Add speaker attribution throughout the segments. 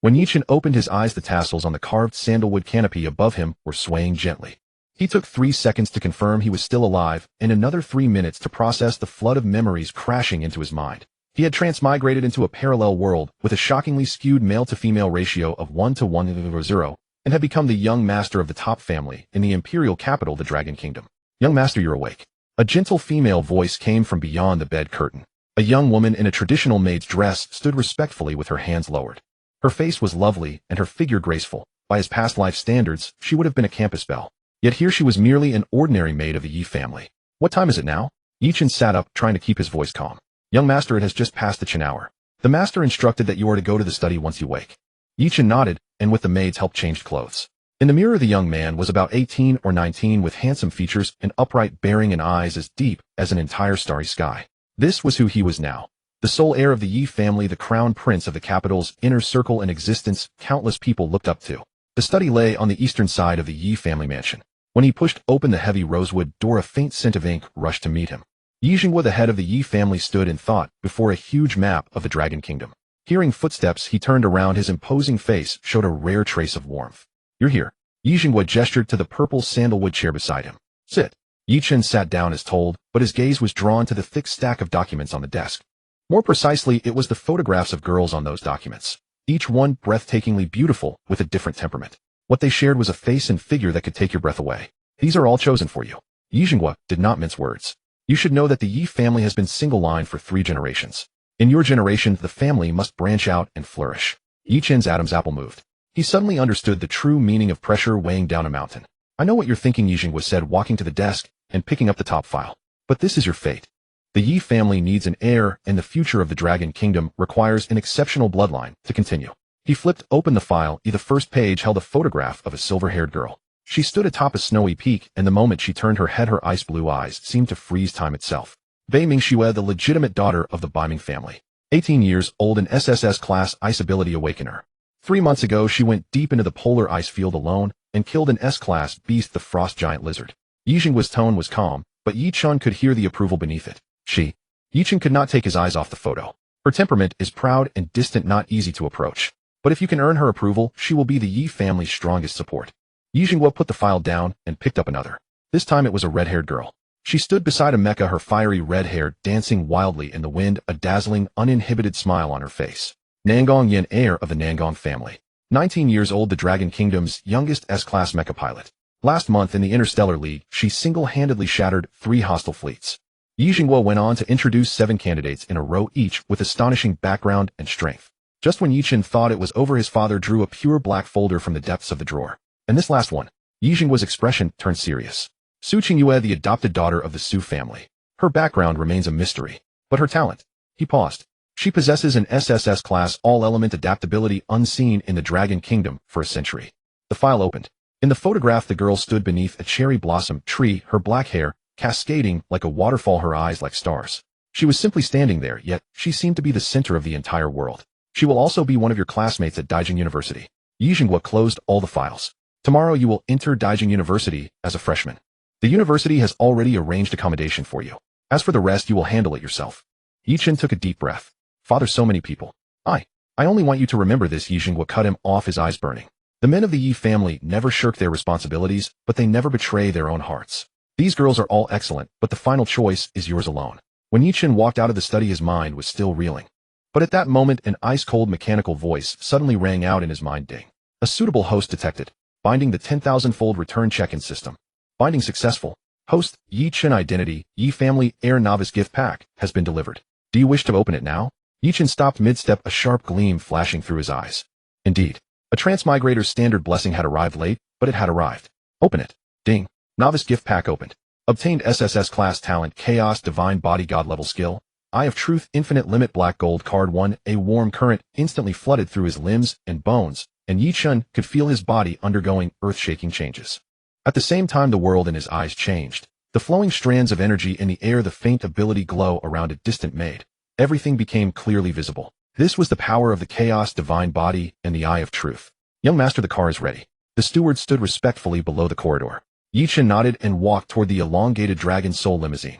Speaker 1: When Ye Chen opened his eyes, the tassels on the carved sandalwood canopy above him were swaying gently. He took 3 seconds to confirm he was still alive, and another 3 minutes to process the flood of memories crashing into his mind. He had transmigrated into a parallel world with a shockingly skewed male-to-female ratio of 1:100, and had become the young master of the top family in the imperial capital, the Dragon Kingdom. "Young master, you're awake." A gentle female voice came from beyond the bed curtain. A young woman in a traditional maid's dress stood respectfully with her hands lowered. Her face was lovely and her figure graceful. By his past life standards, she would have been a campus belle. Yet here she was merely an ordinary maid of the Ye family. "What time is it now?" Ye Chen sat up, trying to keep his voice calm. "Young master, it has just passed the Chen hour. The master instructed that you are to go to the study once you wake." Ye Chen nodded, and with the maid's help changed clothes. In the mirror, the young man was about 18 or 19 with handsome features, an upright bearing, and eyes as deep as an entire starry sky. This was who he was now. The sole heir of the Ye family, the crown prince of the capital's inner circle and existence countless people looked up to. The study lay on the eastern side of the Ye family mansion. When he pushed open the heavy rosewood door, a faint scent of ink rushed to meet him. Ye Chen, the head of the Ye family, stood in thought before a huge map of the Dragon Kingdom. Hearing footsteps, he turned around. His imposing face showed a rare trace of warmth. "You're here." Ye Chen gestured to the purple sandalwood chair beside him. "Sit." Ye Chen sat down as told, but his gaze was drawn to the thick stack of documents on the desk. More precisely, it was the photographs of girls on those documents, each one breathtakingly beautiful with a different temperament. What they shared was a face and figure that could take your breath away. "These are all chosen for you." Ye Chen did not mince words. "You should know that the Ye family has been single-line for 3 generations. In your generation, the family must branch out and flourish." Ye Chen's Adam's apple moved. He suddenly understood the true meaning of pressure weighing down a mountain. "I know what you're thinking," Ye Chen said, walking to the desk and picking up the top file. "But this is your fate. The Ye family needs an heir, and the future of the Dragon Kingdom requires an exceptional bloodline to continue." He flipped open the file. The first page held a photograph of a silver-haired girl. She stood atop a snowy peak, and the moment she turned her head, her ice blue eyes seemed to freeze time itself. Bei Mingxue, the legitimate daughter of the Bai Ming family. 18 years old, an SSS class ice ability awakener. 3 months ago, she went deep into the polar ice field alone and killed an S-class beast, the frost giant lizard. Ye Chen's tone was calm, but Ye Chen could hear the approval beneath it. Ye Chen could not take his eyes off the photo. Her temperament is proud and distant, not easy to approach. But if you can earn her approval, she will be the Ye family's strongest support. Ye Chen put the file down and picked up another. This time it was a red-haired girl. She stood beside a mecha, her fiery red hair dancing wildly in the wind, a dazzling, uninhibited smile on her face. Nangong Yin, heir of the Nangong family. 19 years old, the Dragon Kingdom's youngest S-class mecha pilot. Last month in the Interstellar League, she single-handedly shattered 3 hostile fleets. Ye Chen went on to introduce 7 candidates in a row, each with astonishing background and strength. Just when Ye Chen thought it was over, his father drew a pure black folder from the depths of the drawer. And this last one. Ye Chen's expression turned serious. Su Qingyue, the adopted daughter of the Su family. Her background remains a mystery. But her talent. He paused. She possesses an SSS class all-element adaptability unseen in the Dragon Kingdom for a century. The file opened. In the photograph, the girl stood beneath a cherry blossom tree, her black hair cascading like a waterfall, her eyes like stars. She was simply standing there, yet she seemed to be the center of the entire world. "She will also be one of your classmates at Daijing University." Ye Chen closed all the files. "Tomorrow you will enter Daijing University as a freshman. The university has already arranged accommodation for you. As for the rest, you will handle it yourself." Ye Chen took a deep breath. "Father, so many people. I only want you to remember this." Ye Chen cut him off, his eyes burning. The men of the Ye family never shirk their responsibilities, but they never betray their own hearts. These girls are all excellent, but the final choice is yours alone. When Ye Chen walked out of the study, his mind was still reeling. But at that moment, an ice-cold mechanical voice suddenly rang out in his mind. Ding. A suitable host detected. Binding the 10,000-fold return check-in system. Binding successful. Host, Ye Chen identity, Ye family heir novice gift pack has been delivered. Do you wish to open it now? Ye Chen stopped mid-step, a sharp gleam flashing through his eyes. Indeed. A transmigrator's standard blessing had arrived late, but it had arrived. Open it. Ding. Novice gift pack opened. Obtained SSS class talent, chaos, divine body, god level skill. Eye of Truth, infinite limit, black gold card 1. A warm current instantly flooded through his limbs and bones, and Ye Chen could feel his body undergoing earth-shaking changes. At the same time, the world in his eyes changed. The flowing strands of energy in the air, the faint ability glow around a distant maid. Everything became clearly visible. This was the power of the chaos divine body and the Eye of Truth. "Young master, the car is ready." The steward stood respectfully below the corridor. Ye Chen nodded and walked toward the elongated Dragon Soul limousine.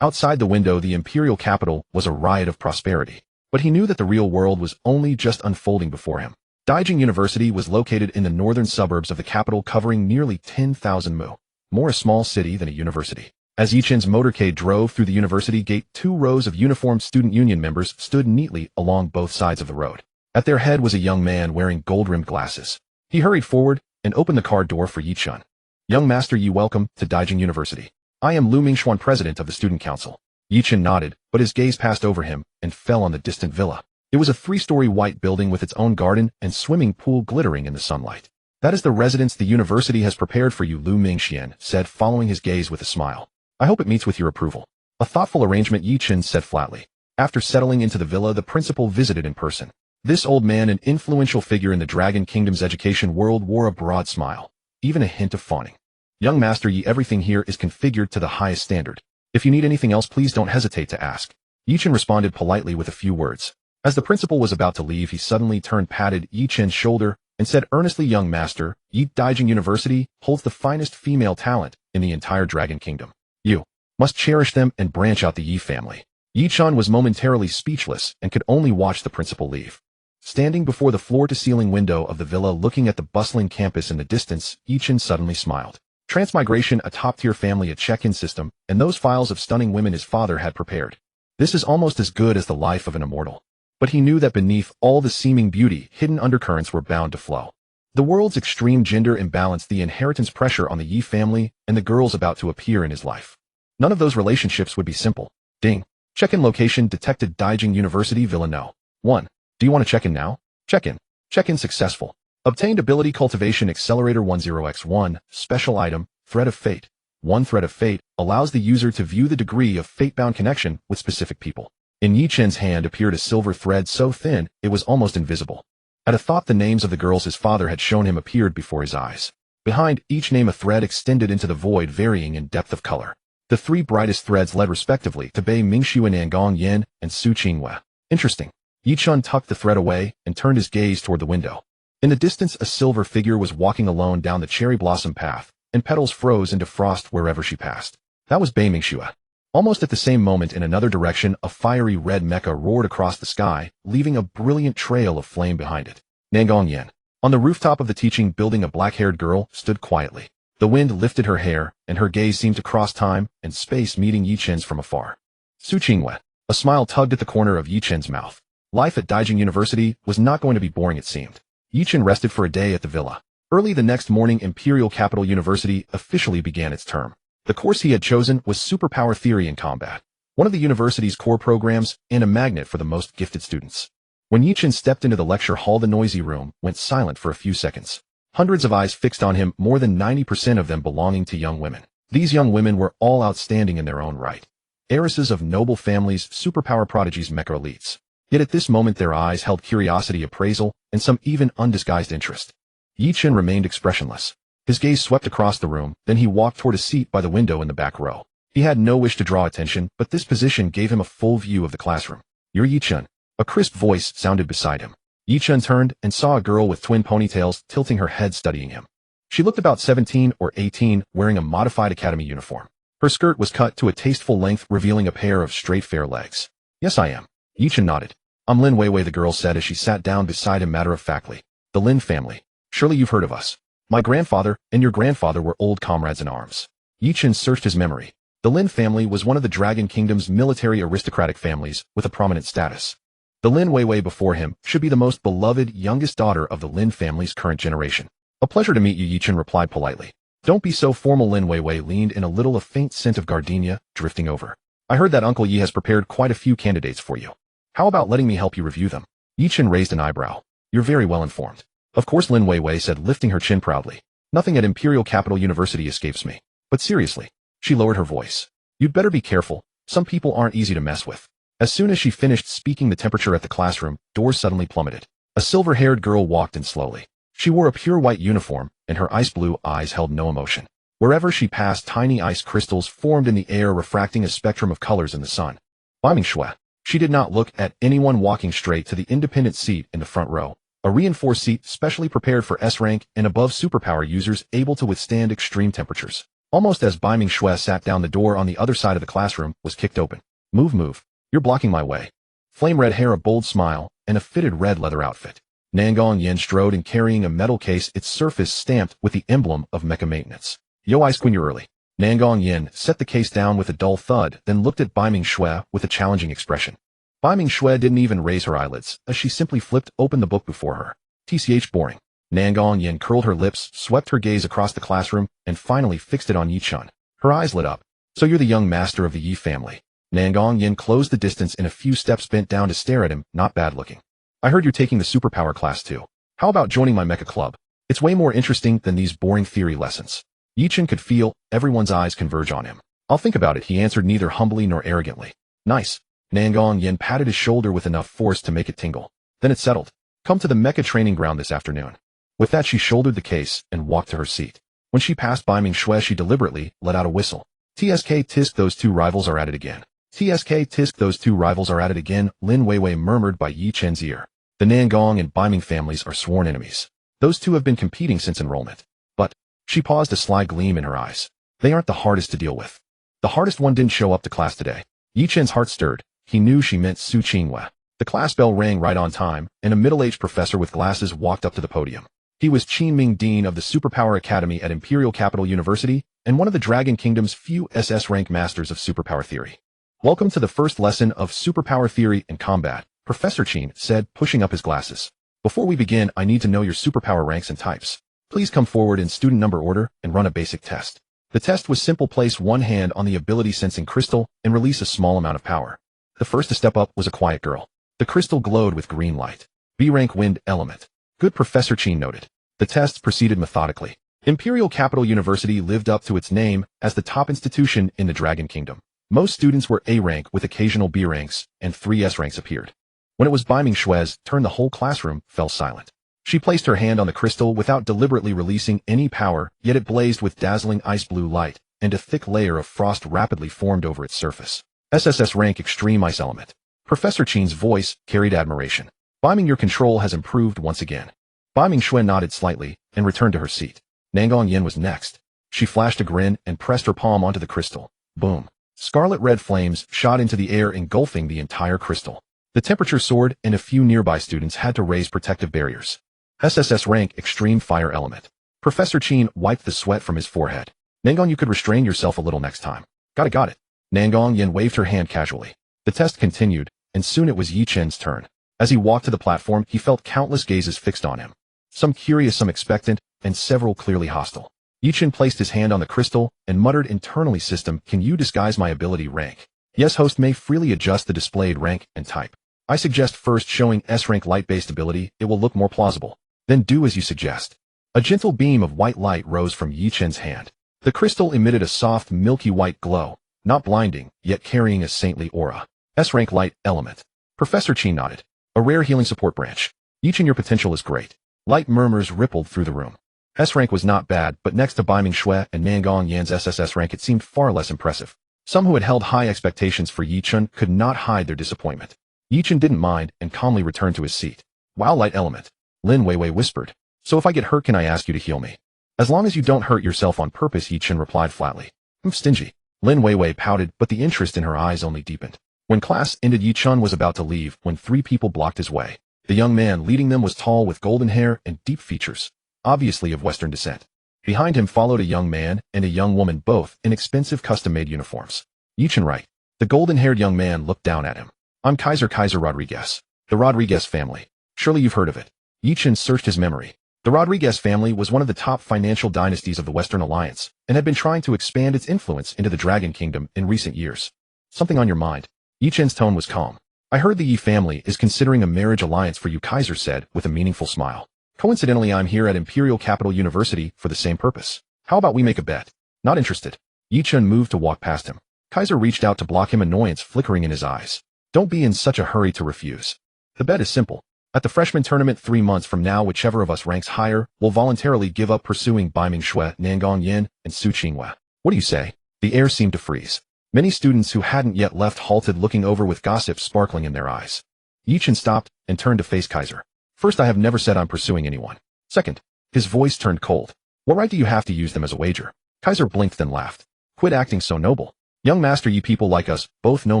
Speaker 1: Outside the window, the imperial capital was a riot of prosperity. But he knew that the real world was only just unfolding before him. Daijing University was located in the northern suburbs of the capital, covering nearly 10,000 mu. More a small city than a university. As Ye Chen's motorcade drove through the university gate, 2 rows of uniformed student union members stood neatly along both sides of the road. At their head was a young man wearing gold-rimmed glasses. He hurried forward and opened the car door for Ye Chen. "Young Master Yi, welcome to Daijing University. I am Lu Mingxuan, president of the student council." Ye Chen nodded, but his gaze passed over him and fell on the distant villa. It was a 3-story white building with its own garden and swimming pool glittering in the sunlight. "That is the residence the university has prepared for you," Lu Mingxian said, following his gaze with a smile. "I hope it meets with your approval." "A thoughtful arrangement," Ye Chen said flatly. After settling into the villa, the principal visited in person. This old man, an influential figure in the Dragon Kingdom's education world, wore a broad smile, even a hint of fawning. "Young Master Yi, everything here is configured to the highest standard. If you need anything else, please don't hesitate to ask." Ye Chen responded politely with a few words. As the principal was about to leave, he suddenly turned, patted Ye Chen's shoulder, and said earnestly, "Young Master, Yi, Daijing University holds the finest female talent in the entire Dragon Kingdom. You must cherish them and branch out the Yi family." Ye Chen was momentarily speechless and could only watch the principal leave. Standing before the floor-to-ceiling window of the villa looking at the bustling campus in the distance, Ye Chen suddenly smiled. Transmigration, a top-tier family, a check-in system, and those files of stunning women his father had prepared. This is almost as good as the life of an immortal. But he knew that beneath all the seeming beauty, hidden undercurrents were bound to flow. The world's extreme gender imbalance, the inheritance pressure on the Yi family, and the girls about to appear in his life. None of those relationships would be simple. Ding. Check-in location detected. Daijing University Villa No. 1. Do you want to check in now? Check-in. Check-in successful. Obtained ability cultivation accelerator 10x1, special item, Thread of Fate. 1 Thread of Fate allows the user to view the degree of fate-bound connection with specific people. In Ye Chen's hand appeared a silver thread so thin it was almost invisible. At a thought, the names of the girls his father had shown him appeared before his eyes. Behind each name a thread extended into the void, varying in depth of color. The 3 brightest threads led respectively to Bei Mingxue, Nangong Yan, and Su Qinghua. Interesting. Ye Chen tucked the thread away and turned his gaze toward the window. In the distance, a silver figure was walking alone down the cherry blossom path, and petals froze into frost wherever she passed. That was Bei Mingxue. Almost at the same moment, in another direction, a fiery red mecha roared across the sky, leaving a brilliant trail of flame behind it. Nangong Yan. On the rooftop of the teaching building, a black-haired girl stood quietly. The wind lifted her hair, and her gaze seemed to cross time and space, meeting Ye Chen's from afar. Su Qinghua. A smile tugged at the corner of Ye Chen's mouth. Life at Daijing University was not going to be boring, it seemed. Ye Chen rested for a day at the villa. Early the next morning, Imperial Capital University officially began its term. The course he had chosen was Superpower Theory in Combat, one of the university's core programs and a magnet for the most gifted students. When Ye Chen stepped into the lecture hall, the noisy room went silent for a few seconds. Hundreds of eyes fixed on him, more than 90% of them belonging to young women. These young women were all outstanding in their own right. Heiresses of noble families, superpower prodigies, mecha elites. Yet at this moment their eyes held curiosity, appraisal, and some even undisguised interest. Ye Chen remained expressionless. His gaze swept across the room, then he walked toward a seat by the window in the back row. He had no wish to draw attention, but this position gave him a full view of the classroom. "You're Ye Chen." A crisp voice sounded beside him. Ye Chen turned and saw a girl with twin ponytails tilting her head, studying him. She looked about 17 or 18, wearing a modified academy uniform. Her skirt was cut to a tasteful length, revealing a pair of straight, fair legs. "Yes, I am." Ye Chen nodded. "I'm Lin Weiwei," the girl said as she sat down beside him matter-of-factly. "The Lin family. Surely you've heard of us. My grandfather and your grandfather were old comrades in arms." Ye Chen searched his memory. The Lin family was one of the Dragon Kingdom's military aristocratic families with a prominent status. The Lin Weiwei before him should be the most beloved youngest daughter of the Lin family's current generation. "A pleasure to meet you," Ye Chen replied politely. "Don't be so formal." Lin Weiwei leaned in, a faint scent of gardenia drifting over. "I heard that Uncle Yi has prepared quite a few candidates for you. How about letting me help you review them?" Ye Chen raised an eyebrow. "You're very well informed." "Of course," Lin Weiwei said, lifting her chin proudly. "Nothing at Imperial Capital University escapes me. But seriously." She lowered her voice. "You'd better be careful. Some people aren't easy to mess with." As soon as she finished speaking, the temperature at the classroom doors suddenly plummeted. A silver-haired girl walked in slowly. She wore a pure white uniform, and her ice-blue eyes held no emotion. Wherever she passed, tiny ice crystals formed in the air, refracting a spectrum of colors in the sun. Bei Mingxue. She did not look at anyone, walking straight to the independent seat in the front row. A reinforced seat specially prepared for S-rank and above superpower users able to withstand extreme temperatures. Almost as Bei Mingxue sat down, the door on the other side of the classroom was kicked open. Move. You're blocking my way." Flame red hair, a bold smile, and a fitted red leather outfit. Nangong Yen strode in carrying a metal case, its surface stamped with the emblem of mecha maintenance. Yo, ice queen, you're early. Nangong Yen set the case down with a dull thud, then looked at Bai Ming Xue with a challenging expression. Bai Ming Xue didn't even raise her eyelids, as she simply flipped open the book before her. TCH boring. Nangong Yen curled her lips, swept her gaze across the classroom, and finally fixed it on Ye Chen. Her eyes lit up. So you're the young master of the Yi family. Nangong Yen closed the distance and a few steps bent down to stare at him, not bad looking. I heard you're taking the superpower class too. How about joining my mecha club? It's way more interesting than these boring theory lessons. Ye Chen could feel everyone's eyes converge on him. I'll think about it, he answered neither humbly nor arrogantly. Nice. Nangong Yen patted his shoulder with enough force to make it tingle. Then it settled. Come to the mecha training ground this afternoon. With that, she shouldered the case and walked to her seat. When she passed Bai Ming Xue, she deliberately let out a whistle. TSK tisk, those two rivals are at it again. TSK tisk, those two rivals are at it again, Lin Weiwei murmured by Ye Chen's ear. The Nangong and Bai Ming families are sworn enemies. Those two have been competing since enrollment. But, she paused, a sly gleam in her eyes. They aren't the hardest to deal with. The hardest one didn't show up to class today. Ye Chen's heart stirred. He knew she meant Su Qinghua. The class bell rang right on time, and a middle-aged professor with glasses walked up to the podium. He was Qin Ming, Dean of the Superpower Academy at Imperial Capital University, and one of the Dragon Kingdom's few SS-rank masters of superpower theory. Welcome to the first lesson of Superpower Theory and Combat, Professor Qin said, pushing up his glasses. Before we begin, I need to know your superpower ranks and types. Please come forward in student number order and run a basic test. The test was simple. Place one hand on the ability sensing crystal and release a small amount of power. The first to step up was a quiet girl. The crystal glowed with green light. B rank, wind element. Good, Professor Qin noted. The tests proceeded methodically. Imperial Capital University lived up to its name as the top institution in the Dragon Kingdom. Most students were A rank with occasional B ranks, and 3 S ranks appeared. When it was Bai Ming Xue's turn, the whole classroom fell silent. She placed her hand on the crystal without deliberately releasing any power, yet it blazed with dazzling ice blue light, and a thick layer of frost rapidly formed over its surface. SSS rank, extreme ice element. Professor Qin's voice carried admiration. Bai Ming, your control has improved once again. Bai Ming Xue nodded slightly and returned to her seat. Nangong Yen was next. She flashed a grin and pressed her palm onto the crystal. Boom. Scarlet red flames shot into the air, engulfing the entire crystal. The temperature soared, and a few nearby students had to raise protective barriers. SSS rank, extreme fire element. Professor Qin wiped the sweat from his forehead. Nangong, you could restrain yourself a little next time. Got it. Nangong Yen waved her hand casually. The test continued, and soon it was Ye Chen's turn. As he walked to the platform, he felt countless gazes fixed on him. Some curious, some expectant, and several clearly hostile. Ye Chen placed his hand on the crystal and muttered internally, system, can you disguise my ability rank? Yes, host may freely adjust the displayed rank and type. I suggest first showing S-rank light-based ability, it will look more plausible. Then do as you suggest. A gentle beam of white light rose from Ye Chen's hand. The crystal emitted a soft, milky white glow, not blinding, yet carrying a saintly aura. S-rank light element. Professor Qin nodded. A rare healing support branch. Ye Chen, your potential is great. Light murmurs rippled through the room. S-rank was not bad, but next to Bai Ming Xue and Nangong Yan's SSS rank, it seemed far less impressive. Some who had held high expectations for Ye Chen could not hide their disappointment. Ye Chen didn't mind and calmly returned to his seat. Wow, light element. Lin Weiwei whispered. So if I get hurt, can I ask you to heal me? As long as you don't hurt yourself on purpose, Ye Chen replied flatly. I'm stingy. Lin Weiwei pouted, but the interest in her eyes only deepened. When class ended, Ye Chen was about to leave when 3 people blocked his way. The young man leading them was tall with golden hair and deep features, obviously of Western descent. Behind him followed a young man and a young woman, both in expensive custom-made uniforms. Ye Chen, right. The golden-haired young man looked down at him. I'm Kaiser Rodriguez. The Rodriguez family. Surely you've heard of it. Ye Chen searched his memory. The Rodriguez family was one of the top financial dynasties of the Western Alliance and had been trying to expand its influence into the Dragon Kingdom in recent years. Something on your mind? Ye Chen's tone was calm. I heard the Yi family is considering a marriage alliance for you, Kaiser said with a meaningful smile. Coincidentally, I'm here at Imperial Capital University for the same purpose. How about we make a bet? Not interested. Ye Chen moved to walk past him. Kaiser reached out to block him, annoyance flickering in his eyes. Don't be in such a hurry to refuse. The bet is simple. At the freshman tournament 3 months from now, whichever of us ranks higher will voluntarily give up pursuing Bai Ming Xue, Nangong Yen, and Su Qinghua. What do you say? The air seemed to freeze. Many students who hadn't yet left halted, looking over with gossip sparkling in their eyes. Ye Chen stopped and turned to face Kaiser. First, I have never said I'm pursuing anyone. Second, his voice turned cold. What right do you have to use them as a wager? Kaiser blinked then laughed. Quit acting so noble. Young master, ye people like us both know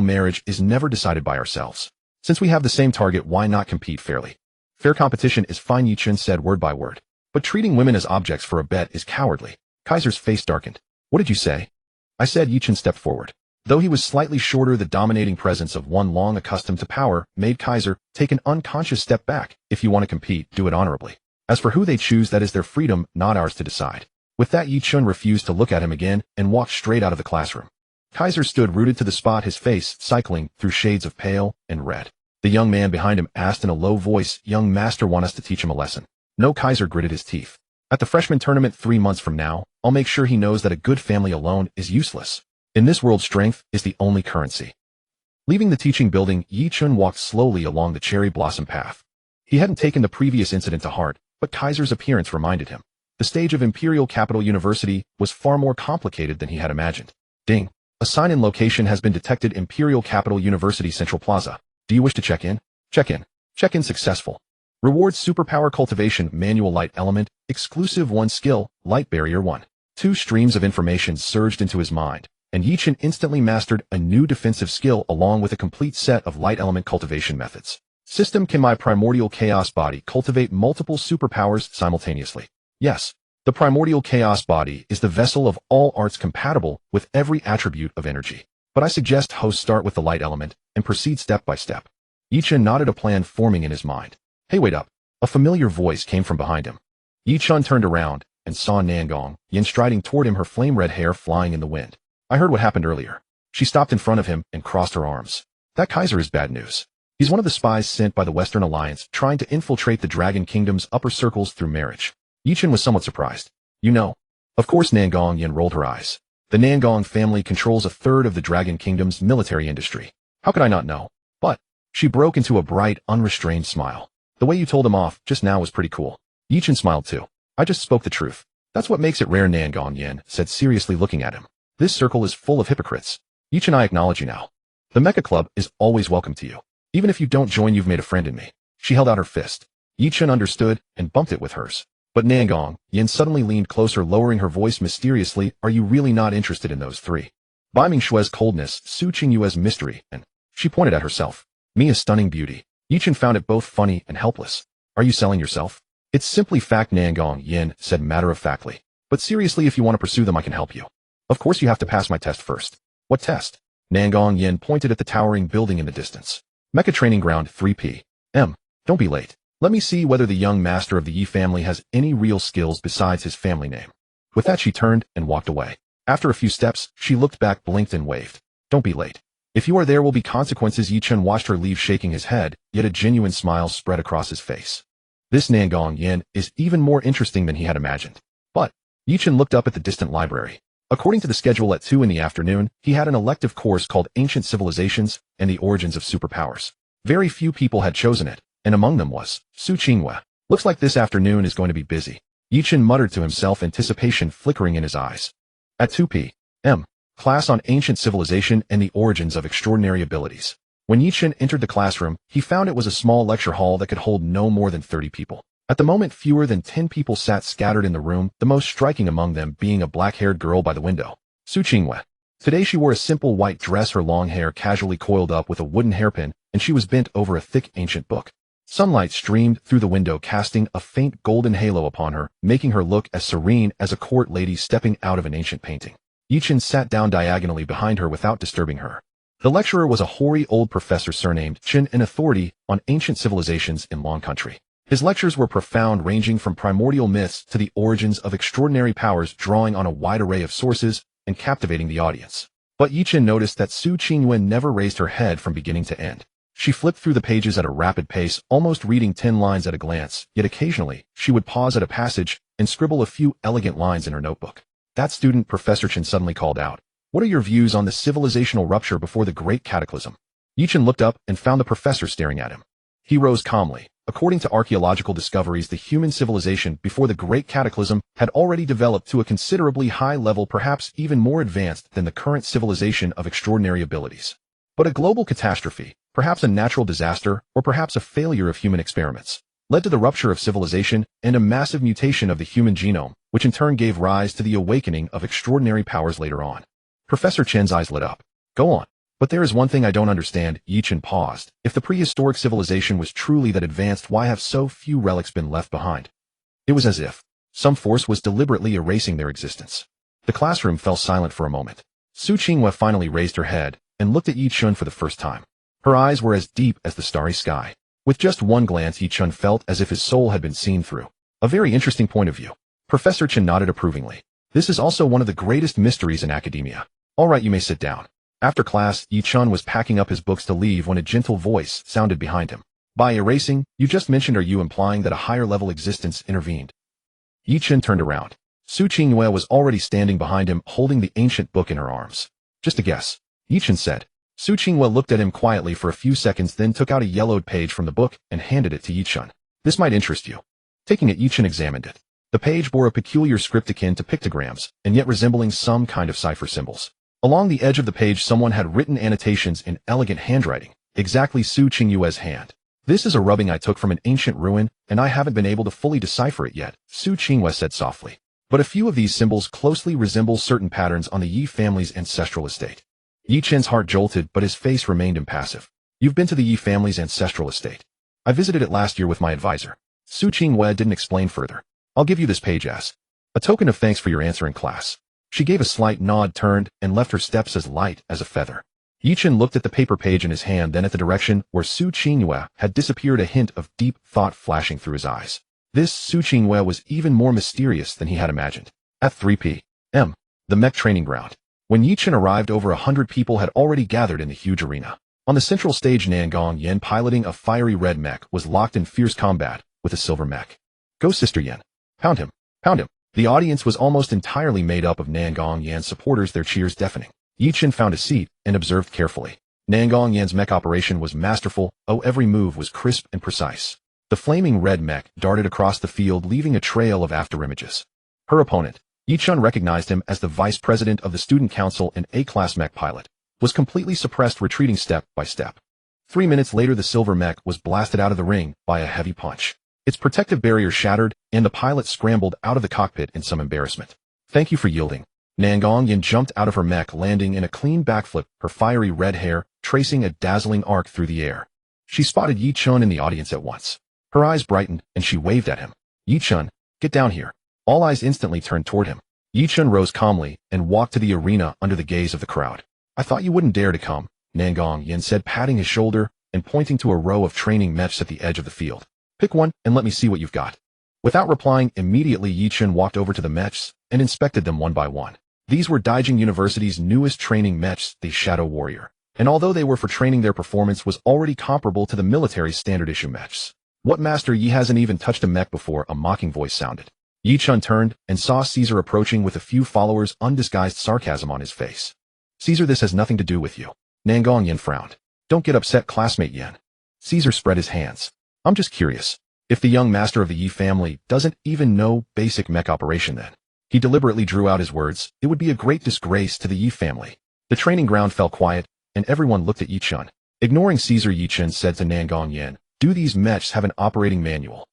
Speaker 1: marriage is never decided by ourselves. Since we have the same target, why not compete fairly? Fair competition is fine, Ye Chen said word by word. But treating women as objects for a bet is cowardly. Kaiser's face darkened. What did you say? I said. Ye Chen stepped forward. Though he was slightly shorter, the dominating presence of one long accustomed to power made Kaiser take an unconscious step back. If you want to compete, do it honorably. As for who they choose, that is their freedom, not ours to decide. With that, Ye Chen refused to look at him again and walked straight out of the classroom. Kaiser stood rooted to the spot, his face cycling through shades of pale and red. The young man behind him asked in a low voice, "Young master, want us to teach him a lesson?" No. Kaiser gritted his teeth. At the freshman tournament 3 months from now, I'll make sure he knows that a good family alone is useless. In this world, strength is the only currency. Leaving the teaching building, Ye Chen walked slowly along the cherry blossom path. He hadn't taken the previous incident to heart, but Kaiser's appearance reminded him. The stage of Imperial Capital University was far more complicated than he had imagined. Ding. A sign-in location has been detected. Imperial Capital University Central Plaza. Do you wish to check in? Check in. Check in successful. Rewards: superpower cultivation, manual light element, exclusive 1 skill, light barrier 1. 2 streams of information surged into his mind, and Ye Chen instantly mastered a new defensive skill along with a complete set of light element cultivation methods. System: can my primordial chaos body cultivate multiple superpowers simultaneously? Yes. The primordial chaos body is the vessel of all arts compatible with every attribute of energy. But I suggest hosts start with the light element and proceed step by step. Ye Chen nodded, a plan forming in his mind. Hey, wait up. A familiar voice came from behind him. Ye Chen turned around and saw Nangong Yin striding toward him, her flame-red hair flying in the wind. I heard what happened earlier. She stopped in front of him and crossed her arms. That Kaiser is bad news. He's one of the spies sent by the Western Alliance trying to infiltrate the Dragon Kingdom's upper circles through marriage. Ye Chen was somewhat surprised. You know. Of course. Nangong Yin rolled her eyes. The Nangong family controls 1/3 of the Dragon Kingdom's military industry. How could I not know? But she broke into a bright, unrestrained smile. The way you told him off just now was pretty cool. Ye Chen smiled too. I just spoke the truth. That's what makes it rare, Nangong Yin said, seriously looking at him. This circle is full of hypocrites. Ye Chen, I acknowledge you now. The Mecha Club is always welcome to you. Even if you don't join, you've made a friend in me. She held out her fist. Ye Chen understood and bumped it with hers. But Nangong Yin suddenly leaned closer, lowering her voice mysteriously. Are you really not interested in those 3? Bai Ming Shue's coldness, Su Qingyue's mystery, and she pointed at herself. Me, a stunning beauty. Ye Chen found it both funny and helpless. Are you selling yourself? It's simply fact, Nangong Yin said matter-of-factly. But seriously, if you want to pursue them, I can help you. Of course, you have to pass my test first. What test? Nangong Yin pointed at the towering building in the distance. Mecha Training Ground 3 p.m. Don't be late. Let me see whether the young master of the Yi family has any real skills besides his family name. With that, she turned and walked away. After a few steps, she looked back, blinked, and waved. Don't be late. If you are, there will be consequences. Ye Chen watched her leave, shaking his head, yet a genuine smile spread across his face. This Nangong Yin is even more interesting than he had imagined. But Ye Chen looked up at the distant library. According to the schedule, at 2 in the afternoon, he had an elective course called Ancient Civilizations and the Origins of Superpowers. Very few people had chosen it, and among them was Su Qingyue. Looks like this afternoon is going to be busy. Ye Chen muttered to himself, anticipation flickering in his eyes. At 2 p.m. Class on Ancient Civilization and the Origins of Extraordinary Abilities. When Ye Chen entered the classroom, he found it was a small lecture hall that could hold no more than 30 people. At the moment, fewer than 10 people sat scattered in the room, the most striking among them being a black-haired girl by the window. Su Qingyue. Today she wore a simple white dress, her long hair casually coiled up with a wooden hairpin, and she was bent over a thick ancient book. Sunlight streamed through the window, casting a faint golden halo upon her, making her look as serene as a court lady stepping out of an ancient painting. Ye Chen sat down diagonally behind her without disturbing her. The lecturer was a hoary old professor surnamed Chen, an authority on ancient civilizations in Long Country. His lectures were profound, ranging from primordial myths to the origins of extraordinary powers, drawing on a wide array of sources and captivating the audience. But Ye Chen noticed that Su Qingyue never raised her head from beginning to end. She flipped through the pages at a rapid pace, almost reading 10 lines at a glance, yet occasionally she would pause at a passage and scribble a few elegant lines in her notebook. That student, Professor Chen suddenly called out. What are your views on the civilizational rupture before the Great Cataclysm? Ye Chen looked up and found the professor staring at him. He rose calmly. According to archaeological discoveries, the human civilization before the Great Cataclysm had already developed to a considerably high level, perhaps even more advanced than the current civilization of extraordinary abilities. But a global catastrophe, perhaps a natural disaster, or perhaps a failure of human experiments, led to the rupture of civilization and a massive mutation of the human genome, which in turn gave rise to the awakening of extraordinary powers later on. Professor Chen's eyes lit up. Go on. But there is one thing I don't understand. Ye Chen paused. If the prehistoric civilization was truly that advanced, why have so few relics been left behind? It was as if some force was deliberately erasing their existence. The classroom fell silent for a moment. Su Qinghua finally raised her head and looked at Ye Chen for the first time. Her eyes were as deep as the starry sky. With just one glance, Ye Chen felt as if his soul had been seen through. A very interesting point of view. Professor Chen nodded approvingly. This is also one of the greatest mysteries in academia. All right, you may sit down. After class, Ye Chen was packing up his books to leave when a gentle voice sounded behind him. By erasing, you just mentioned, are you implying that a higher level existence intervened? Ye Chen turned around. Su Qinghua was already standing behind him, holding the ancient book in her arms. Just a guess, Ye Chen said. Su Qinghua looked at him quietly for a few seconds, then took out a yellowed page from the book and handed it to Ye Chen. This might interest you. Taking it, Ye Chen examined it. The page bore a peculiar script akin to pictograms, and yet resembling some kind of cipher symbols. Along the edge of the page, someone had written annotations in elegant handwriting, exactly Su Qinghua's hand. This is a rubbing I took from an ancient ruin, and I haven't been able to fully decipher it yet, Su Qinghua said softly. But a few of these symbols closely resemble certain patterns on the Ye family's ancestral estate. Ye Chen's heart jolted, but his face remained impassive. You've been to the Ye family's ancestral estate. I visited it last year with my advisor. Su Qinghua didn't explain further. I'll give you this page as a token of thanks for your answer in class. She gave a slight nod, turned, and left her steps as light as a feather. Ye Chen looked at the paper page in his hand, then at the direction where Su Qinghua had disappeared, a hint of deep thought flashing through his eyes. This Su Qinghua was even more mysterious than he had imagined. At 3 p.m., the mech training ground. When Ye Chen arrived, over 100 people had already gathered in the huge arena. On the central stage, Nangong Yen, piloting a fiery red mech, was locked in fierce combat with a silver mech. Go, Sister Yen. Pound him. Pound him. The audience was almost entirely made up of Nangong Yan's supporters, their cheers deafening. Ye Chen found a seat and observed carefully. Nangong Yan's mech operation was masterful. Every move was crisp and precise. The flaming red mech darted across the field, leaving a trail of afterimages. Her opponent, Ye Chen recognized him as the vice president of the student council and A-class mech pilot, was completely suppressed, retreating step by step. 3 minutes later, the silver mech was blasted out of the ring by a heavy punch. Its protective barrier shattered, and the pilot scrambled out of the cockpit in some embarrassment. Thank you for yielding. Nangong Yen jumped out of her mech, landing in a clean backflip, her fiery red hair tracing a dazzling arc through the air. She spotted Ye Chen in the audience at once. Her eyes brightened, and she waved at him. Ye Chen, get down here. All eyes instantly turned toward him. Ye Chen rose calmly and walked to the arena under the gaze of the crowd. I thought you wouldn't dare to come, Nangong Yen said, patting his shoulder and pointing to a row of training mechs at the edge of the field. Pick one and let me see what you've got. Without replying, immediately Ye Chen walked over to the mechs and inspected them one by one. These were Daijing University's newest training mechs, the Shadow Warrior. And although they were for training, their performance was already comparable to the military's standard issue mechs. What, master? Ye hasn't even touched a mech before, a mocking voice sounded. Ye Chen turned and saw Caesar approaching with a few followers, undisguised sarcasm on his face. Caesar, this has nothing to do with you. Nangong Yen frowned. Don't get upset, classmate Yen. Caesar spread his hands. I'm just curious. If the young master of the Ye family doesn't even know basic mech operation, then he deliberately drew out his words. It would be a great disgrace to the Ye family. The training ground fell quiet, and everyone looked at Ye Chen. Ignoring Caesar, Ye Chen said to Nangong Yen, do these mechs have an operating manual?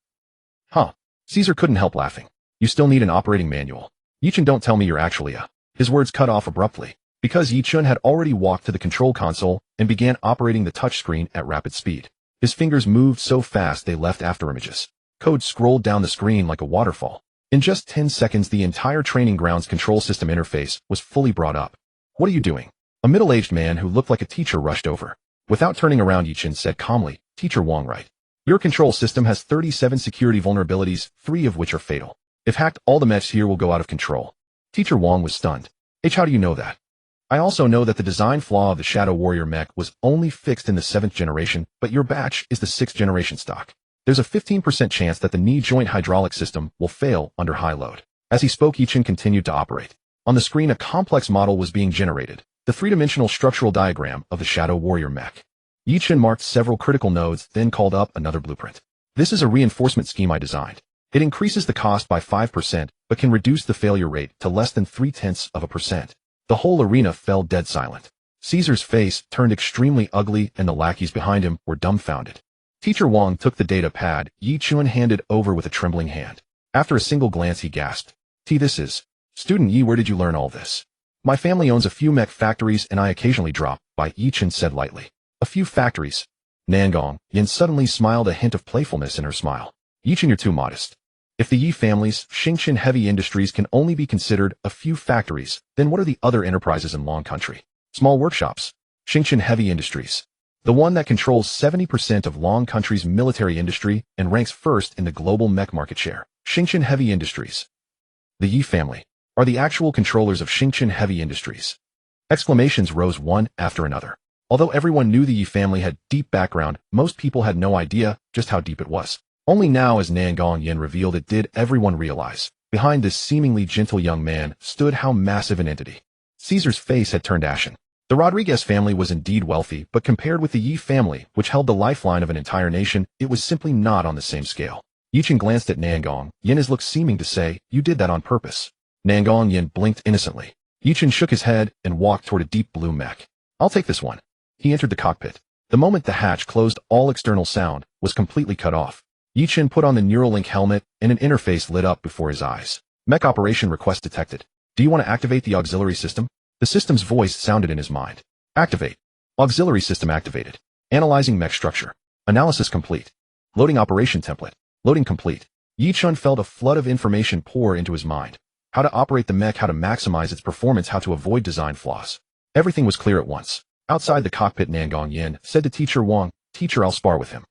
Speaker 1: Huh. Caesar couldn't help laughing. You still need an operating manual? Ye Chen, don't tell me you're actually a... His words cut off abruptly, because Ye Chen had already walked to the control console and began operating the touchscreen at rapid speed. His fingers moved so fast they left afterimages. Code scrolled down the screen like a waterfall. In just 10 seconds, the entire training grounds control system interface was fully brought up. What are you doing? A middle-aged man who looked like a teacher rushed over. Without turning around, Ye Chen said calmly, Teacher Wang, right? Your control system has 37 security vulnerabilities, 3 of which are fatal. If hacked, all the mechs here will go out of control. Teacher Wang was stunned. How do you know that? I also know that the design flaw of the Shadow Warrior mech was only fixed in the 7th generation, but your batch is the 6th generation stock. There's a 15% chance that the knee joint hydraulic system will fail under high load. As he spoke, Ye Chen continued to operate. On the screen, a complex model was being generated, the 3-dimensional structural diagram of the Shadow Warrior mech. Ye Chen marked several critical nodes, then called up another blueprint. This is a reinforcement scheme I designed. It increases the cost by 5%, but can reduce the failure rate to less than 0.3%. The whole arena fell dead silent. Caesar's face turned extremely ugly, and the lackeys behind him were dumbfounded. Teacher Wang took the data pad Ye Chen handed over with a trembling hand. After a single glance, he gasped. This is... Student Yi, where did you learn all this? My family owns a few mech factories and I occasionally drop by, Ye Chen said lightly. A few factories. Yen suddenly smiled, a hint of playfulness in her smile. Ye Chen, you're too modest. If the Ye family's Xingchen heavy industries can only be considered a few factories, then what are the other enterprises in Long Country? Small workshops. Xingchen heavy industries. The one that controls 70% of Long Country's military industry and ranks first in the global mech market share. Xingchen heavy industries. The Ye family are the actual controllers of Xingchen heavy industries. Exclamations rose one after another. Although everyone knew the Ye family had deep background, most people had no idea just how deep it was. Only now, as Yen revealed it, did everyone realize. Behind this seemingly gentle young man stood how massive an entity. Caesar's face had turned ashen. The Rodriguez family was indeed wealthy, but compared with the Ye family, which held the lifeline of an entire nation, it was simply not on the same scale. Ye Chen glanced at Yen, his look seeming to say, "You did that on purpose." Yen blinked innocently. Ye Chen shook his head and walked toward a deep blue mech. "I'll take this one." He entered the cockpit. The moment the hatch closed, all external sound was completely cut off. Ye Chen put on the Neuralink helmet and an interface lit up before his eyes. Mech operation request detected. Do you want to activate the auxiliary system? The system's voice sounded in his mind. Activate. Auxiliary system activated. Analyzing mech structure. Analysis complete. Loading operation template. Loading complete. Ye Chen felt a flood of information pour into his mind. How to operate the mech, how to maximize its performance, how to avoid design flaws. Everything was clear at once. Outside the cockpit, Yen said to Teacher Wang, "Teacher, I'll spar with him."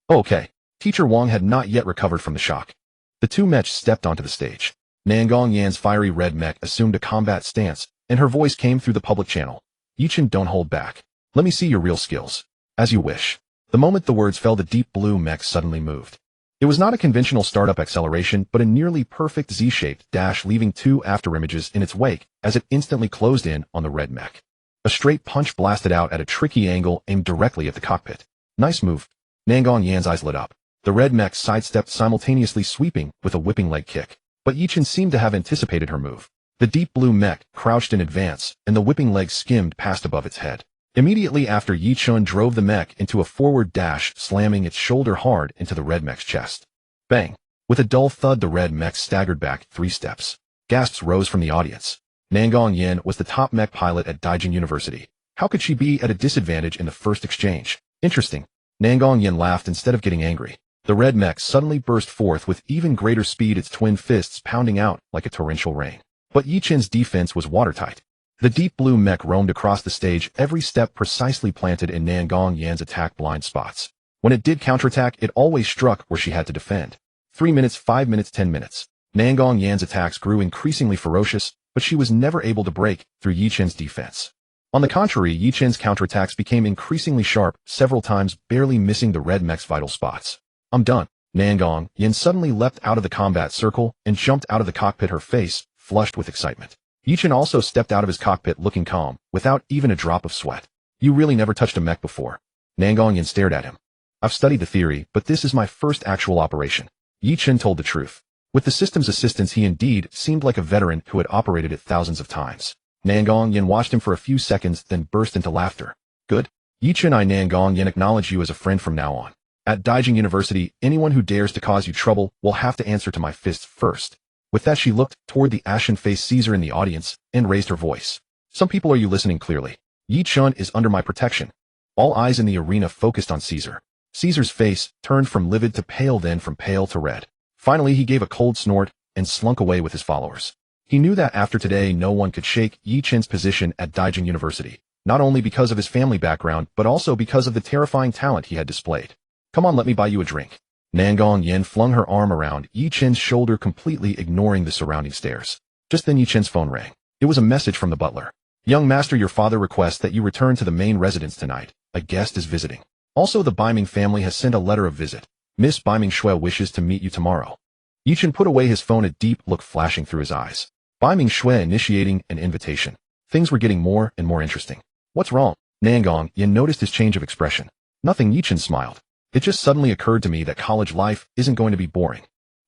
Speaker 1: "Oh, okay." Teacher Wang had not yet recovered from the shock. The two mechs stepped onto the stage. Yen's fiery red mech assumed a combat stance, and her voice came through the public channel. "Ye Chen, don't hold back. Let me see your real skills." "As you wish." The moment the words fell, the deep blue mech suddenly moved. It was not a conventional startup acceleration, but a nearly perfect Z-shaped dash, leaving two afterimages in its wake as it instantly closed in on the red mech. A straight punch blasted out at a tricky angle aimed directly at the cockpit. "Nice move." Yen's eyes lit up. The red mech sidestepped, simultaneously sweeping with a whipping leg kick. But Ye Chen seemed to have anticipated her move. The deep blue mech crouched in advance, and the whipping leg skimmed past above its head. Immediately after, Ye Chen drove the mech into a forward dash, slamming its shoulder hard into the red mech's chest. Bang! With a dull thud, the red mech staggered back 3 steps. Gasps rose from the audience. Yen was the top mech pilot at Daijin University. How could she be at a disadvantage in the first exchange? Interesting. Yen laughed instead of getting angry. The red mech suddenly burst forth with even greater speed, its twin fists pounding out like a torrential rain. But Ye Chen's defense was watertight. The deep blue mech roamed across the stage, every step precisely planted in Yen's attack blind spots. When it did counterattack, it always struck where she had to defend. 3 minutes, 5 minutes, 10 minutes. Yen's attacks grew increasingly ferocious, but she was never able to break through Ye Chen's defense. On the contrary, Ye Chen's counterattacks became increasingly sharp, several times barely missing the red mech's vital spots. "I'm done." Yen suddenly leapt out of the combat circle and jumped out of the cockpit, her face flushed with excitement. Ye Chen also stepped out of his cockpit looking calm, without even a drop of sweat. "You really never touched a mech before." Yen stared at him. "I've studied the theory, but this is my first actual operation." Ye Chen told the truth. With the system's assistance, he indeed seemed like a veteran who had operated it thousands of times. Yen watched him for a few seconds, then burst into laughter. "Good. Ye Chen, I Yen acknowledge you as a friend from now on. At Daijin University, anyone who dares to cause you trouble will have to answer to my fists first." With that, she looked toward the ashen-faced Caesar in the audience and raised her voice. "Some people, are you listening clearly? Ye Chen is under my protection." All eyes in the arena focused on Caesar. Caesar's face turned from livid to pale, then from pale to red. Finally, he gave a cold snort and slunk away with his followers. He knew that after today, no one could shake Ye Chen's position at Daijin University, not only because of his family background, but also because of the terrifying talent he had displayed. "Come on, let me buy you a drink." Yen flung her arm around Ye Chen's shoulder, completely ignoring the surrounding stares. Just then, Ye Chen's phone rang. It was a message from the butler. "Young master, your father requests that you return to the main residence tonight. A guest is visiting. Also, the Baiming family has sent a letter of visit. Miss Baiming Shui wishes to meet you tomorrow." Ye Chen put away his phone, a deep look flashing through his eyes. Baiming Shui initiating an invitation. Things were getting more and more interesting. "What's wrong?" Yen noticed his change of expression. "Nothing," Ye Chen smiled. "It just suddenly occurred to me that college life isn't going to be boring."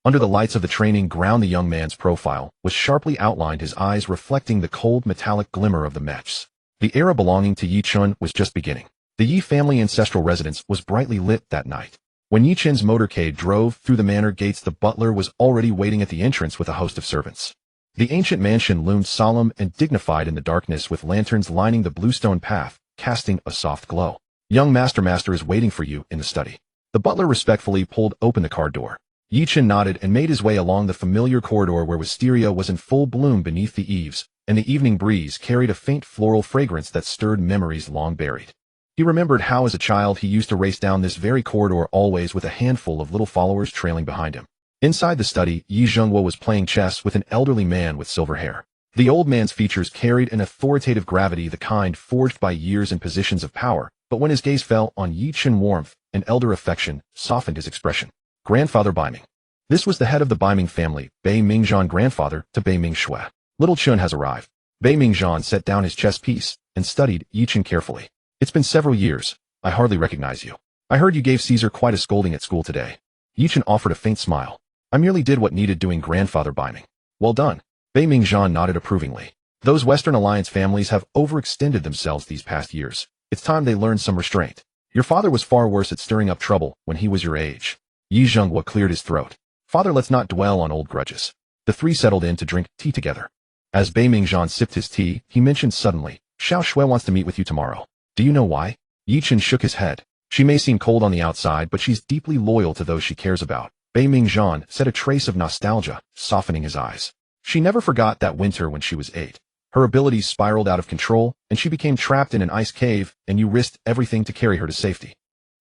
Speaker 1: Under the lights of the training ground, the young man's profile was sharply outlined, his eyes reflecting the cold metallic glimmer of the mechs. The era belonging to Ye Chen was just beginning. The Ye family ancestral residence was brightly lit that night. When Ye Chen's motorcade drove through the manor gates, the butler was already waiting at the entrance with a host of servants. The ancient mansion loomed solemn and dignified in the darkness with lanterns lining the bluestone path, casting a soft glow. Young Master is waiting for you in the study. The butler respectfully pulled open the car door. Ye Chen nodded and made his way along the familiar corridor where wisteria was in full bloom beneath the eaves, and the evening breeze carried a faint floral fragrance that stirred memories long buried. He remembered how as a child he used to race down this very corridor always with a handful of little followers trailing behind him. Inside the study, Yi Zhengguo was playing chess with an elderly man with silver hair. The old man's features carried an authoritative gravity, the kind forged by years and positions of power, but when his gaze fell on Ye Chen, warmth and elder affection softened his expression. Grandfather Baiming. This was the head of the Baiming family, Bei Mingzhan, grandfather to Bei Mingxue. Little Chun has arrived. Bei Mingzhan set down his chess piece and studied Ye Chen carefully. It's been several years. I hardly recognize you. I heard you gave Caesar quite a scolding at school today. Ye Chen offered a faint smile. I merely did what needed doing, grandfather Baiming. Well done. Bei Mingzhan nodded approvingly. Those Western Alliance families have overextended themselves these past years. It's time they learned some restraint. Your father was far worse at stirring up trouble when he was your age. Ye Zhengguo cleared his throat. Father, let's not dwell on old grudges. The three settled in to drink tea together. As Bei Mingzhan sipped his tea, he mentioned suddenly, Xiao Shui wants to meet with you tomorrow. Do you know why? Ye Chen shook his head. She may seem cold on the outside, but she's deeply loyal to those she cares about. Bei Mingzhan said, a trace of nostalgia, softening his eyes. She never forgot that winter when she was 8. Her abilities spiraled out of control, and she became trapped in an ice cave, and you risked everything to carry her to safety.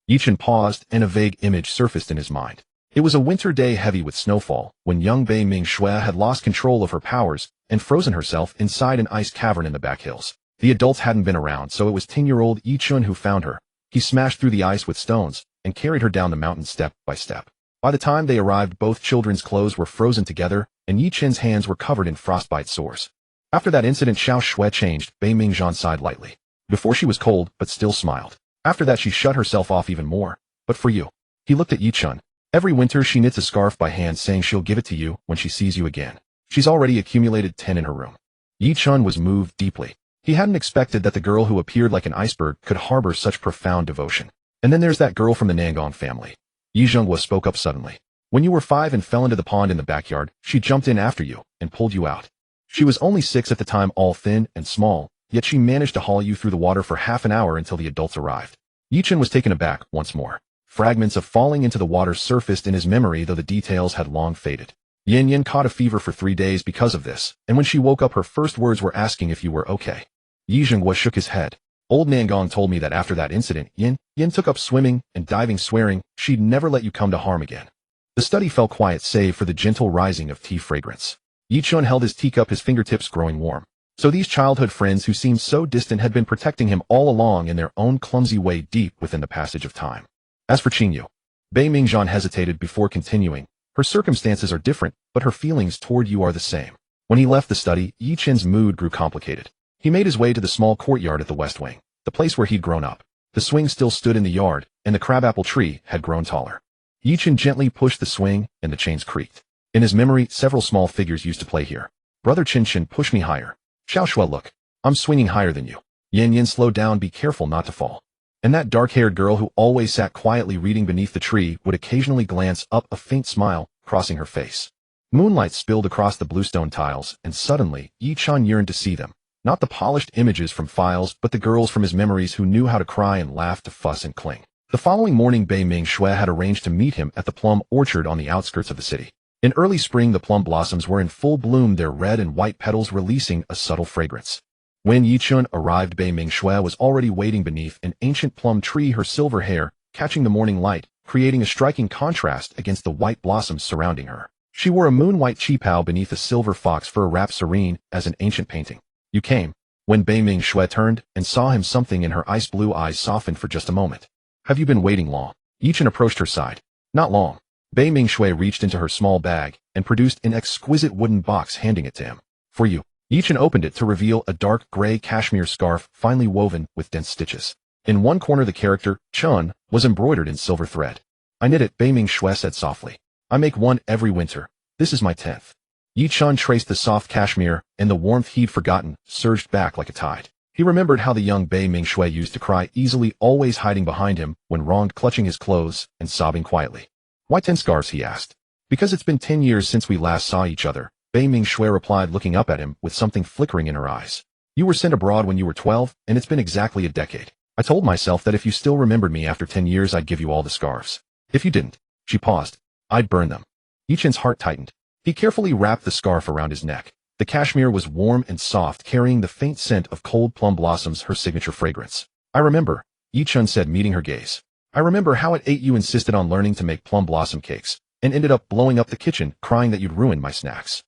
Speaker 1: Ye Chen paused, and a vague image surfaced in his mind. It was a winter day heavy with snowfall, when young Bei Mingxue had lost control of her powers and frozen herself inside an ice cavern in the back hills. The adults hadn't been around, so it was 10-year-old Ye Chen who found her. He smashed through the ice with stones and carried her down the mountain step by step. By the time they arrived, both children's clothes were frozen together, and Ye Chen's hands were covered in frostbite sores. After that incident, Xiao Shui changed. Bei Mingzhan sighed lightly. Before she was cold, but still smiled. After that she shut herself off even more. But for you. He looked at Ye Chen. Every winter she knits a scarf by hand, saying she'll give it to you when she sees you again. She's already accumulated 10 in her room. Ye Chen was moved deeply. He hadn't expected that the girl who appeared like an iceberg could harbor such profound devotion. And then there's that girl from the Nangong family. Ye Zhengguo spoke up suddenly. When you were 5 and fell into the pond in the backyard, she jumped in after you and pulled you out. She was only 6 at the time, all thin and small, yet she managed to haul you through the water for half an hour until the adults arrived. Ye Chen was taken aback once more. Fragments of falling into the water surfaced in his memory, though the details had long faded. Yin Yin caught a fever for 3 days because of this, and when she woke up her first words were asking if you were okay. Ye Zhengguo shook his head. Old Nangong told me that after that incident, Yin took up swimming and diving, swearing she'd never let you come to harm again. The study fell quiet save for the gentle rising of tea fragrance. Ye Chen held his teacup, his fingertips growing warm. So these childhood friends who seemed so distant had been protecting him all along in their own clumsy way deep within the passage of time. As for Qingyu, Bei Mingzhan hesitated before continuing. Her circumstances are different, but her feelings toward you are the same. When he left the study, Ye Chen's mood grew complicated. He made his way to the small courtyard at the west wing, the place where he'd grown up. The swing still stood in the yard, and the crabapple tree had grown taller. Ye Chen gently pushed the swing, and the chains creaked. In his memory, several small figures used to play here. Brother Chen Chen, push me higher. Xiao Shui, look. I'm swinging higher than you. Yin Yin, slow down, be careful not to fall. And that dark-haired girl who always sat quietly reading beneath the tree would occasionally glance up, a faint smile crossing her face. Moonlight spilled across the bluestone tiles, and suddenly, Ye Chen yearned to see them. Not the polished images from files, but the girls from his memories who knew how to cry and laugh, to fuss and cling. The following morning, Bei Mingxue had arranged to meet him at the plum orchard on the outskirts of the city. In early spring, the plum blossoms were in full bloom, their red and white petals releasing a subtle fragrance. When Ye Chen arrived, Bei Mingxue was already waiting beneath an ancient plum tree, her silver hair catching the morning light, creating a striking contrast against the white blossoms surrounding her. She wore a moon-white qipao beneath a silver fox fur, wrapped serene as an ancient painting. You came. When Bei Mingxue turned and saw him, something in her ice-blue eyes softened for just a moment. Have you been waiting long? Ye Chen approached her side. Not long. Bei Mingxue reached into her small bag and produced an exquisite wooden box, handing it to him. For you. Ye Chen opened it to reveal a dark gray cashmere scarf finely woven with dense stitches. In one corner, the character, Chun, was embroidered in silver thread. I knit it, Bei Mingxue said softly. I make one every winter. This is my 10th. Ye Chen traced the soft cashmere, and the warmth he'd forgotten surged back like a tide. He remembered how the young Bei Mingxue used to cry easily, always hiding behind him when wronged, clutching his clothes and sobbing quietly. Why 10 scarves, he asked. Because it's been 10 years since we last saw each other, Bei Ming Shui replied, looking up at him with something flickering in her eyes. You were sent abroad when you were 12, and it's been exactly a decade. I told myself that if you still remembered me after 10 years, I'd give you all the scarves. If you didn't, she paused, I'd burn them. Ye Chen's heart tightened. He carefully wrapped the scarf around his neck. The cashmere was warm and soft, carrying the faint scent of cold plum blossoms, her signature fragrance. I remember, Ye Chen said, meeting her gaze. I remember how at 8 you insisted on learning to make plum blossom cakes, and ended up blowing up the kitchen, crying that you'd ruined my snacks.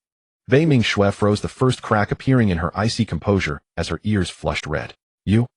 Speaker 1: Bei Ming Shui froze, the first crack appearing in her icy composure as her ears flushed red. You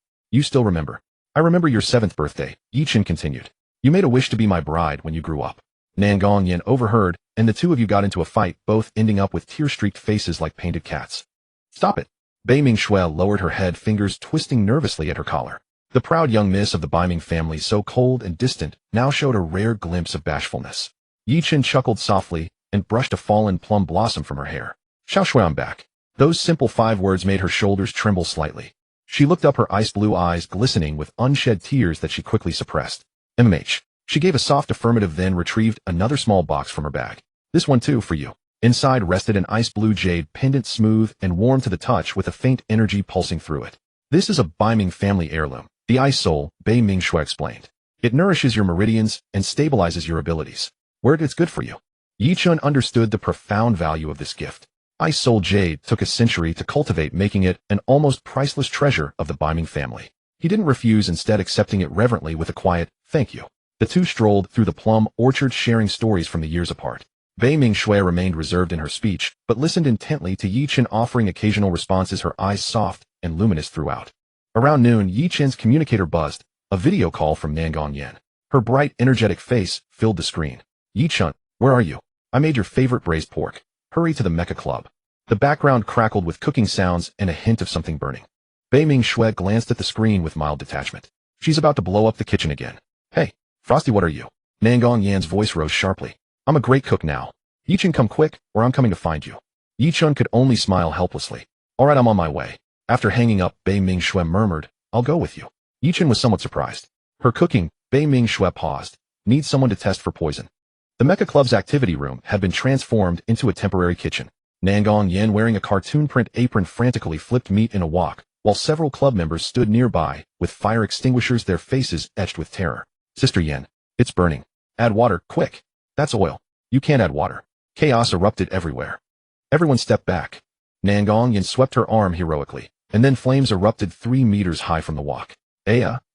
Speaker 1: still remember. I remember your 7th birthday, Ye Chen continued. You made a wish to be my bride when you grew up. Nangong Yan overheard, and the two of you got into a fight, both ending up with tear-streaked faces like painted cats. Stop it. Bei Ming Shui lowered her head, fingers twisting nervously at her collar. The proud young miss of the Bai Ming family, so cold and distant, now showed a rare glimpse of bashfulness. Ye Chen chuckled softly and brushed a fallen plum blossom from her hair. Xiao Shui, I'm back. Those simple 5 words made her shoulders tremble slightly. She looked up, her ice blue eyes glistening with unshed tears that she quickly suppressed. MMH. She gave a soft affirmative, then retrieved another small box from her bag. This one too, for you. Inside rested an ice blue jade pendant, smooth and warm to the touch, with a faint energy pulsing through it. This is a Bai Ming family heirloom. The Ice Soul, Bei Ming Shui explained. It nourishes your meridians and stabilizes your abilities. Word, it's good for you. Ye Chen understood the profound value of this gift. Ice Soul Jade took a century to cultivate, making it an almost priceless treasure of the Bai Ming family. He didn't refuse, instead accepting it reverently with a quiet, thank you. The two strolled through the plum orchard, sharing stories from the years apart. Bei Ming Shui remained reserved in her speech, but listened intently to Ye Chen, offering occasional responses, her eyes soft and luminous throughout. Around noon, Ye Chen's communicator buzzed, a video call from Nangong Yan. Her bright, energetic face filled the screen. Ye Chen, where are you? I made your favorite braised pork. Hurry to the Mecha Club. The background crackled with cooking sounds and a hint of something burning. Bei Ming Shui glanced at the screen with mild detachment. She's about to blow up the kitchen again. Hey, Frosty, what are you? Nangong Yan's voice rose sharply. I'm a great cook now. Ye Chen, come quick, or I'm coming to find you. Ye Chen could only smile helplessly. All right, I'm on my way. After hanging up, Bei Ming Shui murmured, I'll go with you. Ye Chen was somewhat surprised. Her cooking, Bei Ming Shui paused. Needs someone to test for poison. The Mecha Club's activity room had been transformed into a temporary kitchen. Nangong Yan, wearing a cartoon print apron, frantically flipped meat in a wok, while several club members stood nearby with fire extinguishers, their faces etched with terror. Sister Yan, it's burning. Add water, quick. That's oil. You can't add water. Chaos erupted everywhere. Everyone stepped back. Nangong Yan swept her arm heroically, and then flames erupted 3 meters high from the wok.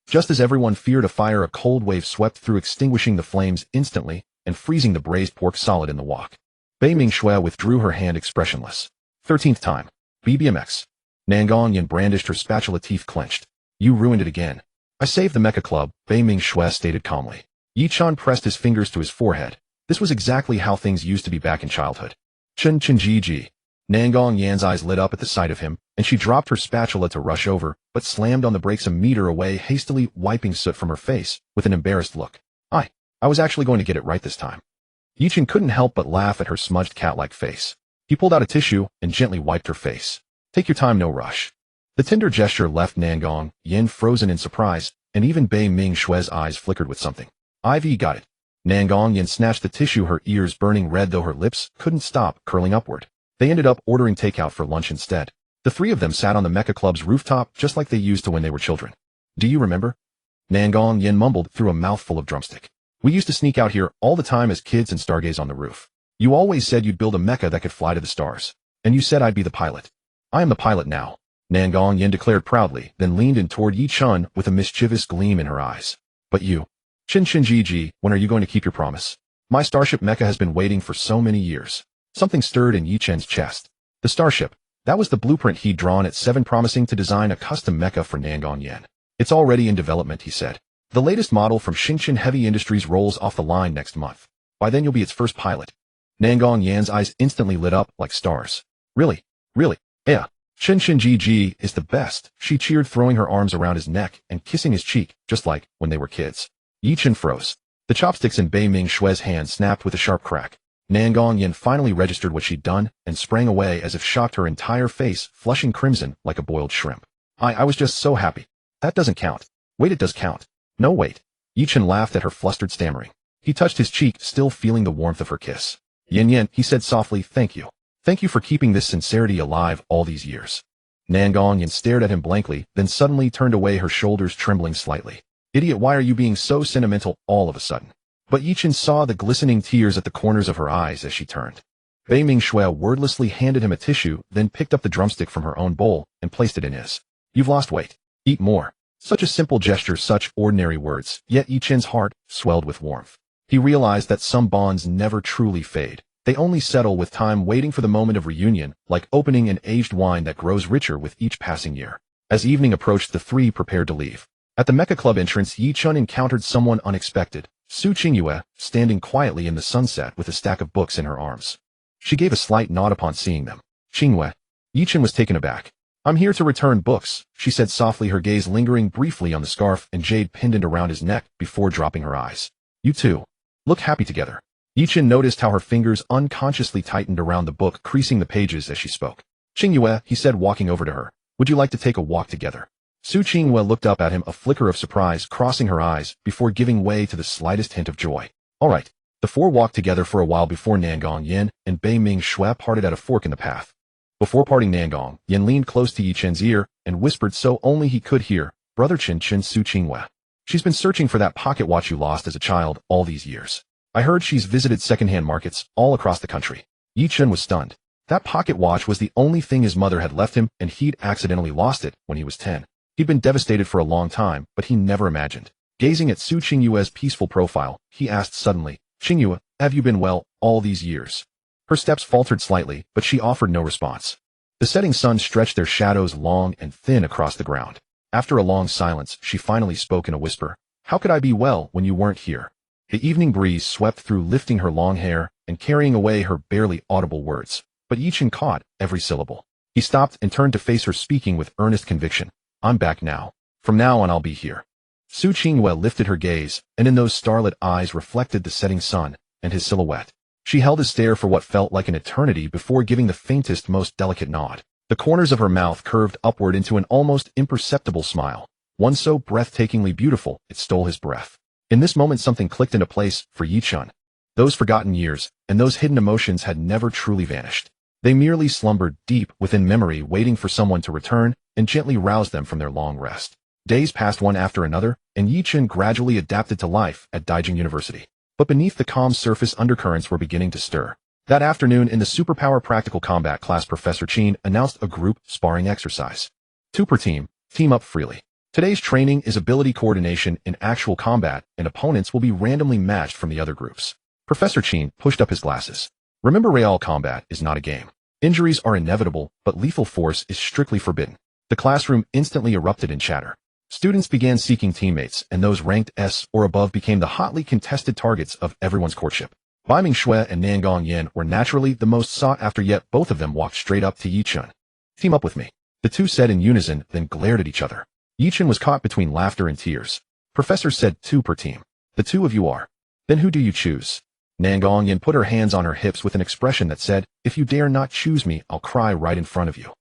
Speaker 1: Just as everyone feared a fire, a cold wave swept through, extinguishing the flames instantly and freezing the braised pork solid in the wok. Bei Ming Shui withdrew her hand, expressionless. 13th time. BBMX. Nangong Yan brandished her spatula, teeth clenched. You ruined it again. I saved the Mecha Club, Bei Ming Shui stated calmly. Ye Chen pressed his fingers to his forehead. This was exactly how things used to be back in childhood. Chen Ji. Nangong Yan's eyes lit up at the sight of him, and she dropped her spatula to rush over, but slammed on the brakes a meter away, hastily wiping soot from her face with an embarrassed look. I was actually going to get it right this time. Ye Chen couldn't help but laugh at her smudged cat-like face. He pulled out a tissue and gently wiped her face. Take your time, no rush. The tender gesture left Nangong Yan frozen in surprise, and even Bei Ming Shui's eyes flickered with something. Ivy, got it. Nangong Yan snatched the tissue, her ears burning red, though her lips couldn't stop curling upward. They ended up ordering takeout for lunch instead. The 3 of them sat on the Mecha Club's rooftop just like they used to when they were children. Do you remember? Nangong Yan mumbled through a mouthful of drumstick. We used to sneak out here all the time as kids and stargaze on the roof. You always said you'd build a mecha that could fly to the stars. And you said I'd be the pilot. I am the pilot now, Nangong Yan declared proudly, then leaned in toward Ye Chen with a mischievous gleam in her eyes. But you, Chen Ji, when are you going to keep your promise? My starship mecha has been waiting for so many years. Something stirred in Ye Chen's chest. The starship, that was the blueprint he'd drawn at 7, promising to design a custom mecha for Nangong Yan. It's already in development, he said. The latest model from Xingchen Heavy Industries rolls off the line next month. By then you'll be its first pilot. Nangong Yan's eyes instantly lit up like stars. Really? Yeah. Chen Ji is the best, she cheered, throwing her arms around his neck and kissing his cheek, just like when they were kids. Ye Chen froze. The chopsticks in Bei Ming Shui's hand snapped with a sharp crack. Nangong Yan finally registered what she'd done and sprang away as if shocked, her entire face flushing crimson like a boiled shrimp. I was just so happy. That doesn't count. Wait, it does count. No, wait. Ye Chen laughed at her flustered stammering. He touched his cheek, still feeling the warmth of her kiss. Yan, he said softly, thank you. Thank you for keeping this sincerity alive all these years. Nangongyan stared at him blankly, then suddenly turned away, her shoulders trembling slightly. Idiot, why are you being so sentimental all of a sudden? But Ye Chen saw the glistening tears at the corners of her eyes as she turned. Bei Mingxue wordlessly handed him a tissue, then picked up the drumstick from her own bowl and placed it in his. You've lost weight. Eat more. Such a simple gesture, such ordinary words, yet Ye Chen's heart swelled with warmth. He realized that some bonds never truly fade. They only settle with time, waiting for the moment of reunion, like opening an aged wine that grows richer with each passing year. As evening approached, the three prepared to leave. At the Mecha Club entrance, Ye Chen encountered someone unexpected. Su Qingyue, standing quietly in the sunset with a stack of books in her arms. She gave a slight nod upon seeing them. Qingyue. Ye Chen was taken aback. I'm here to return books, she said softly, her gaze lingering briefly on the scarf and jade pendant around his neck before dropping her eyes. You two look happy together. Ye Chen noticed how her fingers unconsciously tightened around the book, creasing the pages as she spoke. Qingyue, he said, walking over to her. Would you like to take a walk together? Su Qingyue looked up at him, a flicker of surprise crossing her eyes before giving way to the slightest hint of joy. All right. The four walked together for a while before Nangongyan and Bei Mingxue parted at a fork in the path. Before parting, Nangongyan leaned close to Ye Chen's ear and whispered so only he could hear, Brother Chen Su Qingyue. She's been searching for that pocket watch you lost as a child all these years. I heard she's visited secondhand markets all across the country. Ye Chen was stunned. That pocket watch was the only thing his mother had left him, and he'd accidentally lost it when he was 10. He'd been devastated for a long time, but he never imagined. Gazing at Su Qingyue's peaceful profile, he asked suddenly, Qingyue, have you been well all these years? Her steps faltered slightly, but she offered no response. The setting sun stretched their shadows long and thin across the ground. After a long silence, she finally spoke in a whisper. How could I be well when you weren't here? The evening breeze swept through, lifting her long hair and carrying away her barely audible words. But Ye Chen caught every syllable. He stopped and turned to face her, speaking with earnest conviction. I'm back now. From now on I'll be here. Su Qingyue lifted her gaze, and in those starlit eyes reflected the setting sun and his silhouette. She held his stare for what felt like an eternity before giving the faintest, most delicate nod. The corners of her mouth curved upward into an almost imperceptible smile, one so breathtakingly beautiful it stole his breath. In this moment something clicked into place for Ye Chen. Those forgotten years and those hidden emotions had never truly vanished. They merely slumbered deep within memory, waiting for someone to return and gently rouse them from their long rest. Days passed one after another, and Ye Chen gradually adapted to life at Daijing University. But beneath the calm surface, undercurrents were beginning to stir. That afternoon in the Superpower Practical Combat class, Professor Chen announced a group sparring exercise. 2 per team, team up freely. Today's training is ability coordination in actual combat, and opponents will be randomly matched from the other groups. Professor Chen pushed up his glasses. Remember, real combat is not a game. Injuries are inevitable, but lethal force is strictly forbidden. The classroom instantly erupted in chatter. Students began seeking teammates, and those ranked S or above became the hotly contested targets of everyone's courtship. Bei Mingxue and Nangongyan were naturally the most sought after, yet both of them walked straight up to Ye Chen. Team up with me. The two said in unison, then glared at each other. Ye Chen was caught between laughter and tears. Professor said 2 per team. The two of you are. Then who do you choose? Nangongyan put her hands on her hips with an expression that said, if you dare not choose me, I'll cry right in front of you.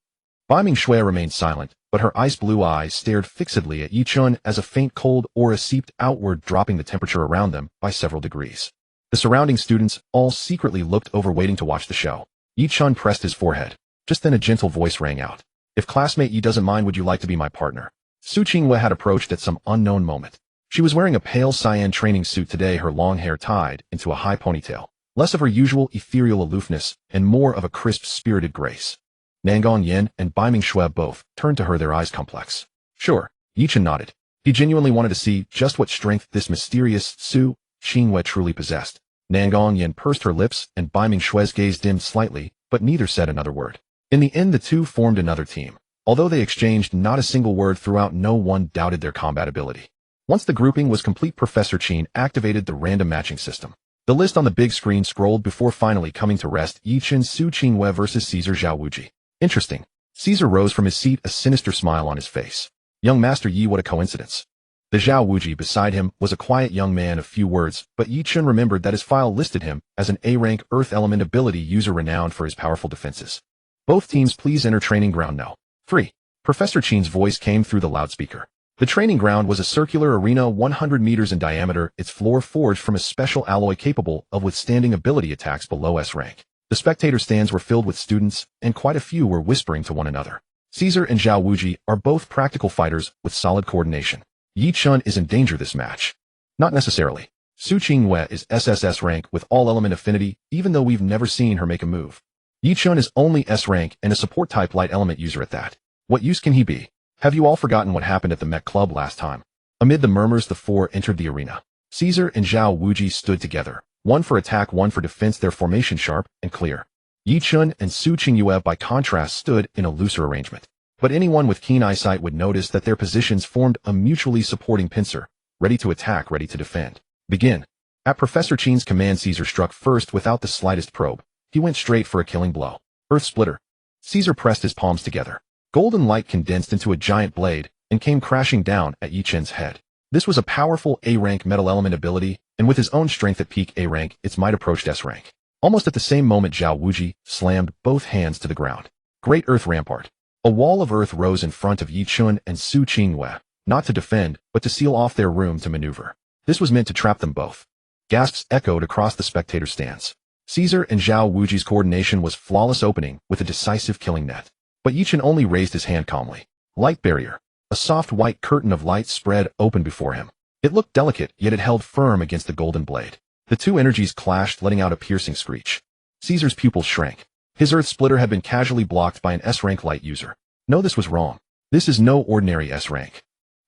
Speaker 1: Bei Mingxue remained silent, but her ice-blue eyes stared fixedly at Ye Chen as a faint cold aura seeped outward, dropping the temperature around them by several degrees. The surrounding students all secretly looked over, waiting to watch the show. Ye Chen pressed his forehead. Just then a gentle voice rang out. If classmate Yi doesn't mind, would you like to be my partner? Su Qingyue had approached at some unknown moment. She was wearing a pale cyan training suit today, her long hair tied into a high ponytail, less of her usual ethereal aloofness and more of a crisp, spirited grace. Nangongyan and Bei Mingxue both turned to her, their eyes complex. Sure, Ye Chen nodded. He genuinely wanted to see just what strength this mysterious Su Qingyue truly possessed. Nangongyan pursed her lips, and Bei Mingxue's gaze dimmed slightly, but neither said another word. In the end, the two formed another team. Although they exchanged not a single word throughout, no one doubted their combat ability. Once the grouping was complete, Professor Chen activated the random matching system. The list on the big screen scrolled before finally coming to rest. Ye Chen Su Qingyue versus Caesar Zhao Wuji. Interesting. Caesar rose from his seat, a sinister smile on his face. Young Master Yi, what a coincidence. The Zhao Wuji beside him was a quiet young man of few words, but Ye Chen remembered that his file listed him as an A-rank Earth Element ability user renowned for his powerful defenses. Both teams please enter training ground now. 3. Professor Chen's voice came through the loudspeaker. The training ground was a circular arena 100 meters in diameter, its floor forged from a special alloy capable of withstanding ability attacks below S rank. The spectator stands were filled with students, and quite a few were whispering to one another. Caesar and Zhao Wuji are both practical fighters with solid coordination. Ye Chen is in danger this match. Not necessarily. Su Qingyue is SSS rank with all element affinity, even though we've never seen her make a move. Ye Chen is only S rank and a support type light element user at that. What use can he be? Have you all forgotten what happened at the Mech Club last time? Amid the murmurs, the four entered the arena. Caesar and Zhao Wuji stood together, one for attack, one for defense, their formation sharp and clear. Ye Chen and Su Qingyue by contrast stood in a looser arrangement. But anyone with keen eyesight would notice that their positions formed a mutually supporting pincer, ready to attack, ready to defend. Begin. At Professor Qin's command, Caesar struck first without the slightest probe. He went straight for a killing blow. Earth Splitter. Caesar pressed his palms together. Golden light condensed into a giant blade and came crashing down at Ye Chen's head. This was a powerful A-rank metal element ability, and with his own strength at peak A rank, its might approached S rank. Almost at the same moment, Zhao Wuji slammed both hands to the ground. Great Earth Rampart. A wall of earth rose in front of Ye Chen and Su Qingyue, not to defend, but to seal off their room to maneuver. This was meant to trap them both. Gasps echoed across the spectator stands. Caesar and Zhao Wuji's coordination was flawless, opening with a decisive killing net. But Ye Chen only raised his hand calmly. Light barrier. A soft white curtain of light spread open before him. It looked delicate, yet it held firm against the golden blade. The two energies clashed, letting out a piercing screech. Caesar's pupils shrank. His Earth Splitter had been casually blocked by an S-rank light user. No, this was wrong. This is no ordinary S-rank.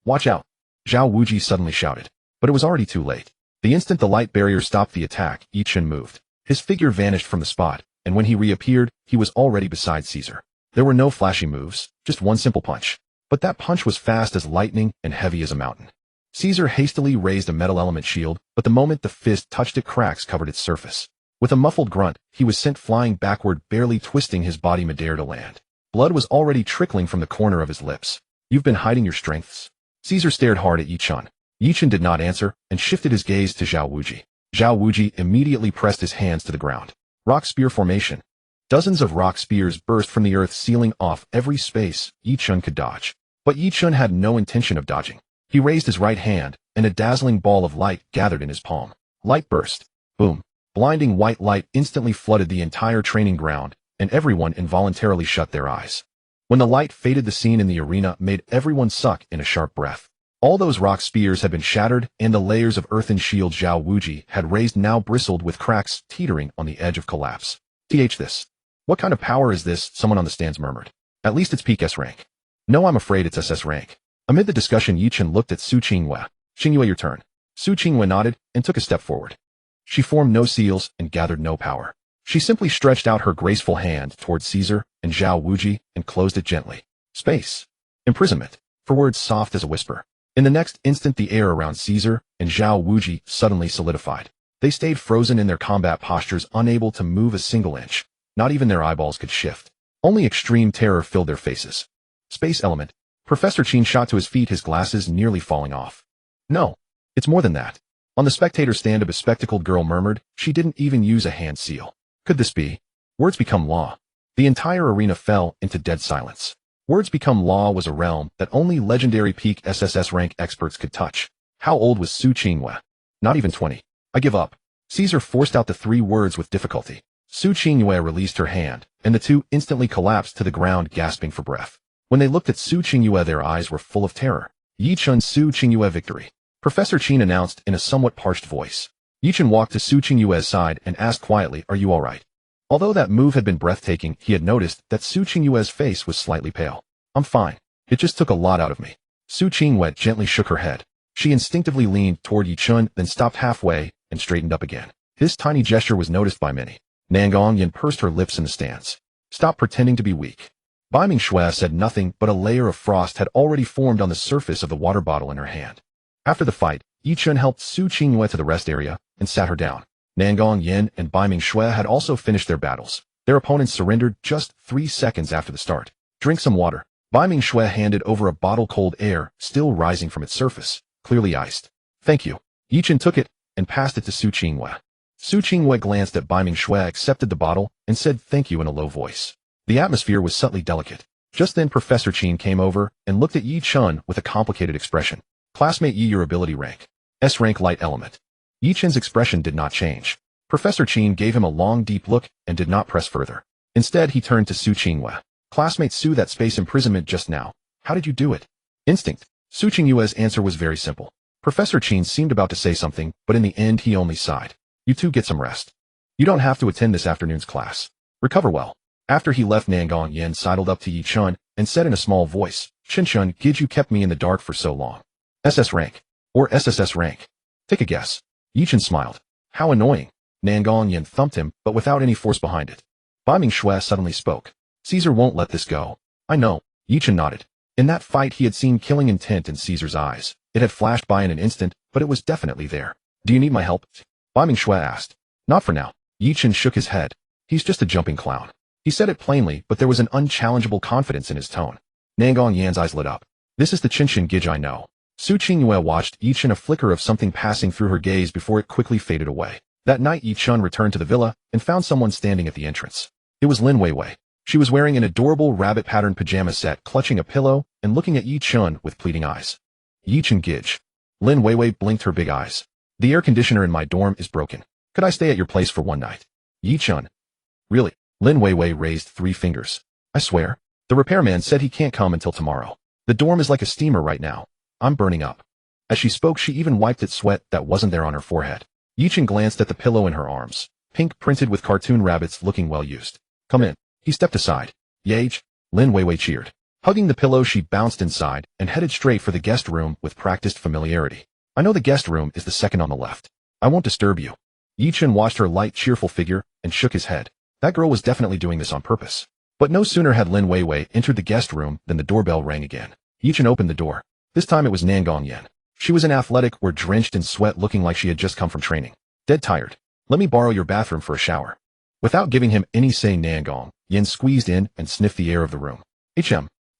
Speaker 1: Watch out! Zhao Wuji suddenly shouted. But it was already too late. The instant the light barrier stopped the attack, Ye Chen moved. His figure vanished from the spot, and when he reappeared, he was already beside Caesar. There were no flashy moves, just one simple punch. But that punch was fast as lightning and heavy as a mountain. Caesar hastily raised a metal element shield, but the moment the fist touched it, cracks covered its surface. With a muffled grunt, he was sent flying backward, barely twisting his body midair to land. Blood was already trickling from the corner of his lips. You've been hiding your strengths? Caesar stared hard at Ye Chen. Ye Chen did not answer, and shifted his gaze to Zhao Wuji. Zhao Wuji immediately pressed his hands to the ground. Rock spear formation. Dozens of rock spears burst from the earth, sealing off every space Ye Chen could dodge. But Ye Chen had no intention of dodging. He raised his right hand, and a dazzling ball of light gathered in his palm. Light burst. Boom. Blinding white light instantly flooded the entire training ground, and everyone involuntarily shut their eyes. When the light faded, the scene in the arena made everyone suck in a sharp breath. All those rock spears had been shattered, and the layers of earthen shield Zhao Wuji had raised now bristled with cracks, teetering on the edge of collapse. This. What kind of power is this? Someone on the stands murmured. At least it's peak S rank. No, I'm afraid it's SS rank. Amid the discussion, Ye Chen looked at Su Qingyue. Qingyue, your turn. Su Qingyue nodded and took a step forward. She formed no seals and gathered no power. She simply stretched out her graceful hand toward Caesar and Zhao Wuji and closed it gently. Space. Imprisonment. For words soft as a whisper. In the next instant, the air around Caesar and Zhao Wuji suddenly solidified. They stayed frozen in their combat postures, unable to move a single inch. Not even their eyeballs could shift. Only extreme terror filled their faces. Space element. Professor Qin shot to his feet, his glasses nearly falling off. No, it's more than that. On the spectator stand, a bespectacled girl murmured, she didn't even use a hand seal. Could this be? Words become law. The entire arena fell into dead silence. Words become law was a realm that only legendary peak SSS rank experts could touch. How old was Su Qingyue? Not even 20. I give up. Caesar forced out the three words with difficulty. Su Qingyue released her hand, and the two instantly collapsed to the ground, gasping for breath. When they looked at Su Qingyue, their eyes were full of terror. Ye Chen. Su Qingyue victory. Professor Qin announced in a somewhat parched voice. Ye Chen walked to Su Qingyue's side and asked quietly, are you all right? Although that move had been breathtaking, he had noticed that Su Qingyue's face was slightly pale. I'm fine. It just took a lot out of me. Su Qingyue gently shook her head. She instinctively leaned toward Ye Chen, then stopped halfway and straightened up again. This tiny gesture was noticed by many. Nangong Yin pursed her lips in the stands. Stop pretending to be weak. Bai Mingshui said nothing, but a layer of frost had already formed on the surface of the water bottle in her hand. After the fight, Ye Chen helped Su Qingyue to the rest area and sat her down. Nangong Yin and Bai Mingshui had also finished their battles. Their opponents surrendered just 3 seconds after the start. Drink some water. Bai Mingshui handed over a bottle, cold air still rising from its surface, clearly iced. Thank you. Ye Chen took it and passed it to Su Qingyue. Su Qingyue glanced at Bai Mingshui, accepted the bottle, and said thank you in a low voice. The atmosphere was subtly delicate. Just then Professor Qin came over and looked at Ye Chen with a complicated expression. Classmate Ye, your ability rank. S rank light element. Ye Chen's expression did not change. Professor Qin gave him a long, deep look and did not press further. Instead, he turned to Su Qingyue. Classmate Su, that space imprisonment just now. How did you do it? Instinct. Su Qingyue's answer was very simple. Professor Qin seemed about to say something, but in the end he only sighed. You two get some rest. You don't have to attend this afternoon's class. Recover well. After he left, Nangong Yen sidled up to Ye Chen and said in a small voice, Chen, Gid, you kept me in the dark for so long. SS rank. Or SSS rank. Take a guess. Ye Chen smiled. How annoying. Nangong Yen thumped him, but without any force behind it. Bai Mingxue suddenly spoke. Caesar won't let this go. I know. Ye Chen nodded. In that fight he had seen killing intent in Caesar's eyes. It had flashed by in an instant, but it was definitely there. Do you need my help? Bai Mingxue asked. Not for now. Ye Chen shook his head. He's just a jumping clown. He said it plainly, but there was an unchallengeable confidence in his tone. Nangong Yan's eyes lit up. This is the Chen Gij I know. Su Qingyue watched Ye Chen, a flicker of something passing through her gaze before it quickly faded away. That night Ye Chen returned to the villa and found someone standing at the entrance. It was Lin Weiwei. She was wearing an adorable rabbit-patterned pajama set, clutching a pillow and looking at Ye Chen with pleading eyes. Ye Chen Gij. Lin Weiwei blinked her big eyes. The air conditioner in my dorm is broken. Could I stay at your place for one night? Ye Chen. Really? Lin Weiwei raised 3 fingers. I swear. The repairman said he can't come until tomorrow. The dorm is like a steamer right now. I'm burning up. As she spoke, she even wiped at sweat that wasn't there on her forehead. Ye Chen glanced at the pillow in her arms. Pink, printed with cartoon rabbits, looking well used. Come in. He stepped aside. Yage. Lin Weiwei cheered. Hugging the pillow, she bounced inside and headed straight for the guest room with practiced familiarity. I know the guest room is the second on the left. I won't disturb you. Ye Chen watched her light, cheerful figure and shook his head. That girl was definitely doing this on purpose. But no sooner had Lin Weiwei entered the guest room than the doorbell rang again. Ye Chen opened the door. This time it was Nangong Yen. She was in athletic wear, drenched in sweat, looking like she had just come from training. Dead tired. Let me borrow your bathroom for a shower. Without giving him any say, Nangong Yen squeezed in and sniffed the air of the room.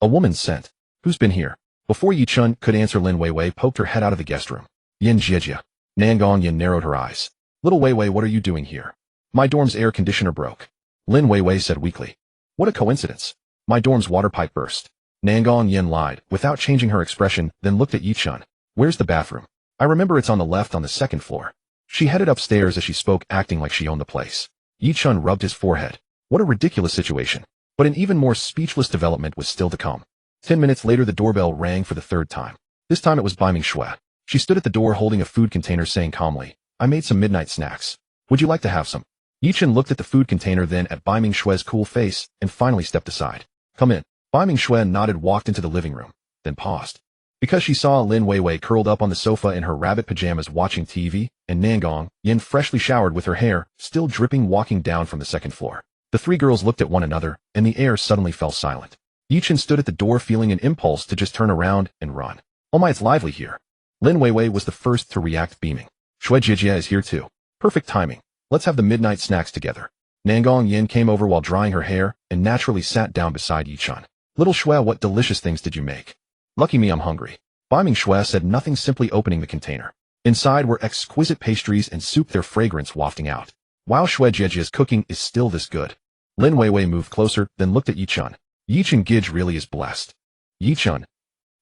Speaker 1: A woman's scent. Who's been here? Before Ye Chen could answer, Lin Weiwei poked her head out of the guest room. Yen Jiejia. Nangong Yen narrowed her eyes. Little Weiwei, what are you doing here? My dorm's air conditioner broke. Lin Weiwei said weakly. What a coincidence. My dorm's water pipe burst. Nangong Yen lied, without changing her expression, then looked at Ye Chen. Where's the bathroom? I remember it's on the left on the second floor. She headed upstairs as she spoke, acting like she owned the place. Ye Chen rubbed his forehead. What a ridiculous situation. But an even more speechless development was still to come. 10 minutes later, the doorbell rang for the 3rd time. This time it was Bai Mingxue. She stood at the door holding a food container, saying calmly, I made some midnight snacks. Would you like to have some? Ye Chen looked at the food container, then at Bai Mingxue's cool face, and finally stepped aside. Come in. Bai Mingxue nodded, walked into the living room, then paused. Because she saw Lin Weiwei curled up on the sofa in her rabbit pajamas watching TV, and Nangong Yen freshly showered with her hair still dripping walking down from the 2nd floor. The 3 girls looked at one another, and the air suddenly fell silent. Ye Chen stood at the door, feeling an impulse to just turn around and run. Oh my, it's lively here. Lin Weiwei was the first to react, beaming. Shui Jiejia is here too. Perfect timing. Let's have the midnight snacks together. Nangong Yen came over while drying her hair and naturally sat down beside Ye Chen. Little Shui, what delicious things did you make? Lucky me, I'm hungry. Bai Mingxue said nothing, simply opening the container. Inside were exquisite pastries and soup, their fragrance wafting out. Wow, Shui Jiejia's cooking is still this good. Lin Weiwei moved closer, then looked at Ye Chen. Ye Chen Gij really is blessed. Ye Chen.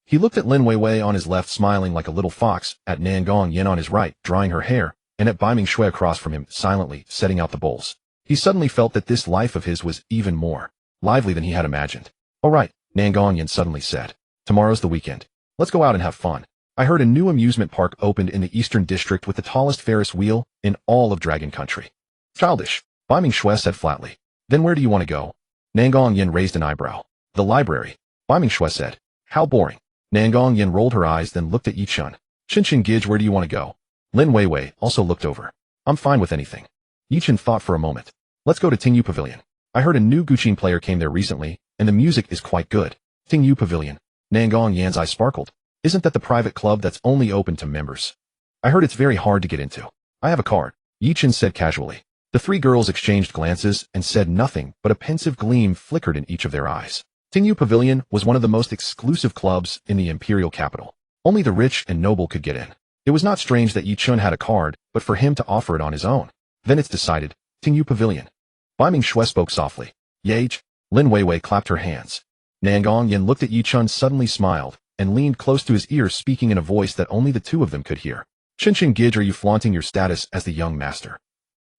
Speaker 1: He looked at Lin Weiwei on his left, smiling like a little fox, at Nangong Yen on his right, drying her hair, and at Bai Mingxue across from him, silently setting out the bowls. He suddenly felt that this life of his was even more lively than he had imagined. All right, Nangong Yen suddenly said. Tomorrow's the weekend. Let's go out and have fun. I heard a new amusement park opened in the Eastern District with the tallest Ferris wheel in all of Dragon Country. Childish, Bai Mingxue said flatly. Then where do you want to go? Nangong Yen raised an eyebrow. The library. Bai Mingxue said. How boring. Nangong Yen rolled her eyes, then looked at Ye Chen. Chen Gij, where do you want to go? Lin Weiwei also looked over. I'm fine with anything. Ye Chen thought for a moment. Let's go to Tingyu Pavilion. I heard a new Guqin player came there recently, and the music is quite good. Tingyu Pavilion. Nangong Yan's eyes sparkled. Isn't that the private club that's only open to members? I heard it's very hard to get into. I have a card. Ye Chen said casually. The 3 girls exchanged glances and said nothing, but a pensive gleam flickered in each of their eyes. Tingyu Pavilion was one of the most exclusive clubs in the imperial capital. Only the rich and noble could get in. It was not strange that Ye Chen had a card, but for him to offer it on his own. Then it's decided. Tingyu Pavilion. Bai Mingxue spoke softly. Yage. Lin Weiwei clapped her hands. Nangong Yen looked at Ye Chen, suddenly smiled, and leaned close to his ear, speaking in a voice that only the 2 of them could hear. Chen Gij, are you flaunting your status as the young master?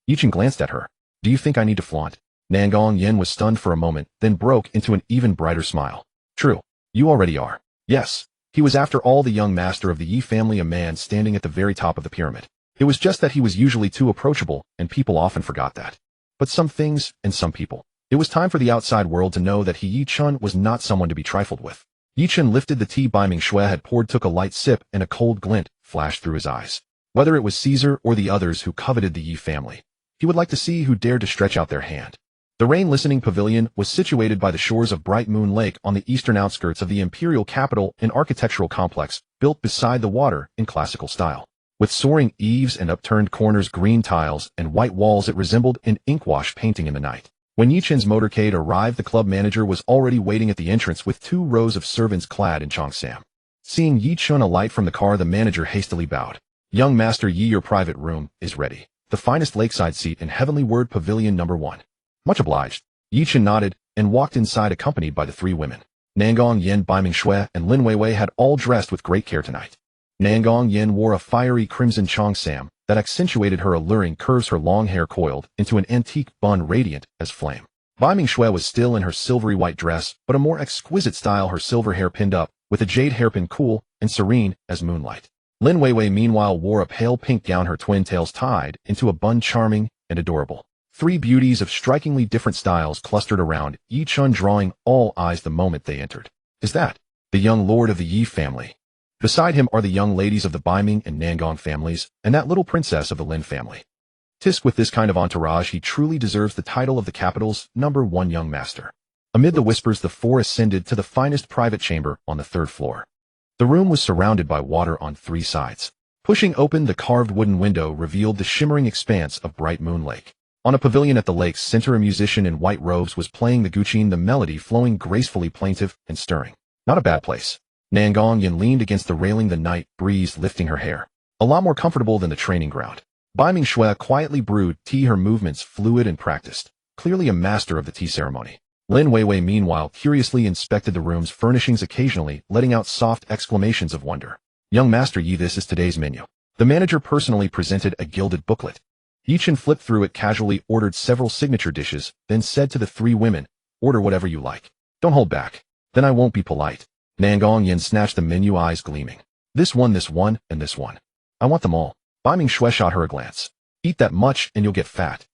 Speaker 1: Ye Chen glanced at her. Do you think I need to flaunt? Nangong Yin was stunned for a moment, then broke into an even brighter smile. True. You already are. Yes. He was after all the young master of the Yi family, a man standing at the very top of the pyramid. It was just that he was usually too approachable, and people often forgot that. But some things, and some people. It was time for the outside world to know that Ye Chen was not someone to be trifled with. Ye Chen lifted the tea Bai Ming Shui had poured, took a light sip, and a cold glint flashed through his eyes. Whether it was Caesar or the others who coveted the Yi family, he would like to see who dared to stretch out their hand. The rain-listening pavilion was situated by the shores of Bright Moon Lake on the eastern outskirts of the imperial capital, an architectural complex built beside the water in classical style. With soaring eaves and upturned corners, green tiles, and white walls, it resembled an inkwash painting in the night. When Ye Chen's motorcade arrived, the club manager was already waiting at the entrance with 2 rows of servants clad in cheongsam. Seeing Ye Chen alight from the car, the manager hastily bowed. Young Master Yi, your private room is ready. The finest lakeside seat in Heavenly Word Pavilion number 1. Much obliged. Ye Chen nodded and walked inside, accompanied by the 3 women. Nangong Yin, Bai Ming Shui, and Lin Weiwei had all dressed with great care tonight. Nangong Yin wore a fiery crimson cheongsam that accentuated her alluring curves, her long hair coiled into an antique bun radiant as flame. Bai Ming Shui was still in her silvery white dress, but a more exquisite style, her silver hair pinned up, with a jade hairpin, cool and serene as moonlight. Lin Weiwei meanwhile wore a pale pink gown, her twin tails tied into a bun, charming and adorable. 3 beauties of strikingly different styles clustered around Ye Chen, drawing all eyes the moment they entered. Is that the young lord of the Yi family? Beside him are the young ladies of the Bai Ming and Nangong families, and that little princess of the Lin family. Tisk, with this kind of entourage, he truly deserves the title of the capital's number 1 young master. Amid the whispers, the 4 ascended to the finest private chamber on the 3rd floor. The room was surrounded by water on 3 sides. Pushing open the carved wooden window revealed the shimmering expanse of Bright Moon Lake. On a pavilion at the lake's center, a musician in white robes was playing the guqin, the melody flowing gracefully, plaintive and stirring. Not a bad place. Nangong Yin leaned against the railing, the night breeze lifting her hair. A lot more comfortable than the training ground. Bai Ming Shui quietly brewed tea, her movements fluid and practiced, clearly a master of the tea ceremony. Lin Weiwei meanwhile curiously inspected the room's furnishings, occasionally letting out soft exclamations of wonder. Young Master Yi, this is today's menu. The manager personally presented a gilded booklet. Ye Chen flipped through it, casually ordered several signature dishes, then said to the 3 women, order whatever you like. Don't hold back. Then I won't be polite. Nangong Yin snatched the menu, eyes gleaming. This one, and this one. I want them all. Bai Ming Shui shot her a glance. Eat that much and you'll get fat.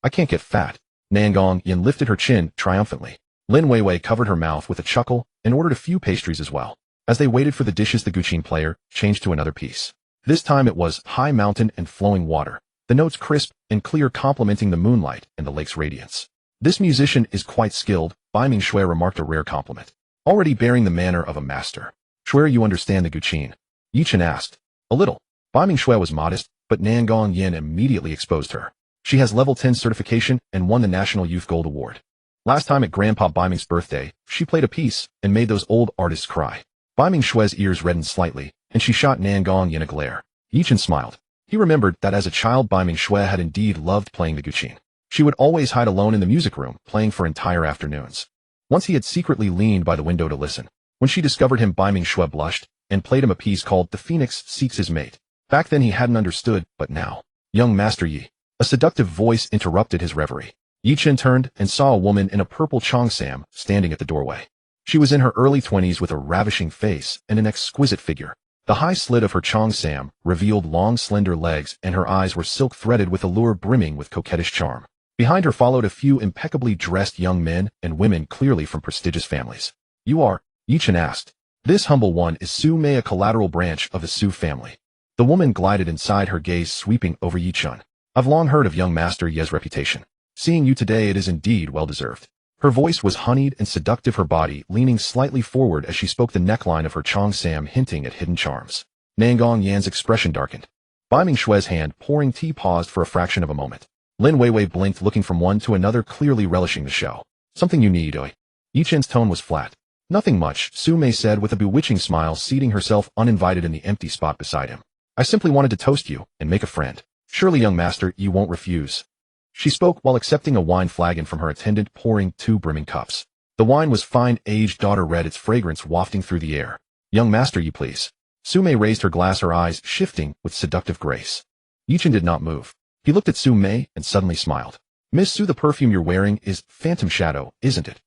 Speaker 1: I can't get fat. Nangong Yin lifted her chin triumphantly. Lin Weiwei covered her mouth with a chuckle and ordered a few pastries as well. As they waited for the dishes, the guqin player changed to another piece. This time it was high mountain and flowing water, the notes crisp and clear, complementing the moonlight and the lake's radiance. This musician is quite skilled, Bai Ming Shui remarked, a rare compliment. Already bearing the manner of a master. Sure you understand the guqin? Ye Chen asked. A little. Bai Ming Shui was modest, but Nangong Yin immediately exposed her. She has level 10 certification and won the National Youth Gold Award. Last time at Grandpa Bai Ming's birthday, she played a piece and made those old artists cry. Bai Ming Shui's ears reddened slightly, and she shot Nangong Yin a glare. Ye Chen smiled. He remembered that as a child, Bai Ming Shui had indeed loved playing the guqin. She would always hide alone in the music room, playing for entire afternoons. Once he had secretly leaned by the window to listen. When she discovered him, Bai Ming Shui blushed and played him a piece called The Phoenix Seeks His Mate. Back then he hadn't understood, but now. Young Master Yi. A seductive voice interrupted his reverie. Ye Chen turned and saw a woman in a purple cheongsam standing at the doorway. She was in her early 20s with a ravishing face and an exquisite figure. The high slit of her cheongsam revealed long, slender legs, and her eyes were silk-threaded with allure, brimming with coquettish charm. Behind her followed a few impeccably dressed young men and women, clearly from prestigious families. You are? Ye Chen asked. This humble one is Su Mei, a collateral branch of the Su family. The woman glided inside, her gaze sweeping over Ye Chen. I've long heard of young Master Ye's reputation. Seeing you today, it is indeed well-deserved. Her voice was honeyed and seductive, her body leaning slightly forward as she spoke, the neckline of her cheongsam hinting at hidden charms. Nangong Yan's expression darkened. Bai Ming Shui's hand pouring tea paused for a fraction of a moment. Lin Weiwei blinked, looking from one to another, clearly relishing the show. Something you need, oi? Ye Chen's tone was flat. Nothing much, Su Mei said with a bewitching smile, seating herself uninvited in the empty spot beside him. I simply wanted to toast you and make a friend. Surely, young master, you won't refuse. She spoke while accepting a wine flagon from her attendant, pouring 2 brimming cups. The wine was fine aged daughter red, its fragrance wafting through the air. Young master, you please. Su Mei raised her glass, her eyes shifting with seductive grace. Ye Chen did not move. He looked at Su Mei and suddenly smiled. Miss Su, the perfume you're wearing is Phantom Shadow, isn't it?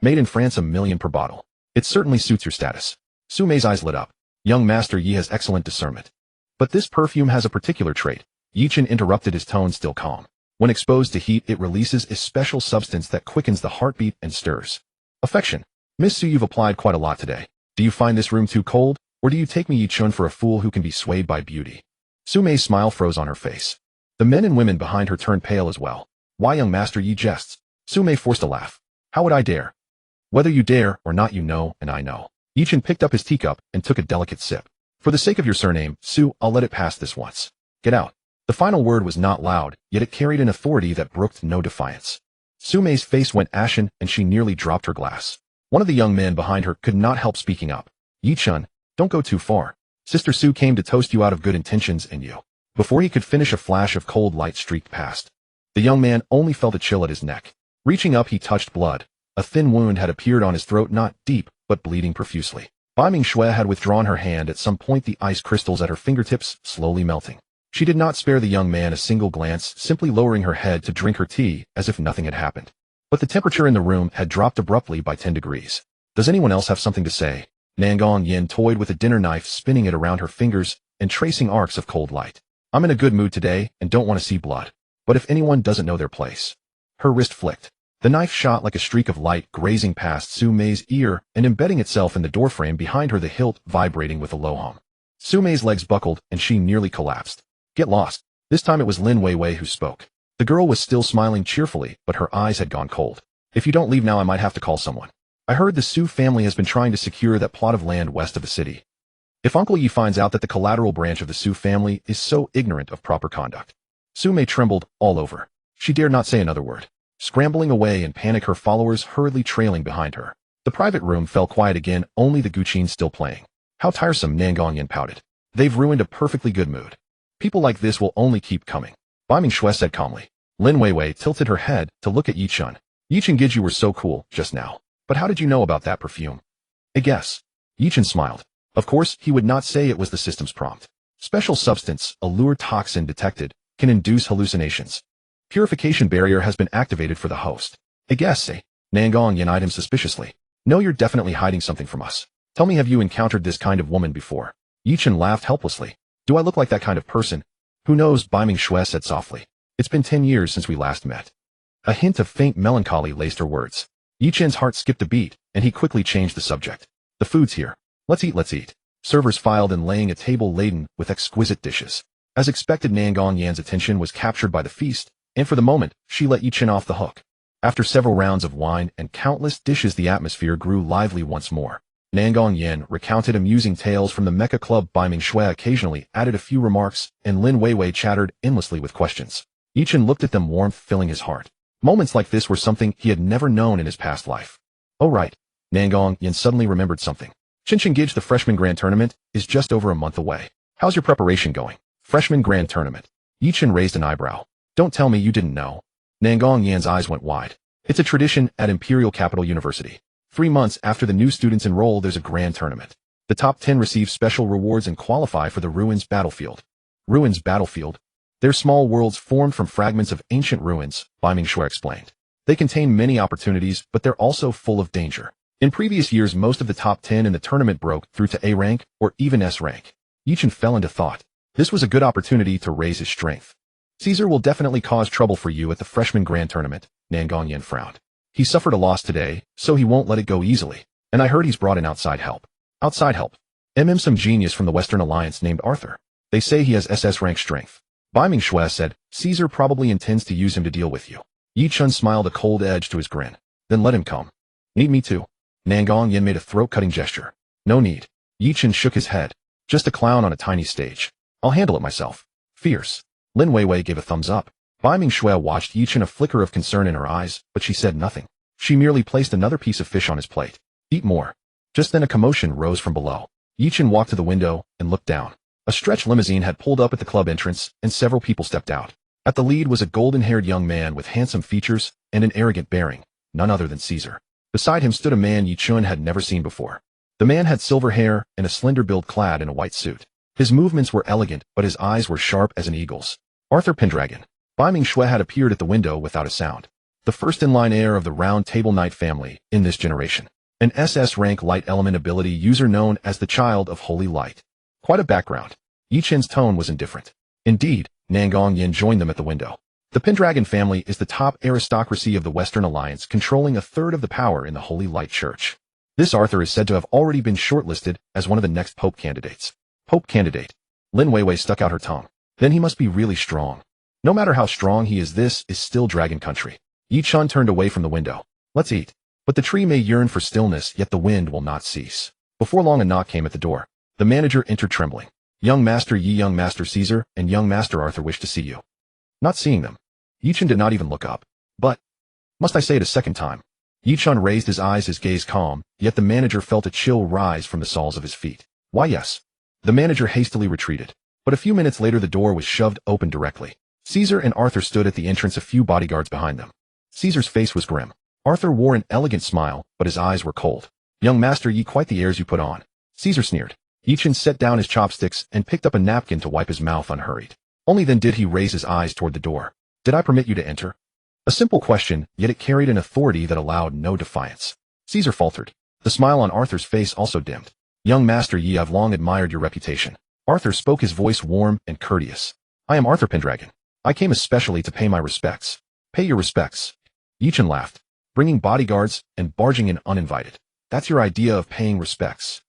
Speaker 1: Made in France, $1 million per bottle. It certainly suits your status. Su Mei's eyes lit up. Young Master Yi has excellent discernment. But this perfume has a particular trait. Ye Chen interrupted, his tone still calm. When exposed to heat, it releases a special substance that quickens the heartbeat and stirs affection. Miss Su, you've applied quite a lot today. Do you find this room too cold, or do you take me Ye Chen for a fool who can be swayed by beauty? Su Mei's smile froze on her face. The men and women behind her turned pale as well. Why, young Master Yi jests? Su Mei forced a laugh. How would I dare? Whether you dare or not, you know, and I know. Ye Chen picked up his teacup and took a delicate sip. For the sake of your surname, Su, I'll let it pass this once. Get out. The final word was not loud, yet it carried an authority that brooked no defiance. Su Mei's face went ashen and she nearly dropped her glass. One of the young men behind her could not help speaking up. Ye Chen, don't go too far. Sister Su came to toast you out of good intentions and you. Before he could finish, a flash of cold light streaked past. The young man only felt a chill at his neck. Reaching up, he touched blood. A thin wound had appeared on his throat, not deep, but bleeding profusely. Bai Mingxue had withdrawn her hand, at some point the ice crystals at her fingertips slowly melting. She did not spare the young man a single glance, simply lowering her head to drink her tea as if nothing had happened. But the temperature in the room had dropped abruptly by 10 degrees. Does anyone else have something to say? Nangong Yin toyed with a dinner knife, spinning it around her fingers and tracing arcs of cold light. I'm in a good mood today and don't want to see blood. But if anyone doesn't know their place. Her wrist flicked. The knife shot like a streak of light, grazing past Su Mei's ear and embedding itself in the doorframe behind her, the hilt vibrating with a low hum. Su Mei's legs buckled and she nearly collapsed. Get lost. This time it was Lin Weiwei who spoke. The girl was still smiling cheerfully, but her eyes had gone cold. If you don't leave now, I might have to call someone. I heard the Su family has been trying to secure that plot of land west of the city. If Uncle Yi finds out that the collateral branch of the Su family is so ignorant of proper conduct. Su Mei trembled all over. She dared not say another word. Scrambling away in panic, her followers hurriedly trailing behind her. The private room fell quiet again, only the guqin still playing. How tiresome, Nangong Yin pouted. They've ruined a perfectly good mood. People like this will only keep coming. Bai Mingxue said calmly. Lin Weiwei tilted her head to look at Ye Chen. Ye Chen, you were so cool just now. But how did you know about that perfume? A guess. Ye Chen smiled. Of course, he would not say it was the system's prompt. Special substance, allure toxin detected, can induce hallucinations. Purification barrier has been activated for the host. A guess, say. Nangong Yin eyed him suspiciously. No, you're definitely hiding something from us. Tell me, have you encountered this kind of woman before? Ye Chen laughed helplessly. Do I look like that kind of person? Who knows, Bai Mingxue said softly. It's been 10 years since we last met. A hint of faint melancholy laced her words. Ye Chen's heart skipped a beat, and he quickly changed the subject. The food's here. Let's eat, let's eat. Servers filed in, laying a table laden with exquisite dishes. As expected, Nangong Yan's attention was captured by the feast, and for the moment, she let Ye Chen off the hook. After several rounds of wine and countless dishes, the atmosphere grew lively once more. Nangong Yin recounted amusing tales from the Mecha Club. Bai Mingxue occasionally added a few remarks, and Lin Weiwei chattered endlessly with questions. Ye Chen looked at them, warmth filling his heart. Moments like this were something he had never known in his past life. Oh right. Nangong Yin suddenly remembered something. Gage, the freshman grand tournament, is just over a month away. How's your preparation going? Freshman grand tournament. Ye Chen raised an eyebrow. Don't tell me you didn't know. Nangong Yan's eyes went wide. It's a tradition at Imperial Capital University. 3 months after the new students enroll, there's a grand tournament. The top 10 receive special rewards and qualify for the Ruins Battlefield. Ruins Battlefield? They're small worlds formed from fragments of ancient ruins, Bai Mingxue explained. They contain many opportunities, but they're also full of danger. In previous years, most of the top 10 in the tournament broke through to A rank or even S rank. Ye Chen fell into thought. This was a good opportunity to raise his strength. Caesar will definitely cause trouble for you at the freshman grand tournament, Nangong Yin frowned. He suffered a loss today, so he won't let it go easily. And I heard he's brought in outside help. Outside help? Some genius from the Western Alliance named Arthur. They say he has SS rank strength. Bai Mingxue said, Caesar probably intends to use him to deal with you. Ye Chen smiled, a cold edge to his grin. Then let him come. Need me too? Nangong Yin made a throat-cutting gesture. No need. Ye Chen shook his head. Just a clown on a tiny stage. I'll handle it myself. Fierce. Lin Weiwei gave a thumbs up. Bai Mingxue watched Ye Chen, a flicker of concern in her eyes, but she said nothing. She merely placed another piece of fish on his plate. Eat more. Just then a commotion rose from below. Ye Chen walked to the window and looked down. A stretch limousine had pulled up at the club entrance, and several people stepped out. At the lead was a golden-haired young man with handsome features and an arrogant bearing, none other than Caesar. Beside him stood a man Ye Chen had never seen before. The man had silver hair and a slender build, clad in a white suit. His movements were elegant, but his eyes were sharp as an eagle's. Arthur Pendragon. Bai Ming-shui had appeared at the window without a sound. The first-in-line heir of the Round Table Knight family in this generation. An SS rank light element ability user known as the Child of Holy Light. Quite a background. Ye Chen's tone was indifferent. Indeed, Nangong Yin joined them at the window. The Pendragon family is the top aristocracy of the Western Alliance, controlling a third of the power in the Holy Light Church. This Arthur is said to have already been shortlisted as one of the next Pope candidates. Pope candidate. Lin Weiwei stuck out her tongue. Then he must be really strong. No matter how strong he is, this is still Dragon Country. Ye Chen turned away from the window. Let's eat. But the tree may yearn for stillness, yet the wind will not cease. Before long a knock came at the door. The manager entered trembling. Young Master Yi, Young Master Caesar, and Young Master Arthur wish to see you. Not seeing them. Ye Chen did not even look up. But, must I say it a second time? Ye Chen raised his eyes, his gaze calm, yet the manager felt a chill rise from the soles of his feet. Why yes. The manager hastily retreated. But a few minutes later the door was shoved open directly. Caesar and Arthur stood at the entrance, a few bodyguards behind them. Caesar's face was grim. Arthur wore an elegant smile, but his eyes were cold. Young Master Yi, quite the airs you put on. Caesar sneered. Ye Chen set down his chopsticks and picked up a napkin to wipe his mouth unhurried. Only then did he raise his eyes toward the door. Did I permit you to enter? A simple question, yet it carried an authority that allowed no defiance. Caesar faltered. The smile on Arthur's face also dimmed. Young Master Yi, I've long admired your reputation. Arthur spoke, his voice warm and courteous. I am Arthur Pendragon. I came especially to pay my respects. Pay your respects. Ye Chen laughed. Bringing bodyguards and barging in uninvited. That's your idea of paying respects.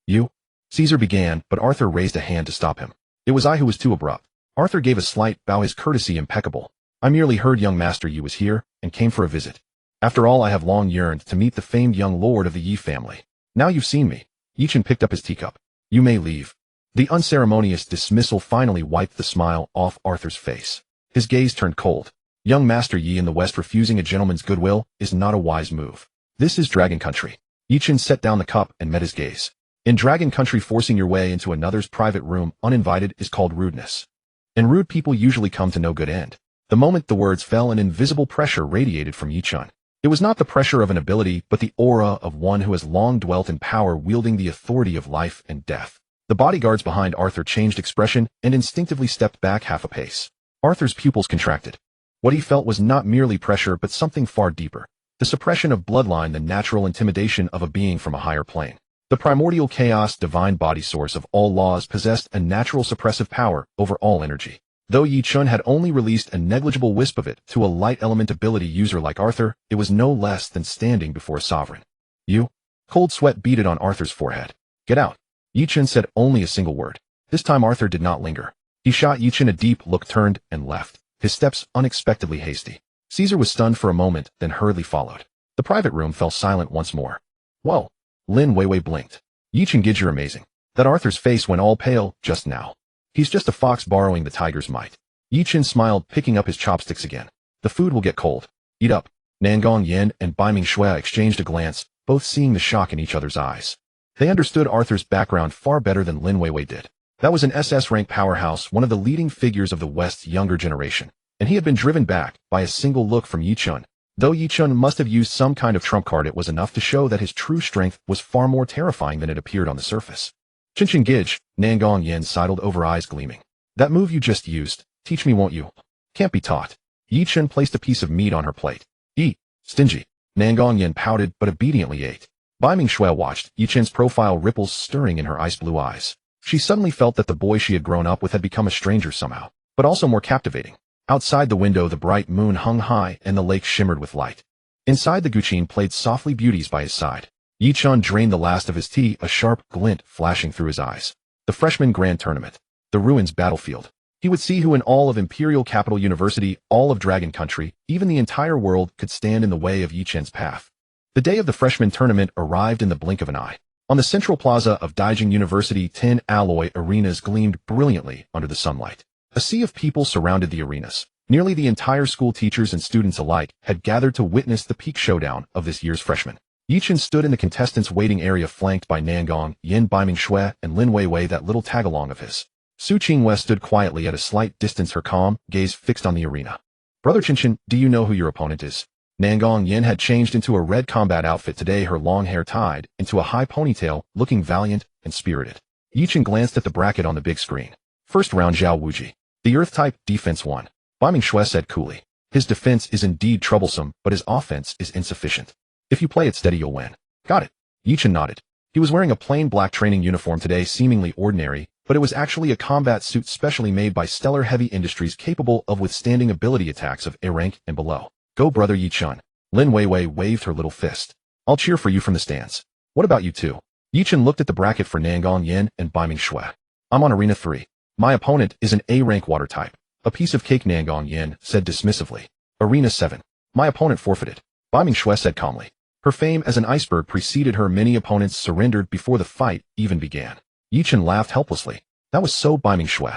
Speaker 1: You? Caesar began, but Arthur raised a hand to stop him. It was I who was too abrupt. Arthur gave a slight bow, his courtesy impeccable. I merely heard young Master Yi was here, and came for a visit. After all, I have long yearned to meet the famed young lord of the Yi family. Now you've seen me. Ye Chen picked up his teacup. You may leave. The unceremonious dismissal finally wiped the smile off Arthur's face. His gaze turned cold. Young Master Yi, in the West, refusing a gentleman's goodwill is not a wise move. This is Dragon Country. Ye Chen set down the cup and met his gaze. In Dragon Country, forcing your way into another's private room uninvited is called rudeness. And rude people usually come to no good end. The moment the words fell, an invisible pressure radiated from Ye Chen. It was not the pressure of an ability, but the aura of one who has long dwelt in power, wielding the authority of life and death. The bodyguards behind Arthur changed expression and instinctively stepped back half a pace. Arthur's pupils contracted. What he felt was not merely pressure, but something far deeper. The suppression of bloodline, the natural intimidation of a being from a higher plane. The primordial chaos, divine body source of all laws, possessed a natural suppressive power over all energy. Though Ye Chen had only released a negligible wisp of it to a light element ability user like Arthur, it was no less than standing before a sovereign. You? Cold sweat beaded on Arthur's forehead. Get out. Ye Chen said only a single word. This time Arthur did not linger. He shot Ye Chen a deep look, turned, and left. His steps unexpectedly hasty. Caesar was stunned for a moment, then hurriedly followed. The private room fell silent once more. Whoa. Lin Weiwei blinked. Ye Chen, you're amazing. That Arthur's face went all pale just now. He's just a fox borrowing the tiger's might. Ye Chen smiled, picking up his chopsticks again. The food will get cold. Eat up. Nangong Yin and Bai Ming-shui exchanged a glance, both seeing the shock in each other's eyes. They understood Arthur's background far better than Lin Weiwei did. That was an SS rank powerhouse, one of the leading figures of the West's younger generation, and he had been driven back by a single look from Ye Chen. Though Ye Chen must have used some kind of trump card, it was enough to show that his true strength was far more terrifying than it appeared on the surface. Chin Gij, Nangong Yin sidled over, eyes gleaming. That move you just used, teach me, won't you? Can't be taught. Ye Chen placed a piece of meat on her plate. Eat, stingy. Nangong Yin pouted but obediently ate. Bai Ming-shui watched, Ye Chen's profile ripples stirring in her ice blue eyes. She suddenly felt that the boy she had grown up with had become a stranger somehow, but also more captivating. Outside the window, the bright moon hung high and the lake shimmered with light. Inside, the Guqin played softly beauties by his side. Ye Chen drained the last of his tea, a sharp glint flashing through his eyes. The freshman grand tournament. The ruins battlefield. He would see who in all of Imperial Capital University, all of Dragon Country, even the entire world, could stand in the way of Ye Chen's path. The day of the freshman tournament arrived in the blink of an eye. On the central plaza of Daijing University, 10 alloy arenas gleamed brilliantly under the sunlight. A sea of people surrounded the arenas. Nearly the entire school, teachers and students alike, had gathered to witness the peak showdown of this year's freshmen. Ye Chen stood in the contestants' waiting area, flanked by Nangong Yin, Bai Ming-shui, and Lin Weiwei, that little tag-along of his. Su Qingwei stood quietly at a slight distance, her calm gaze fixed on the arena. Brother Chen, do you know who your opponent is? Nangong Yin had changed into a red combat outfit today, her long hair tied into a high ponytail, looking valiant and spirited. Ye Chen glanced at the bracket on the big screen. First round, Zhao Wuji. The Earth type, defense 1. Biming Shui said coolly. His defense is indeed troublesome, but his offense is insufficient. If you play it steady, you'll win. Got it. Ye Chen nodded. He was wearing a plain black training uniform today, seemingly ordinary, but it was actually a combat suit specially made by Stellar Heavy Industries capable of withstanding ability attacks of A rank and below. Go brother Ye Chen. Lin Weiwei waved her little fist. I'll cheer for you from the stands. What about you two? Ye Chen looked at the bracket for Nangong Yin and Biming Shui. I'm on Arena 3. My opponent is an A rank water type. A piece of cake, Nangong Yin said dismissively. Arena 7. My opponent forfeited. Biming Shui said calmly. Her fame as an iceberg preceded her. Many opponents surrendered before the fight even began. Ye Chen laughed helplessly. That was so Biming Shui.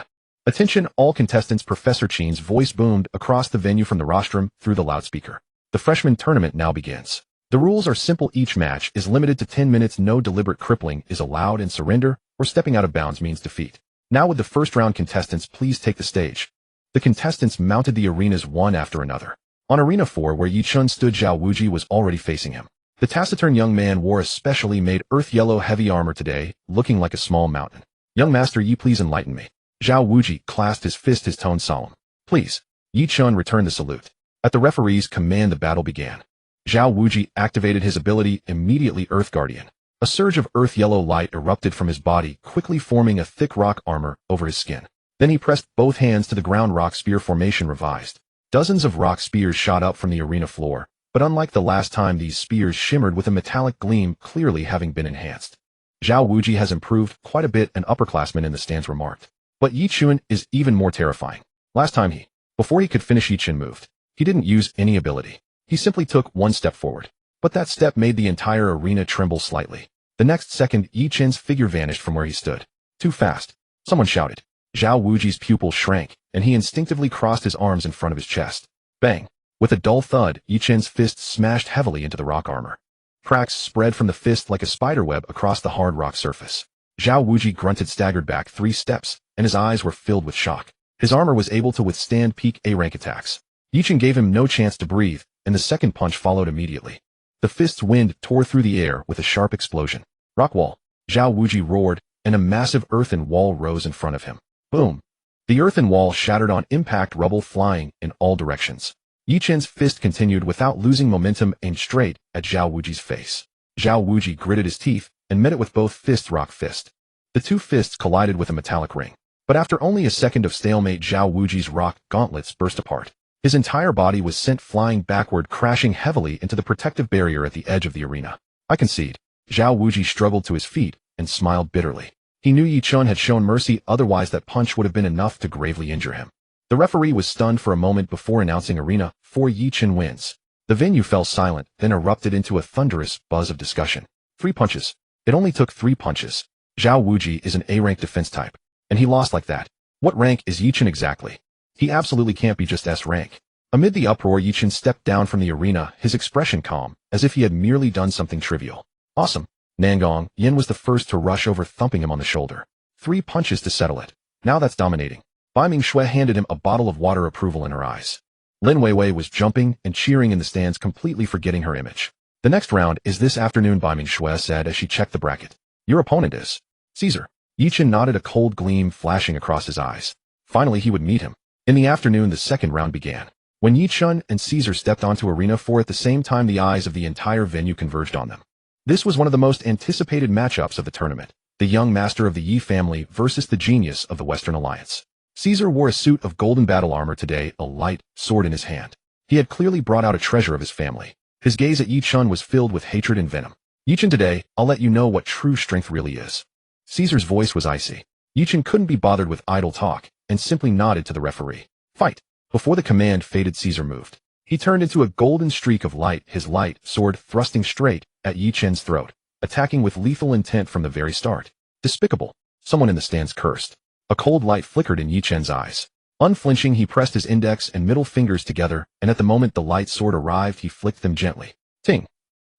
Speaker 1: Attention all contestants, Professor Chen's voice boomed across the venue from the rostrum through the loudspeaker. The freshman tournament now begins. The rules are simple. Each match is limited to 10 minutes. No deliberate crippling is allowed, and surrender or stepping out of bounds means defeat. Now would the first round contestants please take the stage? The contestants mounted the arenas one after another. On Arena 4, where Ye Chen stood, Zhao Wuji was already facing him. The taciturn young man wore a specially made earth yellow heavy armor today, looking like a small mountain. Young master, Ye, please enlighten me. Zhao Wuji clasped his fist, his tone solemn. Please. Ye Chen returned the salute. At the referee's command, the battle began. Zhao Wuji activated his ability immediately. Earth Guardian. A surge of earth yellow light erupted from his body, quickly forming a thick rock armor over his skin. Then he pressed both hands to the ground. Rock spear formation revised. Dozens of rock spears shot up from the arena floor, but unlike the last time, these spears shimmered with a metallic gleam, clearly having been enhanced. Zhao Wuji has improved quite a bit, an upperclassman in the stands remarked. But Ye Chen is even more terrifying. Last time before he could finish, Ye Chen moved. He didn't use any ability. He simply took one step forward. But that step made the entire arena tremble slightly. The next second, Ye Chen's figure vanished from where he stood. Too fast. Someone shouted. Zhao Wuji's pupil shrank, and he instinctively crossed his arms in front of his chest. Bang! With a dull thud, Ye Chen's fist smashed heavily into the rock armor. Cracks spread from the fist like a spiderweb across the hard rock surface. Zhao Wuji grunted, staggered back 3 steps, and his eyes were filled with shock. His armor was able to withstand peak A rank attacks. Ye Chen gave him no chance to breathe, and the second punch followed immediately. The fist's wind tore through the air with a sharp explosion. Rock wall! Zhao Wuji roared, and a massive earthen wall rose in front of him. Boom! The earthen wall shattered on impact, rubble flying in all directions. Ye Chen's fist continued without losing momentum, aimed straight at Zhao Wuji's face. Zhao Wuji gritted his teeth and met it with both fists. Rock fist. The two fists collided with a metallic ring. But after only a second of stalemate, Zhao Wuji's rock gauntlets burst apart. His entire body was sent flying backward, crashing heavily into the protective barrier at the edge of the arena. I concede. Zhao Wuji struggled to his feet and smiled bitterly. He knew Ye Chen had shown mercy, otherwise that punch would have been enough to gravely injure him. The referee was stunned for a moment before announcing Arena 4 Ye Chen wins. The venue fell silent, then erupted into a thunderous buzz of discussion. 3 punches. It only took 3 punches. Zhao Wuji is an A-rank defense type. And he lost like that. What rank is Ye Chen exactly? He absolutely can't be just S rank. Amid the uproar, Ye Chen stepped down from the arena, his expression calm, as if he had merely done something trivial. Awesome. Nangong Yin was the first to rush over, thumping him on the shoulder. 3 punches to settle it. Now that's dominating. Biming Shui handed him a bottle of water, approval in her eyes. Lin Weiwei was jumping and cheering in the stands, completely forgetting her image. The next round is this afternoon, Biming Shui said as she checked the bracket. Your opponent is Caesar. Ye Chen nodded, a cold gleam flashing across his eyes. Finally he would meet him. In the afternoon, the second round began. When Ye Chen and Caesar stepped onto Arena 4 at the same time, the eyes of the entire venue converged on them. This was one of the most anticipated matchups of the tournament. The young master of the Yi family versus the genius of the Western Alliance. Caesar wore a suit of golden battle armor today, a light sword in his hand. He had clearly brought out a treasure of his family. His gaze at Ye Chen was filled with hatred and venom. Ye Chen, today, I'll let you know what true strength really is. Caesar's voice was icy. Ye Chen couldn't be bothered with idle talk, and simply nodded to the referee. Fight! Before the command faded, Caesar moved. He turned into a golden streak of light, his light sword thrusting straight at Ye Chen's throat, attacking with lethal intent from the very start. Despicable! Someone in the stands cursed. A cold light flickered in Ye Chen's eyes. Unflinching, he pressed his index and middle fingers together, and at the moment the light sword arrived, he flicked them gently. Ting!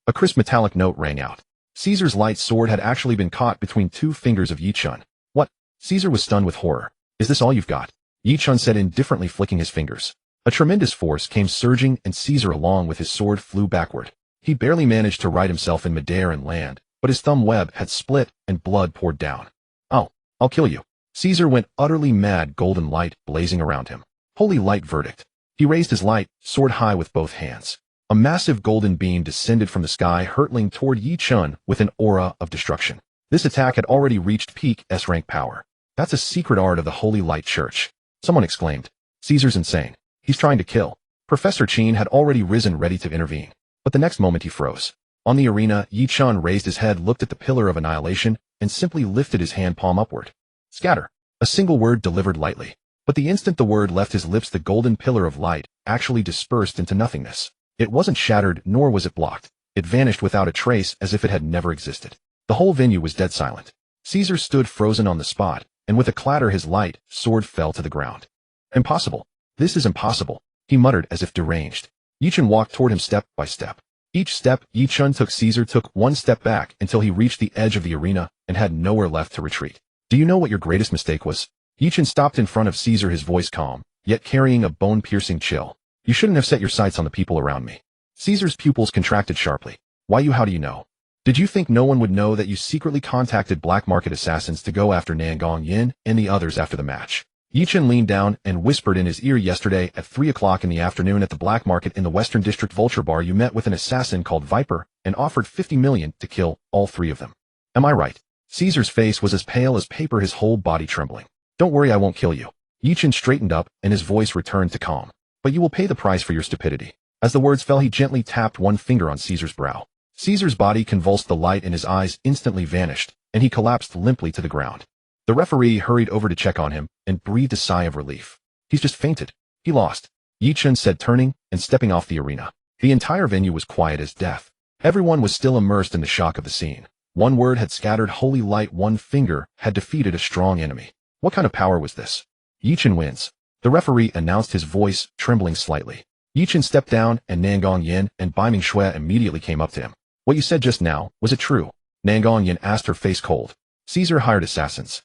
Speaker 1: A crisp metallic note rang out. Caesar's light sword had actually been caught between 2 fingers of Ye Chen. What? Caesar was stunned with horror. Is this all you've got? Ye Chen said, indifferently flicking his fingers. A tremendous force came surging, and Caesar, along with his sword, flew backward. He barely managed to right himself in midair and land, but his thumb web had split and blood poured down. Oh, I'll kill you. Caesar went utterly mad, golden light blazing around him. Holy light verdict. He raised his light, sword high with both hands. A massive golden beam descended from the sky, hurtling toward Ye Chen with an aura of destruction. This attack had already reached peak S-rank power. That's a secret art of the Holy Light Church. Someone exclaimed. Caesar's insane. He's trying to kill. Professor Chen had already risen ready to intervene. But the next moment he froze. On the arena, Ye Chen raised his head, looked at the pillar of annihilation, and simply lifted his hand palm upward. Scatter. A single word delivered lightly. But the instant the word left his lips, the golden pillar of light actually dispersed into nothingness. It wasn't shattered, nor was it blocked. It vanished without a trace, as if it had never existed. The whole venue was dead silent. Caesar stood frozen on the spot, and with a clatter his light sword fell to the ground. Impossible. This is impossible, he muttered as if deranged. Ye Chen walked toward him step by step. Each step Ye Chen took, Caesar took one step back until he reached the edge of the arena and had nowhere left to retreat. Do you know what your greatest mistake was? Ye Chen stopped in front of Caesar, his voice calm, yet carrying a bone-piercing chill. You shouldn't have set your sights on the people around me. Caesar's pupils contracted sharply. Why you? How do you know? Did you think no one would know that you secretly contacted black market assassins to go after Nangong Yin and the others after the match? Ye Chen leaned down and whispered in his ear, yesterday at 3 o'clock in the afternoon at the black market in the Western District Vulture Bar, you met with an assassin called Viper and offered 50 million to kill all 3 of them. Am I right? Caesar's face was as pale as paper, his whole body trembling. Don't worry, I won't kill you. Ye Chen straightened up and his voice returned to calm. But you will pay the price for your stupidity. As the words fell, he gently tapped one finger on Caesar's brow. Caesar's body convulsed, the light in his eyes instantly vanished, and he collapsed limply to the ground. The referee hurried over to check on him and breathed a sigh of relief. He's just fainted. He lost, Ye Chen said, turning and stepping off the arena. The entire venue was quiet as death. Everyone was still immersed in the shock of the scene. One word had scattered holy light, one finger had defeated a strong enemy. What kind of power was this? Ye Chen wins. The referee announced, his voice trembling slightly. Ye Chen stepped down and Nangong Yin and Bai Mingshui immediately came up to him. What you said just now, was it true? Nangong Yin asked, her face cold. Caesar hired assassins.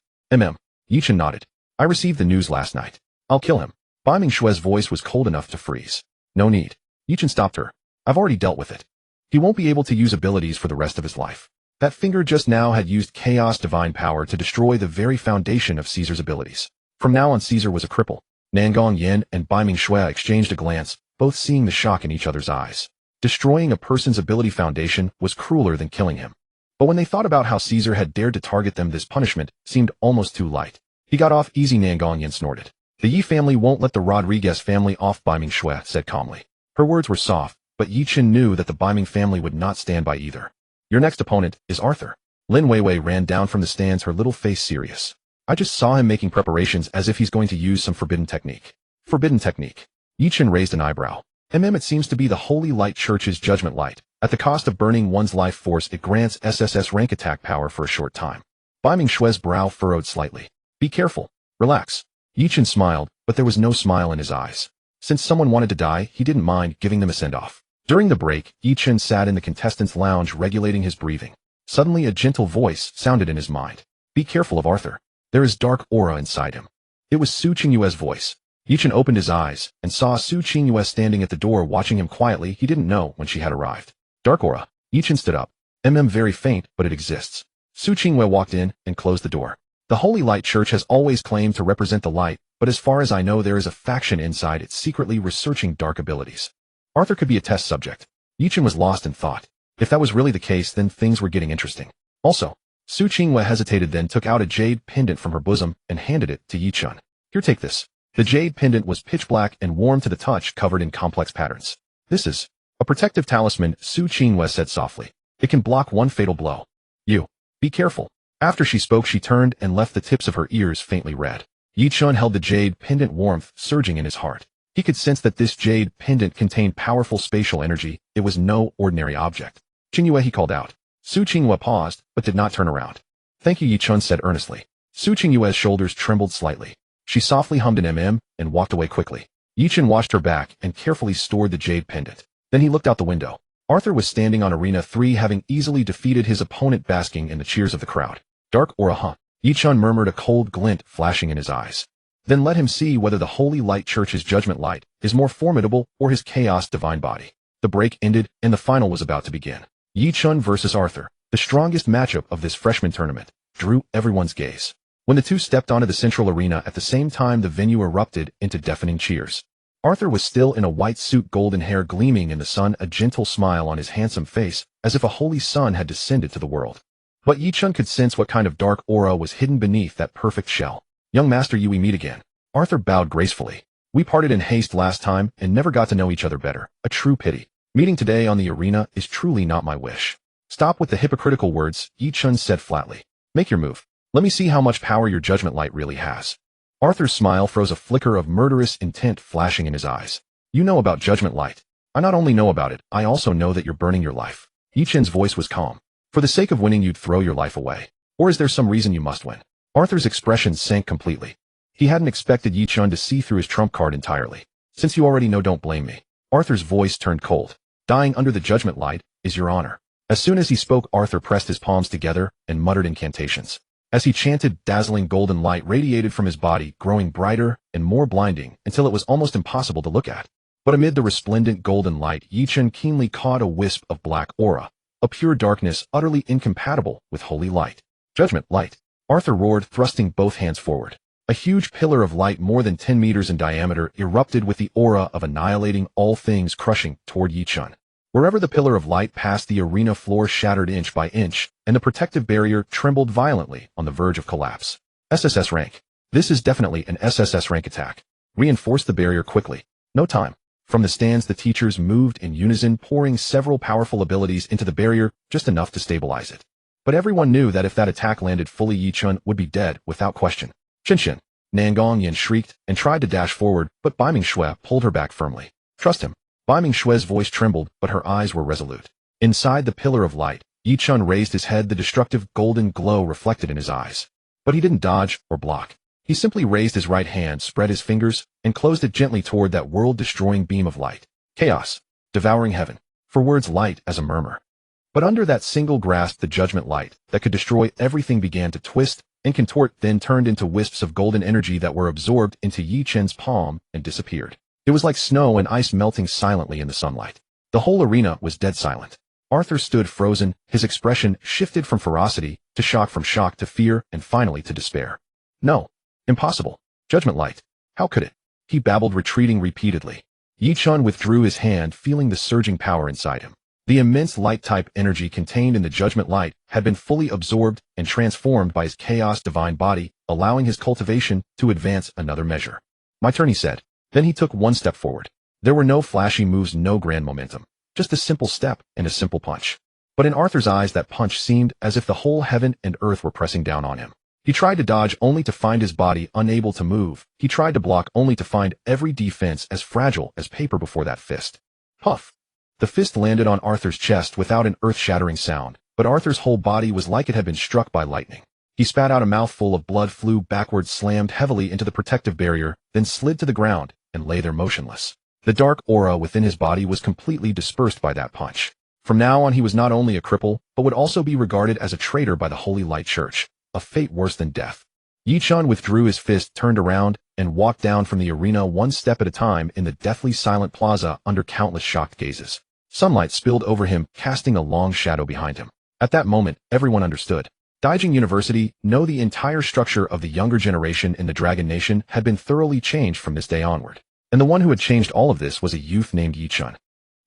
Speaker 1: Ye Chen nodded. I received the news last night. I'll kill him. Bai Mingshui's voice was cold enough to freeze. No need. Ye Chen stopped her. I've already dealt with it. He won't be able to use abilities for the rest of his life. That finger just now had used chaos divine power to destroy the very foundation of Caesar's abilities. From now on, Caesar was a cripple. Nangong Yin and Bai Mingshui exchanged a glance, both seeing the shock in each other's eyes. Destroying a person's ability foundation was crueler than killing him. But when they thought about how Caesar had dared to target them, this punishment seemed almost too light. He got off easy, Nangong Yin snorted. The Yi family won't let the Rodriguez family off, Bai Mingshui said calmly. Her words were soft, but Ye Chen knew that the Bai Ming family would not stand by either. Your next opponent is Arthur. Lin Weiwei ran down from the stands, her little face serious. I just saw him making preparations as if he's going to use some forbidden technique. Forbidden technique? Ye Chen raised an eyebrow. It seems to be the Holy Light Church's judgment light. At the cost of burning one's life force, it grants SSS rank attack power for a short time. Bai Mingshui's brow furrowed slightly. Be careful. Relax. Ye Chen smiled, but there was no smile in his eyes. Since someone wanted to die, he didn't mind giving them a send-off. During the break, Ye Chen sat in the contestants' lounge regulating his breathing. Suddenly a gentle voice sounded in his mind. Be careful of Arthur. There is dark aura inside him. It was Su Qingyue's voice. Ye Chen opened his eyes and saw Su Qingyue standing at the door watching him quietly. He didn't know when she had arrived. Dark aura. Ye Chen stood up. Very faint, but it exists. Su Qingyue walked in and closed the door. The Holy Light Church has always claimed to represent the light, but as far as I know, there is a faction inside it secretly researching dark abilities. Arthur could be a test subject. Ye Chen was lost in thought. If that was really the case, then things were getting interesting. Also, Su Qingyue hesitated, then took out a jade pendant from her bosom and handed it to Ye Chen. Here, take this. The jade pendant was pitch black and warm to the touch, covered in complex patterns. This is a protective talisman, Su Qingyue said softly. It can block one fatal blow. You. Be careful. After she spoke, she turned and left the tips of her ears faintly red. Ye Chen held the jade pendant, warmth surging in his heart. He could sense that this jade pendant contained powerful spatial energy. It was no ordinary object. Qingyue, he called out. Su Qingyue paused, but did not turn around. Thank you, Ye Chen said earnestly. Su Qingyue's shoulders trembled slightly. She softly hummed an and walked away quickly. Ye Chen watched her back and carefully stored the jade pendant. Then he looked out the window. Arthur was standing on Arena 3, having easily defeated his opponent, basking in the cheers of the crowd. Dark aura, huh? Ye Chen murmured, a cold glint flashing in his eyes. Then let him see whether the Holy Light Church's judgment light is more formidable or his chaos divine body. The break ended and the final was about to begin. Ye Chen versus Arthur, the strongest matchup of this freshman tournament, drew everyone's gaze. When the two stepped onto the central arena at the same time, the venue erupted into deafening cheers. Arthur was still in a white suit, golden hair gleaming in the sun, a gentle smile on his handsome face, as if a holy sun had descended to the world. But Ye Chen could sense what kind of dark aura was hidden beneath that perfect shell. "Young master, we meet again." Arthur bowed gracefully. "We parted in haste last time and never got to know each other better. A true pity. Meeting today on the arena is truly not my wish." "Stop with the hypocritical words," Ye Chen said flatly. "Make your move. Let me see how much power your judgment light really has." Arthur's smile froze, a flicker of murderous intent flashing in his eyes. "You know about judgment light." "I not only know about it, I also know that you're burning your life." Ye Chen's voice was calm. "For the sake of winning, you'd throw your life away. Or is there some reason you must win?" Arthur's expression sank completely. He hadn't expected Ye Chen to see through his trump card entirely. "Since you already know, don't blame me." Arthur's voice turned cold. "Dying under the judgment light is your honor." As soon as he spoke, Arthur pressed his palms together and muttered incantations. As he chanted, dazzling golden light radiated from his body, growing brighter and more blinding until it was almost impossible to look at. But amid the resplendent golden light, Ye Chen keenly caught a wisp of black aura, a pure darkness utterly incompatible with holy light. "Judgment light!" Arthur roared, thrusting both hands forward. A huge pillar of light more than 10 meters in diameter erupted with the aura of annihilating all things, crushing toward Ye Chen. Wherever the pillar of light passed, the arena floor shattered inch by inch, and the protective barrier trembled violently on the verge of collapse. "SSS rank. This is definitely an SSS rank attack. Reinforce the barrier quickly. No time." From the stands, the teachers moved in unison, pouring several powerful abilities into the barrier, just enough to stabilize it. But everyone knew that if that attack landed fully, Ye Chen would be dead without question. "Chen." Nangong Yin shrieked and tried to dash forward, but Bai Ming Shui pulled her back firmly. "Trust him." Bai Ming Shui's voice trembled, but her eyes were resolute. Inside the pillar of light, Ye Chen raised his head, the destructive golden glow reflected in his eyes. But he didn't dodge or block. He simply raised his right hand, spread his fingers, and closed it gently toward that world-destroying beam of light. Chaos, devouring heaven. For words light as a murmur. But under that single grasp, the judgment light that could destroy everything began to twist and contort, then turned into wisps of golden energy that were absorbed into Ye Chen's palm and disappeared. It was like snow and ice melting silently in the sunlight. The whole arena was dead silent. Arthur stood frozen, his expression shifted from ferocity to shock, from shock to fear, and finally to despair. "No. Impossible. Judgment light. How could it?" he babbled, retreating repeatedly. Ye Chen withdrew his hand, feeling the surging power inside him. The immense light-type energy contained in the judgment light had been fully absorbed and transformed by his chaos divine body, allowing his cultivation to advance another measure. "My turn," he said. Then he took one step forward. There were no flashy moves, no grand momentum. Just a simple step and a simple punch. But in Arthur's eyes, that punch seemed as if the whole heaven and earth were pressing down on him. He tried to dodge only to find his body unable to move. He tried to block only to find every defense as fragile as paper before that fist. Puff! The fist landed on Arthur's chest without an earth-shattering sound, but Arthur's whole body was like it had been struck by lightning. He spat out a mouthful of blood, flew backwards, slammed heavily into the protective barrier, then slid to the ground and lay there motionless. The dark aura within his body was completely dispersed by that punch. From now on, he was not only a cripple, but would also be regarded as a traitor by the Holy Light Church, a fate worse than death. Ye Chen withdrew his fist, turned around, and walked down from the arena one step at a time in the deathly silent plaza under countless shocked gazes. Sunlight spilled over him, casting a long shadow behind him. At that moment, everyone understood. Daijing University, no, the entire structure of the younger generation in the Dragon Nation had been thoroughly changed from this day onward. And the one who had changed all of this was a youth named Ye Chen.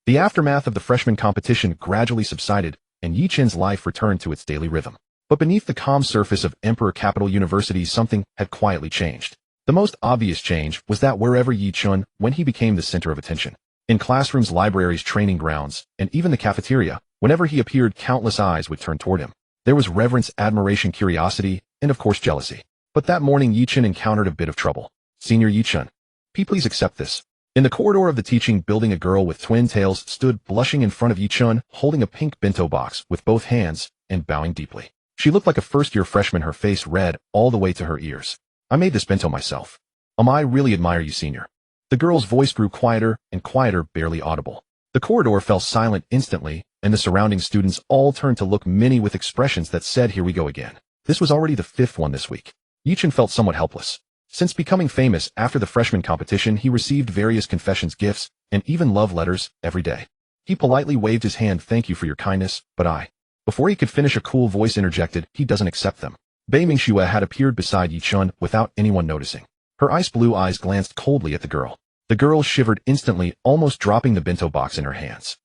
Speaker 1: The aftermath of the freshman competition gradually subsided, and Ye Chen's life returned to its daily rhythm. But beneath the calm surface of Emperor Capital University, something had quietly changed. The most obvious change was that wherever Ye Chen went, he became the center of attention. In classrooms, libraries, training grounds, and even the cafeteria, whenever he appeared, countless eyes would turn toward him. There was reverence, admiration, curiosity, and of course jealousy. But that morning, Ye Chen encountered a bit of trouble. "Senior Ye Chen, please accept this." In the corridor of the teaching building, a girl with twin tails stood blushing in front of Ye Chen, holding a pink bento box with both hands and bowing deeply. She looked like a first-year freshman, her face red all the way to her ears. "I made this bento myself. I really admire you, senior." The girl's voice grew quieter and quieter, barely audible. The corridor fell silent instantly, and the surrounding students all turned to look, many with expressions that said, "Here we go again." This was already the 5th one this week. Ye Chen felt somewhat helpless. Since becoming famous after the freshman competition, he received various confessions, gifts, and even love letters every day. He politely waved his hand, "Thank you for your kindness, but I..." Before he could finish, a cool voice interjected, "He doesn't accept them." Bei Mingxue had appeared beside Ye Chen without anyone noticing. Her ice blue eyes glanced coldly at the girl. The girl shivered instantly, almost dropping the bento box in her hands.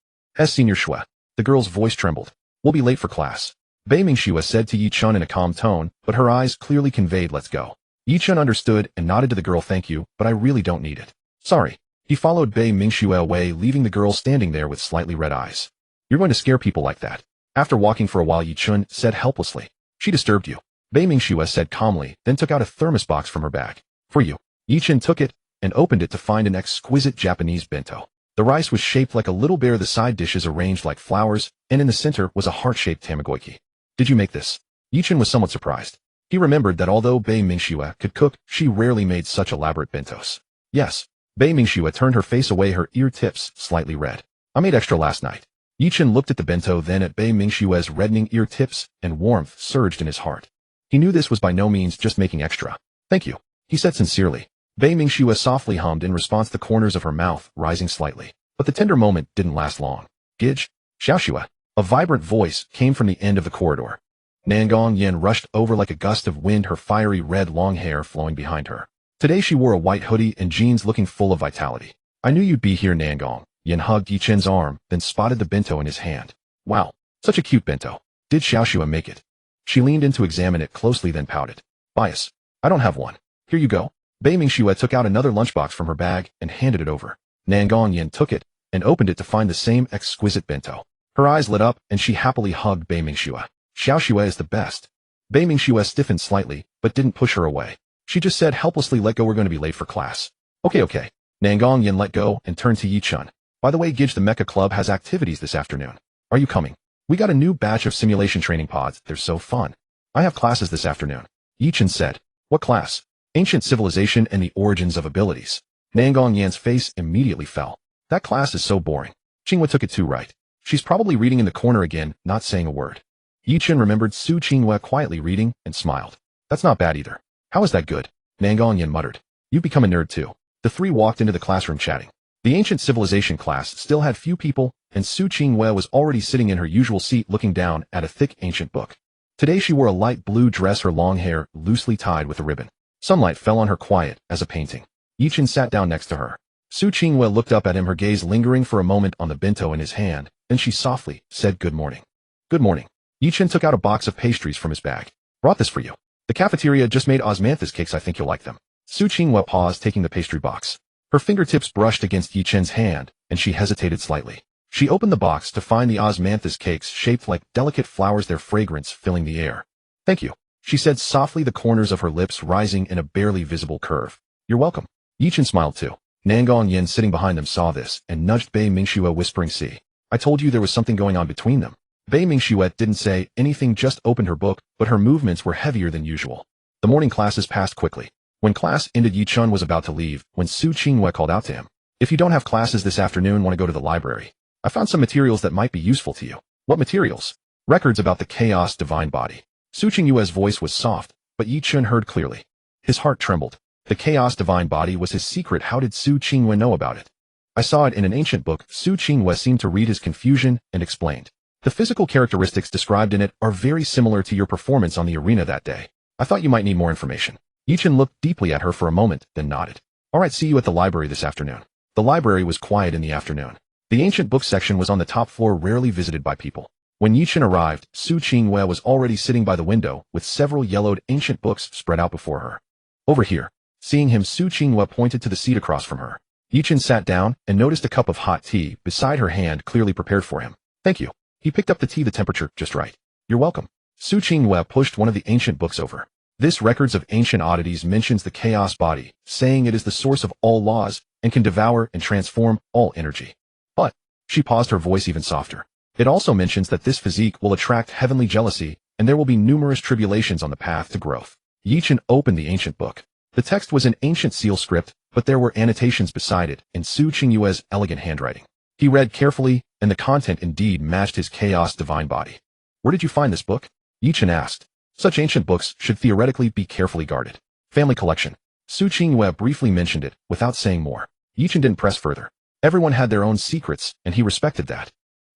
Speaker 1: Senior Shui. The girl's voice trembled. We'll be late for class. Bei Mingxue said to Ye Chen in a calm tone, but her eyes clearly conveyed let's go. Ye Chen understood and nodded to the girl. Thank you, but I really don't need it. Sorry. He followed Bei Mingxue away, leaving the girl standing there with slightly red eyes. You're going to scare people like that. After walking for a while, Ye Chen said helplessly. She disturbed you. Bei Mingxue said calmly, then took out a thermos box from her bag. For you. Ye Chen took it and opened it to find an exquisite Japanese bento. The rice was shaped like a little bear, the side dishes arranged like flowers, and in the center was a heart-shaped tamagoyaki. Did you make this? Ye Chen was somewhat surprised. He remembered that although Bei Mingxue could cook, she rarely made such elaborate bentos. Yes. Bei Mingxue turned her face away, her ear tips slightly red. I made extra last night. Ye Chen looked at the bento, then at Bei Mingxue's reddening ear tips, and warmth surged in his heart. He knew this was by no means just making extra. Thank you, he said sincerely. Bei Mingxue softly hummed in response, the corners of her mouth rising slightly. But the tender moment didn't last long. Gidge, Xiaoxue. A vibrant voice came from the end of the corridor. Nangong Yen rushed over like a gust of wind, her fiery red long hair flowing behind her. Today she wore a white hoodie and jeans, looking full of vitality. I knew you'd be here, Nangong. Yen hugged Ye Chen's arm, then spotted the bento in his hand. Wow, such a cute bento. Did Xiaoxue make it? She leaned in to examine it closely, then pouted. Bias. I don't have one. Here you go. Bei Mingxue took out another lunchbox from her bag and handed it over. Nangong Yen took it and opened it to find the same exquisite bento. Her eyes lit up and she happily hugged Bei Mingxue. Xiaoxue is the best. Bei Mingxue stiffened slightly, but didn't push her away. She just said helplessly, let go, we're going to be late for class. Okay. Nangong Yen let go and turned to Ye Chen. By the way, Gidge, the Mecha Club has activities this afternoon. Are you coming? We got a new batch of simulation training pods. They're so fun. I have classes this afternoon. Ye Chen said. What class? Ancient Civilization and the Origins of Abilities. Nangong Yan's face immediately fell. That class is so boring. Qinghua took it too right. She's probably reading in the corner again, not saying a word. Ye Chen remembered Su Qinghua quietly reading and smiled. That's not bad either. How is that good? Nangong Yan muttered. You've become a nerd too. The three walked into the classroom chatting. The Ancient Civilization class still had few people, and Su Qinghua was already sitting in her usual seat looking down at a thick ancient book. Today she wore a light blue dress, her long hair loosely tied with a ribbon. Sunlight fell on her quiet as a painting. Ye Chen sat down next to her. Su Qinghua looked up at him, her gaze lingering for a moment on the bento in his hand, then she softly said good morning. Good morning. Ye Chen took out a box of pastries from his bag. Brought this for you. The cafeteria just made osmanthus cakes, I think you'll like them. Su Qinghua paused, taking the pastry box. Her fingertips brushed against Ye Chen's hand, and she hesitated slightly. She opened the box to find the osmanthus cakes shaped like delicate flowers, their fragrance filling the air. Thank you, she said softly, the corners of her lips rising in a barely visible curve. You're welcome. Ye Chen smiled too. Nangong Yen sitting behind them saw this and nudged Bei Mingxue, whispering, see, I told you there was something going on between them. Bei Mingxue didn't say anything, just opened her book, but her movements were heavier than usual. The morning classes passed quickly. When class ended, Ye Chen was about to leave when Su Qinghua called out to him. If you don't have classes this afternoon, want to go to the library? I found some materials that might be useful to you. What materials? Records about the chaos divine body. Su Qinghua's voice was soft, but Ye Chen heard clearly. His heart trembled. The chaos divine body was his secret. How did Su Qinghua know about it? I saw it in an ancient book. Su Qinghua seemed to read his confusion and explained. The physical characteristics described in it are very similar to your performance on the arena that day. I thought you might need more information. Ye Chen looked deeply at her for a moment, then nodded. All right, see you at the library this afternoon. The library was quiet in the afternoon. The ancient book section was on the top floor, rarely visited by people. When Ye Chen arrived, Su Qinghua was already sitting by the window with several yellowed ancient books spread out before her. Over here. Seeing him, Su Qinghua pointed to the seat across from her. Ye Chen sat down and noticed a cup of hot tea beside her hand, clearly prepared for him. Thank you. He picked up the tea, the temperature just right. You're welcome. Su Qinghua pushed one of the ancient books over. This Records of Ancient Oddities mentions the chaos body, saying it is the source of all laws and can devour and transform all energy. But, she paused, her voice even softer. It also mentions that this physique will attract heavenly jealousy, and there will be numerous tribulations on the path to growth. Ye Chen opened the ancient book. The text was in ancient seal script, but there were annotations beside it in Su Qinghua's elegant handwriting. He read carefully, and the content indeed matched his chaos divine body. Where did you find this book? Ye Chen asked. Such ancient books should theoretically be carefully guarded. Family collection. Su Qinghua briefly mentioned it, without saying more. Ye Chen didn't press further. Everyone had their own secrets, and he respected that.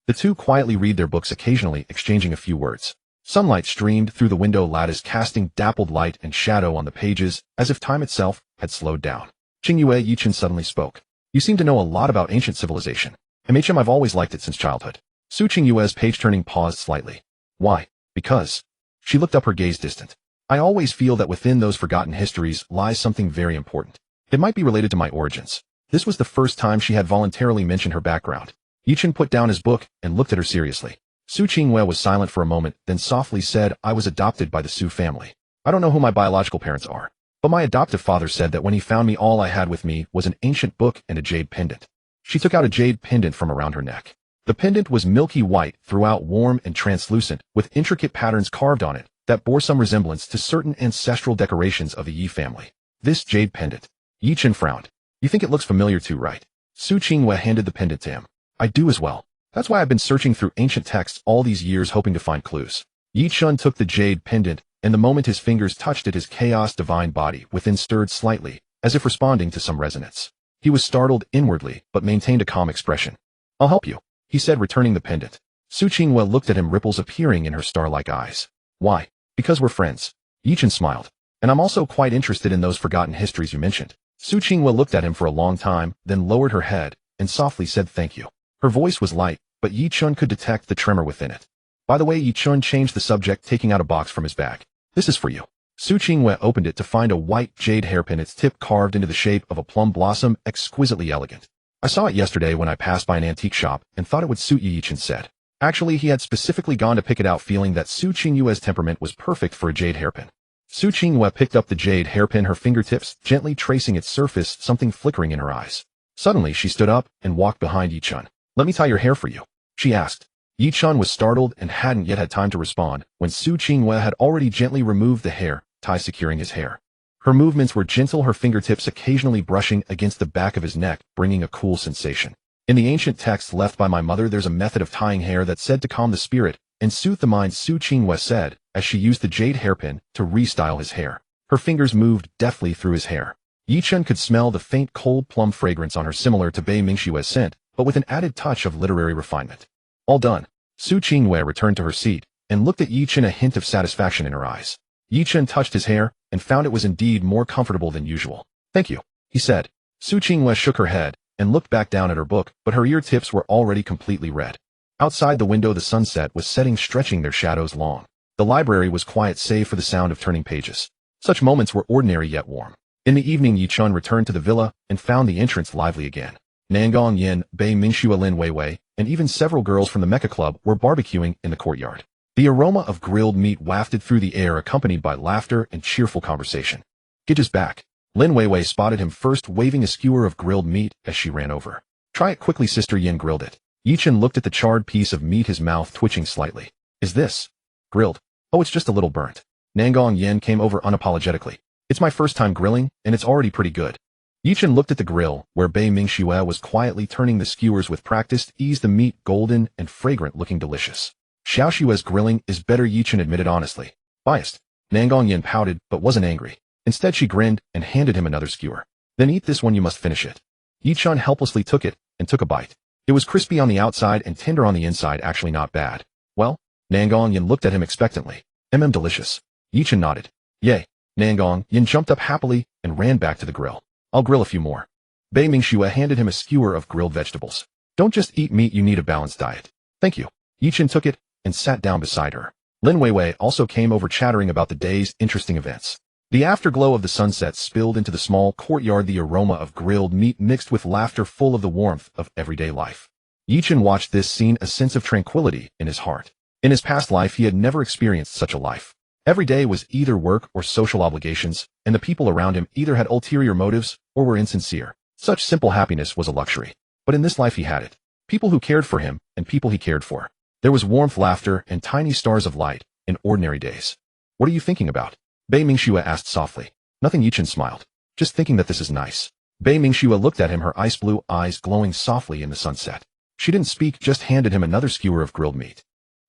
Speaker 1: The two quietly read their books, occasionally exchanging a few words. Sunlight streamed through the window lattice, casting dappled light and shadow on the pages, as if time itself had slowed down. Qingyue Ye Chen suddenly spoke. You seem to know a lot about ancient civilization. MHM, I've always liked it since childhood. Su Qingyue's page-turning paused slightly. Why? Because. She looked up, her gaze distant. I always feel that within those forgotten histories lies something very important. It might be related to my origins. This was the first time she had voluntarily mentioned her background. Ye Chen put down his book and looked at her seriously. Su Qingyue was silent for a moment, then softly said, I was adopted by the Su family. I don't know who my biological parents are, but my adoptive father said that when he found me, all I had with me was an ancient book and a jade pendant. She took out a jade pendant from around her neck. The pendant was milky white, throughout warm and translucent, with intricate patterns carved on it that bore some resemblance to certain ancestral decorations of the Yi family. This jade pendant. Ye Chen frowned. You think it looks familiar too, right? Su Qingyue handed the pendant to him. I do as well. That's why I've been searching through ancient texts all these years, hoping to find clues. Ye Chen took the jade pendant, and the moment his fingers touched it, his chaos divine body within stirred slightly, as if responding to some resonance. He was startled inwardly, but maintained a calm expression. I'll help you, he said, returning the pendant. Su Qingyue looked at him, ripples appearing in her star-like eyes. Why? Because we're friends. Ye Chen smiled. And I'm also quite interested in those forgotten histories you mentioned. Su Qingyue looked at him for a long time, then lowered her head, and softly said thank you. Her voice was light, but Ye Chen could detect the tremor within it. By the way, Ye Chen changed the subject, taking out a box from his bag. This is for you. Su Qingyue opened it to find a white jade hairpin, its tip carved into the shape of a plum blossom, exquisitely elegant. I saw it yesterday when I passed by an antique shop and thought it would suit you, Ye Chen said. Actually, he had specifically gone to pick it out, feeling that Su Qingyue's temperament was perfect for a jade hairpin. Su Qingyue picked up the jade hairpin, her fingertips gently tracing its surface, something flickering in her eyes. Suddenly, she stood up and walked behind Ye Chen. Let me tie your hair for you, she asked. Ye Chen was startled and hadn't yet had time to respond when Su Qingyue had already gently removed the hair tie securing his hair. Her movements were gentle, her fingertips occasionally brushing against the back of his neck, bringing a cool sensation. In the ancient texts left by my mother, there's a method of tying hair that's said to calm the spirit and soothe the mind, Su Qingyue said, as she used the jade hairpin to restyle his hair. Her fingers moved deftly through his hair. Ye Chen could smell the faint cold plum fragrance on her, similar to Bei Mingxue's scent, but with an added touch of literary refinement. All done. Su Qingyue returned to her seat and looked at Ye Chen, a hint of satisfaction in her eyes. Ye Chen touched his hair and found it was indeed more comfortable than usual. Thank you, he said. Su Qingyue shook her head and looked back down at her book, but her ear tips were already completely red. Outside the window, the sunset was setting, stretching their shadows long. The library was quiet save for the sound of turning pages. Such moments were ordinary yet warm. In the evening, Ye Chen returned to the villa and found the entrance lively again. Nangong Yin, Bei Mingxue, Lin Weiwei, and even several girls from the Mecha Club were barbecuing in the courtyard. The aroma of grilled meat wafted through the air, accompanied by laughter and cheerful conversation. Gidge's back. Lin Weiwei spotted him first, waving a skewer of grilled meat as she ran over. Try it quickly, Sister Yin grilled it. Ye Chen looked at the charred piece of meat, his mouth twitching slightly. Is this grilled? Oh, it's just a little burnt. Nangong Yin came over unapologetically. It's my first time grilling, and it's already pretty good. Ye Chen looked at the grill, where Bei Mingxue was quietly turning the skewers with practiced ease, the meat golden and fragrant, looking delicious. Xiaoxue's grilling is better, Ye Chen admitted honestly. Biased. Nangong Yin pouted, but wasn't angry. Instead, she grinned and handed him another skewer. Then eat this one, you must finish it. Ye Chen helplessly took it and took a bite. It was crispy on the outside and tender on the inside, actually not bad. Well? Nangong Yin looked at him expectantly. Delicious. Ye Chen nodded. Yay. Nangong Yin jumped up happily and ran back to the grill. I'll grill a few more. Bei Mingxue handed him a skewer of grilled vegetables. Don't just eat meat, you need a balanced diet. Thank you. Ye Chen took it and sat down beside her. Lin Weiwei also came over, chattering about the day's interesting events. The afterglow of the sunset spilled into the small courtyard, the aroma of grilled meat mixed with laughter, full of the warmth of everyday life. Ye Chen watched this scene, a sense of tranquility in his heart. In his past life, he had never experienced such a life. Every day was either work or social obligations, and the people around him either had ulterior motives or were insincere. Such simple happiness was a luxury. But in this life he had it. People who cared for him and people he cared for. There was warmth, laughter, and tiny stars of light in ordinary days. What are you thinking about? Bei Mingxue asked softly. Nothing, Ye Chen smiled. Just thinking that this is nice. Bei Mingxue looked at him, her ice blue eyes glowing softly in the sunset. She didn't speak, just handed him another skewer of grilled meat.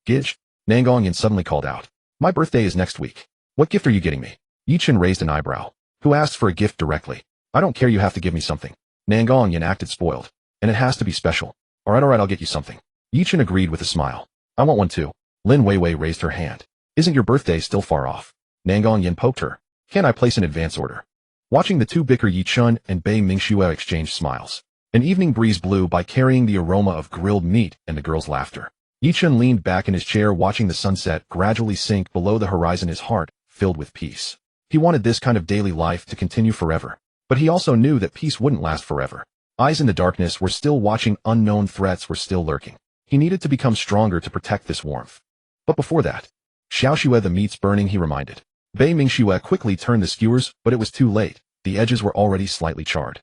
Speaker 1: Gidge? Nangong Yin suddenly called out. My birthday is next week. What gift are you getting me? Ye Chen raised an eyebrow. Who asks for a gift directly? I don't care, you have to give me something. Nangong Yin acted spoiled. And it has to be special. Alright, I'll get you something. Ye Chen agreed with a smile. I want one too. Lin Weiwei raised her hand. Isn't your birthday still far off? Nangong Yin poked her. Can't I place an advance order? Watching the two bicker, Ye Chen and Bei Mingxue exchanged smiles. An evening breeze blew by, carrying the aroma of grilled meat and the girls' laughter. Ye Chen leaned back in his chair, watching the sunset gradually sink below the horizon, his heart filled with peace. He wanted this kind of daily life to continue forever, but he also knew that peace wouldn't last forever. Eyes in the darkness were still watching, unknown threats were still lurking. He needed to become stronger to protect this warmth. But before that, Xiaoxue, the meat's burning, he reminded. Bei Mingxue quickly turned the skewers, but it was too late. The edges were already slightly charred.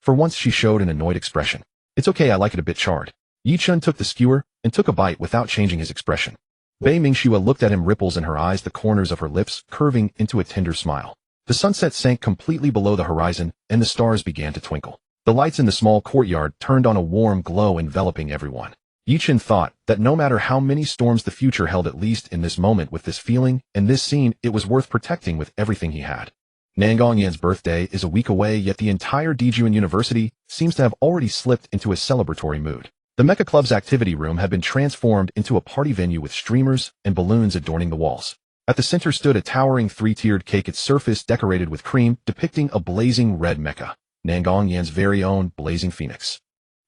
Speaker 1: For once she showed an annoyed expression. It's okay, I like it a bit charred. Ye Chen took the skewer and took a bite without changing his expression. Bei Mingxue looked at him, ripples in her eyes, the corners of her lips curving into a tender smile. The sunset sank completely below the horizon, and the stars began to twinkle. The lights in the small courtyard turned on, a warm glow enveloping everyone. Ye Chen thought that no matter how many storms the future held, at least in this moment, with this feeling and this scene, it was worth protecting with everything he had. Nangong Yan's birthday is a week away, yet the entire Dijuan University seems to have already slipped into a celebratory mood. The Mecha Club's activity room had been transformed into a party venue with streamers and balloons adorning the walls. At the center stood a towering three-tiered cake, its surface decorated with cream, depicting a blazing red mecha, Nangong Yan's very own blazing phoenix.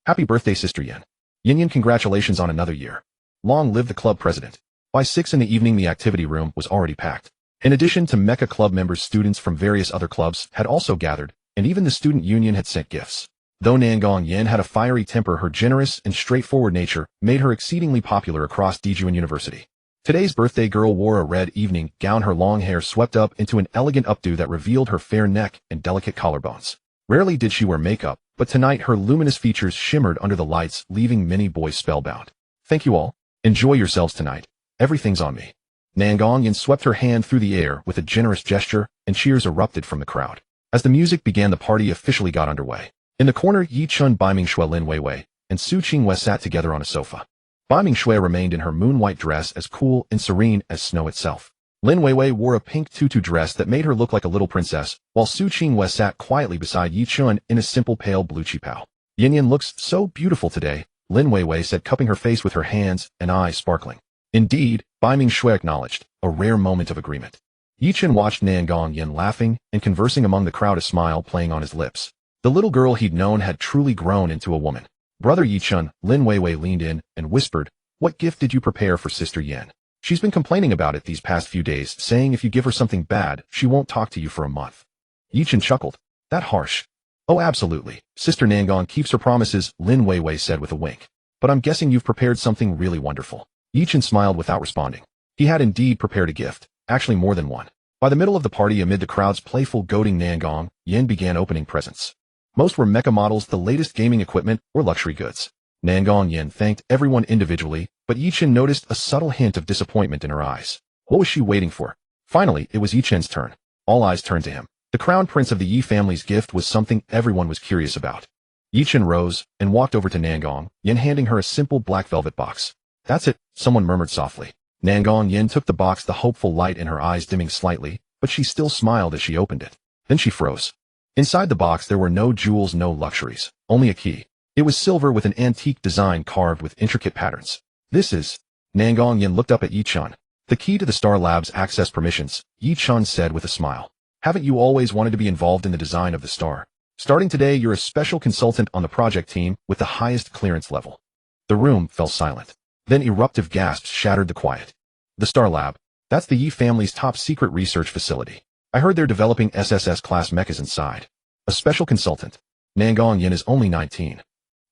Speaker 1: Happy birthday, Sister Yan. Yin, congratulations on another year. Long live the club president. By 6 in the evening, the activity room was already packed. In addition to Mecha Club members, students from various other clubs had also gathered, and even the student union had sent gifts. Though Nangong Yin had a fiery temper, her generous and straightforward nature made her exceedingly popular across Dijuan University. Today's birthday girl wore a red evening gown, her long hair swept up into an elegant updo that revealed her fair neck and delicate collarbones. Rarely did she wear makeup, but tonight her luminous features shimmered under the lights, leaving many boys spellbound. Thank you all. Enjoy yourselves tonight. Everything's on me. Nangong Yin swept her hand through the air with a generous gesture, and cheers erupted from the crowd. As the music began, the party officially got underway. In the corner, Ye Chen, Bai Mingxue, Lin Weiwei, and Su Qingwei sat together on a sofa. Bai Mingxue remained in her moon-white dress, as cool and serene as snow itself. Lin Weiwei wore a pink tutu dress that made her look like a little princess, while Su Qingwei sat quietly beside Ye Chen in a simple pale blue qipao. Yin looks so beautiful today, Lin Weiwei said, cupping her face with her hands and eyes sparkling. Indeed, Bai Mingxue acknowledged, a rare moment of agreement. Ye Chen watched Nangong Yin laughing and conversing among the crowd, a smile playing on his lips. The little girl he'd known had truly grown into a woman. Brother Ye Chen, Lin Weiwei leaned in and whispered, "What gift did you prepare for Sister Yan? She's been complaining about it these past few days, saying if you give her something bad, she won't talk to you for a month." Ye Chen chuckled. That harsh? Oh, absolutely. Sister Nangong keeps her promises, Lin Weiwei said with a wink. But I'm guessing you've prepared something really wonderful. Ye Chen smiled without responding. He had indeed prepared a gift, actually more than one. By the middle of the party, amid the crowd's playful goading, Nangong Yin began opening presents. Most were mecha models, the latest gaming equipment, or luxury goods. Nangong Yin thanked everyone individually, but Ye Chen noticed a subtle hint of disappointment in her eyes. What was she waiting for? Finally, it was Ye Chen's turn. All eyes turned to him. The crown prince of the Yi family's gift was something everyone was curious about. Ye Chen rose and walked over to Nangong Yin, handing her a simple black velvet box. That's it, someone murmured softly. Nangong Yin took the box, the hopeful light in her eyes dimming slightly, but she still smiled as she opened it. Then she froze. Inside the box there were no jewels, no luxuries, only a key. It was silver with an antique design carved with intricate patterns. This is... Nangong Yin looked up at Ye Chen. The key to the Star Lab's access permissions, Ye Chen said with a smile. Haven't you always wanted to be involved in the design of the star? Starting today, you're a special consultant on the project team with the highest clearance level. The room fell silent. Then eruptive gasps shattered the quiet. The Star Lab, that's the Yi family's top secret research facility. I heard they're developing SSS-class mechas inside. A special consultant. Nangong Yin is only 19.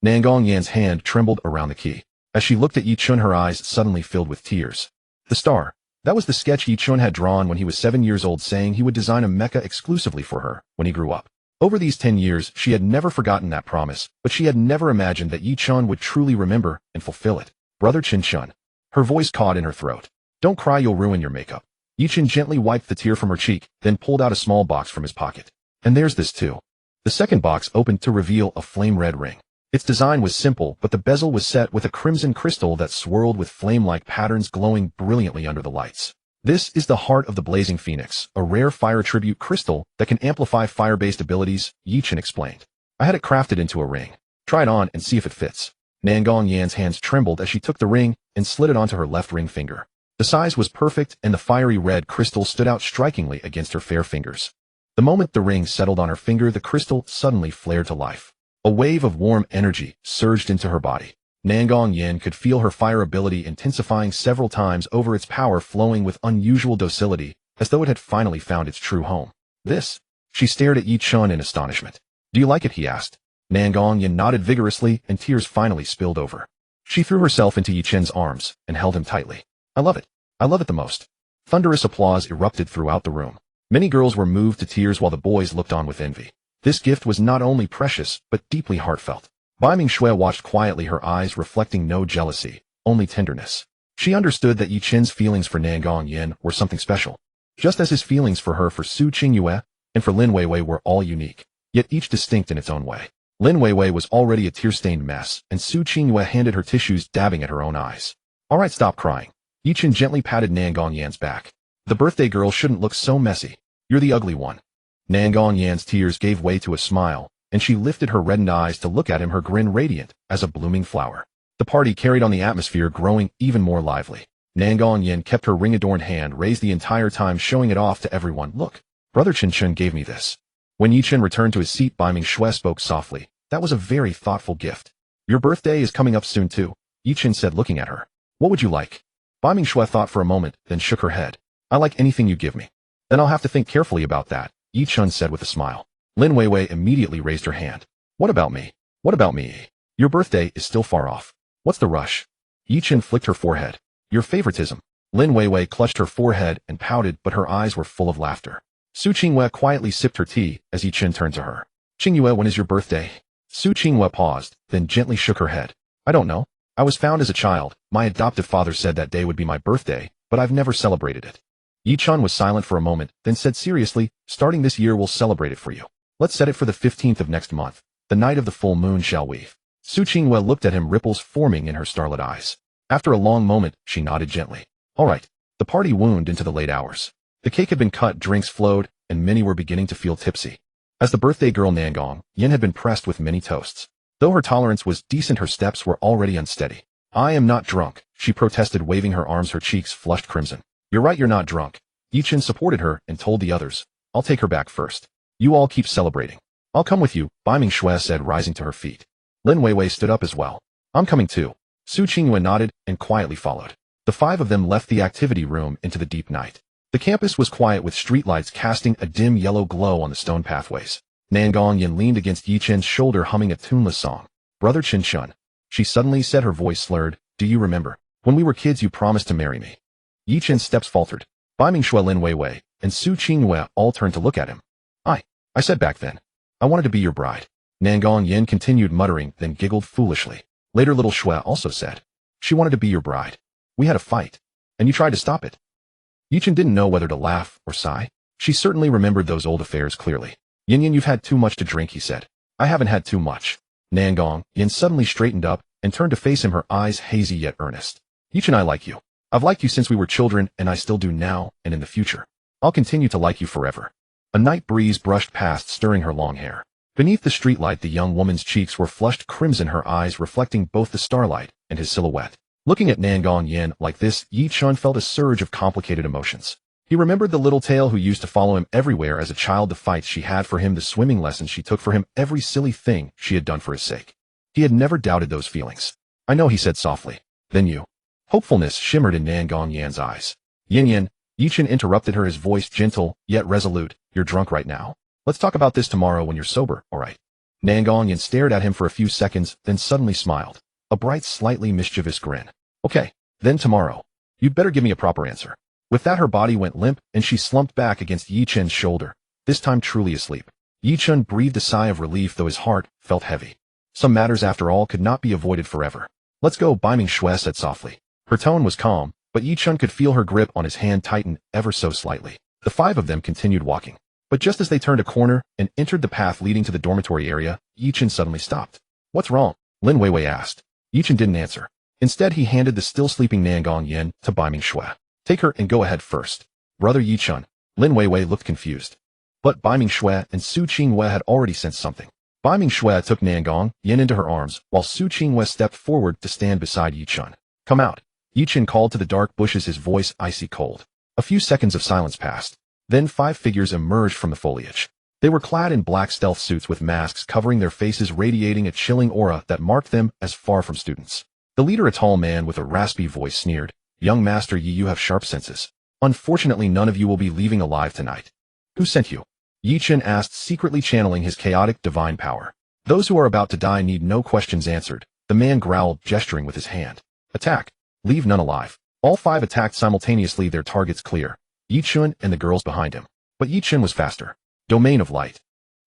Speaker 1: Nangong Yan's hand trembled around the key. As she looked at Ye Chen, her eyes suddenly filled with tears. The star. That was the sketch Ye Chen had drawn when he was 7 years old, saying he would design a mecha exclusively for her when he grew up. Over these 10 years, she had never forgotten that promise, but she had never imagined that Ye Chen would truly remember and fulfill it. Brother Chen Chen. Her voice caught in her throat. Don't cry, you'll ruin your makeup. Ye Chen gently wiped the tear from her cheek, then pulled out a small box from his pocket. And there's this too. The second box opened to reveal a flame-red ring. Its design was simple, but the bezel was set with a crimson crystal that swirled with flame-like patterns, glowing brilliantly under the lights. This is the heart of the blazing phoenix, a rare fire tribute crystal that can amplify fire-based abilities, Ye Chen explained. I had it crafted into a ring. Try it on and see if it fits. Nangong Yan's hands trembled as she took the ring and slid it onto her left ring finger. The size was perfect and the fiery red crystal stood out strikingly against her fair fingers. The moment the ring settled on her finger, the crystal suddenly flared to life. A wave of warm energy surged into her body. Nangong Yin could feel her fire ability intensifying several times over, its power flowing with unusual docility, as though it had finally found its true home. This? She stared at Ye Chen in astonishment. Do you like it? He asked. Nangong Yin nodded vigorously and tears finally spilled over. She threw herself into Ye Chen's arms and held him tightly. I love it. I love it the most. Thunderous applause erupted throughout the room. Many girls were moved to tears while the boys looked on with envy. This gift was not only precious, but deeply heartfelt. Bai Mingshui watched quietly, her eyes reflecting no jealousy, only tenderness. She understood that Ye Chen's feelings for Nangong Yin were something special, just as his feelings for her for Su Qingyue and for Lin Weiwei were all unique, yet each distinct in its own way. Lin Weiwei was already a tear-stained mess, and Su Qingyue handed her tissues, dabbing at her own eyes. All right, stop crying. Ye Chen gently patted Nangong Yan's back. The birthday girl shouldn't look so messy. You're the ugly one. Nangong Yan's tears gave way to a smile, and she lifted her reddened eyes to look at him, her grin radiant as a blooming flower. The party carried on, the atmosphere growing even more lively. Nangong Yin kept her ring-adorned hand raised the entire time, showing it off to everyone. Look, Brother Chen Chen gave me this. When Ye Chen returned to his seat, Bai Mingshui spoke softly. That was a very thoughtful gift. Your birthday is coming up soon too, Ye Chen said, looking at her. What would you like? Bai Mingshui thought for a moment, then shook her head. I like anything you give me. Then I'll have to think carefully about that, Ye Chen said with a smile. Lin Weiwei immediately raised her hand. What about me? What about me? Your birthday is still far off. What's the rush? Ye Chen flicked her forehead. Your favoritism. Lin Weiwei clutched her forehead and pouted, but her eyes were full of laughter. Su Qingyue quietly sipped her tea as Ye Chen turned to her. Qingyue, when is your birthday? Su Qingyue paused, then gently shook her head. I don't know. I was found as a child. My adoptive father said that day would be my birthday, but I've never celebrated it. Ye Chen was silent for a moment, then said seriously, starting this year we'll celebrate it for you. Let's set it for the 15th of next month, the night of the full moon, shall we? Su Qingyue looked at him, ripples forming in her starlit eyes. After a long moment, she nodded gently. All right. The party wound into the late hours. The cake had been cut, drinks flowed, and many were beginning to feel tipsy. As the birthday girl Nangong Yin had been pressed with many toasts. Though her tolerance was decent, her steps were already unsteady. I am not drunk, she protested, waving her arms, her cheeks flushed crimson. You're right, you're not drunk. Ye Chen supported her and told the others. I'll take her back first. You all keep celebrating. I'll come with you, Bai Mingshui said, rising to her feet. Lin Weiwei stood up as well. I'm coming too. Su Qingyue nodded and quietly followed. The five of them left the activity room into the deep night. The campus was quiet, with streetlights casting a dim yellow glow on the stone pathways. Nangong Yin leaned against Ye Chen's shoulder, humming a tuneless song. Brother Chen Chen, she suddenly said, her voice slurred. Do you remember? When we were kids you promised to marry me. Ye Chen's steps faltered. Bai Mingshui, Lin Weiwei, and Su Qingyue all turned to look at him. I said back then. I wanted to be your bride. Nangong Yin continued, muttering, then giggled foolishly. Later little Shui also said. She wanted to be your bride. We had a fight. And you tried to stop it. Ye Chen didn't know whether to laugh or sigh. She certainly remembered those old affairs clearly. Yin Yin, you've had too much to drink, he said. I haven't had too much. Nangong Yin suddenly straightened up and turned to face him, her eyes hazy yet earnest. Ye Chen, I like you. I've liked you since we were children, and I still do now and in the future. I'll continue to like you forever. A night breeze brushed past, stirring her long hair. Beneath the streetlight, the young woman's cheeks were flushed crimson, her eyes reflecting both the starlight and his silhouette. Looking at Nangong Yin like this, Ye Chen felt a surge of complicated emotions. He remembered the little tail who used to follow him everywhere as a child, the fights she had for him, the swimming lessons she took for him, every silly thing she had done for his sake. He had never doubted those feelings. I know, he said softly. Then you. Hopefulness shimmered in Nangong Yan's eyes. Yin Yin, Ye Chen interrupted her, his voice gentle yet resolute. You're drunk right now. Let's talk about this tomorrow when you're sober, all right? Nangong Yin stared at him for a few seconds, then suddenly smiled. A bright, slightly mischievous grin. Okay, then tomorrow. You'd better give me a proper answer. With that, her body went limp, and she slumped back against Ye Chen's shoulder, this time truly asleep. Ye Chen breathed a sigh of relief, though his heart felt heavy. Some matters, after all, could not be avoided forever. Let's go, Bai Mingshui said softly. Her tone was calm, but Ye Chen could feel her grip on his hand tighten ever so slightly. The five of them continued walking. But just as they turned a corner and entered the path leading to the dormitory area, Ye Chen suddenly stopped. What's wrong? Lin Weiwei asked. Ye Chen didn't answer. Instead, he handed the still sleeping Nangong Yin to Bai Mingshui. Take her and go ahead first. Brother Ye Chen. Lin Weiwei looked confused. But Bai Mingshui and Su Qingyue had already sensed something. Bai Mingshui took Nangong Yin into her arms, while Su Qingyue stepped forward to stand beside Ye Chen. Come out. Ye Chen called to the dark bushes, his voice icy cold. A few seconds of silence passed. Then 5 figures emerged from the foliage. They were clad in black stealth suits with masks covering their faces, radiating a chilling aura that marked them as far from students. The leader, a tall man with a raspy voice, sneered, "Young Master Yi, you have sharp senses. Unfortunately, none of you will be leaving alive tonight." "Who sent you?" Ye Chen asked, secretly channeling his chaotic divine power. "Those who are about to die need no questions answered," the man growled, gesturing with his hand. "Attack. Leave none alive." All 5 attacked simultaneously, their targets clear, Ye Chen and the girls behind him. But Ye Chen was faster. Domain of light.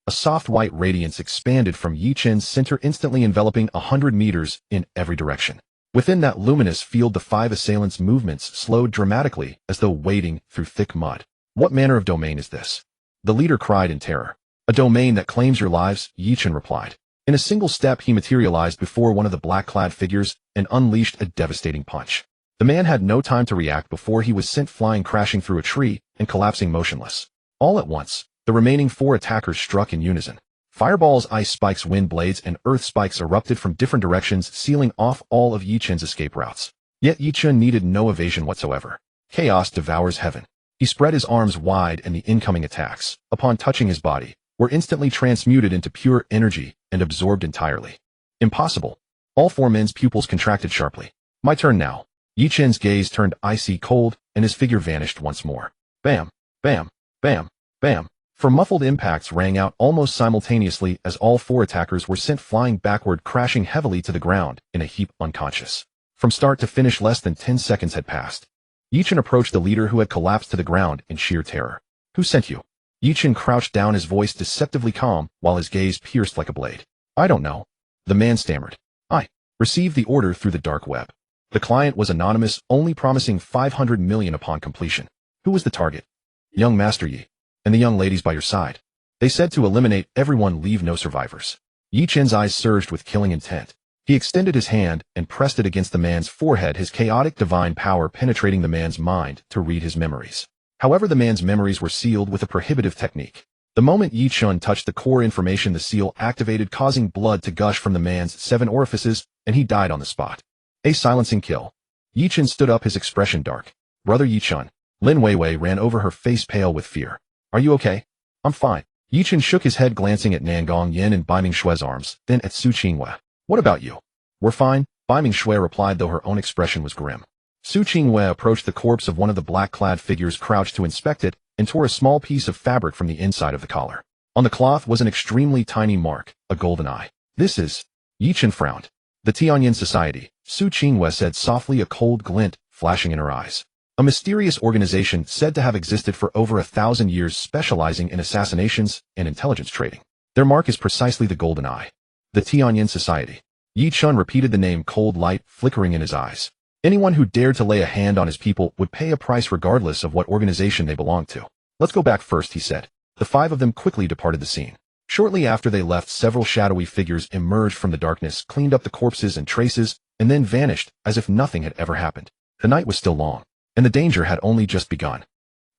Speaker 1: A soft white radiance expanded from Ye Chen's center, instantly enveloping 100 meters in every direction. Within that luminous field, the 5 assailants' movements slowed dramatically, as though wading through thick mud. "What manner of domain is this?" the leader cried in terror. "A domain that claims your lives," Ye Chen replied. In a single step, he materialized before one of the black-clad figures and unleashed a devastating punch. The man had no time to react before he was sent flying, crashing through a tree and collapsing motionless. All at once, the remaining 4 attackers struck in unison. Fireballs, ice spikes, wind blades, and earth spikes erupted from different directions, sealing off all of Ye Chen's escape routes. Yet Ye Chen needed no evasion whatsoever. Chaos devours heaven. He spread his arms wide, and the incoming attacks, upon touching his body, were instantly transmuted into pure energy and absorbed entirely. "Impossible." All 4 men's pupils contracted sharply. "My turn now." Ye Chen's gaze turned icy cold, and his figure vanished once more. Bam! Bam! Bam! Bam! For muffled impacts rang out almost simultaneously as all 4 attackers were sent flying backward, crashing heavily to the ground in a heap, unconscious. From start to finish, less than 10 seconds had passed. Ye Chen approached the leader, who had collapsed to the ground in sheer terror. "Who sent you?" Ye Chen crouched down, his voice deceptively calm, while his gaze pierced like a blade. "I don't know." The man stammered. "I received the order through the dark web." The client was anonymous, only promising 500 million upon completion. "Who was the target?" "Young Master Yi. And the young ladies by your side. They said to eliminate everyone, leave no survivors." Ye Chen's eyes surged with killing intent. He extended his hand and pressed it against the man's forehead, his chaotic divine power penetrating the man's mind to read his memories. However, the man's memories were sealed with a prohibitive technique. The moment Ye Chen touched the core information, the seal activated, causing blood to gush from the man's 7 orifices, and he died on the spot. A silencing kill. Ye Chen stood up, his expression dark. "Brother Ye Chen." Lin Weiwei ran over, her face pale with fear. "Are you okay?" "I'm fine." Ye Chen shook his head, glancing at Nangong Yin and Bai Mingshue's arms, then at Su Qinghue. "What about you?" "We're fine," Bai Mingxue replied, though her own expression was grim. Su Qinghue approached the corpse of one of the black-clad figures, crouched to inspect it, and tore a small piece of fabric from the inside of the collar. On the cloth was an extremely tiny mark, a golden eye. "This is..." Ye Chen frowned. "The Tianyin Society," Su Qinghue said softly, a cold glint flashing in her eyes. A mysterious organization said to have existed for over 1,000 years, specializing in assassinations and intelligence trading. Their mark is precisely the golden eye. The Tianyin Society. Ye Chen repeated the name, cold light flickering in his eyes. Anyone who dared to lay a hand on his people would pay a price regardless of what organization they belonged to. "Let's go back first," he said. The 5 of them quickly departed the scene. Shortly after they left, several shadowy figures emerged from the darkness, cleaned up the corpses and traces, and then vanished as if nothing had ever happened. The night was still long, and the danger had only just begun.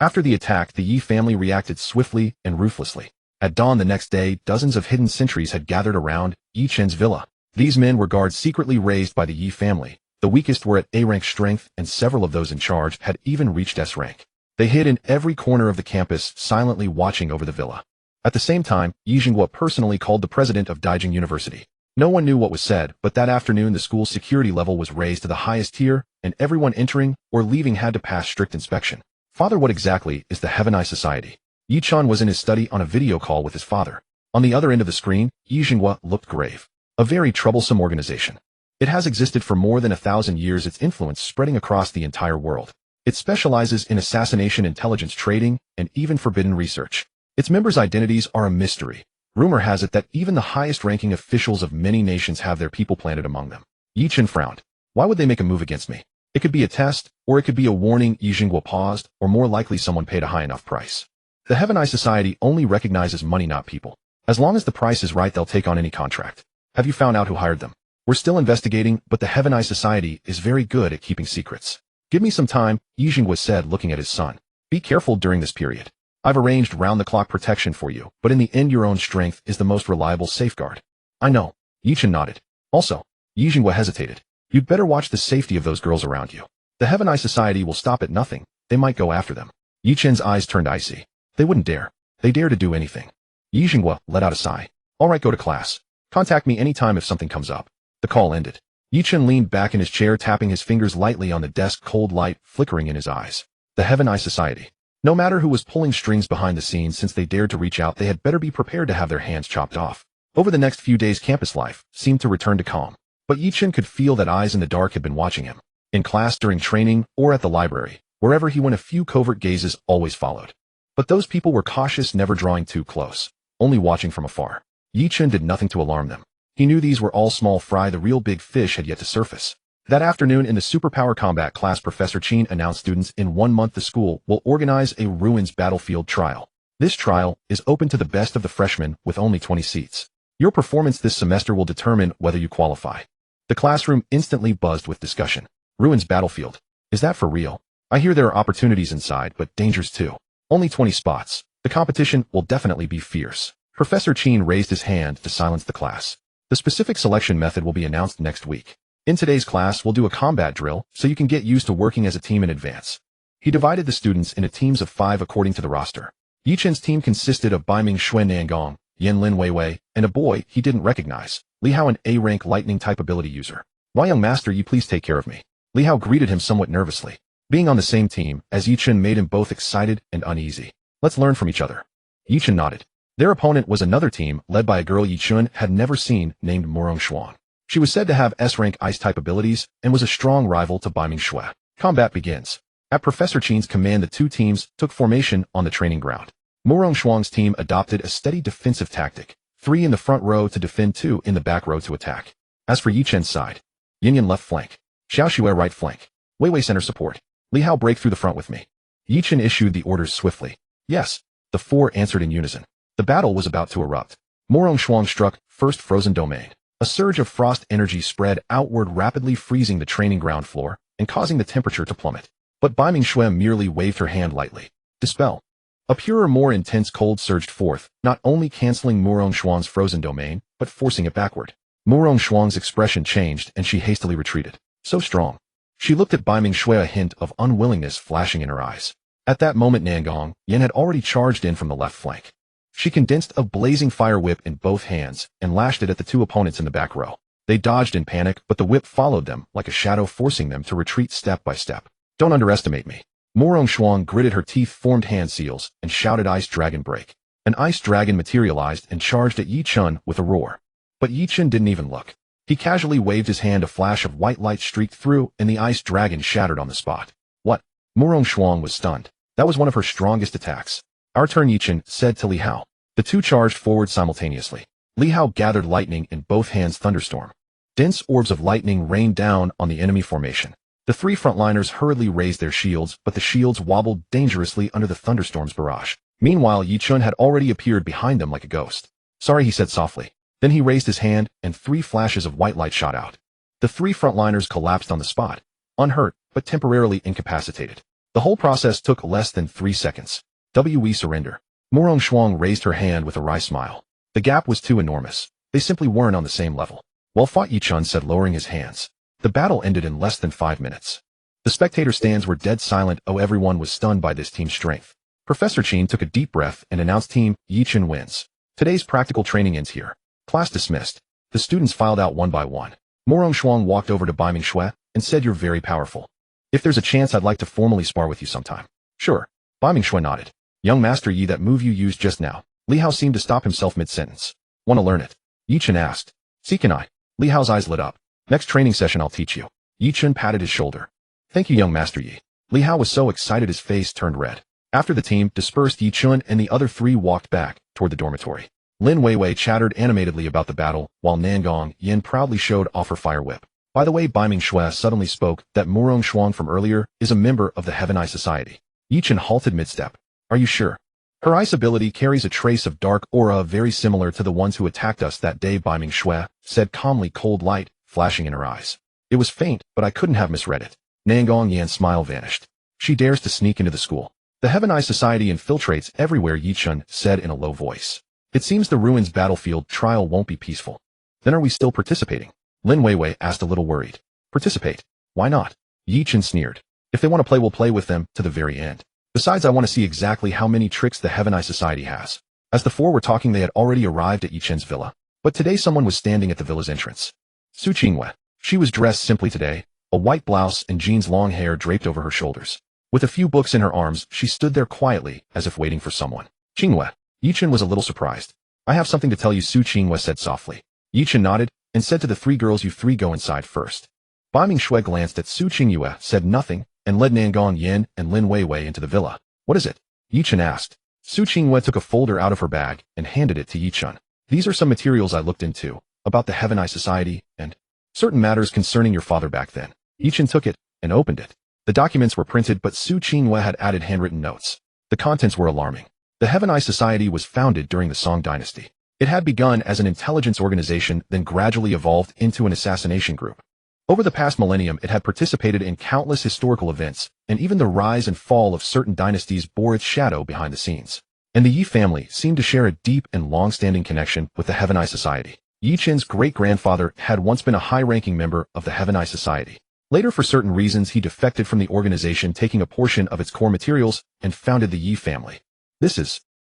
Speaker 1: After the attack, the Yi family reacted swiftly and ruthlessly. At dawn the next day, dozens of hidden sentries had gathered around Ye Chen's villa. These men were guards secretly raised by the Yi family. The weakest were at A-rank strength, and several of those in charge had even reached S-rank. They hid in every corner of the campus, silently watching over the villa. At the same time, Yi Jinghua personally called the president of Daijing University. No one knew what was said, but that afternoon the school's security level was raised to the highest tier, and everyone entering or leaving had to pass strict inspection. "Father, what exactly is the Heaven Eye Society?" Ye Chen was in his study on a video call with his father. On the other end of the screen, Yi Jinghua looked grave. "A very troublesome organization. It has existed for more than 1,000 years, its influence spreading across the entire world. It specializes in assassination, intelligence trading, and even forbidden research. Its members' identities are a mystery. Rumor has it that even the highest-ranking officials of many nations have their people planted among them." Ye Chen frowned. "Why would they make a move against me? It could be a test, or it could be a warning." Yi Jinghua paused, "or more likely someone paid a high enough price. The Heaven Eye Society only recognizes money, not people. As long as the price is right, they'll take on any contract. Have you found out who hired them?" "We're still investigating, but the Heaven Eye Society is very good at keeping secrets." "Give me some time," Yi Jinghua said, looking at his son. "Be careful during this period. I've arranged round-the-clock protection for you, but in the end your own strength is the most reliable safeguard." "I know." Ye Chen nodded. "Also," Yi Jinghua hesitated, "you'd better watch the safety of those girls around you. The Heaven Eye Society will stop at nothing. They might go after them. Ye Chen's eyes turned icy. They wouldn't dare. They dare to do anything. Ye Jinghua let out a sigh. All right, go to class. Contact me anytime if something comes up. The call ended. Ye Chen leaned back in his chair, tapping his fingers lightly on the desk, cold light flickering in his eyes. The Heaven Eye Society. No matter who was pulling strings behind the scenes, since they dared to reach out, they had better be prepared to have their hands chopped off. Over the next few days, campus life seemed to return to calm. But Ye Chen could feel that eyes in the dark had been watching him. In class, during training, or at the library, wherever he went, a few covert gazes always followed. But those people were cautious, never drawing too close, only watching from afar. Ye Chen did nothing to alarm them. He knew these were all small fry, the real big fish had yet to surface. That afternoon in the superpower combat class, Professor Chen announced students in 1 month the school will organize a ruins battlefield trial. This trial is open to the best of the freshmen with only 20 seats. Your performance this semester will determine whether you qualify. The classroom instantly buzzed with discussion. Ruins battlefield. Is that for real? I hear there are opportunities inside, but dangers too. Only 20 spots. The competition will definitely be fierce. Professor Chen raised his hand to silence the class. The specific selection method will be announced next week. In today's class, we'll do a combat drill so you can get used to working as a team in advance. He divided the students into teams of 5 according to the roster. Ye Chen's team consisted of Baiming Xue Nangong, Yan Lin Weiwei, and a boy he didn't recognize, Li Hao, an A-rank lightning type ability user. Why, young master, you please take care of me? Li Hao greeted him somewhat nervously. Being on the same team as Ye Chen made him both excited and uneasy. Let's learn from each other. Ye Chen nodded. Their opponent was another team led by a girl Ye Chen had never seen named Murong Xuan. She was said to have S-rank ice-type abilities and was a strong rival to Baiming Xue. Combat begins. At Professor Chen's command, the two teams took formation on the training ground. Murong Xuan's team adopted a steady defensive tactic, 3 in the front row to defend, 2 in the back row to attack. As for Ye Chen's side, Yin left flank, Xiao Xue right flank, Weiwei center support, Li Hao break through the front with me. Ye Chen issued the orders swiftly. Yes, the 4 answered in unison. The battle was about to erupt. Murong Xuan struck first frozen domain. A surge of frost energy spread outward, rapidly freezing the training ground floor and causing the temperature to plummet. But Baiming Xue merely waved her hand lightly. Dispel. A purer, more intense cold surged forth, not only canceling Murong Xuan's frozen domain, but forcing it backward. Murong Xuan's expression changed and she hastily retreated. So strong. She looked at Baiming Xue, a hint of unwillingness flashing in her eyes. At that moment, Nangong, Yan had already charged in from the left flank. She condensed a blazing fire whip in both hands and lashed it at the 2 opponents in the back row. They dodged in panic, but the whip followed them like a shadow, forcing them to retreat step by step. Don't underestimate me. Murong Xuan gritted her teeth, formed hand seals, and shouted, Ice Dragon break. An ice dragon materialized and charged at Ye Chen with a roar. But Ye Chen didn't even look. He casually waved his hand, a flash of white light streaked through, and the ice dragon shattered on the spot. What? Murong Xuan was stunned. That was one of her strongest attacks. Our turn, Ye Chen said to Li Hao. The 2 charged forward simultaneously. Li Hao gathered lightning in both hands, thunderstorm. Dense orbs of lightning rained down on the enemy formation. The 3 frontliners hurriedly raised their shields, but the shields wobbled dangerously under the thunderstorm's barrage. Meanwhile, Ye Chen had already appeared behind them like a ghost. Sorry, he said softly. Then he raised his hand, and 3 flashes of white light shot out. The 3 frontliners collapsed on the spot, unhurt, but temporarily incapacitated. The whole process took less than 3 seconds. We surrender. Murong Xuan raised her hand with a wry smile. The gap was too enormous. They simply weren't on the same level. Well fought, Ye Chen said, lowering his hands. The battle ended in less than 5 minutes. The spectator stands were dead silent. Everyone was stunned by this team's strength. Professor Chen took a deep breath and announced, Team Ye Chen wins. Today's practical training ends here. Class dismissed. The students filed out one by one. Murong Xuan walked over to Baiming Xue and said, You're very powerful. If there's a chance, I'd like to formally spar with you sometime. Sure. Baiming Xue nodded. Young Master Yi, that move you used just now. Li Hao seemed to stop himself mid-sentence. Want to learn it? Ye Chen asked. See, can I? Li Hao's eyes lit up. Next training session I'll teach you. Ye Chen patted his shoulder. Thank you, young Master Yi. Li Hao was so excited his face turned red. After the team dispersed, Ye Chen and the other 3 walked back toward the dormitory. Lin Weiwei chattered animatedly about the battle, while Nangong Yin proudly showed off her fire whip. By the way, Baiming Xue suddenly spoke that Murong Xuan from earlier is a member of the Heaven Eye Society. Ye Chen halted mid-step. Are you sure? Her ice ability carries a trace of dark aura very similar to the ones who attacked us that day, Baiming Xue said calmly, cold light flashing in her eyes. It was faint, but I couldn't have misread it. Nangong Yan's smile vanished. She dares to sneak into the school. The Heaven Eye Society infiltrates everywhere, Ye Chen said in a low voice. It seems the ruins battlefield trial won't be peaceful. Then are we still participating? Lin Weiwei asked, a little worried. Participate? Why not? Ye Chen sneered. If they want to play, we'll play with them to the very end. Besides, I want to see exactly how many tricks the Heaven Eye Society has. As the four were talking, they had already arrived at Ye Chen's villa. But today someone was standing at the villa's entrance. Su Qingwei. She was dressed simply today, a white blouse and jeans, long hair draped over her shoulders. With a few books in her arms, she stood there quietly, as if waiting for someone. Qingwei. Ye Chen was a little surprised. I have something to tell you, Su Qingwei said softly. Ye Chen nodded, and said to the three girls, you three go inside first. Bai Mingshui glanced at Su Qingwei, said nothing, and led Nangong Yin and Lin Weiwei into the villa. What is it? Ye Chen asked. Su Qingwei took a folder out of her bag and handed it to Ye Chen. These are some materials I looked into, about the Heaven Eye Society, and certain matters concerning your father back then. Ye Chen took it and opened it. The documents were printed, but Su Qingwei had added handwritten notes. The contents were alarming. The Heaven Eye Society was founded during the Song Dynasty. It had begun as an intelligence organization, then gradually evolved into an assassination group. Over the past millennium, it had participated in countless historical events, and even the rise and fall of certain dynasties bore its shadow behind the scenes. And the Yi family seemed to share a deep and long-standing connection with the Heaven Eye Society. Ye Chen's great-grandfather had once been a high-ranking member of the Heaven Eye Society. Later, for certain reasons, he defected from the organization, taking a portion of its core materials, and founded the Yi family.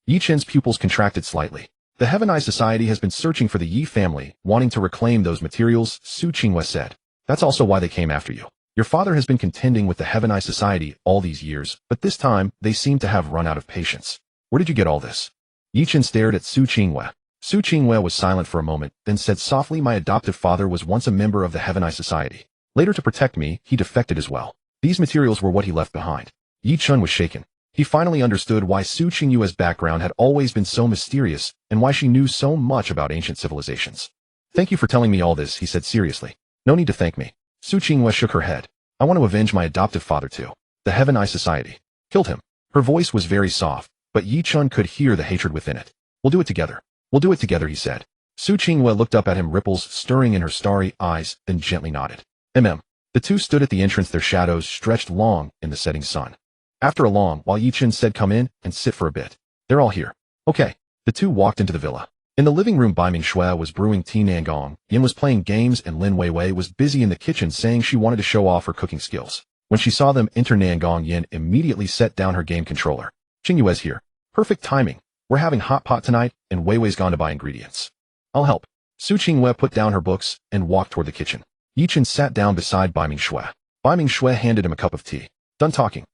Speaker 1: Ye Chen's pupils contracted slightly. The Heaven Eye Society has been searching for the Yi family, wanting to reclaim those materials, Su Qingwei said. That's also why they came after you. Your father has been contending with the Heaven Eye Society all these years, but this time, they seem to have run out of patience. Where did you get all this? Ye Chen stared at Su Qingwei. Su Qingwei was silent for a moment, then said softly, my adoptive father was once a member of the Heaven Eye Society. Later, to protect me, he defected as well. These materials were what he left behind. Ye Chen was shaken. He finally understood why Su Qingyue's background had always been so mysterious, and why she knew so much about ancient civilizations. Thank you for telling me all this, he said seriously. No need to thank me. Su Qingwei shook her head. I want to avenge my adoptive father too. The Heaven Eye Society killed him. Her voice was very soft, but Ye Chen could hear the hatred within it. We'll do it together. We'll do it together, he said. Su Qingwei looked up at him, ripples stirring in her starry eyes, then gently nodded. The two stood at the entrance, their shadows stretched long in the setting sun. After a long while, Ye Chen said, come in and sit for a bit. They're all here. Okay. The two walked into the villa. In the living room, Bai Mingshui was brewing tea, Nangong Yin was playing games, and Lin Weiwei was busy in the kitchen saying she wanted to show off her cooking skills. When she saw them enter, Nangong Yin immediately set down her game controller. Qingyue's here. Perfect timing. We're having hot pot tonight, and Weiwei's gone to buy ingredients. I'll help. Su Qingwei put down her books and walked toward the kitchen. Ye Chen sat down beside Bai Mingshui. Bai Mingshui handed him a cup of tea. Done talking.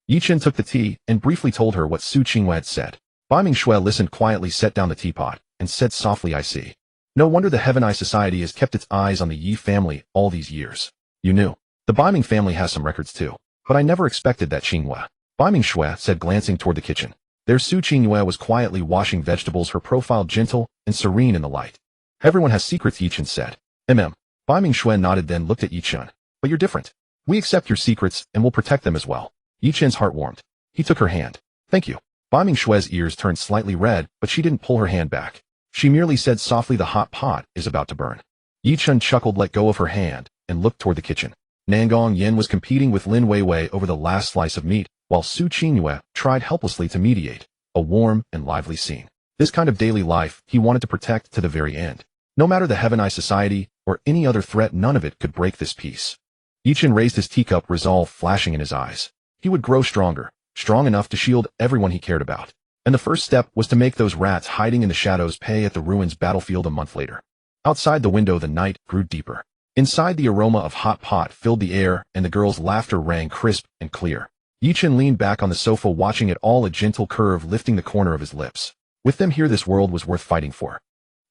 Speaker 1: Ye Chen took the tea and briefly told her what Su Qingwei had said. Bai Mingshui listened quietly, set down the teapot, and said softly, I see. No wonder the Heaven Eye Society has kept its eyes on the Yi family all these years. You knew. The Bai Ming family has some records too. But I never expected that, Qingwei. Bai Mingshui said, glancing toward the kitchen. There Su Qingwei was quietly washing vegetables, her profile gentle and serene in the light. Everyone has secrets, Ye Chen said. Bai Mingshui nodded, then looked at Ye Chen. But you're different. We accept your secrets and will protect them as well. Ye Chen's heart warmed. He took her hand. Thank you. Bai Mingshui's ears turned slightly red, but she didn't pull her hand back. She merely said softly, the hot pot is about to burn. Ye Chen chuckled, let go of her hand, and looked toward the kitchen. Nangong Yin was competing with Lin Weiwei over the last slice of meat, while Su Qingyue tried helplessly to mediate. A warm and lively scene. This kind of daily life he wanted to protect to the very end. No matter the Heaven Eye Society or any other threat, none of it could break this peace. Ye Chen raised his teacup, resolve flashing in his eyes. He would grow stronger, strong enough to shield everyone he cared about. And the first step was to make those rats hiding in the shadows pay at the ruins battlefield a month later. Outside the window, the night grew deeper. Inside, the aroma of hot pot filled the air, and the girls' laughter rang crisp and clear. Ye Chen leaned back on the sofa, watching it all, a gentle curve lifting the corner of his lips. With them here, this world was worth fighting for.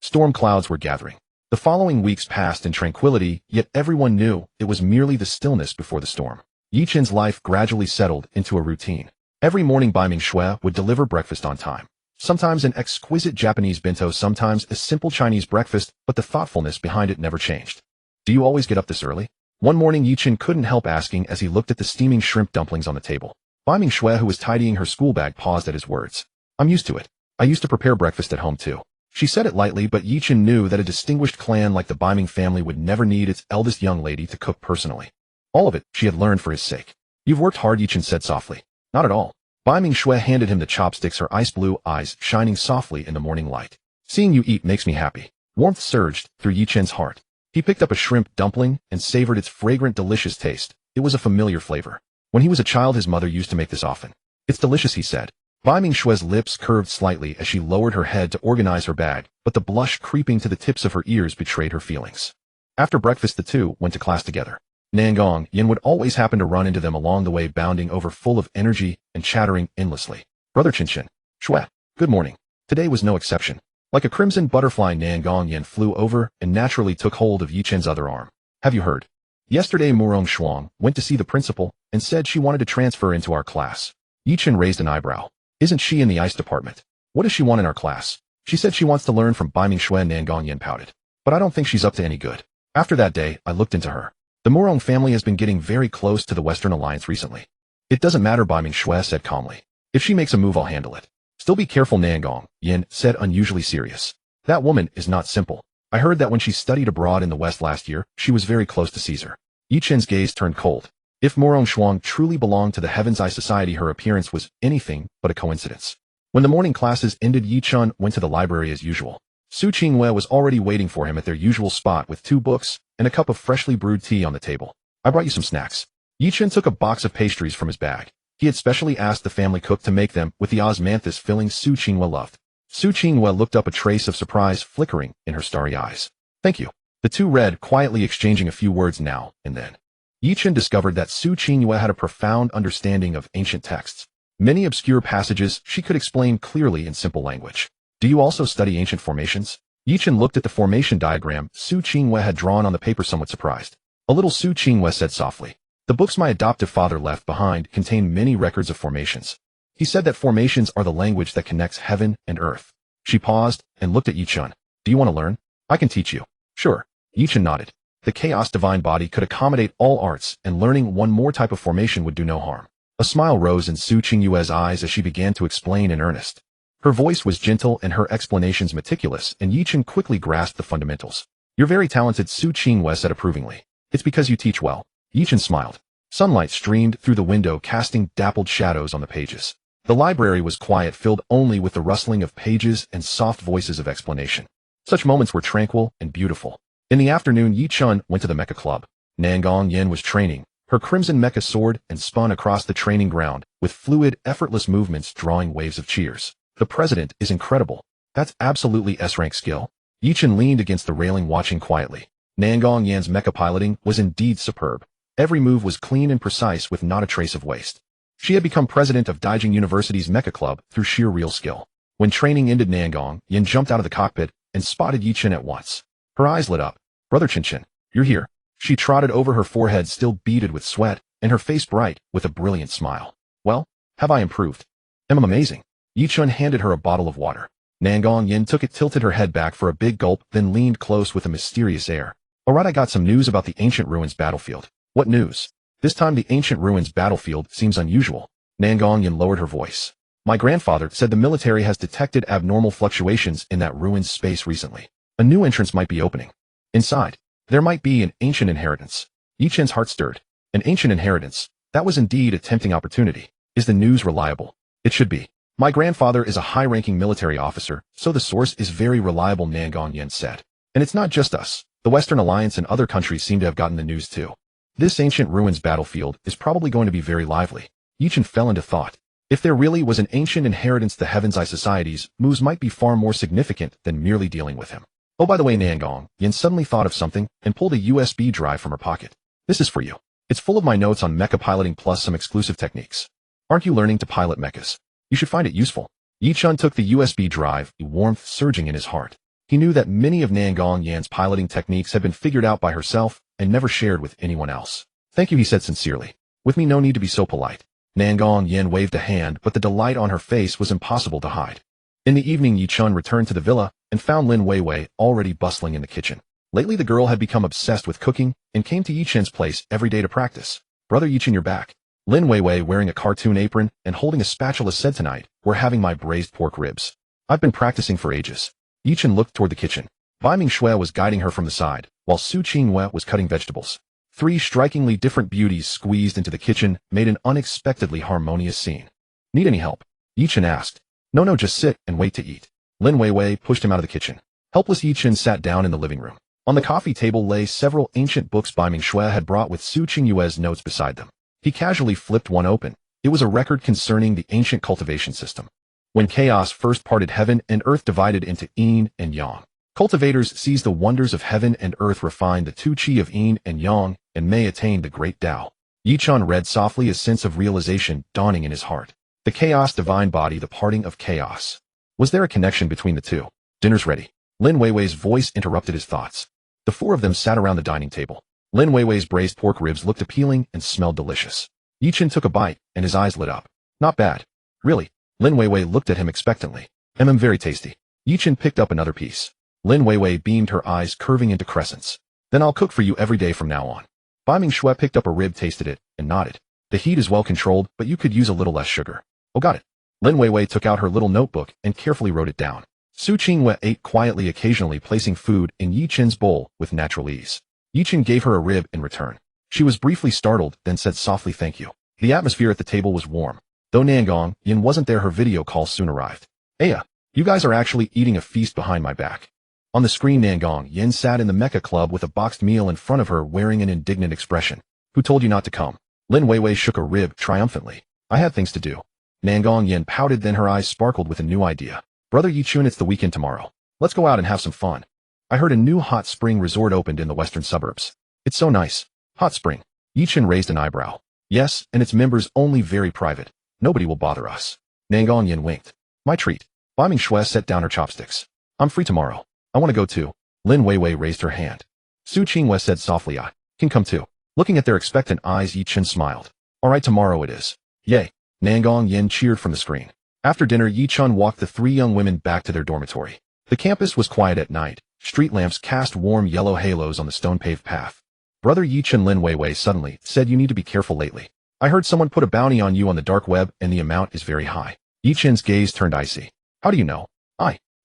Speaker 1: Storm clouds were gathering. The following weeks passed in tranquility, yet everyone knew it was merely the stillness before the storm. Ye Chen's life gradually settled into a routine. Every morning, Bai Mingshui would deliver breakfast on time. Sometimes an exquisite Japanese bento, sometimes a simple Chinese breakfast, but the thoughtfulness behind it never changed. Do you always get up this early? One morning, Ye Chen couldn't help asking as he looked at the steaming shrimp dumplings on the table. Bai Mingshui, who was tidying her school bag, paused at his words. I'm used to it. I used to prepare breakfast at home too. She said it lightly, but Ye Chen knew that a distinguished clan like the Bai Ming family would never need its eldest young lady to cook personally. All of it she had learned for his sake. You've worked hard, Ye Chen said softly. Not at all. Bai Mingshui handed him the chopsticks, her ice blue eyes shining softly in the morning light. Seeing you eat makes me happy. Warmth surged through Ye Chen's heart. He picked up a shrimp dumpling and savored its fragrant, delicious taste. It was a familiar flavor. When he was a child, his mother used to make this often. It's delicious, he said. Bai Mingshue's lips curved slightly as she lowered her head to organize her bag, but the blush creeping to the tips of her ears betrayed her feelings. After breakfast, the two went to class together. Nangong Yin would always happen to run into them along the way, bounding over full of energy and chattering endlessly. Brother Chen, Shue, good morning. Today was no exception. Like a crimson butterfly, Nangong Yin flew over and naturally took hold of Ye Chen's other arm. Have you heard? Yesterday Murong Shuang went to see the principal and said she wanted to transfer into our class. Ye Chen raised an eyebrow. Isn't she in the ice department? What does she want in our class? She said she wants to learn from Bai Mingxue. Nangong Yin pouted. But I don't think she's up to any good. After that day, I looked into her. The Murong family has been getting very close to the Western Alliance recently. It doesn't matter, Bai Mingxue said calmly. If she makes a move, I'll handle it. Still be careful, Nangong Yin said, unusually serious. That woman is not simple. I heard that when she studied abroad in the West last year, she was very close to Caesar. Ye Chen's gaze turned cold. If Murong Shuang truly belonged to the Heaven's Eye Society, her appearance was anything but a coincidence. When the morning classes ended, Ye Chen went to the library as usual. Su Qingwei was already waiting for him at their usual spot with 2 books and a cup of freshly brewed tea on the table. I brought you some snacks. Ye Chen took a box of pastries from his bag. He had specially asked the family cook to make them with the osmanthus filling Su Qingwei loved. Su Qingwei looked up, a trace of surprise flickering in her starry eyes. Thank you. The two read, quietly exchanging a few words now and then. Ye Chen discovered that Su Qingwei had a profound understanding of ancient texts. Many obscure passages she could explain clearly in simple language. Do you also study ancient formations? Ye Chen looked at the formation diagram Su Qingwei had drawn on the paper, somewhat surprised. A little, Su Qingwei said softly. The books my adoptive father left behind contain many records of formations. He said that formations are the language that connects heaven and earth. She paused and looked at Ye Chen. Do you want to learn? I can teach you. Sure. Ye Chen nodded. The chaos divine body could accommodate all arts, and learning one more type of formation would do no harm. A smile rose in Su Qingyue's eyes as she began to explain in earnest. Her voice was gentle and her explanations meticulous, and Ye Chen quickly grasped the fundamentals. You're very talented, Su Qingyue said approvingly. It's because you teach well. Ye Chen smiled. Sunlight streamed through the window, casting dappled shadows on the pages. The library was quiet, filled only with the rustling of pages and soft voices of explanation. Such moments were tranquil and beautiful. In the afternoon, Ye Chen went to the mecha club. Nangong Yin was training, her crimson mecha soared and spun across the training ground, with fluid, effortless movements drawing waves of cheers. The president is incredible. That's absolutely S-rank skill. Ye Chen leaned against the railing, watching quietly. Nangong Yan's mecha piloting was indeed superb. Every move was clean and precise, with not a trace of waste. She had become president of Daijing University's mecha club through sheer real skill. When training ended, Nangong Yin jumped out of the cockpit and spotted Ye Chen at once. Her eyes lit up. Brother Chen, you're here. She trotted over, her forehead still beaded with sweat, and her face bright with a brilliant smile. Well, have I improved? Am I amazing? Ye Chen handed her a bottle of water. Nangong Yin took it, tilted her head back for a big gulp, then leaned close with a mysterious air. Alright, I got some news about the Ancient Ruins battlefield. What news? This time the Ancient Ruins battlefield seems unusual. Nangong Yin lowered her voice. My grandfather said the military has detected abnormal fluctuations in that ruins space recently. A new entrance might be opening. Inside, there might be an ancient inheritance. Ye Chen's heart stirred. An ancient inheritance. That was indeed a tempting opportunity. Is the news reliable? It should be. My grandfather is a high-ranking military officer, so the source is very reliable, Nangong Yin said. And it's not just us. The Western Alliance and other countries seem to have gotten the news too. This Ancient Ruins battlefield is probably going to be very lively. Ye Chen fell into thought. If there really was an ancient inheritance, the Heaven's Eye Society's moves might be far more significant than merely dealing with him. Oh, by the way, Nangong Yin suddenly thought of something and pulled a USB drive from her pocket. This is for you. It's full of my notes on mecha piloting plus some exclusive techniques. Aren't you learning to pilot mechas? You should find it useful. Ye Chen took the USB drive, warmth surging in his heart. He knew that many of Nangong Yan's piloting techniques had been figured out by herself and never shared with anyone else. Thank you, he said sincerely. With me, no need to be so polite. Nangong Yin waved a hand, but the delight on her face was impossible to hide. In the evening, Ye Chen returned to the villa and found Lin Weiwei already bustling in the kitchen. Lately, the girl had become obsessed with cooking and came to Ye Chen's place every day to practice. Brother Ye Chen, you're back. Lin Weiwei, wearing a cartoon apron and holding a spatula, said, tonight, we're having my braised pork ribs. I've been practicing for ages. Ye Chen looked toward the kitchen. Bai Mingxue was guiding her from the side, while Su Qingyue was cutting vegetables. 3 strikingly different beauties squeezed into the kitchen made an unexpectedly harmonious scene. Need any help? Ye Chen asked. No, just sit and wait to eat. Lin Weiwei pushed him out of the kitchen. Helpless, Ye Chen sat down in the living room. On the coffee table lay several ancient books Bai Mingxue had brought, with Su Qingyue's notes beside them. He casually flipped one open. It was a record concerning the ancient cultivation system. When chaos first parted heaven and earth divided into yin and yang. Cultivators seized the wonders of heaven and earth, refined the two chi of yin and yang, and may attain the great Tao. Ye Chen read softly, a sense of realization dawning in his heart. The chaos divine body, the parting of chaos. Was there a connection between the two? Dinner's ready. Lin Weiwei's voice interrupted his thoughts. The four of them sat around the dining table. Lin Weiwei's braised pork ribs looked appealing and smelled delicious. Ye Chen took a bite, and his eyes lit up. Not bad. Really? Lin Weiwei looked at him expectantly. Very tasty. Ye Chen picked up another piece. Lin Weiwei beamed, her eyes curving into crescents. Then I'll cook for you every day from now on. Bai Mingxue picked up a rib, tasted it, and nodded. The heat is well controlled, but you could use a little less sugar. Oh, got it. Lin Weiwei took out her little notebook and carefully wrote it down. Su Qingwei ate quietly, occasionally placing food in Ye Chen's bowl with natural ease. Ye Chen gave her a rib in return. She was briefly startled, then said softly, "Thank you." The atmosphere at the table was warm. Though Nangong Yin wasn't there, her video call soon arrived. "Aya, you guys are actually eating a feast behind my back." On the screen, Nangong Yin sat in the Mecha Club with a boxed meal in front of her, wearing an indignant expression. "Who told you not to come?" Lin Weiwei shook a rib triumphantly. "I had things to do." Nangong Yin pouted, then her eyes sparkled with a new idea. "Brother Ye Chen, it's the weekend tomorrow. Let's go out and have some fun. I heard a new hot spring resort opened in the western suburbs. It's so nice." "Hot spring?" Ye Chen raised an eyebrow. "Yes, and its members only, very private. Nobody will bother us." Nangong Yin winked. "My treat." Bai Mingxue set down her chopsticks. "I'm free tomorrow. I want to go too." Lin Weiwei raised her hand. Su Qingwei said softly, "I can come too." Looking at their expectant eyes, Ye Chen smiled. "All right, tomorrow it is." "Yay." Nangong Yin cheered from the screen. After dinner, Ye Chen walked the three young women back to their dormitory. The campus was quiet at night. Street lamps cast warm yellow halos on the stone-paved path. "Brother Ye Chen," Lin Weiwei suddenly said, "you need to be careful lately. I heard someone put a bounty on you on the dark web, and the amount is very high." Ye Chen's gaze turned icy. "How do you know?"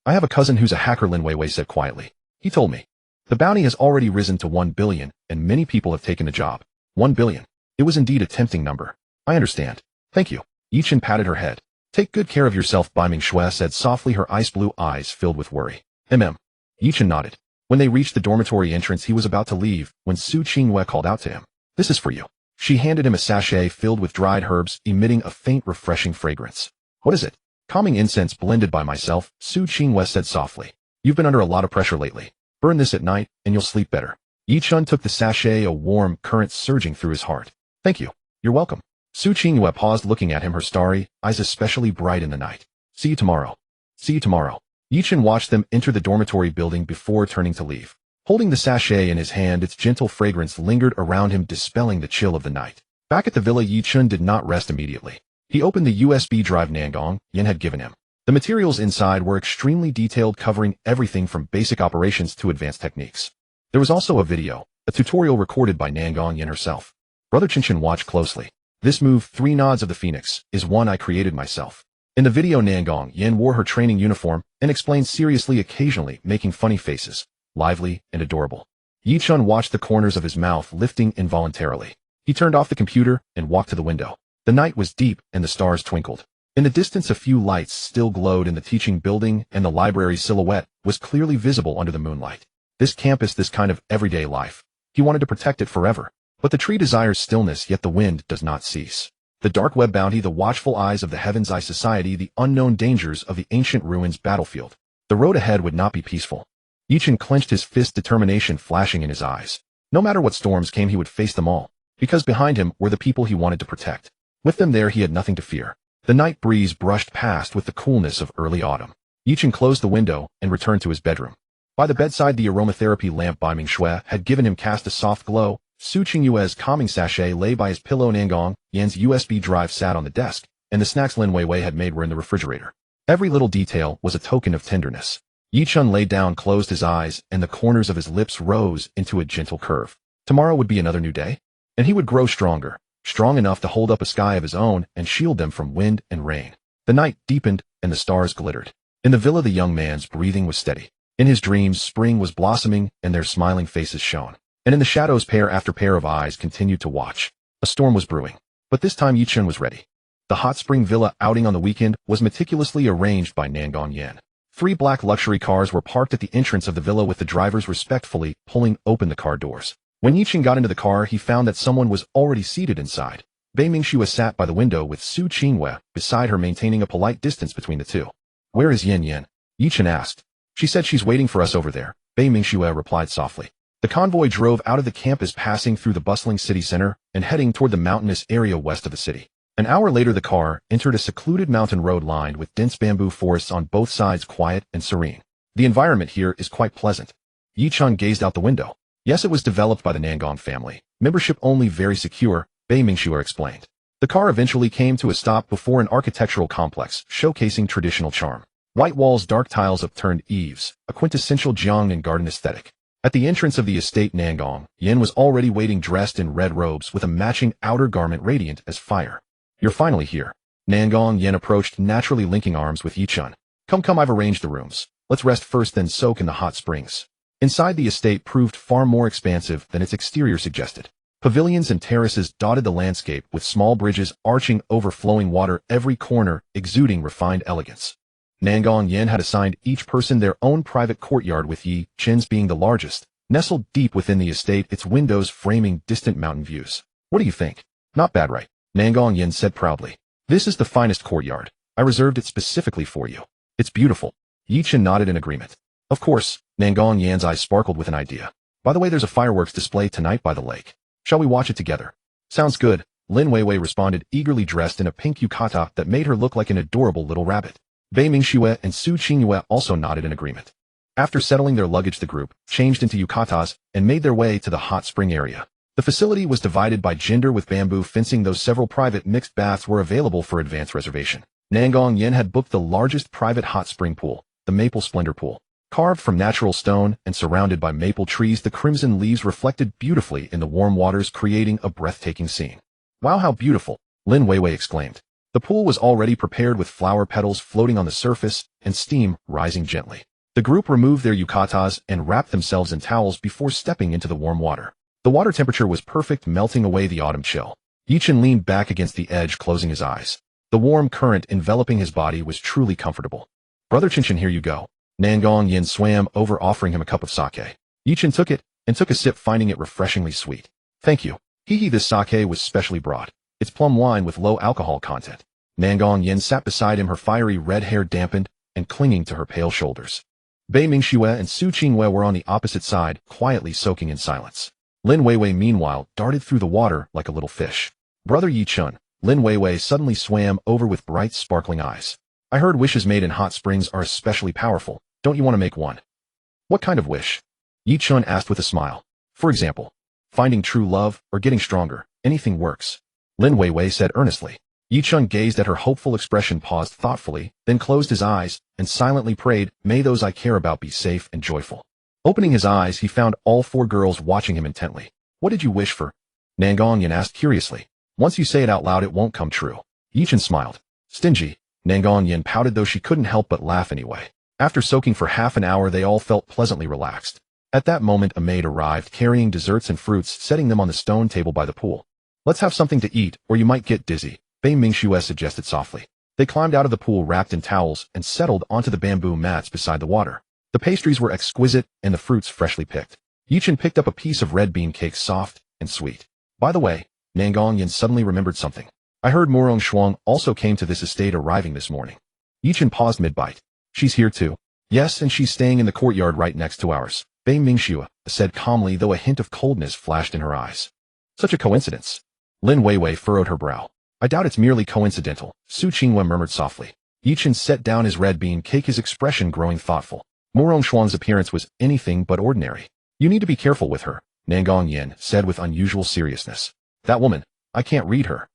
Speaker 1: I have a cousin who's a hacker," Lin Weiwei said quietly. "He told me. The bounty has already risen to 1 billion, and many people have taken the job." 1 billion. It was indeed a tempting number. "I understand. Thank you." Ye Chen patted her head. "Take good care of yourself," Bai Mingxue said softly, her ice blue eyes filled with worry. Ye Chen nodded. When they reached the dormitory entrance, he was about to leave when Su Qingwei called out to him. "This is for you." She handed him a sachet filled with dried herbs, emitting a faint, refreshing fragrance. "What is it?" "Calming incense blended by myself," Su Qingwei said softly. "You've been under a lot of pressure lately. Burn this at night, and you'll sleep better." Ye Chen took the sachet, a warm current surging through his heart. "Thank you. You're welcome." Su Qingwei paused, looking at him, her starry eyes especially bright in the night. "See you tomorrow." "See you tomorrow." Ye Chen watched them enter the dormitory building before turning to leave. Holding the sachet in his hand, its gentle fragrance lingered around him, dispelling the chill of the night. Back at the villa, Ye Chen did not rest immediately. He opened the USB drive Nangong Yin had given him. The materials inside were extremely detailed, covering everything from basic operations to advanced techniques. There was also a video, a tutorial recorded by Nangong Yin herself. "Brother Chen, watch closely. This move, 3 nods of the phoenix, is one I created myself." In the video, Nangong Yin wore her training uniform and explained seriously, occasionally making funny faces, lively and adorable. Ye Chen watched the corners of his mouth lifting involuntarily. He turned off the computer and walked to the window. The night was deep and the stars twinkled. In the distance, a few lights still glowed in the teaching building, and the library's silhouette was clearly visible under the moonlight. This campus, this kind of everyday life. He wanted to protect it forever. But the tree desires stillness, yet the wind does not cease. The dark web bounty, the watchful eyes of the Heaven's Eye Society, the unknown dangers of the ancient ruins battlefield. The road ahead would not be peaceful. Ye Chen clenched his fist, determination flashing in his eyes. No matter what storms came, he would face them all, because behind him were the people he wanted to protect. With them there, he had nothing to fear. The night breeze brushed past with the coolness of early autumn. Ye Chen closed the window and returned to his bedroom. By the bedside, the aromatherapy lamp Bai Mingxue had given him cast a soft glow. Su Qingyue's calming sachet lay by his pillow. Nangong Yin's USB drive sat on the desk, and the snacks Lin Weiwei had made were in the refrigerator. Every little detail was a token of tenderness. Ye Chen lay down, closed his eyes, and the corners of his lips rose into a gentle curve. Tomorrow would be another new day, and he would grow stronger. Strong enough to hold up a sky of his own and shield them from wind and rain. The night deepened and the stars glittered. In the villa, the young man's breathing was steady. In his dreams, spring was blossoming and their smiling faces shone. And in the shadows, pair after pair of eyes continued to watch. A storm was brewing. But this time Ye Chen was ready. The hot spring villa outing on the weekend was meticulously arranged by Nangong Yin. 3 black luxury cars were parked at the entrance of the villa, with the drivers respectfully pulling open the car doors. When Ye Chen got into the car, he found that someone was already seated inside. Bei Mingxue sat by the window with Su Qinghue beside her, maintaining a polite distance between the two. Where is Yen? Ye Chen asked. She said she's waiting for us over there, Bei Mingxue replied softly. The convoy drove out of the campus, passing through the bustling city center and heading toward the mountainous area west of the city. An hour later, the car entered a secluded mountain road lined with dense bamboo forests on both sides, quiet and serene. The environment here is quite pleasant. Ye Chen gazed out the window. Yes, it was developed by the Nangong family. Membership only, very secure, Bei Mingxue explained. The car eventually came to a stop before an architectural complex showcasing traditional charm. White walls, dark tiles, upturned eaves, a quintessential Jiang and garden aesthetic. At the entrance of the estate, Nangong Yen was already waiting, dressed in red robes with a matching outer garment radiant as fire. You're finally here. Nangong Yen approached, naturally linking arms with Ye Chen. Come, I've arranged the rooms. Let's rest first, then soak in the hot springs. Inside, the estate proved far more expansive than its exterior suggested. Pavilions and terraces dotted the landscape, with small bridges arching over flowing water, every corner exuding refined elegance. Nangong Yen had assigned each person their own private courtyard, with Ye Chen's being the largest, nestled deep within the estate, its windows framing distant mountain views. What do you think? Not bad, right? Nangong Yen said proudly. This is the finest courtyard. I reserved it specifically for you. It's beautiful. Ye Chen nodded in agreement. Of course, Nangong Yan's eyes sparkled with an idea. By the way, there's a fireworks display tonight by the lake. Shall we watch it together? Sounds good, Lin Weiwei responded, eagerly dressed in a pink yukata that made her look like an adorable little rabbit. Bei Mingxue and Su Qinghue also nodded in agreement. After settling their luggage, the group changed into yukatas and made their way to the hot spring area. The facility was divided by gender with bamboo fencing, though several private mixed baths were available for advance reservation. Nangong Yen had booked the largest private hot spring pool, the Maple Splendor Pool. Carved from natural stone and surrounded by maple trees, the crimson leaves reflected beautifully in the warm waters, creating a breathtaking scene. Wow, how beautiful, Lin Weiwei exclaimed. The pool was already prepared with flower petals floating on the surface and steam rising gently. The group removed their yukatas and wrapped themselves in towels before stepping into the warm water. The water temperature was perfect, melting away the autumn chill. Ye Chen leaned back against the edge, closing his eyes. The warm current enveloping his body was truly comfortable. Brother Chen, here you go. Nangong Yen swam over, offering him a cup of sake. Ye Chen took it and took a sip, finding it refreshingly sweet. Thank you. This sake was specially brought. It's plum wine with low alcohol content. Nangong Yen sat beside him, her fiery red hair dampened and clinging to her pale shoulders. Bei Mingxue and Su Qinghue were on the opposite side, quietly soaking in silence. Lin Weiwei, meanwhile, darted through the water like a little fish. Brother Ye Chen, Lin Weiwei suddenly swam over with bright, sparkling eyes. I heard wishes made in hot springs are especially powerful. Don't you want to make one? What kind of wish? Ye Chen asked with a smile. For example, finding true love or getting stronger. Anything works. Lin Weiwei said earnestly. Ye Chen gazed at her hopeful expression, paused thoughtfully, then closed his eyes and silently prayed, may those I care about be safe and joyful. Opening his eyes, he found all four girls watching him intently. What did you wish for? Nangong Yen asked curiously. Once you say it out loud, it won't come true. Ye Chen smiled. Stingy. Nangong Yen pouted, though she couldn't help but laugh anyway. After soaking for half an hour, they all felt pleasantly relaxed. At that moment, a maid arrived carrying desserts and fruits, setting them on the stone table by the pool. Let's have something to eat, or you might get dizzy, Bei Mingxue suggested softly. They climbed out of the pool wrapped in towels and settled onto the bamboo mats beside the water. The pastries were exquisite and the fruits freshly picked. Ye Chen picked up a piece of red bean cake, soft and sweet. By the way, Nangong Yen suddenly remembered something. I heard Murong Shuang also came to this estate, arriving this morning. Ye Chen paused mid-bite. She's here too. Yes, and she's staying in the courtyard right next to ours, Bei Mingxue said calmly, though a hint of coldness flashed in her eyes. Such a coincidence. Lin Weiwei furrowed her brow. I doubt it's merely coincidental, Su Qinghue murmured softly. Ye Chen set down his red bean cake, his expression growing thoughtful. Murong Shuang's appearance was anything but ordinary. You need to be careful with her, Nangong Yen said with unusual seriousness. That woman, I can't read her.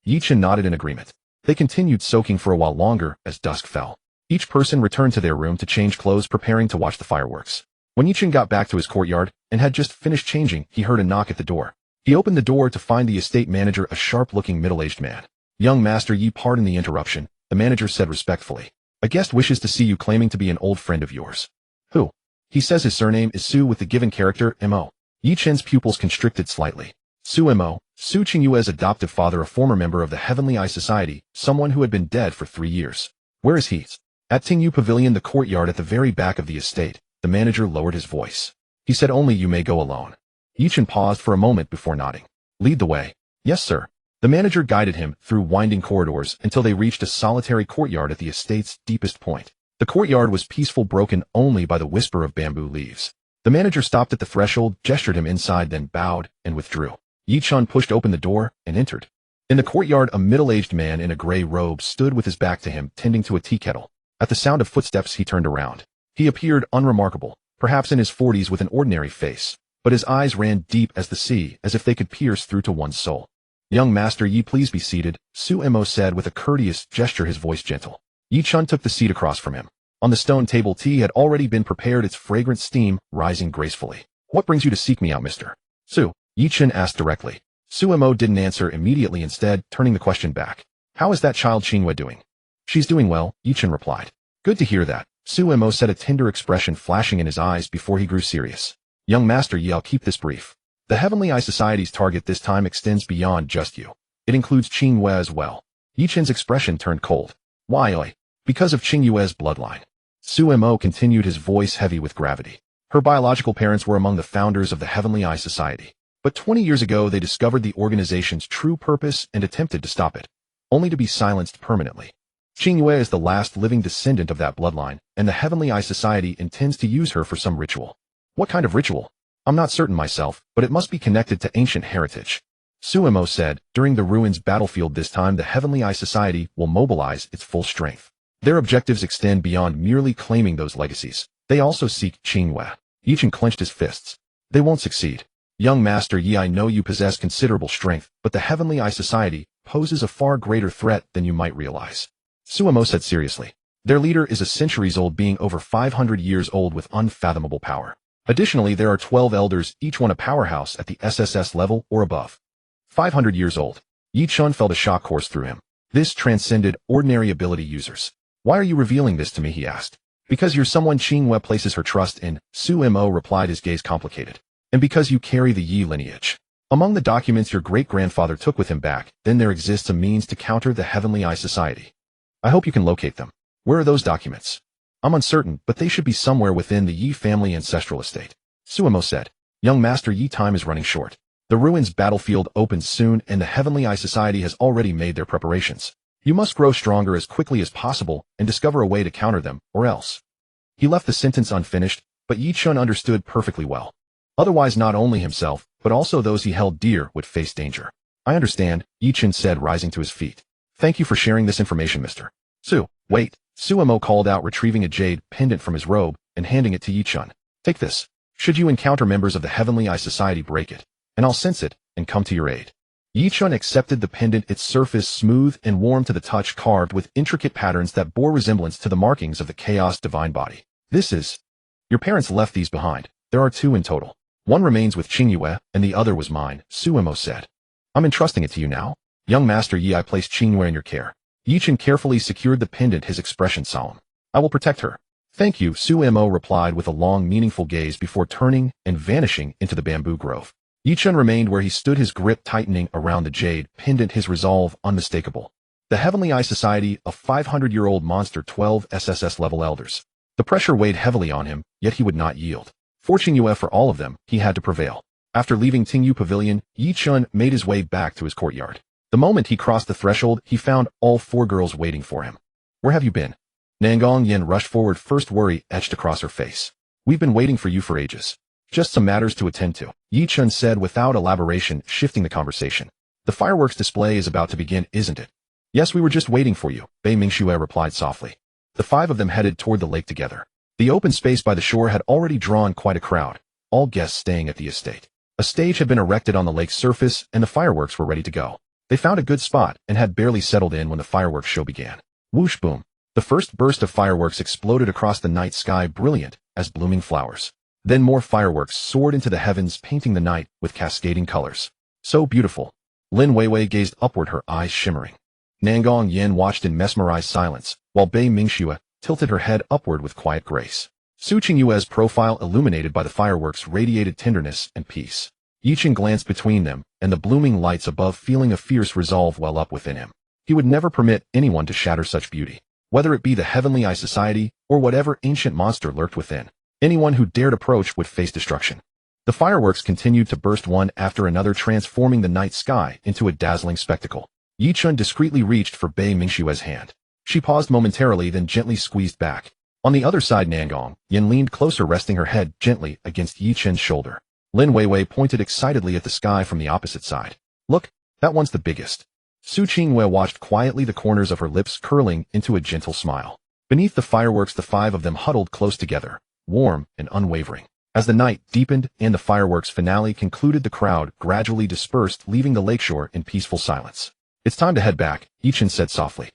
Speaker 1: Ye Chen nodded in agreement. They continued soaking for a while longer as dusk fell. Each person returned to their room to change clothes, preparing to watch the fireworks. When Ye Chen got back to his courtyard and had just finished changing, he heard a knock at the door. He opened the door to find the estate manager, a sharp-looking middle-aged man. Young master Yi, pardon the interruption, the manager said respectfully. A guest wishes to see you, claiming to be an old friend of yours. Who? He says his surname is Su with the given character Mo. Ye Chen's pupils constricted slightly. Su Mo, Su Qingyue's adoptive father, a former member of the Heavenly Eye Society, someone who had been dead for 3 years. Where is he? At Tingyu Pavilion, the courtyard at the very back of the estate. The manager lowered his voice. He said only you may go alone. Ye Chen paused for a moment before nodding. Lead the way. Yes, sir. The manager guided him through winding corridors until they reached a solitary courtyard at the estate's deepest point. The courtyard was peaceful, broken only by the whisper of bamboo leaves. The manager stopped at the threshold, gestured him inside, then bowed and withdrew. Ye Chen pushed open the door and entered. In the courtyard, a middle-aged man in a gray robe stood with his back to him, tending to a tea kettle. At the sound of footsteps, he turned around. He appeared unremarkable, perhaps in his 40s with an ordinary face, but his eyes ran deep as the sea, as if they could pierce through to one's soul. "Young master Ye, please be seated," Su-mo said with a courteous gesture, his voice gentle. Ye Chen took the seat across from him. On the stone table, tea had already been prepared, its fragrant steam rising gracefully. "What brings you to seek me out, Mr. Su?" Ye Chen asked directly. Su-mo didn't answer immediately, instead turning the question back. "How is that child Qingyue doing?" "She's doing well," Ye Chen replied. "Good to hear that," Su-mo said, a tender expression flashing in his eyes before he grew serious. "Young master Ye, I'll keep this brief. The Heavenly Eye Society's target this time extends beyond just you. It includes Qingyue as well." Ye Chen's expression turned cold. "Why, oi?" "Because of Qingyue's bloodline." Su-mo continued, his voice heavy with gravity. "Her biological parents were among the founders of the Heavenly Eye Society. But 20 years ago they discovered the organization's true purpose and attempted to stop it, only to be silenced permanently. Qingyue is the last living descendant of that bloodline, and the Heavenly Eye Society intends to use her for some ritual." "What kind of ritual?" "I'm not certain myself, but it must be connected to ancient heritage." Su-mo said, "During the ruins battlefield this time, the Heavenly Eye Society will mobilize its full strength. Their objectives extend beyond merely claiming those legacies. They also seek Qingyue." Ye Chen clenched his fists. "They won't succeed. Young master Ye, I know you possess considerable strength, but the Heavenly Eye Society poses a far greater threat than you might realize." Su-mo said seriously. "Their leader is a centuries-old being, over 500 years old, with unfathomable power. Additionally, there are 12 elders, each one a powerhouse at the SSS level or above." 500 years old. Ye Chen felt a shock course through him. This transcended ordinary ability users. "Why are you revealing this to me?" he asked. "Because you're someone Qingyue places her trust in," Su-mo replied, his gaze complicated. "And because you carry the Yi lineage. Among the documents your great-grandfather took with him back, then there exists a means to counter the Heavenly Eye Society. I hope you can locate them." "Where are those documents?" "I'm uncertain, but they should be somewhere within the Yi family ancestral estate." Su-mo said. "Young master Yi, time is running short. The ruins battlefield opens soon, and the Heavenly Eye Society has already made their preparations. You must grow stronger as quickly as possible and discover a way to counter them, or else." He left the sentence unfinished, but Ye Chen understood perfectly well. Otherwise, not only himself, but also those he held dear would face danger. "I understand," Ye Chen said, rising to his feet. "Thank you for sharing this information, Mr. Su." "Wait," Su-mo called out, retrieving a jade pendant from his robe and handing it to Ye Chen. "Take this. Should you encounter members of the Heavenly Eye Society, break it, and I'll sense it and come to your aid." Ye Chen accepted the pendant, its surface smooth and warm to the touch, carved with intricate patterns that bore resemblance to the markings of the Chaos Divine Body. "This is... Your parents left these behind. There are 2 in total. One remains with Qingyue, and the other was mine," Su-mo said. "I'm entrusting it to you now. Young master Ye, I place Qingyue in your care." Ye Chen carefully secured the pendant, his expression solemn. "I will protect her." "Thank you," Su-mo replied with a long, meaningful gaze before turning and vanishing into the bamboo grove. Ye Chen remained where he stood, his grip tightening around the jade pendant, his resolve unmistakable. The Heavenly Eye Society, a 500-year-old monster, 12 SSS-level elders. The pressure weighed heavily on him, yet he would not yield. For Qingyue, for all of them, he had to prevail. After leaving Tingyu Pavilion, Ye Chen made his way back to his courtyard. The moment he crossed the threshold, he found all 4 girls waiting for him. "Where have you been?" Nangong Yen rushed forward, first worry etched across her face. "We've been waiting for you for ages. Just some matters to attend to," Ye Chen said without elaboration, shifting the conversation. "The fireworks display is about to begin, isn't it?" "Yes, we were just waiting for you," Bei Mingxue replied softly. The 5 of them headed toward the lake together. The open space by the shore had already drawn quite a crowd, all guests staying at the estate. A stage had been erected on the lake's surface, and the fireworks were ready to go. They found a good spot and had barely settled in when the fireworks show began. Whoosh boom. The first burst of fireworks exploded across the night sky, brilliant as blooming flowers. Then more fireworks soared into the heavens, painting the night with cascading colors. So beautiful. Lin Weiwei gazed upward, her eyes shimmering. Nangong Yen watched in mesmerized silence, while Bei Mingxue tilted her head upward with quiet grace. Su Qingyue's profile, illuminated by the fireworks, radiated tenderness and peace. Ye Chen glanced between them and the blooming lights above, feeling a fierce resolve well up within him. He would never permit anyone to shatter such beauty, whether it be the Heavenly Eye Society or whatever ancient monster lurked within. Anyone who dared approach would face destruction. The fireworks continued to burst one after another, transforming the night sky into a dazzling spectacle. Ye Chen discreetly reached for Bei Mingshue's hand. She paused momentarily, then gently squeezed back. On the other side, Nangong Yin leaned closer, resting her head gently against Ye Chen's shoulder. Lin Weiwei pointed excitedly at the sky from the opposite side. Look, that one's the biggest. Su Qingwei watched quietly, the corners of her lips curling into a gentle smile. Beneath the fireworks, the five of them huddled close together, warm and unwavering. As the night deepened and the fireworks finale concluded, the crowd gradually dispersed, leaving the lakeshore in peaceful silence. It's time to head back, Ye Chen said softly.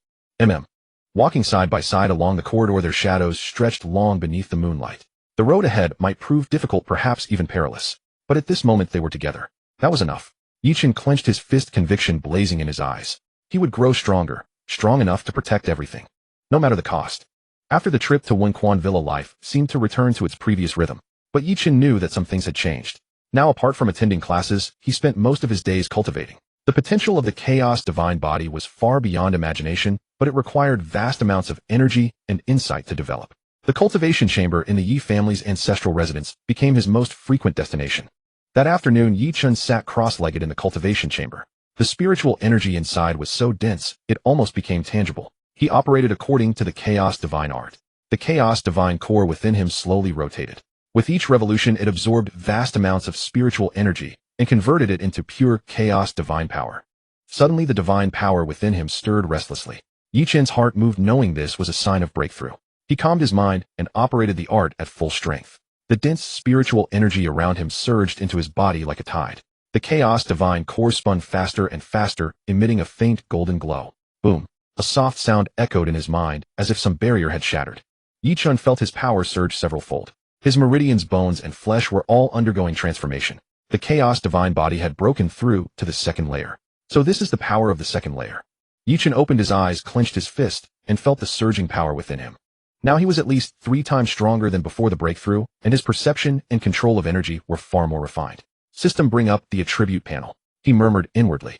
Speaker 1: Walking side by side along the corridor, their shadows stretched long beneath the moonlight. The road ahead might prove difficult, perhaps even perilous. But at this moment they were together. That was enough. Ye Chen clenched his fist, conviction blazing in his eyes. He would grow stronger, strong enough to protect everything, no matter the cost. After the trip to Wenquan Villa, life seemed to return to its previous rhythm. But Ye Chen knew that some things had changed. Now, apart from attending classes, he spent most of his days cultivating. The potential of the chaos divine body was far beyond imagination, but it required vast amounts of energy and insight to develop. The cultivation chamber in the Yi family's ancestral residence became his most frequent destination. That afternoon, Ye Chen sat cross-legged in the cultivation chamber. The spiritual energy inside was so dense, it almost became tangible. He operated according to the chaos divine art. The chaos divine core within him slowly rotated. With each revolution, it absorbed vast amounts of spiritual energy and converted it into pure chaos divine power. Suddenly, the divine power within him stirred restlessly. Ye Chen's heart moved, knowing this was a sign of breakthrough. He calmed his mind and operated the art at full strength. The dense spiritual energy around him surged into his body like a tide. The chaos divine core spun faster and faster, emitting a faint golden glow. Boom! A soft sound echoed in his mind, as if some barrier had shattered. Ye Chen felt his power surge several-fold. His meridians, bones, and flesh were all undergoing transformation. The chaos divine body had broken through to the second layer. So this is the power of the second layer. Ye Chen opened his eyes, clenched his fist, and felt the surging power within him. Now he was at least 3 times stronger than before the breakthrough, and his perception and control of energy were far more refined. System, bring up the attribute panel, he murmured inwardly.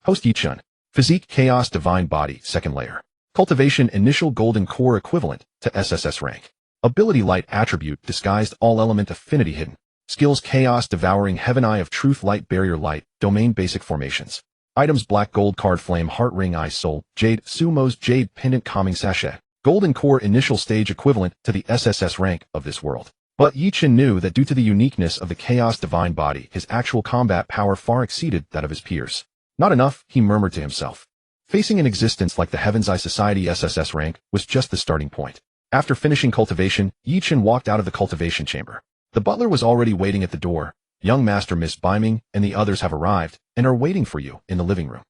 Speaker 1: Host Ye Chen. Physique chaos divine body, second layer. Cultivation initial golden core equivalent to SSS rank. Ability light attribute disguised all element affinity hidden. Skills chaos devouring heaven eye of truth light barrier light domain basic formations. Items black gold card flame heart ring eye soul jade sumo's jade pendant calming sachet. Golden core initial stage equivalent to the SSS rank of this world. But Ye Chen knew that due to the uniqueness of the chaos divine body, his actual combat power far exceeded that of his peers. Not enough, he murmured to himself. Facing an existence like the Heaven's Eye Society SSS rank was just the starting point. After finishing cultivation, Ye Chen walked out of the cultivation chamber. The butler was already waiting at the door. Young Master Miss Biming and the others have arrived and are waiting for you in the living room.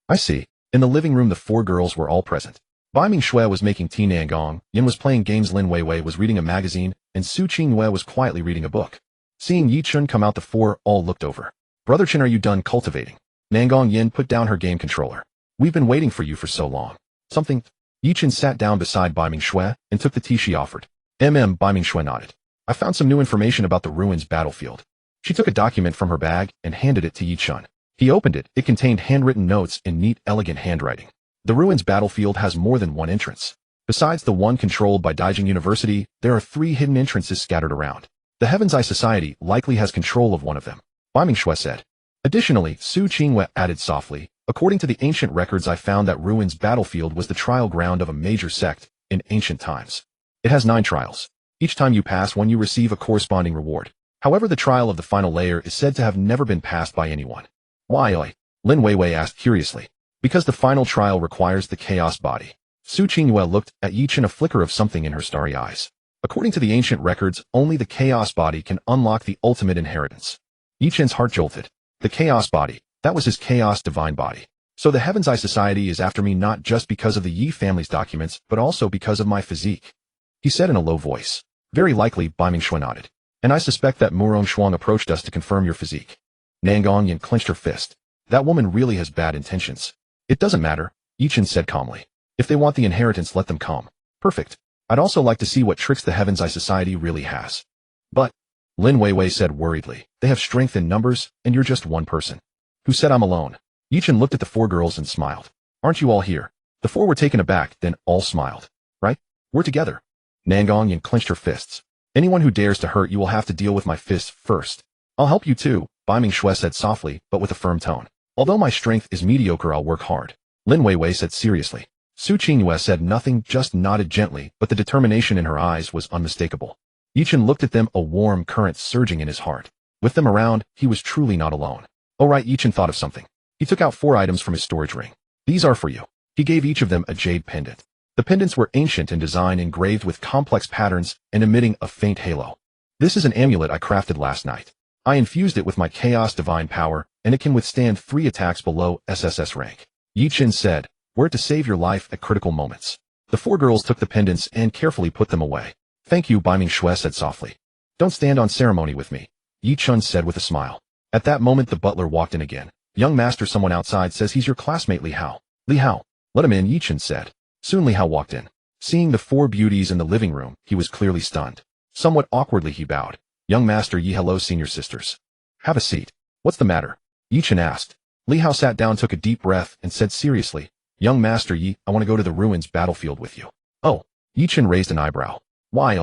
Speaker 1: I see. In the living room, the 4 girls were all present. Biming Shui was making tea, Nangong Yin was playing games, Lin Weiwei was reading a magazine, and Su Qingwei was quietly reading a book. Seeing Ye Chen come out, the 4 all looked over. Brother Chen, are you done cultivating? Nangong Yin put down her game controller. We've been waiting for you for so long. Something? Ye Chen sat down beside Biming Shui and took the tea she offered. Biming Shui nodded. I found some new information about the ruins battlefield. She took a document from her bag and handed it to Ye Chen. He opened it. It contained handwritten notes in neat, elegant handwriting. The ruins battlefield has more than one entrance. Besides the one controlled by Daijing University, there are 3 hidden entrances scattered around. The Heaven's Eye Society likely has control of one of them, Biming Shui said. Additionally, Su Qingwei added softly, according to the ancient records, I found that ruins battlefield was the trial ground of a major sect in ancient times. It has 9 trials. Each time you pass one, you receive a corresponding reward. However, the trial of the final layer is said to have never been passed by anyone. Why? Lin Weiwei asked curiously. Because the final trial requires the chaos body. Su Qingwei looked at Ye Chen, a flicker of something in her starry eyes. According to the ancient records, only the chaos body can unlock the ultimate inheritance. Ye Chen's heart jolted. The chaos body, that was his chaos divine body. So the Heaven's Eye Society is after me not just because of the Yi family's documents, but also because of my physique. He said in a low voice. Very likely, Biming Shui nodded. And I suspect that Murong Shuang approached us to confirm your physique. Nangong Yin clenched her fist. That woman really has bad intentions. It doesn't matter, Ye Chen said calmly. If they want the inheritance, let them come. Perfect. I'd also like to see what tricks the Heaven's Eye Society really has. But, Lin Weiwei said worriedly, they have strength in numbers, and you're just one person. Who said I'm alone? Ye Chen looked at the 4 girls and smiled. Aren't you all here? The 4 were taken aback, then all smiled. Right? We're together. Nangong Yin clenched her fists. Anyone who dares to hurt you will have to deal with my fists first. I'll help you too, Bai Mingshui said softly, but with a firm tone. Although my strength is mediocre, I'll work hard. Lin Weiwei said seriously. Su Qingyue said nothing, just nodded gently, but the determination in her eyes was unmistakable. Ye Chen looked at them, a warm current surging in his heart. With them around, he was truly not alone. Oh right, Ye Chen thought of something. He took out 4 items from his storage ring. These are for you. He gave each of them a jade pendant. The pendants were ancient in design, engraved with complex patterns and emitting a faint halo. This is an amulet I crafted last night. I infused it with my chaos divine power, and it can withstand 3 attacks below SSS rank. Ye Chen said, were it to save your life at critical moments. The 4 girls took the pendants and carefully put them away. Thank you, Bai Mingshui said softly. Don't stand on ceremony with me, Ye Chen said with a smile. At that moment the butler walked in again. Young master, someone outside says he's your classmate Li Hao. Li Hao. Let him in, Ye Chen said. Soon Li Hao walked in. Seeing the 4 beauties in the living room, he was clearly stunned. Somewhat awkwardly he bowed. Young master Yi, hello senior sisters. Have a seat. What's the matter? Ye Chen asked. Li Hao sat down, took a deep breath, and said seriously, Young master Yi, I want to go to the ruins battlefield with you. Oh. Ye Chen raised an eyebrow. Why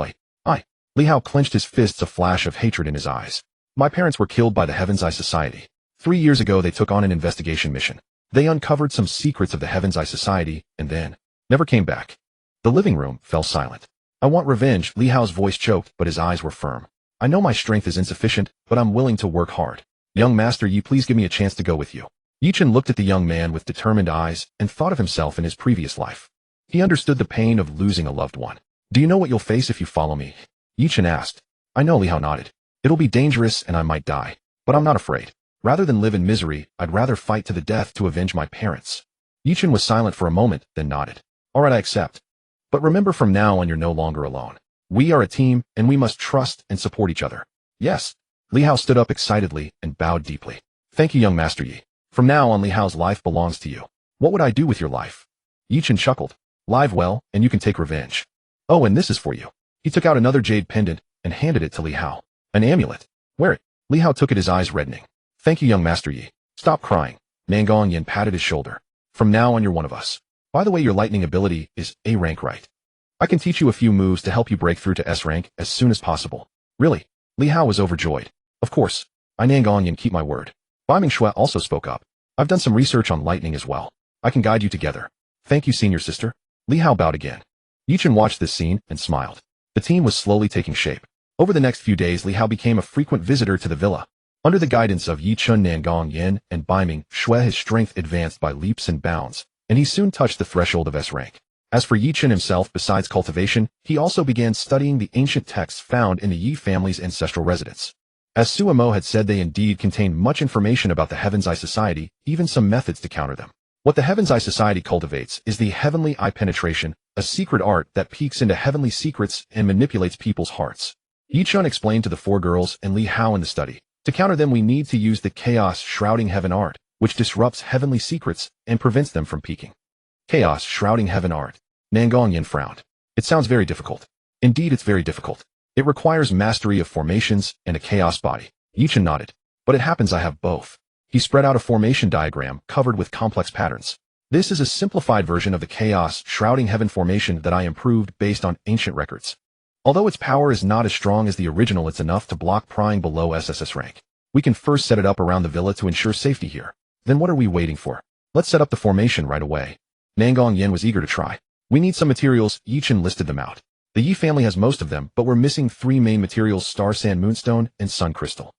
Speaker 1: I? Li Hao clenched his fists, a flash of hatred in his eyes. My parents were killed by the Heaven's Eye Society. 3 years ago they took on an investigation mission. They uncovered some secrets of the Heaven's Eye Society, and then never came back. The living room fell silent. I want revenge, Li Hao's voice choked, but his eyes were firm. I know my strength is insufficient, but I'm willing to work hard. Young master Yi, please give me a chance to go with you. Ye Chen looked at the young man with determined eyes and thought of himself in his previous life. He understood the pain of losing a loved one. Do you know what you'll face if you follow me? Ye Chen asked. I know, Li Hao nodded. It'll be dangerous and I might die, but I'm not afraid. Rather than live in misery, I'd rather fight to the death to avenge my parents. Ye Chen was silent for a moment, then nodded. All right, I accept. But remember, from now on you're no longer alone. We are a team, and we must trust and support each other. Yes. Li Hao stood up excitedly and bowed deeply. Thank you, young master Yi. From now on Li Hao's life belongs to you. What would I do with your life? Ye Chen chuckled. Live well, and you can take revenge. Oh, and this is for you. He took out another jade pendant and handed it to Li Hao. An amulet. Wear it. Li Hao took it, his eyes reddening. Thank you, young master Yi. Stop crying. Nangong Yin patted his shoulder. From now on you're one of us. By the way, your lightning ability is A rank, right? I can teach you a few moves to help you break through to S rank as soon as possible. Really? Li Hao was overjoyed. Of course. I Nangong Yin keep my word. Bai Mingshui also spoke up. I've done some research on lightning as well. I can guide you together. Thank you, senior sister. Li Hao bowed again. Ye Chen watched this scene and smiled. The team was slowly taking shape. Over the next few days, Li Hao became a frequent visitor to the villa. Under the guidance of Ye Chen, Nangong Yin, and Bai Mingshui, his strength advanced by leaps and bounds, and he soon touched the threshold of S rank. As for Ye Chen himself, besides cultivation, he also began studying the ancient texts found in the Yi family's ancestral residence. As Suemo had said, they indeed contain much information about the Heaven's Eye Society, even some methods to counter them. What the Heaven's Eye Society cultivates is the heavenly eye penetration, a secret art that peeks into heavenly secrets and manipulates people's hearts. Ye Chen explained to the 4 girls and Li Hao in the study. To counter them, we need to use the chaos shrouding heaven art, which disrupts heavenly secrets and prevents them from peeking. Chaos shrouding heaven art. Nangong Yin frowned. It sounds very difficult. Indeed, it's very difficult. It requires mastery of formations and a chaos body. Ye Chen nodded. But it happens I have both. He spread out a formation diagram covered with complex patterns. This is a simplified version of the chaos shrouding heaven formation that I improved based on ancient records. Although its power is not as strong as the original, it's enough to block prying below SSS rank. We can first set it up around the villa to ensure safety here. Then what are we waiting for? Let's set up the formation right away. Nangong Yin was eager to try. We need some materials. Ye Chen listed them out. The Yi family has most of them, but we're missing 3 main materials: star sand, moonstone, and sun crystal.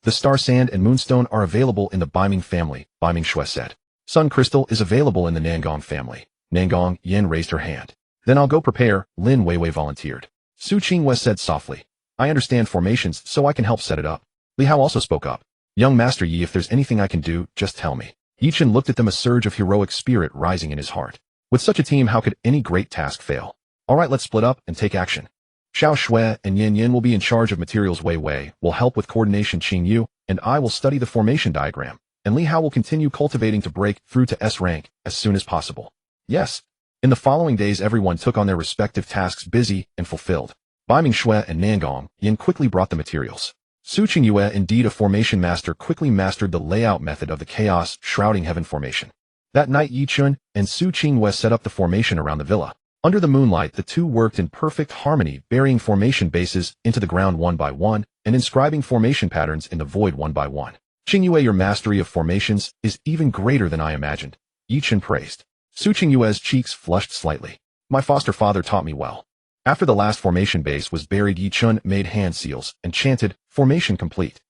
Speaker 1: The star sand and moonstone are available in the Bai Ming family, Bai Mingshui said. Sun crystal is available in the Nangong family. Nangong Yin raised her hand. Then I'll go prepare, Lin Weiwei volunteered. Su Qingyue said softly. I understand formations, so I can help set it up. Li Hao also spoke up. Young master Yi, if there's anything I can do, just tell me. Ye Chen looked at them, a surge of heroic spirit rising in his heart. With such a team, how could any great task fail? All right, let's split up and take action. Xiao Shui and Yin Yin will be in charge of materials. Wei Wei will help with coordination. Qing Yu and I will study the formation diagram, and Li Hao will continue cultivating to break through to S rank as soon as possible. Yes. In the following days, everyone took on their respective tasks, busy and fulfilled. Bai Mingshui and Nangong Yin quickly brought the materials. Su Qingyue, indeed a formation master, quickly mastered the layout method of the chaos shrouding heaven formation. That night, Ye Chen and Su Qingyue set up the formation around the villa. Under the moonlight, the two worked in perfect harmony, burying formation bases into the ground one by one, and inscribing formation patterns in the void one by one. Qingyue, your mastery of formations is even greater than I imagined, Ye Chen praised. Su Qingyue's cheeks flushed slightly. My foster father taught me well. After the last formation base was buried, Ye Chen made hand seals and chanted, "Formation complete."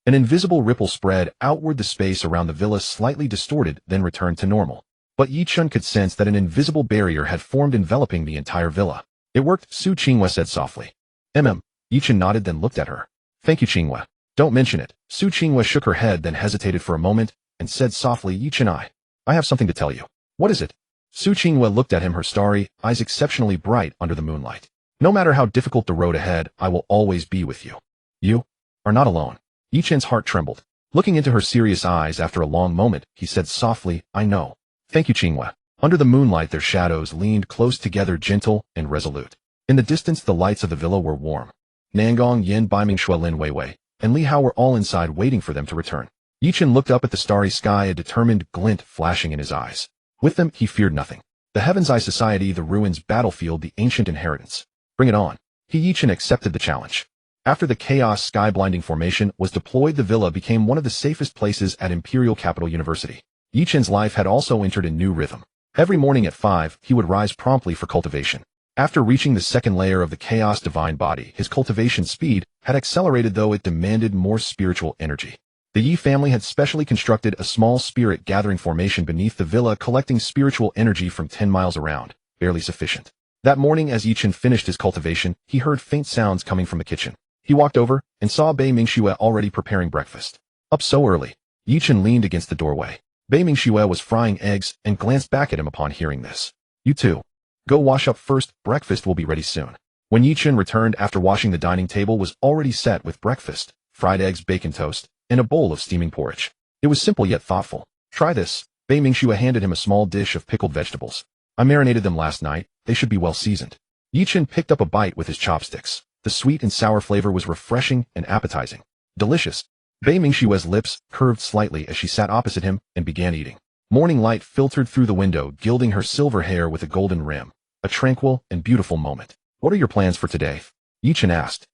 Speaker 1: An invisible ripple spread outward. The space around the villa slightly distorted, then returned to normal. But Ye Chen could sense that an invisible barrier had formed, enveloping the entire villa. It worked, Su Qingyue said softly. Ye Chen nodded, then looked at her. Thank you, Qingyue. Don't mention it. Su Qingyue shook her head, then hesitated for a moment, and said softly, Ye Chen, I have something to tell you. What is it? Su Qingyue looked at him, her starry eyes exceptionally bright under the moonlight. No matter how difficult the road ahead, I will always be with you. You are not alone. Ye Chen's heart trembled. Looking into her serious eyes after a long moment, he said softly, I know. Thank you, Qingyue. Under the moonlight, their shadows leaned close together, gentle and resolute. In the distance, the lights of the villa were warm. Nangong, Yin, Baiming, Shuelin, Weiwei, and Li Hao were all inside waiting for them to return. Ye Chen looked up at the starry sky, a determined glint flashing in his eyes. With them, he feared nothing. The Heaven's Eye Society, the ruins, battlefield, the ancient inheritance. Bring it on. Ye Chen accepted the challenge. After the chaos sky-blinding formation was deployed, the villa became one of the safest places at Imperial Capital University. Ye Chen's life had also entered a new rhythm. Every morning at 5, he would rise promptly for cultivation. After reaching the second layer of the chaos divine body, his cultivation speed had accelerated, though it demanded more spiritual energy. The Yi family had specially constructed a small spirit gathering formation beneath the villa, collecting spiritual energy from 10 miles around, barely sufficient. That morning, as Ye Chen finished his cultivation, he heard faint sounds coming from the kitchen. He walked over and saw Bei Mingxue already preparing breakfast. Up so early? Ye Chen leaned against the doorway. Bei Mingxue was frying eggs and glanced back at him upon hearing this. You two. Go wash up first, breakfast will be ready soon. When Ye Chen returned after washing, the dining table was already set with breakfast, fried eggs, bacon toast, and a bowl of steaming porridge. It was simple yet thoughtful. Try this. Bei Mingxue handed him a small dish of pickled vegetables. I marinated them last night, they should be well seasoned. Ye Chen picked up a bite with his chopsticks. The sweet and sour flavor was refreshing and appetizing. Delicious. Bei Mingxue's lips curved slightly as she sat opposite him and began eating. Morning light filtered through the window, gilding her silver hair with a golden rim. A tranquil and beautiful moment. What are your plans for today? Ye Chen asked.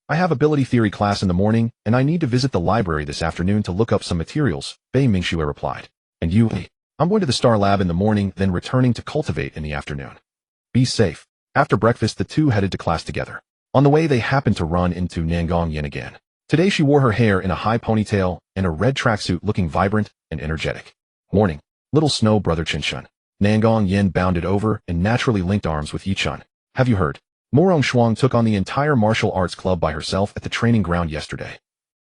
Speaker 1: I have ability theory class in the morning, and I need to visit the library this afternoon to look up some materials, Bei Mingxue replied. And you? I'm going to the Star Lab in the morning, then returning to cultivate in the afternoon. Be safe. After breakfast, the two headed to class together. On the way, they happened to run into Nangong Yin again. Today she wore her hair in a high ponytail and a red tracksuit, looking vibrant and energetic. Morning, little snow brother Qinshan. Nangong Yin bounded over and naturally linked arms with Ye Chen. Have you heard? Morong Shuang took on the entire martial arts club by herself at the training ground yesterday.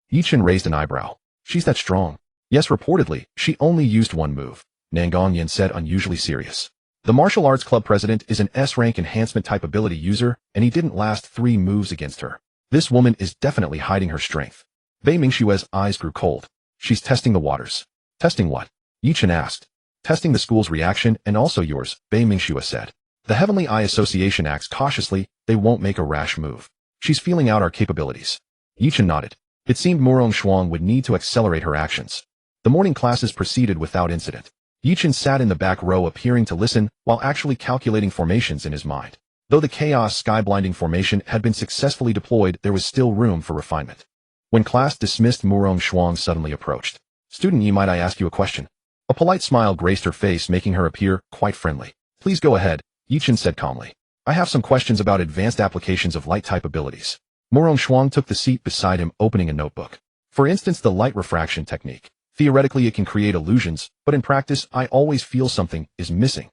Speaker 1: Ye Chen raised an eyebrow. She's that strong? Yes, reportedly, she only used one move. Nangong Yin said, unusually serious. The martial arts club president is an S-rank enhancement type ability user, and he didn't last 3 moves against her. This woman is definitely hiding her strength. Bei Mingxue's eyes grew cold. She's testing the waters. Testing what? Ye Chen asked. Testing the school's reaction and also yours, Bei Mingxue said. The Heavenly Eye Association acts cautiously, they won't make a rash move. She's feeling out our capabilities. Ye Chen nodded. It seemed Morong Shuang would need to accelerate her actions. The morning classes proceeded without incident. Ye Chen sat in the back row, appearing to listen while actually calculating formations in his mind. Though the chaos sky-blinding formation had been successfully deployed, there was still room for refinement. When class dismissed, Morong Shuang suddenly approached. Student Yi, might I ask you a question? A polite smile graced her face, making her appear quite friendly. Please go ahead, Ye Chen said calmly. I have some questions about advanced applications of light-type abilities. Morong Shuang took the seat beside him, opening a notebook. For instance, the light refraction technique. Theoretically, it can create illusions, but in practice, I always feel something is missing.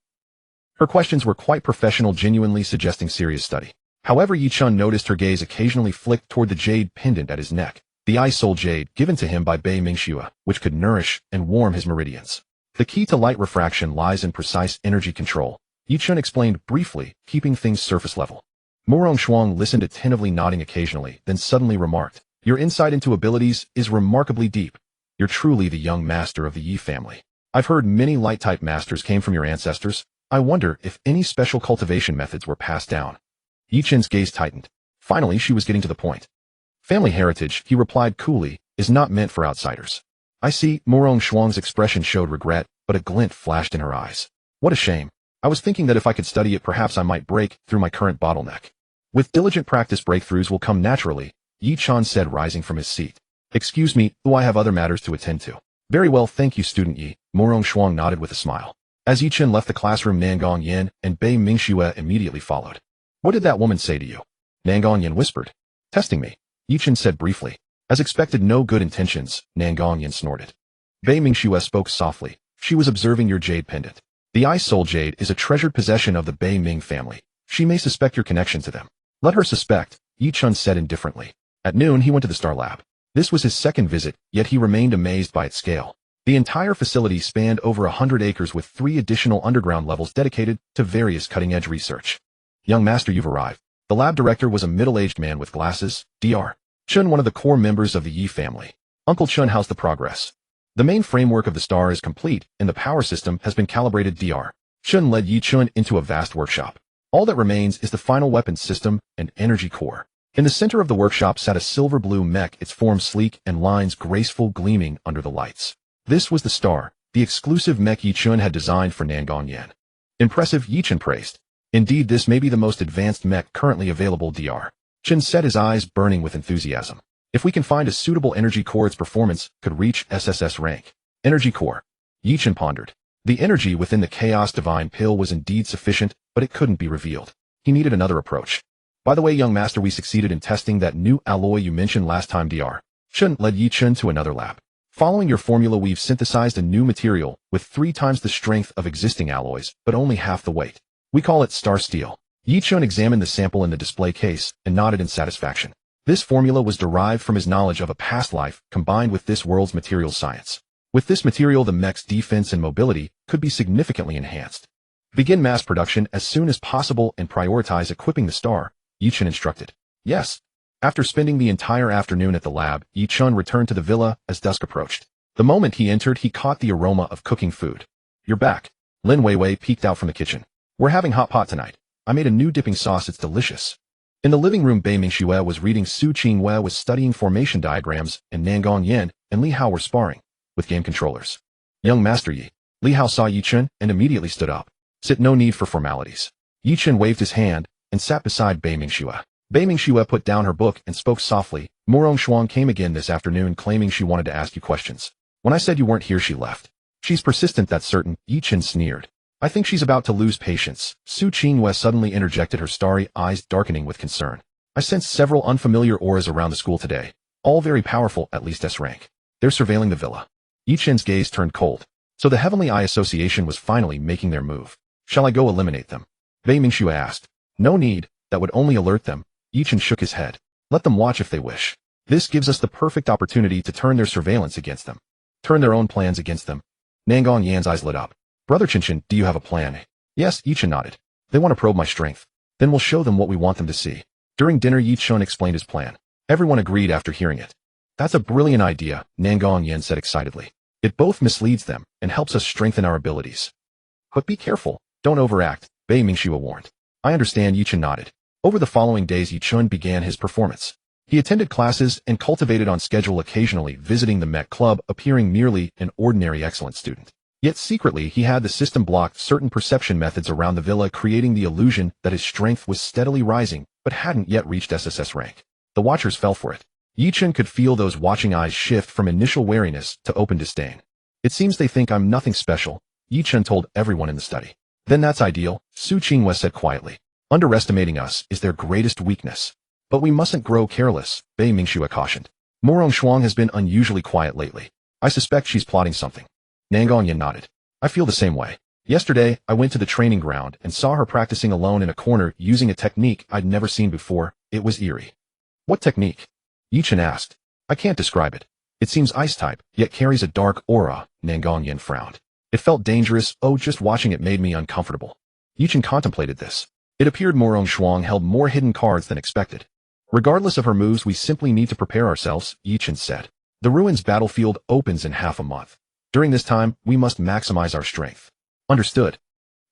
Speaker 1: Her questions were quite professional, genuinely suggesting serious study. However, Ye Chen noticed her gaze occasionally flick toward the jade pendant at his neck, the eye soul jade given to him by Bei Mingxue, which could nourish and warm his meridians. The key to light refraction lies in precise energy control, Ye Chen explained briefly, keeping things surface level. Morong Shuang listened attentively, nodding occasionally, then suddenly remarked, Your insight into abilities is remarkably deep. You're truly the young master of the Yi family. I've heard many light-type masters came from your ancestors. I wonder if any special cultivation methods were passed down. Ye Chen's gaze tightened. Finally, she was getting to the point. Family heritage, he replied coolly, is not meant for outsiders. I see. Morong Shuang's expression showed regret, but a glint flashed in her eyes. What a shame. I was thinking that if I could study it, perhaps I might break through my current bottleneck. With diligent practice, breakthroughs will come naturally, Ye Chen said, rising from his seat. Excuse me, though I have other matters to attend to. Very well, thank you, student Yi. Morong Shuang nodded with a smile. As Ye Chen left the classroom, Nangong Yin and Bei Mingxue immediately followed. What did that woman say to you? Nangong Yin whispered. Testing me, Ye Chen said briefly. As expected, no good intentions, Nangong Yin snorted. Bei Mingxue spoke softly. She was observing your jade pendant. The Ice Soul Jade is a treasured possession of the Bei Ming family. She may suspect your connection to them. Let her suspect, Ye Chen said indifferently. At noon, he went to the Star Lab. This was his second visit, yet he remained amazed by its scale. The entire facility spanned over 100 acres with 3 additional underground levels dedicated to various cutting-edge research. Young master, you've arrived. The lab director was a middle-aged man with glasses, Dr. Chen, one of the core members of the Yi family. Uncle Chen, how's the progress? The main framework of the star is complete, and the power system has been calibrated. Dr. Chen led Ye Chen into a vast workshop. All that remains is the final weapons system and energy core. In the center of the workshop sat a silver-blue mech, its form sleek and lines graceful, gleaming under the lights. This was the star, the exclusive mech Ye Chen had designed for Nangong Yin. Impressive, Ye Chen praised. Indeed, this may be the most advanced mech currently available. Dr. Chen said, his eyes burning with enthusiasm. If we can find a suitable energy core, its performance could reach SSS rank. Energy core. Ye Chen pondered. The energy within the Chaos Divine Pill was indeed sufficient, but it couldn't be revealed. He needed another approach. By the way, young master, we succeeded in testing that new alloy you mentioned last time. Dr. Chen led Ye Chen to another lab. Following your formula, we've synthesized a new material with 3 times the strength of existing alloys, but only half the weight. We call it Star Steel. Ye Chen examined the sample in the display case and nodded in satisfaction. This formula was derived from his knowledge of a past life combined with this world's material science. With this material, the mech's defense and mobility could be significantly enhanced. Begin mass production as soon as possible and prioritize equipping the star, Ye Chen instructed. Yes. After spending the entire afternoon at the lab, Ye Chen returned to the villa as dusk approached. The moment he entered, he caught the aroma of cooking food. You're back. Lin Weiwei peeked out from the kitchen. We're having hot pot tonight. I made a new dipping sauce, it's delicious. In the living room, Bei Mingxue was reading, Su Qingwei was studying formation diagrams, and Nangong Yin and Li Hao were sparring with game controllers. Young Master Yi. Li Hao saw Ye Chen and immediately stood up. Sit, no need for formalities. Ye Chen waved his hand and sat beside Bei Mingxue. Bei Mingxue put down her book and spoke softly. Morong Shuang came again this afternoon claiming she wanted to ask you questions. When I said you weren't here, she left. She's persistent, that's certain, Ye Chen sneered. I think she's about to lose patience. Su Qingwei suddenly interjected, her starry eyes darkening with concern. I sense several unfamiliar auras around the school today. All very powerful, at least S rank. They're surveilling the villa. Ye Chen's gaze turned cold. So the Heavenly Eye Association was finally making their move. Shall I go eliminate them? Bei Mingxue asked. No need, that would only alert them. Ye Chen shook his head. Let them watch if they wish. This gives us the perfect opportunity to turn their surveillance against them. Turn their own plans against them. Nangong Yan's eyes lit up. Brother Chen, do you have a plan? Yes, Ye Chen nodded. They want to probe my strength. Then we'll show them what we want them to see. During dinner, Ye Chen explained his plan. Everyone agreed after hearing it. That's a brilliant idea, Nangong Yan said excitedly. It both misleads them and helps us strengthen our abilities. But be careful, don't overact, Bei Mingxue warned. I understand, Ye Chen nodded. Over the following days, Ye Chen began his performance. He attended classes and cultivated on schedule, occasionally visiting the Mech Club, appearing merely an ordinary excellent student. Yet secretly, he had the system blocked certain perception methods around the villa, creating the illusion that his strength was steadily rising, but hadn't yet reached SSS rank. The watchers fell for it. Ye Chen could feel those watching eyes shift from initial wariness to open disdain. It seems they think I'm nothing special, Ye Chen told everyone in the study. Then that's ideal, Su Qingwei said quietly. Underestimating us is their greatest weakness. But we mustn't grow careless, Bei Mingxue cautioned. Morong Shuang has been unusually quiet lately. I suspect she's plotting something. Nangong Yin nodded. I feel the same way. Yesterday, I went to the training ground and saw her practicing alone in a corner using a technique I'd never seen before. It was eerie. What technique? Ye Chen asked. I can't describe it. It seems ice-type, yet carries a dark aura, Nangong Yin frowned. It felt dangerous, just watching it made me uncomfortable. Ye Chen contemplated this. It appeared Morong Shuang held more hidden cards than expected. Regardless of her moves, we simply need to prepare ourselves, Ye Chen said. The ruins battlefield opens in half a month. During this time, we must maximize our strength. Understood.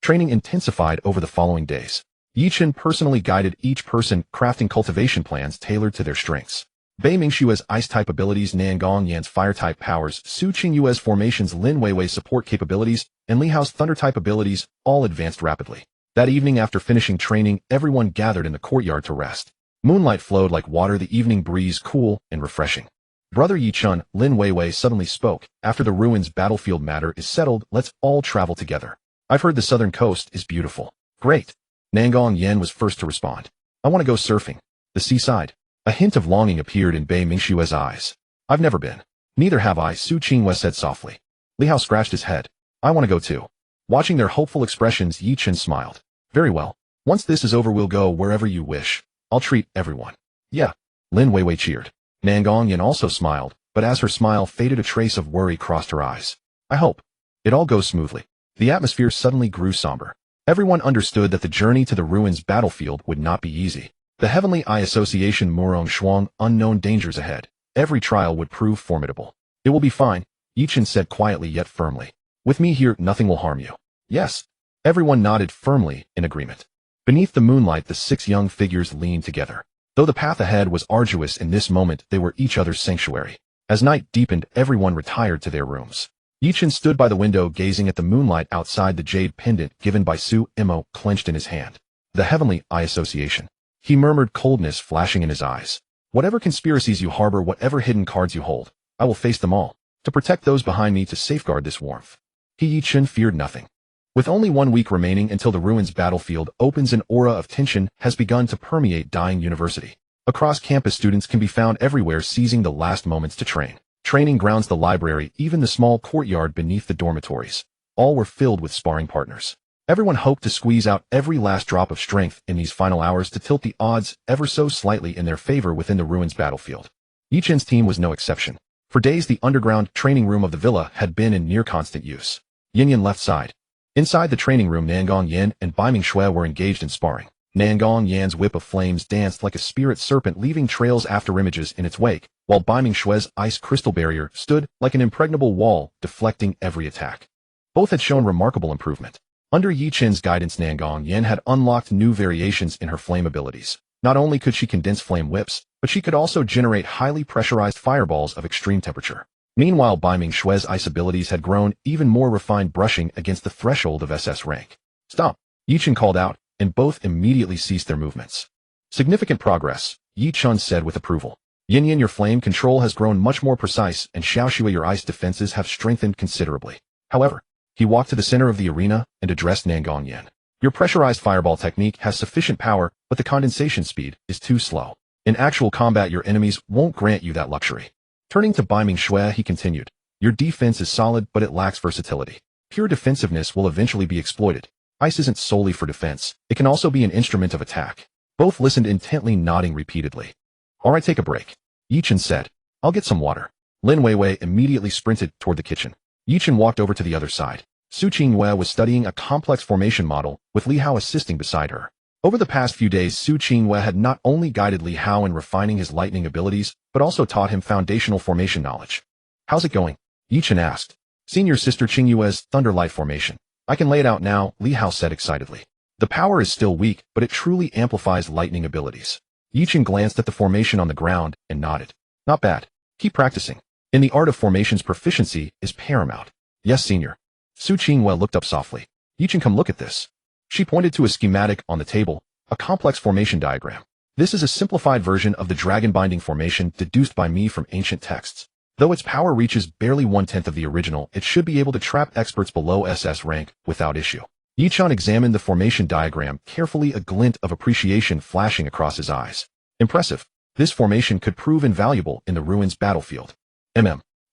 Speaker 1: Training intensified over the following days. Ye Chen personally guided each person, crafting cultivation plans tailored to their strengths. Bei Mingshua's ice-type abilities, Nangong Yan's fire-type powers, Su Qingyue's formations, Lin Weiwei's support capabilities, and Li Hao's thunder-type abilities all advanced rapidly. That evening after finishing training, everyone gathered in the courtyard to rest. Moonlight flowed like water, the evening breeze cool and refreshing. Brother Ye Chen, Lin Weiwei suddenly spoke. After the ruins battlefield matter is settled, let's all travel together. I've heard the southern coast is beautiful. Great. Nangong Yan was first to respond. I want to go surfing. The seaside. A hint of longing appeared in Bei Mingshua's eyes. I've never been. Neither have I, Su Qingyue said softly. Li Hao scratched his head. I want to go too. Watching their hopeful expressions, Ye Chen smiled. Very well. Once this is over, we'll go wherever you wish. I'll treat everyone. Yeah. Lin Weiwei cheered. Nangong Yan also smiled, but as her smile faded, a trace of worry crossed her eyes. I hope it all goes smoothly. The atmosphere suddenly grew somber. Everyone understood that the journey to the ruins battlefield would not be easy. The Heavenly Eye Association Murong Shuang, unknown dangers ahead. Every trial would prove formidable. It will be fine, Ye Chen said quietly yet firmly. With me here, nothing will harm you. Yes. Everyone nodded firmly in agreement. Beneath the moonlight, the 6 young figures leaned together. Though the path ahead was arduous, in this moment they were each other's sanctuary. As night deepened, everyone retired to their rooms. Ye Chen stood by the window gazing at the moonlight outside, the jade pendant given by Su Imo clenched in his hand. The Heavenly Eye Association. He murmured, coldness flashing in his eyes. Whatever conspiracies you harbor, whatever hidden cards you hold, I will face them all. To protect those behind me, to safeguard this warmth. Ye Chen feared nothing. With only 1 week remaining until the ruins battlefield opens, an aura of tension has begun to permeate Dying University. Across campus, students can be found everywhere seizing the last moments to train. Training grounds, the library, even the small courtyard beneath the dormitories. All were filled with sparring partners. Everyone hoped to squeeze out every last drop of strength in these final hours to tilt the odds ever so slightly in their favor within the ruins battlefield. Ye Chen's team was no exception. For days, the underground training room of the villa had been in near constant use. Yin Yan left side. Inside the training room, Nangong Yan and Bai Mingshui were engaged in sparring. Nangong Yan's whip of flames danced like a spirit serpent, leaving trails after images in its wake, while Bai Mingshui's ice crystal barrier stood like an impregnable wall, deflecting every attack. Both had shown remarkable improvement. Under Ye Chen's guidance, Nangong Yan had unlocked new variations in her flame abilities. Not only could she condense flame whips, but she could also generate highly pressurized fireballs of extreme temperature. Meanwhile, Bai Mingshui's ice abilities had grown even more refined, brushing against the threshold of SS rank. Stop! Ye Chen called out, and both immediately ceased their movements. Significant progress, Ye Chen said with approval. Yin Yan, your flame control has grown much more precise, and Xiaoxue, your ice defenses have strengthened considerably. However, he walked to the center of the arena and addressed Nangong Yan. Your pressurized fireball technique has sufficient power, but the condensation speed is too slow. In actual combat, your enemies won't grant you that luxury. Turning to Bai Mingshui, he continued, your defense is solid, but it lacks versatility. Pure defensiveness will eventually be exploited. Ice isn't solely for defense, it can also be an instrument of attack. Both listened intently, nodding repeatedly. All right, take a break, Ye Chen said. I'll get some water. Lin Weiwei immediately sprinted toward the kitchen. Ye Chen walked over to the other side. Su Qingyue was studying a complex formation model, with Li Hao assisting beside her. Over the past few days, Su Qingyue had not only guided Li Hao in refining his lightning abilities, but also taught him foundational formation knowledge. How's it going? Ye Chen asked. Seeing your sister Qingyue's thunderlight formation. I can lay it out now, Li Hao said excitedly. The power is still weak, but it truly amplifies lightning abilities. Ye Chen glanced at the formation on the ground and nodded. Not bad. Keep practicing. In the art of formations, proficiency is paramount. Yes, senior. Su Qingyue looked up softly. Ye Chen, come look at this. She pointed to a schematic on the table, a complex formation diagram. This is a simplified version of the dragon-binding formation deduced by me from ancient texts. Though its power reaches barely 1/10 of the original, it should be able to trap experts below SS rank without issue. Ye Chen examined the formation diagram carefully, a glint of appreciation flashing across his eyes. Impressive. This formation could prove invaluable in the ruins battlefield.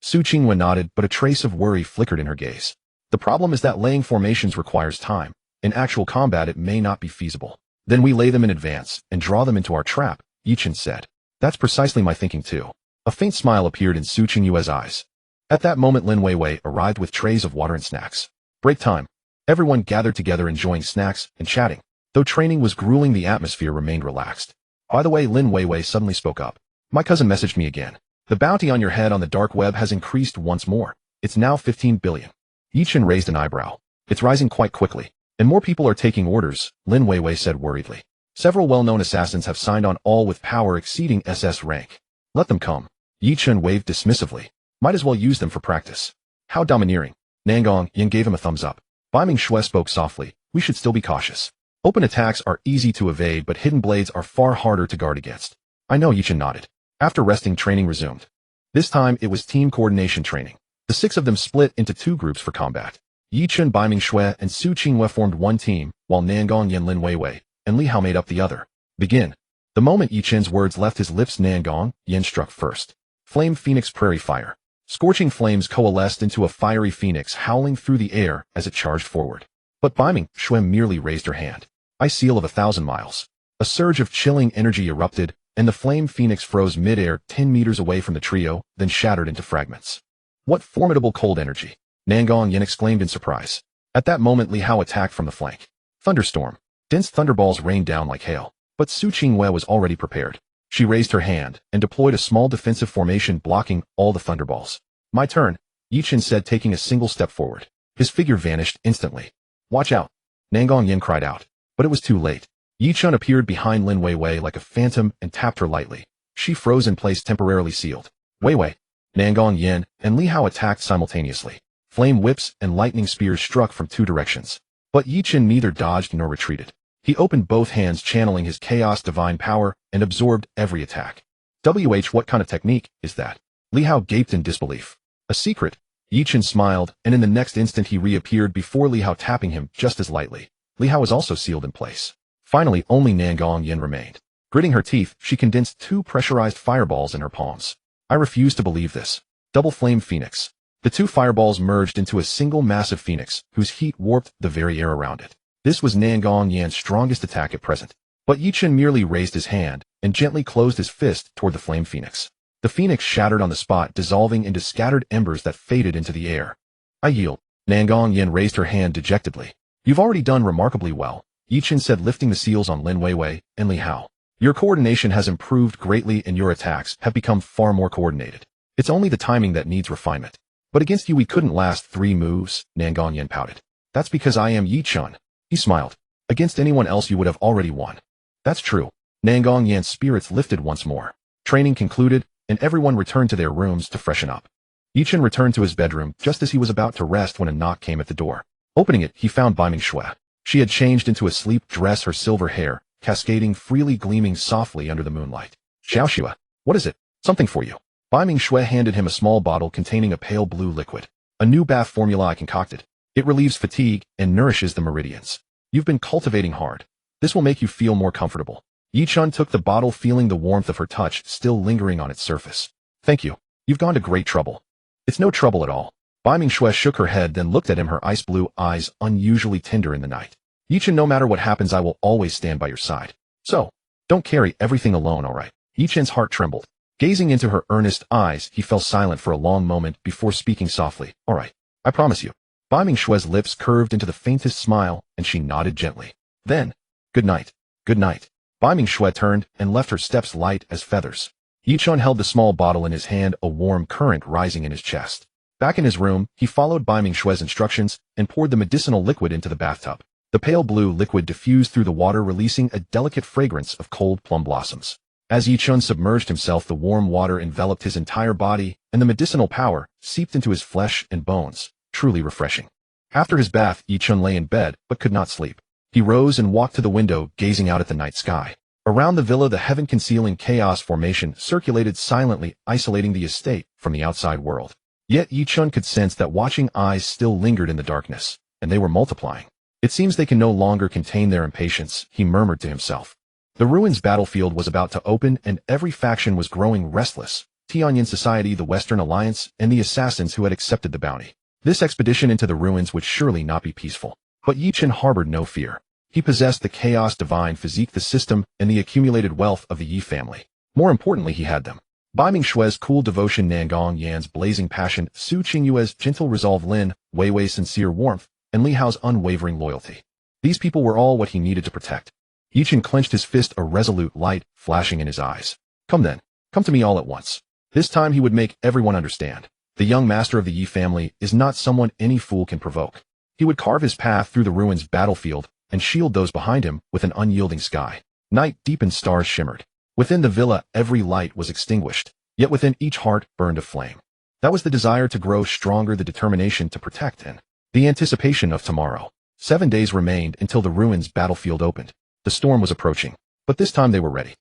Speaker 1: Su Qingyue nodded, but a trace of worry flickered in her gaze. The problem is that laying formations requires time. In actual combat, it may not be feasible. Then we lay them in advance and draw them into our trap, Ye Chen said. That's precisely my thinking too. A faint smile appeared in Su Qingyue's eyes. At that moment, Lin Weiwei arrived with trays of water and snacks. Break time. Everyone gathered together, enjoying snacks and chatting. Though training was grueling, the atmosphere remained relaxed. By the way, Lin Weiwei suddenly spoke up. My cousin messaged me again. The bounty on your head on the dark web has increased once more. It's now 15 billion. Ye Chen raised an eyebrow. It's rising quite quickly. And more people are taking orders, Lin Weiwei said worriedly. Several well-known assassins have signed on, all with power exceeding SS rank. Let them come. Ye Chen waved dismissively. Might as well use them for practice. How domineering. Nangong Yin gave him a thumbs up. Bai Ming Shui spoke softly. We should still be cautious. Open attacks are easy to evade, but hidden blades are far harder to guard against. I know. Ye Chen nodded. After resting, training resumed. This time it was team coordination training. The 6 of them split into 2 groups for combat. Ye Chen, Bai Ming Shui, and Su Qingwei formed one team, while Nangong Yin, Lin Weiwei, and Li Hao made up the other. Begin. The moment Ye Chen's words left his lips, Nangong Yin struck first. Flame Phoenix Prairie Fire. Scorching flames coalesced into a fiery phoenix howling through the air as it charged forward. But Bai Ming Shui merely raised her hand. Ice Seal of 1,000 miles. A surge of chilling energy erupted, and the flame phoenix froze mid-air 10 meters away from the trio, then shattered into fragments. What formidable cold energy! Nangong Yin exclaimed in surprise. At that moment, Li Hao attacked from the flank. Thunderstorm. Dense thunderballs rained down like hail. But Su Qingwei was already prepared. She raised her hand and deployed a small defensive formation blocking all the thunderballs. My turn, Ye Chen said, taking a single step forward. His figure vanished instantly. Watch out! Nangong Yin cried out. But it was too late. Ye Chen appeared behind Lin Weiwei like a phantom and tapped her lightly. She froze in place, temporarily sealed. Weiwei, Nangong Yin, and Li Hao attacked simultaneously. Flame whips and lightning spears struck from 2 directions. But Ye Chen neither dodged nor retreated. He opened both hands, channeling his chaos divine power, and absorbed every attack. What kind of technique is that? Li Hao gaped in disbelief. A secret. Ye Chen smiled, and in the next instant he reappeared before Li Hao, tapping him just as lightly. Li Hao was also sealed in place. Finally, only Nangong Yin remained. Gritting her teeth, she condensed 2 pressurized fireballs in her palms. I refuse to believe this. Double Flame Phoenix. The 2 fireballs merged into a single massive phoenix, whose heat warped the very air around it. This was Nangong Yan's strongest attack at present. But Ye Chen merely raised his hand and gently closed his fist toward the flame phoenix. The phoenix shattered on the spot, dissolving into scattered embers that faded into the air. I yield. Nangong Yin raised her hand dejectedly. You've already done remarkably well, Ye Chen said, lifting the seals on Lin Weiwei and Li Hao. Your coordination has improved greatly and your attacks have become far more coordinated. It's only the timing that needs refinement. But against you we couldn't last 3 moves, Nangong Yin pouted. That's because I am Ye Chen. He smiled. Against anyone else you would have already won. That's true. Nangong Yan's spirits lifted once more. Training concluded, and everyone returned to their rooms to freshen up. Ye Chen returned to his bedroom just as he was about to rest when a knock came at the door. Opening it, he found Bai Ming Shui. She had changed into a sleep dress, her silver hair cascading freely, gleaming softly under the moonlight. Xiaoxua, what is it? Something for you. Bai Ming Shui handed him a small bottle containing a pale blue liquid. A new bath formula I concocted. It relieves fatigue and nourishes the meridians. You've been cultivating hard. This will make you feel more comfortable. Ye Chen took the bottle, feeling the warmth of her touch still lingering on its surface. Thank you. You've gone to great trouble. It's no trouble at all. Bai Ming Shui shook her head, then looked at him, her ice blue eyes unusually tender in the night. Ye Chen, no matter what happens, I will always stand by your side. So, don't carry everything alone, all right? Ye Chen's heart trembled. Gazing into her earnest eyes, he fell silent for a long moment before speaking softly. All right, I promise you. Bai Ming Shui's lips curved into the faintest smile, and she nodded gently. Then, good night. Good night. Bai Ming Shui turned and left her, steps light as feathers. Ye Chen held the small bottle in his hand, a warm current rising in his chest. Back in his room, he followed Bai Ming Shui's instructions and poured the medicinal liquid into the bathtub. The pale blue liquid diffused through the water, releasing a delicate fragrance of cold plum blossoms. As Ye Chen submerged himself, the warm water enveloped his entire body, and the medicinal power seeped into his flesh and bones, truly refreshing. After his bath, Ye Chen lay in bed, but could not sleep. He rose and walked to the window, gazing out at the night sky. Around the villa, the heaven-concealing chaos formation circulated silently, isolating the estate from the outside world. Yet Ye Chen could sense that watching eyes still lingered in the darkness, and they were multiplying. It seems they can no longer contain their impatience, he murmured to himself. The ruins battlefield was about to open, and every faction was growing restless. Tianyan Society, the Western Alliance, and the assassins who had accepted the bounty. This expedition into the ruins would surely not be peaceful. But Ye Chen harbored no fear. He possessed the chaos divine physique, the system, and the accumulated wealth of the Yi family. More importantly, he had them. Bai Ming Shui's cool devotion, Nangong Yan's blazing passion, Su Qingyue's gentle resolve, Lin Weiwei's sincere warmth, and Li Hao's unwavering loyalty. These people were all what he needed to protect. Ye Chen clenched his fist, a resolute light flashing in his eyes. Come then, come to me all at once. This time he would make everyone understand. The young master of the Yi family is not someone any fool can provoke. He would carve his path through the ruins battlefield and shield those behind him with an unyielding sky. Night deepened, stars shimmered. Within the villa, every light was extinguished. Yet within each heart burned a flame. That was the desire to grow stronger, the determination to protect, and the anticipation of tomorrow. 7 days remained until the ruins battlefield opened. The storm was approaching, but this time they were ready.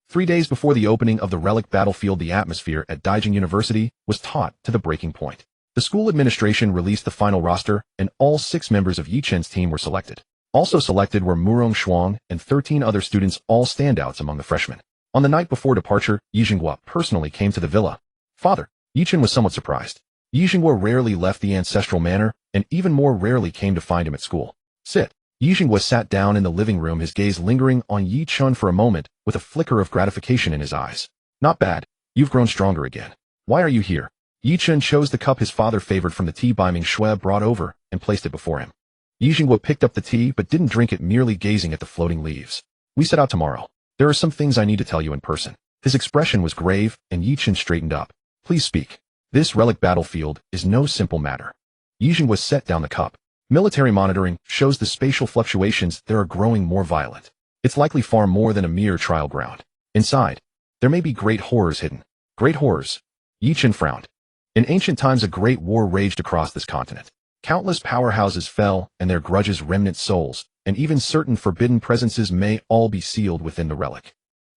Speaker 1: 3 days before the opening of the relic battlefield, the atmosphere at Daijing University was taut to the breaking point. The school administration released the final roster, and all 6 members of Ye Chen's team were selected. Also selected were Murong Shuang and 13 other students, all standouts among the freshmen. On the night before departure, Ye Jinghua personally came to the villa. Father, Ye Chen was somewhat surprised. Ye Jinghua rarely left the ancestral manor, and even more rarely came to find him at school. Sit. Ye Jinghua sat down in the living room, his gaze lingering on Ye Chen for a moment, with a flicker of gratification in his eyes. Not bad. You've grown stronger again. Why are you here? Ye Chen chose the cup his father favored from the tea Biming Shui brought over, and placed it before him. Ye Jinghua picked up the tea but didn't drink it, merely gazing at the floating leaves. We set out tomorrow. There are some things I need to tell you in person. His expression was grave, and Ye Chen straightened up. Please speak. This relic battlefield is no simple matter. Ye Jinghua set down the cup. Military monitoring shows the spatial fluctuations there are growing more violent. It's likely far more than a mere trial ground. Inside, there may be great horrors hidden. Great horrors. Ye Chen frowned. In ancient times, a great war raged across this continent. Countless powerhouses fell, and their grudges remnant souls, and even certain forbidden presences may all be sealed within the relic.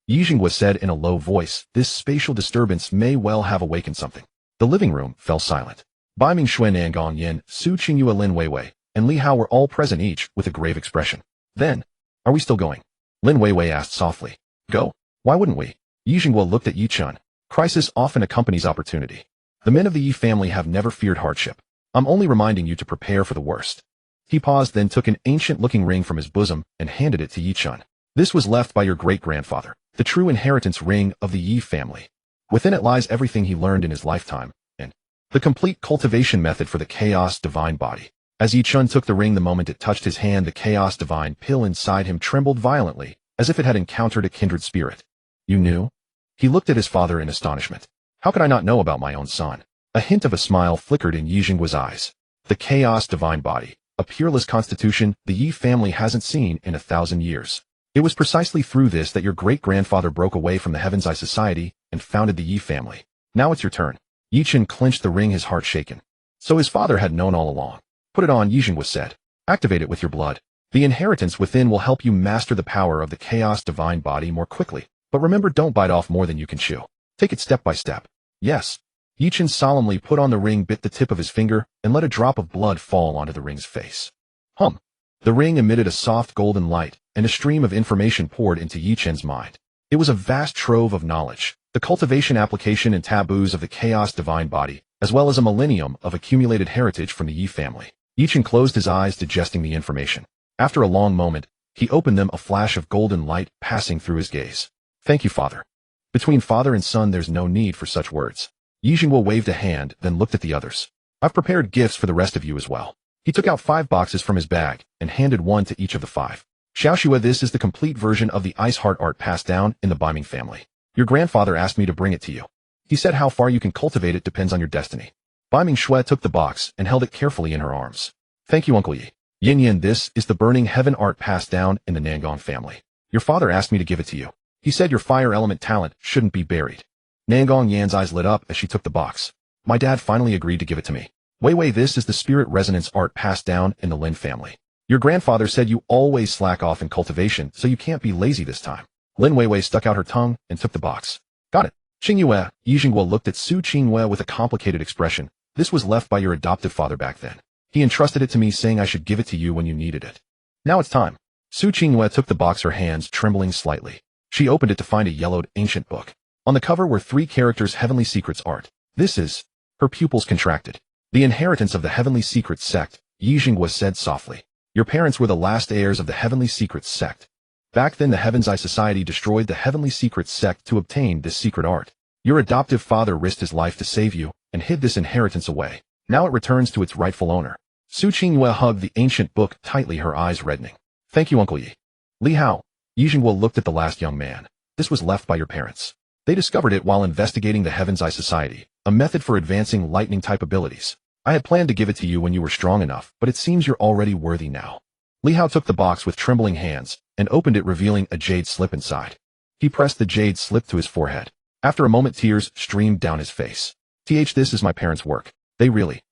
Speaker 1: Ye Jinghua said in a low voice, this spatial disturbance may well have awakened something. The living room fell silent. Biming Shui, Nangong Yin, Su Qingyue, Lin Weiwei, and Li Hao were all present, each with a grave expression. Then, are we still going? Lin Weiwei asked softly. Go. Why wouldn't we? Ye Jinghua looked at Ye Chen. Crisis often accompanies opportunity. The men of the Yi family have never feared hardship. I'm only reminding you to prepare for the worst. He paused, then took an ancient-looking ring from his bosom and handed it to Ye Chen. This was left by your great-grandfather, the true inheritance ring of the Yi family. Within it lies everything he learned in his lifetime, and the complete cultivation method for the chaos divine body. As Ye Chen took the ring, the moment it touched his hand, the chaos divine pill inside him trembled violently, as if it had encountered a kindred spirit. You knew? He looked at his father in astonishment. How could I not know about my own son? A hint of a smile flickered in Ye Jinghua's eyes. The chaos divine body, a peerless constitution the Yi family hasn't seen in 1,000 years. It was precisely through this that your great-grandfather broke away from the Heaven's Eye Society and founded the Yi family. Now it's your turn. Ye Chen clenched the ring, his heart shaken. So his father had known all along. Put it on, Ye Jinghua said. Activate it with your blood. The inheritance within will help you master the power of the chaos divine body more quickly. But remember, don't bite off more than you can chew. Take it step by step. Yes. Ye Chen solemnly put on the ring, bit the tip of his finger, and let a drop of blood fall onto the ring's face. Hum. The ring emitted a soft golden light, and a stream of information poured into Ye Chen's mind. It was a vast trove of knowledge, the cultivation, application, and taboos of the chaos divine body, as well as a millennium of accumulated heritage from the Yi family. Ye Chen closed his eyes, digesting the information. After a long moment, he opened them, a flash of golden light passing through his gaze. Thank you, father. Between father and son, there's no need for such words. Ye Jinghua waved a hand, then looked at the others. I've prepared gifts for the rest of you as well. He took out 5 boxes from his bag and handed one to each of the 5. Xiaoxue, this is the complete version of the ice heart art passed down in the Biming family. Your grandfather asked me to bring it to you. He said how far you can cultivate it depends on your destiny. Biming Shui took the box and held it carefully in her arms. Thank you, Uncle Yi. Yin Yin, this is the burning heaven art passed down in the Nangong family. Your father asked me to give it to you. He said your fire element talent shouldn't be buried. Nangong Yan's eyes lit up as she took the box. My dad finally agreed to give it to me. Weiwei, this is the spirit resonance art passed down in the Lin family. Your grandfather said you always slack off in cultivation, so you can't be lazy this time. Lin Weiwei stuck out her tongue and took the box. Got it. Qingyue. Ye Jinghua looked at Su Qingyue with a complicated expression. This was left by your adoptive father back then. He entrusted it to me, saying I should give it to you when you needed it. Now it's time. Su Qingyue took the box, her hands trembling slightly. She opened it to find a yellowed ancient book. On the cover were 3 characters, Heavenly Secrets art. This is... Her pupils contracted. The inheritance of the Heavenly Secrets sect, Ye Jinghua said softly. Your parents were the last heirs of the Heavenly Secrets sect. Back then the Heaven's Eye Society destroyed the Heavenly Secrets sect to obtain this secret art. Your adoptive father risked his life to save you, and hid this inheritance away. Now it returns to its rightful owner. Su Qingyue hugged the ancient book tightly, her eyes reddening. Thank you, Uncle Yi. Li Hao. Ye Jinghua looked at the last young man. This was left by your parents. They discovered it while investigating the Heaven's Eye Society, a method for advancing lightning-type abilities. I had planned to give it to you when you were strong enough, but it seems you're already worthy now. Li Hao took the box with trembling hands and opened it, revealing a jade slip inside. He pressed the jade slip to his forehead. After a moment, tears streamed down his face. This is my parents' work. They really.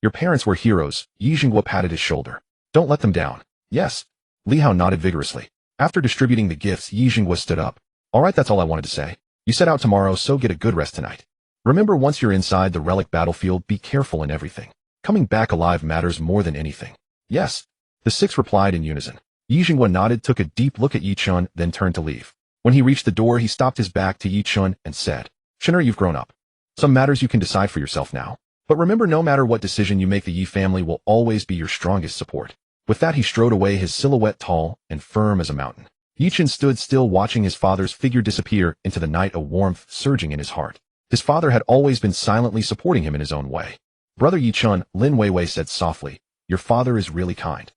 Speaker 1: Your parents were heroes. Ye Chen patted his shoulder. Don't let them down. Yes. Li Hao nodded vigorously. After distributing the gifts, Ye Chen stood up. All right, that's all I wanted to say. You set out tomorrow, so get a good rest tonight. Remember, once you're inside the relic battlefield, be careful in everything. Coming back alive matters more than anything. Yes. The 6 replied in unison. Ye Chen nodded, took a deep look at Ye Chen, then turned to leave. When he reached the door, he stopped his back to Ye Chen and said, Chener, you've grown up. Some matters you can decide for yourself now. But remember, no matter what decision you make, the Ye family will always be your strongest support. With that, he strode away, his silhouette tall and firm as a mountain. Ye Chen stood still, watching his father's figure disappear into the night, a warmth surging in his heart. His father had always been silently supporting him in his own way. Brother Ye Chen, Lin Weiwei said softly, your father is really kind.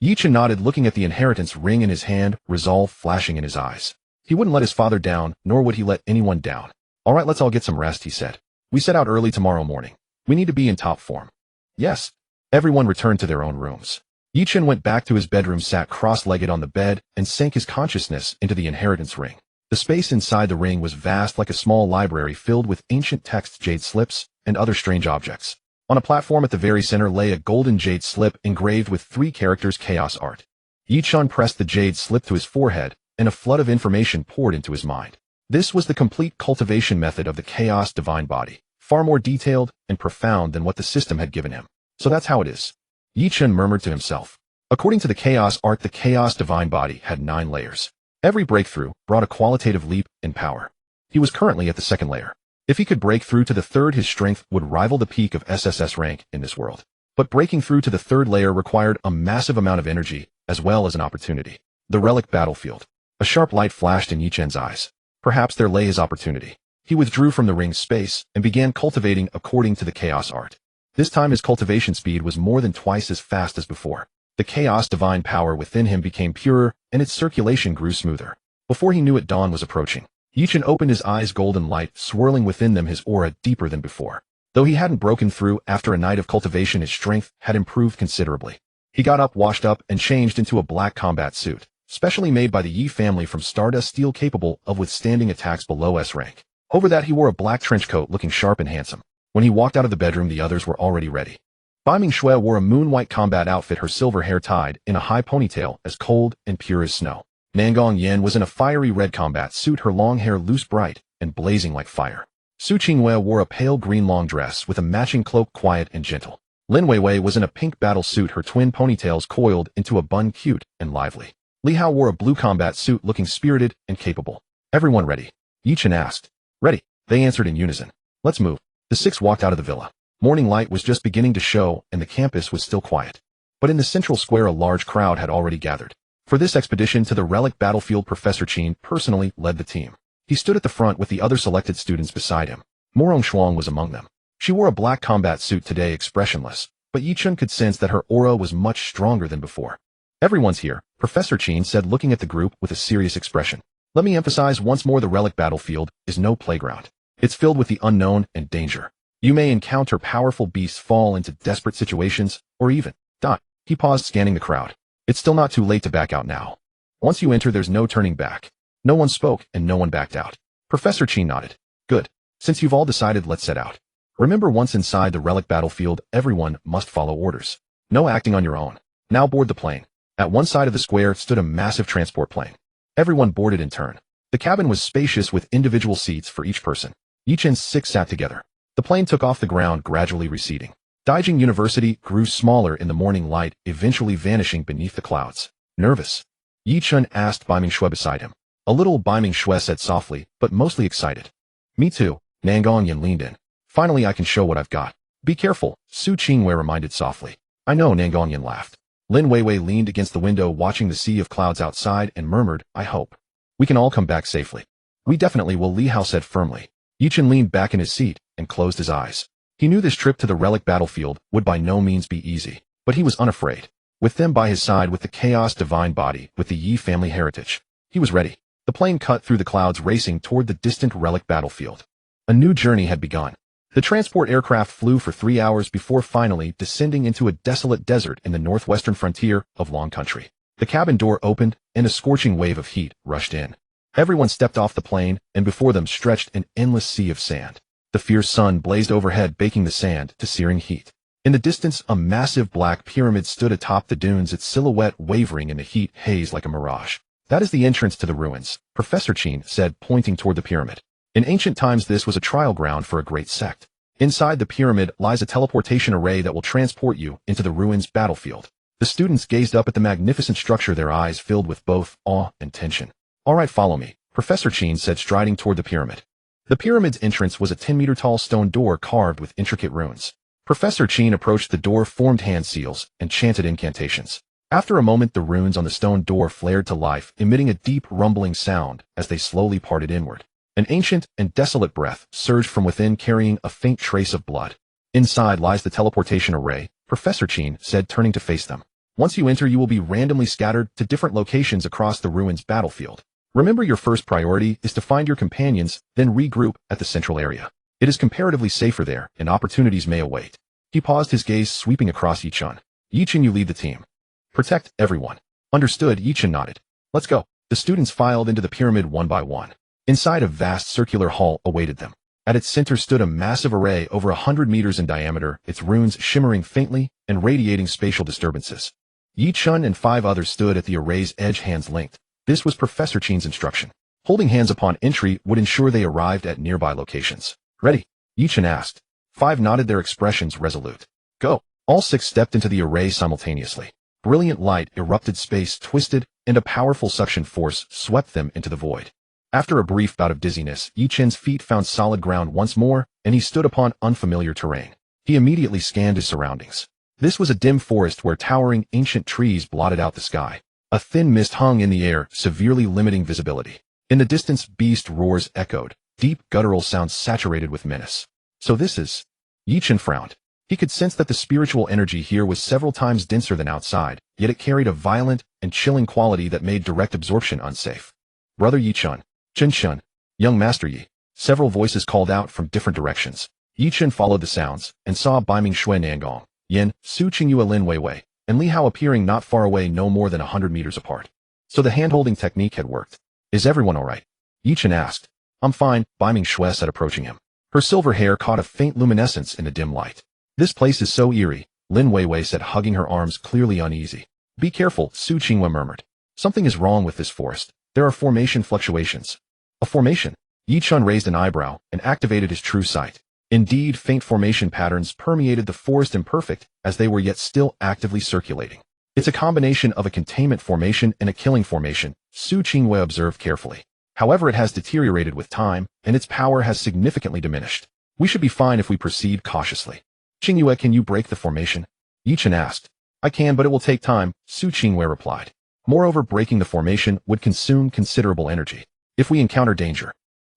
Speaker 1: Ye Chen nodded, looking at the inheritance ring in his hand, resolve flashing in his eyes. He wouldn't let his father down, nor would he let anyone down. All right, let's all get some rest, he said. We set out early tomorrow morning. We need to be in top form. Yes. Everyone returned to their own rooms. Ye Chen went back to his bedroom, sat cross-legged on the bed, and sank his consciousness into the inheritance ring. The space inside the ring was vast, like a small library filled with ancient texts, jade slips, and other strange objects. On a platform at the very center lay a golden jade slip engraved with 3 characters, chaos art. Ye Chen pressed the jade slip to his forehead, and a flood of information poured into his mind. This was the complete cultivation method of the chaos divine body, far more detailed and profound than what the system had given him. So that's how it is. Ye Chen murmured to himself. According to the chaos art, the chaos divine body had 9 layers. Every breakthrough brought a qualitative leap in power. He was currently at the 2nd layer. If he could break through to the 3rd, his strength would rival the peak of SSS rank in this world. But breaking through to the 3rd layer required a massive amount of energy, as well as an opportunity. The relic battlefield. A sharp light flashed in Ye Chen's eyes. Perhaps there lay his opportunity. He withdrew from the ring's space and began cultivating according to the chaos art. This time his cultivation speed was more than twice as fast as before. The chaos divine power within him became purer, and its circulation grew smoother. Before he knew it, dawn was approaching. Ye Chen opened his eyes, golden light swirling within them, his aura deeper than before. Though he hadn't broken through, after a night of cultivation his strength had improved considerably. He got up, washed up, and changed into a black combat suit, specially made by the Ye family from stardust steel, capable of withstanding attacks below S rank. Over that he wore a black trench coat, looking sharp and handsome. When he walked out of the bedroom, the others were already ready. Bai Mingshui wore a moon-white combat outfit, her silver hair tied in a high ponytail, as cold and pure as snow. Nangong Yan was in a fiery red combat suit, her long hair loose, bright, and blazing like fire. Su Qingwei wore a pale green long dress with a matching cloak, quiet and gentle. Lin Weiwei was in a pink battle suit, her twin ponytails coiled into a bun, cute and lively. Li Hao wore a blue combat suit, looking spirited and capable. Everyone ready? Ye Chen asked. Ready, they answered in unison. Let's move. The 6 walked out of the villa. Morning light was just beginning to show, and the campus was still quiet. But in the central square a large crowd had already gathered. For this expedition to the relic battlefield, Professor Qin personally led the team. He stood at the front with the other selected students beside him. Morong Shuang was among them. She wore a black combat suit today, expressionless, but Ye Chen could sense that her aura was much stronger than before. Everyone's here, Professor Qin said, looking at the group with a serious expression. Let me emphasize once more, the relic battlefield is no playground. It's filled with the unknown and danger. You may encounter powerful beasts, fall into desperate situations, or even die. He paused, scanning the crowd. It's still not too late to back out now. Once you enter, there's no turning back. No one spoke, and no one backed out. Professor Qin nodded. Good. Since you've all decided, let's set out. Remember, once inside the relic battlefield, everyone must follow orders. No acting on your own. Now board the plane. At one side of the square stood a massive transport plane. Everyone boarded in turn. The cabin was spacious with individual seats for each person. Ye Chen's 6 sat together. The plane took off the ground, gradually receding. Daijing University grew smaller in the morning light, eventually vanishing beneath the clouds. Nervous? Ye Chen asked Bai Mingshui beside him. A little, Bai Mingshui said softly, but mostly excited. Me too, Nangong Yan leaned in. Finally I can show what I've got. Be careful, Su Qingwei reminded softly. I know, Nangong Yan laughed. Lin Weiwei leaned against the window, watching the sea of clouds outside, and murmured, I hope we can all come back safely. We definitely will, Li Hao said firmly. Ye Chen leaned back in his seat and closed his eyes. He knew this trip to the relic battlefield would by no means be easy, but he was unafraid. With them by his side, with the chaos divine body, with the Ye family heritage, he was ready. The plane cut through the clouds, racing toward the distant relic battlefield. A new journey had begun. The transport aircraft flew for 3 hours before finally descending into a desolate desert in the northwestern frontier of Long Country. The cabin door opened, and a scorching wave of heat rushed in. Everyone stepped off the plane, and before them stretched an endless sea of sand. The fierce sun blazed overhead, baking the sand to searing heat. In the distance, a massive black pyramid stood atop the dunes, its silhouette wavering in the heat haze like a mirage. That is the entrance to the ruins, Professor Chen said, pointing toward the pyramid. In ancient times, this was a trial ground for a great sect. Inside the pyramid lies a teleportation array that will transport you into the ruins battlefield. The students gazed up at the magnificent structure, their eyes filled with both awe and tension. All right, follow me, Professor Chen said, striding toward the pyramid. The pyramid's entrance was a 10-meter-tall stone door carved with intricate runes. Professor Chen approached the door, formed hand seals, and chanted incantations. After a moment, the runes on the stone door flared to life, emitting a deep rumbling sound as they slowly parted inward. An ancient and desolate breath surged from within, carrying a faint trace of blood. Inside lies the teleportation array, Professor Chen said, turning to face them. Once you enter, you will be randomly scattered to different locations across the ruins battlefield. Remember, your first priority is to find your companions, then regroup at the central area. It is comparatively safer there, and opportunities may await. He paused, his gaze sweeping across Ye Chen. Ye Chen, you lead the team. Protect everyone. Understood, Ye Chen nodded. Let's go. The students filed into the pyramid one by one. Inside, a vast circular hall awaited them. At its center stood a massive array over 100 meters in diameter, its runes shimmering faintly and radiating spatial disturbances. Ye Chen and 5 others stood at the array's edge, hands linked. This was Professor Chen's instruction. Holding hands upon entry would ensure they arrived at nearby locations. Ready? Ye Chen asked. 5 nodded, their expressions resolute. Go. All 6 stepped into the array simultaneously. Brilliant light erupted, space twisted, and a powerful suction force swept them into the void. After a brief bout of dizziness, Ye Chen's feet found solid ground once more, and he stood upon unfamiliar terrain. He immediately scanned his surroundings. This was a dim forest where towering ancient trees blotted out the sky. A thin mist hung in the air, severely limiting visibility. In the distance, beast roars echoed, deep guttural sounds saturated with menace. So this is... Ye Chen frowned. He could sense that the spiritual energy here was several times denser than outside, yet it carried a violent and chilling quality that made direct absorption unsafe. Brother Ye Chen, Chen Chen, young Master Yi. Several voices called out from different directions. Ye Chen followed the sounds, and saw Baiming Shui Nangong, Yin, Su Qingyue Lin Weiwei, and Li Hao appearing not far away, no more than 100 meters apart. So the hand-holding technique had worked. Is everyone all right? Ye Chen asked. I'm fine, Baiming Shui said, approaching him. Her silver hair caught a faint luminescence in the dim light. This place is so eerie, Lin Weiwei said, hugging her arms, clearly uneasy. Be careful, Su Qingyue murmured. Something is wrong with this forest. There are formation fluctuations. A formation? Ye Chen raised an eyebrow and activated his true sight. Indeed, faint formation patterns permeated the forest, imperfect as they were, yet still actively circulating. It's a combination of a containment formation and a killing formation, Su Qingyue observed carefully. However, it has deteriorated with time, and its power has significantly diminished. We should be fine if we proceed cautiously. Qingyue, can you break the formation? Ye Chen asked. I can, but it will take time, Su Qingyue replied. Moreover, breaking the formation would consume considerable energy. If we encounter danger,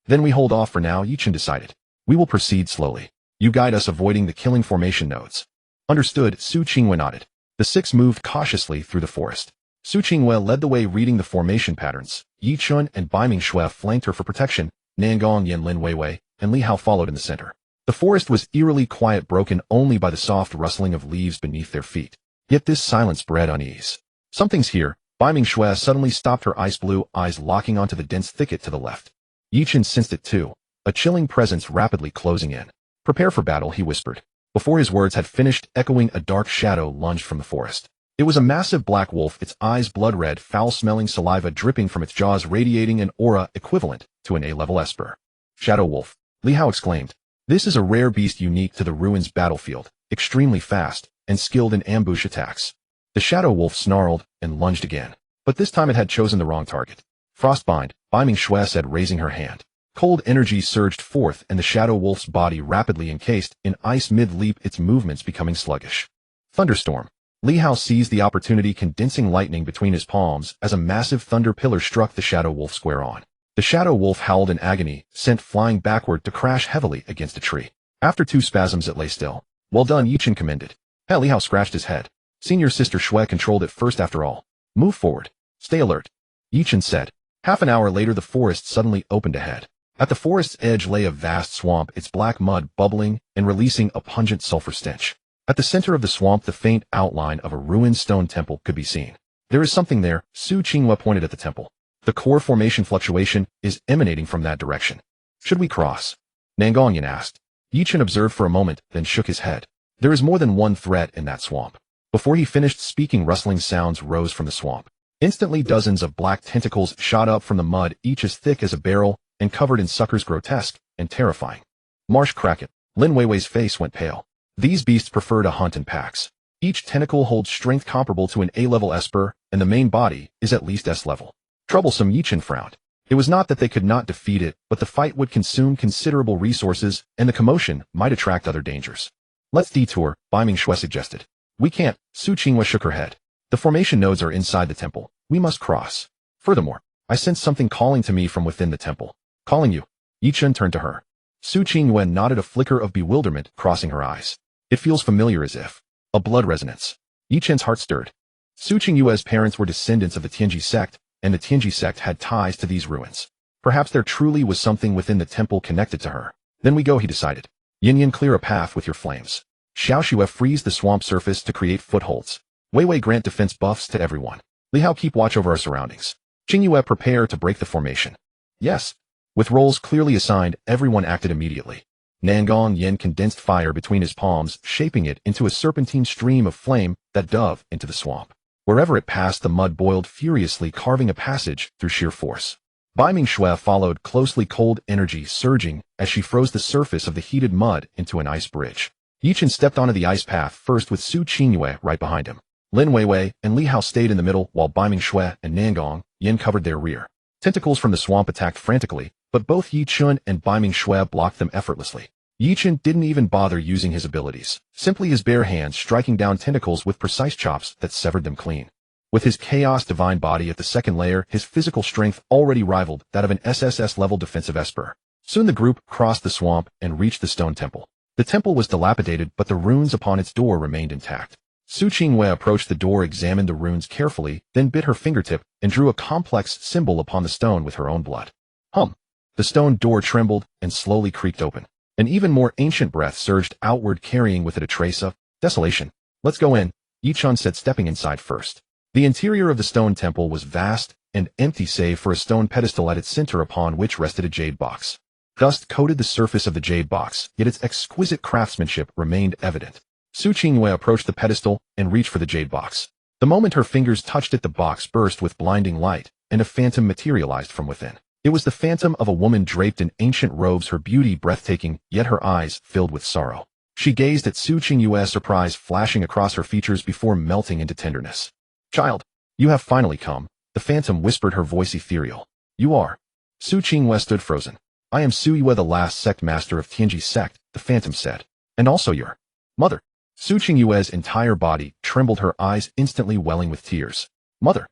Speaker 1: then we hold off for now, Ye Chen decided. We will proceed slowly. You guide us, avoiding the killing formation nodes. Understood, Su Qingyue nodded. The 6 moved cautiously through the forest. Su Qingyue led the way, reading the formation patterns. Ye Chen and Baiming Shui flanked her for protection. Nangong, Yin, Lin Weiwei, and Li Hao followed in the center. The forest was eerily quiet, broken only by the soft rustling of leaves beneath their feet. Yet this silence bred unease. Something's here. Baiming Shui suddenly stopped, her ice blue eyes locking onto the dense thicket to the left. Ye Chen sensed it too. A chilling presence rapidly closing in. Prepare for battle, he whispered. Before his words had finished, echoing, a dark shadow lunged from the forest. It was a massive black wolf, its eyes blood-red, foul-smelling, saliva dripping from its jaws, radiating an aura equivalent to an A-level esper. Shadow wolf, Li Hao exclaimed. This is a rare beast unique to the ruins battlefield, extremely fast, and skilled in ambush attacks. The shadow wolf snarled and lunged again, but this time it had chosen the wrong target. Frostbind, Baiming Shui said, raising her hand. Cold energy surged forth, and the shadow wolf's body rapidly encased in ice mid-leap, its movements becoming sluggish. Thunderstorm. Li Hao seized the opportunity, condensing lightning between his palms as a massive thunder pillar struck the shadow wolf square on. The shadow wolf howled in agony, sent flying backward to crash heavily against a tree. After 2 spasms, it lay still. Well done, Ye Chen commended. Li Hao scratched his head. Senior Sister Shui controlled it first after all. Move forward. Stay alert, Ye Chen said. Half an hour later, the forest suddenly opened ahead. At the forest's edge lay a vast swamp, its black mud bubbling and releasing a pungent sulfur stench. At the center of the swamp, the faint outline of a ruined stone temple could be seen. There is something there, Su Qingyue pointed at the temple. The core formation fluctuation is emanating from that direction. Should we cross? Nangongyan asked. Ye Chen observed for a moment, then shook his head. There is more than one threat in that swamp. Before he finished speaking, rustling sounds rose from the swamp. Instantly, dozens of black tentacles shot up from the mud, each as thick as a barrel and covered in suckers, grotesque and terrifying. Marsh Kraken. Lin Weiwei's face went pale. These beasts prefer to hunt in packs. Each tentacle holds strength comparable to an A-level esper, and the main body is at least S-level. Troublesome. Ye Chen frowned. It was not that they could not defeat it, but the fight would consume considerable resources, and the commotion might attract other dangers. Let's detour, Bai Mingshui suggested. We can't, Su Qinghua shook her head. The formation nodes are inside the temple. We must cross. Furthermore, I sense something calling to me from within the temple. Calling you. Ye Chen turned to her. Su Qinghua nodded, a flicker of bewilderment crossing her eyes. It feels familiar, as if a blood resonance. Ye Chen's heart stirred. Su Qinghua's parents were descendants of the Tianji sect, and the Tianji sect had ties to these ruins. Perhaps there truly was something within the temple connected to her. Then we go, he decided. Yin Yin, clear a path with your flames. Xiao Xue, freeze the swamp surface to create footholds. Wei Wei, grant defense buffs to everyone. Li Hao, keep watch over our surroundings. Qingyue, prepare to break the formation. Yes. With roles clearly assigned, everyone acted immediately. Nangong Yen condensed fire between his palms, shaping it into a serpentine stream of flame that dove into the swamp. Wherever it passed, the mud boiled furiously, carving a passage through sheer force. Bai Mingshui followed closely, cold energy surging as she froze the surface of the heated mud into an ice bridge. Ye Chen stepped onto the ice path first, with Su Qingyue right behind him. Lin Weiwei and Li Hao stayed in the middle, while Bai Mingshui and Nangong Yen covered their rear. Tentacles from the swamp attacked frantically, but both Ye Chen and Bai Mingshui blocked them effortlessly. Ye Chen didn't even bother using his abilities, simply his bare hands striking down tentacles with precise chops that severed them clean. With his chaos divine body at the second layer, his physical strength already rivaled that of an SSS-level defensive esper. Soon the group crossed the swamp and reached the stone temple. The temple was dilapidated, but the runes upon its door remained intact. Su Qinghua approached the door, examined the runes carefully, then bit her fingertip and drew a complex symbol upon the stone with her own blood. The stone door trembled and slowly creaked open. An even more ancient breath surged outward, carrying with it a trace of desolation. Let's go in, Ye Chen said, stepping inside first. The interior of the stone temple was vast and empty save for a stone pedestal at its center upon which rested a jade box. Dust coated the surface of the jade box, yet its exquisite craftsmanship remained evident. Su Qinghua approached the pedestal and reached for the jade box. The moment her fingers touched it, the box burst with blinding light, and a phantom materialized from within. It was the phantom of a woman draped in ancient robes, her beauty breathtaking, yet her eyes filled with sorrow. She gazed at Su Qinghua, surprise flashing across her features before melting into tenderness. Child, you have finally come, the phantom whispered, her voice ethereal. You are. Su Qinghua stood frozen. I am Su Yue, the last sect master of Tianji sect, the phantom said. And also your mother. Su Qinghua's entire body trembled, her eyes instantly welling with tears. Mother.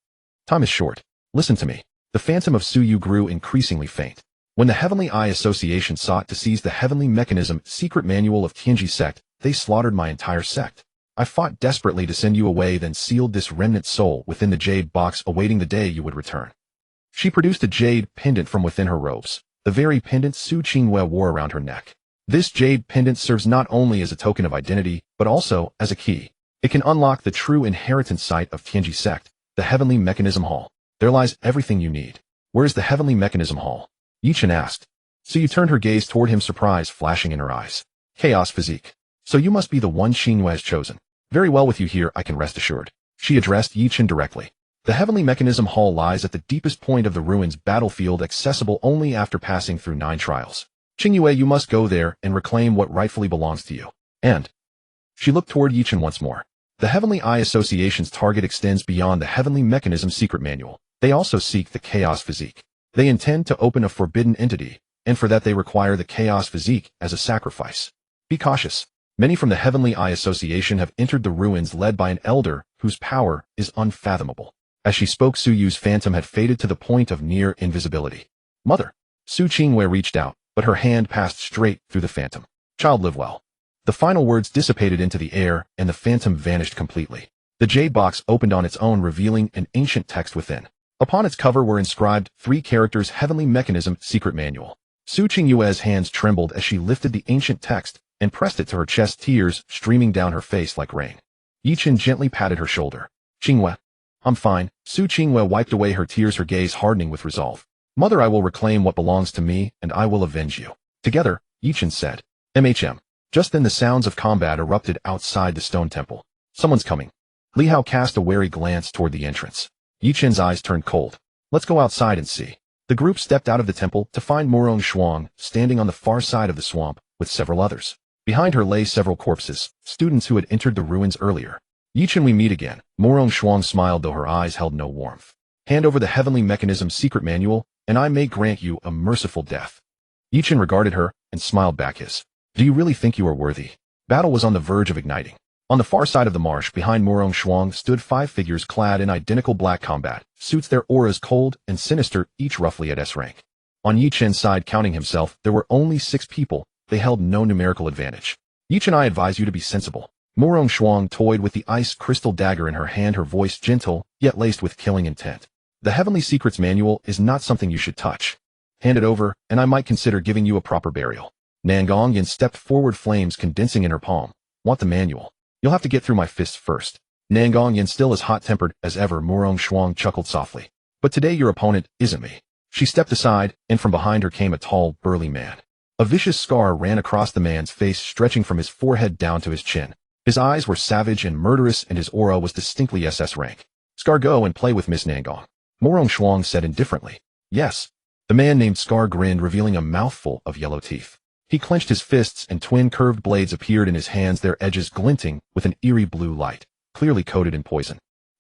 Speaker 1: Time is short. Listen to me. The phantom of Su Yu grew increasingly faint. When the Heavenly Eye Association sought to seize the Heavenly Mechanism secret manual of Tianji sect, they slaughtered my entire sect. I fought desperately to send you away, then sealed this remnant soul within the jade box, awaiting the day you would return. She produced a jade pendant from within her robes, the very pendant Su Qinghua wore around her neck. This jade pendant serves not only as a token of identity, but also as a key. It can unlock the true inheritance site of Tianji sect, the Heavenly Mechanism Hall. There lies everything you need. Where is the Heavenly Mechanism Hall? Ye Chen asked. Su Yu turned her gaze toward him, surprise flashing in her eyes. Chaos Physique. So you must be the one Qinghua has chosen. Very well, with you here I can rest assured. She addressed Ye Chen directly. The Heavenly Mechanism Hall lies at the deepest point of the ruins battlefield, accessible only after passing through 9 trials. Qinghua, you must go there and reclaim what rightfully belongs to you. And she looked toward Ye Chen once more. The Heavenly Eye Association's target extends beyond the Heavenly Mechanism secret manual. They also seek the Chaos Physique. They intend to open a forbidden entity, and for that they require the Chaos Physique as a sacrifice. Be cautious. Many from the Heavenly Eye Association have entered the ruins, led by an elder whose power is unfathomable. As she spoke, Su Yu's phantom had faded to the point of near invisibility. Mother. Su Qinghua reached out, but her hand passed straight through the phantom. Child, live well. The final words dissipated into the air, and the phantom vanished completely. The jade box opened on its own, revealing an ancient text within. Upon its cover were inscribed 3 characters: Heavenly Mechanism Secret Manual. Su Qinghua's hands trembled as she lifted the ancient text and pressed it to her chest, tears streaming down her face like rain. Ye Chen gently patted her shoulder. Qinghua, I'm fine. Su Qingwei wiped away her tears, her gaze hardening with resolve. Mother, I will reclaim what belongs to me, and I will avenge you. Together, Ye Chen said. MHM. Just then the sounds of combat erupted outside the stone temple. Someone's coming. Li Hao cast a wary glance toward the entrance. Ye Chen's eyes turned cold. Let's go outside and see. The group stepped out of the temple to find Murong Shuang standing on the far side of the swamp with several others. Behind her lay several corpses, students who had entered the ruins earlier. Ye Chen, we meet again. Murong Shuang smiled, though her eyes held no warmth. Hand over the heavenly mechanism's secret manual, and I may grant you a merciful death. Ye Chen regarded her and smiled back his. Do you really think you are worthy? Battle was on the verge of igniting. On the far side of the marsh behind Murong Shuang stood 5 figures clad in identical black combat suits, their auras cold and sinister, each roughly at S rank. On Ye Chen's side, counting himself, there were only 6 people. They held no numerical advantage. Ye Chen, I advise you to be sensible. Murong Shuang toyed with the ice crystal dagger in her hand, her voice gentle, yet laced with killing intent. The Heavenly Secrets Manual is not something you should touch. Hand it over, and I might consider giving you a proper burial. Nangong Yin stepped forward, flames condensing in her palm. Want the manual? You'll have to get through my fists first. Nangong Yin, still as hot-tempered as ever, Murong Shuang chuckled softly. But today your opponent isn't me. She stepped aside, and from behind her came a tall, burly man. A vicious scar ran across the man's face, stretching from his forehead down to his chin. His eyes were savage and murderous, and his aura was distinctly SS rank. Scar, go and play with Miss Nangong. Murong Shuang said indifferently. Yes. The man named Scar grinned, revealing a mouthful of yellow teeth. He clenched his fists, and twin curved blades appeared in his hands, their edges glinting with an eerie blue light, clearly coated in poison.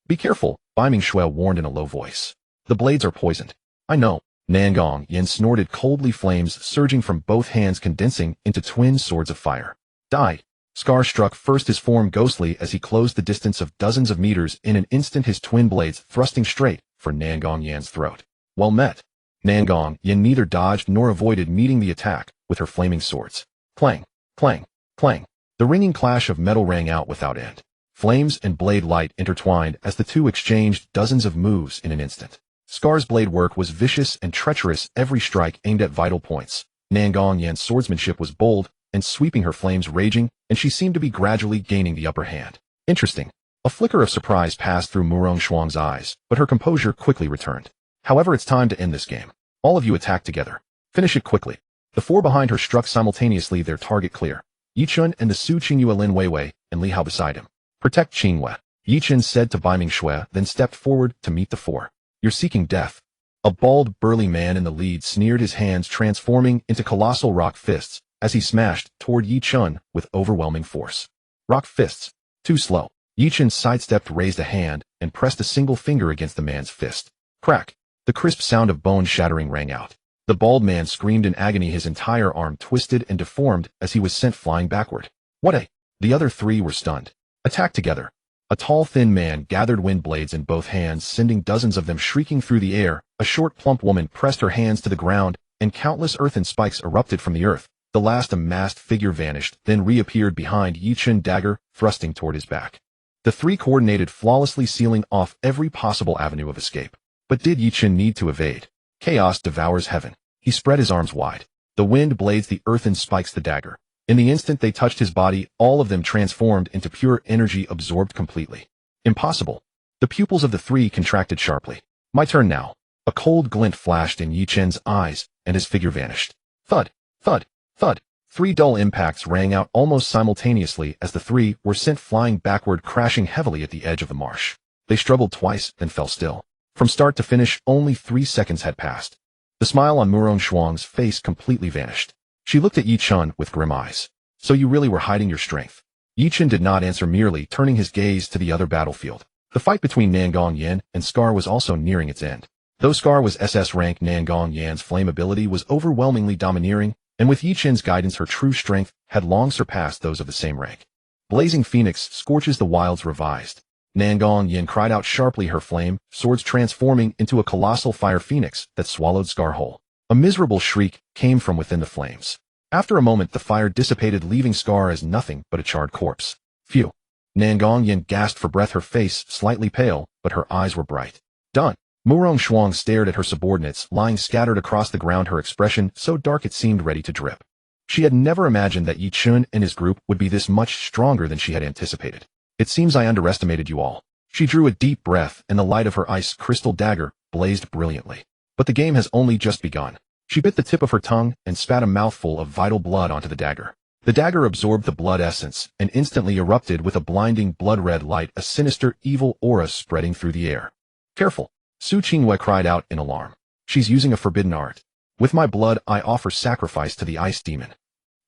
Speaker 1: Be careful, Biming Shui warned in a low voice. The blades are poisoned. I know. Nangong Yin snorted coldly, flames surging from both hands, condensing into twin swords of fire. Die. Scar struck first, his form ghostly as he closed the distance of dozens of meters. In an instant, his twin blades thrusting straight for Nangong Yin's throat. Well met. Nangong Yin neither dodged nor avoided meeting the attack with her flaming swords. Clang, clang, clang. The ringing clash of metal rang out without end. Flames and blade light intertwined as the two exchanged dozens of moves in an instant. Scar's blade work was vicious and treacherous, every strike aimed at vital points. Nangong Yan's swordsmanship was bold and sweeping, her flames raging, and she seemed to be gradually gaining the upper hand. Interesting. A flicker of surprise passed through Murong Shuang's eyes, but her composure quickly returned. However, it's time to end this game. All of you attack together. Finish it quickly. The 4 behind her struck simultaneously, their target clear. Ye Chen and the Su Qingyue, Lin Weiwei, and Li Hao beside him. Protect Qingwei, Ye Chen said to Biming Shui, then stepped forward to meet the 4. You're seeking death. A bald, burly man in the lead sneered, his hands transforming into colossal rock fists as he smashed toward Ye Chen with overwhelming force. Rock fists. Too slow. Ye Chen sidestepped, raised a hand, and pressed a single finger against the man's fist. Crack. The crisp sound of bone shattering rang out. The bald man screamed in agony, his entire arm twisted and deformed as he was sent flying backward. What a... The other 3 were stunned. Attack together. A tall, thin man gathered wind blades in both hands, sending dozens of them shrieking through the air. A short, plump woman pressed her hands to the ground, and countless earthen spikes erupted from the earth. The last amassed figure vanished, then reappeared behind Ye Chen, dagger thrusting toward his back. The 3 coordinated flawlessly, sealing off every possible avenue of escape. But did Ye Chen need to evade? Chaos devours heaven. He spread his arms wide. The wind blades, the earthen spikes, the dagger. In the instant they touched his body, all of them transformed into pure energy, absorbed completely. Impossible. The pupils of the 3 contracted sharply. My turn now. A cold glint flashed in Ye Chen's eyes, and his figure vanished. Thud, thud, thud. 3 dull impacts rang out almost simultaneously as the 3 were sent flying backward, crashing heavily at the edge of the marsh. They struggled twice, then fell still. From start to finish, only 3 seconds had passed. The smile on Murong Shuang's face completely vanished. She looked at Ye Chen with grim eyes. So you really were hiding your strength? Ye Chen did not answer, merely turning his gaze to the other battlefield. The fight between Nangong Yin and Scar was also nearing its end. Though Scar was SS rank, Nangong Yan's flame ability was overwhelmingly domineering, and with Ye Chen's guidance, her true strength had long surpassed those of the same rank. Blazing Phoenix scorches the wilds revised. Nangong Yin cried out sharply, her flame swords transforming into a colossal fire phoenix that swallowed Scar whole. A miserable shriek came from within the flames. After a moment, the fire dissipated, leaving Scar as nothing but a charred corpse. Phew. Nangong Yin gasped for breath, her face slightly pale, but her eyes were bright. Done. Murong Shuang stared at her subordinates lying scattered across the ground, her expression so dark it seemed ready to drip. She had never imagined that Ye Chen and his group would be this much stronger than she had anticipated. It seems I underestimated you all. She drew a deep breath, and the light of her ice crystal dagger blazed brilliantly. But the game has only just begun. She bit the tip of her tongue and spat a mouthful of vital blood onto the dagger. The dagger absorbed the blood essence and instantly erupted with a blinding blood-red light, a sinister, evil aura spreading through the air. Careful! Su Qingwei cried out in alarm. She's using a forbidden art. With my blood, I offer sacrifice to the ice demon.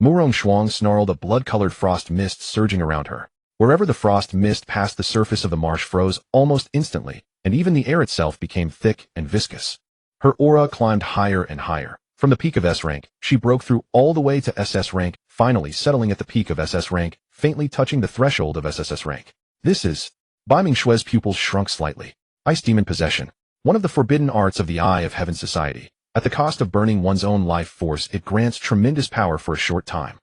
Speaker 1: Murong Shuang snarled, a blood-colored frost mist surging around her. Wherever the frost mist passed, the surface of the marsh froze almost instantly, and even the air itself became thick and viscous. Her aura climbed higher and higher. From the peak of S rank, she broke through all the way to SS rank, finally settling at the peak of SS rank, faintly touching the threshold of SSS rank. This is... Bai Mingshue's pupils shrunk slightly. Ice Demon Possession. One of the forbidden arts of the Eye of Heaven Society. At the cost of burning one's own life force, it grants tremendous power for a short time.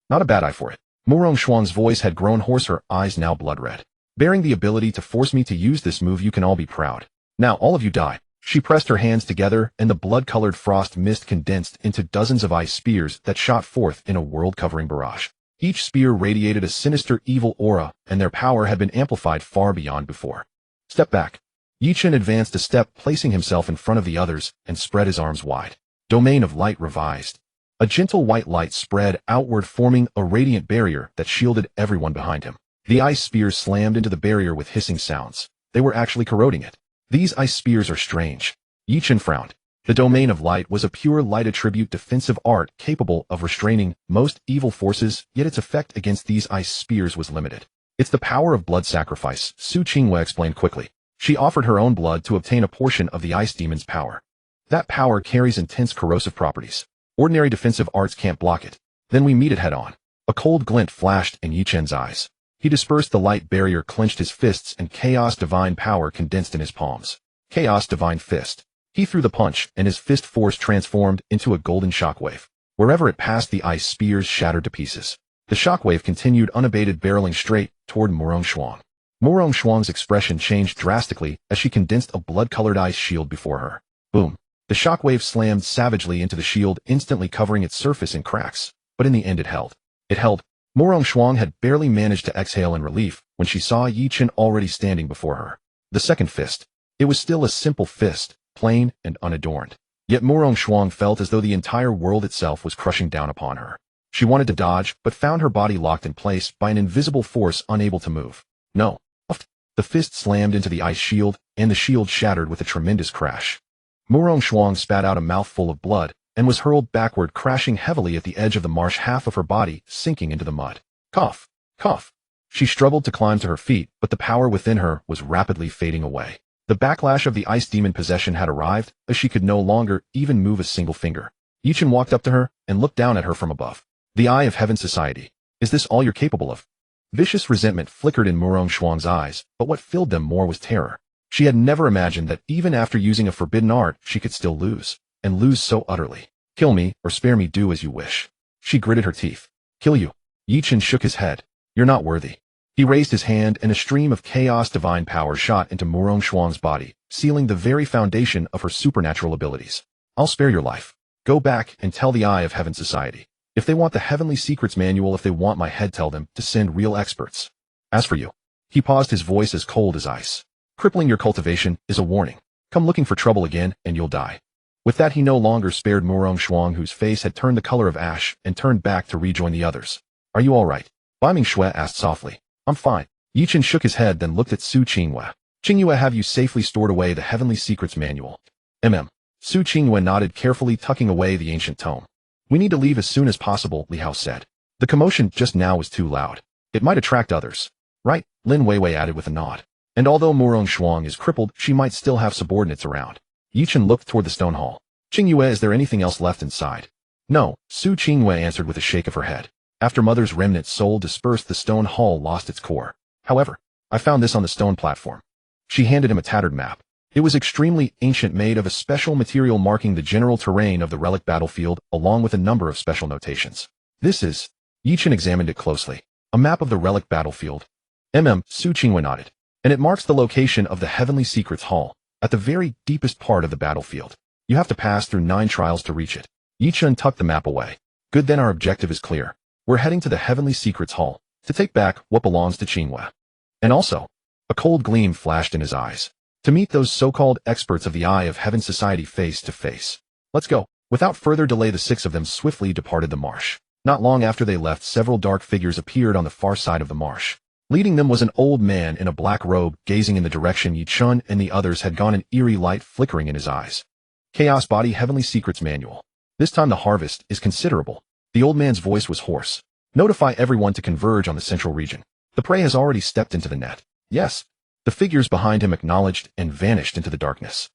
Speaker 1: Not a bad eye for it. Murong Shuang's voice had grown hoarse, her eyes now blood-red. Bearing the ability to force me to use this move, you can all be proud. Now all of you die. She pressed her hands together, and the blood-colored frost mist condensed into dozens of ice spears that shot forth in a world-covering barrage. Each spear radiated a sinister, evil aura, and their power had been amplified far beyond before. Step back. Ye Chen advanced a step, placing himself in front of the others, and spread his arms wide. Domain of Light revised. A gentle white light spread outward, forming a radiant barrier that shielded everyone behind him. The ice spears slammed into the barrier with hissing sounds. They were actually corroding it. These ice spears are strange. Ye Chen frowned. The Domain of Light was a pure light attribute defensive art capable of restraining most evil forces, yet its effect against these ice spears was limited. It's the power of blood sacrifice, Su Qingwei explained quickly. She offered her own blood to obtain a portion of the ice demon's power. That power carries intense corrosive properties. Ordinary defensive arts can't block it. Then we meet it head-on. A cold glint flashed in Ye Chen's eyes. He dispersed the light barrier, clenched his fists, and Chaos Divine Power condensed in his palms. Chaos Divine Fist. He threw the punch, and his fist force transformed into a golden shockwave. Wherever it passed, the ice spears shattered to pieces. The shockwave continued unabated, barreling straight toward Murong Shuang. Murong Shuang's expression changed drastically as she condensed a blood-colored ice shield before her. Boom. The shockwave slammed savagely into the shield, instantly covering its surface in cracks. But in the end it held. It held. Murong Shuang had barely managed to exhale in relief when she saw Ye Chen already standing before her. The second fist. It was still a simple fist, plain and unadorned. Yet Murong Shuang felt as though the entire world itself was crushing down upon her. She wanted to dodge, but found her body locked in place by an invisible force, unable to move. No. The fist slammed into the ice shield, and the shield shattered with a tremendous crash. Murong Shuang spat out a mouthful of blood, and was hurled backward, crashing heavily at the edge of the marsh, half of her body sinking into the mud. Cough! Cough! She struggled to climb to her feet, but the power within her was rapidly fading away. The backlash of the ice demon possession had arrived, as she could no longer even move a single finger. Ye Chen walked up to her, and looked down at her from above. The Eye of Heaven Society. Is this all you're capable of? Vicious resentment flickered in Murong Shuang's eyes, but what filled them more was terror. She had never imagined that even after using a forbidden art, she could still lose. And lose so utterly. Kill me, or spare me, do as you wish. She gritted her teeth. Kill you. Ye Chen shook his head. You're not worthy. He raised his hand, and a stream of chaos divine power shot into Murong Shuang's body, sealing the very foundation of her supernatural abilities. I'll spare your life. Go back and tell the Eye of Heaven Society. If they want the Heavenly Secrets Manual, if they want my head, tell them to send real experts. As for you. He paused, his voice as cold as ice. Crippling your cultivation is a warning. Come looking for trouble again, and you'll die. With that, he no longer spared Murong Shuang, whose face had turned the color of ash, and turned back to rejoin the others. Are you all right? Bai Mingxue asked softly. I'm fine. Ye Chen shook his head, then looked at Su Qingwei. Qingyue, have you safely stored away the Heavenly Secrets Manual? Su Qingwei nodded, carefully tucking away the ancient tome. We need to leave as soon as possible, Li Hao said. The commotion just now was too loud. It might attract others. Right, Lin Weiwei added with a nod. And although Murong Shuang is crippled, she might still have subordinates around. Ye Chen looked toward the stone hall. Qingyue, is there anything else left inside? No, Su Qingwei answered with a shake of her head. After Mother's remnant soul dispersed, the stone hall lost its core. However, I found this on the stone platform. She handed him a tattered map. It was extremely ancient, made of a special material marking the general terrain of the relic battlefield, along with a number of special notations. This is... Ye Chen examined it closely. A map of the relic battlefield. Su Qingwei nodded. And it marks the location of the Heavenly Secrets Hall, at the very deepest part of the battlefield. You have to pass through 9 trials to reach it. Ye Chen tucked the map away. Good, then our objective is clear. We're heading to the Heavenly Secrets Hall, to take back what belongs to Qingwei. And also, A cold gleam flashed in his eyes. To meet those so-called experts of the Eye of Heaven Society face to face. Let's go. Without further delay, the six of them swiftly departed the marsh. Not long after they left, several dark figures appeared on the far side of the marsh. Leading them was an old man in a black robe, gazing in the direction Ye Chen and the others had gone, an eerie light flickering in his eyes. Chaos Body Heavenly Secrets Manual. This time the harvest is considerable. The old man's voice was hoarse. Notify everyone to converge on the central region. The prey has already stepped into the net. Yes. The figures behind him acknowledged and vanished into the darkness.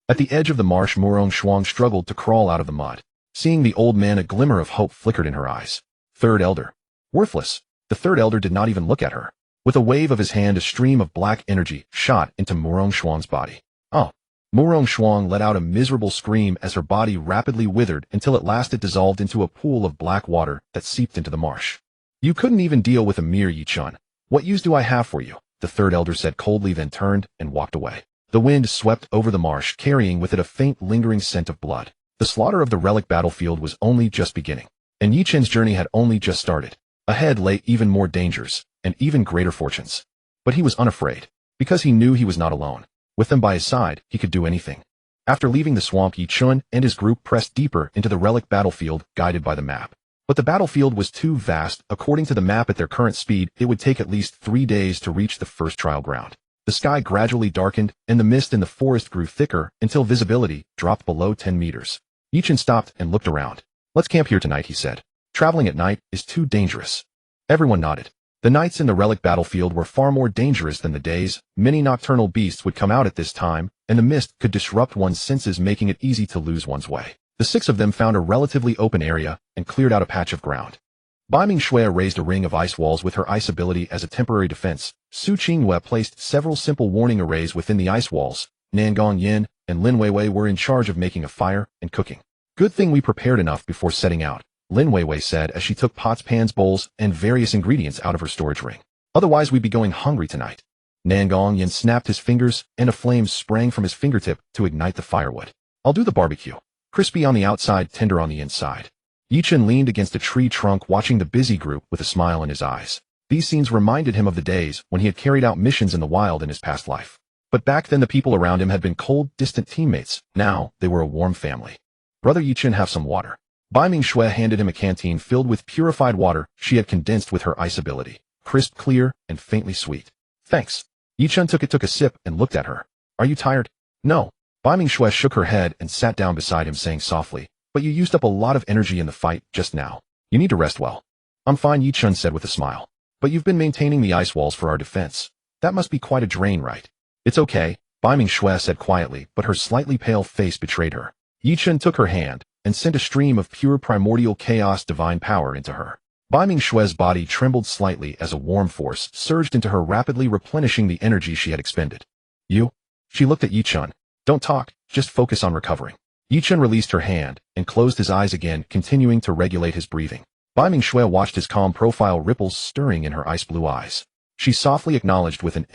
Speaker 1: At the edge of the marsh, Murong Shuang struggled to crawl out of the mud. Seeing the old man, a glimmer of hope flickered in her eyes. Third Elder. Worthless. The third elder did not even look at her. With a wave of his hand, a stream of black energy shot into Murong Shuang's body. Oh. Murong Shuang let out a miserable scream as her body rapidly withered until at last it dissolved into a pool of black water that seeped into the marsh. You couldn't even deal with a mere Ye Chen. What use do I have for you? The third elder said coldly, then turned and walked away. The wind swept over the marsh, carrying with it a faint lingering scent of blood. The slaughter of the relic battlefield was only just beginning, and Ye Chen's journey had only just started. Ahead lay even more dangers, and even greater fortunes. But he was unafraid, because he knew he was not alone. With them by his side, he could do anything. After leaving the swamp, Ye Chen and his group pressed deeper into the relic battlefield, guided by the map. But the battlefield was too vast. According to the map, at their current speed, it would take at least 3 days to reach the first trial ground. The sky gradually darkened, and the mist in the forest grew thicker until visibility dropped below 10 meters. Ye Chen stopped and looked around. Let's camp here tonight, he said. Traveling at night is too dangerous. Everyone nodded. The nights in the relic battlefield were far more dangerous than the days. Many nocturnal beasts would come out at this time, and the mist could disrupt one's senses, making it easy to lose one's way. The six of them found a relatively open area and cleared out a patch of ground. Bai Mingxue raised a ring of ice walls with her ice ability as a temporary defense. Su Qingyue placed several simple warning arrays within the ice walls. Nangong Yin and Lin Weiwei were in charge of making a fire and cooking. Good thing we prepared enough before setting out, Lin Weiwei said as she took pots, pans, bowls, and various ingredients out of her storage ring. Otherwise we'd be going hungry tonight. Nangong Yin snapped his fingers, and a flame sprang from his fingertip to ignite the firewood. I'll do the barbecue. Crispy on the outside, tender on the inside. Ye Chen leaned against a tree trunk, watching the busy group with a smile in his eyes. These scenes reminded him of the days when he had carried out missions in the wild in his past life. But back then the people around him had been cold, distant teammates. Now they were a warm family. Brother Ye Chen, have some water. Bai Mingxue handed him a canteen filled with purified water she had condensed with her ice ability. Crisp, clear, and faintly sweet. Thanks. Ye Chen took a sip and looked at her. Are you tired? No. Bai Mingxue shook her head and sat down beside him, saying softly, but you used up a lot of energy in the fight just now. You need to rest well. I'm fine, Ye Chen said with a smile. But you've been maintaining the ice walls for our defense. That must be quite a drain, right? It's okay, Bai Mingxue said quietly, but her slightly pale face betrayed her. Ye Chen took her hand and sent a stream of pure primordial chaos divine power into her. Bai Mingxue's body trembled slightly as a warm force surged into her, rapidly replenishing the energy she had expended. You? She looked at Ye Chen. Don't talk, just focus on recovering. Ye Chen released her hand and closed his eyes again, continuing to regulate his breathing. Bai Mingxue watched his calm profile, ripples stirring in her ice blue eyes. She softly acknowledged with an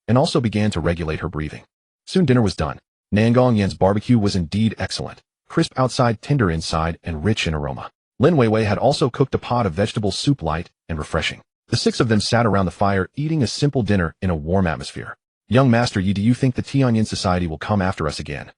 Speaker 1: and also began to regulate her breathing. Soon dinner was done. Nangong Yan's barbecue was indeed excellent. Crisp outside, tender inside, and rich in aroma. Lin Weiwei had also cooked a pot of vegetable soup, light and refreshing. The six of them sat around the fire, eating a simple dinner in a warm atmosphere. Young Master Yi, do you think the Tianyin Society will come after us again?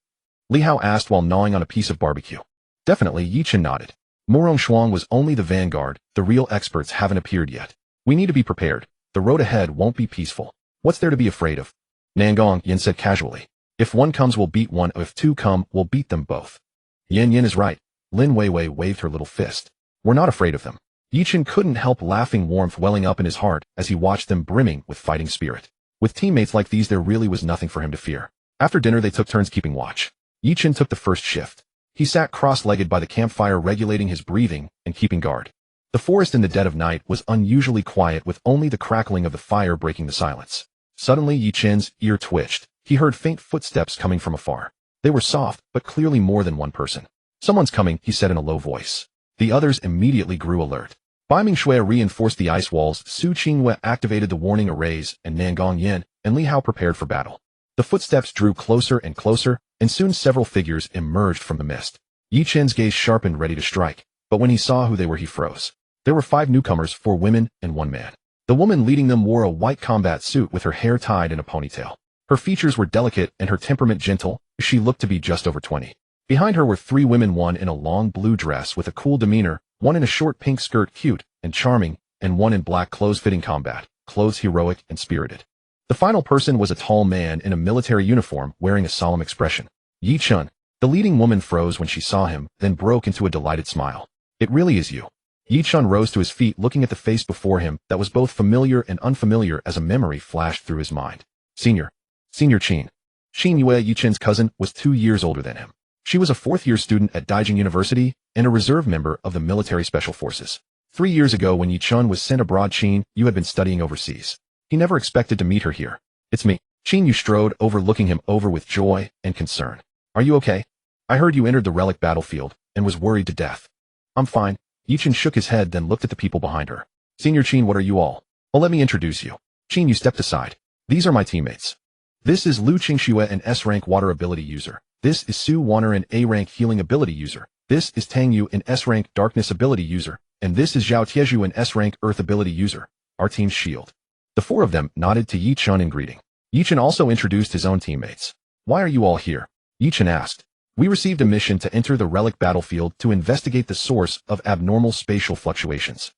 Speaker 1: Li Hao asked while gnawing on a piece of barbecue. Definitely, Ye Chen nodded. Murong Shuang was only the vanguard. The real experts haven't appeared yet. We need to be prepared. The road ahead won't be peaceful. What's there to be afraid of? Nangong Yin said casually. If one comes, we'll beat one. If two come, we'll beat them both. Yin is right. Lin Weiwei waved her little fist. We're not afraid of them. Ye Chen couldn't help laughing, warmth welling up in his heart as he watched them brimming with fighting spirit. With teammates like these, there really was nothing for him to fear. After dinner, they took turns keeping watch. Ye Chen took the first shift. He sat cross-legged by the campfire, regulating his breathing and keeping guard. The forest in the dead of night was unusually quiet, with only the crackling of the fire breaking the silence. Suddenly, Ye Chen's ear twitched. He heard faint footsteps coming from afar. They were soft, but clearly more than one person. Someone's coming, he said in a low voice. The others immediately grew alert. Bai Mingxue reinforced the ice walls, Su Qingyue activated the warning arrays, and Nangong Yin and Li Hao prepared for battle. The footsteps drew closer and closer, and soon several figures emerged from the mist. Ye Chen's gaze sharpened, ready to strike, but when he saw who they were, he froze. There were 5 newcomers, 4 women and 1 man. The woman leading them wore a white combat suit with her hair tied in a ponytail. Her features were delicate and her temperament gentle. She looked to be just over 20. Behind her were 3 women, one in a long blue dress with a cool demeanor, one in a short pink skirt cute and charming, and one in black clothes fitting combat, clothes heroic and spirited. The final person was a tall man in a military uniform wearing a solemn expression. Ye Chen. The leading woman froze when she saw him, then broke into a delighted smile. It really is you. Ye Chen rose to his feet, looking at the face before him that was both familiar and unfamiliar as a memory flashed through his mind. Senior Chen. Xin Yue, Ye Chen's cousin, was 2 years older than him. She was a 4th-year student at Daijing University and a reserve member of the military special forces. 3 years ago when Ye Chen was sent abroad, Qin Yu had been studying overseas. He never expected to meet her here. It's me. Qin Yu strode over, looking him over with joy and concern. Are you okay? I heard you entered the relic battlefield and was worried to death. I'm fine. Ye Chen shook his head, then looked at the people behind her. Senior Qin, what are you all? Well, let me introduce you. Qin Yu stepped aside. These are my teammates. This is Lu Qingxue, an S-rank water ability user. This is Su Wanner, an A-rank healing ability user. This is Tang Yu, an S-rank darkness ability user. And this is Zhao Tieju, an S-rank earth ability user. Our team's shield. The 4 of them nodded to Ye Chen in greeting. Ye Chen also introduced his own teammates. Why are you all here? Ye Chen asked. We received a mission to enter the relic battlefield to investigate the source of abnormal spatial fluctuations.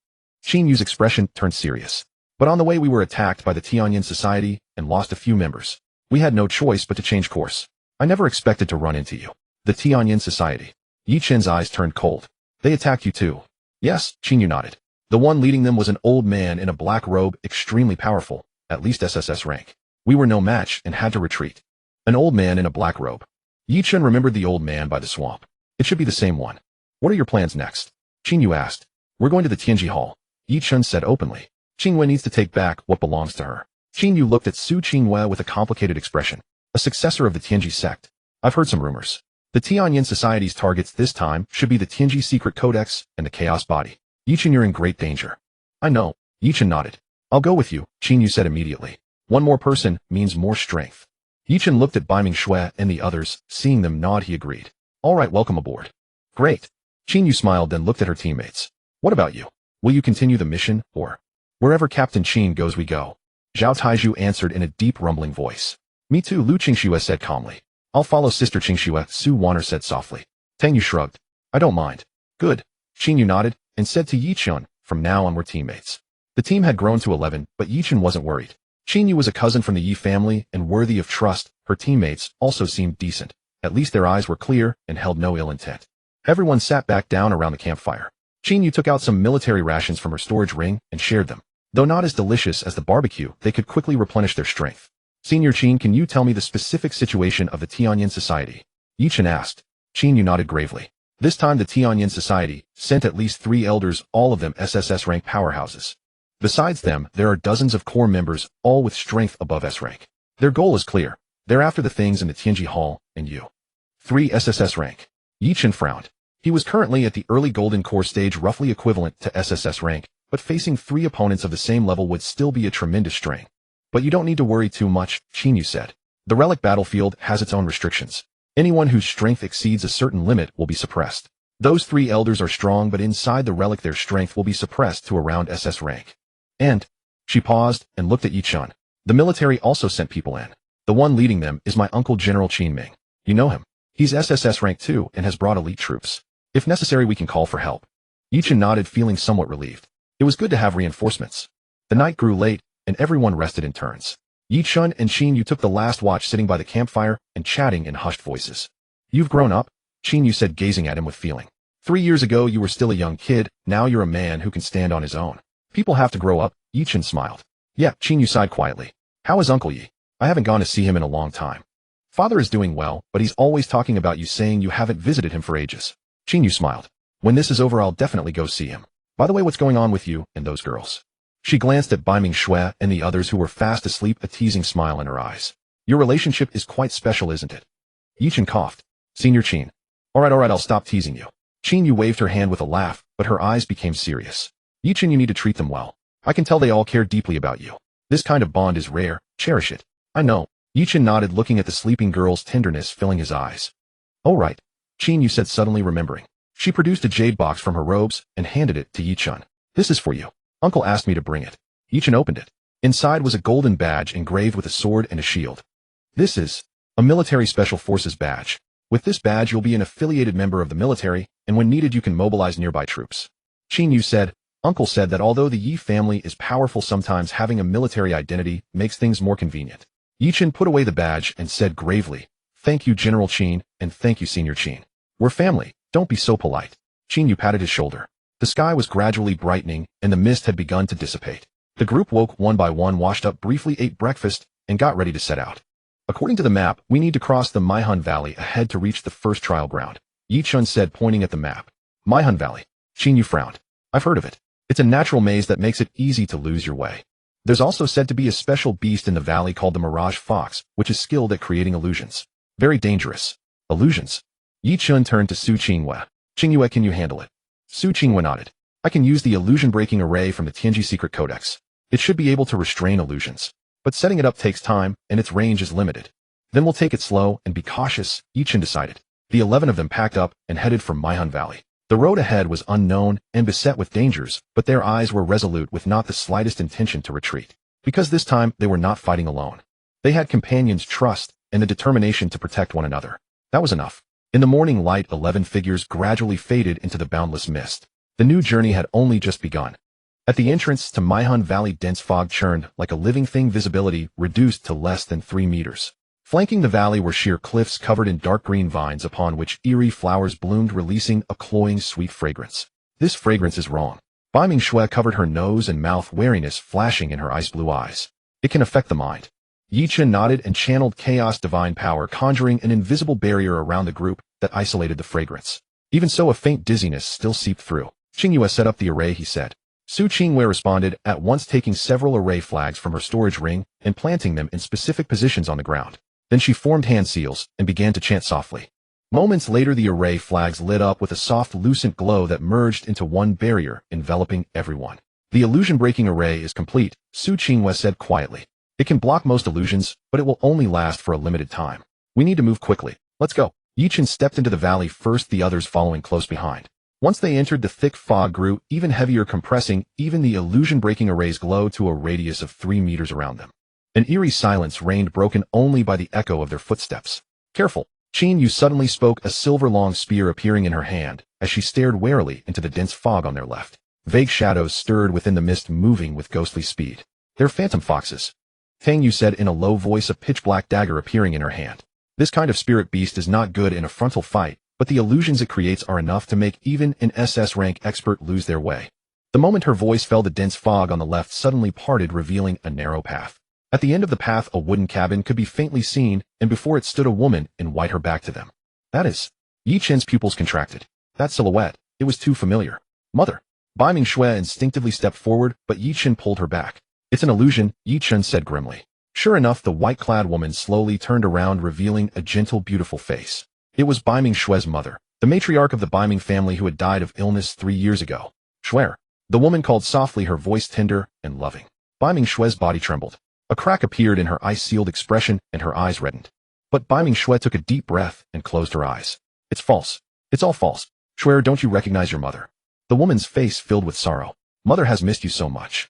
Speaker 1: Qin Yu's expression turned serious. But on the way we were attacked by the Tianyin Society and lost a few members. We had no choice but to change course. I never expected to run into you. The Tianyin Society. Ye Chen's eyes turned cold. They attacked you too. Yes, Qin Yu nodded. The one leading them was an old man in a black robe, extremely powerful, at least SSS rank. We were no match and had to retreat. An old man in a black robe. Ye Chen remembered the old man by the swamp. It should be the same one. What are your plans next? Qin Yu asked. We're going to the Tianji Hall. Ye Chen said openly. Qingwei needs to take back what belongs to her. Qin Yu looked at Su Qingwei with a complicated expression. A successor of the Tianji sect. I've heard some rumors. The Tianyin Society's targets this time should be the Tianji Secret Codex and the Chaos Body. Ye Chen, you're in great danger. I know. Ye Chen nodded. I'll go with you, Qin Yu said immediately. One more person means more strength. Ye Chen looked at Bai Ming Shui and the others. Seeing them nod, he agreed. All right, welcome aboard. Great. Qin Yu smiled, then looked at her teammates. What about you? Will you continue the mission, or? Wherever Captain Qin goes, we go. Zhao Taiju answered in a deep rumbling voice. Me too, Lu Qingxue said calmly. I'll follow Sister Qingxue, Su Wanner said softly. Tang Yu shrugged. I don't mind. Good. Qin Yu nodded and said to Ye Chen, from now on we're teammates. The team had grown to 11, but Ye Chen wasn't worried. Qin Yu was a cousin from the Yi family and worthy of trust. Her teammates also seemed decent. At least their eyes were clear and held no ill intent. Everyone sat back down around the campfire. Qin Yu took out some military rations from her storage ring and shared them. Though not as delicious as the barbecue, they could quickly replenish their strength. Senior Qin, can you tell me the specific situation of the Tianyin Society? Ye Chen asked. Qin Yu nodded gravely. This time the Tianyin Society sent at least 3 elders, all of them SSS rank powerhouses. Besides them, there are dozens of core members, all with strength above S rank. Their goal is clear. They're after the things in the Tianji Hall, and you. 3 SSS rank. Ye Chen frowned. He was currently at the early golden core stage, roughly equivalent to SSS rank, but facing 3 opponents of the same level would still be a tremendous strain. But you don't need to worry too much, Qin Yu said. The relic battlefield has its own restrictions. Anyone whose strength exceeds a certain limit will be suppressed. Those 3 elders are strong, but inside the relic their strength will be suppressed to around SS rank. And, she paused and looked at Ye Chen. The military also sent people in. The one leading them is my uncle General Qin Ming. You know him. He's SSS rank too and has brought elite troops. If necessary, we can call for help. Ye Chen nodded, feeling somewhat relieved. It was good to have reinforcements. The night grew late, and everyone rested in turns. Ye Chen and Qin Yu took the last watch, sitting by the campfire and chatting in hushed voices. You've grown up, Qin Yu said, gazing at him with feeling. 3 years ago you were still a young kid, now you're a man who can stand on his own. People have to grow up, Ye Chen smiled. Yeah, Qin Yu sighed quietly. How is Uncle Yi? I haven't gone to see him in a long time. Father is doing well, but he's always talking about you, saying you haven't visited him for ages. Qin Yu smiled. When this is over, I'll definitely go see him. By the way, what's going on with you and those girls? She glanced at Bai Ming Shui and the others who were fast asleep, a teasing smile in her eyes. Your relationship is quite special, isn't it? Ye Chen coughed. Senior Qin. All right, I'll stop teasing you. Qin Yu waved her hand with a laugh, but her eyes became serious. Ye Chen, you need to treat them well. I can tell they all care deeply about you. This kind of bond is rare, cherish it. I know. Ye Chen nodded, looking at the sleeping girl's tenderness filling his eyes. All right, Qin Yu said, suddenly remembering. She produced a jade box from her robes and handed it to Ye Chen. This is for you. Uncle asked me to bring it. Ye Chen opened it. Inside was a golden badge engraved with a sword and a shield. This is a military special forces badge. With this badge you'll be an affiliated member of the military, and when needed you can mobilize nearby troops. Qin Yu said, Uncle said that although the Yi family is powerful, sometimes having a military identity makes things more convenient. Ye Chen put away the badge and said gravely, Thank you, General Qin, and thank you, Senior Qin. We're family, don't be so polite. Qin Yu patted his shoulder. The sky was gradually brightening, and the mist had begun to dissipate. The group woke one by one, washed up briefly, ate breakfast, and got ready to set out. According to the map, we need to cross the Maihun Valley ahead to reach the first trial ground, Ye Chen said, pointing at the map. Maihun Valley. Qin Yu frowned. I've heard of it. It's a natural maze that makes it easy to lose your way. There's also said to be a special beast in the valley called the Mirage Fox, which is skilled at creating illusions. Very dangerous. Illusions? Ye Chen turned to Su Qinghua. Qinghua, can you handle it? Su Qinghua nodded. I can use the illusion-breaking array from the Tianji Secret Codex. It should be able to restrain illusions. But setting it up takes time, and its range is limited. Then we'll take it slow and be cautious, Ye Chen decided. The 11 of them packed up and headed for Maihun Valley. The road ahead was unknown and beset with dangers, but their eyes were resolute with not the slightest intention to retreat. Because this time they were not fighting alone. They had companions' trust and the determination to protect one another. That was enough. In the morning light, 11 figures gradually faded into the boundless mist. The new journey had only just begun. At the entrance to Maihun Valley, dense fog churned like a living thing, visibility reduced to less than 3 meters. Flanking the valley were sheer cliffs covered in dark green vines upon which eerie flowers bloomed, releasing a cloying sweet fragrance. This fragrance is wrong. Bai Mingxue covered her nose and mouth, wariness flashing in her ice blue eyes. It can affect the mind. Ye Chen nodded and channeled chaos divine power, conjuring an invisible barrier around the group that isolated the fragrance. Even so, a faint dizziness still seeped through. Qinghua set up the array, he said. Su Qinghua responded, at once taking several array flags from her storage ring and planting them in specific positions on the ground. Then she formed hand seals and began to chant softly. Moments later, the array flags lit up with a soft, lucent glow that merged into one barrier, enveloping everyone. The illusion-breaking array is complete, Su Qinghua said quietly. It can block most illusions, but it will only last for a limited time. We need to move quickly. Let's go. Ye Chen stepped into the valley first, the others following close behind. Once they entered, the thick fog grew even heavier, compressing even the illusion-breaking array's glow to a radius of 3 meters around them. An eerie silence reigned, broken only by the echo of their footsteps. Careful, Qin Yu suddenly spoke, a silver-long spear appearing in her hand, as she stared warily into the dense fog on their left. Vague shadows stirred within the mist, moving with ghostly speed. They're phantom foxes, Tang Yu said in a low voice, a pitch-black dagger appearing in her hand. This kind of spirit beast is not good in a frontal fight, but the illusions it creates are enough to make even an SS rank expert lose their way. The moment her voice fell, the dense fog on the left suddenly parted, revealing a narrow path. At the end of the path, a wooden cabin could be faintly seen, and before it stood a woman in white, her back to them. That is. Ye Chen's pupils contracted. That silhouette, it was too familiar. Mother. Bai Mingxue instinctively stepped forward, but Ye Chen pulled her back. It's an illusion, Ye Chen said grimly. Sure enough, the white-clad woman slowly turned around, revealing a gentle, beautiful face. It was Bai Mingxue's mother, the matriarch of the Bai Ming family who had died of illness 3 years ago. Shuer. The woman called softly, her voice tender and loving. Bai Mingxue's body trembled. A crack appeared in her ice-sealed expression, and her eyes reddened. But Bai Mingxue took a deep breath and closed her eyes. It's false. It's all false. Shuer, don't you recognize your mother? The woman's face filled with sorrow. Mother has missed you so much.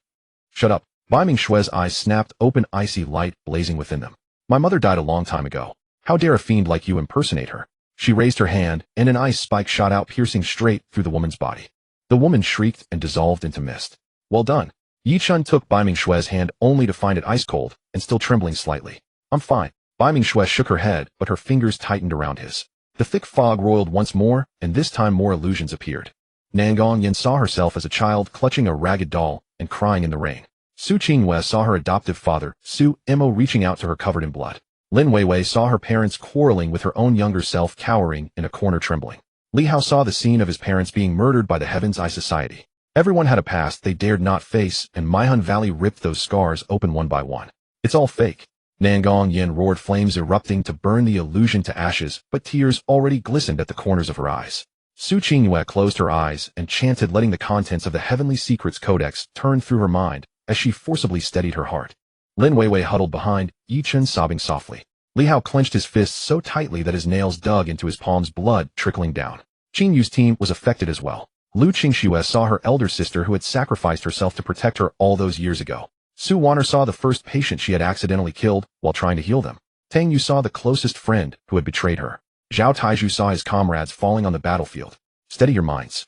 Speaker 1: Shut up. Bai Mingxue's eyes snapped open, icy light blazing within them. My mother died a long time ago. How dare a fiend like you impersonate her? She raised her hand, and an ice spike shot out, piercing straight through the woman's body. The woman shrieked and dissolved into mist. Well done. Ye Chen took Bai Mingxue's hand only to find it ice-cold and still trembling slightly. I'm fine. Bai Mingxue shook her head, but her fingers tightened around his. The thick fog roiled once more, and this time more illusions appeared. Nangong Yin saw herself as a child clutching a ragged doll and crying in the rain. Su Qinghua saw her adoptive father, Su Emo, reaching out to her covered in blood. Lin Weiwei saw her parents quarreling, with her own younger self cowering in a corner trembling. Li Hao saw the scene of his parents being murdered by the Heaven's Eye Society. Everyone had a past they dared not face, and Maihun Valley ripped those scars open one by one. It's all fake. Nangong Yin roared, flames erupting to burn the illusion to ashes, but tears already glistened at the corners of her eyes. Su Qinghua closed her eyes and chanted, letting the contents of the Heavenly Secrets Codex turn through her mind as she forcibly steadied her heart. Lin Weiwei huddled behind, Ye Chen sobbing softly. Li Hao clenched his fists so tightly that his nails dug into his palms, blood trickling down. Qin Yu's team was affected as well. Lu Qingxue saw her elder sister who had sacrificed herself to protect her all those years ago. Su Wan'er saw the first patient she had accidentally killed while trying to heal them. Tang Yu saw the closest friend who had betrayed her. Zhao Taizhu saw his comrades falling on the battlefield. Steady your minds.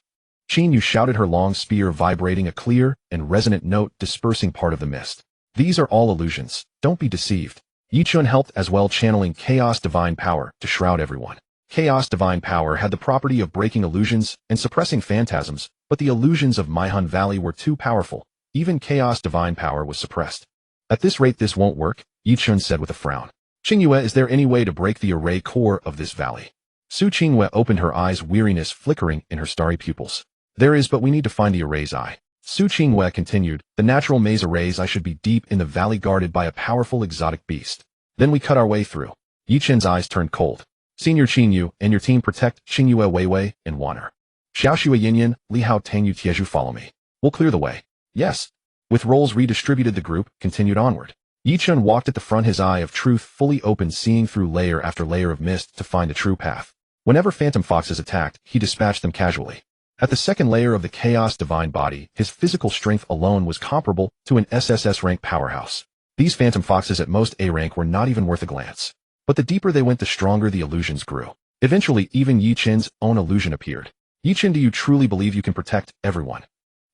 Speaker 1: Qin Yu shouted, her long spear vibrating a clear and resonant note dispersing part of the mist. These are all illusions. Don't be deceived. Ye Chen helped as well, channeling Chaos Divine Power to shroud everyone. Chaos Divine Power had the property of breaking illusions and suppressing phantasms, but the illusions of Maihun Valley were too powerful. Even Chaos Divine Power was suppressed. At this rate this won't work, Ye Chen said with a frown. Qingyue, is there any way to break the array core of this valley? Su Qingyue opened her eyes, weariness flickering in her starry pupils. There is, but we need to find the array's eye. Su Qingyue continued, the natural maze array's eye should be deep in the valley, guarded by a powerful exotic beast. Then we cut our way through. Ye Chen's eyes turned cold. Senior Qin Yu and your team protect Qingyue, Weiwei, and Wan'er. Xiaoxue Yinyan, Li Hao Tangyu Tieju, follow me. We'll clear the way. Yes. With roles redistributed, the group continued onward. Ye Chen walked at the front, his eye of truth fully open, seeing through layer after layer of mist to find a true path. Whenever phantom foxes attacked, he dispatched them casually. At the second layer of the Chaos Divine Body, his physical strength alone was comparable to an SSS rank powerhouse. These phantom foxes at most A rank were not even worth a glance. But the deeper they went, the stronger the illusions grew. Eventually, even Ye Chen's own illusion appeared. Ye Chen, do you truly believe you can protect everyone?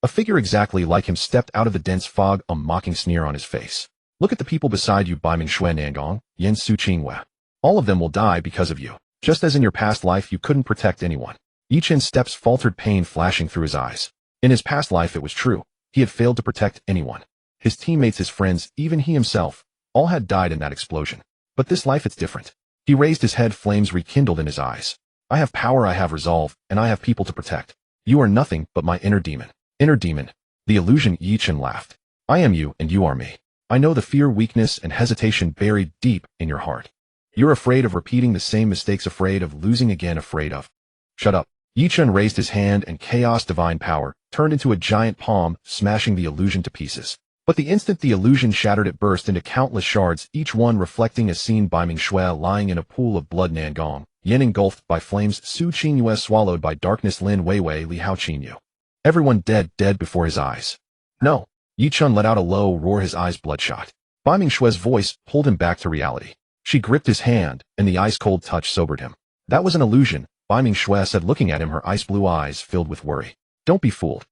Speaker 1: A figure exactly like him stepped out of the dense fog, a mocking sneer on his face. Look at the people beside you, Baiming Shui Nangong, Yan Su Qinghua. All of them will die because of you. Just as in your past life you couldn't protect anyone. Ye Chen's steps faltered, pain flashing through his eyes. In his past life it was true. He had failed to protect anyone. His teammates, his friends, even he himself, all had died in that explosion. But this life, it's different. He raised his head, flames rekindled in his eyes. I have power, I have resolve, and I have people to protect. You are nothing but my inner demon. Inner demon. The illusion. Ye Chen laughed. I am you and you are me. I know the fear, weakness, and hesitation buried deep in your heart. You're afraid of repeating the same mistakes, afraid of losing again, afraid of... Shut up. Ye Chen raised his hand and Chaos Divine Power turned into a giant palm, smashing the illusion to pieces. But the instant the illusion shattered, it burst into countless shards, each one reflecting a scene. Baiming Shui lying in a pool of blood, Nangong, Yin engulfed by flames, Su Qingyue swallowed by darkness, Lin Weiwei, Li Hao Qinyu. Everyone dead before his eyes. No. Ye Chen let out a low roar, his eyes bloodshot. Baiming Shui's voice pulled him back to reality. She gripped his hand, and the ice-cold touch sobered him. That was an illusion, Baiming Shui said, looking at him, her ice-blue eyes filled with worry. Don't be fooled.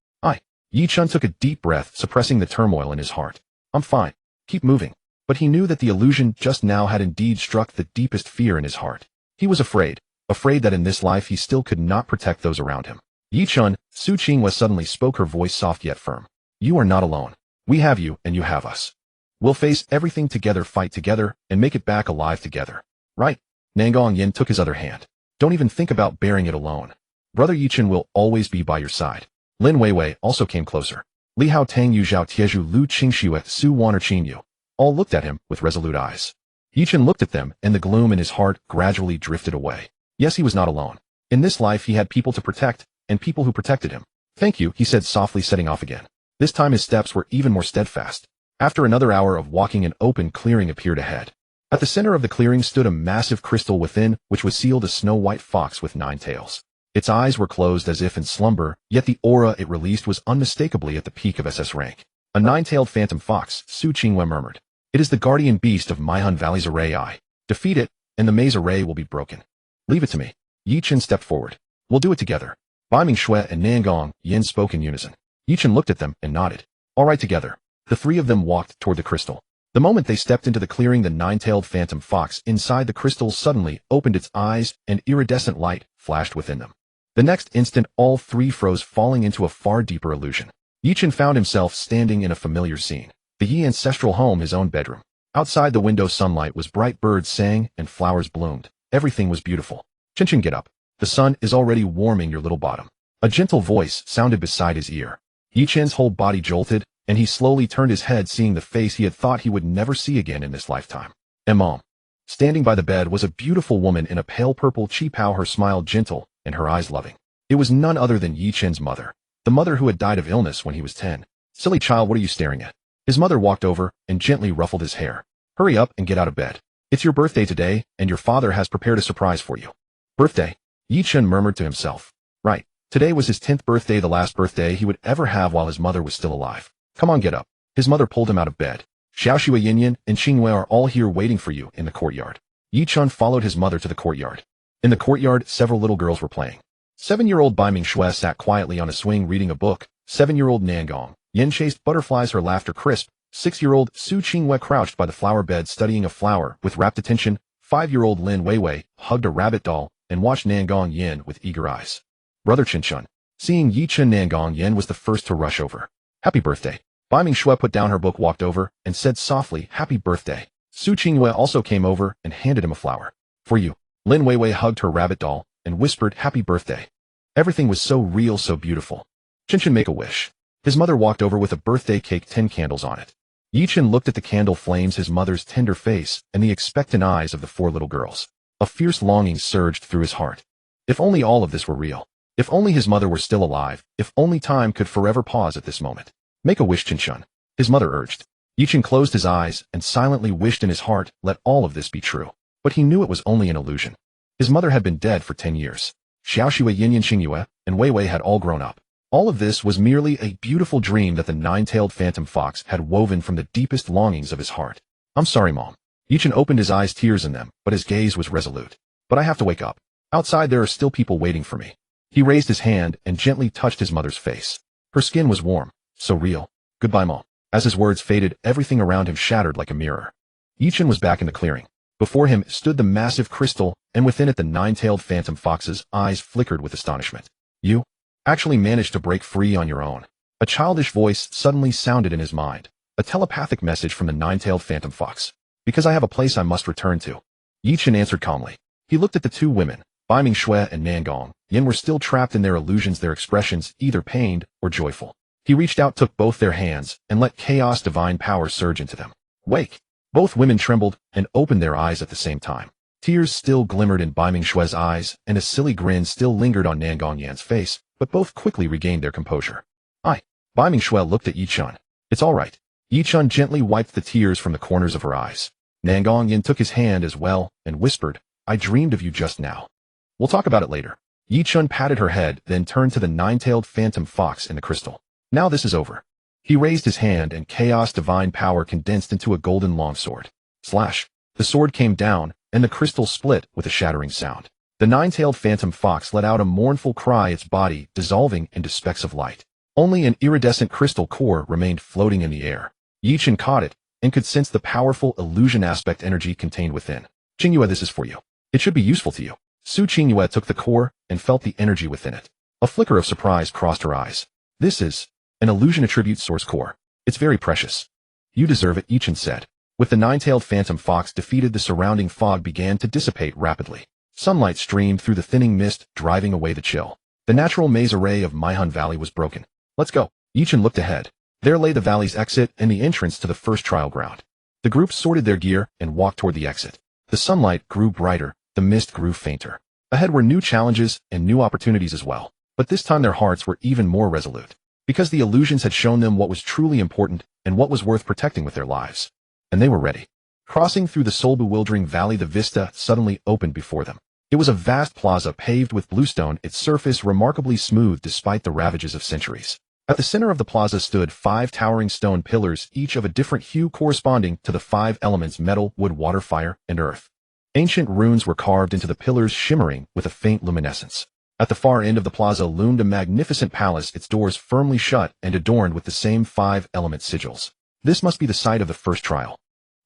Speaker 1: Ye Chen took a deep breath, suppressing the turmoil in his heart. I'm fine. Keep moving. But he knew that the illusion just now had indeed struck the deepest fear in his heart. He was afraid that in this life he still could not protect those around him. Ye Chen, Su Qinghua suddenly spoke, her voice soft yet firm. You are not alone. We have you and you have us. We'll face everything together, fight together, and make it back alive together. Right? Nangong Yin took his other hand. Don't even think about bearing it alone. Brother Ye Chen will always be by your side. Lin Weiwei also came closer. Li Hao Tangyu, Zhao Tieju, Lu Qingxue, Su Wan'er, Qinyu all looked at him with resolute eyes. Ye Chen looked at them, and the gloom in his heart gradually drifted away. Yes, he was not alone. In this life he had people to protect, and people who protected him. Thank you, he said softly, setting off again. This time his steps were even more steadfast. After another hour of walking, an open clearing appeared ahead. At the center of the clearing stood a massive crystal, within which was sealed a snow-white fox with 9 tails. Its eyes were closed as if in slumber, yet the aura it released was unmistakably at the peak of SS rank. A 9-tailed phantom fox, Su Qinghua murmured. It is the guardian beast of Maihun Valley's array eye. Defeat it, and the maze array will be broken. Leave it to me. Ye Chen stepped forward. We'll do it together. Baiming Shui and Nangong Yin spoke in unison. Ye Chen looked at them and nodded. All right, together. The three of them walked toward the crystal. The moment they stepped into the clearing, the 9-tailed phantom fox inside the crystal suddenly opened its eyes, and iridescent light flashed within them. The next instant, all three froze, falling into a far deeper illusion. Ye Chen found himself standing in a familiar scene. The Ye ancestral home, his own bedroom. Outside the window, sunlight was bright, birds sang, and flowers bloomed. Everything was beautiful. Chen, get up. The sun is already warming your little bottom. A gentle voice sounded beside his ear. Ye Chen's whole body jolted, and he slowly turned his head, seeing the face he had thought he would never see again in this lifetime. Mom. Standing by the bed was a beautiful woman in a pale purple qipao, her smile gentle, and her eyes loving. It was none other than Ye Chen's mother, the mother who had died of illness when he was 10. Silly child, what are you staring at? His mother walked over and gently ruffled his hair. Hurry up and get out of bed. It's your birthday today, and your father has prepared a surprise for you. Birthday? Ye Chen murmured to himself. Right. Today was his 10th birthday, the last birthday he would ever have while his mother was still alive. Come on, get up. His mother pulled him out of bed. Xiaoxue, Yinyan, and Qingyue are all here waiting for you in the courtyard. Ye Chen followed his mother to the courtyard. In the courtyard, several little girls were playing. 7-year-old Bai Mingxue sat quietly on a swing reading a book. 7-year-old Nangong Yen chased butterflies, her laughter crisp. 6-year-old Su Qingyue crouched by the flower bed studying a flower with rapt attention. 5-year-old Lin Weiwei hugged a rabbit doll and watched Nangong Yen with eager eyes. Brother Chen Chun. Seeing Ye Chen, Nangong Yen was the first to rush over. Happy birthday. Bai Mingxue put down her book, walked over, and said softly, Happy birthday. Su Qingyue also came over and handed him a flower. For you. Lin Weiwei hugged her rabbit doll and whispered, Happy birthday. Everything was so real, so beautiful. Chen Chen, make a wish. His mother walked over with a birthday cake, 10 candles on it. Ye Chen looked at the candle flames, his mother's tender face, and the expectant eyes of the 4 little girls. A fierce longing surged through his heart. If only all of this were real. If only his mother were still alive. If only time could forever pause at this moment. Make a wish, Chen Chun. His mother urged. Ye Chen closed his eyes and silently wished in his heart, let all of this be true. But he knew it was only an illusion. His mother had been dead for 10 years. Xiaoxue, Yinyan, Qingyue, and Weiwei had all grown up. All of this was merely a beautiful dream that the 9-tailed phantom fox had woven from the deepest longings of his heart. I'm sorry, Mom. Ye Chen opened his eyes, tears in them, but his gaze was resolute. But I have to wake up. Outside there are still people waiting for me. He raised his hand and gently touched his mother's face. Her skin was warm, so real. Goodbye, Mom. As his words faded, everything around him shattered like a mirror. Ye Chen was back in the clearing. Before him stood the massive crystal, and within it the 9-tailed phantom fox's eyes flickered with astonishment. You actually managed to break free on your own. A childish voice suddenly sounded in his mind. A telepathic message from the 9-tailed phantom fox. Because I have a place I must return to. Ye Chen answered calmly. He looked at the 2 women. Bai Mingxue and Nangong Yen were still trapped in their illusions, their expressions either pained or joyful. He reached out, took both their hands, and let chaos divine power surge into them. Wake! Both women trembled and opened their eyes at the same time. Tears still glimmered in Bai Mingxue's eyes, and a silly grin still lingered on Nangong Yan's face, but both quickly regained their composure. Bai Mingxue looked at Ye Chen. It's all right. Ye Chen gently wiped the tears from the corners of her eyes. Nangong Yen took his hand as well and whispered, I dreamed of you just now. We'll talk about it later. Ye Chen patted her head, then turned to the 9-tailed phantom fox in the crystal. Now this is over. He raised his hand and chaos divine power condensed into a golden longsword. Slash. The sword came down, and the crystal split with a shattering sound. The 9-tailed phantom fox let out a mournful cry, its body dissolving into specks of light. Only an iridescent crystal core remained floating in the air. Ye Chen caught it, and could sense the powerful illusion aspect energy contained within. Qingyue, this is for you. It should be useful to you. Su Qingyue took the core and felt the energy within it. A flicker of surprise crossed her eyes. This is an illusion attribute source core. It's very precious. You deserve it, Ye Chen said. With the 9-tailed phantom fox defeated, the surrounding fog began to dissipate rapidly. Sunlight streamed through the thinning mist, driving away the chill. The natural maze array of Maihun Valley was broken. Let's go. Ye Chen looked ahead. There lay the valley's exit and the entrance to the first trial ground. The group sorted their gear and walked toward the exit. The sunlight grew brighter, the mist grew fainter. Ahead were new challenges and new opportunities as well. But this time their hearts were even more resolute. Because the illusions had shown them what was truly important and what was worth protecting with their lives. And they were ready. Crossing through the soul-bewildering valley, the vista suddenly opened before them. It was a vast plaza paved with bluestone, its surface remarkably smooth despite the ravages of centuries. At the center of the plaza stood 5 towering stone pillars, each of a different hue corresponding to the 5 elements: metal, wood, water, fire, and earth. Ancient runes were carved into the pillars, shimmering with a faint luminescence. At the far end of the plaza loomed a magnificent palace, its doors firmly shut and adorned with the same 5 element sigils. This must be the site of the first trial.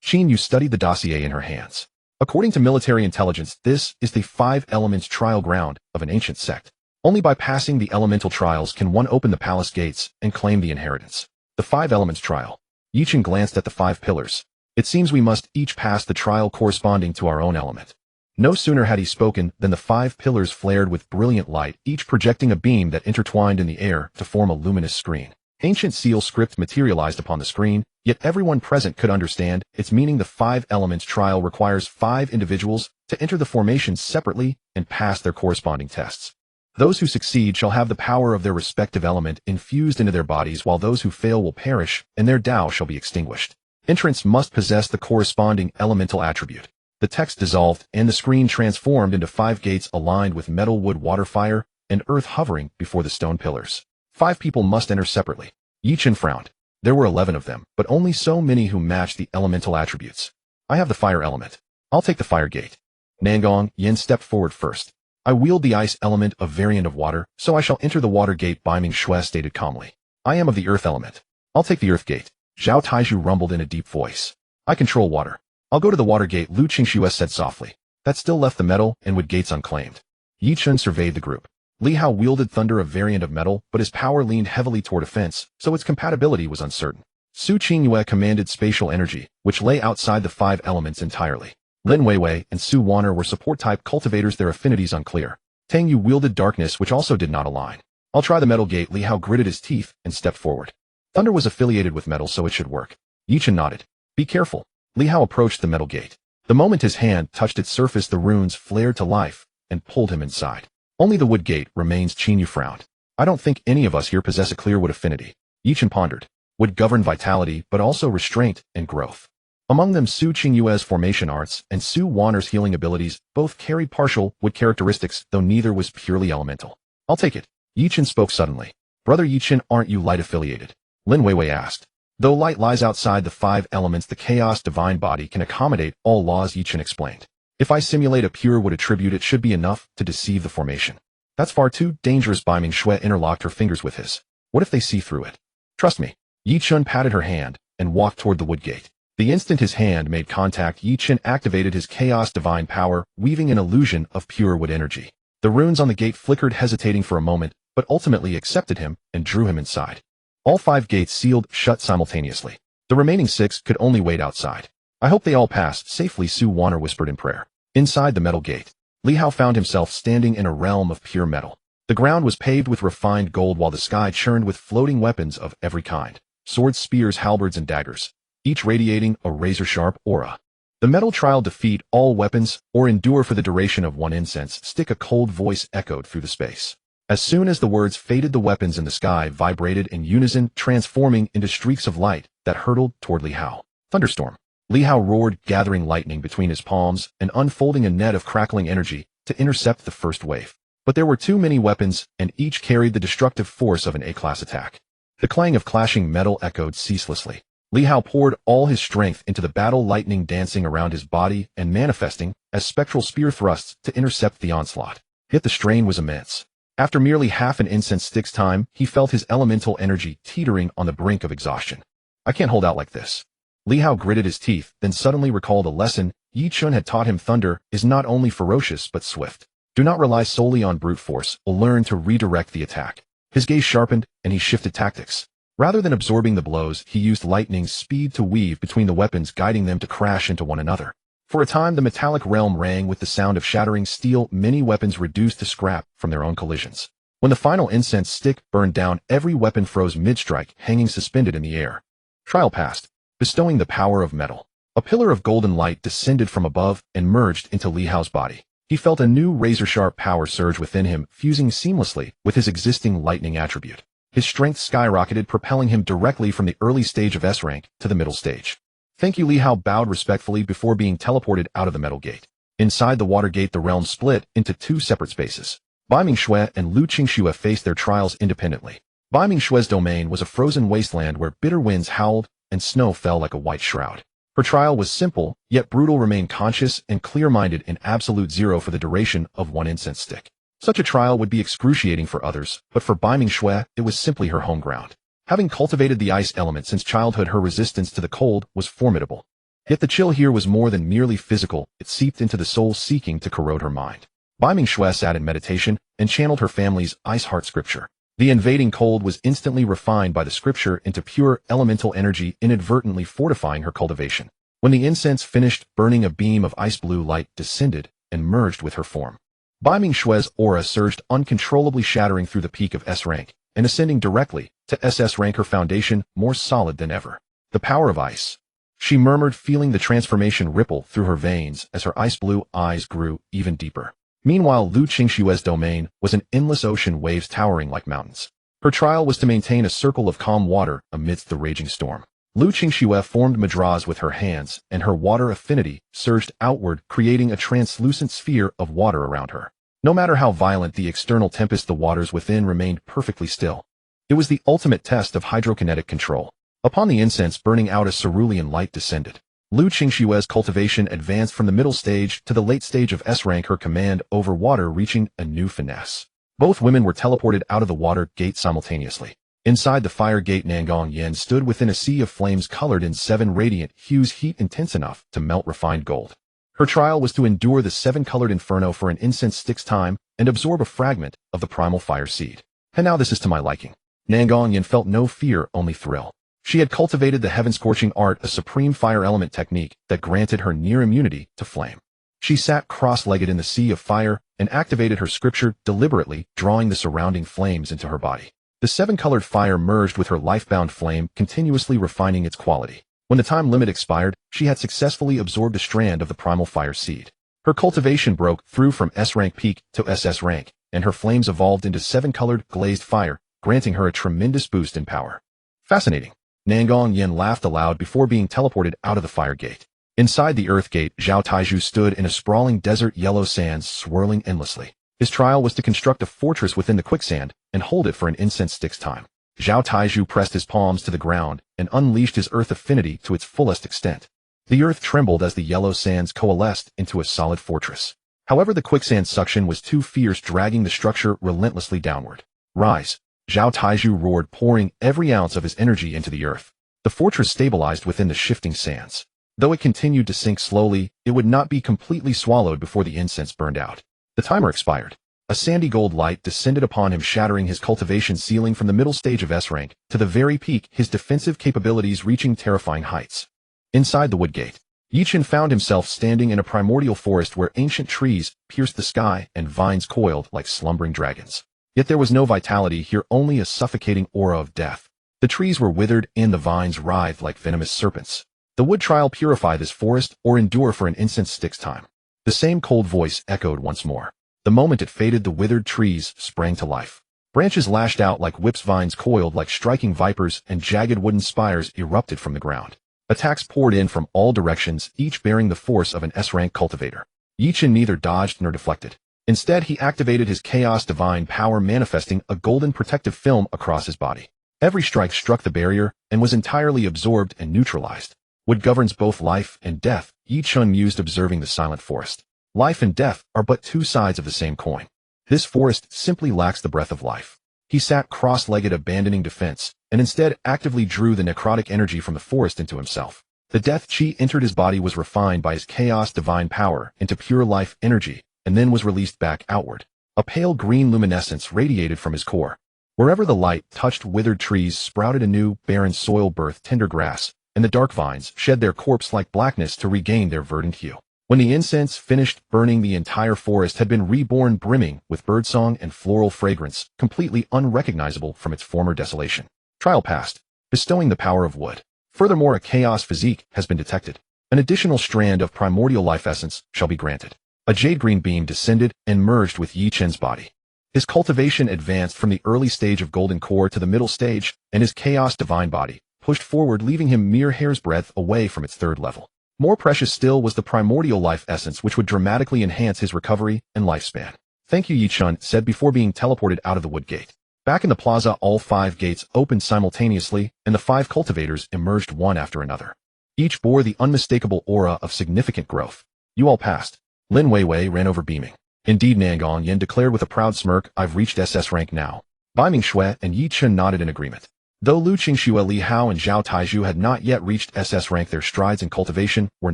Speaker 1: Qin Yu studied the dossier in her hands. According to military intelligence, this is the 5 elements trial ground of an ancient sect. Only by passing the elemental trials can one open the palace gates and claim the inheritance. The 5 elements trial. Ye Chen glanced at the 5 pillars. It seems we must each pass the trial corresponding to our own element. No sooner had he spoken than the 5 pillars flared with brilliant light, each projecting a beam that intertwined in the air to form a luminous screen. Ancient seal script materialized upon the screen, yet everyone present could understand its meaning. The 5 elements trial requires 5 individuals to enter the formations separately and pass their corresponding tests. Those who succeed shall have the power of their respective element infused into their bodies, while those who fail will perish, and their Tao shall be extinguished. Entrants must possess the corresponding elemental attribute. The text dissolved, and the screen transformed into 5 gates aligned with metal, wood, water, fire, and earth hovering before the stone pillars. 5 people must enter separately. Ye Chen frowned. There were 11 of them, but only so many who matched the elemental attributes. I have the fire element. I'll take the fire gate. Nangong, Yin stepped forward first. I wield the ice element, a variant of water, so I shall enter the water gate, Biming Shui stated calmly. I am of the earth element. I'll take the earth gate. Zhao Taiju rumbled in a deep voice. I control water. I'll go to the water gate, Lu Qingxue said softly. That still left the metal and wood gates unclaimed. Ye Chen surveyed the group. Li Hao wielded thunder, a variant of metal, but his power leaned heavily toward offense, so its compatibility was uncertain. Su Qingyue commanded spatial energy, which lay outside the 5 elements entirely. Lin Weiwei and Su Wanner were support-type cultivators, their affinities unclear. Tang Yu wielded darkness, which also did not align. I'll try the metal gate, Li Hao gritted his teeth and stepped forward. Thunder was affiliated with metal, so it should work. Ye Chen nodded. Be careful. Li Hao approached the metal gate. The moment his hand touched its surface, the runes flared to life and pulled him inside. Only the wood gate remains. Qin Yu frowned. I don't think any of us here possess a clear wood affinity. Ye Chen pondered. Would govern vitality, but also restraint and growth. Among them, Su Qingyue's formation arts and Su Wanner's healing abilities both carried partial wood characteristics, though neither was purely elemental. I'll take it. Ye Chen spoke suddenly. Brother Ye Chen, aren't you light affiliated? Lin Weiwei asked. Though light lies outside the 5 elements, the chaos divine body can accommodate all laws, Ye Chen explained. If I simulate a pure wood attribute, it should be enough to deceive the formation. That's far too dangerous. Biming Shui interlocked her fingers with his. What if they see through it? Trust me. Ye Chen patted her hand and walked toward the wood gate. The instant his hand made contact, Ye Chen activated his chaos divine power, weaving an illusion of pure wood energy. The runes on the gate flickered, hesitating for a moment, but ultimately accepted him and drew him inside. All 5 gates sealed shut simultaneously. The remaining 6 could only wait outside. I hope they all passed safely, Su Wanner whispered in prayer. Inside the metal gate, Li Hao found himself standing in a realm of pure metal. The ground was paved with refined gold, while the sky churned with floating weapons of every kind. Swords, spears, halberds, and daggers, each radiating a razor-sharp aura. The metal trial: defeat all weapons, or endure for the duration of 1 incense stick. A cold voice echoed through the space. As soon as the words faded, the weapons in the sky vibrated in unison, transforming into streaks of light that hurtled toward Li Hao. Thunderstorm. Li Hao roared, gathering lightning between his palms and unfolding a net of crackling energy to intercept the first wave. But there were too many weapons, and each carried the destructive force of an A-class attack. The clang of clashing metal echoed ceaselessly. Li Hao poured all his strength into the battle, lightning dancing around his body and manifesting as spectral spear thrusts to intercept the onslaught. Yet the strain was immense. After merely half an incense stick's time, he felt his elemental energy teetering on the brink of exhaustion. I can't hold out like this. Li Hao gritted his teeth, then suddenly recalled a lesson Ye Chen had taught him. Thunder is not only ferocious but swift. Do not rely solely on brute force, or learn to redirect the attack. His gaze sharpened, and he shifted tactics. Rather than absorbing the blows, he used lightning's speed to weave between the weapons, guiding them to crash into one another. For a time, the metallic realm rang with the sound of shattering steel, many weapons reduced to scrap from their own collisions. When the final incense stick burned down, every weapon froze mid-strike, hanging suspended in the air. Trial passed, bestowing the power of metal. A pillar of golden light descended from above and merged into Li Hao's body. He felt a new razor-sharp power surge within him, fusing seamlessly with his existing lightning attribute. His strength skyrocketed, propelling him directly from the early stage of S rank to the middle stage. Thank you. Li Hao bowed respectfully before being teleported out of the metal gate. Inside the water gate, the realm split into 2 separate spaces. Biming Shui and Lu Qingxue faced their trials independently. Biming Shui's domain was a frozen wasteland where bitter winds howled and snow fell like a white shroud. Her trial was simple, yet brutal: remain conscious and clear-minded in absolute zero for the duration of 1 incense stick. Such a trial would be excruciating for others, but for Biming Shui, it was simply her home ground. Having cultivated the ice element since childhood, her resistance to the cold was formidable. Yet the chill here was more than merely physical, it seeped into the soul, seeking to corrode her mind. Biming Shui sat in meditation and channeled her family's ice heart scripture. The invading cold was instantly refined by the scripture into pure elemental energy, inadvertently fortifying her cultivation. When the incense finished burning, a beam of ice blue light descended and merged with her form. Biming Shui's aura surged uncontrollably, shattering through the peak of S rank and ascending directly to SS rank, her foundation more solid than ever. The power of ice, she murmured, feeling the transformation ripple through her veins as her ice blue eyes grew even deeper. Meanwhile, Lu Qingxue's domain was an endless ocean, waves towering like mountains. Her trial was to maintain a circle of calm water amidst the raging storm. Lu Qingxue formed mudras with her hands, and her water affinity surged outward, creating a translucent sphere of water around her. No matter how violent the external tempest, the waters within remained perfectly still. It was the ultimate test of hydrokinetic control. Upon the incense burning out, a cerulean light descended. Lu Qingshue's cultivation advanced from the middle stage to the late stage of S rank, her command over water reaching a new finesse. Both women were teleported out of the water gate simultaneously. Inside the fire gate, Nangong Yen stood within a sea of flames colored in 7 radiant hues, heat intense enough to melt refined gold. Her trial was to endure the 7-colored inferno for an incense stick's time and absorb a fragment of the primal fire seed. And now this is to my liking. Nangong Yen felt no fear, only thrill. She had cultivated the heaven-scorching art, a supreme fire element technique that granted her near immunity to flame. She sat cross-legged in the sea of fire and activated her scripture, deliberately drawing the surrounding flames into her body. The 7-colored fire merged with her life-bound flame, continuously refining its quality. When the time limit expired, she had successfully absorbed a strand of the primal fire seed. Her cultivation broke through from S-rank peak to SS rank, and her flames evolved into 7-colored glazed fire, granting her a tremendous boost in power. Fascinating. Nangong Yen laughed aloud before being teleported out of the fire gate. Inside the earth gate, Zhao Taiju stood in a sprawling desert, yellow sands swirling endlessly. His trial was to construct a fortress within the quicksand and hold it for an incense stick's time. Zhao Taiju pressed his palms to the ground and unleashed his earth affinity to its fullest extent. The earth trembled as the yellow sands coalesced into a solid fortress. However, the quicksand suction was too fierce, dragging the structure relentlessly downward. Rise! Zhao Taiju roared, pouring every ounce of his energy into the earth. The fortress stabilized within the shifting sands. Though it continued to sink slowly, it would not be completely swallowed before the incense burned out. The timer expired. A sandy gold light descended upon him, shattering his cultivation ceiling from the middle stage of S rank to the very peak, his defensive capabilities reaching terrifying heights. Inside the wood gate, Ye Chen found himself standing in a primordial forest where ancient trees pierced the sky and vines coiled like slumbering dragons. Yet there was no vitality here, only a suffocating aura of death. The trees were withered and the vines writhed like venomous serpents. The wood trial: purify this forest or endure for an incense stick's time. The same cold voice echoed once more. The moment it faded, the withered trees sprang to life. Branches lashed out like whips, vines coiled like striking vipers, and jagged wooden spires erupted from the ground. Attacks poured in from all directions, each bearing the force of an S-rank cultivator. Ye Chen neither dodged nor deflected. Instead, he activated his chaos divine power, manifesting a golden protective film across his body. Every strike struck the barrier and was entirely absorbed and neutralized. What governs both life and death? Ye Chen mused, observing the silent forest. Life and death are but two sides of the same coin. This forest simply lacks the breath of life. He sat cross-legged, abandoning defense, and instead actively drew the necrotic energy from the forest into himself. The death chi entered his body, was refined by his chaos divine power into pure life energy, and then was released back outward. A pale green luminescence radiated from his core. Wherever the light touched, withered trees sprouted anew, barren soil birthed tender grass, and the dark vines shed their corpse-like blackness to regain their verdant hue. When the incense finished burning, the entire forest had been reborn, brimming with birdsong and floral fragrance, completely unrecognizable from its former desolation. Trial passed, bestowing the power of wood. Furthermore, a chaos physique has been detected. An additional strand of primordial life essence shall be granted. A jade-green beam descended and merged with Ye Chen's body. His cultivation advanced from the early stage of golden core to the middle stage, and his chaos divine body pushed forward, leaving him mere hair's breadth away from its third level. More precious still was the primordial life essence, which would dramatically enhance his recovery and lifespan. Thank you, Ye Chen said before being teleported out of the wood gate. Back in the plaza, all 5 gates opened simultaneously, and the 5 cultivators emerged one after another. Each bore the unmistakable aura of significant growth. You all passed. Lin Weiwei ran over, beaming. Indeed, Nangong Yen declared with a proud smirk, I've reached SS rank now. Bai Mingshui and Ye Chen nodded in agreement. Though Lu Qingshuo, Li Hao, and Zhao Taiju had not yet reached SS rank, their strides in cultivation were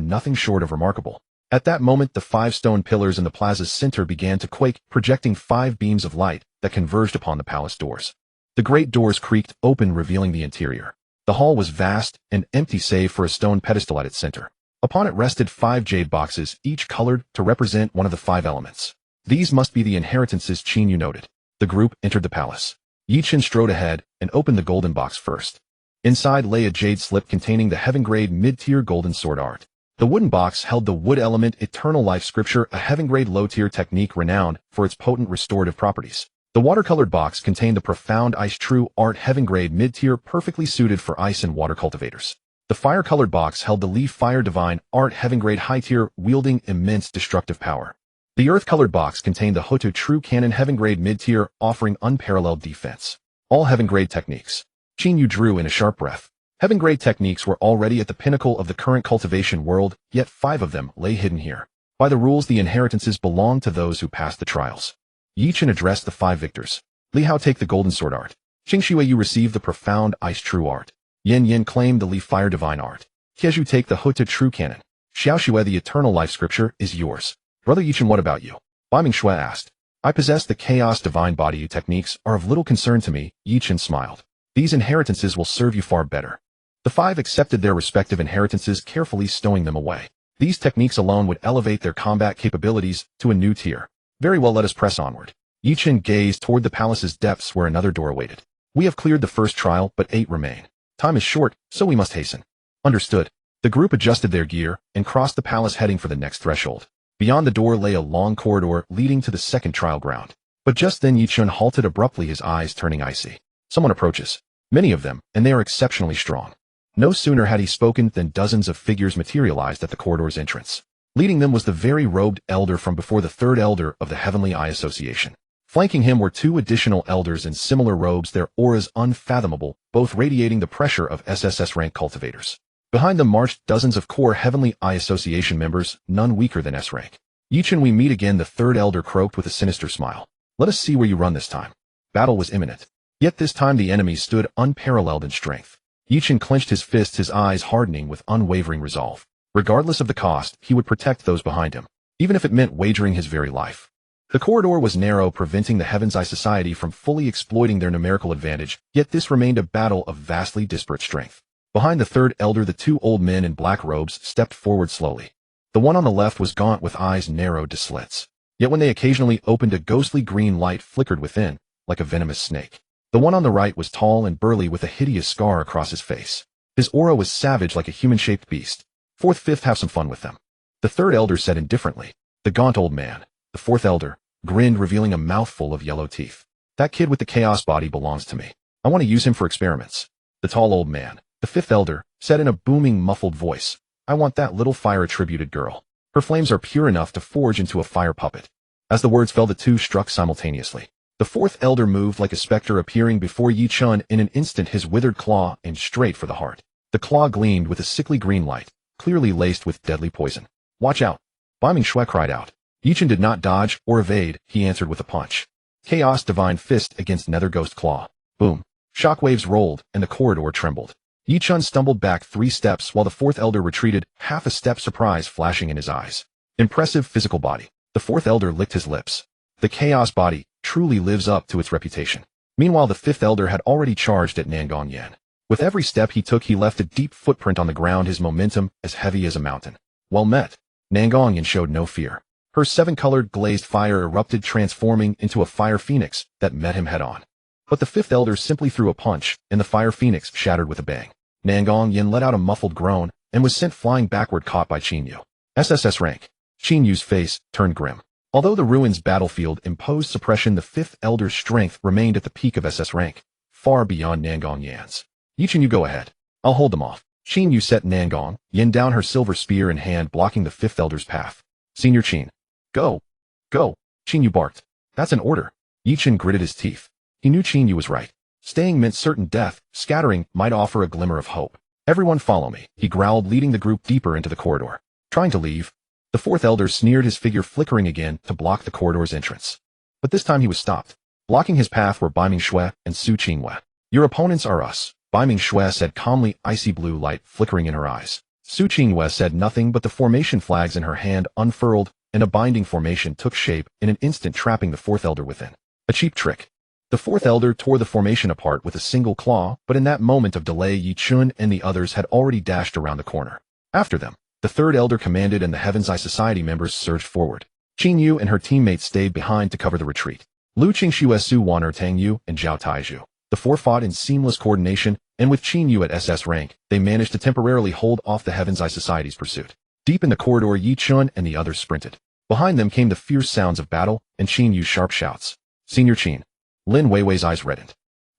Speaker 1: nothing short of remarkable. At that moment, the 5 stone pillars in the plaza's center began to quake, projecting 5 beams of light that converged upon the palace doors. The great doors creaked open, revealing the interior. The hall was vast and empty save for a stone pedestal at its center. Upon it rested 5 jade boxes, each colored to represent one of the 5 elements. These must be the inheritances, Qin Yu noted. The group entered the palace. Ye Chen strode ahead and opened the golden box first. Inside lay a jade slip containing the heaven-grade mid-tier golden sword art. The wooden box held the wood element eternal life scripture, a heaven-grade low-tier technique renowned for its potent restorative properties. The watercolored box contained the profound ice true art heaven-grade mid-tier, perfectly suited for ice and water cultivators. The fire-colored box held the leaf fire divine art heaven-grade high-tier, wielding immense destructive power. The earth-colored box contained the Hoto True Cannon Heaven-grade mid-tier, offering unparalleled defense. All heaven-grade techniques. Qin Yu drew in a sharp breath. Heaven-grade techniques were already at the pinnacle of the current cultivation world, yet 5 of them lay hidden here. By the rules, the inheritances belonged to those who passed the trials. Ye Chen addressed the 5 victors. Li Hao take the golden sword art. Qing Shuiyu receive the profound ice true art. Yen claim the Li fire divine art. Kezhu take the Hoto true canon. Xiao Xue the eternal life scripture is yours. Brother Ye Chen, what about you? Bai Mingxue asked. I possess the chaos divine body techniques are of little concern to me, Ye Chen smiled. These inheritances will serve you far better. The 5 accepted their respective inheritances, carefully stowing them away. These techniques alone would elevate their combat capabilities to a new tier. Very well, let us press onward. Ye Chen gazed toward the palace's depths where another door awaited. We have cleared the first trial, but 8 remain. Time is short, so we must hasten. Understood. The group adjusted their gear and crossed the palace, heading for the next threshold. Beyond the door lay a long corridor leading to the second trial ground. But just then Ye Chen halted abruptly, his eyes turning icy. Someone approaches. Many of them, and they are exceptionally strong. No sooner had he spoken than dozens of figures materialized at the corridor's entrance. Leading them was the very robed elder from before, the 3rd elder of the Heavenly Eye Association. Flanking him were 2 additional elders in similar robes, their auras unfathomable, both radiating the pressure of SSS rank cultivators. Behind them marched dozens of core Heavenly Eye Association members, none weaker than S rank. Ye Chen, we meet again, the 3rd elder croaked with a sinister smile. Let us see where you run this time. Battle was imminent. Yet this time the enemy stood unparalleled in strength. Ye Chen clenched his fists, his eyes hardening with unwavering resolve. Regardless of the cost, he would protect those behind him, even if it meant wagering his very life. The corridor was narrow, preventing the Heaven's Eye Society from fully exploiting their numerical advantage, yet this remained a battle of vastly disparate strength. Behind the 3rd elder, the 2 old men in black robes stepped forward slowly. The one on the left was gaunt with eyes narrowed to slits. Yet when they occasionally opened, a ghostly green light flickered within, like a venomous snake. The one on the right was tall and burly with a hideous scar across his face. His aura was savage like a human-shaped beast. 4th, 5th, have some fun with them. The 3rd elder said indifferently. The gaunt old man, the 4th elder, grinned, revealing a mouthful of yellow teeth. That kid with the chaos body belongs to me. I want to use him for experiments. The tall old man, the 5th elder, said in a booming, muffled voice. I want that little fire-attributed girl. Her flames are pure enough to forge into a fire puppet. As the words fell, the 2 struck simultaneously. The 4th elder moved like a specter, appearing before Ye Chen in an instant, his withered claw aimed straight for the heart. The claw gleamed with a sickly green light, clearly laced with deadly poison. Watch out! Bai Mingxue cried out. Ye Chen did not dodge or evade, he answered with a punch. Chaos divine fist against nether ghost claw. Boom. Shockwaves rolled, and the corridor trembled. Ye Chen stumbled back 3 steps while the 4th elder retreated, half a step, surprise flashing in his eyes. Impressive physical body. The 4th elder licked his lips. The chaos body truly lives up to its reputation. Meanwhile, the 5th elder had already charged at Nangong Yan. With every step he took, he left a deep footprint on the ground, his momentum as heavy as a mountain. Well met. Nangong Yan showed no fear. Her 7-colored glazed fire erupted, transforming into a fire phoenix that met him head-on. But the 5th elder simply threw a punch, and the fire phoenix shattered with a bang. Nangong Yan let out a muffled groan and was sent flying backward, caught by Qin Yu. SSS rank. Qin Yu's face turned grim. Although the ruins battlefield imposed suppression, the 5th elder's strength remained at the peak of SS rank, far beyond Nangong Yan's. Ye Chen, you go ahead. I'll hold them off. Qin Yu set Nangong Yan down, her silver spear in hand, blocking the 5th elder's path. Senior Qin. Go. Go. Qin Yu barked. That's an order. Ye Chen gritted his teeth. He knew Qin Yu was right. Staying meant certain death, scattering might offer a glimmer of hope. Everyone follow me, he growled, leading the group deeper into the corridor. Trying to leave. The 4th elder sneered, his figure flickering again to block the corridor's entrance. But this time he was stopped. Blocking his path were Bai Mingxue and Su Qingwei. Your opponents are us, Bai Mingxue said calmly, icy blue light flickering in her eyes. Su Qingwei said nothing, but the formation flags in her hand unfurled, and a binding formation took shape in an instant, trapping the 4th elder within. A cheap trick. The 4th elder tore the formation apart with a single claw, but in that moment of delay, Ye Chen and the others had already dashed around the corner. After them, the 3rd elder commanded, and the Heaven's Eye Society members surged forward. Qin Yu and her teammates stayed behind to cover the retreat. Lu Qingxue, Su Wan, Tang Yu, and Zhao Taizhu. The 4 fought in seamless coordination, and with Qin Yu at SS rank, they managed to temporarily hold off the Heaven's Eye Society's pursuit. Deep in the corridor, Ye Chen and the others sprinted. Behind them came the fierce sounds of battle and Qin Yu's sharp shouts. Senior Qin. Lin Weiwei's eyes reddened.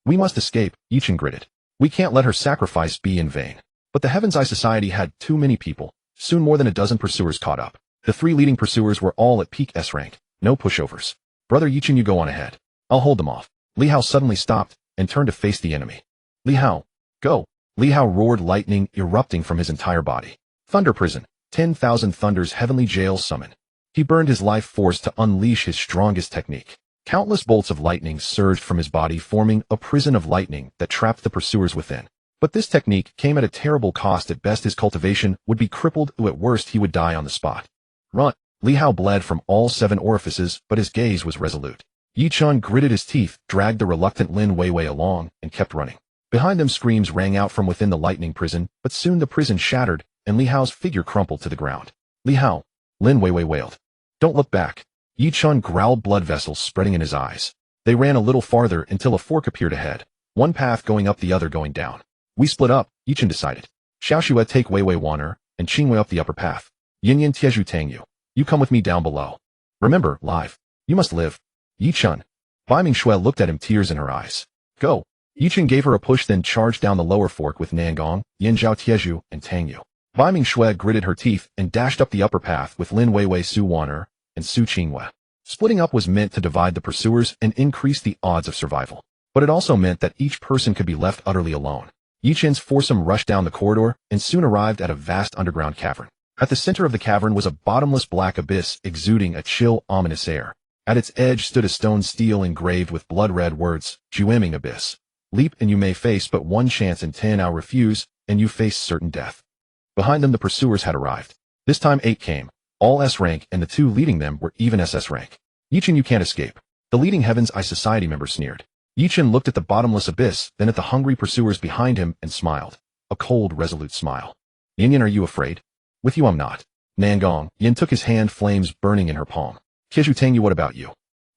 Speaker 1: We must escape, Ye Chen gritted. We can't let her sacrifice be in vain. But the Heaven's Eye Society had too many people. Soon more than a dozen pursuers caught up. The 3 leading pursuers were all at peak S rank, no pushovers. Brother Ye Chen, you go on ahead. I'll hold them off. Li Hao suddenly stopped and turned to face the enemy. Li Hao, go! Li Hao roared, lightning erupting from his entire body. Thunder prison, 10,000 thunders, heavenly jail summon. He burned his life force to unleash his strongest technique. Countless bolts of lightning surged from his body, forming a prison of lightning that trapped the pursuers within. But this technique came at a terrible cost. At best, his cultivation would be crippled, at worst he would die on the spot. Run! Li Hao bled from all 7 orifices, but his gaze was resolute. Ye Chen gritted his teeth, dragged the reluctant Lin Weiwei along, and kept running. Behind them, screams rang out from within the lightning prison, but soon the prison shattered, and Li Hao's figure crumpled to the ground. Li Hao! Lin Weiwei wailed. Don't look back. Ye Chen growled, blood vessels spreading in his eyes. They ran a little farther until a fork appeared ahead, one path going up, the other going down. We split up, Ye Chen decided. Xiaoxue take Weiwei Waner, and Qingwei up the upper path. Yin Yin Tieju Tangyu, you come with me down below. Remember, live. You must live. Ye Chen. Bai Mingxue looked at him, tears in her eyes. Go. Ye Chen gave her a push, then charged down the lower fork with Nangong, Yin Zhao Tieju, and Tangyu. Bai Mingxue gritted her teeth and dashed up the upper path with Lin Weiwei, Su Waner, and Su Qingwei. Splitting up was meant to divide the pursuers and increase the odds of survival. But it also meant that each person could be left utterly alone. Ye Chen's foursome rushed down the corridor and soon arrived at a vast underground cavern. At the center of the cavern was a bottomless black abyss exuding a chill, ominous air. At its edge stood a stone stele engraved with blood-red words, Jueming Abyss. Leap and you may face but one chance in 10. I'll refuse, and you face certain death. Behind them the pursuers had arrived. This time 8 came, all S rank, and the 2 leading them were even SS rank. Ye Chen, you can't escape. The leading Heaven's Eye Society member sneered. Ye Chen looked at the bottomless abyss, then at the hungry pursuers behind him, and smiled. A cold, resolute smile. Yin Yin, are you afraid? With you I'm not. Nangong, Yin took his hand, flames burning in her palm. Kizhu Tangyu, what about you?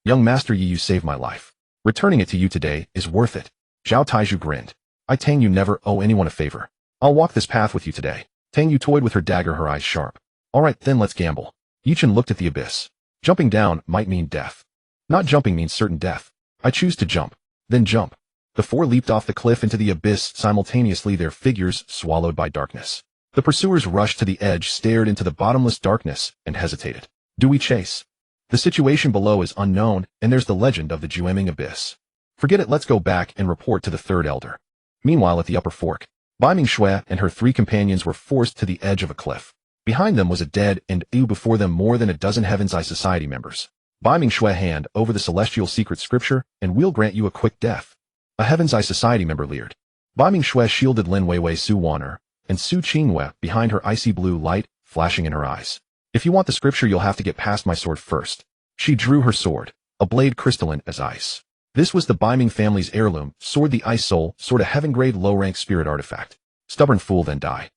Speaker 1: Young Master Yi, you saved my life. Returning it to you today is worth it. Zhao Taizhu grinned. I Tangyu never owe anyone a favor. I'll walk this path with you today. Tangyu toyed with her dagger, her eyes sharp. All right, then let's gamble. Ye Chen looked at the abyss. Jumping down might mean death. Not jumping means certain death. I choose to jump. Then jump. The 4 leaped off the cliff into the abyss simultaneously, their figures swallowed by darkness. The pursuers rushed to the edge, stared into the bottomless darkness, and hesitated. Do we chase? The situation below is unknown, and there's the legend of the Jueming Abyss. Forget it, let's go back and report to the 3rd elder. Meanwhile, at the upper fork, Bai Mingxue and her 3 companions were forced to the edge of a cliff. Behind them was a dead end, before them more than a dozen Heaven's Eye Society members. Bai Mingxue, hand over the celestial secret scripture, and we'll grant you a quick death. A Heaven's Eye Society member leered. Bai Mingxue shielded Lin Weiwei, Su Waner, and Su Qingwei behind her, icy blue light flashing in her eyes. If you want the scripture, you'll have to get past my sword first. She drew her sword, a blade crystalline as ice. This was the Baiming family's heirloom, sword, the Ice Soul, sword, a heaven-grade low-rank spirit artifact. Stubborn fool, then die.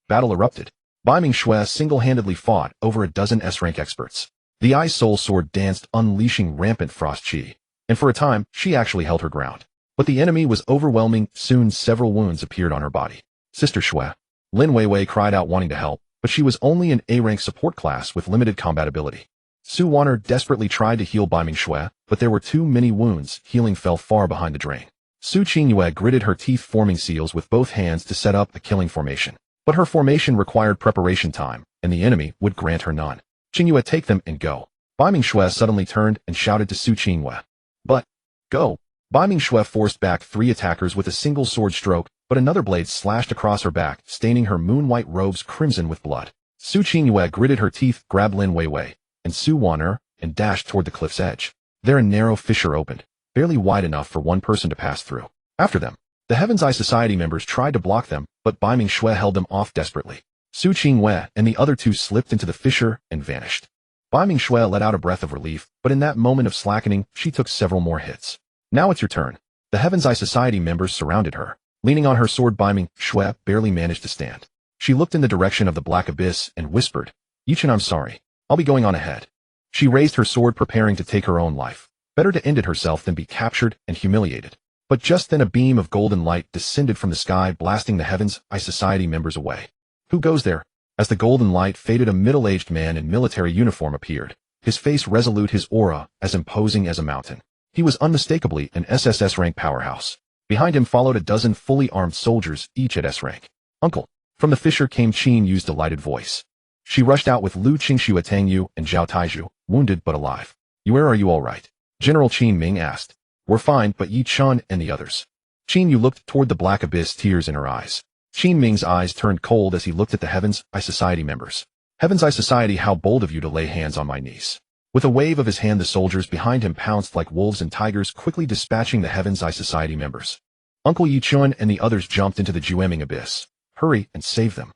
Speaker 1: Battle erupted. Bai Mingxue single-handedly fought over a dozen S-rank experts. The Ice Soul sword danced, unleashing rampant frost chi. And for a time, she actually held her ground. But the enemy was overwhelming. Soon several wounds appeared on her body. Sister Xue. Lin Weiwei cried out, wanting to help, but she was only an A-rank support class with limited combat ability. Su Waner desperately tried to heal Bai Mingxue, but there were too many wounds. Healing fell far behind the drain. Su Qingyue gritted her teeth, forming seals with both hands to set up a killing formation. But her formation required preparation time, and the enemy would grant her none. Qingyue, take them and go. Bai Mingxue suddenly turned and shouted to Su Qingyue. But, go. Bai Mingxue forced back 3 attackers with a single sword stroke, but another blade slashed across her back, staining her moon-white robes crimson with blood. Su Qingyue gritted her teeth, grabbed Lin Weiwei and Su Waner, and dashed toward the cliff's edge. There a narrow fissure opened, barely wide enough for one person to pass through. After them, the Heaven's Eye Society members tried to block them, but Bai Mingxue held them off desperately. Su Qingyue and the other 2 slipped into the fissure and vanished. Bai Mingxue let out a breath of relief, but in that moment of slackening, she took several more hits. Now it's your turn. The Heaven's Eye Society members surrounded her. Leaning on her sword, Bai Mingxue barely managed to stand. She looked in the direction of the black abyss and whispered, Ye Chen, I'm sorry. I'll be going on ahead. She raised her sword, preparing to take her own life. Better to end it herself than be captured and humiliated. But just then a beam of golden light descended from the sky, blasting the Heaven's Eye Society members away. Who goes there? As the golden light faded, a middle-aged man in military uniform appeared. His face resolute, his aura as imposing as a mountain. He was unmistakably an SSS rank powerhouse. Behind him followed a dozen fully armed soldiers, each at S rank. Uncle. From the fissure came Qin Yu's delighted voice. She rushed out with Lu Qingxue, Tang Yu, and Zhao Taizhu, wounded but alive. Where are you all right? General Qin Ming asked. We're fine, but Ye Chen and the others. Qin Yu looked toward the black abyss, tears in her eyes. Qin Ming's eyes turned cold as he looked at the Heaven's Eye Society members. Heaven's Eye Society, how bold of you to lay hands on my niece. With a wave of his hand, the soldiers behind him pounced like wolves and tigers, quickly dispatching the Heaven's Eye Society members. Uncle Ye Chen and the others jumped into the Jueming abyss. Hurry and save them,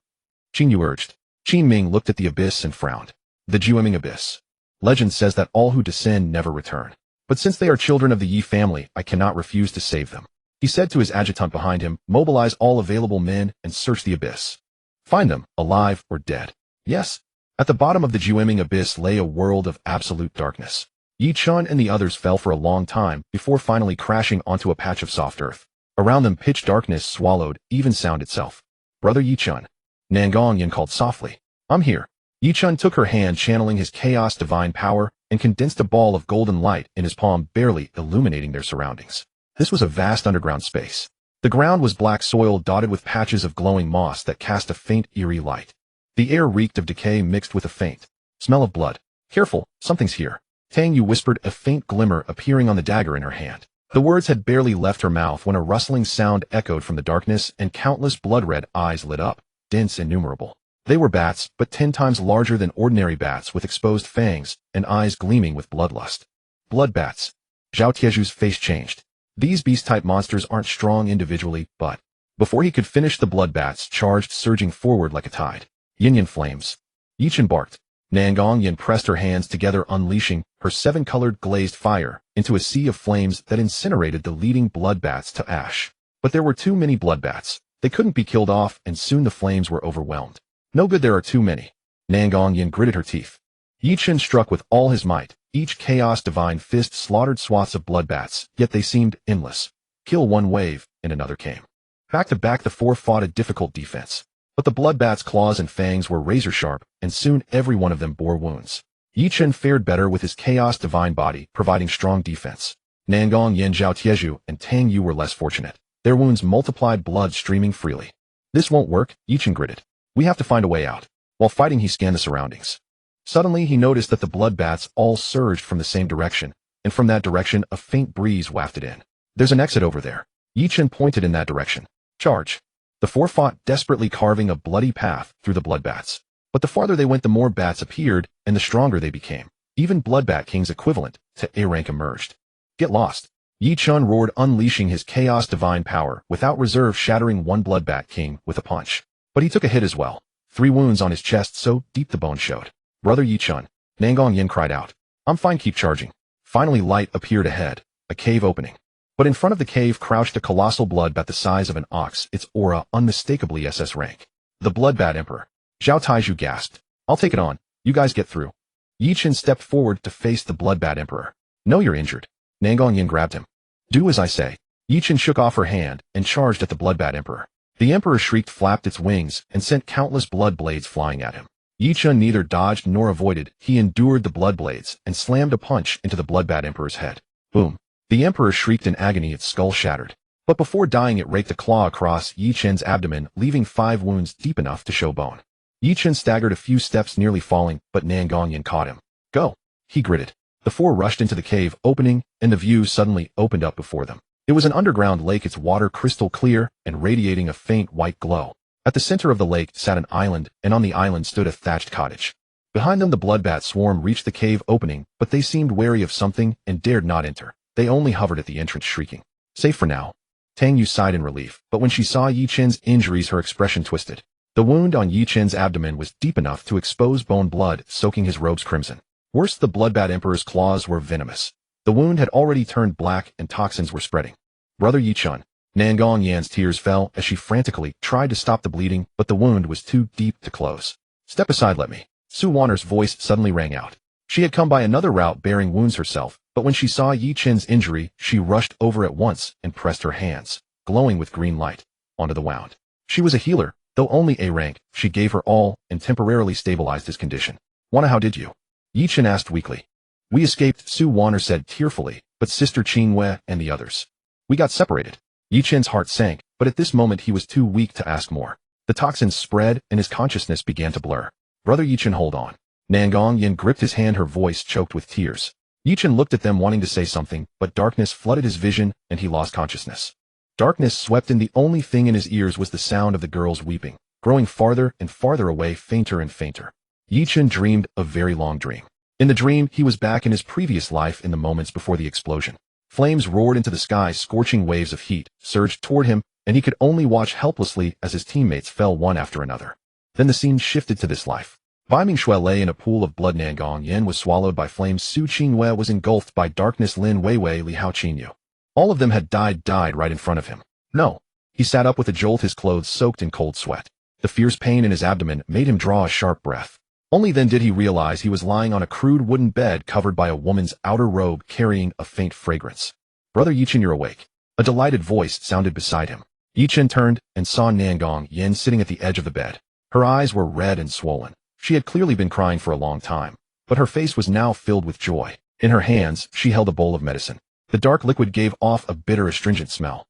Speaker 1: Qin Yu urged. Qin Ming looked at the abyss and frowned. The Jueming abyss. Legend says that all who descend never return. But since they are children of the Yi family, I cannot refuse to save them. He said to his adjutant behind him, mobilize all available men and search the abyss. Find them, alive or dead. Yes. At the bottom of the Jueming abyss lay a world of absolute darkness. Ye Chen and the others fell for a long time before finally crashing onto a patch of soft earth. Around them pitch darkness swallowed even sound itself. Brother Ye Chen. Nangong Yin called softly. I'm here. Ye Chen took her hand, channeling his chaos divine power, and condensed a ball of golden light in his palm, barely illuminating their surroundings. This was a vast underground space. The ground was black soil dotted with patches of glowing moss that cast a faint, eerie light. The air reeked of decay mixed with a faint smell of blood. Careful, something's here. Tang Yu whispered, a faint glimmer appearing on the dagger in her hand. The words had barely left her mouth when a rustling sound echoed from the darkness and countless blood-red eyes lit up, dense, innumerable. They were bats, but 10 times larger than ordinary bats, with exposed fangs and eyes gleaming with bloodlust. Blood bats. Zhao Tieju's face changed. These beast-type monsters aren't strong individually, but... Before he could finish, the blood bats charged, surging forward like a tide. Yin flames. Ye Chen barked. Nangong Yin pressed her hands together, unleashing her 7-colored glazed fire into a sea of flames that incinerated the leading blood bats to ash. But there were too many blood bats. They couldn't be killed off, and soon the flames were overwhelmed. No good, there are too many. Nangong Yin gritted her teeth. Ye Chen struck with all his might. Each chaos divine fist slaughtered swaths of blood bats, yet they seemed endless. Kill one wave, and another came. Back to back, the four fought a difficult defense. But the blood bat's claws and fangs were razor-sharp, and soon every one of them bore wounds. Ye Chen fared better with his chaos divine body, providing strong defense. Nangong Yin, Zhao Tieju, and Tang Yu were less fortunate. Their wounds multiplied, blood streaming freely. This won't work, Ye Chen gritted. We have to find a way out. While fighting, he scanned the surroundings. Suddenly, he noticed that the blood bats all surged from the same direction, and from that direction, a faint breeze wafted in. There's an exit over there. Ye Chen pointed in that direction. Charge. The four fought desperately, carving a bloody path through the blood bats. But the farther they went, the more bats appeared, and the stronger they became. Even Bloodbat King's equivalent to A rank emerged. Get lost. Ye Chen roared, unleashing his chaos divine power, without reserve, shattering one Bloodbat King with a punch. But he took a hit as well. 3 wounds on his chest, so deep the bone showed. Brother Ye Chen. Nangong Yin cried out. I'm fine, keep charging. Finally, light appeared ahead. A cave opening. But in front of the cave crouched a colossal bloodbat the size of an ox, its aura unmistakably SS rank. The Bloodbat Emperor. Zhao Taizhu gasped. I'll take it on. You guys get through. Ye Chen stepped forward to face the Bloodbat Emperor. No, you're injured. Nangong Yin grabbed him. Do as I say. Ye Chen shook off her hand and charged at the Bloodbat Emperor. The Emperor shrieked, flapped its wings, and sent countless blood blades flying at him. Ye Chen neither dodged nor avoided. He endured the blood blades and slammed a punch into the Bloodbat Emperor's head. Boom. The Emperor shrieked in agony, its skull shattered. But before dying, it raked a claw across Ye Chen's abdomen, leaving 5 wounds deep enough to show bone. Ye Chen staggered a few steps, nearly falling, but Nangong Yin caught him. Go, he gritted. The 4 rushed into the cave opening, and the view suddenly opened up before them. It was an underground lake, its water crystal clear and radiating a faint white glow. At the center of the lake sat an island, and on the island stood a thatched cottage. Behind them, the bloodbat swarm reached the cave opening, but they seemed wary of something and dared not enter. They only hovered at the entrance, shrieking. Safe for now. Tang Yu sighed in relief, but when she saw Ye Chen's injuries, her expression twisted. The wound on Ye Chen's abdomen was deep enough to expose bone, blood soaking his robes crimson. Worse, the Bloodbat Emperor's claws were venomous. The wound had already turned black and toxins were spreading. Brother Ye Chen. Nangong Yan's tears fell as she frantically tried to stop the bleeding, but the wound was too deep to close. Step aside, let me. Su Wanner's voice suddenly rang out. She had come by another route bearing wounds herself, but when she saw Ye Chen's injury, she rushed over at once and pressed her hands, glowing with green light, onto the wound. She was a healer, though only A rank. She gave her all and temporarily stabilized his condition. Wanna, how did you? Ye Chen asked weakly. We escaped, Su Wanner said tearfully, but Sister Qingwei and the others. We got separated. Ye Chen's heart sank, but at this moment he was too weak to ask more. The toxins spread and his consciousness began to blur. Brother Ye Chen, hold on. Nangong Yin gripped his hand, her voice choked with tears. Ye Chen looked at them wanting to say something, but darkness flooded his vision and he lost consciousness. Darkness swept in. The only thing in his ears was the sound of the girls weeping, growing farther and farther away, fainter and fainter. Ye Chen dreamed a very long dream. In the dream, he was back in his previous life in the moments before the explosion. Flames roared into the sky, scorching waves of heat surged toward him, and he could only watch helplessly as his teammates fell one after another. Then the scene shifted to this life. Bai Mingxue lay in a pool of blood. Nangong Yin was swallowed by flames. Su Qingyue was engulfed by darkness. Lin Weiwei, Li Hao Qinyu. All of them had died right in front of him. No. He sat up with a jolt, his clothes soaked in cold sweat. The fierce pain in his abdomen made him draw a sharp breath. Only then did he realize he was lying on a crude wooden bed covered by a woman's outer robe carrying a faint fragrance. Brother Ye Chen, you're awake. A delighted voice sounded beside him. Ye Chen turned and saw Nangong Yin sitting at the edge of the bed. Her eyes were red and swollen. She had clearly been crying for a long time, but her face was now filled with joy. In her hands, she held a bowl of medicine. The dark liquid gave off a bitter, astringent smell.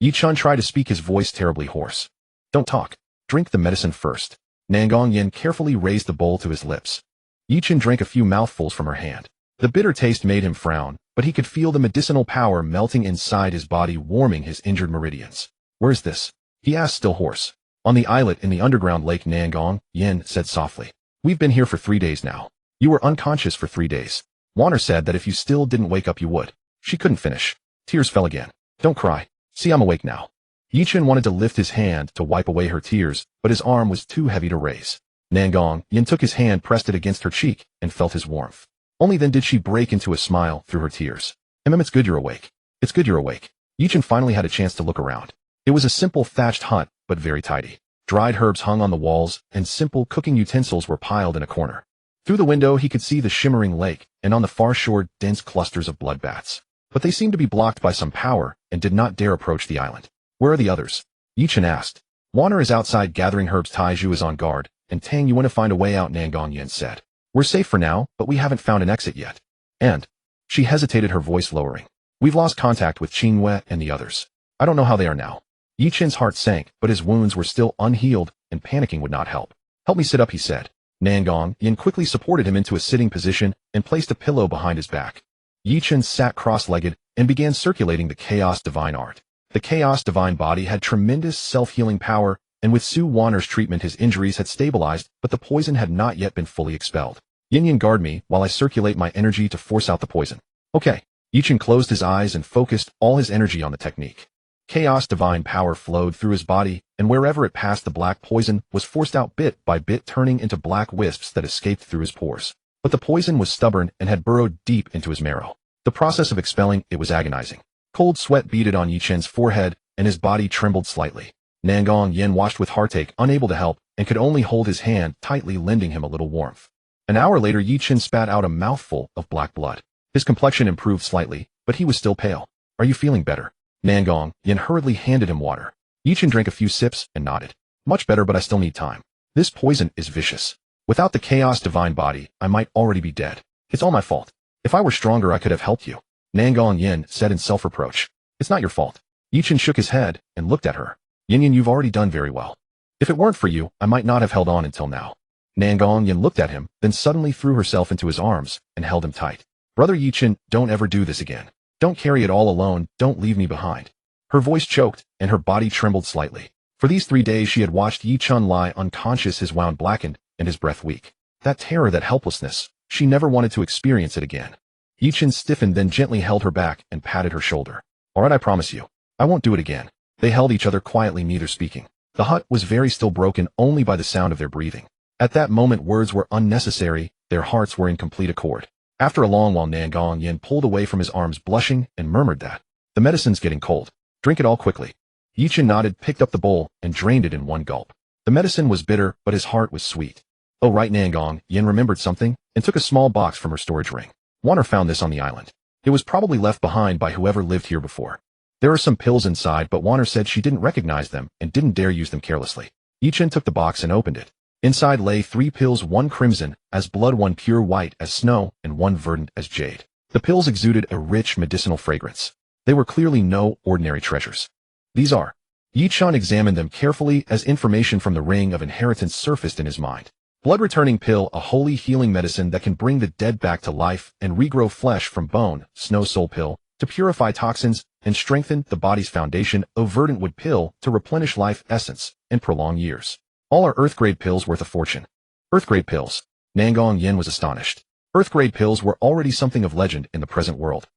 Speaker 1: Ye Chen tried to speak, his voice terribly hoarse. Don't talk. Drink the medicine first. Nangong Yin carefully raised the bowl to his lips. Ye Chen drank a few mouthfuls from her hand. The bitter taste made him frown, but he could feel the medicinal power melting inside his body, warming his injured meridians. Where is this? He asked, still hoarse. On the islet in the underground lake, Nangong Yin said softly. We've been here for 3 days now. You were unconscious for 3 days. Wanner said that if you still didn't wake up you would. She couldn't finish. Tears fell again. Don't cry. See, I'm awake now. Ye Chen wanted to lift his hand to wipe away her tears, but his arm was too heavy to raise. Nangong Yin took his hand, pressed it against her cheek, and felt his warmth. Only then did she break into a smile through her tears. It's good you're awake. It's good you're awake. Ye Chen finally had a chance to look around. It was a simple thatched hut, but very tidy. Dried herbs hung on the walls, and simple cooking utensils were piled in a corner. Through the window he could see the shimmering lake, and on the far shore dense clusters of blood bats. But they seemed to be blocked by some power, and did not dare approach the island. Where are the others? Ye Chen asked. Wanner is outside gathering herbs. Taiju is on guard, and Tang, you want to find a way out, Nangong Yin said. We're safe for now, but we haven't found an exit yet. And? She hesitated, her voice lowering. We've lost contact with Qingyue and the others. I don't know how they are now. Ye Chen's heart sank, but his wounds were still unhealed, and panicking would not help. Help me sit up, he said. Nangong Yin quickly supported him into a sitting position and placed a pillow behind his back. Ye Chen sat cross-legged and began circulating the Chaos Divine Art. The Chaos Divine body had tremendous self-healing power, and with Su Wanner's treatment his injuries had stabilized, but the poison had not yet been fully expelled. Yin, guard me while I circulate my energy to force out the poison. Okay. Ye Chen closed his eyes and focused all his energy on the technique. Chaos Divine power flowed through his body, and wherever it passed the black poison was forced out bit by bit, turning into black wisps that escaped through his pores. But the poison was stubborn and had burrowed deep into his marrow. The process of expelling it was agonizing. Cold sweat beaded on Ye Chen's forehead, and his body trembled slightly. Nangong Yin watched with heartache, unable to help, and could only hold his hand tightly, lending him a little warmth. An hour later Ye Chen spat out a mouthful of black blood. His complexion improved slightly, but he was still pale. Are you feeling better? Nangong Yin hurriedly handed him water. Ye Chen drank a few sips and nodded. Much better, but I still need time. This poison is vicious. Without the Chaos Divine body, I might already be dead. It's all my fault. If I were stronger I could have helped you. Nangong Yin said in self-reproach. It's not your fault. Ye Chen shook his head and looked at her. Yin, you've already done very well. If it weren't for you, I might not have held on until now. Nangong Yin looked at him, then suddenly threw herself into his arms and held him tight. Brother Ye Chen, don't ever do this again. Don't carry it all alone, don't leave me behind. Her voice choked, and her body trembled slightly. For these 3 days she had watched Ye Chen lie unconscious, his wound blackened, and his breath weak. That terror, that helplessness, she never wanted to experience it again. Ye Chen stiffened, then gently held her back and patted her shoulder. All right, I promise you. I won't do it again. They held each other quietly, neither speaking. The hut was very still, broken only by the sound of their breathing. At that moment words were unnecessary, their hearts were in complete accord. After a long while Nangong Yin pulled away from his arms, blushing, and murmured that, the medicine's getting cold. Drink it all quickly. Ye Chen nodded, picked up the bowl, and drained it in one gulp. The medicine was bitter, but his heart was sweet. Oh right, Nangong Yin remembered something, and took a small box from her storage ring. Wanner found this on the island. It was probably left behind by whoever lived here before. There are some pills inside, but Wanner said she didn't recognize them and didn't dare use them carelessly. Ye Chen took the box and opened it. Inside lay 3 pills, 1 crimson as blood, 1 pure white as snow, and 1 verdant as jade. The pills exuded a rich medicinal fragrance. They were clearly no ordinary treasures. These are. Ye Chen examined them carefully as information from the ring of inheritance surfaced in his mind. Blood-returning pill, a holy healing medicine that can bring the dead back to life and regrow flesh from bone. Snow soul pill, to purify toxins and strengthen the body's foundation. Verdant wood pill, to replenish life essence and prolong years. All are earth-grade pills worth a fortune. Earth-grade pills. Nangong Yin was astonished. Earth-grade pills were already something of legend in the present world.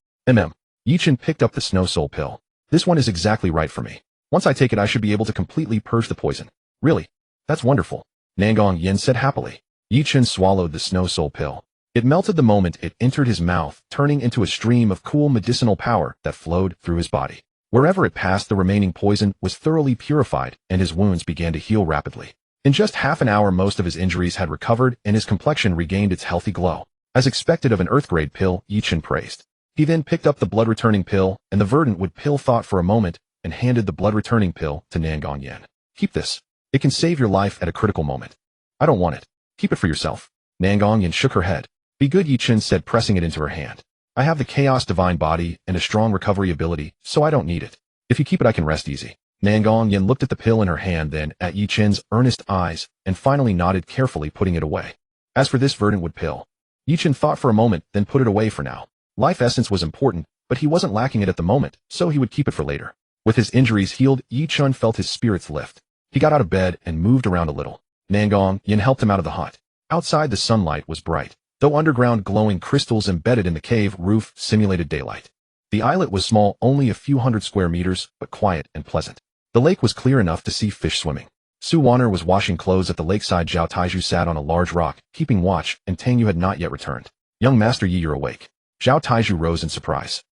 Speaker 1: Ye Chen picked up the snow soul pill. This one is exactly right for me. Once I take it, I should be able to completely purge the poison. Really? That's wonderful. Nangong Yin said happily. Ye Chen swallowed the snow soul pill. It melted the moment it entered his mouth, turning into a stream of cool medicinal power that flowed through his body. Wherever it passed, the remaining poison was thoroughly purified, and his wounds began to heal rapidly. In just half an hour, most of his injuries had recovered, and his complexion regained its healthy glow. As expected of an earth-grade pill, Ye Chen praised. He then picked up the blood-returning pill, and the verdant wood pill thought for a moment, and handed the blood-returning pill to Nangong Yin. Keep this. It can save your life at a critical moment. I don't want it. Keep it for yourself. Nangong Yin shook her head. Be good, Ye Chen said, pressing it into her hand. I have the chaos divine body and a strong recovery ability, so I don't need it. If you keep it, I can rest easy. Nangong Yin looked at the pill in her hand, then at Ye Chen's earnest eyes, and finally nodded, carefully putting it away. As for this verdant wood pill, Ye Chen thought for a moment, then put it away for now. Life essence was important, but he wasn't lacking it at the moment, so he would keep it for later. With his injuries healed, Ye Chen felt his spirits lift. He got out of bed and moved around a little. Nangong Yin helped him out of the hut. Outside, the sunlight was bright, though underground glowing crystals embedded in the cave roof simulated daylight. The islet was small, only a few hundred square meters, but quiet and pleasant. The lake was clear enough to see fish swimming. Su Wanner was washing clothes at the lakeside. Zhao Taiju sat on a large rock, keeping watch, and Tang Yu had not yet returned. Young Master Yi, you're awake. Zhao Taiju rose in surprise.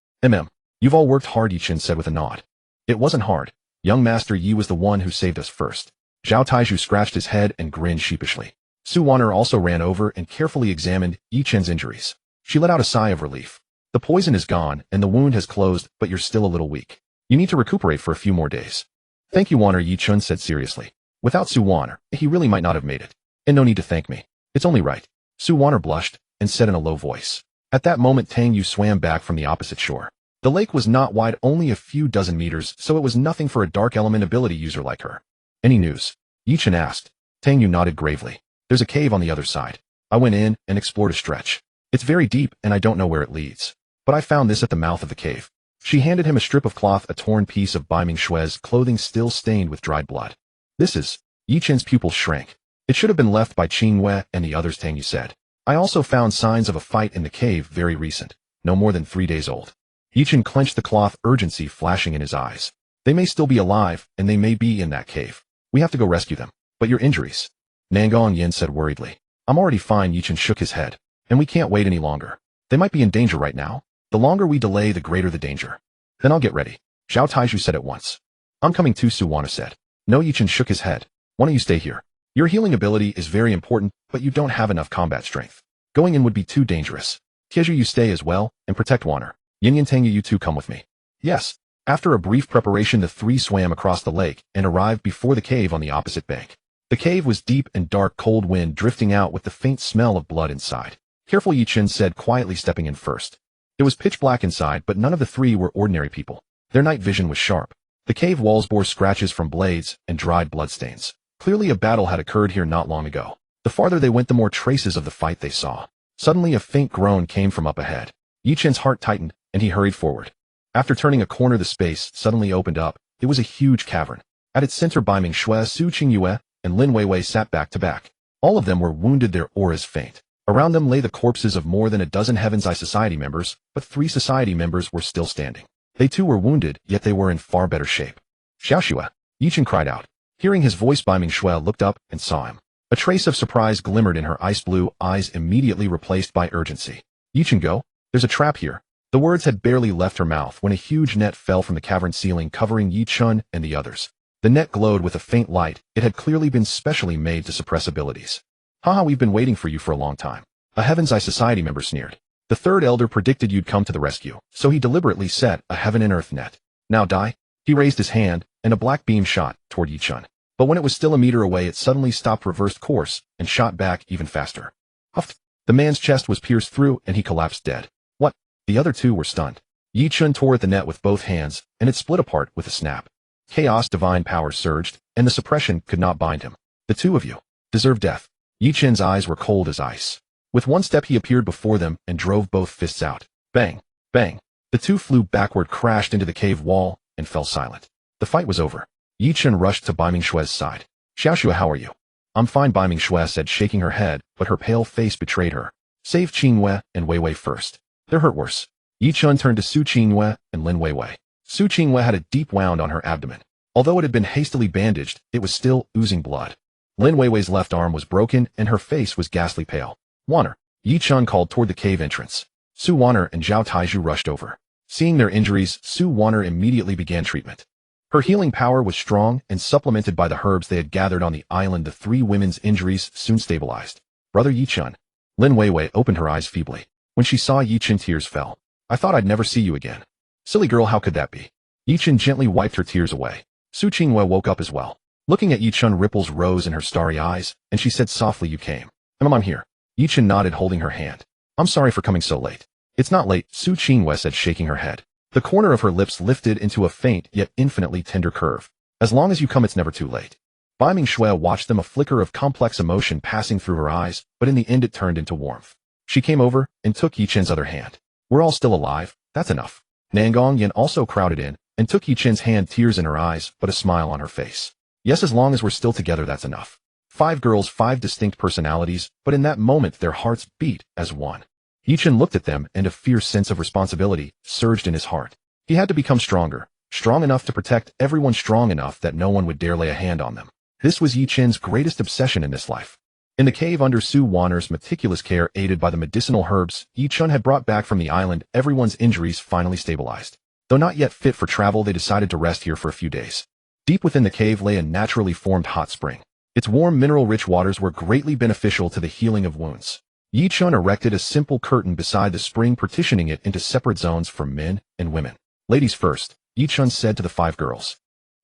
Speaker 1: You've all worked hard, Ye Chen said with a nod. It wasn't hard. Young Master Yi was the one who saved us first. Zhao Taiju scratched his head and grinned sheepishly. Su Wanner also ran over and carefully examined Ye Chen's injuries. She let out a sigh of relief. The poison is gone, and the wound has closed, but you're still a little weak. You need to recuperate for a few more days. Thank you, Wanner, Ye Chen said seriously. Without Su Wanner, he really might not have made it. And no need to thank me. It's only right. Su Wanner blushed and said in a low voice. At that moment, Tang Yu swam back from the opposite shore. The lake was not wide, only a few dozen meters, so it was nothing for a dark element ability user like her. Any news? Ye Chen asked. Tang Yu nodded gravely. There's a cave on the other side. I went in and explored a stretch. It's very deep, and I don't know where it leads. But I found this at the mouth of the cave. She handed him a strip of cloth, a torn piece of Bai Ming Shui's clothing still stained with dried blood. This is... Ye Chen's pupils shrank. It should have been left by Qing Wei and the others, Tang Yu said. I also found signs of a fight in the cave, very recent, no more than 3 days old. Ye Chen clenched the cloth, urgency flashing in his eyes. They may still be alive, and they may be in that cave. We have to go rescue them. But your injuries? Nangong Yin said worriedly. I'm already fine, Ye Chen shook his head. And we can't wait any longer. They might be in danger right now. The longer we delay, the greater the danger. Then I'll get ready. Zhao Taiju said at once. I'm coming too, Su Wanner said. No, Ye Chen shook his head. Why don't you stay here? Your healing ability is very important, but you don't have enough combat strength. Going in would be too dangerous. Tieju, you stay as well, and protect Wanner. Yin and Tang, you two come with me. Yes. After a brief preparation, the three swam across the lake and arrived before the cave on the opposite bank. The cave was deep and dark, cold wind drifting out with the faint smell of blood inside. Careful, Ye Chen said, quietly stepping in first. It was pitch black inside, but none of the three were ordinary people. Their night vision was sharp. The cave walls bore scratches from blades and dried bloodstains. Clearly a battle had occurred here not long ago. The farther they went, the more traces of the fight they saw. Suddenly a faint groan came from up ahead. Ye Chen's heart tightened, and he hurried forward. After turning a corner, the space suddenly opened up. It was a huge cavern. At its center, Bai Ming Shui, Su Qingyue, and Lin Weiwei sat back to back. All of them were wounded, their auras faint. Around them lay the corpses of more than a dozen Heaven's Eye Society members, but 3 society members were still standing. They too were wounded, yet they were in far better shape. Xiaoxue, Ye Chen cried out. Hearing his voice, Bai Ming Shui looked up and saw him. A trace of surprise glimmered in her ice-blue eyes, immediately replaced by urgency. Ye Chen, go. There's a trap here. The words had barely left her mouth when a huge net fell from the cavern ceiling, covering Ye Chen and the others. The net glowed with a faint light. It had clearly been specially made to suppress abilities. Haha, we've been waiting for you for a long time. A Heaven's Eye Society member sneered. The third elder predicted you'd come to the rescue, so he deliberately set a heaven and earth net. Now die. He raised his hand, and a black beam shot toward Ye Chen. But when it was still a meter away, it suddenly stopped, reversed course, and shot back even faster. Huff! The man's chest was pierced through, and he collapsed dead. What? The other two were stunned. Ye Chen tore at the net with both hands, and it split apart with a snap. Chaos divine power surged, and the suppression could not bind him. The two of you deserve death. Ye Chen's eyes were cold as ice. With one step he appeared before them and drove both fists out. Bang! Bang! The two flew backward, crashed into the cave wall, and fell silent. The fight was over. Ye Chen rushed to Bai Mingshue's side. Xiaoxue, how are you? I'm fine, Bai Mingxue said, shaking her head, but her pale face betrayed her. Save Qingyue and Wei Wei first. They're hurt worse. Ye Chen turned to Su Qingyue and Lin Wei Wei. Su Qingyue had a deep wound on her abdomen. Although it had been hastily bandaged, it was still oozing blood. Lin Wei Wei's left arm was broken and her face was ghastly pale. Wanner. Ye Chen called toward the cave entrance. Su Wanner and Zhao Taizhu rushed over. Seeing their injuries, Su Wanner immediately began treatment. Her healing power was strong and supplemented by the herbs they had gathered on the island. The three women's injuries soon stabilized. Brother Ye Chen. Lin Wei Wei opened her eyes feebly. When she saw Ye Chen, tears fell. I thought I'd never see you again. Silly girl, how could that be? Ye Chen gently wiped her tears away. Su Qingyue woke up as well. Looking at Ye Chen, ripples rose in her starry eyes, and she said softly, you came. I'm here. Ye Chen nodded, holding her hand. I'm sorry for coming so late. It's not late, Su Qingyue said, shaking her head. The corner of her lips lifted into a faint yet infinitely tender curve. As long as you come, it's never too late. Bai Mingxue watched them, a flicker of complex emotion passing through her eyes, but in the end it turned into warmth. She came over and took Ye Chen's other hand. We're all still alive, that's enough. Nangong Yin also crowded in and took Ye Chen's hand, tears in her eyes, but a smile on her face. Yes, as long as we're still together, that's enough. 5 girls, 5 distinct personalities, but in that moment their hearts beat as one. Ye Chen looked at them and a fierce sense of responsibility surged in his heart. He had to become stronger, strong enough to protect everyone, strong enough that no one would dare lay a hand on them. This was Ye Chen's greatest obsession in this life. In the cave under Su Wanner's meticulous care, aided by the medicinal herbs Ye Chen had brought back from the island, everyone's injuries finally stabilized. Though not yet fit for travel, they decided to rest here for a few days. Deep within the cave lay a naturally formed hot spring. Its warm, mineral-rich waters were greatly beneficial to the healing of wounds. Ye Chen erected a simple curtain beside the spring, partitioning it into separate zones for men and women. Ladies first, Ye Chen said to the 5 girls.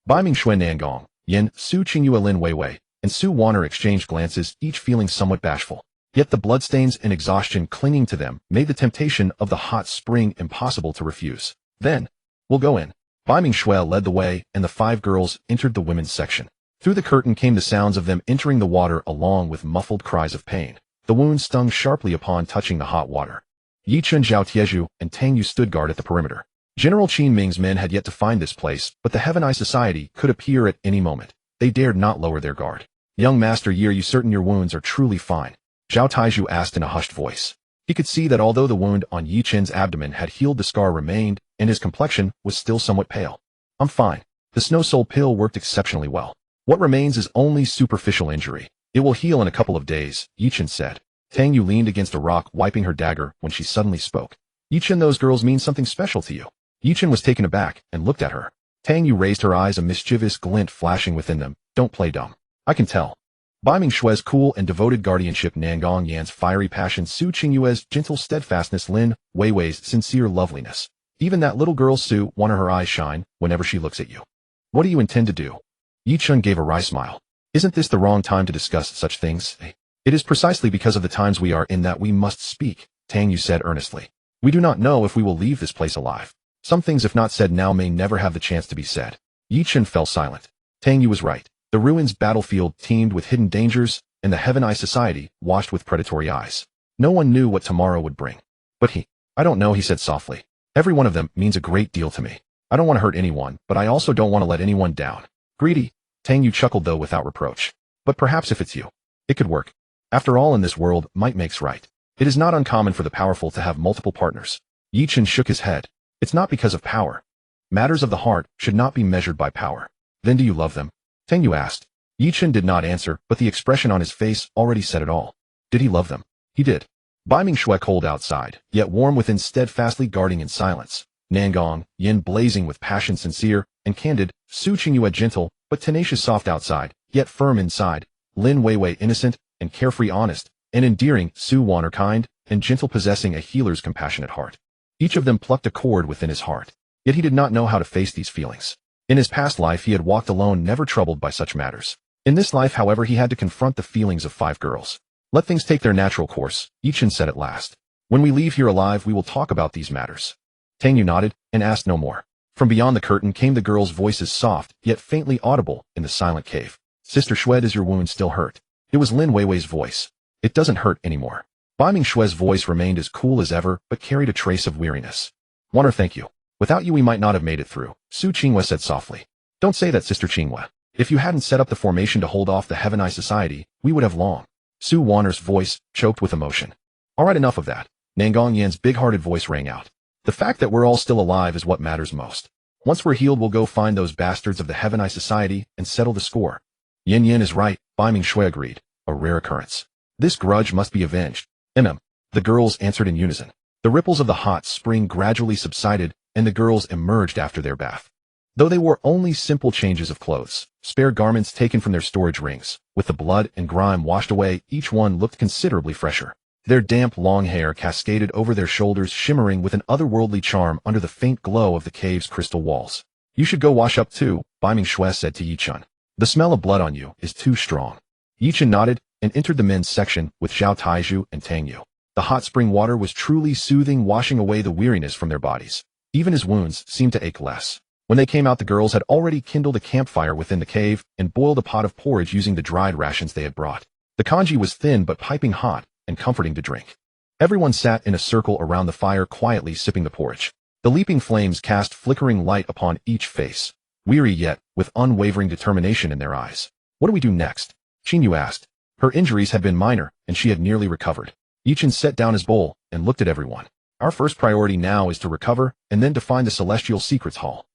Speaker 1: Bai Mingxue, Nangong, Yin, Su Qingyue, Lin Wei Wei, and Su Wanner exchanged glances, each feeling somewhat bashful. Yet the bloodstains and exhaustion clinging to them made the temptation of the hot spring impossible to refuse. Then, we'll go in. Bai Mingxue led the way, and the 5 girls entered the women's section. Through the curtain came the sounds of them entering the water, along with muffled cries of pain. The wound stung sharply upon touching the hot water. Ye Chen, Zhao Tieju, and Tang Yu stood guard at the perimeter. General Qin Ming's men had yet to find this place, but the Heaven Eye Society could appear at any moment. They dared not lower their guard. Young Master Ye, are you certain your wounds are truly fine? Zhao Taizhu asked in a hushed voice. He could see that although the wound on Ye Chen's abdomen had healed, the scar remained, and his complexion was still somewhat pale. I'm fine. The Snow Soul pill worked exceptionally well. What remains is only superficial injury. It will heal in a couple of days, Ye Chen said. Tang Yu leaned against a rock, wiping her dagger, when she suddenly spoke. Ye Chen, those girls mean something special to you. Ye Chen was taken aback and looked at her. Tang Yu raised her eyes, a mischievous glint flashing within them. Don't play dumb. I can tell. Bai Mingshue's cool and devoted guardianship, Nangong Yan's fiery passion, Su Qingyue's gentle steadfastness, Lin Wei Wei's sincere loveliness. Even that little girl Su Wanner, her eyes shine whenever she looks at you. What do you intend to do? Ye Chen gave a wry smile. Isn't this the wrong time to discuss such things? It is precisely because of the times we are in that we must speak, Tang Yu said earnestly. We do not know if we will leave this place alive. Some things, if not said now, may never have the chance to be said. Ye Chen fell silent. Tang Yu was right. The ruins battlefield teemed with hidden dangers, and the Heaven Eye Society watched with predatory eyes. No one knew what tomorrow would bring. But I don't know, he said softly. Every one of them means a great deal to me. I don't want to hurt anyone, but I also don't want to let anyone down. Greedy. Tang Yu chuckled, though without reproach. But perhaps if it's you, it could work. After all, in this world, might makes right. It is not uncommon for the powerful to have multiple partners. Ye Chen shook his head. It's not because of power. Matters of the heart should not be measured by power. Then do you love them? Tang Yu asked. Ye Chen did not answer, but the expression on his face already said it all. Did he love them? He did. Bai Mingxue, cold outside, yet warm within, steadfastly guarding in silence. Nangong, Yin blazing with passion, sincere and candid. Su Qingyue gentle, but tenacious, soft outside, yet firm inside. Lin Wei Wei innocent and carefree, honest and endearing. Su Wanner kind and gentle, possessing a healer's compassionate heart. Each of them plucked a chord within his heart. Yet he did not know how to face these feelings. In his past life he had walked alone, never troubled by such matters. In this life, however, he had to confront the feelings of 5 girls. Let things take their natural course, Ye Chen said at last. When we leave here alive, we will talk about these matters. Tang Yu nodded and asked no more. From beyond the curtain came the girls' voices, soft, yet faintly audible in the silent cave. Sister Shwed, is your wound still hurt? It was Lin Weiwei's voice. It doesn't hurt anymore. Bai Mingshue's voice remained as cool as ever, but carried a trace of weariness. "Wanna thank you. Without you we might not have made it through," Su Qinghua said softly. "Don't say that, Sister Qinghua. If you hadn't set up the formation to hold off the Heaven Eye Society, we would have long." Su Wanner's voice choked with emotion. "Alright, enough of that." Nangong Yan's big-hearted voice rang out. "The fact that we're all still alive is what matters most. Once we're healed, we'll go find those bastards of the Heaven Eye Society and settle the score." Yin Yin is right, Bai Mingshui agreed. "A rare occurrence. This grudge must be avenged." The girls answered in unison. The ripples of the hot spring gradually subsided, and the girls emerged after their bath. Though they wore only simple changes of clothes, spare garments taken from their storage rings, with the blood and grime washed away, each one looked considerably fresher. Their damp long hair cascaded over their shoulders, shimmering with an otherworldly charm under the faint glow of the cave's crystal walls. "You should go wash up too," Bai Mingshui said to Ye Chen. "The smell of blood on you is too strong." Ye Chen nodded and entered the men's section with Zhao Taizhu and Tang Yu. The hot spring water was truly soothing, washing away the weariness from their bodies. Even his wounds seemed to ache less. When they came out, the girls had already kindled a campfire within the cave and boiled a pot of porridge using the dried rations they had brought. The congee was thin but piping hot and comforting to drink. Everyone sat in a circle around the fire, quietly sipping the porridge. The leaping flames cast flickering light upon each face, weary yet with unwavering determination in their eyes. "What do we do next?" Qinyu asked. Her injuries had been minor, and she had nearly recovered. Ye Chen set down his bowl and looked at everyone. "Our first priority now is to recover and then to find the Celestial Secrets Hall.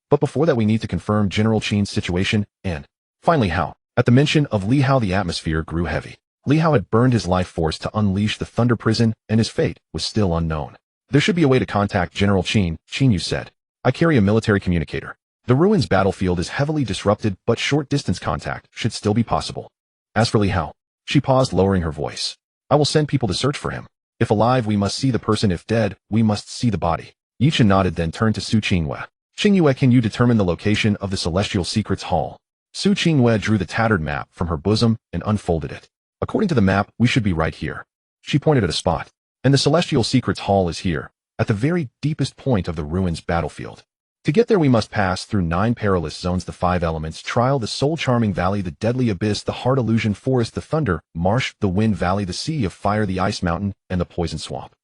Speaker 1: But before that we need to confirm General Qin's situation and, finally, Hao." At the mention of Li Hao, the atmosphere grew heavy. Li Hao had burned his life force to unleash the Thunder Prison, and his fate was still unknown. "There should be a way to contact General Qin," Qinyu said. "I carry a military communicator. The ruins battlefield is heavily disrupted, but short-distance contact should still be possible. As for Li Hao," she paused, lowering her voice, "I will send people to search for him. If alive, we must see the person. If dead, we must see the body." Ye Chen nodded, then turned to Su Qinghua. "Qinghua, can you determine the location of the Celestial Secrets Hall?" Su Qinghua drew the tattered map from her bosom and unfolded it. "According to the map, we should be right here." She pointed at a spot. "And the Celestial Secrets Hall is here, at the very deepest point of the ruins battlefield. To get there we must pass through 9 perilous zones: the 5 elements, Trial, the Soul-Charming Valley, the Deadly Abyss, the Heart Illusion Forest, the Thunder Marsh, the Wind Valley, the Sea of Fire, the Ice Mountain, and the Poison Swamp.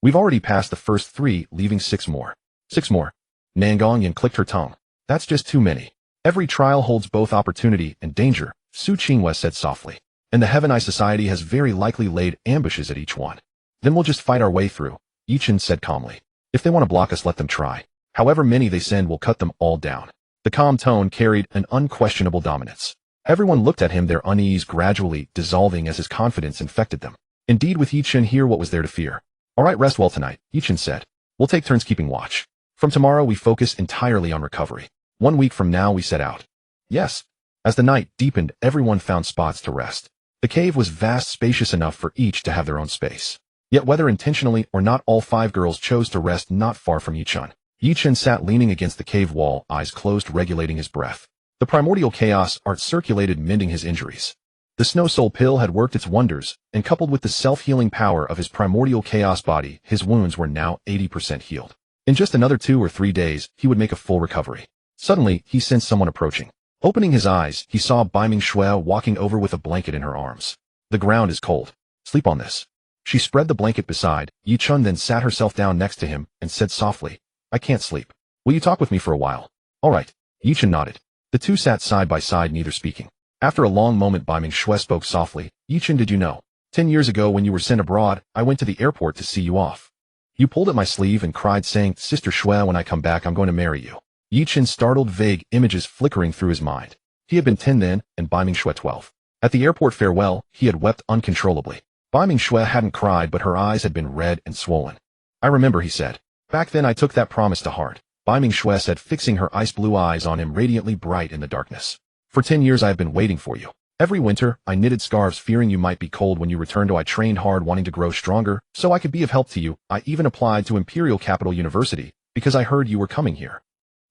Speaker 1: We've already passed the first 3, leaving 6 more. 6 more. Nangong Yan clicked her tongue. "That's just too many." "Every trial holds both opportunity and danger," Su Qinghua said softly. "And the Heaven Eye Society has very likely laid ambushes at each one." "Then we'll just fight our way through," Ye Chen said calmly. "If they want to block us, let them try. However many they send, will cut them all down." The calm tone carried an unquestionable dominance. Everyone looked at him, their unease gradually dissolving as his confidence infected them. Indeed, with Ye Chen here, what was there to fear? "Alright, rest well tonight," Ye Chen said. "We'll take turns keeping watch. From tomorrow we focus entirely on recovery. 1 week from now we set out." "Yes." As the night deepened, everyone found spots to rest. The cave was vast, spacious enough for each to have their own space. Yet whether intentionally or not, all 5 girls chose to rest not far from Ye Chen. Ye Chen sat leaning against the cave wall, eyes closed, regulating his breath. The primordial chaos art circulated, mending his injuries. The Snow Soul pill had worked its wonders, and coupled with the self-healing power of his primordial chaos body, his wounds were now 80% healed. In just another 2 or 3 days, he would make a full recovery. Suddenly, he sensed someone approaching. Opening his eyes, he saw Bai Mingshui walking over with a blanket in her arms. "The ground is cold. Sleep on this." She spread the blanket beside Ye Chen, then sat herself down next to him and said softly, "I can't sleep. Will you talk with me for a while?" "All right." Ye Chen nodded. The two sat side by side, neither speaking. After a long moment, Bai Mingshui spoke softly. "Ye Chen, did you know? 10 years ago when you were sent abroad, I went to the airport to see you off. You pulled at my sleeve and cried, saying, 'Sister Shui, when I come back, I'm going to marry you.'" Ye Chen startled, vague images flickering through his mind. He had been 10 then, and Bai Mingshui 12. At the airport farewell, he had wept uncontrollably. Bai Mingshui hadn't cried, but her eyes had been red and swollen. "I remember," he said. "Back then I took that promise to heart," Bai Mingshui said, fixing her ice-blue eyes on him, radiantly bright in the darkness. "For 10 years I have been waiting for you. Every winter, I knitted scarves fearing you might be cold when you returned. I trained hard wanting to grow stronger, so I could be of help to you. I even applied to Imperial Capital University, because I heard you were coming here."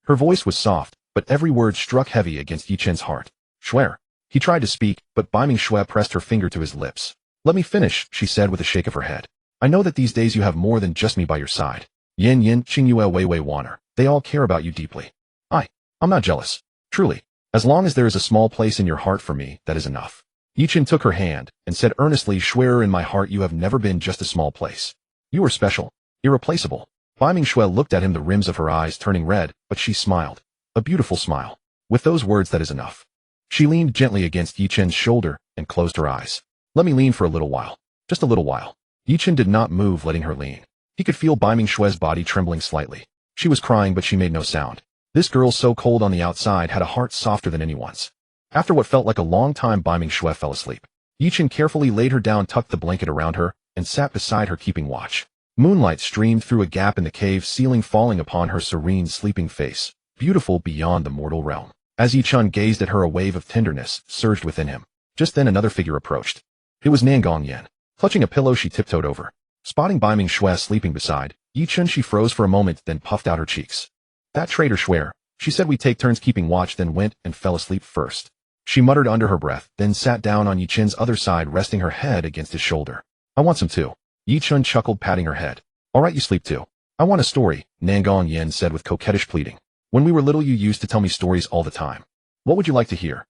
Speaker 1: Her voice was soft, but every word struck heavy against Ye Chen's heart. "Swear." He tried to speak, but Bai Mingshui pressed her finger to his lips. "Let me finish," she said with a shake of her head. "I know that these days you have more than just me by your side. Yin Yin, Qingyue, Weiwei, Wanner. They all care about you deeply. I'm not jealous. Truly. As long as there is a small place in your heart for me, that is enough." Ye Chen took her hand and said earnestly, "Swear in my heart you have never been just a small place. You are special, irreplaceable." Bai Mingxue looked at him, the rims of her eyes turning red, but she smiled. A beautiful smile. With those words, that is enough. She leaned gently against Ye Chen's shoulder and closed her eyes. "Let me lean for a little while. Just a little while." Ye Chen did not move, letting her lean. He could feel Bai Mingxue's body trembling slightly. She was crying, but she made no sound. This girl, so cold on the outside, had a heart softer than anyone's. After what felt like a long time, Bai Mingxue fell asleep. Ye Chen carefully laid her down, tucked the blanket around her, and sat beside her, keeping watch. Moonlight streamed through a gap in the cave ceiling, falling upon her serene, sleeping face, beautiful beyond the mortal realm. As Ye Chen gazed at her, a wave of tenderness surged within him. Just then another figure approached. It was Nangong Yan. Clutching a pillow, she tiptoed over. Spotting Bai Mingxue sleeping beside Ye Chen, she froze for a moment, then puffed out her cheeks. "That traitor Swear. She said we take turns keeping watch," then went and fell asleep first. She muttered under her breath, then sat down on Ye Chen's other side, resting her head against his shoulder. "I want some too." Ye Chen chuckled, patting her head. "All right, you sleep too." "I want a story," Nangong Yan said with coquettish pleading. "When we were little you used to tell me stories all the time. What would you like to hear?"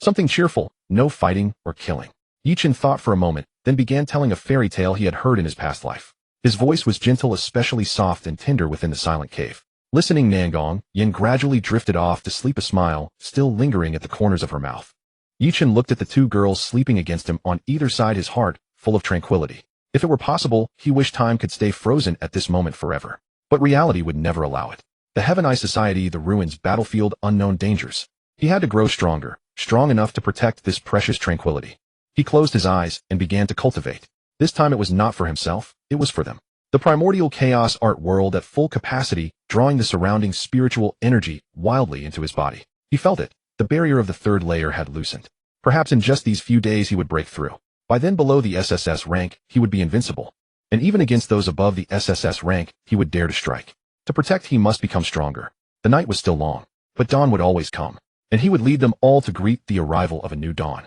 Speaker 1: "Something cheerful, no fighting or killing." Ye Chen thought for a moment, then began telling a fairy tale he had heard in his past life. His voice was gentle, especially soft and tender within the silent cave. Listening, Nangong Yan gradually drifted off to sleep, a smile still lingering at the corners of her mouth. Ye Chen looked at the two girls sleeping against him on either side, his heart full of tranquility. If it were possible, he wished time could stay frozen at this moment forever. But reality would never allow it. The Heaven Eye Society, the ruins, battlefield, unknown dangers. He had to grow stronger, strong enough to protect this precious tranquility. He closed his eyes and began to cultivate. This time it was not for himself, it was for them. The primordial chaos art world at full capacity, drawing the surrounding spiritual energy wildly into his body. He felt it. The barrier of the third layer had loosened. Perhaps in just these few days he would break through. By then, below the SSS rank, he would be invincible. And even against those above the SSS rank, he would dare to strike. To protect, he must become stronger. The night was still long, but dawn would always come, and he would lead them all to greet the arrival of a new dawn.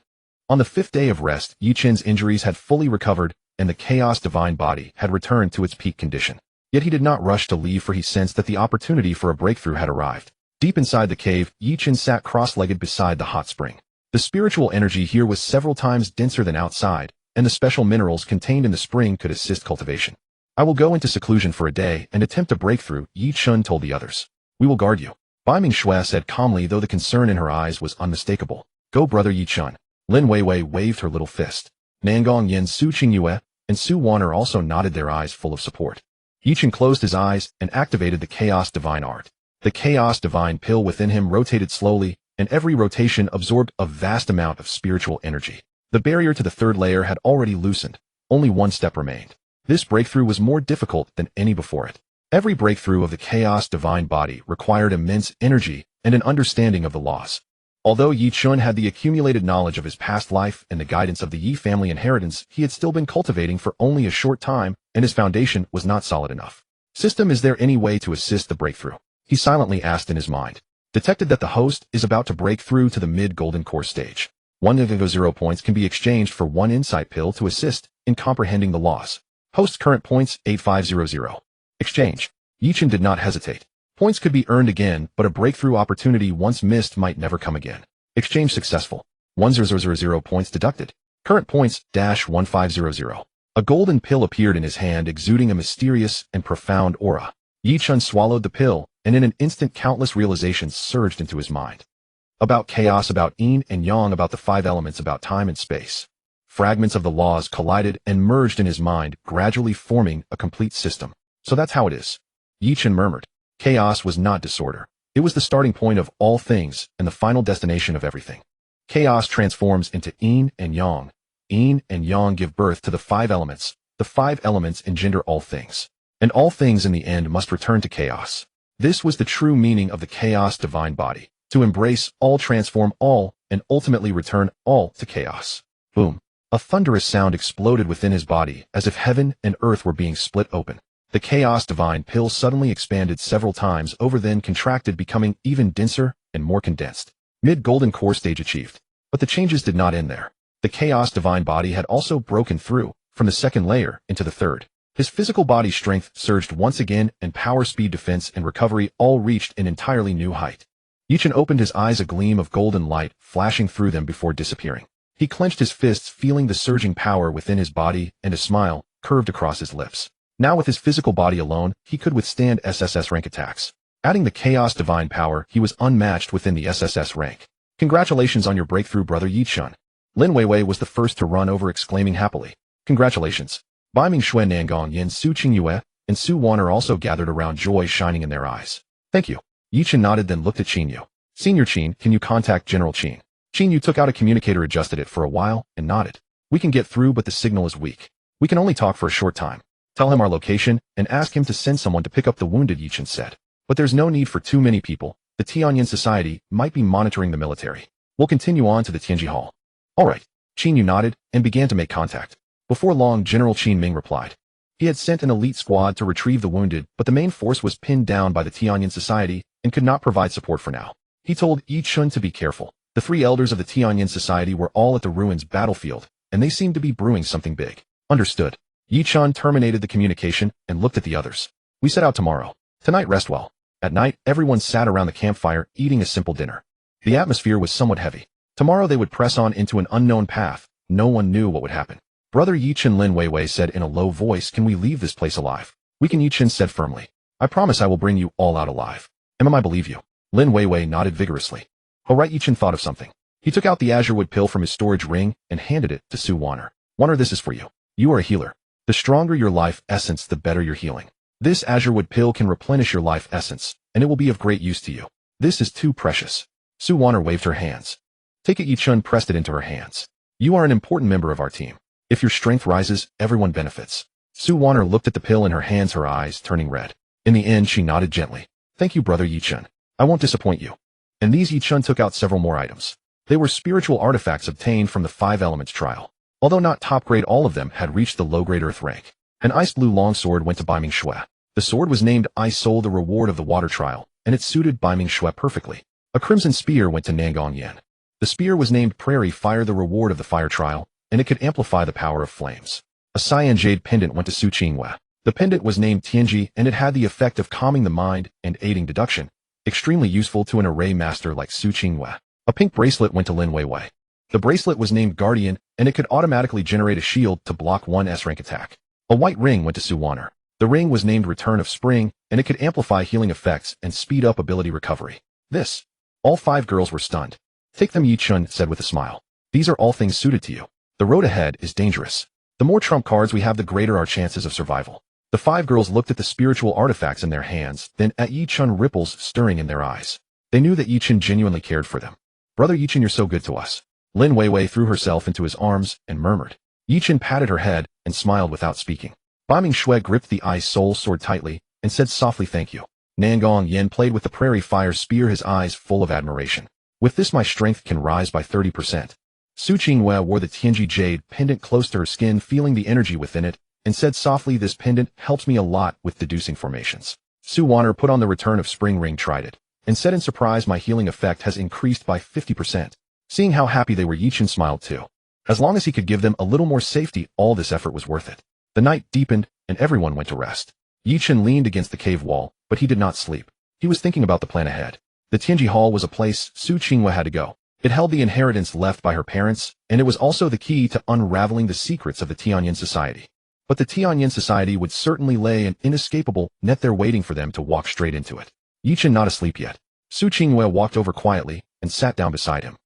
Speaker 1: On the 5th day of rest, Ye Chen's injuries had fully recovered, and the chaos divine body had returned to its peak condition. Yet he did not rush to leave, for he sensed that the opportunity for a breakthrough had arrived. Deep inside the cave, Ye Chen sat cross-legged beside the hot spring. The spiritual energy here was several times denser than outside, and the special minerals contained in the spring could assist cultivation. "I will go into seclusion for a day and attempt a breakthrough," Ye Chen told the others. "We will guard you," Bai Mingxue said calmly, though the concern in her eyes was unmistakable. "Go, brother Ye Chen." Lin Weiwei waved her little fist. Nangong Yen, Su Qingyue, and Su Waner also nodded, their eyes full of support. Ye Chen closed his eyes and activated the Chaos Divine Art. The Chaos Divine pill within him rotated slowly, and every rotation absorbed a vast amount of spiritual energy. The barrier to the third layer had already loosened. Only one step remained. This breakthrough was more difficult than any before it. Every breakthrough of the Chaos Divine Body required immense energy and an understanding of the laws. Although Ye Chen had the accumulated knowledge of his past life and the guidance of the Yi family inheritance, he had still been cultivating for only a short time, and his foundation was not solid enough. "System, is there any way to assist the breakthrough?" he silently asked in his mind. Detected that the host is about to break through to the mid-golden core stage. 1 points can be exchanged for 1 insight pill to assist in comprehending the laws. Host's current points 8500. Exchange. Ye Chen did not hesitate. Points could be earned again, but a breakthrough opportunity once missed might never come again. Exchange successful. 1000 points deducted. Current points -1500. A golden pill appeared in his hand, exuding a mysterious and profound aura. Ye Chen swallowed the pill, and in an instant countless realizations surged into his mind. About chaos, about yin and yang, about the 5 elements, about time and space. Fragments of the laws collided and merged in his mind, gradually forming a complete system. "So that's how it is," Ye Chen murmured. Chaos was not disorder. It was the starting point of all things and the final destination of everything. Chaos transforms into yin and yang. Yin and yang give birth to the 5 elements. The 5 elements engender all things. And all things in the end must return to chaos. This was the true meaning of the Chaos Divine Body. To embrace all, transform all, and ultimately return all to chaos. Boom. A thunderous sound exploded within his body, as if heaven and earth were being split open. The Chaos Divine pill suddenly expanded several times over, then contracted, becoming even denser and more condensed. Mid-golden core stage achieved. But the changes did not end there. The Chaos Divine Body had also broken through, from the 2nd layer into the 3rd. His physical body strength surged once again, and power, speed, defense, and recovery all reached an entirely new height. Ye Chen opened his eyes, a gleam of golden light flashing through them before disappearing. He clenched his fists, feeling the surging power within his body, and a smile curved across his lips. Now with his physical body alone, he could withstand SSS rank attacks. Adding the Chaos Divine power, he was unmatched within the SSS rank. Congratulations on your breakthrough, brother Ye Chen. Lin Weiwei was the first to run over, exclaiming happily. Congratulations. Bai Mingxue, Nangong Yin, Su Qingyue, and Su Wan'er also gathered around, joy shining in their eyes. Thank you. Ye Chen nodded, then looked at Qinyu. Senior Qin, can you contact General Qin? Qinyu took out a communicator, adjusted it for a while, and nodded. We can get through, but the signal is weak. We can only talk for a short time. Tell him our location, and ask him to send someone to pick up the wounded, Ye Chen said. But there's no need for too many people. The Tianyin Society might be monitoring the military. We'll continue on to the Tianji Hall. All right. Qinyu nodded and began to make contact. Before long, General Qin Ming replied. He had sent an elite squad to retrieve the wounded, but the main force was pinned down by the Tianyin Society and could not provide support for now. He told Ye Chen to be careful. The 3 elders of the Tianyin Society were all at the ruins battlefield, and they seemed to be brewing something big. Understood. Ye Chen terminated the communication and looked at the others. We set out tomorrow. Tonight, rest well. At night, everyone sat around the campfire eating a simple dinner. The atmosphere was somewhat heavy. Tomorrow they would press on into an unknown path. No one knew what would happen. Brother Ye Chen, Lin Weiwei said in a low voice, can we leave this place alive? We can, Ye Chen said firmly. I promise I will bring you all out alive. I believe you. Lin Weiwei nodded vigorously. All right, Ye Chen thought of something. He took out the azure wood pill from his storage ring and handed it to Su Wan'er. Wan'er, this is for you. You are a healer. The stronger your life essence, the better your healing. This azure wood pill can replenish your life essence, and it will be of great use to you. This is too precious. Su Wan'er waved her hands. Take it, Ye Chen pressed it into her hands. You are an important member of our team. If your strength rises, everyone benefits. Su Wan'er looked at the pill in her hands, her eyes turning red. In the end, she nodded gently. Thank you, brother Ye Chen. I won't disappoint you. And these, Ye Chen took out several more items. They were spiritual artifacts obtained from the 5 elements trial. Although not top grade, all of them had reached the low-grade earth rank. An ice blue longsword went to Bai Mingxue. The sword was named Ice Soul, the reward of the water trial, and it suited Bai Mingxue perfectly. A crimson spear went to Nangong Yin. The spear was named Prairie Fire, the reward of the fire trial, and it could amplify the power of flames. A cyan jade pendant went to Su Qingyue. The pendant was named Tianji, and it had the effect of calming the mind and aiding deduction, extremely useful to an array master like Su Qingyue. A pink bracelet went to Lin Weiwei. The bracelet was named Guardian, and it could automatically generate a shield to block one S-rank attack. A white ring went to Su Wan'er. The ring was named Return of Spring, and it could amplify healing effects and speed up ability recovery. This. All 5 girls were stunned. Take them, Ye Chen said with a smile. These are all things suited to you. The road ahead is dangerous. The more trump cards we have, the greater our chances of survival. The 5 girls looked at the spiritual artifacts in their hands, then at Ye Chen, ripples stirring in their eyes. They knew that Ye Chen genuinely cared for them. Brother Ye Chen, you're so good to us. Lin Weiwei threw herself into his arms and murmured. Ye Chen patted her head and smiled without speaking. Bai Mingxue gripped the Ice Soul sword tightly and said softly, thank you. Nangong Yin played with the Prairie Fire spear, his eyes full of admiration. With this, my strength can rise by 30%. Su Qingyue wore the Tianji jade pendant close to her skin, feeling the energy within it, and said softly, this pendant helps me a lot with deducing formations. Su Wan'er put on the Return of Spring ring, tried it, and said in surprise, my healing effect has increased by 50%. Seeing how happy they were, Ye Chen smiled too. As long as he could give them a little more safety, all this effort was worth it. The night deepened, and everyone went to rest. Ye Chen leaned against the cave wall, but he did not sleep. He was thinking about the plan ahead. The Tianji Hall was a place Su Qingyue had to go. It held the inheritance left by her parents, and it was also the key to unraveling the secrets of the Tianyin Society. But the Tianyin Society would certainly lay an inescapable net there waiting for them to walk straight into it. Ye Chen not asleep yet. Su Qingyue walked over quietly and sat down beside him.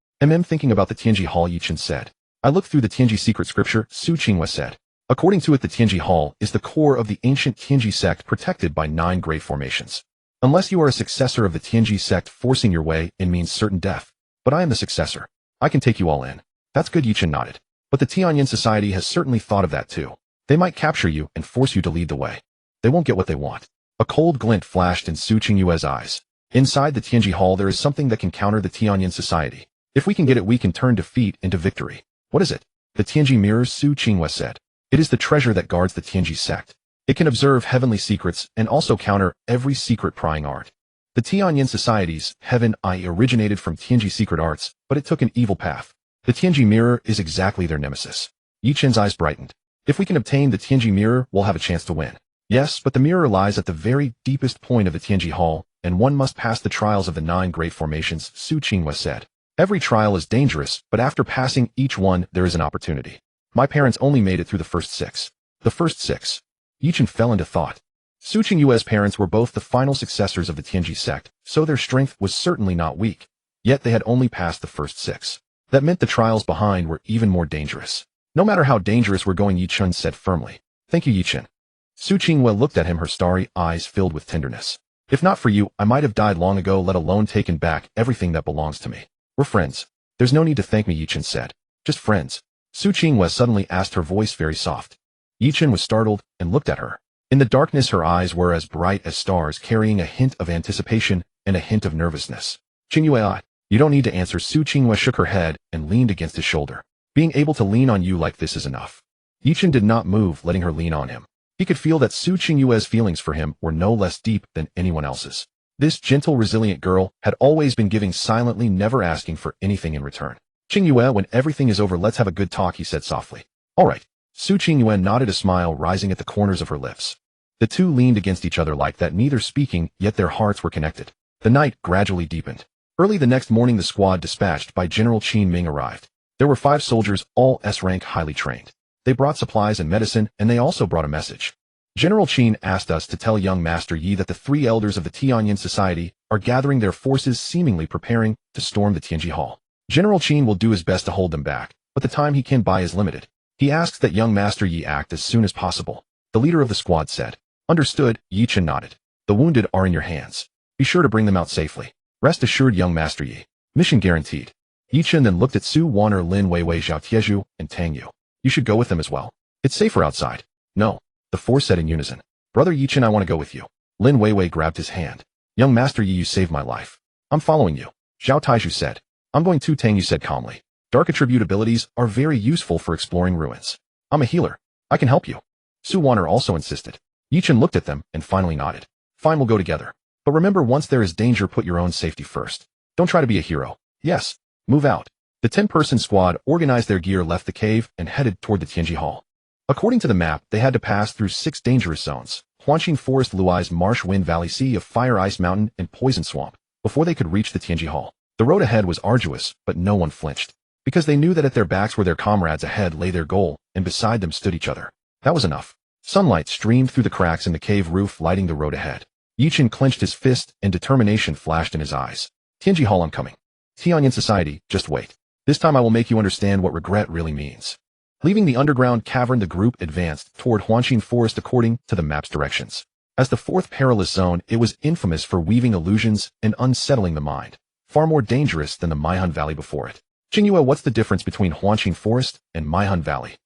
Speaker 1: Thinking about the Tianji Hall, Ye Chen said. I looked through the Tianji secret scripture, Su Qingyue said. According to it, the Tianji Hall is the core of the ancient Tianji sect, protected by 9 great formations. Unless you are a successor of the Tianji sect, forcing your way in means certain death. But I am the successor. I can take you all in. That's good, Ye Chen nodded. But the Tianyin Society has certainly thought of that too. They might capture you and force you to lead the way. They won't get what they want. A cold glint flashed in Su Qingyue's eyes. Inside the Tianji Hall there is something that can counter the Tianyin Society. If we can get it, we can turn defeat into victory. What is it? The Tianji Mirror, Su Qingyue said. It is the treasure that guards the Tianji sect. It can observe heavenly secrets and also counter every secret prying art. The Tianyin Society's Heaven Eye originated from Tianji secret arts, but it took an evil path. The Tianji Mirror is exactly their nemesis. Ye Chen's eyes brightened. If we can obtain the Tianji Mirror, we'll have a chance to win. Yes, but the mirror lies at the very deepest point of the Tianji Hall, and one must pass the trials of the 9 great formations, Su Qingyue said. Every trial is dangerous, but after passing each one, there is an opportunity. My parents only made it through the first 6. The first 6. Ye Chen fell into thought. Su Qingyue's parents were both the final successors of the Tianji sect, so their strength was certainly not weak. Yet they had only passed the first 6. That meant the trials behind were even more dangerous. No matter how dangerous we're going, Ye Chen said firmly. Thank you, Ye Chen. Su Qingyue looked at him, her starry eyes filled with tenderness. If not for you, I might have died long ago, let alone taken back everything that belongs to me. We're friends. There's no need to thank me, Ye Chen said. Just friends. Su Qingyue suddenly asked, her voice very soft. Ye Chen was startled and looked at her. In the darkness, her eyes were as bright as stars, carrying a hint of anticipation and a hint of nervousness. Qingyue, you don't need to answer. Su Qingyue shook her head and leaned against his shoulder. Being able to lean on you like this is enough. Ye Chen did not move, letting her lean on him. He could feel that Su Qingyue's feelings for him were no less deep than anyone else's. This gentle, resilient girl had always been giving silently, never asking for anything in return. Qingyue, when everything is over, let's have a good talk, he said softly. All right. Su Qingyue nodded, a smile rising at the corners of her lips. The two leaned against each other like that, neither speaking, yet their hearts were connected. The night gradually deepened. Early the next morning, the squad dispatched by General Qin Ming arrived. There were 5 soldiers, all S-rank, highly trained. They brought supplies and medicine, and they also brought a message. General Qin asked us to tell young Master Yi that the 3 elders of the Tianyan Society are gathering their forces, seemingly preparing to storm the Tianji Hall. General Qin will do his best to hold them back, but the time he can buy is limited. He asks that young Master Yi act as soon as possible. The leader of the squad said. Understood, Ye Chen nodded. The wounded are in your hands. Be sure to bring them out safely. Rest assured, young Master Yi. Mission guaranteed. Ye Chen then looked at Su Wan'er, Lin Weiwei, Zhao Tieju, and Tang Yu. You should go with them as well. It's safer outside. No. The 4 said in unison. Brother Ye Chen, I want to go with you. Lin Weiwei grabbed his hand. Young Master Yi, you saved my life. I'm following you. Zhao Taiju said. I'm going too, Tang Yu said calmly. Dark attribute abilities are very useful for exploring ruins. I'm a healer. I can help you. Su Wan'er also insisted. Ye Chen looked at them and finally nodded. Fine, we'll go together. But remember, once there is danger, put your own safety first. Don't try to be a hero. Yes. Move out. The 10-person squad organized their gear, left the cave, and headed toward the Tianji Hall. According to the map, they had to pass through 6 dangerous zones: Huanqin Forest, Luai's Marsh, Wind Valley, Sea of Fire, Ice Mountain, and Poison Swamp, before they could reach the Tianji Hall. The road ahead was arduous, but no one flinched, because they knew that at their backs were their comrades. Ahead lay their goal, and beside them stood each other. That was enough. Sunlight streamed through the cracks in the cave roof, lighting the road ahead. Ye Chen clenched his fist, and determination flashed in his eyes. Tianji Hall, I'm coming. Tianyan Society, just wait. This time I will make you understand what regret really means. Leaving the underground cavern, the group advanced toward Huanqin Forest according to the map's directions. As the 4th perilous zone, it was infamous for weaving illusions and unsettling the mind, far more dangerous than the Maihun Valley before it. Qingyue, what's the difference between Huanqin Forest and Maihun Valley?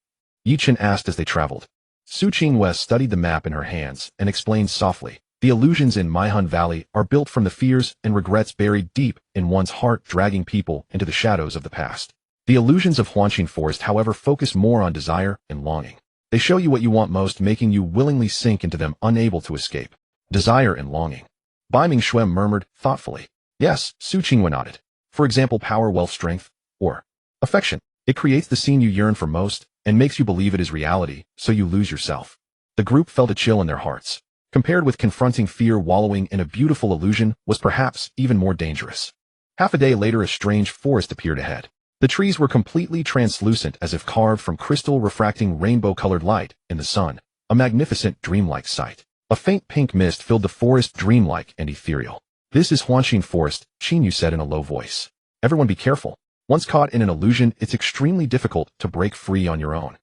Speaker 1: Ye Chen asked as they traveled. Su Qingyue studied the map in her hands and explained softly. The illusions in Maihun Valley are built from the fears and regrets buried deep in one's heart, dragging people into the shadows of the past. The illusions of Huanqin Forest, however, focus more on desire and longing. They show you what you want most, making you willingly sink into them, unable to escape. Desire and longing. Bai Mingxue murmured thoughtfully. Yes, Su Qingyue nodded. For example, power, wealth, strength, or affection. It creates the scene you yearn for most and makes you believe it is reality, so you lose yourself. The group felt a chill in their hearts. Compared with confronting fear, wallowing in a beautiful illusion was perhaps even more dangerous. Half a day later, a strange forest appeared ahead. The trees were completely translucent, as if carved from crystal, refracting rainbow-colored light in the sun, a magnificent, dreamlike sight. A faint pink mist filled the forest, dreamlike and ethereal. This is Huanqin Forest, Qin Yu said in a low voice. Everyone be careful. Once caught in an illusion, it's extremely difficult to break free on your own.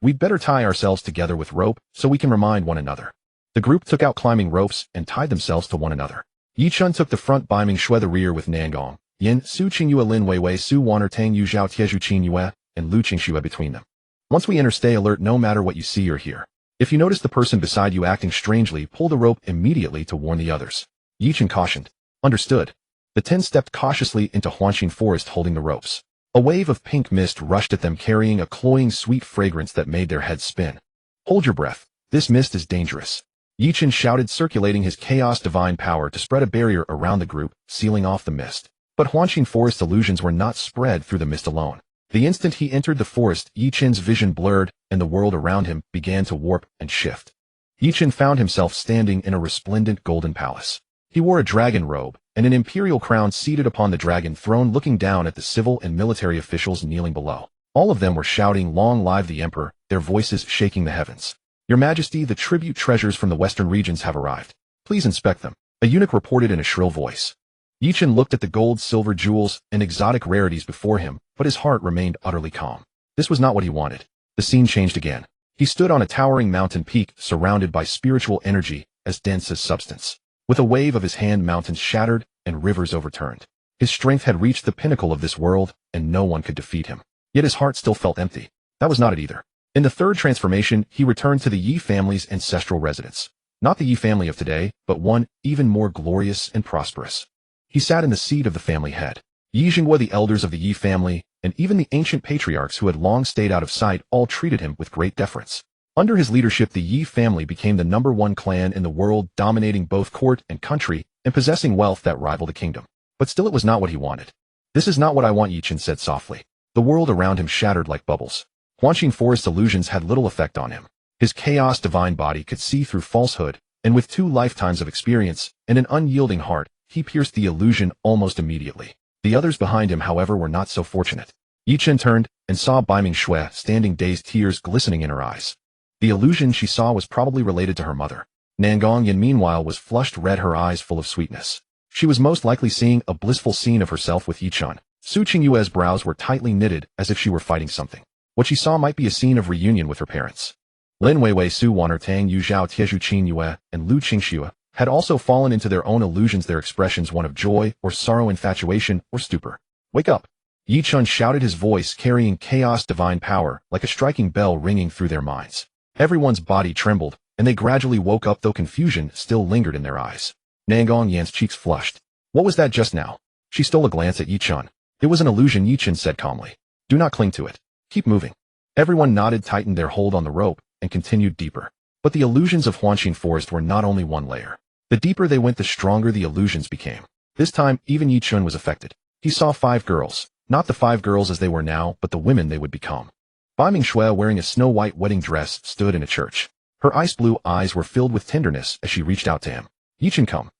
Speaker 1: We'd better tie ourselves together with rope so we can remind one another. The group took out climbing ropes and tied themselves to one another. Ye Chen took the front, Bai Mingxue the rear, with Nangong, Yin, Su Qingyue, Lin Weiwei, Su Wan'er, Tang Yu, Zhao Tieju, Qingyue, and Lu Qingxue between them. Once we enter, stay alert no matter what you see or hear. If you notice the person beside you acting strangely, pull the rope immediately to warn the others. Ye Chen cautioned. Understood. The 10 stepped cautiously into Huanqin Forest, holding the ropes. A wave of pink mist rushed at them, carrying a cloying sweet fragrance that made their heads spin. Hold your breath. This mist is dangerous. Ye Chen shouted, circulating his chaos divine power to spread a barrier around the group, sealing off the mist. But Huanqin Forest's illusions were not spread through the mist alone. The instant he entered the forest, Ye Chen's vision blurred, and the world around him began to warp and shift. Ye Chen found himself standing in a resplendent golden palace. He wore a dragon robe, and an imperial crown seated upon the dragon throne looking down at the civil and military officials kneeling below. All of them were shouting, "Long live the Emperor," their voices shaking the heavens. "Your Majesty, the tribute treasures from the western regions have arrived. Please inspect them," a eunuch reported in a shrill voice. Ye Chen looked at the gold, silver, jewels, and exotic rarities before him, but his heart remained utterly calm. This was not what he wanted. The scene changed again. He stood on a towering mountain peak, surrounded by spiritual energy as dense as substance. With a wave of his hand, mountains shattered and rivers overturned. His strength had reached the pinnacle of this world, and no one could defeat him. Yet his heart still felt empty. That was not it either. In the third transformation, he returned to the Ye family's ancestral residence. Not the Ye family of today, but one even more glorious and prosperous. He sat in the seat of the family head. Ye Jingwa, the elders of the Ye family, and even the ancient patriarchs who had long stayed out of sight all treated him with great deference. Under his leadership, the Ye family became the #1 clan in the world, dominating both court and country and possessing wealth that rivaled the kingdom. But still it was not what he wanted. "This is not what I want," Ye Chen said softly. The world around him shattered like bubbles. Huanshin Forest's illusions had little effect on him. His chaos divine body could see through falsehood, and with 2 lifetimes of experience and an unyielding heart, he pierced the illusion almost immediately. The others behind him, however, were not so fortunate. Ye Chen turned and saw Baiming Shui standing dazed, tears glistening in her eyes. The illusion she saw was probably related to her mother. Nangong Yin, meanwhile, was flushed red, her eyes full of sweetness. She was most likely seeing a blissful scene of herself with Ye Chen. Su Qingyue's brows were tightly knitted as if she were fighting something. What she saw might be a scene of reunion with her parents. Lin Weiwei, Su Waner, Tang Yuzhao, Tieju Qingyue, and Lu Qingxue had also fallen into their own illusions, their expressions one of joy or sorrow, infatuation or stupor. "Wake up!" Ye Chen shouted, his voice carrying chaos divine power like a striking bell ringing through their minds. Everyone's body trembled, and they gradually woke up, though confusion still lingered in their eyes. Nangong Yan's cheeks flushed. "What was that just now?" She stole a glance at Ye Chen. "It was an illusion," Ye Chen said calmly. "Do not cling to it. Keep moving." Everyone nodded, tightened their hold on the rope, and continued deeper. But the illusions of Huanshin Forest were not only one layer. The deeper they went, the stronger the illusions became. This time, even Ye Chen was affected. He saw 5 girls, not the 5 girls as they were now, but the women they would become. Baiming Shui, wearing a snow-white wedding dress, stood in a church. Her ice-blue eyes were filled with tenderness as she reached out to him. "Ye Chen, come."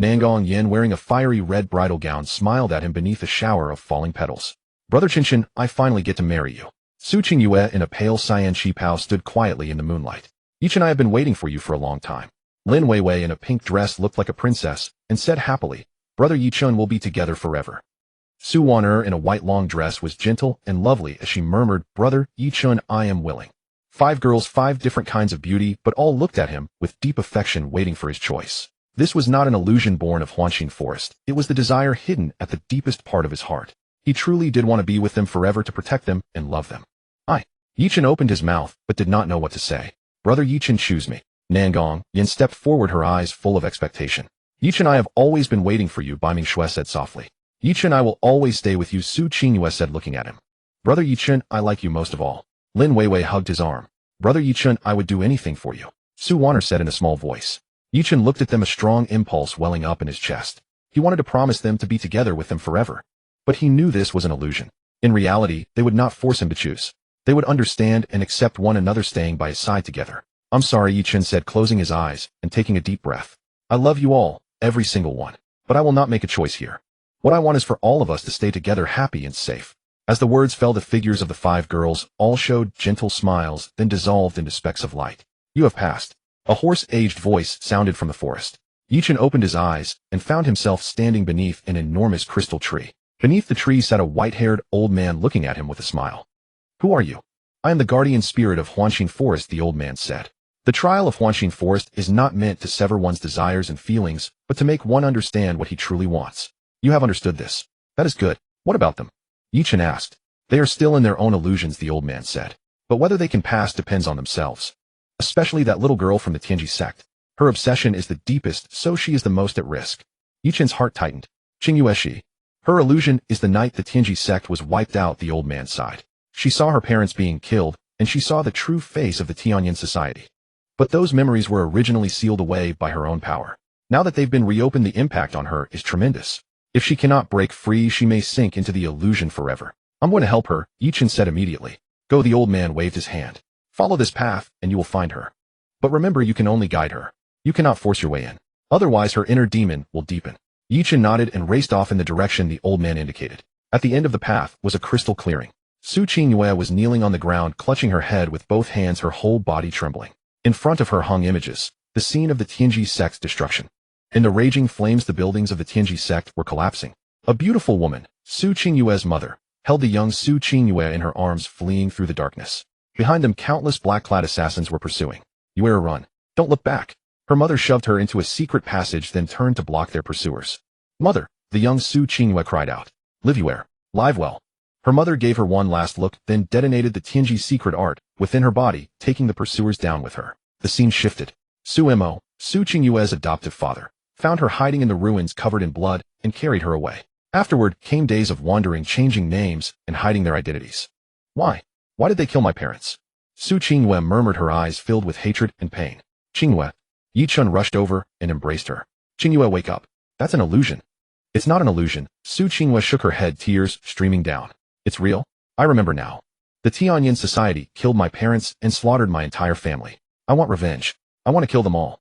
Speaker 1: Nangong Yin, wearing a fiery red bridal gown, smiled at him beneath a shower of falling petals. "Brother Chen, I finally get to marry you." Su Qingyue, in a pale cyan qipao, stood quietly in the moonlight. "Ye Chen, I have been waiting for you for a long time." Lin Weiwei, in a pink dress, looked like a princess and said happily, "Brother Ye Chen, will be together forever." Su Waner, in a white long dress, was gentle and lovely as she murmured, "Brother Ye Chen, I am willing." 5 girls, 5 different kinds of beauty, but all looked at him with deep affection, waiting for his choice. This was not an illusion born of Huanshin Forest. It was the desire hidden at the deepest part of his heart. He truly did want to be with them forever, to protect them and love them. Ye Chen opened his mouth, but did not know what to say. "Brother Ye Chen, choose me." Nangong Yin stepped forward, her eyes full of expectation. "Ye Chen, I have always been waiting for you," Baiming Shui said softly. "Ye Chen, I will always stay with you," Su Qingyue said, looking at him. "Brother Ye Chen, I like you most of all." Lin Weiwei hugged his arm. "Brother Ye Chen, I would do anything for you," Su Waner said in a small voice. Ye Chen looked at them, a strong impulse welling up in his chest. He wanted to promise them to be together with them forever. But he knew this was an illusion. In reality, they would not force him to choose. They would understand and accept one another, staying by his side together. "I'm sorry," Ye Chen said, closing his eyes and taking a deep breath. "I love you all, every single one. But I will not make a choice here. What I want is for all of us to stay together, happy and safe." As the words fell, the figures of the 5 girls all showed gentle smiles, then dissolved into specks of light. "You have passed." A hoarse, aged voice sounded from the forest. Ye Chen opened his eyes and found himself standing beneath an enormous crystal tree. Beneath the tree sat a white-haired old man looking at him with a smile. "Who are you?" "I am the guardian spirit of Huanshin Forest," the old man said. "The trial of Huanshin Forest is not meant to sever one's desires and feelings, but to make one understand what he truly wants. You have understood this. That is good. What about them?" Ye Chen asked. "They are still in their own illusions," the old man said. "But whether they can pass depends on themselves. Especially that little girl from the Tianji sect. Her obsession is the deepest, so she is the most at risk." Ye Chen's heart tightened. "Qingyue, her illusion is the night the Tianji sect was wiped out," the old man sighed. "She saw her parents being killed, and she saw the true face of the Tianyan society. But those memories were originally sealed away by her own power. Now that they've been reopened, the impact on her is tremendous. If she cannot break free, she may sink into the illusion forever. I'm going to help her," Ye Chen said immediately. "Go," the old man waved his hand. "Follow this path, and you will find her. But remember, you can only guide her. You cannot force your way in." Otherwise her inner demon will deepen. Ye Chen nodded and raced off in the direction the old man indicated. At the end of the path was a crystal clearing. Su Qingyue was kneeling on the ground, clutching her head with both hands, her whole body trembling. In front of her hung images, the scene of the Tianji sect's destruction. In the raging flames, the buildings of the Tianji sect were collapsing. A beautiful woman, Su Qingyue's mother, held the young Su Qingyue in her arms, fleeing through the darkness. Behind them, countless black-clad assassins were pursuing. "Yue, run. Don't look back." Her mother shoved her into a secret passage, then turned to block their pursuers. "Mother," the young Su Qingyue cried out. "Live, Yue. Live well." Her mother gave her one last look, then detonated the Tianji secret art within her body, taking the pursuers down with her. The scene shifted. Su Mo, Su Qingyue's adoptive father, found her hiding in the ruins covered in blood and carried her away. Afterward came days of wandering, changing names, and hiding their identities. Why? Why did they kill my parents? Su Qingyue murmured, her eyes filled with hatred and pain. "Qingyue." Ye Chen rushed over and embraced her. "Qingyue, wake up. That's an illusion." "It's not an illusion." Su Qingyue shook her head, tears streaming down. "It's real. I remember now. The Tianyin Society killed my parents and slaughtered my entire family. I want revenge. I want to kill them all."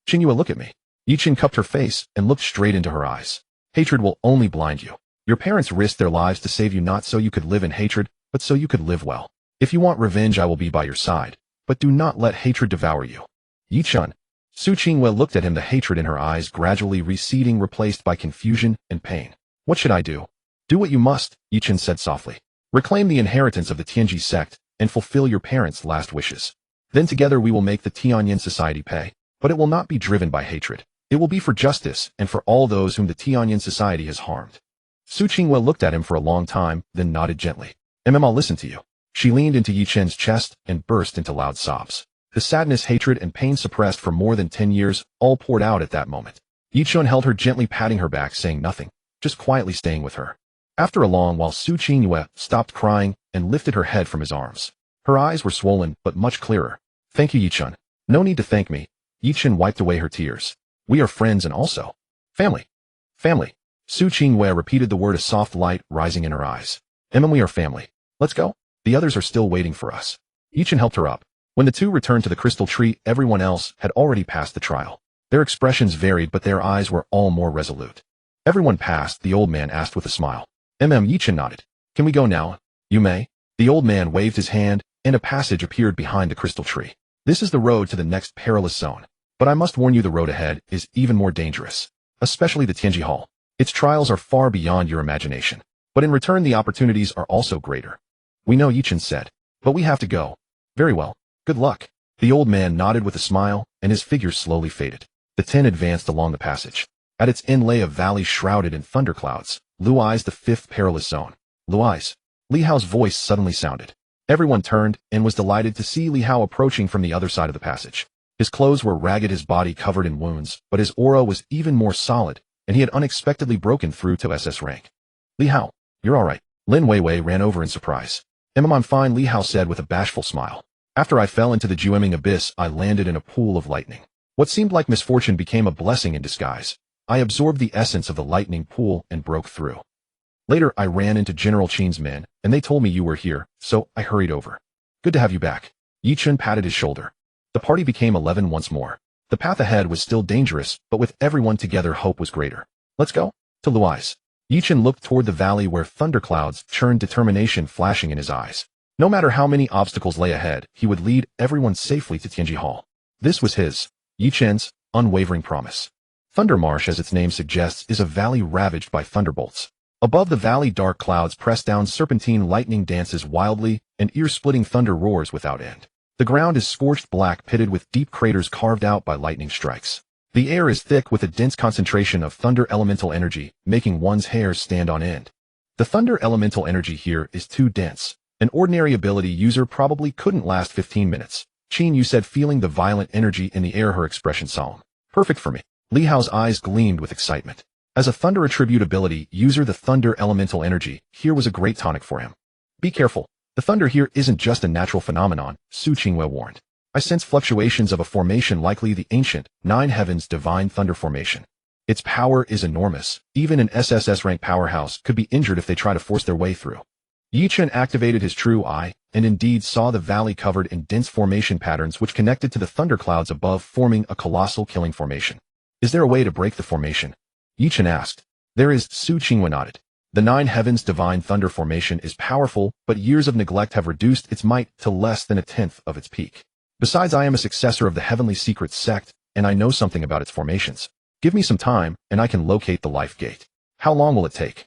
Speaker 1: "Qingyue, look at me." Ye Chen cupped her face and looked straight into her eyes. "Hatred will only blind you. Your parents risked their lives to save you, not so you could live in hatred, but so you could live well. If you want revenge, I will be by your side, but do not let hatred devour you." Ye Chen. Su Qingyue looked at him, the hatred in her eyes gradually receding, replaced by confusion and pain. "What should I do?" "Do what you must," Ye Chen said softly. "Reclaim the inheritance of the Tianji sect and fulfill your parents' last wishes. Then together we will make the Tianyin Society pay, but it will not be driven by hatred. It will be for justice and for all those whom the Tianyin Society has harmed." Su Qingyue looked at him for a long time, then nodded gently. "I'll listen to you." She leaned into Ye Chen's chest and burst into loud sobs. The sadness, hatred, and pain suppressed for more than 10 years all poured out at that moment. Ye Chen held her gently, patting her back, saying nothing, just quietly staying with her. After a long while, Su Qingyue stopped crying and lifted her head from his arms. Her eyes were swollen, but much clearer. "Thank you, Ye Chen." "No need to thank me." Ye Chen wiped away her tears. "We are friends and also family." "Family." Su Qingyue repeated the word, a soft light rising in her eyes. "We are family. Let's go. The others are still waiting for us." Ye Chen helped her up. When the two returned to the crystal tree, everyone else had already passed the trial. Their expressions varied, but their eyes were all more resolute. "Everyone passed?" the old man asked with a smile. Ye Chen nodded. "Can we go now?" "You may." The old man waved his hand, and a passage appeared behind the crystal tree. "This is the road to the next perilous zone. But I must warn you, the road ahead is even more dangerous. Especially the Tianji Hall. Its trials are far beyond your imagination. But in return, the opportunities are also greater." "We know," Ye Chen said. "But we have to go." "Very well. Good luck." The old man nodded with a smile, and his figure slowly faded. The 10 advanced along the passage. At its end lay a valley shrouded in thunderclouds. Luai's the 5th perilous zone. "Luai's." Li Hao's voice suddenly sounded. Everyone turned and was delighted to see Li Hao approaching from the other side of the passage. His clothes were ragged, his body covered in wounds, but his aura was even more solid, and he had unexpectedly broken through to SS rank. "Li Hao, you're all right." Lin Weiwei ran over in surprise. "I'm fine," Li Hao said with a bashful smile. "After I fell into the Jueming abyss, I landed in a pool of lightning. What seemed like misfortune became a blessing in disguise. I absorbed the essence of the lightning pool and broke through. Later, I ran into General Qin's men, and they told me you were here, so I hurried over." "Good to have you back." Ye Chen patted his shoulder. The party became 11 once more. The path ahead was still dangerous, but with everyone together, hope was greater. "Let's go." To Luai's. Ye Chen looked toward the valley where thunderclouds churned, determination flashing in his eyes. No matter how many obstacles lay ahead, he would lead everyone safely to Tianji Hall. This was his, Ye Chen's, unwavering promise. Thunder Marsh, as its name suggests, is a valley ravaged by thunderbolts. Above the valley, dark clouds press down, serpentine lightning dances wildly, and ear-splitting thunder roars without end. The ground is scorched black, pitted with deep craters carved out by lightning strikes. The air is thick with a dense concentration of thunder elemental energy, making one's hairs stand on end. The thunder elemental energy here is too dense. An ordinary ability user probably couldn't last 15 minutes. "Qin," you said, feeling the violent energy in the air, her expression solemn. "Perfect for me." Li Hao's eyes gleamed with excitement. As a thunder attribute ability user, the thunder elemental energy here was a great tonic for him. "Be careful. The thunder here isn't just a natural phenomenon," Su Qingyue warned. "I sense fluctuations of a formation, likely the ancient, 9 heavens divine thunder formation. Its power is enormous. Even an SSS rank powerhouse could be injured if they try to force their way through." Ye Chen activated his true eye, and indeed saw the valley covered in dense formation patterns which connected to the thunderclouds above, forming a colossal killing formation. Is there a way to break the formation? Ye Chen asked. There is, Su Qingwen nodded. The Nine Heavens Divine Thunder Formation is powerful, but years of neglect have reduced its might to less than a tenth of its peak. Besides, I am a successor of the Heavenly Secrets sect, and I know something about its formations. Give me some time, and I can locate the life gate. How long will it take?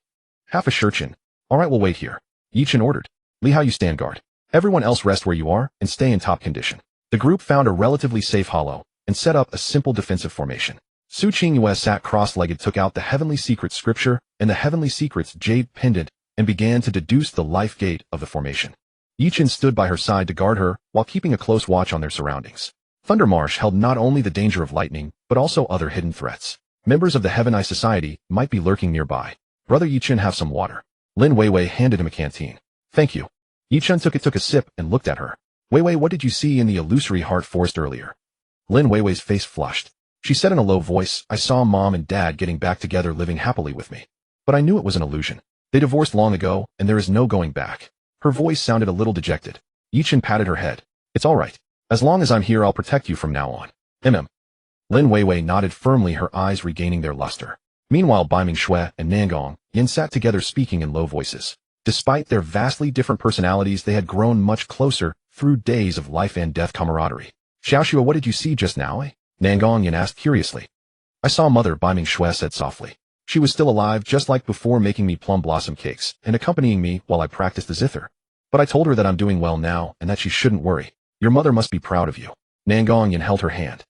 Speaker 1: Half a shurchen. All right, we'll wait here. Ye Chen ordered. Li Hao, you stand guard. Everyone else rest where you are, and stay in top condition. The group found a relatively safe hollow, and set up a simple defensive formation. Su Qingyue sat cross-legged, took out the Heavenly Secret scripture and the Heavenly Secret's jade pendant, and began to deduce the life gate of the formation. Ye Chen stood by her side to guard her, while keeping a close watch on their surroundings. Thundermarsh held not only the danger of lightning, but also other hidden threats. Members of the Heaven Eye Society might be lurking nearby. Brother Ye Chen, have some water. Lin Weiwei handed him a canteen. Thank you. Ye Chen took a sip and looked at her. Weiwei, what did you see in the illusory heart forest earlier? Lin Weiwei's face flushed. She said in a low voice, I saw Mom and Dad getting back together, living happily with me. But I knew it was an illusion. They divorced long ago, and there is no going back. Her voice sounded a little dejected. Ye Chen patted her head. It's all right. As long as I'm here, I'll protect you from now on. Lin Weiwei nodded firmly, her eyes regaining their luster. Meanwhile, Baiming Shui and Nangong Yin sat together, speaking in low voices. Despite their vastly different personalities, they had grown much closer through days of life and death camaraderie. Xiaoxua, what did you see just now, eh? Nangong Yin asked curiously. I saw Mother, Baiming Shui said softly. She was still alive, just like before, making me plum blossom cakes and accompanying me while I practiced the zither. But I told her that I'm doing well now and that she shouldn't worry. Your mother must be proud of you. Nangong Yin held her hand.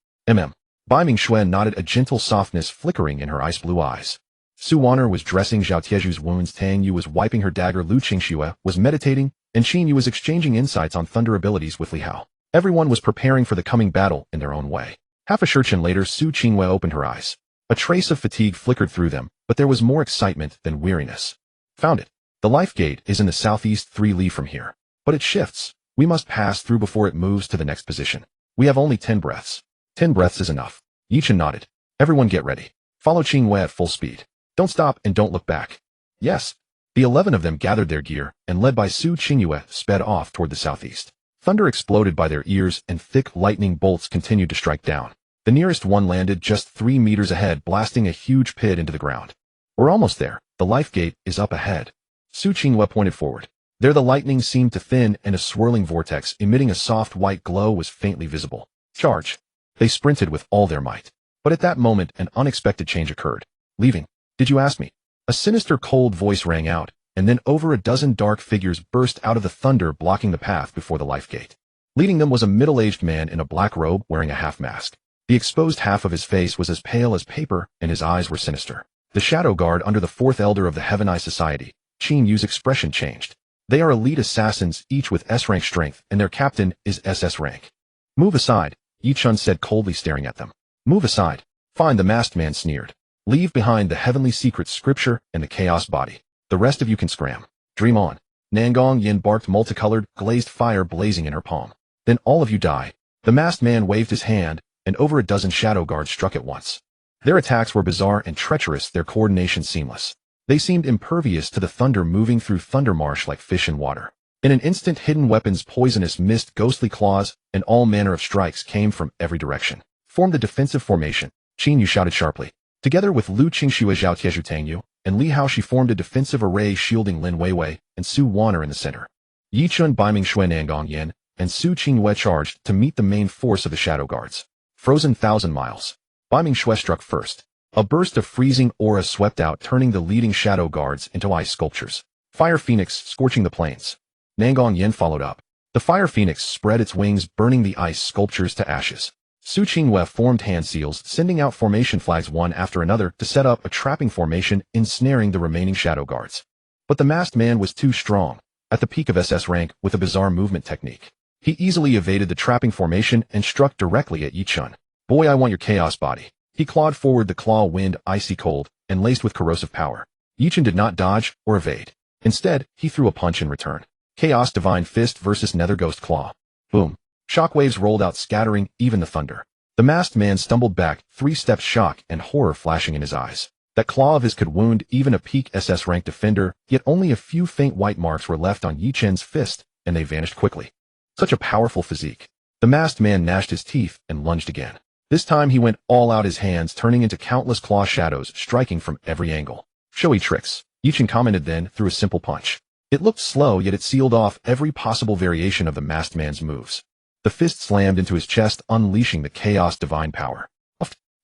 Speaker 1: Baiming Shui nodded, a gentle softness flickering in her ice blue eyes. Su Wan'er was dressing Zhao Tieju's wounds, Tang Yu was wiping her dagger, Lu Qingxue was meditating, and Qin Yu was exchanging insights on thunder abilities with Li Hao. Everyone was preparing for the coming battle in their own way. Half a shurchen later, Su Qingwei opened her eyes. A trace of fatigue flickered through them, but there was more excitement than weariness. Found it. The life gate is in the southeast 3 li from here. But it shifts. We must pass through before it moves to the next position. We have only 10 breaths. 10 breaths is enough. Ye Chen nodded. Everyone get ready. Follow Qingwei at full speed. Don't stop and don't look back. Yes. The 11 of them gathered their gear, and led by Su Qingyue, sped off toward the southeast. Thunder exploded by their ears, and thick lightning bolts continued to strike down. The nearest one landed just 3 meters ahead, blasting a huge pit into the ground. We're almost there. The life gate is up ahead. Su Qingwei pointed forward. There the lightning seemed to thin, and a swirling vortex emitting a soft white glow was faintly visible. Charge! They sprinted with all their might. But at that moment, an unexpected change occurred. Leaving? Did you ask me? A sinister cold voice rang out, and then over a dozen dark figures burst out of the thunder, blocking the path before the life gate. Leading them was a middle-aged man in a black robe wearing a half-mask. The exposed half of his face was as pale as paper, and his eyes were sinister. The shadow guard under the 4th elder of the Heaven Eye Society, Qin Yu's expression changed. They are elite assassins, each with S-rank strength, and their captain is SS rank. Move aside, Ye Chen said, coldly staring at them. Move aside. Fine, the masked man sneered. Leave behind the Heavenly Secret scripture and the chaos body. The rest of you can scram. Dream on. Nangong Yin barked, multicolored, glazed fire blazing in her palm. Then all of you die. The masked man waved his hand, and over a dozen shadow guards struck at once. Their attacks were bizarre and treacherous, their coordination seamless. They seemed impervious to the thunder moving through Thundermarsh like fish in water. In an instant, hidden weapons, poisonous mist, ghostly claws, and all manner of strikes came from every direction. Form the defensive formation, Qin Yu shouted sharply. Together with Lu Qingxue, Zhao Tieju, Tang Yu, and Li Hao, she formed a defensive array shielding Lin Weiwei and Su Wan'er in the center. Ye Chen, Baiming Shui, Nangong Yin, and Su Qingwei charged to meet the main force of the shadow guards. Frozen 1,000 miles. Baiming Shui struck first. A burst of freezing aura swept out, turning the leading shadow guards into ice sculptures. Fire Phoenix scorching the plains. Nangong Yin followed up. The Fire Phoenix spread its wings, burning the ice sculptures to ashes. Su Qingwei formed hand seals, sending out formation flags one after another to set up a trapping formation, ensnaring the remaining shadow guards. But the masked man was too strong. At the peak of SS rank, with a bizarre movement technique, he easily evaded the trapping formation and struck directly at Ye Chen. Boy, I want your chaos body. He clawed forward, the claw wind icy cold and laced with corrosive power. Ye Chen did not dodge or evade. Instead, he threw a punch in return. Chaos Divine Fist versus Nether Ghost Claw. Boom. Shockwaves rolled out, scattering even the thunder. The masked man stumbled back, 3 steps, shock and horror flashing in his eyes. That claw of his could wound even a peak SS rank defender, yet only a few faint white marks were left on Ye Chen's fist, and they vanished quickly. Such a powerful physique. The masked man gnashed his teeth and lunged again. This time he went all out, his hands turning into countless claw shadows, striking from every angle. Showy tricks, Ye Chen commented then through a simple punch. It looked slow, yet it sealed off every possible variation of the masked man's moves. The fist slammed into his chest, unleashing the chaos divine power.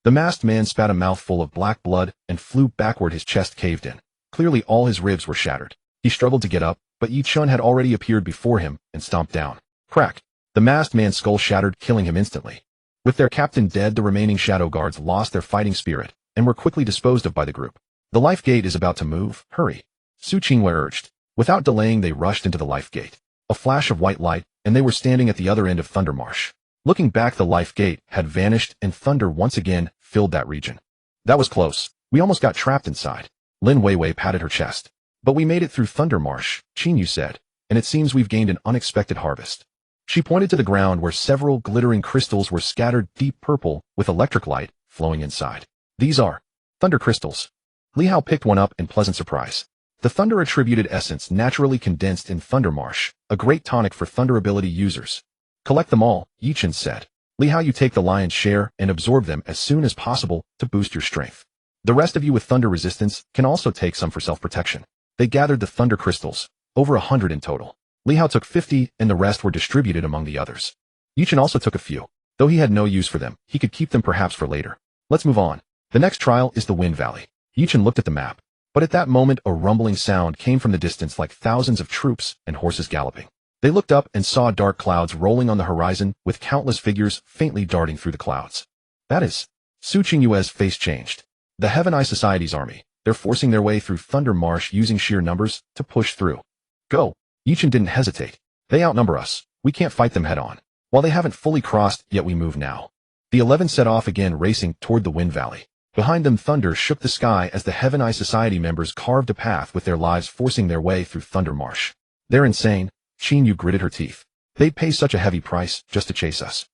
Speaker 1: The masked man spat a mouthful of black blood and flew backward, his chest caved in. Clearly all his ribs were shattered. He struggled to get up, but Ye Chen had already appeared before him and stomped down. Crack! The masked man's skull shattered, killing him instantly. With their captain dead, the remaining shadow guards lost their fighting spirit and were quickly disposed of by the group. The life gate is about to move, hurry. Su Qingwei urged. Without delaying, they rushed into the life gate. A flash of white light, and they were standing at the other end of Thunder Marsh. Looking back, the life gate had vanished and thunder once again filled that region. That was close. We almost got trapped inside. Lin Weiwei patted her chest. But we made it through Thunder Marsh, Qingyu said, and it seems we've gained an unexpected harvest. She pointed to the ground where several glittering crystals were scattered deep purple with electric light flowing inside. These are thunder crystals. Li Hao picked one up in pleasant surprise. The thunder attributed essence naturally condensed in Thunder Marsh, a great tonic for thunder ability users. Collect them all, Ye Chen said. Li Hao, you take the lion's share and absorb them as soon as possible to boost your strength. The rest of you with thunder resistance can also take some for self-protection. They gathered the thunder crystals, over 100 in total. Li Hao took 50 and the rest were distributed among the others. Ye Chen also took a few. Though he had no use for them, he could keep them perhaps for later. Let's move on. The next trial is the Wind Valley. Ye Chen looked at the map. But at that moment a rumbling sound came from the distance like thousands of troops and horses galloping. They looked up and saw dark clouds rolling on the horizon with countless figures faintly darting through the clouds. That is. Su Qingyue's face changed. The Heaven Eye Society's army. They're forcing their way through Thunder Marsh using sheer numbers to push through. Go. Ye Chen didn't hesitate. They outnumber us. We can't fight them head on. While they haven't fully crossed, yet we move now. The 11 set off again, racing toward the Wind Valley. Behind them thunder shook the sky as the Heaven Eye Society members carved a path with their lives forcing their way through Thunder Marsh. They're insane. Qingyu gritted her teeth. They'd pay such a heavy price just to chase us.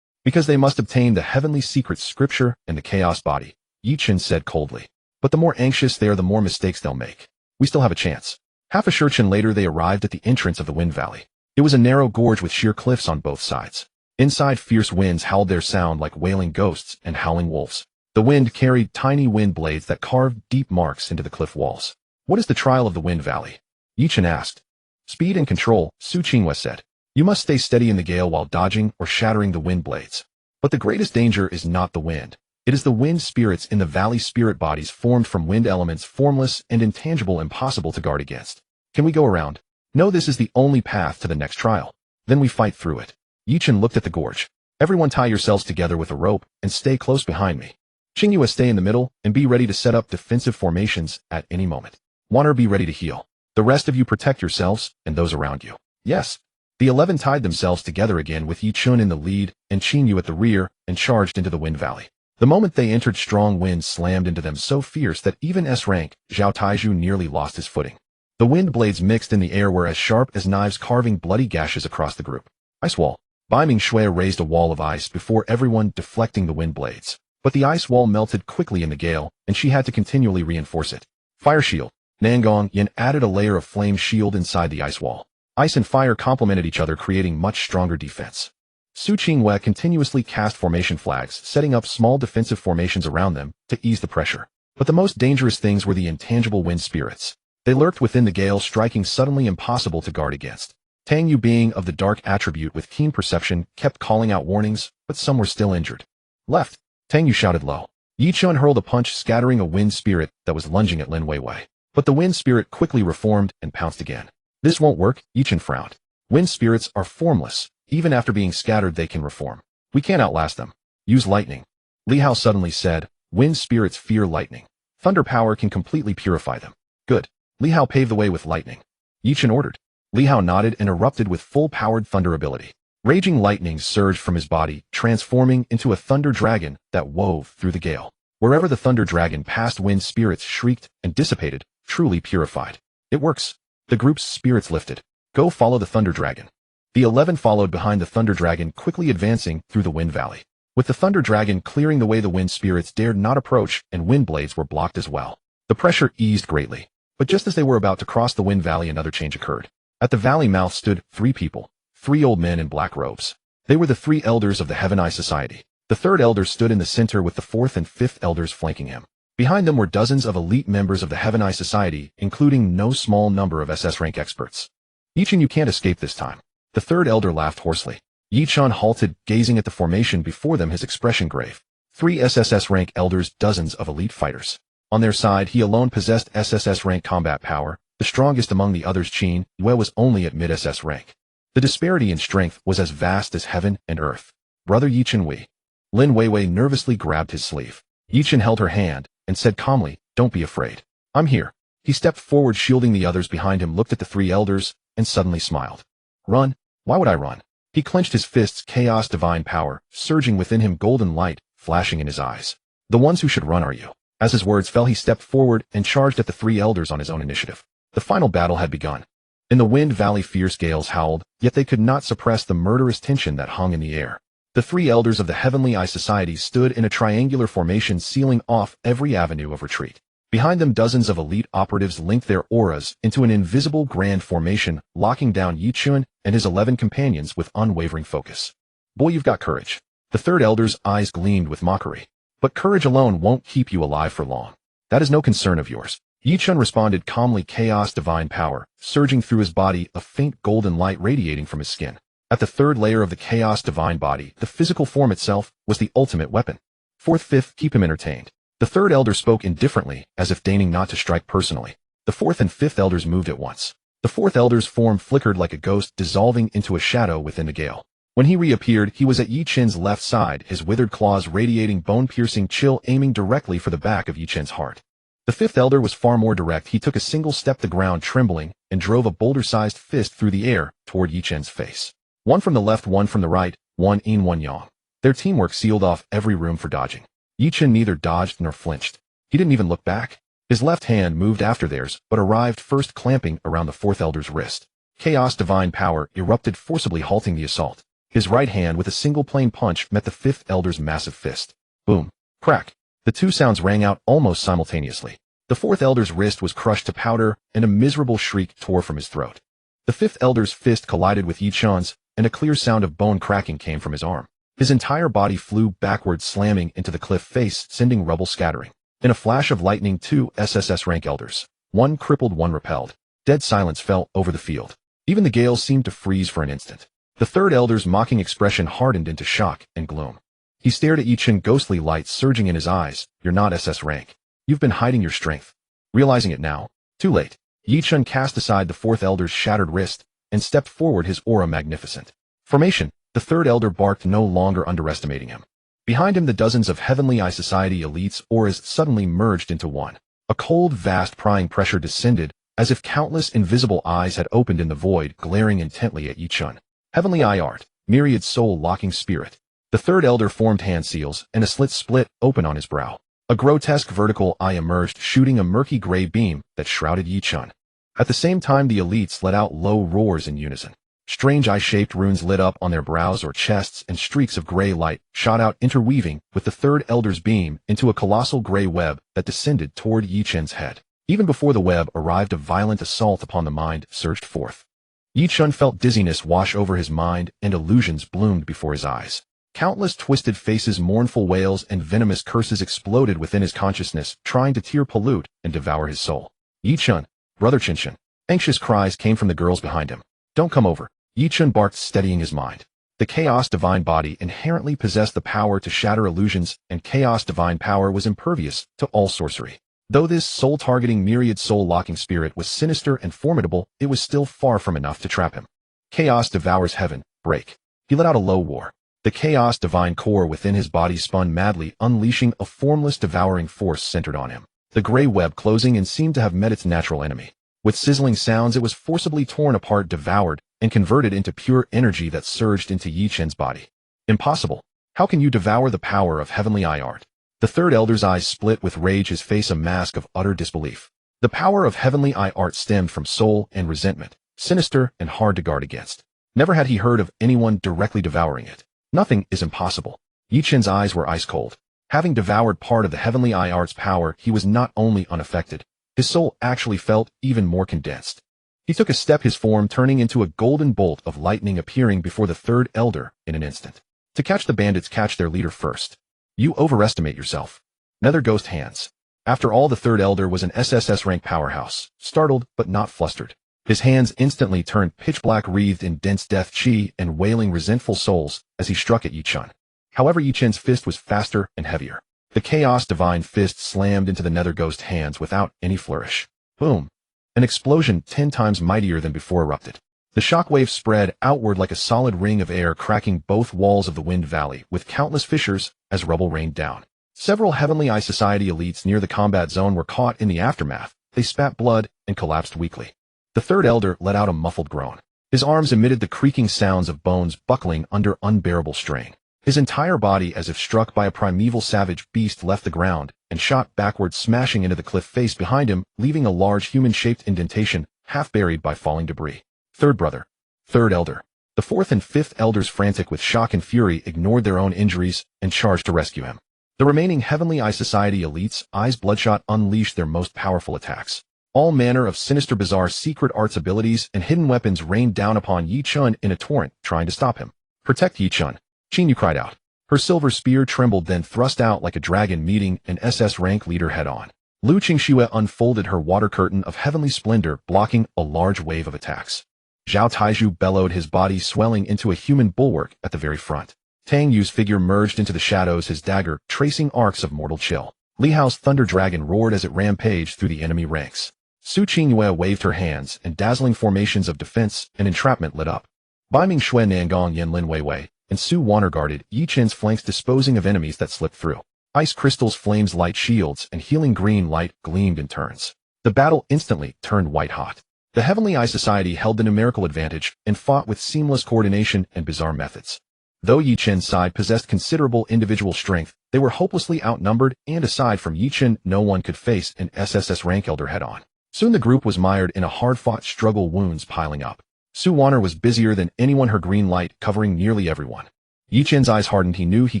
Speaker 1: Because they must obtain the heavenly secret scripture and the chaos body, Ye Chen said coldly. But the more anxious they are, the more mistakes they'll make. We still have a chance. Half a shurchen later they arrived at the entrance of the Wind Valley. It was a narrow gorge with sheer cliffs on both sides. Inside, fierce winds howled their sound like wailing ghosts and howling wolves. The wind carried tiny wind blades that carved deep marks into the cliff walls. What is the trial of the Wind Valley? Ye Chen asked. Speed and control, Su Qingwei said. You must stay steady in the gale while dodging or shattering the wind blades. But the greatest danger is not the wind. It is the wind spirits in the valley, spirit bodies formed from wind elements, formless and intangible, impossible to guard against. Can we go around? No, this is the only path to the next trial. Then we fight through it. Ye Chen looked at the gorge. Everyone tie yourselves together with a rope and stay close behind me. Qingyu, stay in the middle and be ready to set up defensive formations at any moment. Water, be ready to heal. The rest of you protect yourselves and those around you. Yes. The 11 tied themselves together again with Ye Chen in the lead and Qingyu at the rear and charged into the Wind Valley. The moment they entered, strong winds slammed into them so fierce that even S-rank Zhao Taizhu nearly lost his footing. The wind blades mixed in the air were as sharp as knives, carving bloody gashes across the group. Ice wall. Bai Mingshui raised a wall of ice before everyone, deflecting the wind blades. But the ice wall melted quickly in the gale, and she had to continually reinforce it. Fire shield. Nangong Yin added a layer of flame shield inside the ice wall. Ice and fire complemented each other, creating much stronger defense. Su Qingwei continuously cast formation flags, setting up small defensive formations around them to ease the pressure. But the most dangerous things were the intangible wind spirits. They lurked within the gale, striking suddenly, impossible to guard against. Tang Yu, being of the dark attribute with keen perception, kept calling out warnings, but some were still injured. Left. Tang Yu shouted low. Ye Chen hurled a punch, scattering a wind spirit that was lunging at Lin Weiwei. But the wind spirit quickly reformed and pounced again. This won't work, Ye Chen frowned. Wind spirits are formless. Even after being scattered, they can reform. We can't outlast them. Use lightning. Li Hao suddenly said. Wind spirits fear lightning. Thunder power can completely purify them. Good. Li Hao paved the way with lightning. Ye Chen ordered. Li Hao nodded and erupted with full-powered thunder ability. Raging lightning surged from his body, transforming into a thunder dragon that wove through the gale. Wherever the thunder dragon passed, wind spirits shrieked and dissipated, truly purified. It works. The group's spirits lifted. Go follow the thunder dragon. The 11 followed behind the thunder dragon, quickly advancing through the wind valley. With the thunder dragon clearing the way, the wind spirits dared not approach, and wind blades were blocked as well. The pressure eased greatly. But just as they were about to cross the wind valley, another change occurred. At the valley mouth stood 3 people. 3 old men in black robes. They were the 3 elders of the Heaven Eye Society. The third elder stood in the center with the fourth and fifth elders flanking him. Behind them were dozens of elite members of the Heaven Eye Society, including no small number of SS rank experts. Ye Chen, you can't escape this time. The third elder laughed hoarsely. Ye Chen halted, gazing at the formation before them, his expression grave. 3 SSS rank elders, dozens of elite fighters. On their side, he alone possessed SSS rank combat power. The strongest among the others, Qin Yue, was only at mid-SS rank. The disparity in strength was as vast as heaven and earth. Brother Ye Chen Wei. Lin Weiwei nervously grabbed his sleeve. Ye Chen held her hand and said calmly, "Don't be afraid. I'm here." He stepped forward, shielding the others behind him, looked at the 3 elders, and suddenly smiled. "Run? Why would I run?" He clenched his fists, chaos divine power surging within him, golden light flashing in his eyes. "The ones who should run are you." As his words fell, he stepped forward and charged at the 3 elders on his own initiative. The final battle had begun. In the Wind Valley, fierce gales howled, yet they could not suppress the murderous tension that hung in the air. The 3 elders of the Heavenly Eye Society stood in a triangular formation, sealing off every avenue of retreat. Behind them, dozens of elite operatives linked their auras into an invisible grand formation, locking down Ye Chen and his 11 companions with unwavering focus. "Boy, you've got courage." The third elder's eyes gleamed with mockery. "But courage alone won't keep you alive for long. That is no concern of yours." Ye Chen responded calmly, chaos divine power surging through his body, a faint golden light radiating from his skin. At the third layer of the chaos divine body, the physical form itself was the ultimate weapon. "Fourth, fifth, keep him entertained." The third elder spoke indifferently, as if deigning not to strike personally. The fourth and fifth elders moved at once. The fourth elder's form flickered like a ghost, dissolving into a shadow within the gale. When he reappeared, he was at Ye Chen's left side, his withered claws radiating bone-piercing chill, aiming directly for the back of Ye Chen's heart. The fifth elder was far more direct. He took a single step to the ground, trembling, and drove a boulder-sized fist through the air toward Ye Chen's face. One from the left, one from the right, one yin, one yang. Their teamwork sealed off every room for dodging. Ye Chen neither dodged nor flinched. He didn't even look back. His left hand moved after theirs, but arrived first, clamping around the fourth elder's wrist. Chaos divine power erupted, forcibly halting the assault. His right hand, with a single plain punch, met the fifth elder's massive fist. Boom. Crack. The 2 sounds rang out almost simultaneously. The fourth elder's wrist was crushed to powder, and a miserable shriek tore from his throat. The fifth elder's fist collided with Ye Chen's, and a clear sound of bone cracking came from his arm. His entire body flew backwards, slamming into the cliff face, sending rubble scattering. In a flash of lightning, 2 SSS rank elders, one crippled, one repelled. Dead silence fell over the field. Even the gale seemed to freeze for an instant. The third elder's mocking expression hardened into shock and gloom. He stared at Ye Chen, ghostly light surging in his eyes. "You're not SS rank. You've been hiding your strength." Realizing it now, too late, Ye Chen cast aside the fourth elder's shattered wrist and stepped forward, his aura magnificent. Formation. The third elder barked, no longer underestimating him. Behind him, the dozens of Heavenly Eye Society elites' auras suddenly merged into one. A cold, vast prying pressure descended, as if countless invisible eyes had opened in the void, glaring intently at Ye Chen. Heavenly Eye Art, myriad soul-locking spirit. The third elder formed hand seals, and a slit split open on his brow. A grotesque vertical eye emerged, shooting a murky gray beam that shrouded Ye Chen. At the same time, the elites let out low roars in unison. Strange eye-shaped runes lit up on their brows or chests, and streaks of gray light shot out, interweaving with the third elder's beam into a colossal gray web that descended toward Ye Chen's head. Even before the web arrived, a violent assault upon the mind surged forth. Ye Chen felt dizziness wash over his mind, and illusions bloomed before his eyes. Countless twisted faces, mournful wails, and venomous curses exploded within his consciousness, trying to tear, pollute, and devour his soul. "Ye Chen, brother Chen Chen." Anxious cries came from the girls behind him. "Don't come over." Ye Chen barked, steadying his mind. The chaos divine body inherently possessed the power to shatter illusions, and chaos divine power was impervious to all sorcery. Though this soul-targeting, myriad soul-locking spirit was sinister and formidable, it was still far from enough to trap him. Chaos devours heaven. Break. He let out a low roar. The chaos divine core within his body spun madly, unleashing a formless devouring force centered on him. The gray web closing and seemed to have met its natural enemy. With sizzling sounds, it was forcibly torn apart, devoured, and converted into pure energy that surged into Ye Chen's body. "Impossible. How can you devour the power of Heavenly Eye Art?" The third elder's eyes split with rage, his face a mask of utter disbelief. The power of Heavenly Eye Art stemmed from soul and resentment, sinister and hard to guard against. Never had he heard of anyone directly devouring it. Nothing is impossible. Ye Chen's eyes were ice cold. Having devoured part of the Heavenly Eye Art's power, he was not only unaffected, his soul actually felt even more condensed. He took a step, his form turning into a golden bolt of lightning, appearing before the third elder in an instant. To catch the bandits, catch their leader first. You overestimate yourself. Nether Ghost hands. After all, the third elder was an SSS rank powerhouse, startled but not flustered. His hands instantly turned pitch black, wreathed in dense death chi and wailing resentful souls as he struck at Ye Chen. However, Ye Chen's fist was faster and heavier. The Chaos Divine Fist slammed into the Nether Ghost hands without any flourish. Boom! An explosion 10 times mightier than before erupted. The shockwave spread outward like a solid ring of air, cracking both walls of the Wind Valley with countless fissures as rubble rained down. Several Heavenly Eye Society elites near the combat zone were caught in the aftermath. They spat blood and collapsed weakly. The third elder let out a muffled groan. His arms emitted the creaking sounds of bones buckling under unbearable strain. His entire body, as if struck by a primeval savage beast, left the ground and shot backwards, smashing into the cliff face behind him, leaving a large human-shaped indentation, half buried by falling debris. Third brother. Third elder. The fourth and fifth elders, frantic with shock and fury, ignored their own injuries and charged to rescue him. The remaining Heavenly Eye Society elites, eyes bloodshot, unleashed their most powerful attacks. All manner of sinister, bizarre secret arts abilities and hidden weapons rained down upon Ye Chen in a torrent, trying to stop him. Protect Ye Chen. Qingyu cried out. Her silver spear trembled, then thrust out like a dragon, meeting an SS rank leader head-on. Lu Qingxue unfolded her water curtain of heavenly splendor, blocking a large wave of attacks. Zhao Taizhu bellowed, his body swelling into a human bulwark at the very front. Tang Yu's figure merged into the shadows, his dagger tracing arcs of mortal chill. Li Hao's thunder dragon roared as it rampaged through the enemy ranks. Su Qingyue waved her hands, and dazzling formations of defense and entrapment lit up. Bai Mingxue, Nangong, Yanlin Weiwei, and Su Waner guarded Ye Chen's flanks, disposing of enemies that slipped through. Ice crystals, flames, light shields, and healing green light gleamed in turns. The battle instantly turned white-hot. The Heavenly Eye Society held the numerical advantage and fought with seamless coordination and bizarre methods. Though Ye Chen's side possessed considerable individual strength, they were hopelessly outnumbered, and aside from Ye Chen, no one could face an SSS rank elder head-on. Soon the group was mired in a hard-fought struggle, wounds piling up. Su Waner was busier than anyone, her green light covering nearly everyone. Ye Chen's eyes hardened. He knew he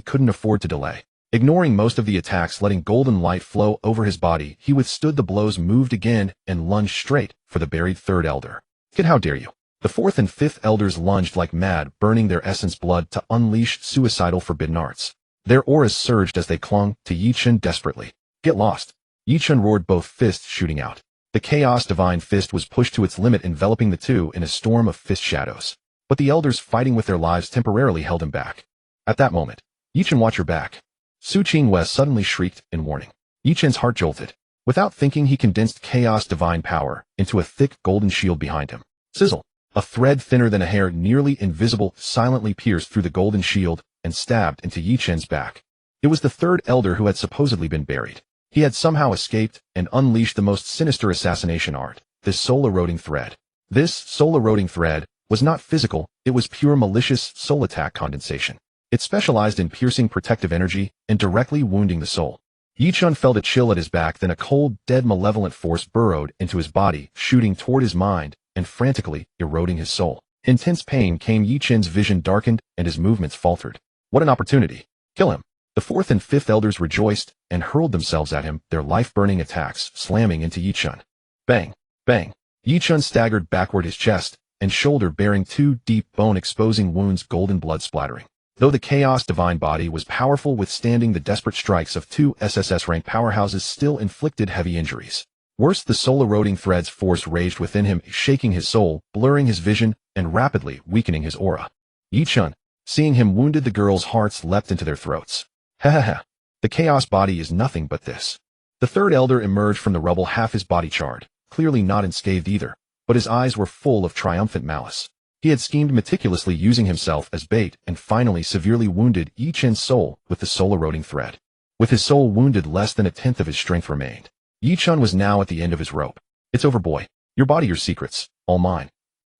Speaker 1: couldn't afford to delay. Ignoring most of the attacks, letting golden light flow over his body, he withstood the blows, moved again, and lunged straight for the buried third elder. Kid, how dare you? The fourth and fifth elders lunged like mad, burning their essence blood to unleash suicidal forbidden arts. Their auras surged as they clung to Ye Chen desperately. Get lost! Ye Chen roared, both fists shooting out. The Chaos Divine Fist was pushed to its limit, enveloping the two in a storm of fist shadows. But the elders, fighting with their lives, temporarily held him back. At that moment, Ye Chen, watch your back! Su Qingyue suddenly shrieked in warning. Ye Chen's heart jolted. Without thinking, he condensed Chaos Divine power into a thick golden shield behind him. Sizzle! A thread thinner than a hair, nearly invisible, silently pierced through the golden shield and stabbed into Ye Chen's back. It was the third elder who had supposedly been buried. He had somehow escaped and unleashed the most sinister assassination art, this soul-eroding thread. This soul-eroding thread was not physical, it was pure malicious soul attack condensation. It specialized in piercing protective energy and directly wounding the soul. Ye Chen felt a chill at his back, then a cold, dead, malevolent force burrowed into his body, shooting toward his mind and frantically eroding his soul. Intense pain came. Ye Chen's vision darkened and his movements faltered. What an opportunity! Kill him! The fourth and fifth elders rejoiced and hurled themselves at him, their life-burning attacks slamming into Ye Chen. Bang! Bang! Ye Chen staggered backward, his chest and shoulder bearing two deep bone-exposing wounds, golden blood splattering. Though the Chaos Divine body was powerful, withstanding the desperate strikes of two SSS-rank powerhouses still inflicted heavy injuries. Worse, the soul-eroding thread's force raged within him, shaking his soul, blurring his vision, and rapidly weakening his aura. Ye Chen, seeing him wounded, the girls' hearts leapt into their throats. Ha ha ha. The Chaos body is nothing but this. The third elder emerged from the rubble, half his body charred, clearly not unscathed either, but his eyes were full of triumphant malice. He had schemed meticulously, using himself as bait, and finally severely wounded Ye Chen's soul with the soul-eroding thread. With his soul wounded, less than a tenth of his strength remained. Ye Chen was now at the end of his rope. It's over, boy. Your body, your secrets, all mine.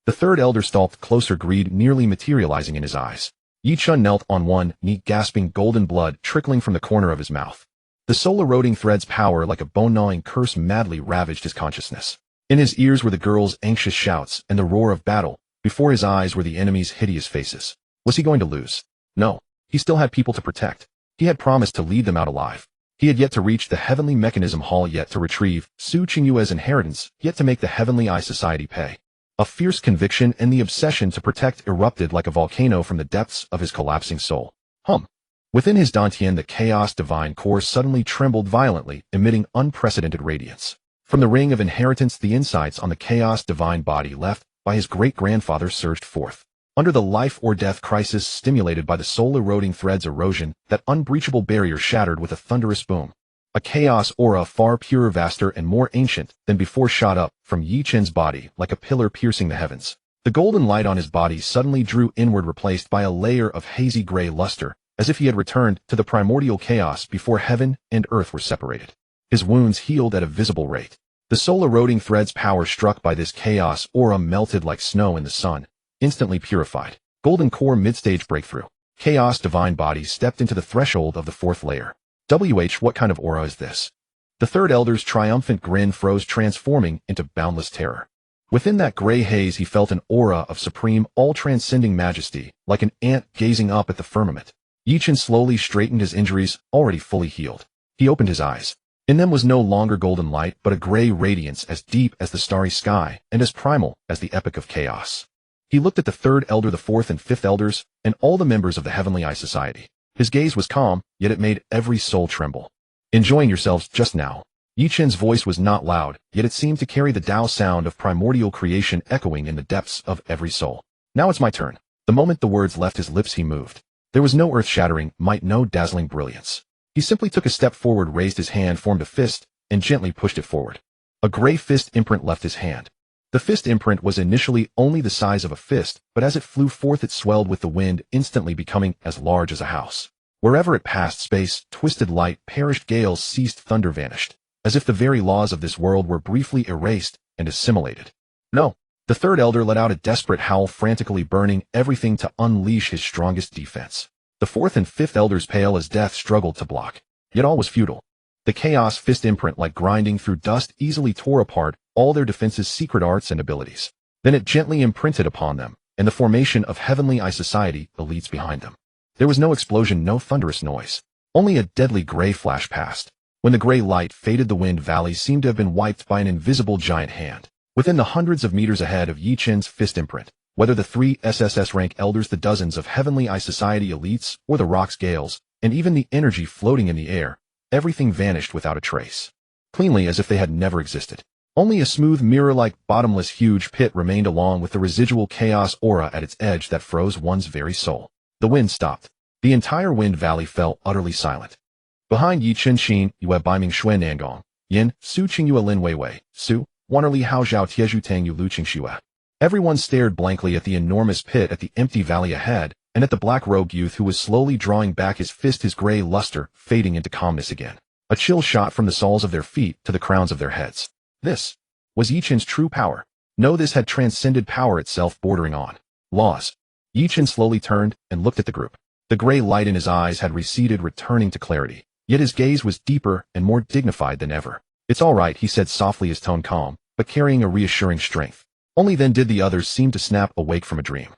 Speaker 1: The third elder stalked closer, greed nearly materializing in his eyes. Ye Chen knelt on one knee, gasping, golden blood trickling from the corner of his mouth. The soul-eroding thread's power, like a bone-gnawing curse, madly ravaged his consciousness. In his ears were the girls' anxious shouts and the roar of battle. Before his eyes were the enemy's hideous faces. Was he going to lose? No. He still had people to protect. He had promised to lead them out alive. He had yet to reach the heavenly mechanism hall, yet to retrieve Su Qingyue's inheritance, yet to make the Heavenly Eye Society pay. A fierce conviction and the obsession to protect erupted like a volcano from the depths of his collapsing soul. Hum. Within his dantian, the chaos divine core suddenly trembled violently, emitting unprecedented radiance. From the ring of inheritance, the insights on the chaos divine body left by his great-grandfather surged forth. Under the life-or-death crisis stimulated by the soul-eroding thread's erosion, that unbreachable barrier shattered with a thunderous boom. A chaos aura far purer, vaster, and more ancient than before shot up from Ye Chen's body like a pillar piercing the heavens. The golden light on his body suddenly drew inward, replaced by a layer of hazy gray luster, as if he had returned to the primordial chaos before heaven and earth were separated. His wounds healed at a visible rate. The soul-eroding thread's power struck by this chaos aura melted like snow in the sun, instantly purified. Golden core mid-stage breakthrough. Chaos divine body stepped into the threshold of the fourth layer. What kind of aura is this? The third elder's triumphant grin froze, transforming into boundless terror. Within that gray haze he felt an aura of supreme, all-transcending majesty, like an ant gazing up at the firmament. Ye Chen slowly straightened, his injuries already fully healed. He opened his eyes. In them was no longer golden light, but a gray radiance as deep as the starry sky and as primal as the epic of chaos. He looked at the third elder, the fourth and fifth elders, and all the members of the Heavenly Eye Society. His gaze was calm, yet it made every soul tremble. Enjoying yourselves just now. Ye Chen's voice was not loud, yet it seemed to carry the Tao sound of primordial creation echoing in the depths of every soul. Now it's my turn. The moment the words left his lips, he moved. There was no earth-shattering might, no dazzling brilliance. He simply took a step forward, raised his hand, formed a fist, and gently pushed it forward. A gray fist imprint left his hand. The fist imprint was initially only the size of a fist, but as it flew forth it swelled with the wind, instantly becoming as large as a house. Wherever it passed, space, twisted light, perished, gales ceased, thunder vanished, as if the very laws of this world were briefly erased and assimilated. No. The third elder let out a desperate howl, frantically burning everything to unleash his strongest defense. The fourth and fifth elders, pale as death, struggled to block. Yet all was futile. The chaos fist imprint, like grinding through dust, easily tore apart all their defenses, secret arts, and abilities. Then it gently imprinted upon them, and the formation of Heavenly Eye Society, elites behind them. There was no explosion, no thunderous noise. Only a deadly gray flash passed. When the gray light faded, the wind valley seemed to have been wiped by an invisible giant hand. Within the hundreds of meters ahead of Ye Chen's fist imprint, whether the 3 SSS rank elders, the dozens of Heavenly Eye Society elites, or the rock's gales, and even the energy floating in the air, everything vanished without a trace. Cleanly, as if they had never existed. Only a smooth, mirror-like, bottomless, huge pit remained, along with the residual chaos aura at its edge that froze one's very soul. The wind stopped. The entire wind valley fell utterly silent. Behind Ye Chen, Xin, Yue Baiming Shui Nangong, Yin, Su Qingyue Lin Weiwei, Su, Wannerli Hao Zhao Tieju Tang Yu Lu Qingxue. Everyone stared blankly at the enormous pit, at the empty valley ahead, and at the black-robed youth who was slowly drawing back his fist, his gray luster fading into calmness again. A chill shot from the soles of their feet to the crowns of their heads. This was Ye Chen's true power. No, this had transcended power itself, bordering on laws. Ye Chen slowly turned and looked at the group. The gray light in his eyes had receded, returning to clarity. Yet his gaze was deeper and more dignified than ever. It's all right, he said softly, his tone calm, but carrying a reassuring strength. Only then did the others seem to snap awake from a dream.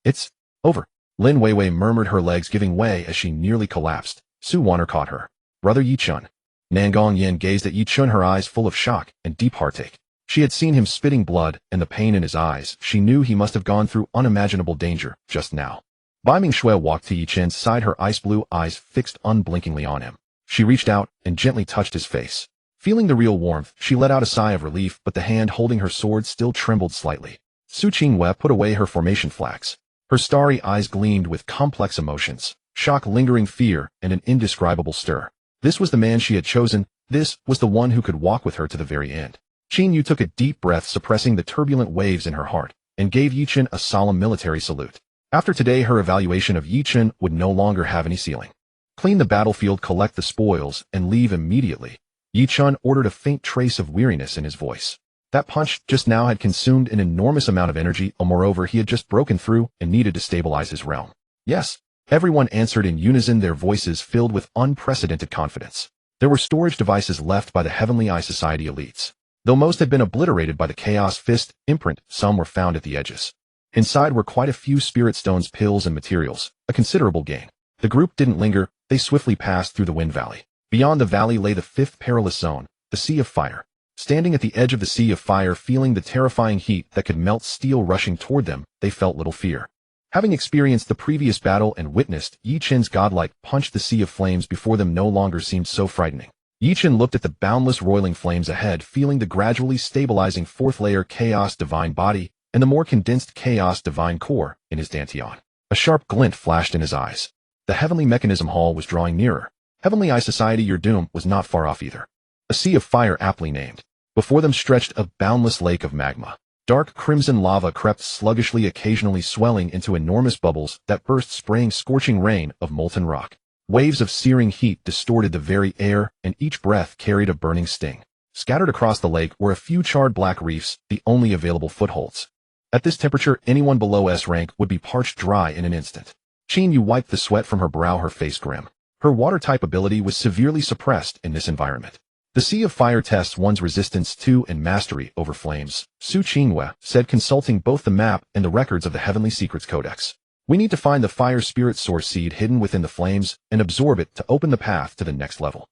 Speaker 1: It's over. Lin Weiwei murmured, her legs giving way as she nearly collapsed. Su Wanner caught her. Brother Ye Chen. Nangong Yin gazed at Ye Chen, her eyes full of shock and deep heartache. She had seen him spitting blood, and the pain in his eyes. She knew he must have gone through unimaginable danger just now. Baiming Shui walked to Ye Chen's side, her ice blue eyes fixed unblinkingly on him. She reached out and gently touched his face. Feeling the real warmth, she let out a sigh of relief, but the hand holding her sword still trembled slightly. Su Qingyue put away her formation flax. Her starry eyes gleamed with complex emotions, shock, lingering fear, and an indescribable stir. This was the man she had chosen. This was the one who could walk with her to the very end. Qin Yu took a deep breath, suppressing the turbulent waves in her heart, and gave Ye Chen a solemn military salute. After today, her evaluation of Ye Chen would no longer have any ceiling. Clean the battlefield, collect the spoils, and leave immediately. Ye Chen ordered, a faint trace of weariness in his voice. That punch just now had consumed an enormous amount of energy, and moreover, he had just broken through and needed to stabilize his realm. Yes. Everyone answered in unison, their voices filled with unprecedented confidence. There were storage devices left by the Heavenly Eye Society elites. Though most had been obliterated by the Chaos Fist imprint, some were found at the edges. Inside were quite a few spirit stones, pills, and materials, a considerable gain. The group didn't linger, they swiftly passed through the Wind Valley. Beyond the valley lay the fifth perilous zone, the Sea of Fire. Standing at the edge of the Sea of Fire, feeling the terrifying heat that could melt steel rushing toward them, they felt little fear. Having experienced the previous battle and witnessed Ye Chen's godlike punch, the sea of flames before them no longer seemed so frightening. Ye Chen looked at the boundless roiling flames ahead, feeling the gradually stabilizing fourth layer chaos divine body and the more condensed chaos divine core in his dantian. A sharp glint flashed in his eyes. The heavenly mechanism hall was drawing nearer. Heavenly Eye Society, your doom was not far off either. A sea of fire aptly named. Before them stretched a boundless lake of magma. Dark crimson lava crept sluggishly, occasionally swelling into enormous bubbles that burst, spraying scorching rain of molten rock. Waves of searing heat distorted the very air, and each breath carried a burning sting. Scattered across the lake were a few charred black reefs, the only available footholds. At this temperature, anyone below S rank would be parched dry in an instant. Chen Yu wiped the sweat from her brow, her face grim. Her water-type ability was severely suppressed in this environment. The Sea of Fire tests one's resistance to and mastery over flames, Su Qinghua said, consulting both the map and the records of the Heavenly Secrets Codex. We need to find the Fire Spirit Source Seed hidden within the flames and absorb it to open the path to the next level.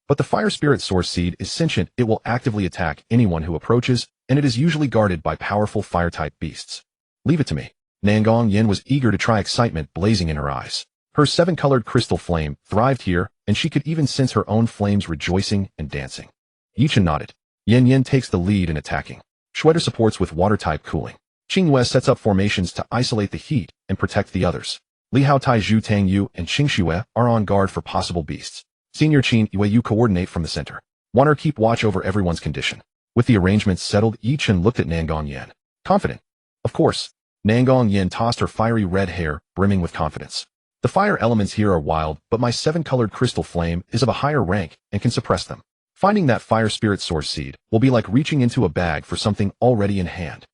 Speaker 1: But the Fire Spirit Source Seed is sentient. It will actively attack anyone who approaches, and it is usually guarded by powerful fire-type beasts. Leave it to me. Nangong Yin was eager to try, excitement blazing in her eyes. Her seven-colored crystal flame thrived here, and she could even sense her own flames rejoicing and dancing. Ye Chen nodded. Yin Yin takes the lead in attacking. Shweta supports with water-type cooling. Qingyue sets up formations to isolate the heat and protect the others. Li Hao Tai Zhu Tang Yu and Qingxue are on guard for possible beasts. Senior Qin Yue Yu coordinate from the center. Wanner keep watch over everyone's condition. With the arrangements settled, Ye Chen looked at Nangong Yin. Confident. Of course. Nangong Yin tossed her fiery red hair, brimming with confidence. The fire elements here are wild, but my seven-colored crystal flame is of a higher rank and can suppress them. Finding that Fire Spirit Source Seed will be like reaching into a bag for something already in hand.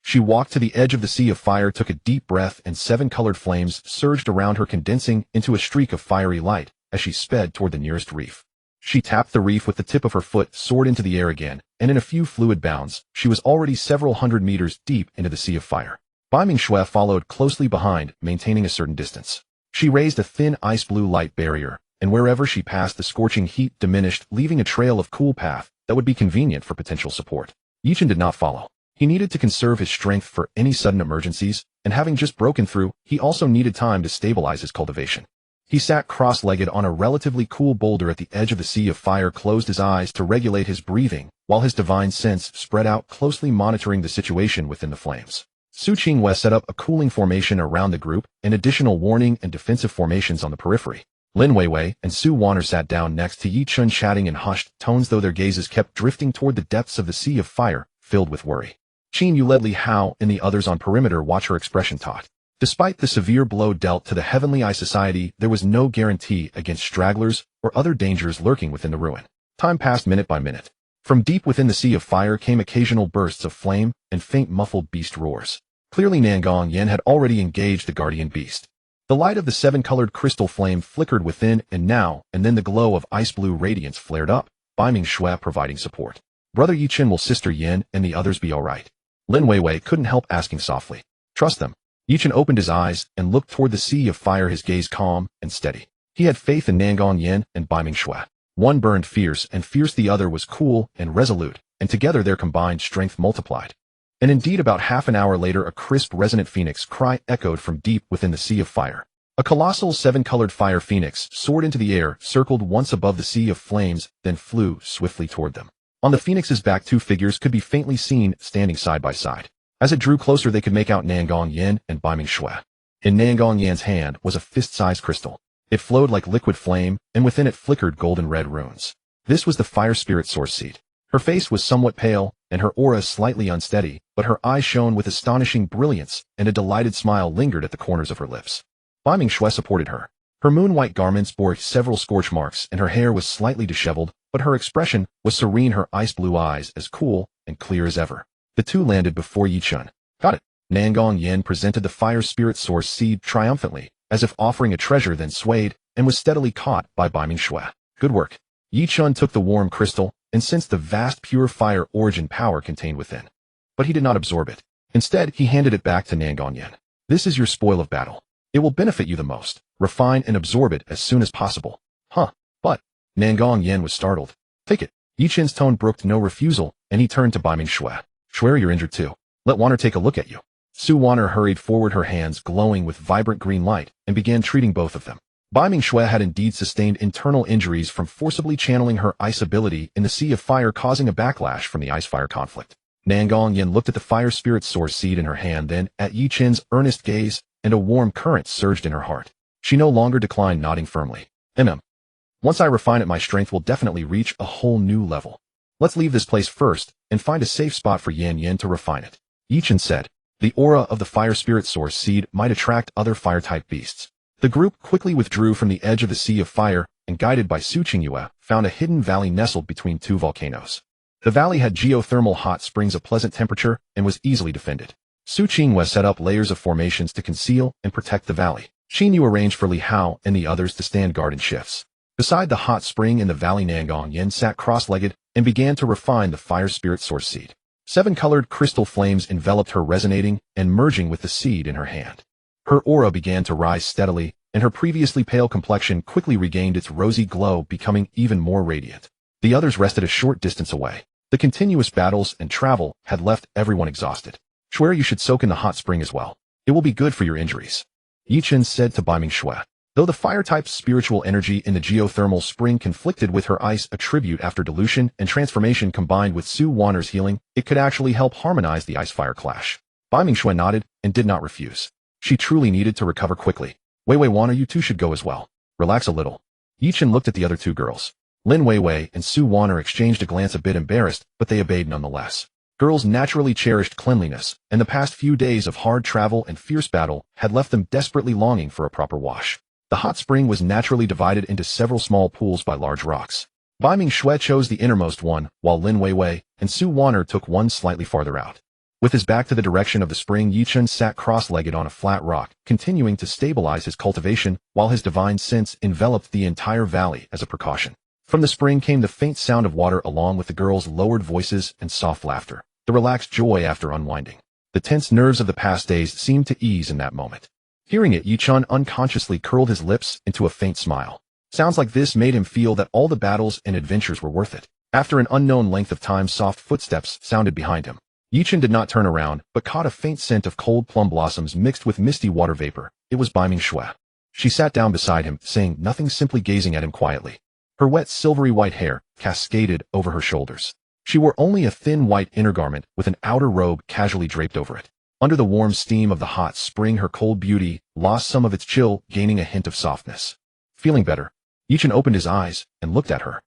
Speaker 1: She walked to the edge of the sea of fire, took a deep breath, and seven-colored flames surged around her, condensing into a streak of fiery light as she sped toward the nearest reef. She tapped the reef with the tip of her foot, soared into the air again, and in a few fluid bounds, she was already several hundred meters deep into the sea of fire. Bai Mingxue followed closely behind, maintaining a certain distance. She raised a thin ice-blue light barrier, and wherever she passed, the scorching heat diminished, leaving a trail of cool path that would be convenient for potential support. Ye Chen did not follow. He needed to conserve his strength for any sudden emergencies, and having just broken through, he also needed time to stabilize his cultivation. He sat cross-legged on a relatively cool boulder at the edge of the sea of fire, closed his eyes to regulate his breathing, while his divine sense spread out, closely monitoring the situation within the flames. Su Qinghua set up a cooling formation around the group and additional warning and defensive formations on the periphery. Lin Weiwei and Su Wanner sat down next to Ye Chen, chatting in hushed tones, though their gazes kept drifting toward the depths of the sea of fire, filled with worry. Qin Yu led Li Hao and the others on perimeter, watch her expression taut. Despite the severe blow dealt to the Heavenly Eye Society, there was no guarantee against stragglers or other dangers lurking within the ruin. Time passed minute by minute. From deep within the sea of fire came occasional bursts of flame and faint muffled beast roars. Clearly Nangong Yin had already engaged the guardian beast. The light of the seven-colored crystal flame flickered within, and now and then the glow of ice-blue radiance flared up, Bai Mingxue providing support. Brother Ye Chen, will Sister Yin and the others be alright? Lin Weiwei couldn't help asking softly. Trust them. Ye Chen opened his eyes and looked toward the sea of fire, his gaze calm and steady. He had faith in Nangong Yin and Bai Mingxue. One burned fierce, the other was cool and resolute, and together their combined strength multiplied. And indeed, about half an hour later, a crisp, resonant phoenix cry echoed from deep within the sea of fire. A colossal seven-colored fire phoenix soared into the air, circled once above the sea of flames, then flew swiftly toward them. On the phoenix's back, two figures could be faintly seen, standing side by side. As it drew closer, they could make out Nangong Yin and Bai Mingxue. In Nangong Yin's hand was a fist-sized crystal. It flowed like liquid flame, and within it flickered golden red runes. This was the Fire Spirit Source Seed. Her face was somewhat pale, and her aura slightly unsteady, but her eyes shone with astonishing brilliance, and a delighted smile lingered at the corners of her lips. Bai Mingxue supported her. Her moon-white garments bore several scorch marks, and her hair was slightly disheveled, but her expression was serene, her ice-blue eyes as cool and clear as ever. The two landed before Ye Chen. Got it. Nangong Yin presented the Fire Spirit Source Seed triumphantly, as if offering a treasure, then swayed, and was steadily caught by Bai Mingxue. Good work. Ye Chen took the warm crystal, and sensed the vast pure fire origin power contained within. But he did not absorb it. Instead, he handed it back to Nangong Yin. This is your spoil of battle. It will benefit you the most. Refine and absorb it as soon as possible. Huh. But Nangong Yin was startled. Take it. Ye Chen's tone brooked no refusal, and he turned to Bai Mingxue. Swear you're injured too. Let Wanner take a look at you. Su Wanner hurried forward, her hands glowing with vibrant green light, and began treating both of them. Bai Mingxue had indeed sustained internal injuries from forcibly channeling her ice ability in the Sea of Fire, causing a backlash from the ice-fire conflict. Nangong Yin looked at the fire spirit source seed in her hand, then at Ye Chen's earnest gaze, and a warm current surged in her heart. She no longer declined, nodding firmly. Once I refine it, my strength will definitely reach a whole new level. Let's leave this place first, and find a safe spot for Yan Yin to refine it. Ye Chen said. The aura of the fire spirit source seed might attract other fire-type beasts. The group quickly withdrew from the edge of the Sea of Fire, and guided by Su Qingyue, found a hidden valley nestled between two volcanoes. The valley had geothermal hot springs of pleasant temperature and was easily defended. Su Qingyue set up layers of formations to conceal and protect the valley. Qinyu arranged for Li Hao and the others to stand guard in shifts. Beside the hot spring in the valley, Nangong Yin sat cross-legged and began to refine the fire spirit source seed. 7 colored crystal flames enveloped her, resonating and merging with the seed in her hand. Her aura began to rise steadily, and her previously pale complexion quickly regained its rosy glow, becoming even more radiant. The others rested a short distance away. The continuous battles and travel had left everyone exhausted. Swear you should soak in the hot spring as well. It will be good for your injuries. Ye Chen said to Bai Mingxue. Though the fire-type's spiritual energy in the geothermal spring conflicted with her ice attribute after dilution and transformation combined with Su Wanner's healing, it could actually help harmonize the ice-fire clash. Bai Mingxue nodded and did not refuse. She truly needed to recover quickly. Wei Wanner, you two should go as well. Relax a little. Ye Chen looked at the other two girls. Lin Wei and Su Wanner exchanged a glance, a bit embarrassed, but they obeyed nonetheless. Girls naturally cherished cleanliness, and the past few days of hard travel and fierce battle had left them desperately longing for a proper wash. The hot spring was naturally divided into several small pools by large rocks. Bai Mingxue chose the innermost one, while Lin Wei and Su Wanner took one slightly farther out. With his back to the direction of the spring, Ye Chen sat cross-legged on a flat rock, continuing to stabilize his cultivation, while his divine sense enveloped the entire valley as a precaution. From the spring came the faint sound of water, along with the girls' lowered voices and soft laughter, the relaxed joy after unwinding. The tense nerves of the past days seemed to ease in that moment. Hearing it, Ye Chen unconsciously curled his lips into a faint smile. Sounds like this made him feel that all the battles and adventures were worth it. After an unknown length of time, soft footsteps sounded behind him. Ye Chen did not turn around, but caught a faint scent of cold plum blossoms mixed with misty water vapor. It was Bai Mingxue. She sat down beside him, saying nothing, simply gazing at him quietly. Her wet silvery white hair cascaded over her shoulders. She wore only a thin white inner garment with an outer robe casually draped over it. Under the warm steam of the hot spring, her cold beauty lost some of its chill, gaining a hint of softness. Feeling better? Ye Chen opened his eyes and looked at her.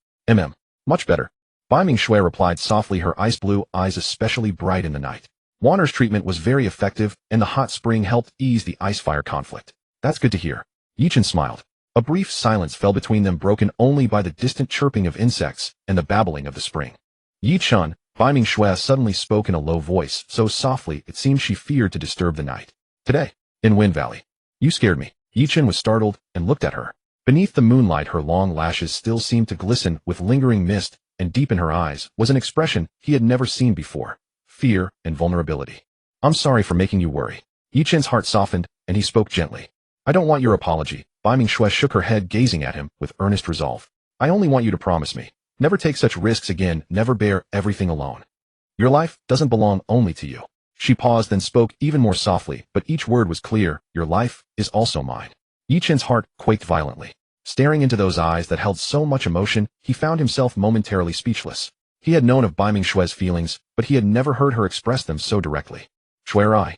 Speaker 1: Much better. Bai Mingxue replied softly, her ice blue eyes especially bright in the night. Wanner's treatment was very effective, and the hot spring helped ease the ice-fire conflict. That's good to hear. Ye Chen smiled. A brief silence fell between them, broken only by the distant chirping of insects and the babbling of the spring. Ye Chen, Bai Mingxue suddenly spoke in a low voice, so softly it seemed she feared to disturb the night. Today, in Wind Valley. You scared me. Ye Chen was startled and looked at her. Beneath the moonlight, her long lashes still seemed to glisten with lingering mist, and deep in her eyes was an expression he had never seen before, fear and vulnerability. I'm sorry for making you worry. Ye Chen's heart softened, and he spoke gently. I don't want your apology. Bai Mingxue shook her head, gazing at him with earnest resolve. I only want you to promise me. Never take such risks again, never bear everything alone. Your life doesn't belong only to you. She paused, then spoke even more softly, but each word was clear. Your life is also mine. Ye Chen's heart quaked violently. Staring into those eyes that held so much emotion, he found himself momentarily speechless. He had known of Bai Mingxue's feelings, but he had never heard her express them so directly. Swear I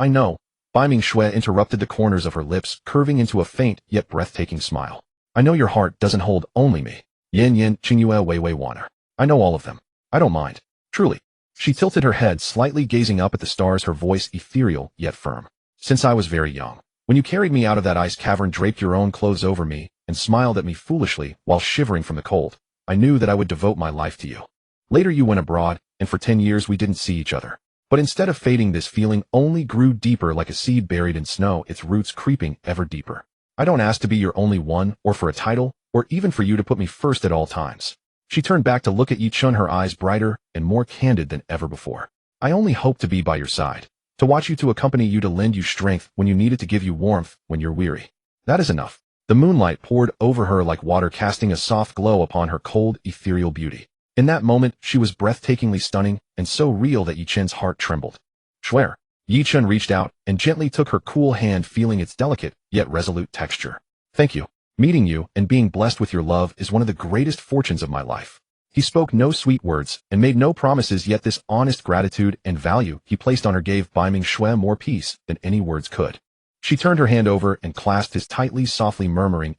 Speaker 1: know. Bai Mingxue interrupted, the corners of her lips curving into a faint yet breathtaking smile. I know your heart doesn't hold only me. Yin Qingyue Wei Wanner. I know all of them. I don't mind. Truly. She tilted her head slightly, gazing up at the stars, her voice ethereal yet firm. Since I was very young. When you carried me out of that ice cavern, draped your own clothes over me, and smiled at me foolishly while shivering from the cold, I knew that I would devote my life to you. Later you went abroad, and for 10 years we didn't see each other. But instead of fading, this feeling only grew deeper, like a seed buried in snow, its roots creeping ever deeper. I don't ask to be your only one, or for a title, or even for you to put me first at all times. She turned back to look at Ye Chen, her eyes brighter and more candid than ever before. I only hope to be by your side, to watch you, to accompany you, to lend you strength when you need it, to give you warmth when you're weary. That is enough. The moonlight poured over her like water, casting a soft glow upon her cold, ethereal beauty. In that moment, she was breathtakingly stunning, and so real that Ye Chen's heart trembled. Swear. Ye Chen reached out and gently took her cool hand, feeling its delicate yet resolute texture. Thank you. Meeting you and being blessed with your love is one of the greatest fortunes of my life. He spoke no sweet words and made no promises, yet this honest gratitude and value he placed on her gave Biming Shui more peace than any words could. She turned her hand over and clasped his tightly, softly murmuring,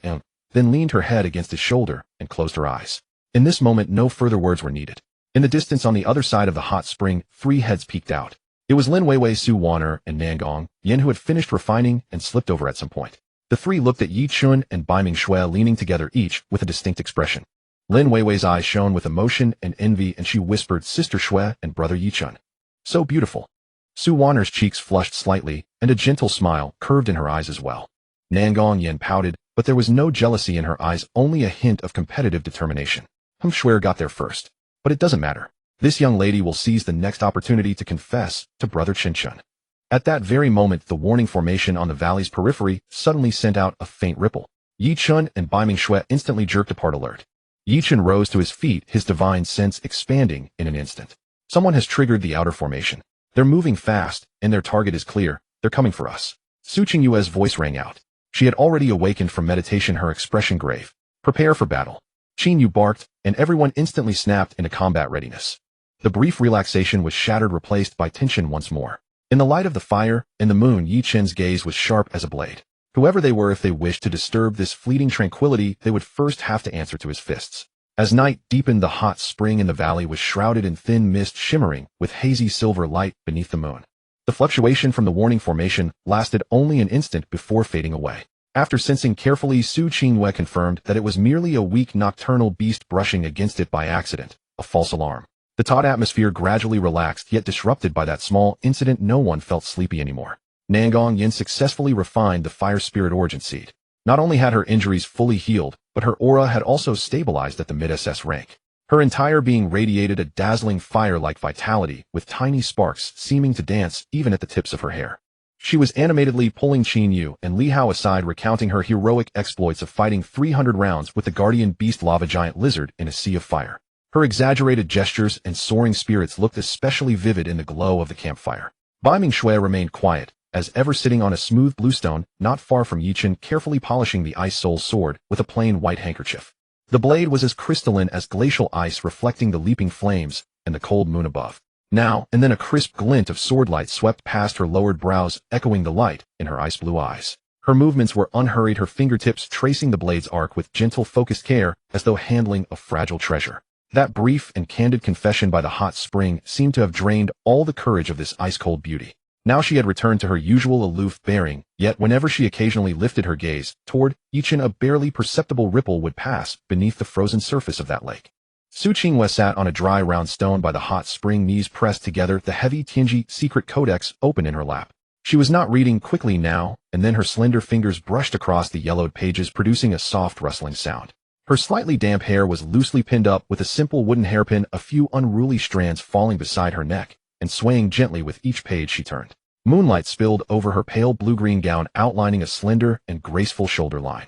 Speaker 1: then leaned her head against his shoulder and closed her eyes. In this moment, no further words were needed. In the distance on the other side of the hot spring, 3 heads peeked out. It was Lin Weiwei, Su Wan'er, and Nangong Yen, who had finished refining and slipped over at some point. The 3 looked at Ye Chen and Biming Shui leaning together, each with a distinct expression. Lin Weiwei's eyes shone with emotion and envy, and she whispered, Sister Shui and Brother Ye Chen. So beautiful. Su Wan'er's cheeks flushed slightly, and a gentle smile curved in her eyes as well. Nangong Yen pouted, but there was no jealousy in her eyes, only a hint of competitive determination. Shui got there first. But it doesn't matter. This young lady will seize the next opportunity to confess to Brother Chen Chen. At that very moment, the warning formation on the valley's periphery suddenly sent out a faint ripple. Ye Chen and Biming Shui instantly jerked apart, alert. Ye Chen rose to his feet, his divine sense expanding in an instant. Someone has triggered the outer formation. They're moving fast, and their target is clear. They're coming for us. Su Qingyue's voice rang out. She had already awakened from meditation, her expression grave. Prepare for battle. Qinyu barked, and everyone instantly snapped into combat readiness. The brief relaxation was shattered, replaced by tension once more. In the light of the fire and the moon, Ye Chen's gaze was sharp as a blade. Whoever they were, if they wished to disturb this fleeting tranquility, they would first have to answer to his fists. As night deepened, the hot spring in the valley was shrouded in thin mist, shimmering with hazy silver light beneath the moon. The fluctuation from the warning formation lasted only an instant before fading away. After sensing carefully, Su Qingyue confirmed that it was merely a weak nocturnal beast brushing against it by accident, a false alarm. The taut atmosphere gradually relaxed, yet disrupted by that small incident, no one felt sleepy anymore. Nangong Yen successfully refined the fire spirit origin seed. Not only had her injuries fully healed, but her aura had also stabilized at the mid-SS rank. Her entire being radiated a dazzling fire-like vitality, with tiny sparks seeming to dance even at the tips of her hair. She was animatedly pulling Qin Yu and Li Hao aside, recounting her heroic exploits of fighting 300 rounds with the guardian beast lava giant lizard in a sea of fire. Her exaggerated gestures and soaring spirits looked especially vivid in the glow of the campfire. Biming Shui remained quiet, as ever, sitting on a smooth bluestone not far from Ye Chen, carefully polishing the Ice Soul sword with a plain white handkerchief. The blade was as crystalline as glacial ice, reflecting the leaping flames and the cold moon above. Now and then a crisp glint of swordlight swept past her lowered brows, echoing the light in her ice blue eyes. Her movements were unhurried, her fingertips tracing the blade's arc with gentle, focused care, as though handling a fragile treasure. That brief and candid confession by the hot spring seemed to have drained all the courage of this ice-cold beauty. Now she had returned to her usual aloof bearing, yet whenever she occasionally lifted her gaze toward Ye Chen, a barely perceptible ripple would pass beneath the frozen surface of that lake. Su Qingyue sat on a dry round stone by the hot spring, knees pressed together, the heavy Tianji secret codex open in her lap. She was not reading quickly now, and then her slender fingers brushed across the yellowed pages, producing a soft rustling sound. Her slightly damp hair was loosely pinned up with a simple wooden hairpin, a few unruly strands falling beside her neck and swaying gently with each page she turned. Moonlight spilled over her pale blue-green gown, outlining a slender and graceful shoulder line.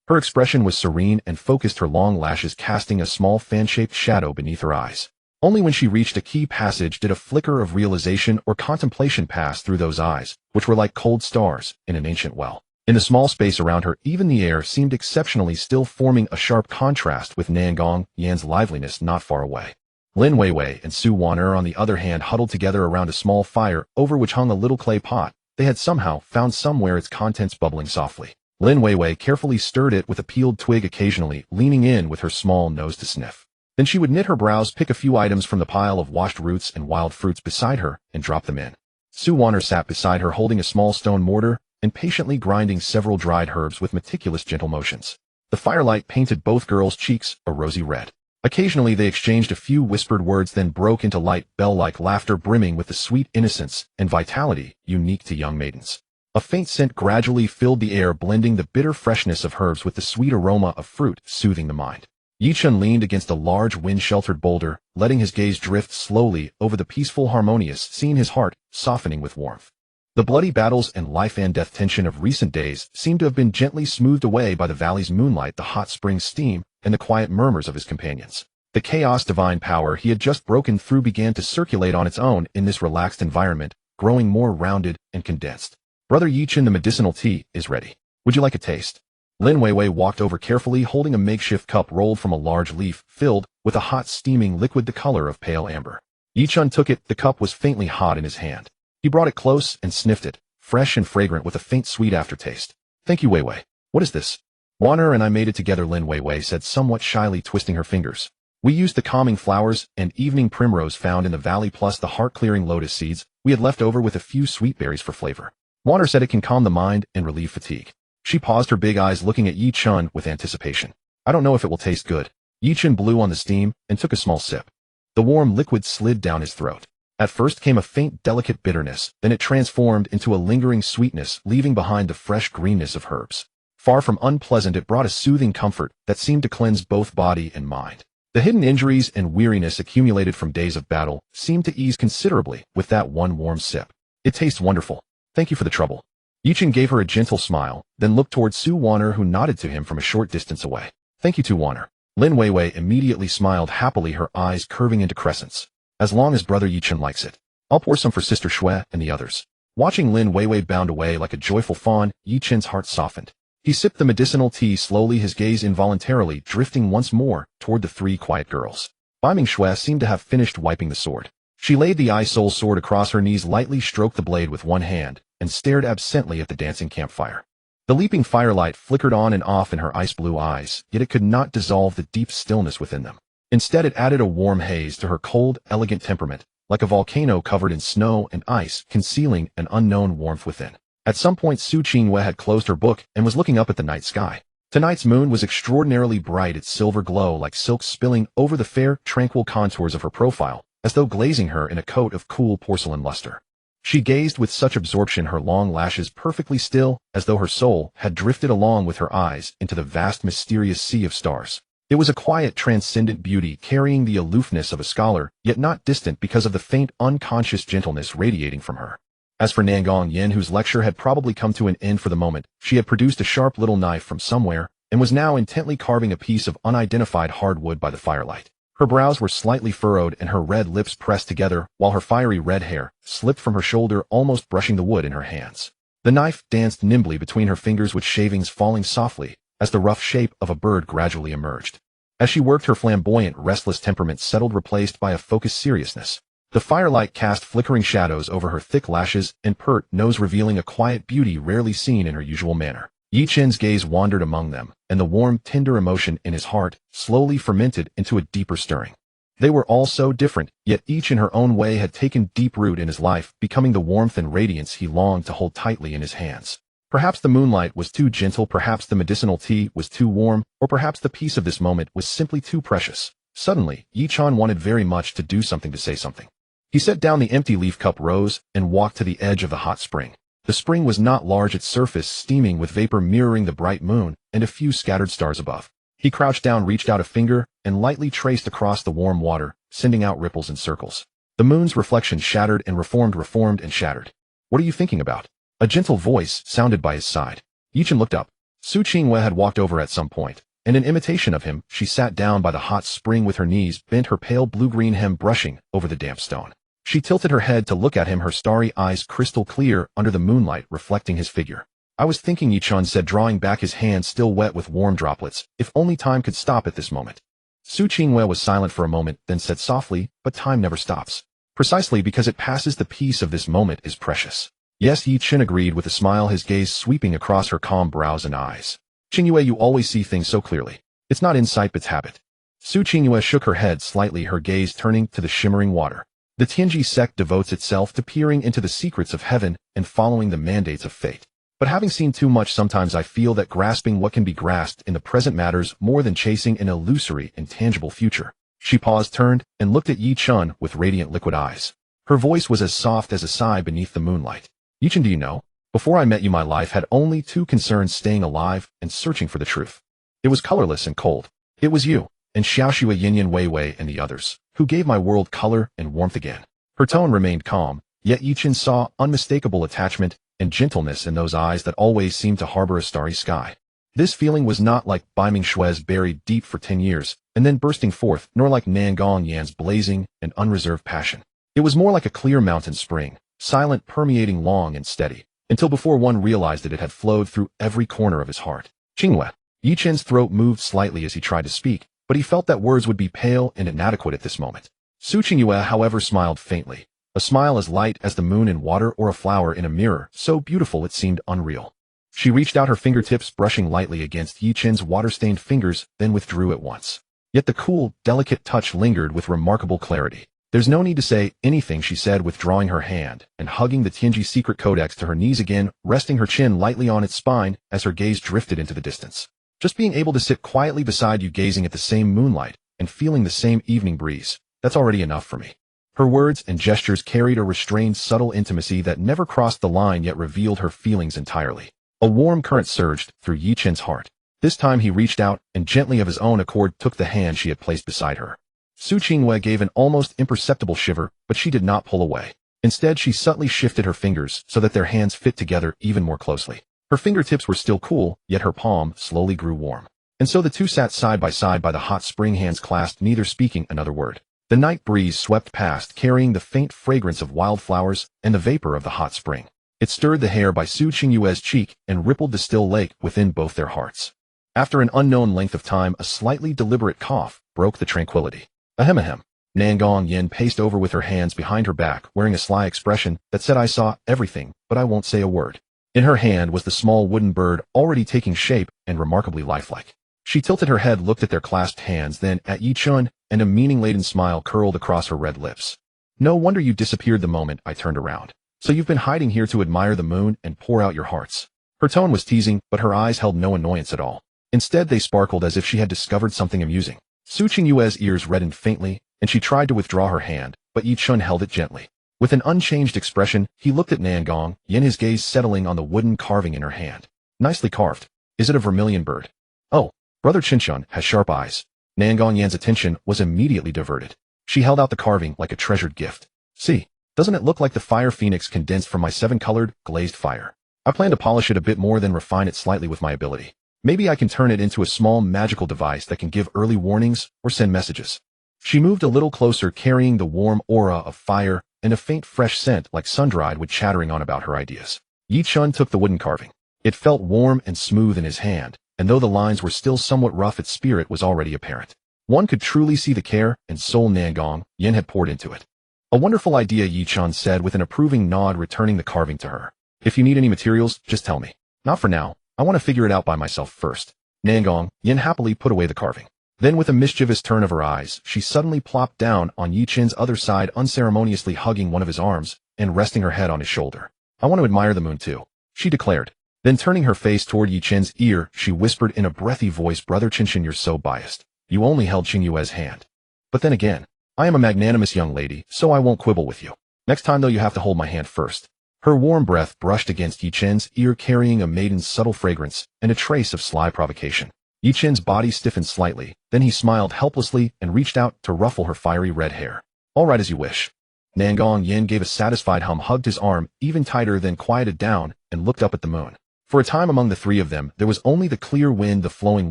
Speaker 1: Her expression was serene and focused, her long lashes casting a small fan-shaped shadow beneath her eyes. Only when she reached a key passage did a flicker of realization or contemplation pass through those eyes, which were like cold stars in an ancient well. In the small space around her, even the air seemed exceptionally still, forming a sharp contrast with Nangong Yan's liveliness not far away. Lin Weiwei and Su Wan'er, on the other hand, huddled together around a small fire over which hung a little clay pot. They had somehow found somewhere its contents bubbling softly. Lin Weiwei carefully stirred it with a peeled twig, occasionally leaning in with her small nose to sniff. Then she would knit her brows, pick a few items from the pile of washed roots and wild fruits beside her, and drop them in. Su Wan'er sat beside her holding a small stone mortar and patiently grinding several dried herbs with meticulous gentle motions. The firelight painted both girls' cheeks a rosy red. Occasionally they exchanged a few whispered words, then broke into light, bell-like laughter brimming with the sweet innocence and vitality unique to young maidens. A faint scent gradually filled the air, blending the bitter freshness of herbs with the sweet aroma of fruit, soothing the mind. Ye Chen leaned against a large wind-sheltered boulder, letting his gaze drift slowly over the peaceful, harmonious scene, his heart softening with warmth. The bloody battles and life-and-death tension of recent days seemed to have been gently smoothed away by the valley's moonlight, the hot spring steam, and the quiet murmurs of his companions. The chaos divine power he had just broken through began to circulate on its own in this relaxed environment, growing more rounded and condensed. Brother Ye Chen, the medicinal tea is ready. Would you like a taste? Lin Weiwei walked over carefully, holding a makeshift cup rolled from a large leaf, filled with a hot steaming liquid the color of pale amber. Ye Chen took it. The cup was faintly hot in his hand. He brought it close and sniffed it, fresh and fragrant with a faint sweet aftertaste. Thank you, Weiwei. What is this? Wanner and I made it together, Lin Weiwei said somewhat shyly, twisting her fingers. We used the calming flowers and evening primrose found in the valley plus the heart-clearing lotus seeds we had left over with a few sweet berries for flavor. Wanner said it can calm the mind and relieve fatigue. She paused, her big eyes looking at Ye Chen with anticipation. I don't know if it will taste good. Ye Chen blew on the steam and took a small sip. The warm liquid slid down his throat. At first came a faint, delicate bitterness, then it transformed into a lingering sweetness, leaving behind the fresh greenness of herbs. Far from unpleasant, it brought a soothing comfort that seemed to cleanse both body and mind. The hidden injuries and weariness accumulated from days of battle seemed to ease considerably with that one warm sip. It tastes wonderful. Thank you for the trouble. Ye Chen gave her a gentle smile, then looked toward Su Wanner, who nodded to him from a short distance away. Thank you to Wanner. Lin Weiwei immediately smiled happily, her eyes curving into crescents. As long as Brother Ye Chen likes it. I'll pour some for Sister Shui and the others. Watching Lin Weiwei bound away like a joyful fawn, Ye Chen's heart softened. He sipped the medicinal tea slowly, his gaze involuntarily drifting once more toward the three quiet girls. Biming Shui seemed to have finished wiping the sword. She laid the eye-soul sword across her knees, lightly stroked the blade with one hand, and stared absently at the dancing campfire. The leaping firelight flickered on and off in her ice-blue eyes, yet it could not dissolve the deep stillness within them. Instead, it added a warm haze to her cold, elegant temperament, like a volcano covered in snow and ice, concealing an unknown warmth within. At some point, Su Qingwei had closed her book and was looking up at the night sky. Tonight's moon was extraordinarily bright, its silver glow like silk spilling over the fair, tranquil contours of her profile, as though glazing her in a coat of cool porcelain luster. She gazed with such absorption, her long lashes perfectly still, as though her soul had drifted along with her eyes into the vast mysterious sea of stars. It was a quiet, transcendent beauty, carrying the aloofness of a scholar, yet not distant because of the faint, unconscious gentleness radiating from her. As for Nangong Yin, whose lecture had probably come to an end for the moment, she had produced a sharp little knife from somewhere, and was now intently carving a piece of unidentified hardwood by the firelight. Her brows were slightly furrowed and her red lips pressed together, while her fiery red hair slipped from her shoulder, almost brushing the wood in her hands. The knife danced nimbly between her fingers, with shavings falling softly, as the rough shape of a bird gradually emerged. As she worked, her flamboyant, restless temperament settled, replaced by a focused seriousness. The firelight cast flickering shadows over her thick lashes and pert nose, revealing a quiet beauty rarely seen in her usual manner. Ye Chen's gaze wandered among them, and the warm, tender emotion in his heart slowly fermented into a deeper stirring. They were all so different, yet each in her own way had taken deep root in his life, becoming the warmth and radiance he longed to hold tightly in his hands. Perhaps the moonlight was too gentle, perhaps the medicinal tea was too warm, or perhaps the peace of this moment was simply too precious. Suddenly, Ye Chen wanted very much to do something, to say something. He set down the empty leaf cup, rose, and walked to the edge of the hot spring. The spring was not large, its surface steaming with vapor mirroring the bright moon and a few scattered stars above. He crouched down, reached out a finger, and lightly traced across the warm water, sending out ripples and circles. The moon's reflection shattered and reformed and shattered. What are you thinking about? A gentle voice sounded by his side. Ye Chen looked up. Su Qingwei had walked over at some point, and in imitation of him, she sat down by the hot spring with her knees bent, her pale blue-green hem brushing over the damp stone. She tilted her head to look at him, her starry eyes crystal clear under the moonlight reflecting his figure. I was thinking, Ye Chen said, drawing back his hand still wet with warm droplets, if only time could stop at this moment. Su Qingwei was silent for a moment, then said softly, but time never stops. Precisely because it passes, the peace of this moment is precious. Yes, Ye Chen agreed with a smile, his gaze sweeping across her calm brows and eyes. Qingyue, you always see things so clearly. It's not insight but habit. Su Qingyue shook her head slightly, her gaze turning to the shimmering water. The Tianji sect devotes itself to peering into the secrets of heaven and following the mandates of fate. But having seen too much, sometimes I feel that grasping what can be grasped in the present matters more than chasing an illusory, intangible future. She paused, turned, and looked at Ye Chen with radiant liquid eyes. Her voice was as soft as a sigh beneath the moonlight. Ye Chen, do you know? Before I met you, my life had only two concerns: staying alive and searching for the truth. It was colorless and cold. It was you, and Xiaoxue, Yinyan, Weiwei, and the others, who gave my world color and warmth again. Her tone remained calm, yet Ye Chen saw unmistakable attachment and gentleness in those eyes that always seemed to harbor a starry sky. This feeling was not like Biming Shui's buried deep for 10 years, and then bursting forth, nor like Nangong Yan's blazing and unreserved passion. It was more like a clear mountain spring, silent, permeating long and steady, until before one realized it had flowed through every corner of his heart. Qingyue. Ye Chen's throat moved slightly as he tried to speak, but he felt that words would be pale and inadequate at this moment. Su Qingyue, however, smiled faintly, a smile as light as the moon in water or a flower in a mirror, so beautiful it seemed unreal. She reached out her fingertips, brushing lightly against Ye Chen's water-stained fingers, then withdrew at once. Yet the cool, delicate touch lingered with remarkable clarity. There's no need to say anything, she said, withdrawing her hand and hugging the Tianji secret codex to her knees again, resting her chin lightly on its spine as her gaze drifted into the distance. Just being able to sit quietly beside you, gazing at the same moonlight and feeling the same evening breeze, that's already enough for me. Her words and gestures carried a restrained, subtle intimacy that never crossed the line yet revealed her feelings entirely. A warm current surged through Ye Chen's heart. This time he reached out and gently of his own accord took the hand she had placed beside her. Su Qingyue gave an almost imperceptible shiver, but she did not pull away. Instead, she subtly shifted her fingers so that their hands fit together even more closely. Her fingertips were still cool, yet her palm slowly grew warm. And so the two sat side by the hot spring, hands clasped, neither speaking another word. The night breeze swept past, carrying the faint fragrance of wildflowers and the vapor of the hot spring. It stirred the hair by Su Qingyue's cheek and rippled the still lake within both their hearts. After an unknown length of time, a slightly deliberate cough broke the tranquility. Ahem ahem. Nangong Yin paced over with her hands behind her back, wearing a sly expression that said, "I saw everything, but I won't say a word." In her hand was the small wooden bird, already taking shape and remarkably lifelike. She tilted her head, looked at their clasped hands, then at Ye Chen, and a meaning-laden smile curled across her red lips. "No wonder you disappeared the moment I turned around. So you've been hiding here to admire the moon and pour out your hearts." Her tone was teasing, but her eyes held no annoyance at all. Instead, they sparkled as if she had discovered something amusing. Su Qingyue's ears reddened faintly, and she tried to withdraw her hand, but Ye Chen held it gently. With an unchanged expression, he looked at Nangong Yin, his gaze settling on the wooden carving in her hand. "Nicely carved. Is it a vermilion bird?" "Oh, Brother Qinshun has sharp eyes." Nangong Yan's attention was immediately diverted. She held out the carving like a treasured gift. "See, doesn't it look like the fire phoenix condensed from my 7-colored, glazed fire? I plan to polish it a bit more, then refine it slightly with my ability. Maybe I can turn it into a small magical device that can give early warnings or send messages." She moved a little closer, carrying the warm aura of fire and a faint fresh scent like sun-dried wood, chattering on about her ideas. Ye Chen took the wooden carving. It felt warm and smooth in his hand, and though the lines were still somewhat rough, its spirit was already apparent. One could truly see the care and soul Nangong Yin had poured into it. "A wonderful idea," Ye Chen said with an approving nod, returning the carving to her. "If you need any materials, just tell me." "Not for now. I want to figure it out by myself first." Nangong Yin happily put away the carving. Then with a mischievous turn of her eyes, she suddenly plopped down on Ye Chen's other side, unceremoniously hugging one of his arms and resting her head on his shoulder. "I want to admire the moon too," she declared. Then turning her face toward Ye Chen's ear, she whispered in a breathy voice, "Brother Qinshun, you're so biased. You only held Qingyue's hand. But then again, I am a magnanimous young lady, so I won't quibble with you. Next time though, you have to hold my hand first." Her warm breath brushed against Ye Chen's ear, carrying a maiden's subtle fragrance and a trace of sly provocation. Ye Chen's body stiffened slightly, then he smiled helplessly and reached out to ruffle her fiery red hair. "All right, as you wish." Nangong Yin gave a satisfied hum, hugged his arm even tighter, then quieted down and looked up at the moon. For a time among the three of them, there was only the clear wind, the flowing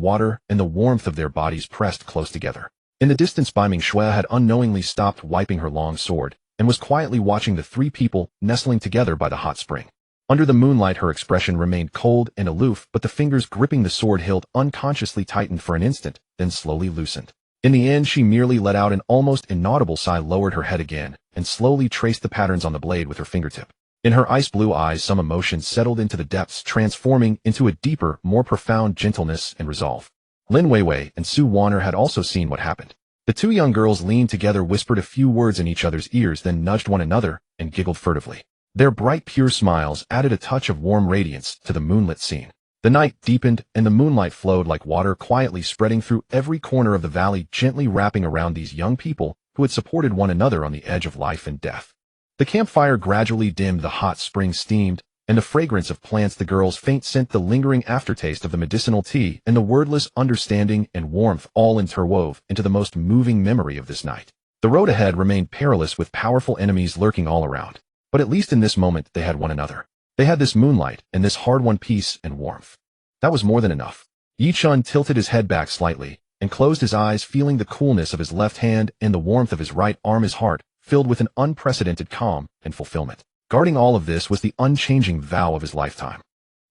Speaker 1: water, and the warmth of their bodies pressed close together. In the distance, Bai Mingxue had unknowingly stopped wiping her long sword and was quietly watching the three people nestling together by the hot spring. Under the moonlight, her expression remained cold and aloof, but the fingers gripping the sword hilt unconsciously tightened for an instant, then slowly loosened. In the end, she merely let out an almost inaudible sigh, lowered her head again, and slowly traced the patterns on the blade with her fingertip. In her ice-blue eyes, some emotion settled into the depths, transforming into a deeper, more profound gentleness and resolve. Lin Weiwei and Su Wanner had also seen what happened. The two young girls leaned together, whispered a few words in each other's ears, then nudged one another and giggled furtively. Their bright, pure smiles added a touch of warm radiance to the moonlit scene. The night deepened, and the moonlight flowed like water, quietly spreading through every corner of the valley, gently wrapping around these young people who had supported one another on the edge of life and death. The campfire gradually dimmed, the hot spring steamed, and the fragrance of plants, the girls' faint scent, the lingering aftertaste of the medicinal tea, and the wordless understanding and warmth all interwove into the most moving memory of this night. The road ahead remained perilous, with powerful enemies lurking all around. But at least in this moment, they had one another. They had this moonlight and this hard-won peace and warmth. That was more than enough. Ye Chen tilted his head back slightly and closed his eyes, feeling the coolness of his left hand and the warmth of his right arm, his heart filled with an unprecedented calm and fulfillment. Guarding all of this was the unchanging vow of his lifetime.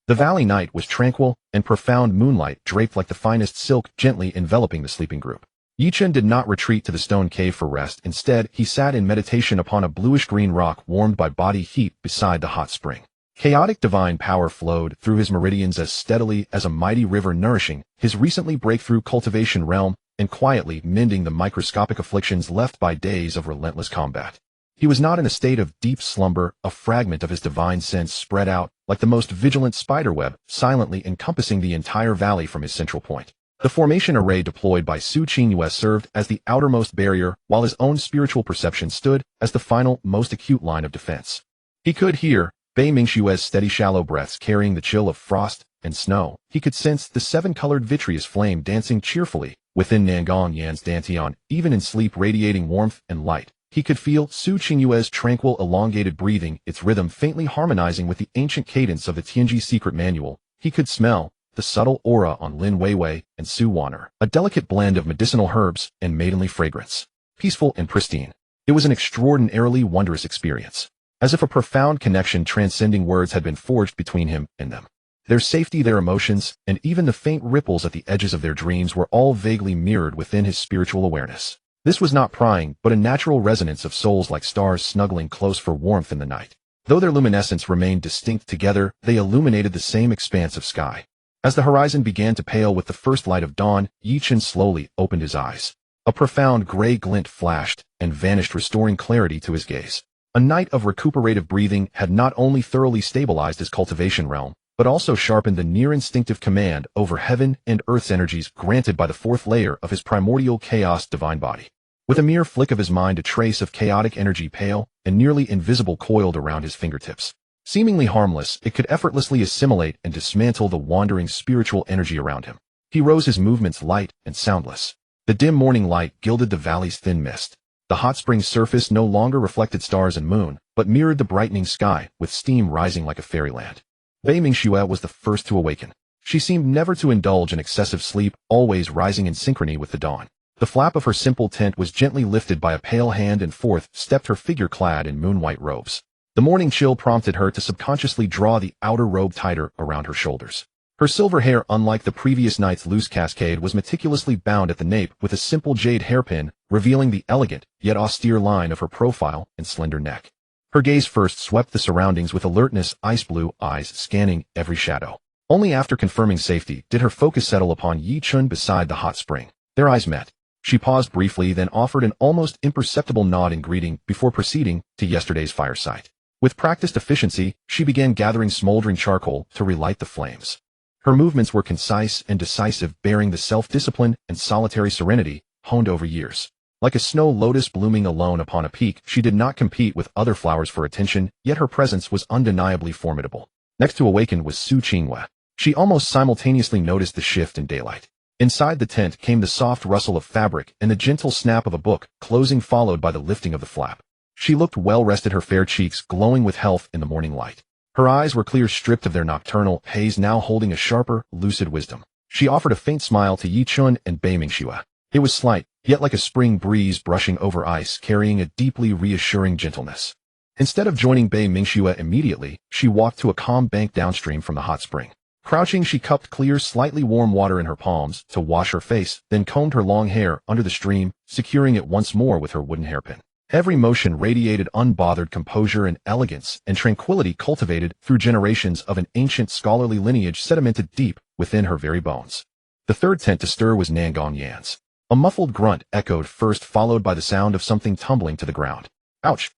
Speaker 1: The valley night was tranquil, and profound moonlight draped like the finest silk gently enveloping the sleeping group. Ye Chen did not retreat to the stone cave for rest. Instead, he sat in meditation upon a bluish-green rock warmed by body heat beside the hot spring. Chaotic divine power flowed through his meridians as steadily as a mighty river, nourishing his recently breakthrough cultivation realm and quietly mending the microscopic afflictions left by days of relentless combat. He was not in a state of deep slumber. A fragment of his divine sense spread out like the most vigilant spiderweb, silently encompassing the entire valley from his central point. The formation array deployed by Su Qingyue served as the outermost barrier, while his own spiritual perception stood as the final, most acute line of defense. He could hear Bei Mingxue's steady shallow breaths carrying the chill of frost and snow. He could sense the seven-colored vitreous flame dancing cheerfully within Nangong Yan's dantian, even in sleep radiating warmth and light. He could feel Su Qingyue's tranquil, elongated breathing, its rhythm faintly harmonizing with the ancient cadence of the Tianji secret manual. He could smell the subtle aura on Lin Weiwei and Su Wan'er, a delicate blend of medicinal herbs and maidenly fragrance. Peaceful and pristine. It was an extraordinarily wondrous experience, as if a profound connection transcending words had been forged between him and them. Their safety, their emotions, and even the faint ripples at the edges of their dreams were all vaguely mirrored within his spiritual awareness. This was not prying, but a natural resonance of souls like stars snuggling close for warmth in the night. Though their luminescence remained distinct together, they illuminated the same expanse of sky. As the horizon began to pale with the first light of dawn, Ye Chen slowly opened his eyes. A profound gray glint flashed and vanished, restoring clarity to his gaze. A night of recuperative breathing had not only thoroughly stabilized his cultivation realm, but also sharpened the near-instinctive command over heaven and earth's energies granted by the fourth layer of his primordial chaos divine body. With a mere flick of his mind, a trace of chaotic energy, pale and nearly invisible, coiled around his fingertips. Seemingly harmless, it could effortlessly assimilate and dismantle the wandering spiritual energy around him. He rose, his movements light and soundless. The dim morning light gilded the valley's thin mist. The hot spring surface no longer reflected stars and moon, but mirrored the brightening sky, with steam rising like a fairyland. Bei Mingxue was the first to awaken. She seemed never to indulge in excessive sleep, always rising in synchrony with the dawn. The flap of her simple tent was gently lifted by a pale hand, and forth stepped her figure clad in moon-white robes. The morning chill prompted her to subconsciously draw the outer robe tighter around her shoulders. Her silver hair, unlike the previous night's loose cascade, was meticulously bound at the nape with a simple jade hairpin, revealing the elegant yet austere line of her profile and slender neck. Her gaze first swept the surroundings with alertness, ice-blue eyes scanning every shadow. Only after confirming safety did her focus settle upon Ye Chen beside the hot spring. Their eyes met. She paused briefly, then offered an almost imperceptible nod in greeting before proceeding to yesterday's fireside. With practiced efficiency, she began gathering smoldering charcoal to relight the flames. Her movements were concise and decisive, bearing the self-discipline and solitary serenity honed over years. Like a snow lotus blooming alone upon a peak, she did not compete with other flowers for attention, yet her presence was undeniably formidable. Next to awaken was Su Qingyue. She almost simultaneously noticed the shift in daylight. Inside the tent came the soft rustle of fabric and the gentle snap of a book closing, followed by the lifting of the flap. She looked well-rested, her fair cheeks glowing with health in the morning light. Her eyes were clear, stripped of their nocturnal haze, now holding a sharper, lucid wisdom. She offered a faint smile to Ye Chen and Bei Mingxue. It was slight, yet like a spring breeze brushing over ice, carrying a deeply reassuring gentleness. Instead of joining Bei Mingxue immediately, she walked to a calm bank downstream from the hot spring. Crouching, she cupped clear, slightly warm water in her palms to wash her face, then combed her long hair under the stream, securing it once more with her wooden hairpin. Every motion radiated unbothered composure and elegance and tranquility, cultivated through generations of an ancient scholarly lineage sedimented deep within her very bones. The third tent to stir was Nangong Yan's. A muffled grunt echoed first, followed by the sound of something tumbling to the ground. Ouch!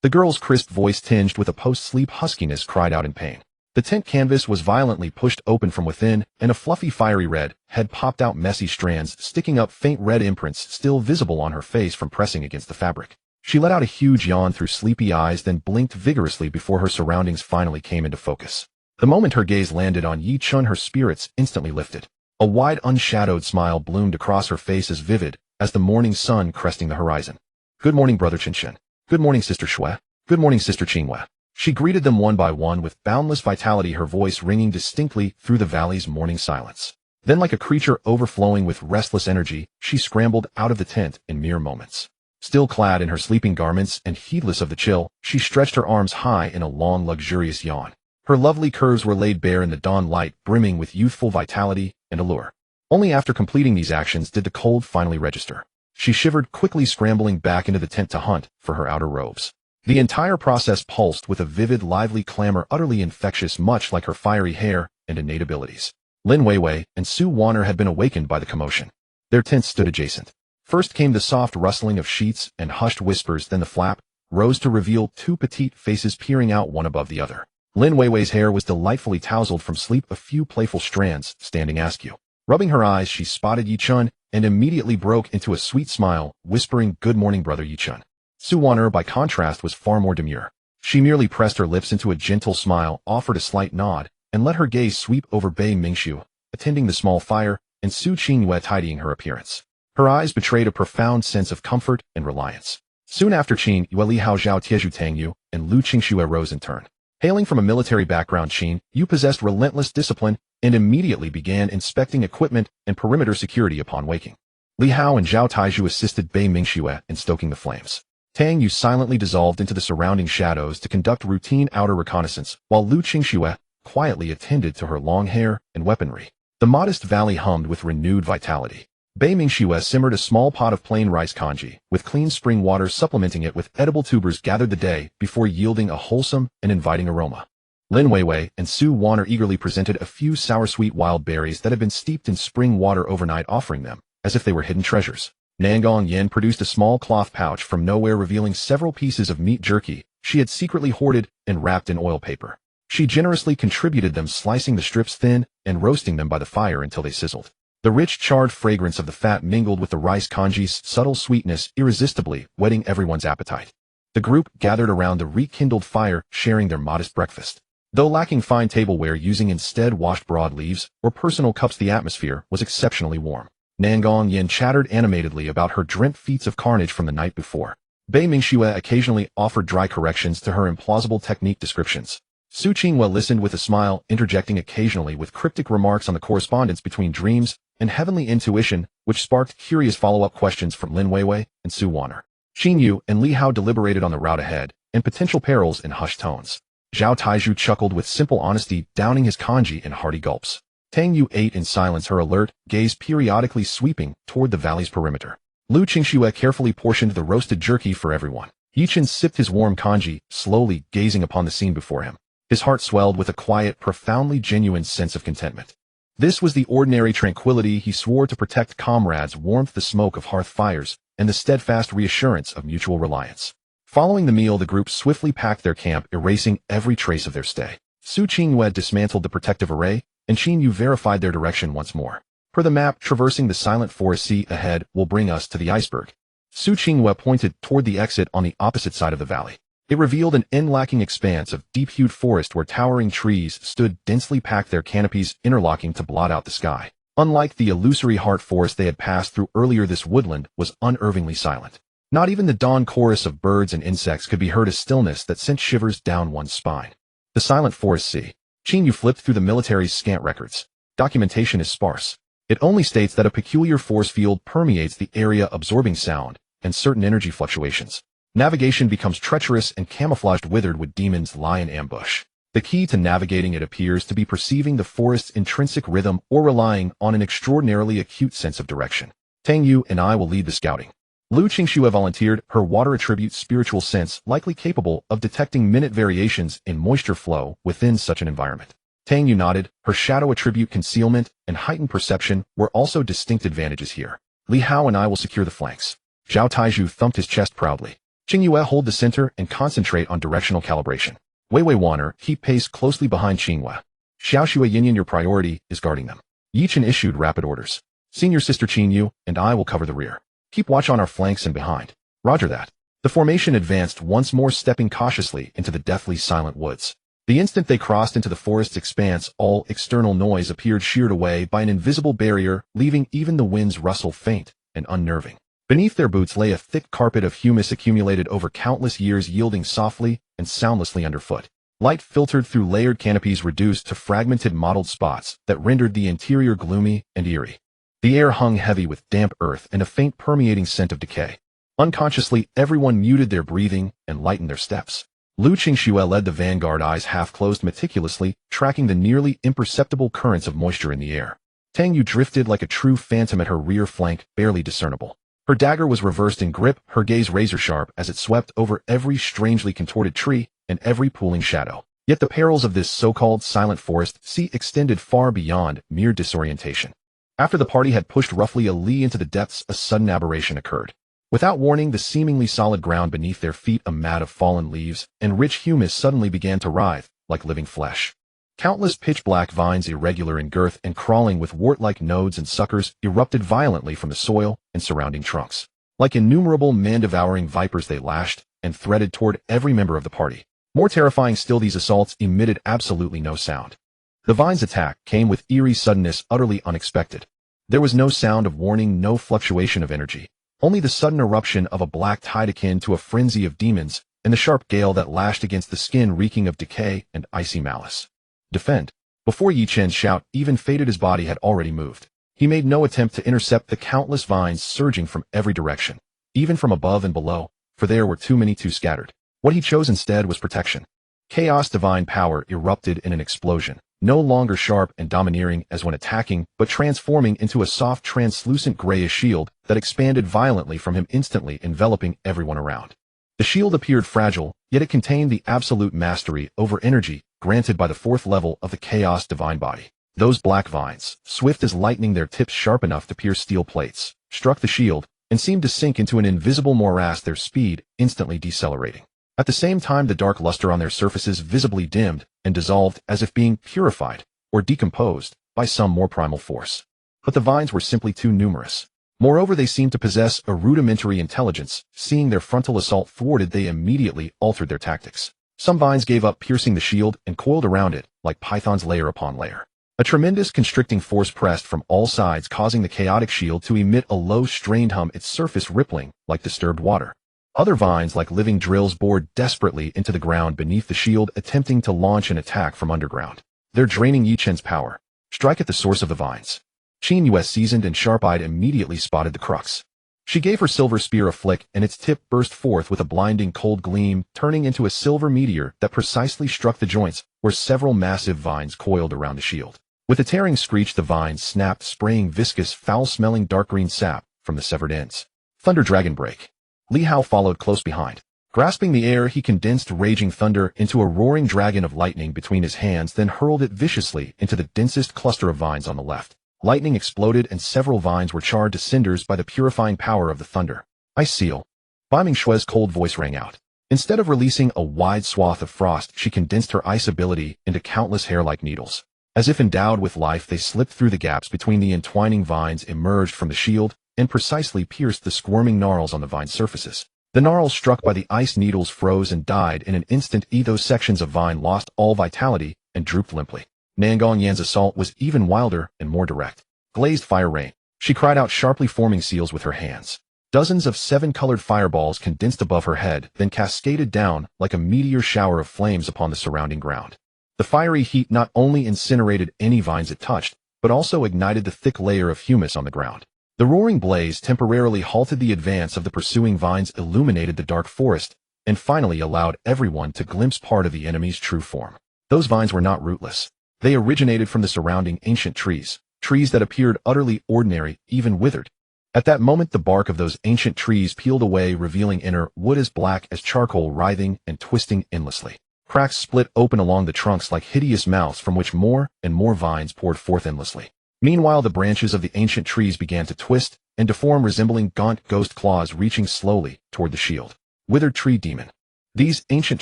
Speaker 1: The girl's crisp voice, tinged with a post-sleep huskiness, cried out in pain. The tent canvas was violently pushed open from within, and a fluffy fiery red head popped out, messy strands sticking up, faint red imprints still visible on her face from pressing against the fabric. She let out a huge yawn through sleepy eyes, then blinked vigorously before her surroundings finally came into focus. The moment her gaze landed on Ye Chen, her spirits instantly lifted. A wide, unshadowed smile bloomed across her face, as vivid as the morning sun cresting the horizon. "Good morning, Brother Chen. Good morning, Sister Shui. Good morning, Sister Qingyue." She greeted them one by one with boundless vitality, her voice ringing distinctly through the valley's morning silence. Then, like a creature overflowing with restless energy, she scrambled out of the tent in mere moments. Still clad in her sleeping garments and heedless of the chill, she stretched her arms high in a long, luxurious yawn. Her lovely curves were laid bare in the dawn light, brimming with youthful vitality and allure. Only after completing these actions did the cold finally register. She shivered, quickly scrambling back into the tent to hunt for her outer robes. The entire process pulsed with a vivid, lively clamor utterly infectious, much like her fiery hair and innate abilities. Lin Weiwei and Su Wanner had been awakened by the commotion. Their tents stood adjacent. First came the soft rustling of sheets and hushed whispers, then the flap rose to reveal two petite faces peering out one above the other. Lin Weiwei's hair was delightfully tousled from sleep, a few playful strands standing askew. Rubbing her eyes, she spotted Ye Chen and immediately broke into a sweet smile, whispering, "Good morning, brother Ye Chen." Su Wanner, by contrast, was far more demure. She merely pressed her lips into a gentle smile, offered a slight nod, and let her gaze sweep over Bei Mingxiu, attending the small fire, and Su Qingyue tidying her appearance. Her eyes betrayed a profound sense of comfort and reliance. Soon after, Qin Yue, Li Hao Zhao Tieju Tangyu, and Lu Qingxue rose in turn. Hailing from a military background, Qin Yu possessed relentless discipline and immediately began inspecting equipment and perimeter security upon waking. Li Hao and Zhao Taizhu assisted Bei Mingxiu in stoking the flames. Tang Yu silently dissolved into the surrounding shadows to conduct routine outer reconnaissance, while Lu Qingxue quietly attended to her long hair and weaponry. The modest valley hummed with renewed vitality. Bei Mingxiu simmered a small pot of plain rice congee, with clean spring water supplementing it with edible tubers gathered the day before yielding a wholesome and inviting aroma. Lin Weiwei and Su Wanner eagerly presented a few sour-sweet wild berries that had been steeped in spring water overnight, offering them as if they were hidden treasures. Nangong Yin produced a small cloth pouch from nowhere, revealing several pieces of meat jerky she had secretly hoarded and wrapped in oil paper. She generously contributed them, slicing the strips thin and roasting them by the fire until they sizzled. The rich, charred fragrance of the fat mingled with the rice congee's subtle sweetness, irresistibly whetting everyone's appetite. The group gathered around the rekindled fire, sharing their modest breakfast. Though lacking fine tableware, using instead washed broad leaves or personal cups, the atmosphere was exceptionally warm. Nangong Yin chattered animatedly about her dreamt feats of carnage from the night before. Bei Mingxiu occasionally offered dry corrections to her implausible technique descriptions. Su Qingyue listened with a smile, interjecting occasionally with cryptic remarks on the correspondence between dreams and heavenly intuition, which sparked curious follow-up questions from Lin Weiwei and Su Wanner. Qin Yu and Li Hao deliberated on the route ahead and potential perils in hushed tones. Zhao Taizhu chuckled with simple honesty, downing his congee in hearty gulps. Tang Yu ate in silence, her alert gaze periodically sweeping toward the valley's perimeter. Lu Qingxue carefully portioned the roasted jerky for everyone. Ye Chen sipped his warm congee, slowly gazing upon the scene before him. His heart swelled with a quiet, profoundly genuine sense of contentment. This was the ordinary tranquility he swore to protect comrades, warmth, the smoke of hearth fires, and the steadfast reassurance of mutual reliance. Following the meal, the group swiftly packed their camp, erasing every trace of their stay. Su Qingyue dismantled the protective array, and Qin Yu verified their direction once more. Per the map, traversing the silent forest sea ahead will bring us to the iceberg. Su Qingyue pointed toward the exit on the opposite side of the valley. It revealed an end-lacking expanse of deep-hued forest where towering trees stood densely packed, their canopies interlocking to blot out the sky. Unlike the illusory heart forest they had passed through earlier, this woodland was unnervingly silent. Not even the dawn chorus of birds and insects could be heard, a stillness that sent shivers down one's spine. The silent forest sea. Qin Yu flipped through the military's scant records. Documentation is sparse. It only states that a peculiar force field permeates the area, absorbing sound and certain energy fluctuations. Navigation becomes treacherous and camouflaged, withered would demons lie in ambush. The key to navigating it appears to be perceiving the forest's intrinsic rhythm or relying on an extraordinarily acute sense of direction. Tang Yu and I will lead the scouting. Lu Qingxue volunteered, her water attribute spiritual sense likely capable of detecting minute variations in moisture flow within such an environment. Tang Yu nodded, her shadow attribute concealment and heightened perception were also distinct advantages here. Li Hao and I will secure the flanks. Zhao Taizhu thumped his chest proudly. Qingyue, hold the center and concentrate on directional calibration. Weiwei Wanner, keep pace closely behind Qingyue. Xiaoxue Yinyan, your priority is guarding them. Ye Chen issued rapid orders. Senior sister Qin Yu and I will cover the rear. Keep watch on our flanks and behind. Roger that. The formation advanced once more, stepping cautiously into the deathly silent woods. The instant they crossed into the forest's expanse, all external noise appeared sheared away by an invisible barrier, leaving even the wind's rustle faint and unnerving. Beneath their boots lay a thick carpet of humus accumulated over countless years, yielding softly and soundlessly underfoot. Light filtered through layered canopies, reduced to fragmented mottled spots that rendered the interior gloomy and eerie. The air hung heavy with damp earth and a faint permeating scent of decay. Unconsciously, everyone muted their breathing and lightened their steps. Lu Qingxue led the vanguard, eyes half-closed, meticulously tracking the nearly imperceptible currents of moisture in the air. Tang Yu drifted like a true phantom at her rear flank, barely discernible. Her dagger was reversed in grip, her gaze razor-sharp as it swept over every strangely contorted tree and every pooling shadow. Yet the perils of this so-called silent forest sea extended far beyond mere disorientation. After the party had pushed roughly a li into the depths, a sudden aberration occurred. Without warning, the seemingly solid ground beneath their feet, a mat of fallen leaves and rich humus, suddenly began to writhe like living flesh. Countless pitch-black vines, irregular in girth and crawling with wart-like nodes and suckers, erupted violently from the soil and surrounding trunks. Like innumerable man-devouring vipers, they lashed and threaded toward every member of the party. More terrifying still, these assaults emitted absolutely no sound. The vine's attack came with eerie suddenness, utterly unexpected. There was no sound of warning, no fluctuation of energy. Only the sudden eruption of a black tide akin to a frenzy of demons, and the sharp gale that lashed against the skin, reeking of decay and icy malice. Defend. Before Ye Chen's shout even faded, his body had already moved. He made no attempt to intercept the countless vines surging from every direction, even from above and below, for there were too many, too scattered. What he chose instead was protection. Chaos divine power erupted in an explosion, no longer sharp and domineering as when attacking, but transforming into a soft, translucent grayish shield that expanded violently from him, instantly enveloping everyone around. The shield appeared fragile, yet it contained the absolute mastery over energy granted by the fourth level of the chaos divine body. Those black vines, swift as lightning, their tips sharp enough to pierce steel plates, struck the shield and seemed to sink into an invisible morass, their speed instantly decelerating. At the same time, the dark luster on their surfaces visibly dimmed and dissolved, as if being purified or decomposed by some more primal force. But the vines were simply too numerous. Moreover, they seemed to possess a rudimentary intelligence. Seeing their frontal assault thwarted, they immediately altered their tactics. Some vines gave up piercing the shield and coiled around it like pythons, layer upon layer. A tremendous constricting force pressed from all sides, causing the chaotic shield to emit a low, strained hum, its surface rippling like disturbed water. Other vines, like living drills, bored desperately into the ground beneath the shield, attempting to launch an attack from underground. They're draining Ye Chen's power. Strike at the source of the vines. Qin Yue, seasoned and sharp-eyed, immediately spotted the crux. She gave her silver spear a flick, and its tip burst forth with a blinding cold gleam, turning into a silver meteor that precisely struck the joints where several massive vines coiled around the shield. With a tearing screech, the vines snapped, spraying viscous, foul-smelling dark green sap from the severed ends. Thunder Dragon Break. Li Hao followed close behind. Grasping the air, he condensed raging thunder into a roaring dragon of lightning between his hands, then hurled it viciously into the densest cluster of vines on the left. Lightning exploded, and several vines were charred to cinders by the purifying power of the thunder. Ice Seal. Bai Mingshue's cold voice rang out. Instead of releasing a wide swath of frost, she condensed her ice ability into countless hair-like needles. As if endowed with life, they slipped through the gaps between the entwining vines, emerged from the shield, and precisely pierced the squirming gnarls on the vine surfaces. The gnarls struck by the ice needles froze and died in an instant. Those sections of vine lost all vitality and drooped limply. Nangong Yan's assault was even wilder and more direct. Glazed fire rain. She cried out sharply, forming seals with her hands. Dozens of 7-colored fireballs condensed above her head, then cascaded down like a meteor shower of flames upon the surrounding ground. The fiery heat not only incinerated any vines it touched, but also ignited the thick layer of humus on the ground. The roaring blaze temporarily halted the advance of the pursuing vines, illuminated the dark forest, and finally allowed everyone to glimpse part of the enemy's true form. Those vines were not rootless. They originated from the surrounding ancient trees that appeared utterly ordinary, even withered. At that moment, the bark of those ancient trees peeled away, revealing inner wood as black as charcoal, writhing and twisting endlessly. Cracks split open along the trunks like hideous mouths from which more and more vines poured forth endlessly. Meanwhile, the branches of the ancient trees began to twist and deform, resembling gaunt ghost claws reaching slowly toward the shield. Withered tree demon. These ancient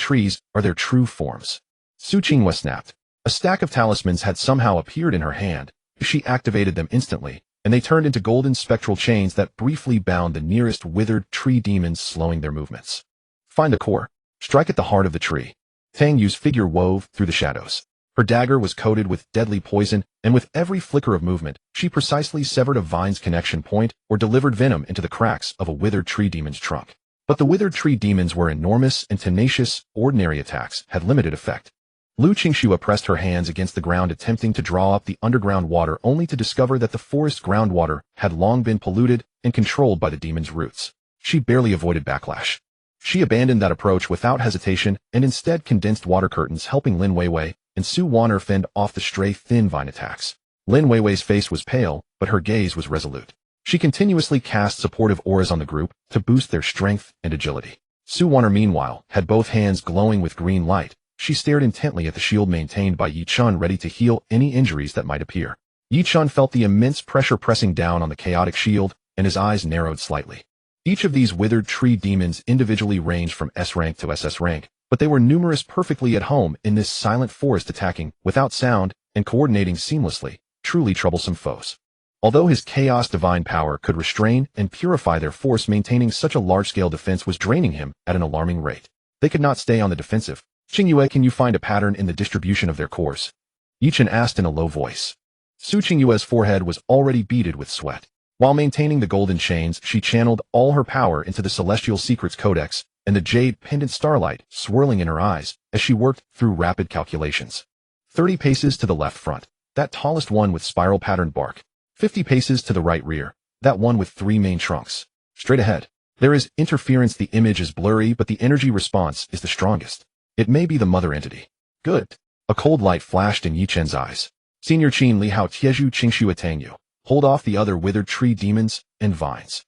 Speaker 1: trees are their true forms. Su Qinghua snapped. A stack of talismans had somehow appeared in her hand. She activated them instantly, and they turned into golden spectral chains that briefly bound the nearest withered tree demons, slowing their movements. Find the core. Strike at the heart of the tree. Tang Yu's figure wove through the shadows. Her dagger was coated with deadly poison, and with every flicker of movement, she precisely severed a vine's connection point or delivered venom into the cracks of a withered tree demon's trunk. But the withered tree demons were enormous and tenacious. Ordinary attacks had limited effect. Lu Qingxue pressed her hands against the ground, attempting to draw up the underground water, only to discover that the forest groundwater had long been polluted and controlled by the demon's roots. she barely avoided backlash. She abandoned that approach without hesitation and instead condensed water curtains, helping Lin Weiwei and Su Wan'er fend off the stray thin vine attacks. Lin Weiwei's face was pale, but her gaze was resolute. She continuously cast supportive auras on the group to boost their strength and agility. Su Wan'er, meanwhile, had both hands glowing with green light. She stared intently at the shield maintained by Ye Chen, ready to heal any injuries that might appear. Ye Chen felt the immense pressure pressing down on the chaotic shield, and his eyes narrowed slightly. Each of these withered tree demons individually ranged from S rank to SS rank, but they were numerous, perfectly at home in this silent forest, attacking without sound and coordinating seamlessly, truly troublesome foes. Although his chaos divine power could restrain and purify their force, maintaining such a large-scale defense was draining him at an alarming rate. They could not stay on the defensive. Qingyue, can you find a pattern in the distribution of their cores? Ye Chen asked in a low voice. Su Qingyue's forehead was already beaded with sweat. While maintaining the golden chains, she channeled all her power into the Celestial Secrets Codex, and the jade pendant starlight swirling in her eyes as she worked through rapid calculations. 30 paces to the left front, that tallest one with spiral-patterned bark. 50 paces to the right rear, that one with 3 main trunks. Straight ahead. There is interference, the image is blurry, but the energy response is the strongest. It may be the mother entity. Good. A cold light flashed in Ye Chen's eyes. Senior Qin Li Hao Tieju Qingxue Tangyu. Hold off the other withered tree demons and vines.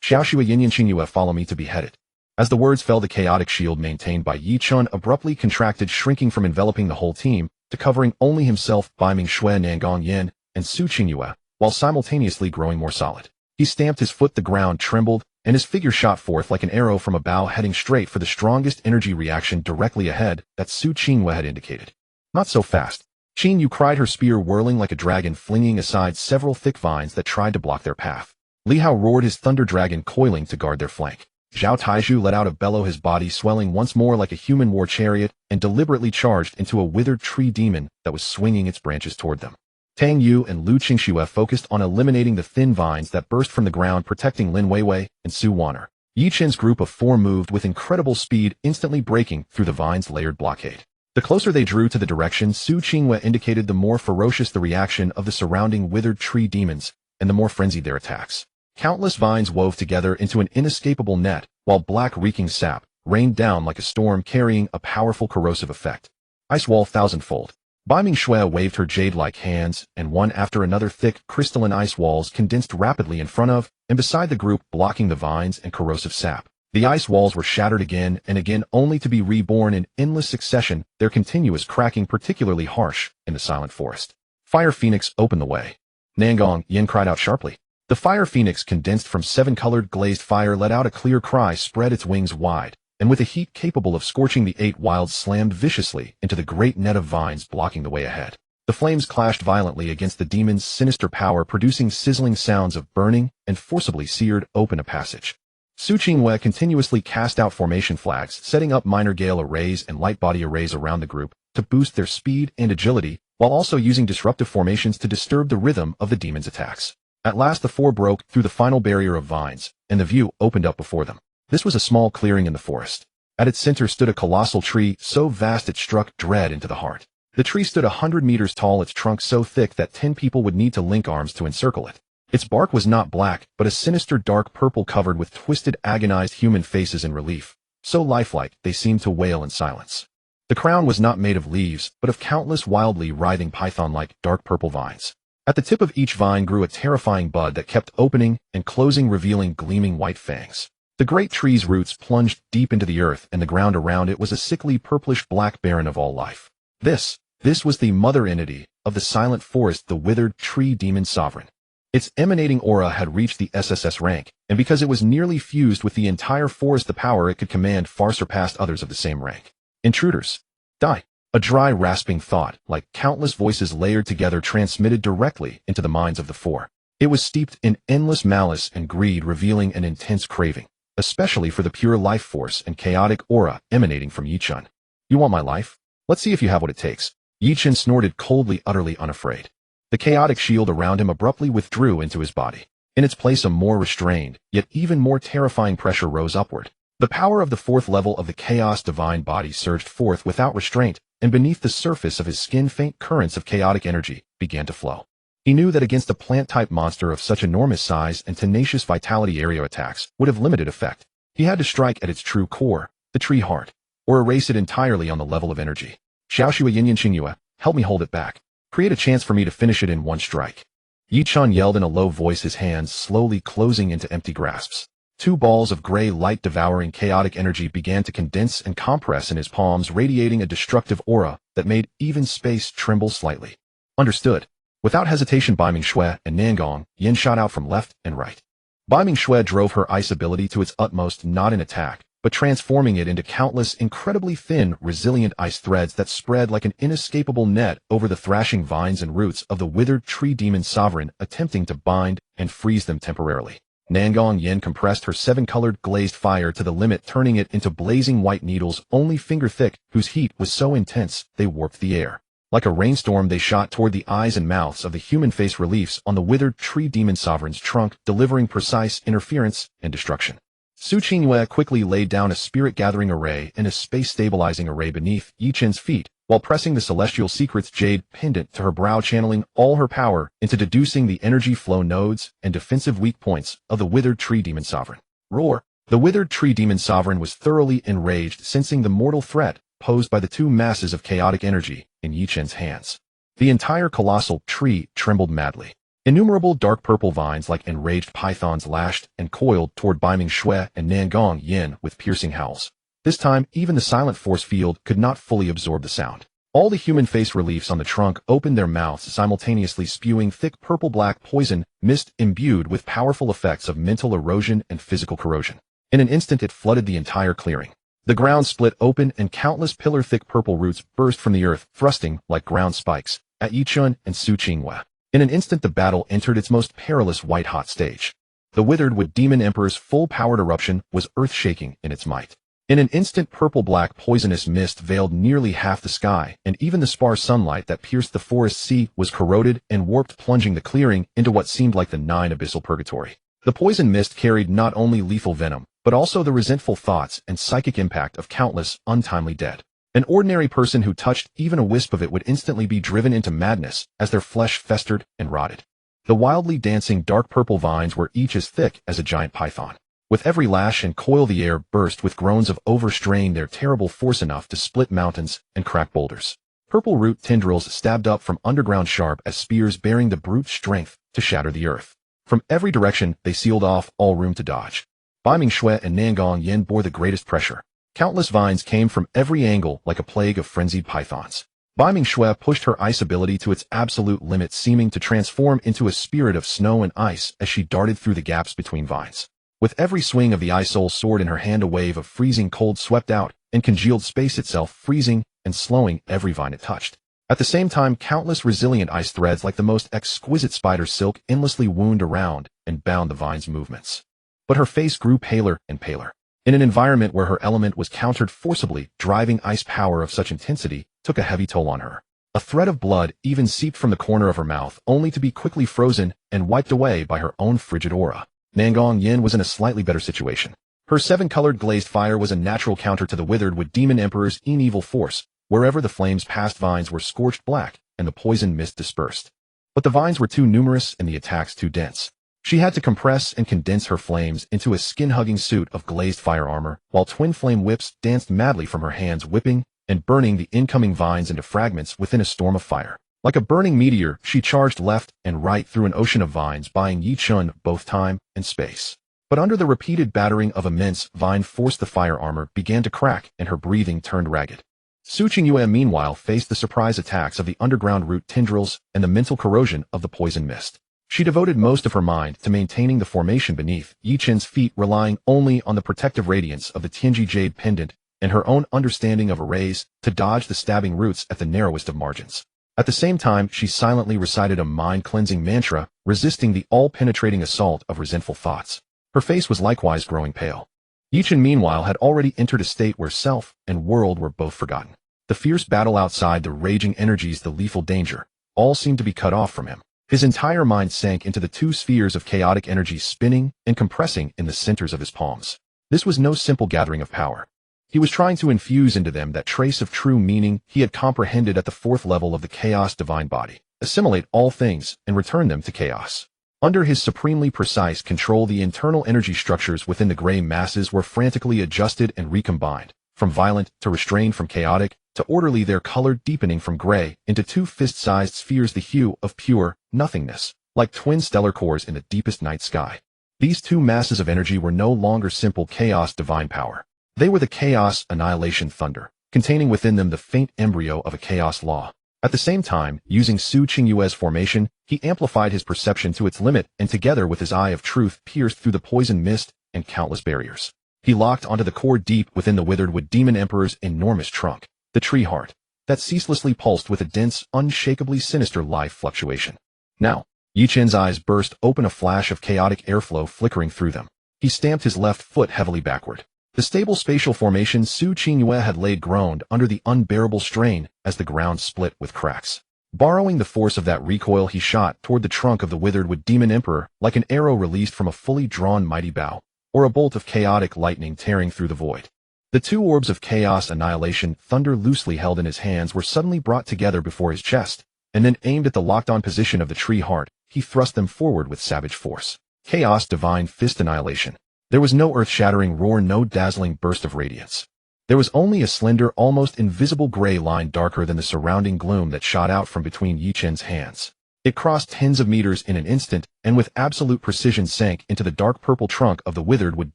Speaker 1: Xiaoxue Yinyan Qingyue, follow me to be headed. As the words fell, the chaotic shield maintained by Ye Chen abruptly contracted, shrinking from enveloping the whole team to covering only himself, Baiming Shui, Nangong Yin, and Su Qingyue, while simultaneously growing more solid. He stamped his foot, the ground trembled, and his figure shot forth like an arrow from a bow, heading straight for the strongest energy reaction directly ahead that Su Qingyue had indicated. Not so fast. Qin Yu cried, her spear whirling like a dragon, flinging aside several thick vines that tried to block their path. Li Hao roared, his thunder dragon coiling to guard their flank. Zhao Taizhu let out a bellow, his body swelling once more like a human war chariot, and deliberately charged into a withered tree demon that was swinging its branches toward them. Tang Yu and Lu Qingxue focused on eliminating the thin vines that burst from the ground, protecting Lin Weiwei and Su Wan'er. Ye Chen's group of 4 moved with incredible speed, instantly breaking through the vines' layered blockade. The closer they drew to the direction Su Qingyue indicated, the more ferocious the reaction of the surrounding withered tree demons, and the more frenzied their attacks. Countless vines wove together into an inescapable net, while black reeking sap rained down like a storm, carrying a powerful corrosive effect. Ice wall thousandfold. Baiming Shui waved her jade-like hands, and one after another thick, crystalline ice walls condensed rapidly in front of and beside the group, blocking the vines and corrosive sap. The ice walls were shattered again and again, only to be reborn in endless succession, their continuous cracking particularly harsh in the silent forest. Fire Phoenix, open the way. Nangong Yin cried out sharply. The Fire Phoenix, condensed from 7-colored glazed fire, let out a clear cry, spread its wings wide, and with a heat capable of scorching the 8 wilds, slammed viciously into the great net of vines blocking the way ahead. The flames clashed violently against the demon's sinister power, producing sizzling sounds of burning, and forcibly seared open a passage. Su Qingyue continuously cast out formation flags, setting up minor gale arrays and light body arrays around the group to boost their speed and agility, while also using disruptive formations to disturb the rhythm of the demon's attacks. At last the 4 broke through the final barrier of vines, and the view opened up before them. This was a small clearing in the forest. At its center stood a colossal tree, so vast it struck dread into the heart. The tree stood 100 meters tall, its trunk so thick that 10 people would need to link arms to encircle it. Its bark was not black, but a sinister dark purple, covered with twisted, agonized human faces in relief, so lifelike they seemed to wail in silence. The crown was not made of leaves, but of countless wildly writhing python-like dark purple vines. At the tip of each vine grew a terrifying bud that kept opening and closing, revealing gleaming white fangs. The great tree's roots plunged deep into the earth, and the ground around it was a sickly purplish-black, barren of all life. This was the mother entity of the silent forest, the withered tree demon sovereign. Its emanating aura had reached the SSS rank, and because it was nearly fused with the entire forest, the power it could command far surpassed others of the same rank. Intruders. Die. A dry, rasping thought, like countless voices layered together, transmitted directly into the minds of the 4. It was steeped in endless malice and greed, revealing an intense craving, especially for the pure life force and chaotic aura emanating from Ye Chen. You want my life? Let's see if you have what it takes. Ye Chen snorted coldly, utterly unafraid. The chaotic shield around him abruptly withdrew into his body. In its place, a more restrained, yet even more terrifying pressure rose upward. The power of the 4th level of the chaos divine body surged forth without restraint, and beneath the surface of his skin faint currents of chaotic energy began to flow. He knew that against a plant-type monster of such enormous size and tenacious vitality, area attacks would have limited effect. He had to strike at its true core, the tree heart, or erase it entirely on the level of energy. Xiaoxua Yinyan Xingyue, help me hold it back. Create a chance for me to finish it in one strike. Ye Chen yelled in a low voice, his hands slowly closing into empty grasps. Two balls of gray light devouring chaotic energy began to condense and compress in his palms, radiating a destructive aura that made even space tremble slightly. Understood. Without hesitation, Bai Mingshui and Nangong Yin shot out from left and right. Bai Mingshui drove her ice ability to its utmost, not in attack, but transforming it into countless incredibly thin, resilient ice threads that spread like an inescapable net over the thrashing vines and roots of the withered tree demon sovereign, attempting to bind and freeze them temporarily. Nangong Yin compressed her seven-colored glazed fire to the limit, turning it into blazing white needles only finger-thick, whose heat was so intense they warped the air. Like a rainstorm, they shot toward the eyes and mouths of the human face reliefs on the withered tree demon sovereign's trunk, delivering precise interference and destruction. Su Qingyue quickly laid down a spirit-gathering array and a space-stabilizing array beneath Ye Chen's feet, while pressing the Celestial Secrets jade pendant to her brow, channeling all her power into deducing the energy flow nodes and defensive weak points of the withered tree demon sovereign. Roar! The withered tree demon sovereign was thoroughly enraged, sensing the mortal threat posed by the two masses of chaotic energy in Ye Chen's hands. The entire colossal tree trembled madly. Innumerable dark purple vines like enraged pythons lashed and coiled toward Bai Mingshui and Nangong Yin with piercing howls. This time, even the silent force field could not fully absorb the sound. All the human face reliefs on the trunk opened their mouths, simultaneously spewing thick purple-black poison mist imbued with powerful effects of mental erosion and physical corrosion. In an instant, it flooded the entire clearing. The ground split open and countless pillar-thick purple roots burst from the earth, thrusting like ground spikes at Ye Chen and Su Qingyue. In an instant, the battle entered its most perilous white-hot stage. The withered wood demon emperor's full-powered eruption was earth-shaking in its might. In an instant, purple-black poisonous mist veiled nearly half the sky, and even the sparse sunlight that pierced the forest sea was corroded and warped, plunging the clearing into what seemed like the nine abyssal purgatory. The poison mist carried not only lethal venom, but also the resentful thoughts and psychic impact of countless untimely dead. An ordinary person who touched even a wisp of it would instantly be driven into madness as their flesh festered and rotted. The wildly dancing dark purple vines were each as thick as a giant python. With every lash and coil, the air burst with groans of overstrain, their terrible force enough to split mountains and crack boulders. Purple root tendrils stabbed up from underground sharp as spears, bearing the brute strength to shatter the earth. From every direction, they sealed off all room to dodge. Bai Mingshui and Nangong Yin bore the greatest pressure. Countless vines came from every angle like a plague of frenzied pythons. Bai Mingshui pushed her ice ability to its absolute limit, seeming to transform into a spirit of snow and ice as she darted through the gaps between vines. With every swing of the ice soul sword in her hand, a wave of freezing cold swept out and congealed space itself, freezing and slowing every vine it touched. At the same time, countless resilient ice threads like the most exquisite spider silk endlessly wound around and bound the vine's movements. But her face grew paler and paler. In an environment where her element was countered forcibly, driving ice power of such intensity took a heavy toll on her. A thread of blood even seeped from the corner of her mouth, only to be quickly frozen and wiped away by her own frigid aura. Nangong Yin was in a slightly better situation. Her seven-colored glazed fire was a natural counter to the withered wood demon emperor's evil force. Wherever the flames passed, vines were scorched black and the poison mist dispersed. But the vines were too numerous and the attacks too dense. She had to compress and condense her flames into a skin-hugging suit of glazed fire armor, while twin flame whips danced madly from her hands, whipping and burning the incoming vines into fragments within a storm of fire. Like a burning meteor, she charged left and right through an ocean of vines, buying Ye Chen both time and space. But under the repeated battering of immense vine force, the fire armor began to crack and her breathing turned ragged. Su Qingyue meanwhile faced the surprise attacks of the underground root tendrils and the mental corrosion of the poison mist. She devoted most of her mind to maintaining the formation beneath Ye Chen's feet, relying only on the protective radiance of the Tianji jade pendant and her own understanding of arrays to dodge the stabbing roots at the narrowest of margins. At the same time, she silently recited a mind-cleansing mantra, resisting the all-penetrating assault of resentful thoughts. Her face was likewise growing pale. Ye Chen meanwhile had already entered a state where self and world were both forgotten. The fierce battle outside, the raging energies, the lethal danger, all seemed to be cut off from him. His entire mind sank into the two spheres of chaotic energy spinning and compressing in the centers of his palms. This was no simple gathering of power. He was trying to infuse into them that trace of true meaning he had comprehended at the fourth level of the chaos divine body. assimilate all things, and return them to chaos. Under his supremely precise control, the internal energy structures within the gray masses were frantically adjusted and recombined, from violent to restrained, from chaotic to orderly, their color deepening from gray into two fist-sized spheres, the hue of pure nothingness, like twin stellar cores in the deepest night sky. These two masses of energy were no longer simple chaos divine power. They were the chaos annihilation thunder, containing within them the faint embryo of a chaos law. At the same time, using Su Qingyue's formation, he amplified his perception to its limit, and together with his eye of truth pierced through the poison mist and countless barriers. He locked onto the core deep within the withered wood demon emperor's enormous trunk, the tree heart, that ceaselessly pulsed with a dense, unshakably sinister life fluctuation. Now, Ye Chen's eyes burst open, a flash of chaotic airflow flickering through them. He stamped his left foot heavily backward. The stable spatial formation Su Qingyue had laid groaned under the unbearable strain as the ground split with cracks. Borrowing the force of that recoil, he shot toward the trunk of the withered wood demon emperor like an arrow released from a fully drawn mighty bow, or a bolt of chaotic lightning tearing through the void. The two orbs of chaos annihilation thunder loosely held in his hands were suddenly brought together before his chest, and then aimed at the locked-on position of the tree heart, he thrust them forward with savage force. Chaos divine fist annihilation. There was no earth-shattering roar, no dazzling burst of radiance. There was only a slender, almost invisible gray line darker than the surrounding gloom that shot out from between Ye Chen's hands. It crossed tens of meters in an instant, and with absolute precision sank into the dark purple trunk of the withered wood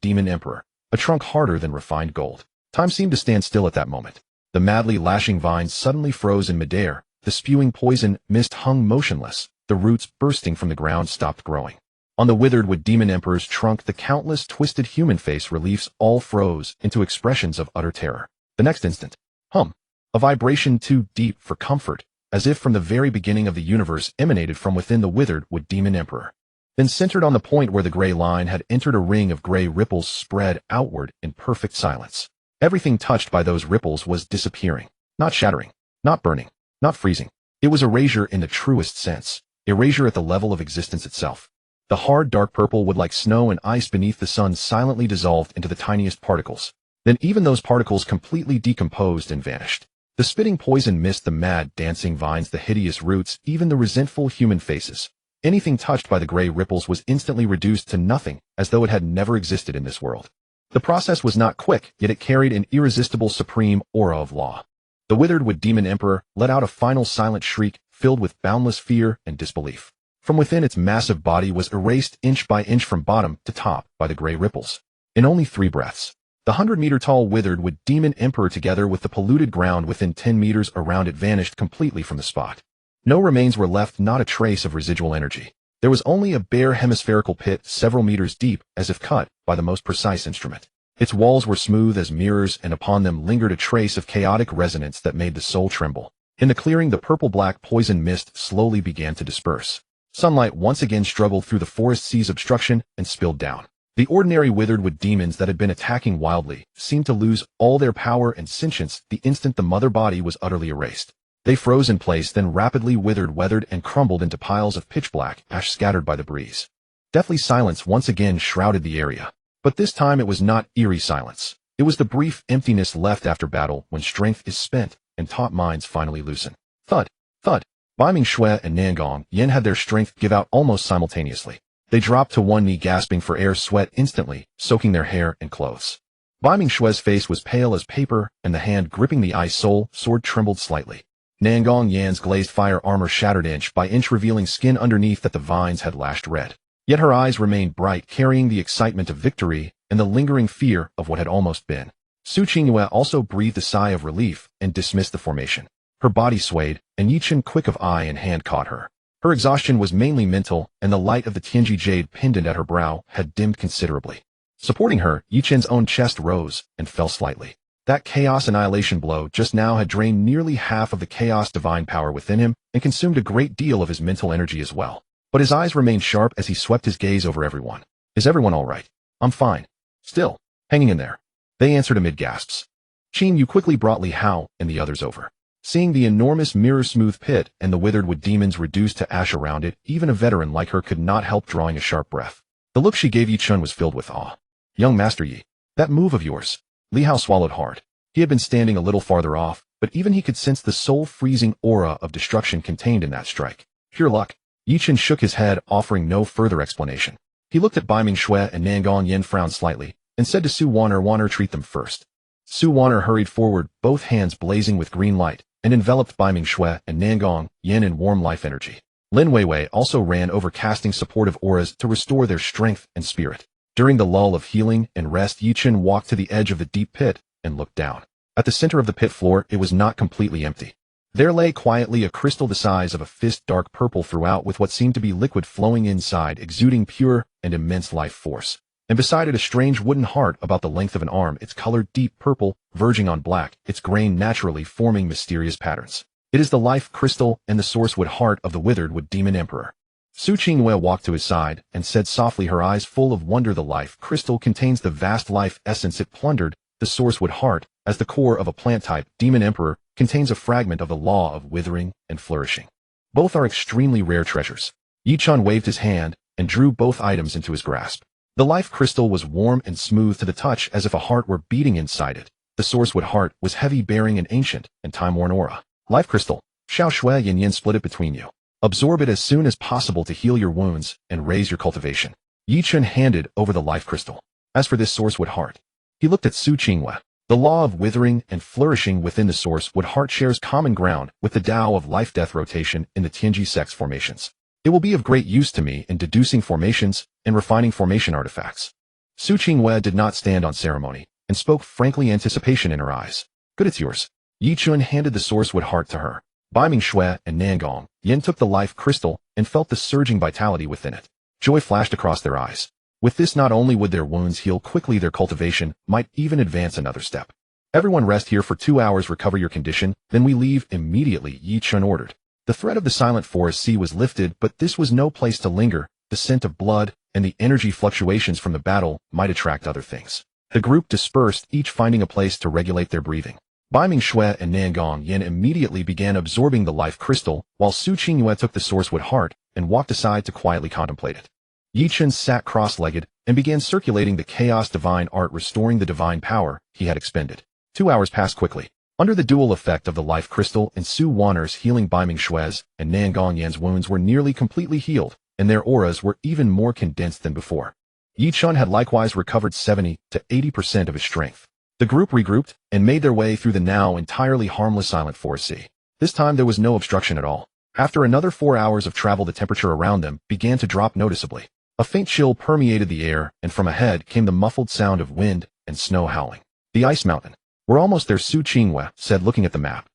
Speaker 1: demon emperor, a trunk harder than refined gold. Time seemed to stand still at that moment. The madly lashing vines suddenly froze in midair, the spewing poison mist hung motionless, the roots bursting from the ground stopped growing. On the withered wood demon emperor's trunk, the countless twisted human face reliefs all froze into expressions of utter terror. The next instant, a vibration too deep for comfort, as if from the very beginning of the universe, emanated from within the withered wood demon emperor. Then, centered on the point where the gray line had entered, a ring of gray ripples spread outward in perfect silence. Everything touched by those ripples was disappearing, not shattering, not burning, not freezing. It was erasure in the truest sense, erasure at the level of existence itself. The hard dark purple would, like snow and ice beneath the sun, silently dissolved into the tiniest particles. Then even those particles completely decomposed and vanished. The spitting poison mist, the mad dancing vines, the hideous roots, even the resentful human faces. Anything touched by the gray ripples was instantly reduced to nothing, as though it had never existed in this world. The process was not quick, yet it carried an irresistible supreme aura of law. The withered wood demon emperor let out a final silent shriek, filled with boundless fear and disbelief. From within, its massive body was erased inch by inch from bottom to top by the gray ripples. In only 3 breaths, the 100-meter-tall withered wood demon emperor, together with the polluted ground within 10 meters around it, vanished completely from the spot. No remains were left, not a trace of residual energy. There was only a bare hemispherical pit several meters deep, as if cut by the most precise instrument. Its walls were smooth as mirrors, and upon them lingered a trace of chaotic resonance that made the soul tremble. In the clearing, the purple-black poison mist slowly began to disperse. Sunlight once again struggled through the forest sea's obstruction and spilled down. The ordinary withered wood demons that had been attacking wildly seemed to lose all their power and sentience the instant the mother body was utterly erased. They froze in place, then rapidly withered, weathered, and crumbled into piles of pitch-black ash scattered by the breeze. Deathly silence once again shrouded the area. But this time it was not eerie silence. It was the brief emptiness left after battle, when strength is spent and taut minds finally loosen. Thud, thud. Biming Shui and Nangong Yen had their strength give out almost simultaneously. They dropped to one knee, gasping for air, sweat instantly soaking their hair and clothes. Biming Shui's face was pale as paper, and the hand gripping the ice soul sword trembled slightly. Nangong Yan's glazed fire armor shattered inch by inch, revealing skin underneath that the vines had lashed red. Yet her eyes remained bright, carrying the excitement of victory and the lingering fear of what had almost been. Su Qingyue also breathed a sigh of relief and dismissed the formation. Her body swayed, and Ye Chen, quick of eye and hand, caught her. Her exhaustion was mainly mental, and the light of the Tianji jade pendant at her brow had dimmed considerably. Supporting her, Ye Chen's own chest rose and fell slightly. That chaos annihilation blow just now had drained nearly half of the chaos divine power within him and consumed a great deal of his mental energy as well. But his eyes remained sharp as he swept his gaze over everyone. Is everyone all right? I'm fine. Still, hanging in there. They answered amid gasps. Qin Yu quickly brought Li Hao and the others over. Seeing the enormous mirror-smooth pit and the withered wood demons reduced to ash around it, even a veteran like her could not help drawing a sharp breath. The look she gave Ye Chen was filled with awe. Young Master Yi, that move of yours. Li Hao swallowed hard. He had been standing a little farther off, but even he could sense the soul-freezing aura of destruction contained in that strike. Pure luck. Ye Chen shook his head, offering no further explanation. He looked at Bai Ming-shui and Nangong Yin frowned slightly, and said to Su Wan'er, treat them first. Su Wan'er hurried forward, both hands blazing with green light, and enveloped Bai Ming-shui and Nangong Yin in warm life energy. Lin Weiwei also ran over, casting supportive auras to restore their strength and spirit. During the lull of healing and rest, Ye Chen walked to the edge of the deep pit and looked down. At the center of the pit floor, it was not completely empty. There lay quietly a crystal the size of a fist, dark purple throughout, with what seemed to be liquid flowing inside, exuding pure and immense life force. And beside it, a strange wooden heart about the length of an arm, its color deep purple, verging on black, its grain naturally forming mysterious patterns. It is the life crystal and the source wood heart of the withered wood demon emperor. Su Qingyue walked to his side and said softly, her eyes full of wonder, the life crystal contains the vast life essence it plundered. The source wood heart, as the core of a plant type demon emperor, contains a fragment of the law of withering and flourishing. Both are extremely rare treasures. Ye Chen waved his hand and drew both items into his grasp. The life crystal was warm and smooth to the touch, as if a heart were beating inside it. The source wood heart was heavy, bearing an ancient and time-worn aura. Life crystal, Xiao Shui Yin Yin, split it between you. Absorb it as soon as possible to heal your wounds and raise your cultivation. Ye Chen handed over the life crystal. As for this source wood heart, he looked at Su Qingyue. The law of withering and flourishing within the source wood heart shares common ground with the Tao of life-death rotation in the Tianji sex formations. It will be of great use to me in deducing formations and refining formation artifacts. Su Qingyue did not stand on ceremony and spoke frankly, anticipation in her eyes. Good, it's yours. Ye Chen handed the source wood heart to her. Bai Ming-shui and Nangong Yin took the life crystal and felt the surging vitality within it. Joy flashed across their eyes. With this, not only would their wounds heal quickly, their cultivation might even advance another step. Everyone rest here for 2 hours, recover your condition, then we leave immediately, Ye Chen ordered. The threat of the silent forest sea was lifted, but this was no place to linger. The scent of blood and the energy fluctuations from the battle might attract other things. The group dispersed, each finding a place to regulate their breathing. Bai Ming-shui and Nangong Yin immediately began absorbing the life crystal, while Su Qingyue took the source wood heart and walked aside to quietly contemplate it. Ye Chen sat cross-legged and began circulating the chaos divine art, restoring the divine power he had expended. 2 hours passed quickly. Under the dual effect of the life crystal and Su Wan'er's healing, Bai Ming-shui's and Nangong Yin's wounds were nearly completely healed, and their auras were even more condensed than before. Ye Chen had likewise recovered 70 to 80% of his strength. The group regrouped and made their way through the now entirely harmless silent forest sea. This time there was no obstruction at all. After another 4 hours of travel, the temperature around them began to drop noticeably. A faint chill permeated the air, and from ahead came the muffled sound of wind and snow howling. The ice mountain. We're almost there, Su Qingyue said, looking at the map.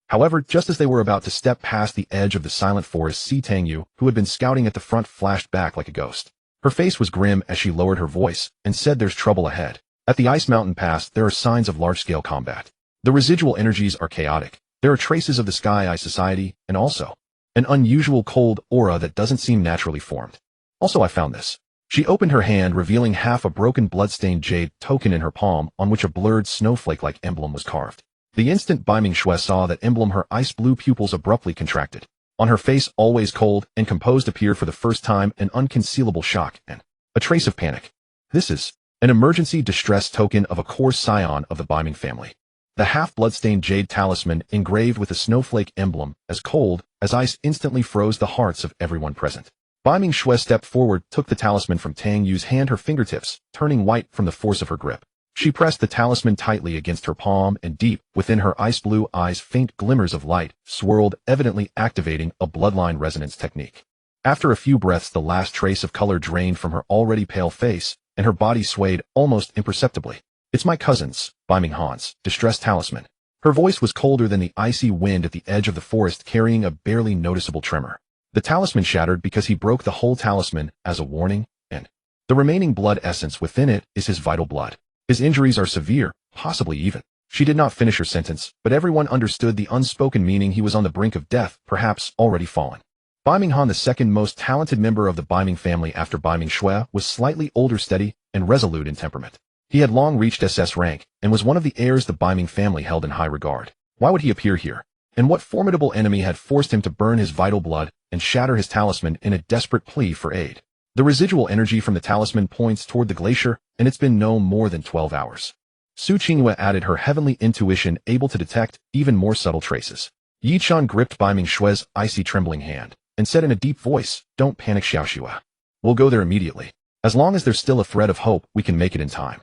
Speaker 1: However, just as they were about to step past the edge of the silent forest, Si Tangyu, who had been scouting at the front, flashed back like a ghost. Her face was grim as she lowered her voice and said, there's trouble ahead. At the ice mountain pass, there are signs of large-scale combat. The residual energies are chaotic. There are traces of the Sky Eye Society, and also an unusual cold aura that doesn't seem naturally formed. Also, I found this. She opened her hand, revealing half a broken blood-stained jade token in her palm, on which a blurred snowflake-like emblem was carved. The instant Bai Ming-shui saw that emblem, her ice-blue pupils abruptly contracted. On her face, always cold and composed, appeared for the first time an unconcealable shock and a trace of panic. This is an emergency distress token of a core scion of the Bai Ming family. The half-blood-stained jade talisman engraved with a snowflake emblem, as cold as ice, instantly froze the hearts of everyone present. Bai Ming-shui stepped forward, took the talisman from Tang Yu's hand, her fingertips turning white from the force of her grip. She pressed the talisman tightly against her palm, and deep within her ice-blue eyes faint glimmers of light swirled, evidently activating a bloodline resonance technique. After a few breaths, the last trace of color drained from her already pale face, and her body swayed almost imperceptibly. It's my cousin's, Bai Ming-han's, distress talisman. Her voice was colder than the icy wind at the edge of the forest, carrying a barely noticeable tremor. The talisman shattered because he broke the whole talisman as a warning, and the remaining blood essence within it is his vital blood. His injuries are severe, possibly even. She did not finish her sentence, but everyone understood the unspoken meaning. He was on the brink of death, perhaps already fallen. Bai Ming-han, the second most talented member of the Bai Ming family after Bai Ming-shui, was slightly older, steady, and resolute in temperament. He had long reached SS rank, and was one of the heirs the Bai Ming family held in high regard. Why would he appear here? And what formidable enemy had forced him to burn his vital blood and shatter his talisman in a desperate plea for aid? The residual energy from the talisman points toward the glacier, and it's been no more than 12 hours. Su Qingyue added her heavenly intuition, able to detect even more subtle traces. Ye Chen gripped Bai Ming-shui's icy, trembling hand and said in a deep voice, "Don't panic, Xiaoxua. We'll go there immediately. As long as there's still a thread of hope, we can make it in time."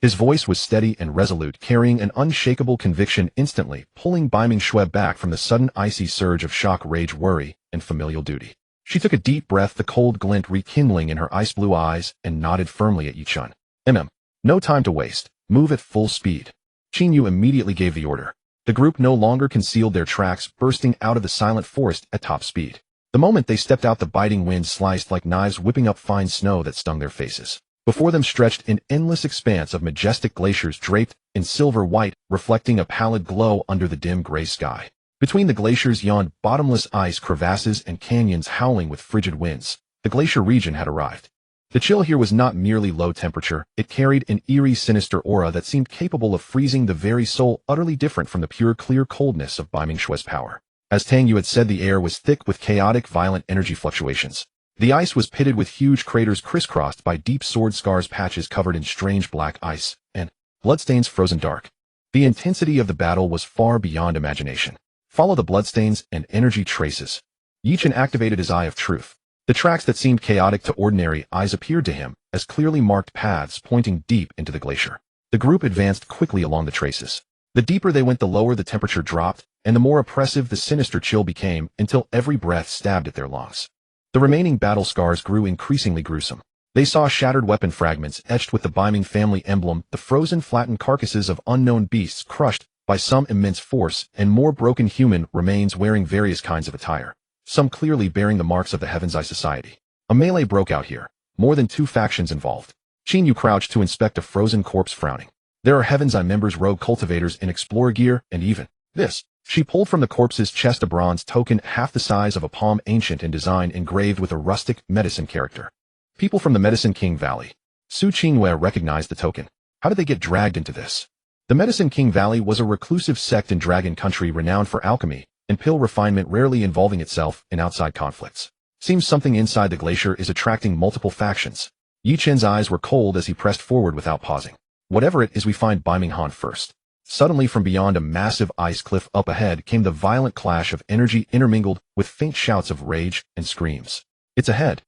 Speaker 1: His voice was steady and resolute, carrying an unshakable conviction, instantly pulling Bai Mingxue back from the sudden icy surge of shock, rage, worry, and familial duty. She took a deep breath, the cold glint rekindling in her ice-blue eyes, and nodded firmly at Ye Chen. No time to waste. Move at full speed." Qin Yu immediately gave the order. The group no longer concealed their tracks, bursting out of the silent forest at top speed. The moment they stepped out, the biting wind sliced like knives, whipping up fine snow that stung their faces. Before them stretched an endless expanse of majestic glaciers draped in silver white, reflecting a pallid glow under the dim gray sky. Between the glaciers yawned bottomless ice crevasses and canyons howling with frigid winds. The glacier region had arrived. The chill here was not merely low temperature, it carried an eerie, sinister aura that seemed capable of freezing the very soul, utterly different from the pure, clear coldness of Bai Mingxue's power. As Tang Yu had said, the air was thick with chaotic, violent energy fluctuations. The ice was pitted with huge craters crisscrossed by deep sword scars, patches covered in strange black ice, and bloodstains frozen dark. The intensity of the battle was far beyond imagination. Follow the bloodstains and energy traces. Ye Chen activated his Eye of Truth. The tracks that seemed chaotic to ordinary eyes appeared to him as clearly marked paths pointing deep into the glacier. The group advanced quickly along the traces. The deeper they went, the lower the temperature dropped, and the more oppressive the sinister chill became, until every breath stabbed at their lungs. The remaining battle scars grew increasingly gruesome. They saw shattered weapon fragments etched with the Bai Ming family emblem, the frozen, flattened carcasses of unknown beasts crushed by some immense force, and more broken human remains wearing various kinds of attire, some clearly bearing the marks of the Heaven's Eye Society. A melee broke out here. More than 2 factions involved. Qin Yu crouched to inspect a frozen corpse, frowning. There are Heaven's Eye members, rogue cultivators in explorer gear, and even this. She pulled from the corpse's chest a bronze token half the size of a palm, ancient in design, engraved with a rustic medicine character. People from the Medicine King Valley. Su Qingyue recognized the token. How did they get dragged into this? The Medicine King Valley was a reclusive sect in Dragon Country renowned for alchemy and pill refinement, rarely involving itself in outside conflicts. Seems something inside the glacier is attracting multiple factions. Ye Chen's eyes were cold as he pressed forward without pausing. Whatever it is, we find Bai Minghan first. Suddenly, from beyond a massive ice cliff up ahead came the violent clash of energy intermingled with faint shouts of rage and screams. It's ahead.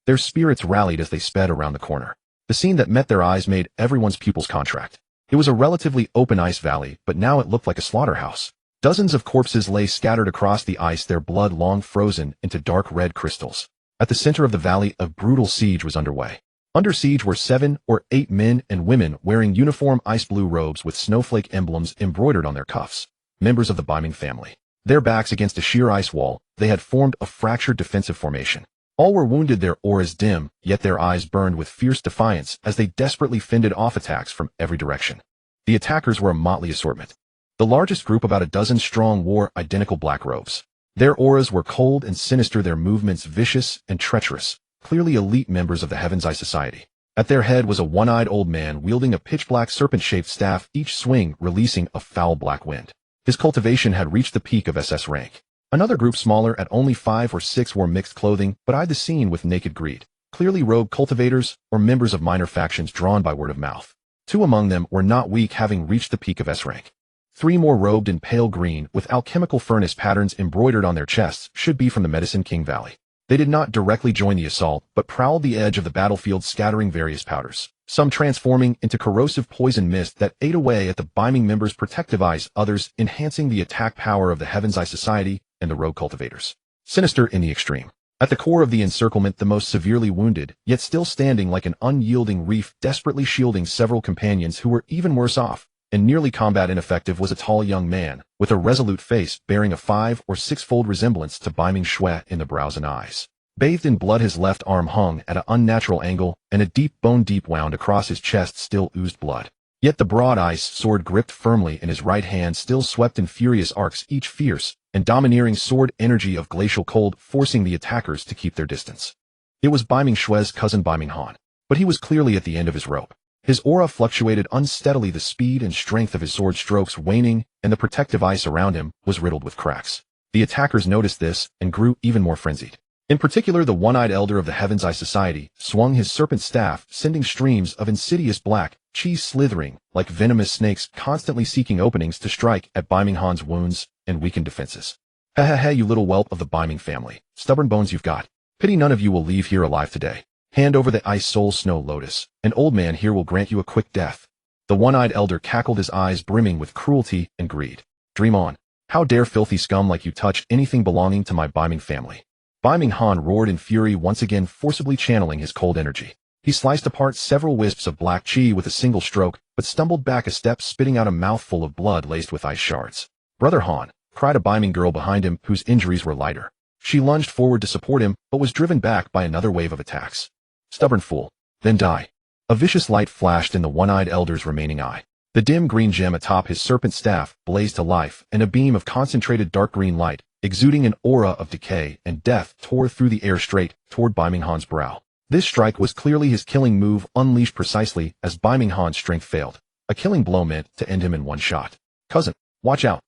Speaker 1: Their spirits rallied as they sped around the corner. The scene that met their eyes made everyone's pupils contract. It was a relatively open ice valley, but now it looked like a slaughterhouse. Dozens of corpses lay scattered across the ice, their blood long frozen into dark red crystals. At the center of the valley, a brutal siege was underway. Under siege were 7 or 8 men and women wearing uniform ice-blue robes with snowflake emblems embroidered on their cuffs, members of the Bai Ming family. Their backs against a sheer ice wall, they had formed a fractured defensive formation. All were wounded, their auras dim, yet their eyes burned with fierce defiance as they desperately fended off attacks from every direction. The attackers were a motley assortment. The largest group, about a dozen strong, wore identical black robes. Their auras were cold and sinister, their movements vicious and treacherous, clearly elite members of the Heaven's Eye Society. At their head was a one-eyed old man wielding a pitch-black serpent-shaped staff, each swing releasing a foul black wind. His cultivation had reached the peak of SS rank. Another group, smaller at only 5 or 6, wore mixed clothing, but eyed the scene with naked greed. Clearly rogue cultivators or members of minor factions drawn by word of mouth. 2 among them were not weak, having reached the peak of S rank. 3 more, robed in pale green with alchemical furnace patterns embroidered on their chests, should be from the Medicine King Valley. They did not directly join the assault, but prowled the edge of the battlefield, scattering various powders, some transforming into corrosive poison mist that ate away at the Bai Ming members' protective eyes, others enhancing the attack power of the Heaven's Eye Society and the rogue cultivators. Sinister in the extreme. At the core of the encirclement, the most severely wounded, yet still standing like an unyielding reef, desperately shielding several companions who were even worse off and nearly combat ineffective, was a tall young man with a resolute face bearing a 5 or 6-fold resemblance to Bai Mingxue in the brows and eyes. Bathed in blood, his left arm hung at an unnatural angle, and a deep bone-deep wound across his chest still oozed blood. Yet the broad ice sword gripped firmly in his right hand still swept in furious arcs, each fierce and domineering sword energy of glacial cold, forcing the attackers to keep their distance. It was Bai Mingxue's cousin Bai Minghan, but he was clearly at the end of his rope. His aura fluctuated unsteadily, the speed and strength of his sword strokes waning, and the protective ice around him was riddled with cracks. The attackers noticed this and grew even more frenzied. In particular, the one-eyed elder of the Heaven's Eye Society swung his serpent staff, sending streams of insidious black chi slithering like venomous snakes, constantly seeking openings to strike at Bai Minghan's wounds and weakened defenses. Hehehe, you little whelp of the Biming family. Stubborn bones you've got. Pity none of you will leave here alive today. Hand over the ice soul snow lotus. An old man here will grant you a quick death. The one-eyed elder cackled, his eyes brimming with cruelty and greed. Dream on. How dare filthy scum like you touch anything belonging to my Biming family? Biming Han roared in fury, once again forcibly channeling his cold energy. He sliced apart several wisps of black chi with a single stroke, but stumbled back a step, spitting out a mouthful of blood laced with ice shards. Brother Han, cried a Biming girl behind him, whose injuries were lighter. She lunged forward to support him, but was driven back by another wave of attacks. Stubborn fool. Then die. A vicious light flashed in the one-eyed elder's remaining eye. The dim green gem atop his serpent staff blazed to life, and a beam of concentrated dark green light, exuding an aura of decay and death, tore through the air straight toward Biming Han's brow. This strike was clearly his killing move, unleashed precisely as Biming Han's strength failed. A killing blow meant to end him in one shot. Cousin, watch out.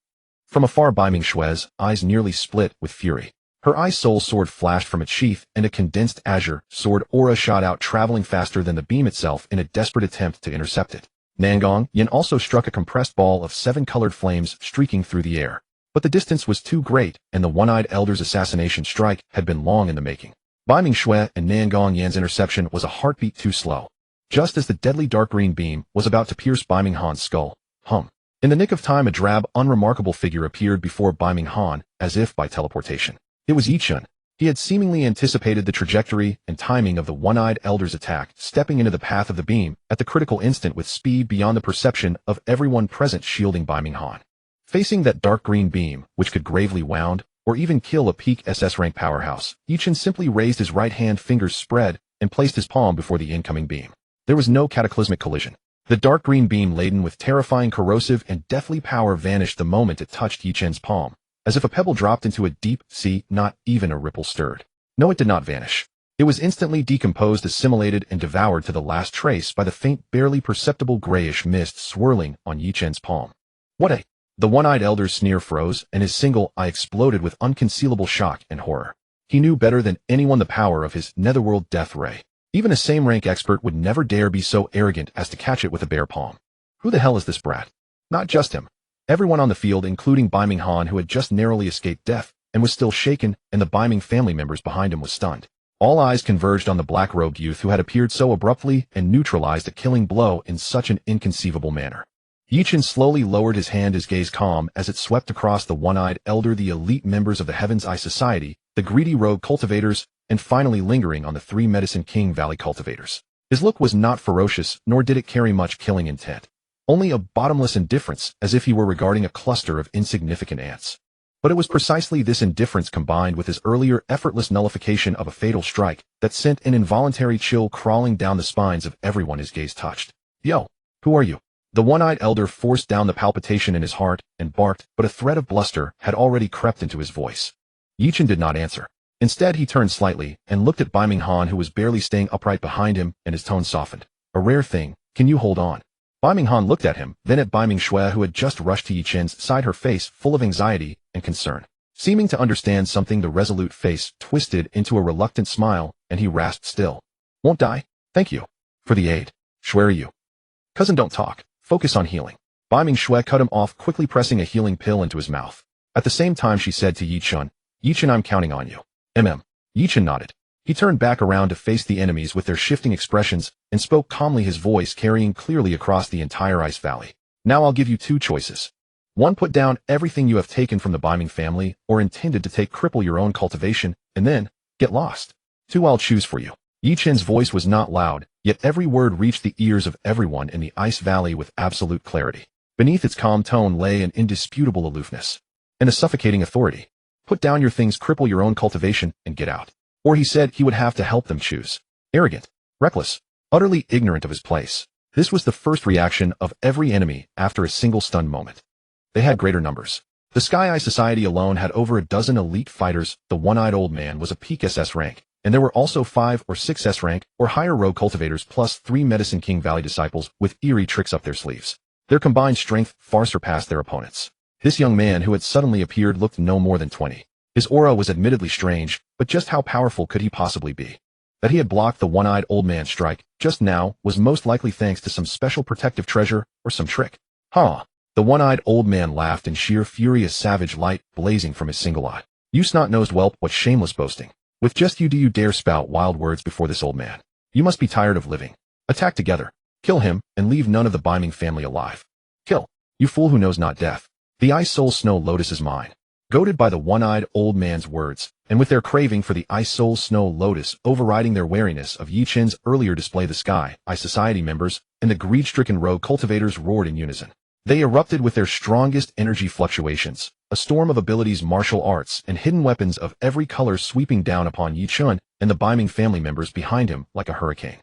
Speaker 1: From afar, Biming Xue's eyes nearly split with fury. Her ice soul sword flashed from its sheath, and a condensed azure sword aura shot out, traveling faster than the beam itself in a desperate attempt to intercept it. Nangong Yin also struck a compressed ball of 7 colored flames streaking through the air. But the distance was too great, and the one-eyed elder's assassination strike had been long in the making. Biming Xue and Nangong Yan's interception was a heartbeat too slow. Just as the deadly dark green beam was about to pierce Biming Han's skull, in the nick of time, a drab, unremarkable figure appeared before Biming Han, as if by teleportation. It was Ye Chen. He had seemingly anticipated the trajectory and timing of the one-eyed elder's attack, stepping into the path of the beam at the critical instant with speed beyond the perception of everyone present, shielding Biming Han. Facing that dark green beam, which could gravely wound or even kill a peak SS rank powerhouse, Ye Chen simply raised his right hand, fingers spread, and placed his palm before the incoming beam. There was no cataclysmic collision. The dark green beam, laden with terrifying, corrosive, and deathly power, vanished the moment it touched Ye Chen's palm, as if a pebble dropped into a deep sea. Not even a ripple stirred. No, it did not vanish. It was instantly decomposed, assimilated, and devoured to the last trace by the faint, barely perceptible grayish mist swirling on Ye Chen's palm. What a... The one-eyed elder's sneer froze, and his single eye exploded with unconcealable shock and horror. He knew better than anyone the power of his netherworld death ray. Even a same-rank expert would never dare be so arrogant as to catch it with a bare palm. Who the hell is this brat? Not just him. Everyone on the field, including Biming Han, who had just narrowly escaped death and was still shaken, and the Biming family members behind him, was stunned. All eyes converged on the black-robed youth who had appeared so abruptly and neutralized a killing blow in such an inconceivable manner. Ye Chen slowly lowered his hand, his gaze calm as it swept across the one-eyed elder, the elite members of the Heaven's Eye Society, the greedy rogue cultivators, and finally lingering on the 3 Medicine King Valley cultivators. His look was not ferocious, nor did it carry much killing intent. Only a bottomless indifference, as if he were regarding a cluster of insignificant ants. But it was precisely this indifference, combined with his earlier effortless nullification of a fatal strike, that sent an involuntary chill crawling down the spines of everyone his gaze touched. Yo, who are you? The one-eyed elder forced down the palpitation in his heart and barked, but a thread of bluster had already crept into his voice. Ye Chen did not answer. Instead, he turned slightly and looked at Biming Han, who was barely staying upright behind him, and his tone softened. A rare thing. Can you hold on? Biming Han looked at him, then at Biming Xue, who had just rushed to Ye Chen's side, her face full of anxiety and concern. Seeming to understand something, the resolute face twisted into a reluctant smile, and he rasped, still. Won't die? Thank you. For the aid. Swear you. Cousin, don't talk. Focus on healing. Biming Xue cut him off, quickly pressing a healing pill into his mouth. At the same time, she said to Ye Chen, I'm counting on you. Ye Chen nodded. He turned back around to face the enemies with their shifting expressions and spoke calmly, his voice carrying clearly across the entire ice valley. Now I'll give you 2 choices. 1, put down everything you have taken from the Biming family or intended to take, cripple your own cultivation, and then get lost. 2, I'll choose for you. Ye Chen's voice was not loud, yet every word reached the ears of everyone in the ice valley with absolute clarity. Beneath its calm tone lay an indisputable aloofness and a suffocating authority. Put down your things, cripple your own cultivation, and get out. Or, he said, he would have to help them choose. Arrogant, reckless, utterly ignorant of his place. This was the first reaction of every enemy after a single stunned moment. They had greater numbers. The Sky Eye Society alone had over a dozen elite fighters. The one-eyed old man was a peak SS rank, and there were also 5 or 6 S rank or higher rogue cultivators, plus 3 Medicine King Valley disciples with eerie tricks up their sleeves. Their combined strength far surpassed their opponents. This young man who had suddenly appeared looked no more than 20. His aura was admittedly strange, but just how powerful could he possibly be? That he had blocked the one-eyed old man's strike just now was most likely thanks to some special protective treasure or some trick. The one-eyed old man laughed in sheer fury, a savage light blazing from his single eye. You snot-nosed whelp, what shameless boasting. With just you do you dare spout wild words before this old man? You must be tired of living. Attack together. Kill him, and leave none of the Biming family alive. Kill. You fool who knows not death. The ice soul snow lotus is mine. Goaded by the one-eyed old man's words, and with their craving for the ice soul snow lotus overriding their wariness of Ye Chen's earlier display, the Sky Eye Society members and the greed-stricken rogue cultivators roared in unison. They erupted with their strongest energy fluctuations, a storm of abilities, martial arts, and hidden weapons of every color sweeping down upon Ye Chen and the Biming family members behind him like a hurricane.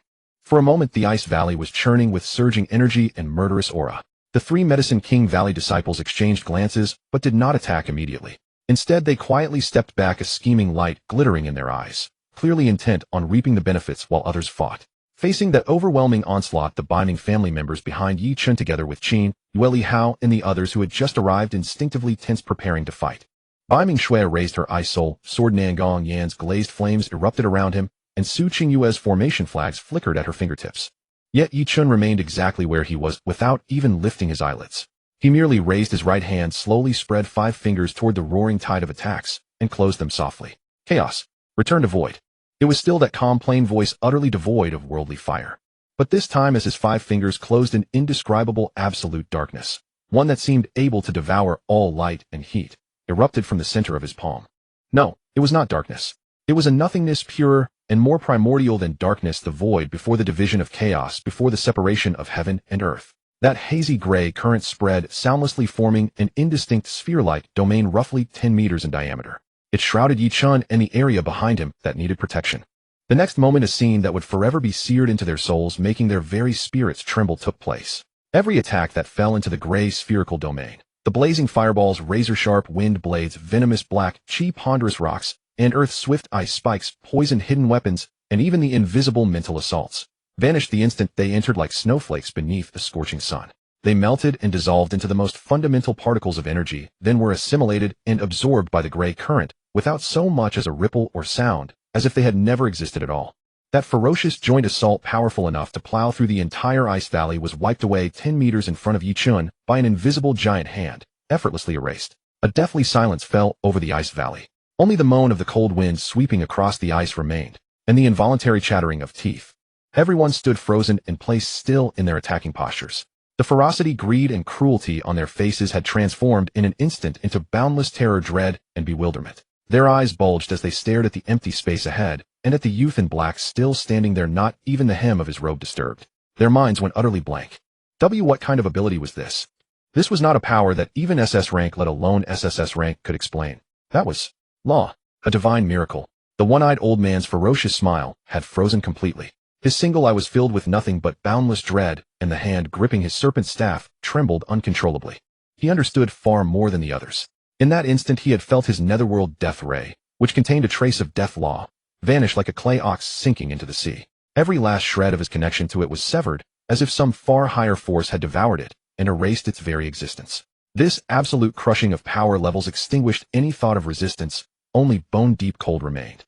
Speaker 1: For a moment the Ice Valley was churning with surging energy and murderous aura. The three Medicine King Valley disciples exchanged glances, but did not attack immediately. Instead, they quietly stepped back, a scheming light glittering in their eyes, clearly intent on reaping the benefits while others fought. Facing that overwhelming onslaught, the Biming family members behind Ye Chen, together with Qin, Yue Hao, and the others who had just arrived, instinctively tense, preparing to fight. Biming Shui raised her ice soul sword. Nangong Yan's glazed flames erupted around him, and Su Qingyue's formation flags flickered at her fingertips. Yet Ye Chen remained exactly where he was, without even lifting his eyelids. He merely raised his right hand, slowly spread 5 fingers toward the roaring tide of attacks, and closed them softly. Chaos. Return to void. It was still that calm, plain voice, utterly devoid of worldly fire. But this time, as his 5 fingers closed, in indescribable absolute darkness, one that seemed able to devour all light and heat, erupted from the center of his palm. No, it was not darkness. It was a nothingness purer and more primordial than darkness, the void before the division of chaos, before the separation of heaven and earth. That hazy gray current spread, soundlessly forming an indistinct sphere-like domain roughly 10 meters in diameter. It shrouded Ye Chen and the area behind him that needed protection. The next moment, a scene that would forever be seared into their souls, making their very spirits tremble, took place. Every attack that fell into the gray spherical domain, the blazing fireballs, razor-sharp wind blades, venomous black chi, ponderous rocks, and earth's swift ice spikes, poisoned hidden weapons, and even the invisible mental assaults, vanished the instant they entered like snowflakes beneath the scorching sun. They melted and dissolved into the most fundamental particles of energy, then were assimilated and absorbed by the gray current, without so much as a ripple or sound, as if they had never existed at all. That ferocious joint assault, powerful enough to plow through the entire ice valley, was wiped away 10 meters in front of Ye Chen by an invisible giant hand, effortlessly erased. A deathly silence fell over the ice valley. Only the moan of the cold wind sweeping across the ice remained, and the involuntary chattering of teeth. Everyone stood frozen in place, still in their attacking postures. The ferocity, greed, and cruelty on their faces had transformed in an instant into boundless terror, dread, and bewilderment. Their eyes bulged as they stared at the empty space ahead, and at the youth in black still standing there, not even the hem of his robe disturbed. Their minds went utterly blank. What kind of ability was this? This was not a power that even SS rank, let alone SSS rank, could explain. That was law, a divine miracle. The one-eyed old man's ferocious smile had frozen completely. His single eye was filled with nothing but boundless dread, and the hand gripping his serpent staff trembled uncontrollably. He understood far more than the others. In that instant he had felt his netherworld death ray, which contained a trace of death law, vanish like a clay ox sinking into the sea. Every last shred of his connection to it was severed, as if some far higher force had devoured it and erased its very existence. This absolute crushing of power levels extinguished any thought of resistance. Only bone-deep cold remained.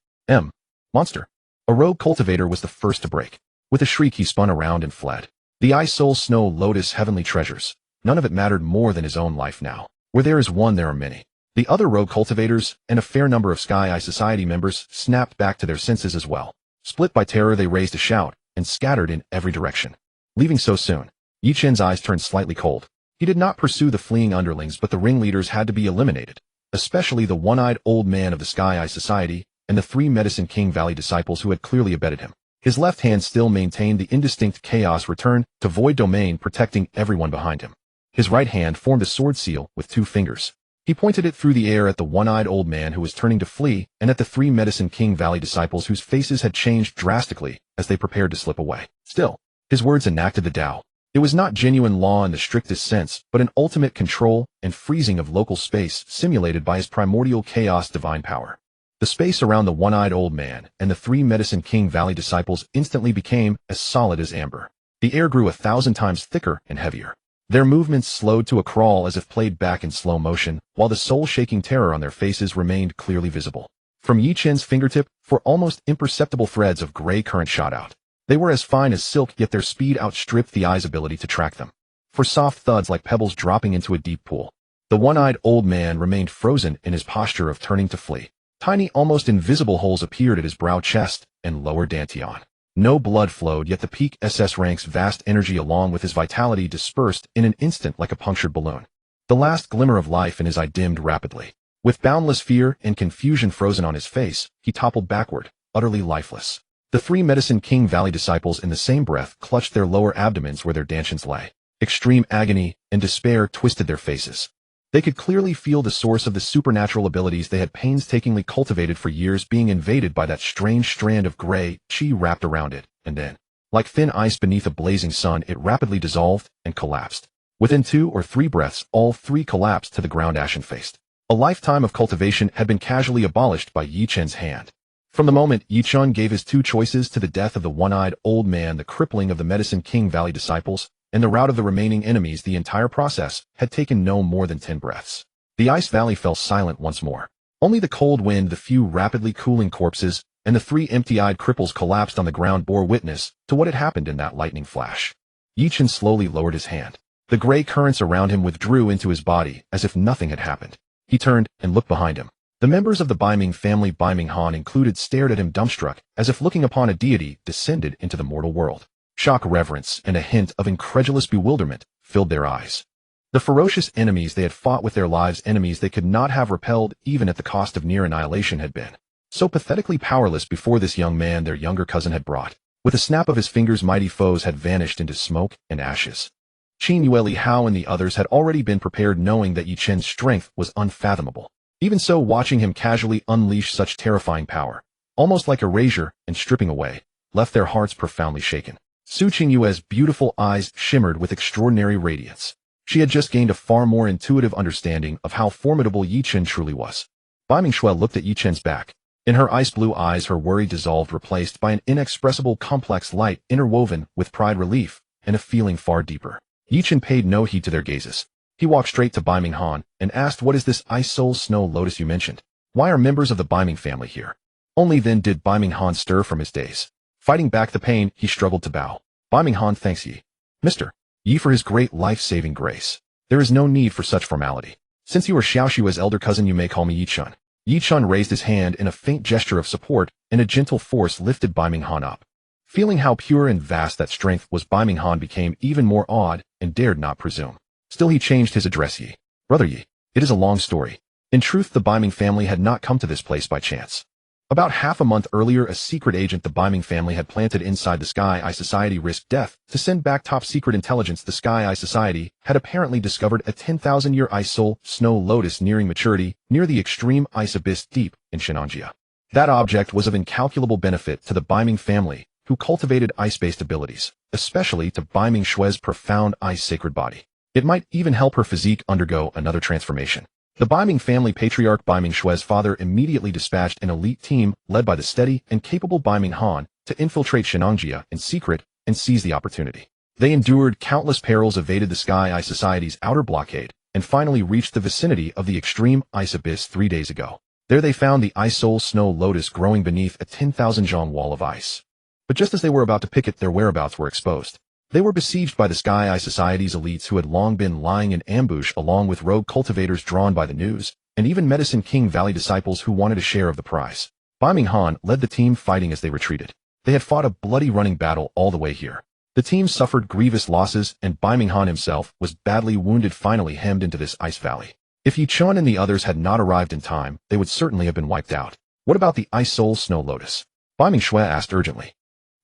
Speaker 1: Monster. A rogue cultivator was the first to break. With a shriek he spun around and fled. The Ice Soul Snow Lotus heavenly treasures. None of it mattered more than his own life now. Where there is one, there are many. The other rogue cultivators, and a fair number of Sky Eye Society members, snapped back to their senses as well. Split by terror, they raised a shout, and scattered in every direction. Leaving so soon, Ye Chen's eyes turned slightly cold. He did not pursue the fleeing underlings, but the ringleaders had to be eliminated, especially the one-eyed old man of the Sky Eye Society, and the 3 Medicine King Valley disciples who had clearly abetted him. His left hand still maintained the indistinct chaos return to void domain, protecting everyone behind him. His right hand formed a sword seal with 2 fingers. He pointed it through the air at the one-eyed old man who was turning to flee, and at the 3 Medicine King Valley disciples whose faces had changed drastically as they prepared to slip away. Still, his words enacted the Tao. It was not genuine law in the strictest sense, but an ultimate control and freezing of local space simulated by his primordial chaos divine power. The space around the one-eyed old man and the 3 Medicine King Valley disciples instantly became as solid as amber. The air grew 1,000 times thicker and heavier. Their movements slowed to a crawl as if played back in slow motion, while the soul-shaking terror on their faces remained clearly visible. From Ye Chen's fingertip, 4 almost imperceptible threads of gray current shot out. They were as fine as silk, yet their speed outstripped the eye's ability to track them. for soft thuds like pebbles dropping into a deep pool. The one-eyed old man remained frozen in his posture of turning to flee. Tiny, almost invisible holes appeared at his brow, chest, and lower dantian. No blood flowed, yet the peak SS rank's vast energy along with his vitality dispersed in an instant like a punctured balloon. The last glimmer of life in his eye dimmed rapidly. With boundless fear and confusion frozen on his face, he toppled backward, utterly lifeless. The three Medicine King Valley disciples in the same breath clutched their lower abdomens where their dantians lay. Extreme agony and despair twisted their faces. They could clearly feel the source of the supernatural abilities they had painstakingly cultivated for years being invaded by that strange strand of gray chi wrapped around it, and then, like thin ice beneath a blazing sun, it rapidly dissolved and collapsed. Within 2 or 3 breaths, all three collapsed to the ground ashen-faced. A lifetime of cultivation had been casually abolished by Ye Chen's hand. From the moment Ye Chen gave his 2 choices to the death of the one-eyed old man, the crippling of the Medicine King Valley disciples, and the rout of the remaining enemies, the entire process had taken no more than 10 breaths. The Ice Valley fell silent once more. Only the cold wind, the few rapidly cooling corpses, and the 3 empty-eyed cripples collapsed on the ground bore witness to what had happened in that lightning flash. Ye Chen slowly lowered his hand. The gray currents around him withdrew into his body as if nothing had happened. He turned and looked behind him. The members of the Baiming family, Baiming Han included, stared at him dumbstruck, as if looking upon a deity descended into the mortal world. Shock, reverence, and a hint of incredulous bewilderment filled their eyes. The ferocious enemies they had fought with their lives, enemies they could not have repelled even at the cost of near annihilation, had been so pathetically powerless before this young man their younger cousin had brought. With a snap of his fingers, mighty foes had vanished into smoke and ashes. Qin Yue, Li Hao, and the others had already been prepared, knowing that Ye Chen's strength was unfathomable. Even so, watching him casually unleash such terrifying power, almost like erasure and stripping away, left their hearts profoundly shaken. Su Qingyue's beautiful eyes shimmered with extraordinary radiance. She had just gained a far more intuitive understanding of how formidable Ye Chen truly was. Bai Mingshui looked at Ye Chen's back. In her ice-blue eyes, her worry dissolved, replaced by an inexpressible complex light interwoven with pride, relief, and a feeling far deeper. Ye Chen paid no heed to their gazes. He walked straight to Baiming Han and asked, "What is this Ice Soul Snow Lotus you mentioned? Why are members of the Baiming family here?" Only then did Baiming Han stir from his daze. Fighting back the pain, he struggled to bow. "Baiming Han thanks Ye, Mr. Ye, for his great life-saving grace. There is no need for such formality. Since you are Xiaoxue's elder cousin, you may call me Ye Chen." Ye Chen raised his hand in a faint gesture of support, and a gentle force lifted Baiming Han up. Feeling how pure and vast that strength was, Baiming Han became even more awed and dared not presume. Still, he changed his address. "Ye, brother Ye, it is a long story. In truth, the Baiming family had not come to this place by chance. About half a month earlier, a secret agent the Baiming family had planted inside the Sky Eye Society risked death to send back top-secret intelligence. The Sky Eye Society had apparently discovered a 10,000-year Ice Soul Snow Lotus nearing maturity near the extreme ice abyss deep in Shenanjia. That object was of incalculable benefit to the Baiming family, who cultivated ice-based abilities, especially to Bai Mingshui's profound ice-sacred body. It might even help her physique undergo another transformation. The Baiming family patriarch Bai Mingshui's father immediately dispatched an elite team led by the steady and capable Baiming Han to infiltrate Shenanjia in secret and seize the opportunity. They endured countless perils, evaded the Sky Eye Society's outer blockade, and finally reached the vicinity of the extreme ice abyss 3 days ago. There they found the Ice Soul Snow Lotus growing beneath a 10,000-zhang wall of ice. But just as they were about to pick it, their whereabouts were exposed. They were besieged by the Sky Eye Society's elites, who had long been lying in ambush, along with rogue cultivators drawn by the news, and even Medicine King Valley disciples who wanted a share of the prize. Baiming Han led the team, fighting as they retreated. They had fought a bloody running battle all the way here. The team suffered grievous losses, and Baiming Han himself was badly wounded, finally hemmed into this ice valley. If Ye Chen and the others had not arrived in time, they would certainly have been wiped out. "What about the Ice Soul Snow Lotus?" Bai Mingshui asked urgently.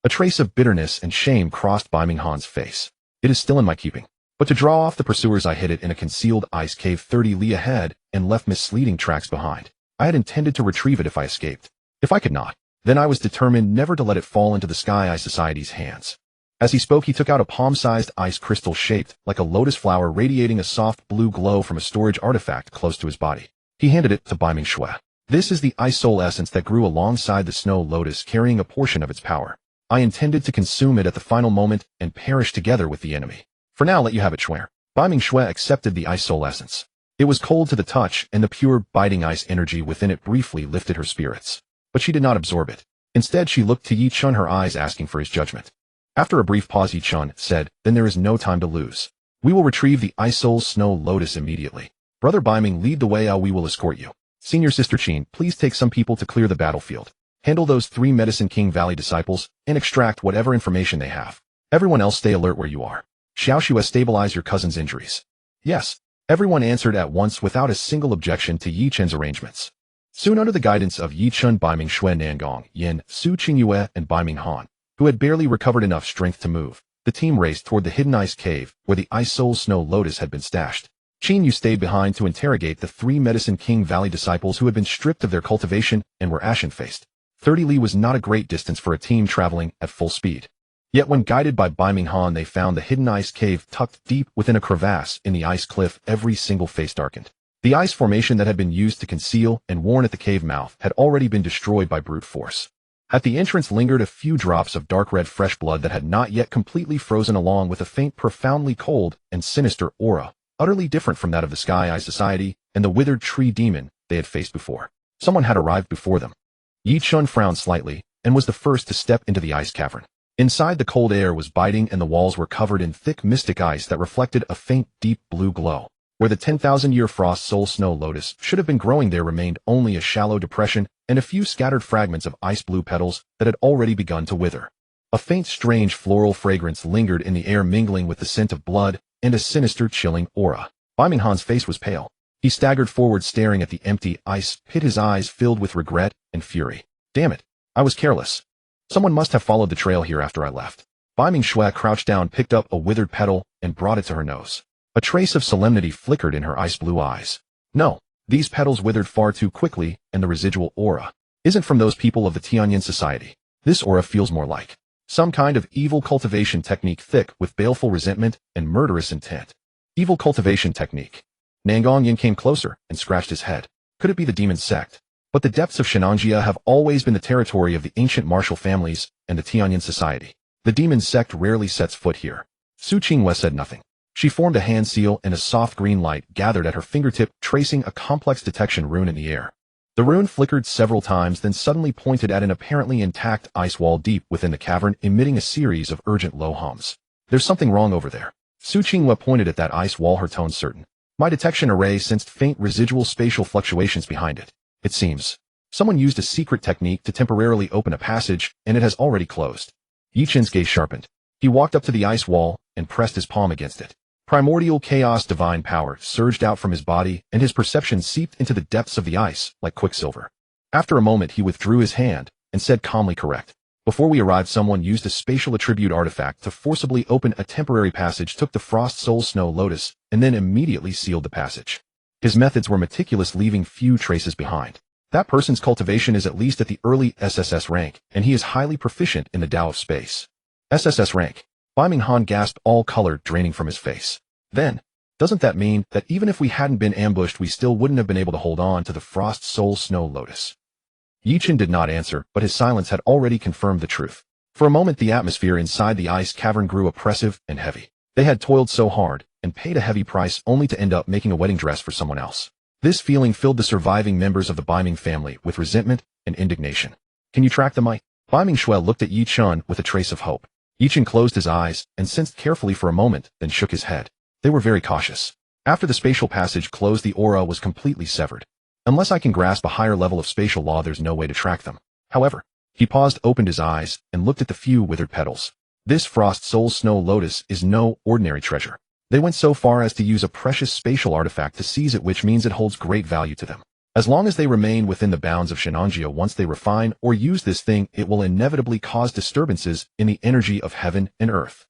Speaker 1: A trace of bitterness and shame crossed Baiming Han's face. "It is still in my keeping. But to draw off the pursuers, I hid it in a concealed ice cave 30 li ahead and left misleading tracks behind. I had intended to retrieve it if I escaped. If I could not, then I was determined never to let it fall into the Sky Eye Society's hands." As he spoke, he took out a palm-sized ice crystal shaped like a lotus flower, radiating a soft blue glow from a storage artifact close to his body. He handed it to Bai Mingshui. "This is the Ice Soul essence that grew alongside the Snow Lotus, carrying a portion of its power. I intended to consume it at the final moment and perish together with the enemy. For now, let you have it, Schwer." Bai Mingshui accepted the Ice Soul essence. It was cold to the touch, and the pure, biting ice energy within it briefly lifted her spirits. But she did not absorb it. Instead, she looked to Ye Chen, her eyes asking for his judgment. After a brief pause, Ye Chen said, "Then there is no time to lose. We will retrieve the Ice Soul Snow Lotus immediately. Brother Biming, lead the way, we will escort you. Senior Sister Chen, please take some people to clear the battlefield. Handle those 3 Medicine King Valley disciples, and extract whatever information they have. Everyone else stay alert where you are. Xiao Xue, stabilize your cousin's injuries. Yes. Everyone answered at once without a single objection to Ye Chen's arrangements. Soon under the guidance of Ye Chen, Biming Xue, Nangong, Yin, Su Qingyue, and Biming Han, who had barely recovered enough strength to move, the team raced toward the hidden ice cave where the Ice Soul Snow Lotus had been stashed. Qin Yu stayed behind to interrogate the 3 Medicine King Valley disciples who had been stripped of their cultivation and were ashen-faced. 30 li was not a great distance for a team traveling at full speed. Yet when guided by Biming Han, they found the hidden ice cave tucked deep within a crevasse in the ice cliff, every single face darkened. The ice formation that had been used to conceal and warn at the cave mouth had already been destroyed by brute force. At the entrance lingered a few drops of dark red fresh blood that had not yet completely frozen, along with a faint, profoundly cold and sinister aura, utterly different from that of the Sky Eye Society and the withered tree demon they had faced before. Someone had arrived before them. Ye Chen frowned slightly and was the first to step into the ice cavern. Inside, the cold air was biting and the walls were covered in thick mystic ice that reflected a faint, deep blue glow. Where the 10,000-year Frost Soul Snow Lotus should have been growing, there remained only a shallow depression and a few scattered fragments of ice blue petals that had already begun to wither. A faint, strange floral fragrance lingered in the air, mingling with the scent of blood and a sinister, chilling aura. Biming Han's face was pale. He staggered forward, staring at the empty ice pit, his eyes filled with regret and fury. Damn it. I was careless. Someone must have followed the trail here after I left. Biming Xue crouched down, picked up a withered petal, and brought it to her nose. A trace of solemnity flickered in her ice-blue eyes. No, these petals withered far too quickly, and the residual aura isn't from those people of the Tianyin Society. This aura feels more like some kind of evil cultivation technique, thick with baleful resentment and murderous intent. Evil cultivation technique. Nangong Yin came closer and scratched his head. Could it be the demon sect? But the depths of Shenanjia have always been the territory of the ancient martial families and the Tianyin Society. The demon sect rarely sets foot here. Su Qingyue said nothing. She formed a hand seal, and a soft green light gathered at her fingertip, tracing a complex detection rune in the air. The rune flickered several times, then suddenly pointed at an apparently intact ice wall deep within the cavern, emitting a series of urgent low hums. There's something wrong over there. Su Qingyue pointed at that ice wall, her tone certain. My detection array sensed faint residual spatial fluctuations behind it. It seems someone used a secret technique to temporarily open a passage, and it has already closed. Ye Chen's gaze sharpened. He walked up to the ice wall and pressed his palm against it. Primordial chaos divine power surged out from his body, and his perception seeped into the depths of the ice like quicksilver. After a moment, he withdrew his hand and said calmly, correct. Before we arrived, someone used a spatial attribute artifact to forcibly open a temporary passage, took the Frost Soul Snow Lotus, and then immediately sealed the passage. His methods were meticulous, leaving few traces behind. That person's cultivation is at least at the early SSS rank, and he is highly proficient in the Tao of space. SSS rank. Biming Han gasped, all color draining from his face. Then, doesn't that mean that even if we hadn't been ambushed, we still wouldn't have been able to hold on to the Frost Soul Snow Lotus? Ye Chen did not answer, but his silence had already confirmed the truth. For a moment, the atmosphere inside the ice cavern grew oppressive and heavy. They had toiled so hard and paid a heavy price only to end up making a wedding dress for someone else. This feeling filled the surviving members of the Biming family with resentment and indignation. Can you track the might? Biming Xue looked at Ye Chen with a trace of hope. Ye Chen closed his eyes and sensed carefully for a moment, then shook his head. They were very cautious. After the spatial passage closed, the aura was completely severed. Unless I can grasp a higher level of spatial law, there's no way to track them. However, he paused, opened his eyes, and looked at the few withered petals. This Frost Soul Snow Lotus is no ordinary treasure. They went so far as to use a precious spatial artifact to seize it, which means it holds great value to them. As long as they remain within the bounds of Shenanjia, once they refine or use this thing, it will inevitably cause disturbances in the energy of heaven and earth.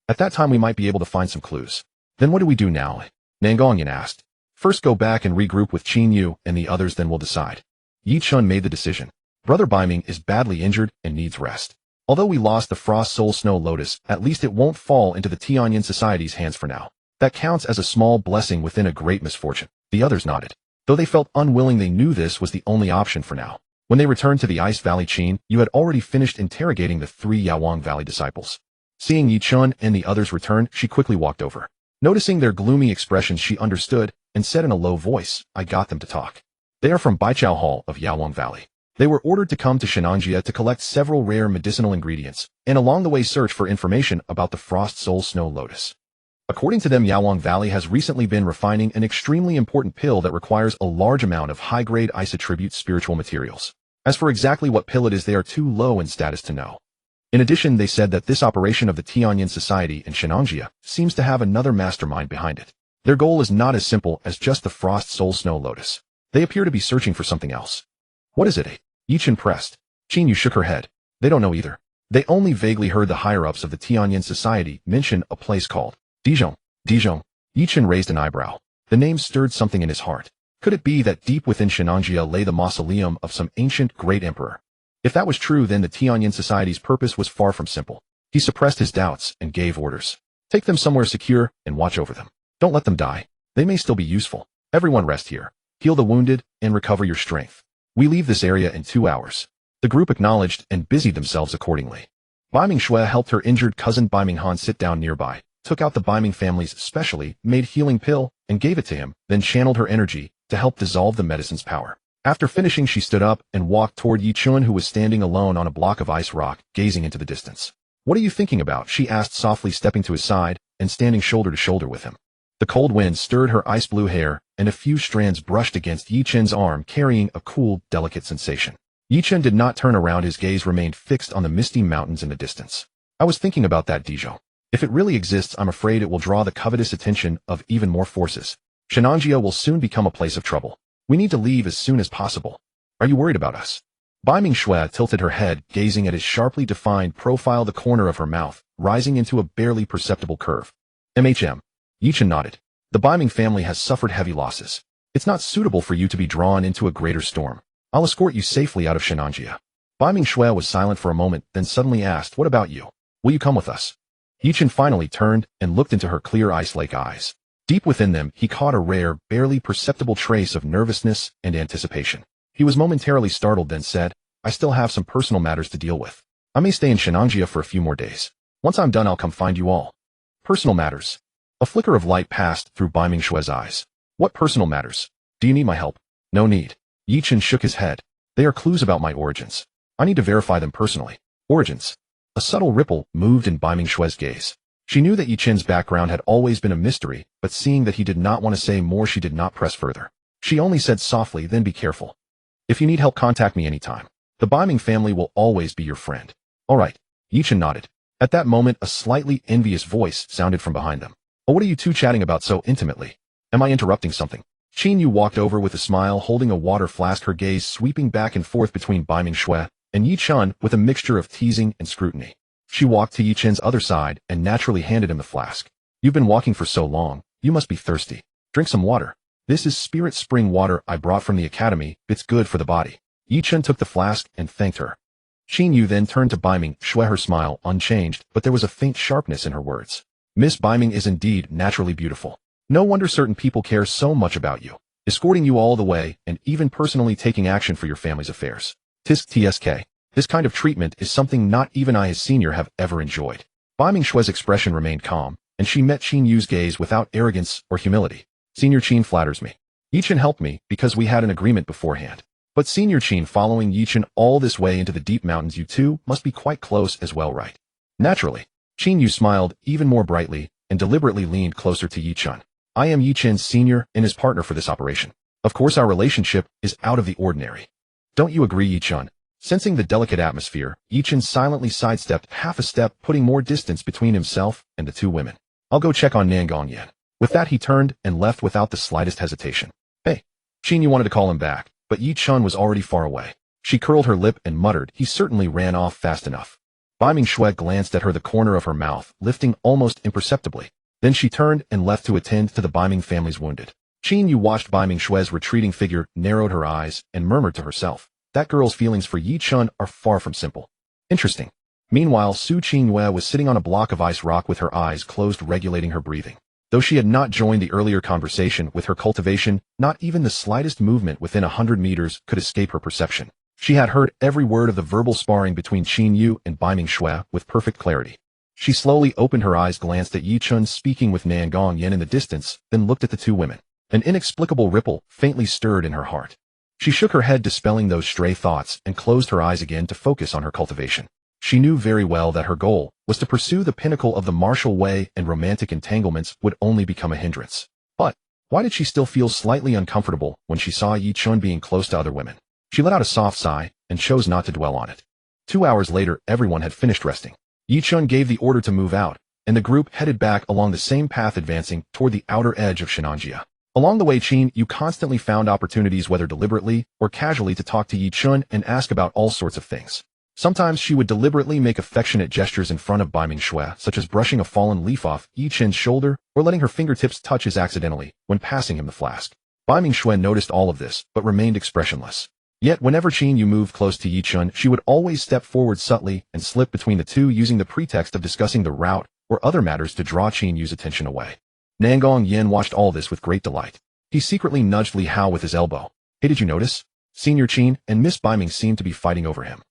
Speaker 1: At that time, we might be able to find some clues. Then what do we do now? Nangong Yin asked. First, go back and regroup with Qin Yu and the others, then we'll decide. Ye Chen made the decision. Brother Biming is badly injured and needs rest. Although we lost the Frost Soul Snow Lotus, at least it won't fall into the Tianyin Society's hands for now. That counts as a small blessing within a great misfortune. The others nodded. Though they felt unwilling, they knew this was the only option for now. When they returned to the Ice Valley, Qin Yu had already finished interrogating the 3 Yawang Valley disciples. Seeing Ye Chen and the others return, she quickly walked over. Noticing their gloomy expressions, she understood and said in a low voice, I got them to talk. They are from Baichao Hall of Yawang Valley. They were ordered to come to Shenanjia to collect several rare medicinal ingredients, and along the way search for information about the Frost Soul Snow Lotus. According to them, Yawang Valley has recently been refining an extremely important pill that requires a large amount of high-grade isotribute spiritual materials. As for exactly what pill it is, they are too low in status to know. In addition, they said that this operation of the Tianyin Society in Shenanjia seems to have another mastermind behind it. Their goal is not as simple as just the Frost Soul Snow Lotus. They appear to be searching for something else. What is it? Ye Chen pressed. Qin Yu shook her head. They don't know either. They only vaguely heard the higher-ups of the Tianyin Society mention a place called Dijon. Ye Chen raised an eyebrow. The name stirred something in his heart. Could it be that deep within Shenanjia lay the mausoleum of some ancient great emperor? If that was true, then the Tianyin Society's purpose was far from simple. He suppressed his doubts and gave orders. Take them somewhere secure and watch over them. Don't let them die. They may still be useful. Everyone rest here. Heal the wounded and recover your strength. We leave this area in 2 hours. The group acknowledged and busied themselves accordingly. Baiming Shui helped her injured cousin Baiming Han sit down nearby, took out the Baiming family's specially made healing pill and gave it to him, then channeled her energy to help dissolve the medicine's power. After finishing, she stood up and walked toward Ye Chen, who was standing alone on a block of ice rock, gazing into the distance. What are you thinking about? She asked softly, stepping to his side and standing shoulder to shoulder with him. The cold wind stirred her ice blue hair, and a few strands brushed against Ye Chen's arm, carrying a cool, delicate sensation. Ye Chen did not turn around. His gaze remained fixed on the misty mountains in the distance. I was thinking about that Dijon. If it really exists, I'm afraid it will draw the covetous attention of even more forces. Shenanjia will soon become a place of trouble. We need to leave as soon as possible. Are you worried about us? Baiming Shui tilted her head, gazing at his sharply defined profile, the corner of her mouth rising into a barely perceptible curve. Ye Chen nodded. The Baiming family has suffered heavy losses. It's not suitable for you to be drawn into a greater storm. I'll escort you safely out of Shenanjia. Baiming Shui was silent for a moment, then suddenly asked, what about you? Will you come with us? Ye Chen finally turned and looked into her clear ice-like eyes. Deep within them, he caught a rare, barely perceptible trace of nervousness and anticipation. He was momentarily startled, then said, I still have some personal matters to deal with. I may stay in Shenanjia for a few more days. Once I'm done, I'll come find you all. Personal matters. A flicker of light passed through Baiming Shui's eyes. What personal matters? Do you need my help? No need. Ye Chen shook his head. They are clues about my origins. I need to verify them personally. Origins. A subtle ripple moved in Baiming Shui's gaze. She knew that Ye Chen's background had always been a mystery, but seeing that he did not want to say more, she did not press further. She only said softly, then be careful. If you need help, contact me anytime. The Baiming family will always be your friend. All right. Ye Chen nodded. At that moment, a slightly envious voice sounded from behind them. Oh, what are you two chatting about so intimately? Am I interrupting something? Qin Yu walked over with a smile, holding a water flask, her gaze sweeping back and forth between Baiming Shui and Ye Chen with a mixture of teasing and scrutiny. She walked to Ye Chen's other side and naturally handed him the flask. You've been walking for so long, you must be thirsty. Drink some water. This is spirit spring water I brought from the academy. It's good for the body. Ye Chen took the flask and thanked her. Qin Yu then turned to Baiming Shui, her smile unchanged, but there was a faint sharpness in her words. Miss Baiming is indeed naturally beautiful. No wonder certain people care so much about you, escorting you all the way and even personally taking action for your family's affairs. TSK. This kind of treatment is something not even I as senior have ever enjoyed. Baiming Shui's expression remained calm, and she met Qin Yu's gaze without arrogance or humility. Senior Qin flatters me. Ye Chen helped me because we had an agreement beforehand. But Senior Qin, following Ye Chen all this way into the deep mountains, you two must be quite close as well, right? Naturally. Qin Yu smiled even more brightly and deliberately leaned closer to Ye Chen. I am Ye Chen's senior and his partner for this operation. Of course, our relationship is out of the ordinary. Don't you agree, Ye Chen? Sensing the delicate atmosphere, Ye Chen silently sidestepped half a step, putting more distance between himself and the two women. I'll go check on Nangong Yan. With that, he turned and left without the slightest hesitation. Hey. Qin Yu wanted to call him back, but Ye Chen was already far away. She curled her lip and muttered, he certainly ran off fast enough. Baiming Shui glanced at her, the corner of her mouth lifting almost imperceptibly. Then she turned and left to attend to the Baiming family's wounded. Qin Yu watched Baiming Shui's retreating figure, narrowed her eyes, and murmured to herself, that girl's feelings for Ye Chen are far from simple. Interesting. Meanwhile, Su Qingyue was sitting on a block of ice rock with her eyes closed, regulating her breathing. Though she had not joined the earlier conversation with her cultivation, not even the slightest movement within 100 meters could escape her perception. She had heard every word of the verbal sparring between Qin Yu and Baiming Shui with perfect clarity. She slowly opened her eyes, glanced at Ye Chen speaking with Nangong Yan in the distance, then looked at the two women. An inexplicable ripple faintly stirred in her heart. She shook her head, dispelling those stray thoughts, and closed her eyes again to focus on her cultivation. She knew very well that her goal was to pursue the pinnacle of the martial way, and romantic entanglements would only become a hindrance. But why did she still feel slightly uncomfortable when she saw Ye Chen being close to other women? She let out a soft sigh and chose not to dwell on it. 2 hours later, everyone had finished resting. Ye Chen gave the order to move out, and the group headed back along the same path, advancing toward the outer edge of Shenanjia. Along the way, Qin Yu constantly found opportunities, whether deliberately or casually, to talk to Ye Chen and ask about all sorts of things. Sometimes she would deliberately make affectionate gestures in front of Bai Mingxue, such as brushing a fallen leaf off Ye Chen's shoulder or letting her fingertips touch his accidentally when passing him the flask. Bai Mingxue noticed all of this, but remained expressionless. Yet whenever Qin Yu moved close to Ye Chen, she would always step forward subtly and slip between the two, using the pretext of discussing the route or other matters to draw Qin Yu's attention away. Nangong Yin watched all this with great delight. He secretly nudged Li Hao with his elbow. "Hey, did you notice? Senior Qin and Miss Bai Ming seemed to be fighting over him."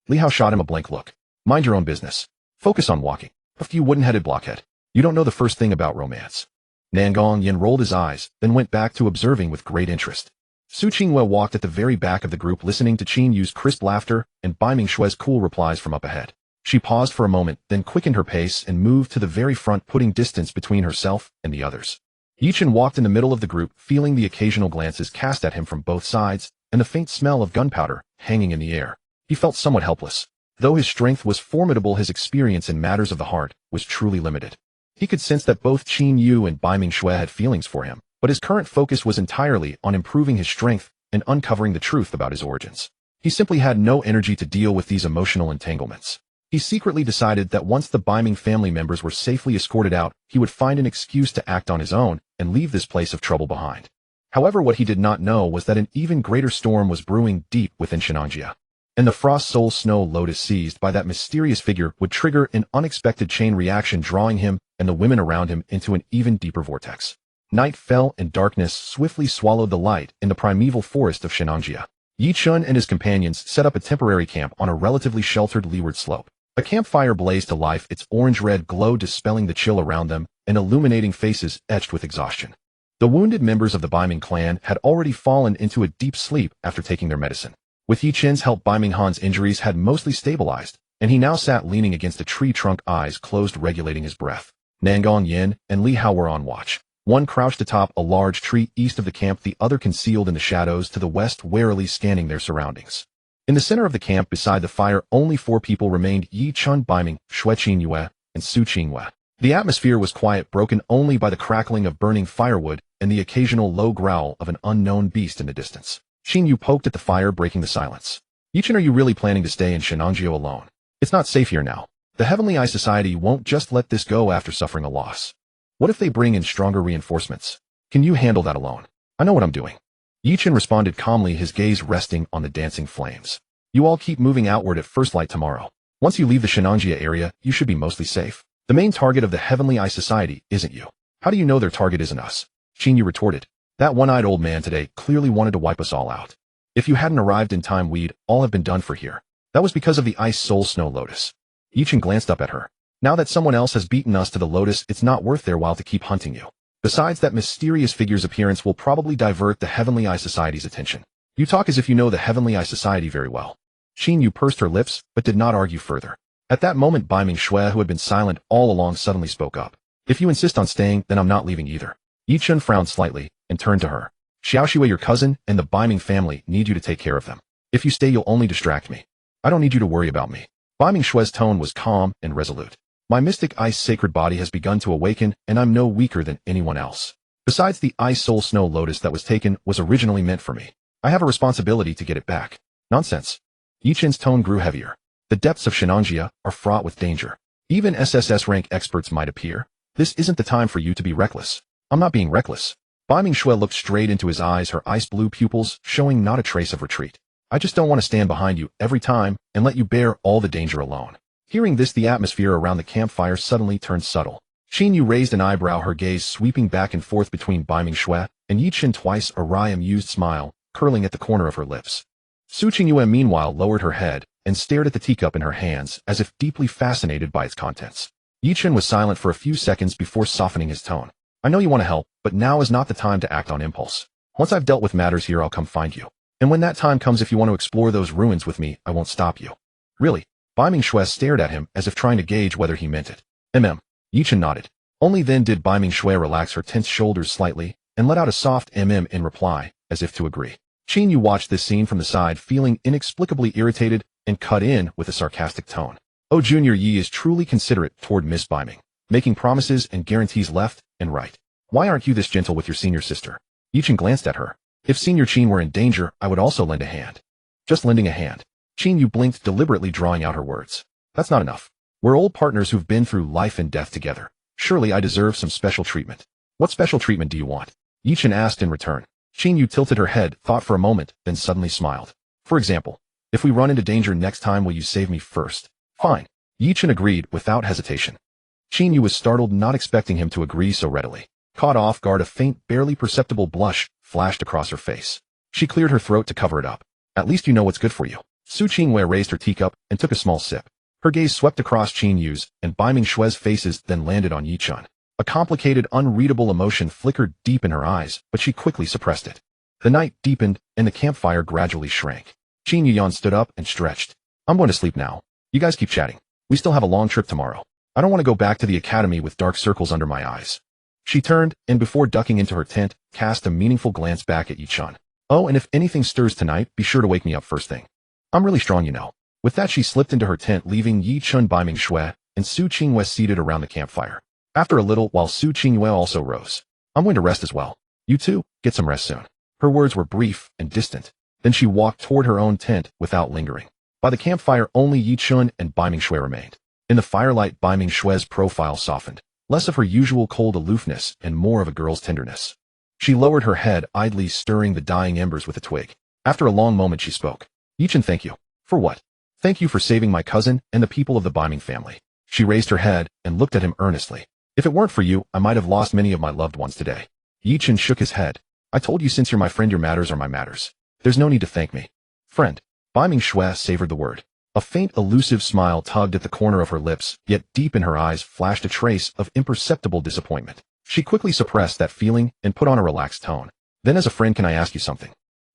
Speaker 1: Li Hao shot him a blank look. "Mind your own business. Focus on walking. Puffed, you wooden-headed blockhead. You don't know the first thing about romance." Nangong Yin rolled his eyes, then went back to observing with great interest. Su Qinghua walked at the very back of the group, listening to Qin Yu's crisp laughter and Bai Mingxue's cool replies from up ahead. She paused for a moment, then quickened her pace and moved to the very front, putting distance between herself and the others. Ye Chen walked in the middle of the group, feeling the occasional glances cast at him from both sides and the faint smell of gunpowder hanging in the air. He felt somewhat helpless. Though his strength was formidable, his experience in matters of the heart was truly limited. He could sense that both Qin Yu and Bai Mingxue had feelings for him, but his current focus was entirely on improving his strength and uncovering the truth about his origins. He simply had no energy to deal with these emotional entanglements. He secretly decided that once the Bai Ming family members were safely escorted out, he would find an excuse to act on his own and leave this place of trouble behind. However, what he did not know was that an even greater storm was brewing deep within Shenanjia. And the Frost Soul Snow Lotus, seized by that mysterious figure, would trigger an unexpected chain reaction, drawing him and the women around him into an even deeper vortex. Night fell and darkness swiftly swallowed the light in the primeval forest of Shenanjia. Ye Chen and his companions set up a temporary camp on a relatively sheltered leeward slope. A campfire blazed to life, its orange-red glow dispelling the chill around them and illuminating faces etched with exhaustion. The wounded members of the Bai Ming clan had already fallen into a deep sleep after taking their medicine. With Ye Chen's help, Bai Ming Han's injuries had mostly stabilized, and he now sat leaning against a tree trunk, eyes closed, regulating his breath. Nangong Yin and Li Hao were on watch. One crouched atop a large tree east of the camp, the other concealed in the shadows to the west, warily scanning their surroundings. In the center of the camp, beside the fire, only 4 people remained: Ye Chen, Bai Ming, Shui Qingyue, and Su Qinghua. The atmosphere was quiet, broken only by the crackling of burning firewood and the occasional low growl of an unknown beast in the distance. Qin Yu poked at the fire, breaking the silence. "Ye Chen, are you really planning to stay in Shenanjia alone? It's not safe here now. The Heavenly Eye Society won't just let this go after suffering a loss. What if they bring in stronger reinforcements? Can you handle that alone? I know what I'm doing." Ye Chen responded calmly, his gaze resting on the dancing flames. "You all keep moving outward at first light tomorrow. Once you leave the Shenanjia area, you should be mostly safe. The main target of the Heavenly Eye Society isn't you. How do you know their target isn't us?" Qin Yu retorted. "That one-eyed old man today clearly wanted to wipe us all out. If you hadn't arrived in time, we'd all have been done for here. That was because of the Ice Soul Snow Lotus." Ye Chen glanced up at her. "Now that someone else has beaten us to the Lotus, it's not worth their while to keep hunting you. Besides, that mysterious figure's appearance will probably divert the Heavenly Eye Society's attention. You talk as if you know the Heavenly Eye Society very well." Qin Yu pursed her lips, but did not argue further. At that moment, Bai Mingxue, who had been silent all along, suddenly spoke up. "If you insist on staying, then I'm not leaving either." Ye Chen frowned slightly and turned to her. "Xiao Xue, your cousin, and the Bai Ming family need you to take care of them. If you stay, you'll only distract me. I don't need you to worry about me." Bai Mingxue's tone was calm and resolute. "My mystic ice sacred body has begun to awaken, and I'm no weaker than anyone else. Besides, the Ice Soul Snow Lotus that was taken was originally meant for me. I have a responsibility to get it back." "Nonsense." Ye Chen's tone grew heavier. "The depths of Shenanjia are fraught with danger. Even SSS rank experts might appear. This isn't the time for you to be reckless." "I'm not being reckless." Bai Mingxue looked straight into his eyes, her ice blue pupils showing not a trace of retreat. "I just don't want to stand behind you every time and let you bear all the danger alone." Hearing this, the atmosphere around the campfire suddenly turned subtle. Qin Yu raised an eyebrow, her gaze sweeping back and forth between Bai Mingxue and Ye Chen, twice a wry, amused smile curling at the corner of her lips. Su Qingyue meanwhile lowered her head and stared at the teacup in her hands as if deeply fascinated by its contents. Ye Chen was silent for a few seconds before softening his tone. "I know you want to help, but now is not the time to act on impulse. Once I've dealt with matters here, I'll come find you. And when that time comes, if you want to explore those ruins with me, I won't stop you." "Really?" Bai Mingxue stared at him as if trying to gauge whether he meant it. Ye Chen nodded. Only then did Bai Mingxue relax her tense shoulders slightly and let out a soft in reply, as if to agree. Qin Yu watched this scene from the side, feeling inexplicably irritated, and cut in with a sarcastic tone. Oh, Junior Yi is truly considerate toward Miss Bai Ming, making promises and guarantees left and right. Why aren't you this gentle with your senior sister? Ye Chen glanced at her. If Senior Qin were in danger, I would also lend a hand. Just lending a hand. Qin Yu blinked, deliberately drawing out her words. That's not enough. We're old partners who've been through life and death together. Surely I deserve some special treatment. What special treatment do you want? Ye Chen asked in return. Qin Yu tilted her head, thought for a moment, then suddenly smiled. For example, if we run into danger next time, will you save me first? Fine. Ye Chen agreed without hesitation. Qin Yu was startled, not expecting him to agree so readily. Caught off guard, a faint, barely perceptible blush flashed across her face. She cleared her throat to cover it up. At least you know what's good for you. Su Qingwei raised her teacup and took a small sip. Her gaze swept across Qin Yu's and Bai Mingxue's faces, then landed on Ye Chen. A complicated, unreadable emotion flickered deep in her eyes, but she quickly suppressed it. The night deepened, and the campfire gradually shrank. Qin Yuyan stood up and stretched. I'm going to sleep now. You guys keep chatting. We still have a long trip tomorrow. I don't want to go back to the academy with dark circles under my eyes. She turned, and before ducking into her tent, cast a meaningful glance back at Ye Chen. Oh, and if anything stirs tonight, be sure to wake me up first thing. I'm really strong, you know. With that, she slipped into her tent, leaving Ye Chen, Bai Mingxue, and Su Qingwei seated around the campfire. After a little, while Su Qingwei also rose. I'm going to rest as well. You too, get some rest soon. Her words were brief and distant. Then she walked toward her own tent without lingering. By the campfire, only Ye Chen and Bai Mingxue remained. In the firelight, Bai Mingxue's profile softened, less of her usual cold aloofness and more of a girl's tenderness. She lowered her head, idly stirring the dying embers with a twig. After a long moment, she spoke. Ye Chen, thank you. For what? Thank you for saving my cousin and the people of the Bai Ming family. She raised her head and looked at him earnestly. If it weren't for you, I might have lost many of my loved ones today. Ye Chen shook his head. I told you, since you're my friend, your matters are my matters. There's no need to thank me. Friend. Bai Mingxue savored the word. A faint, elusive smile tugged at the corner of her lips, yet deep in her eyes flashed a trace of imperceptible disappointment. She quickly suppressed that feeling and put on a relaxed tone. Then, as a friend, can I ask you something?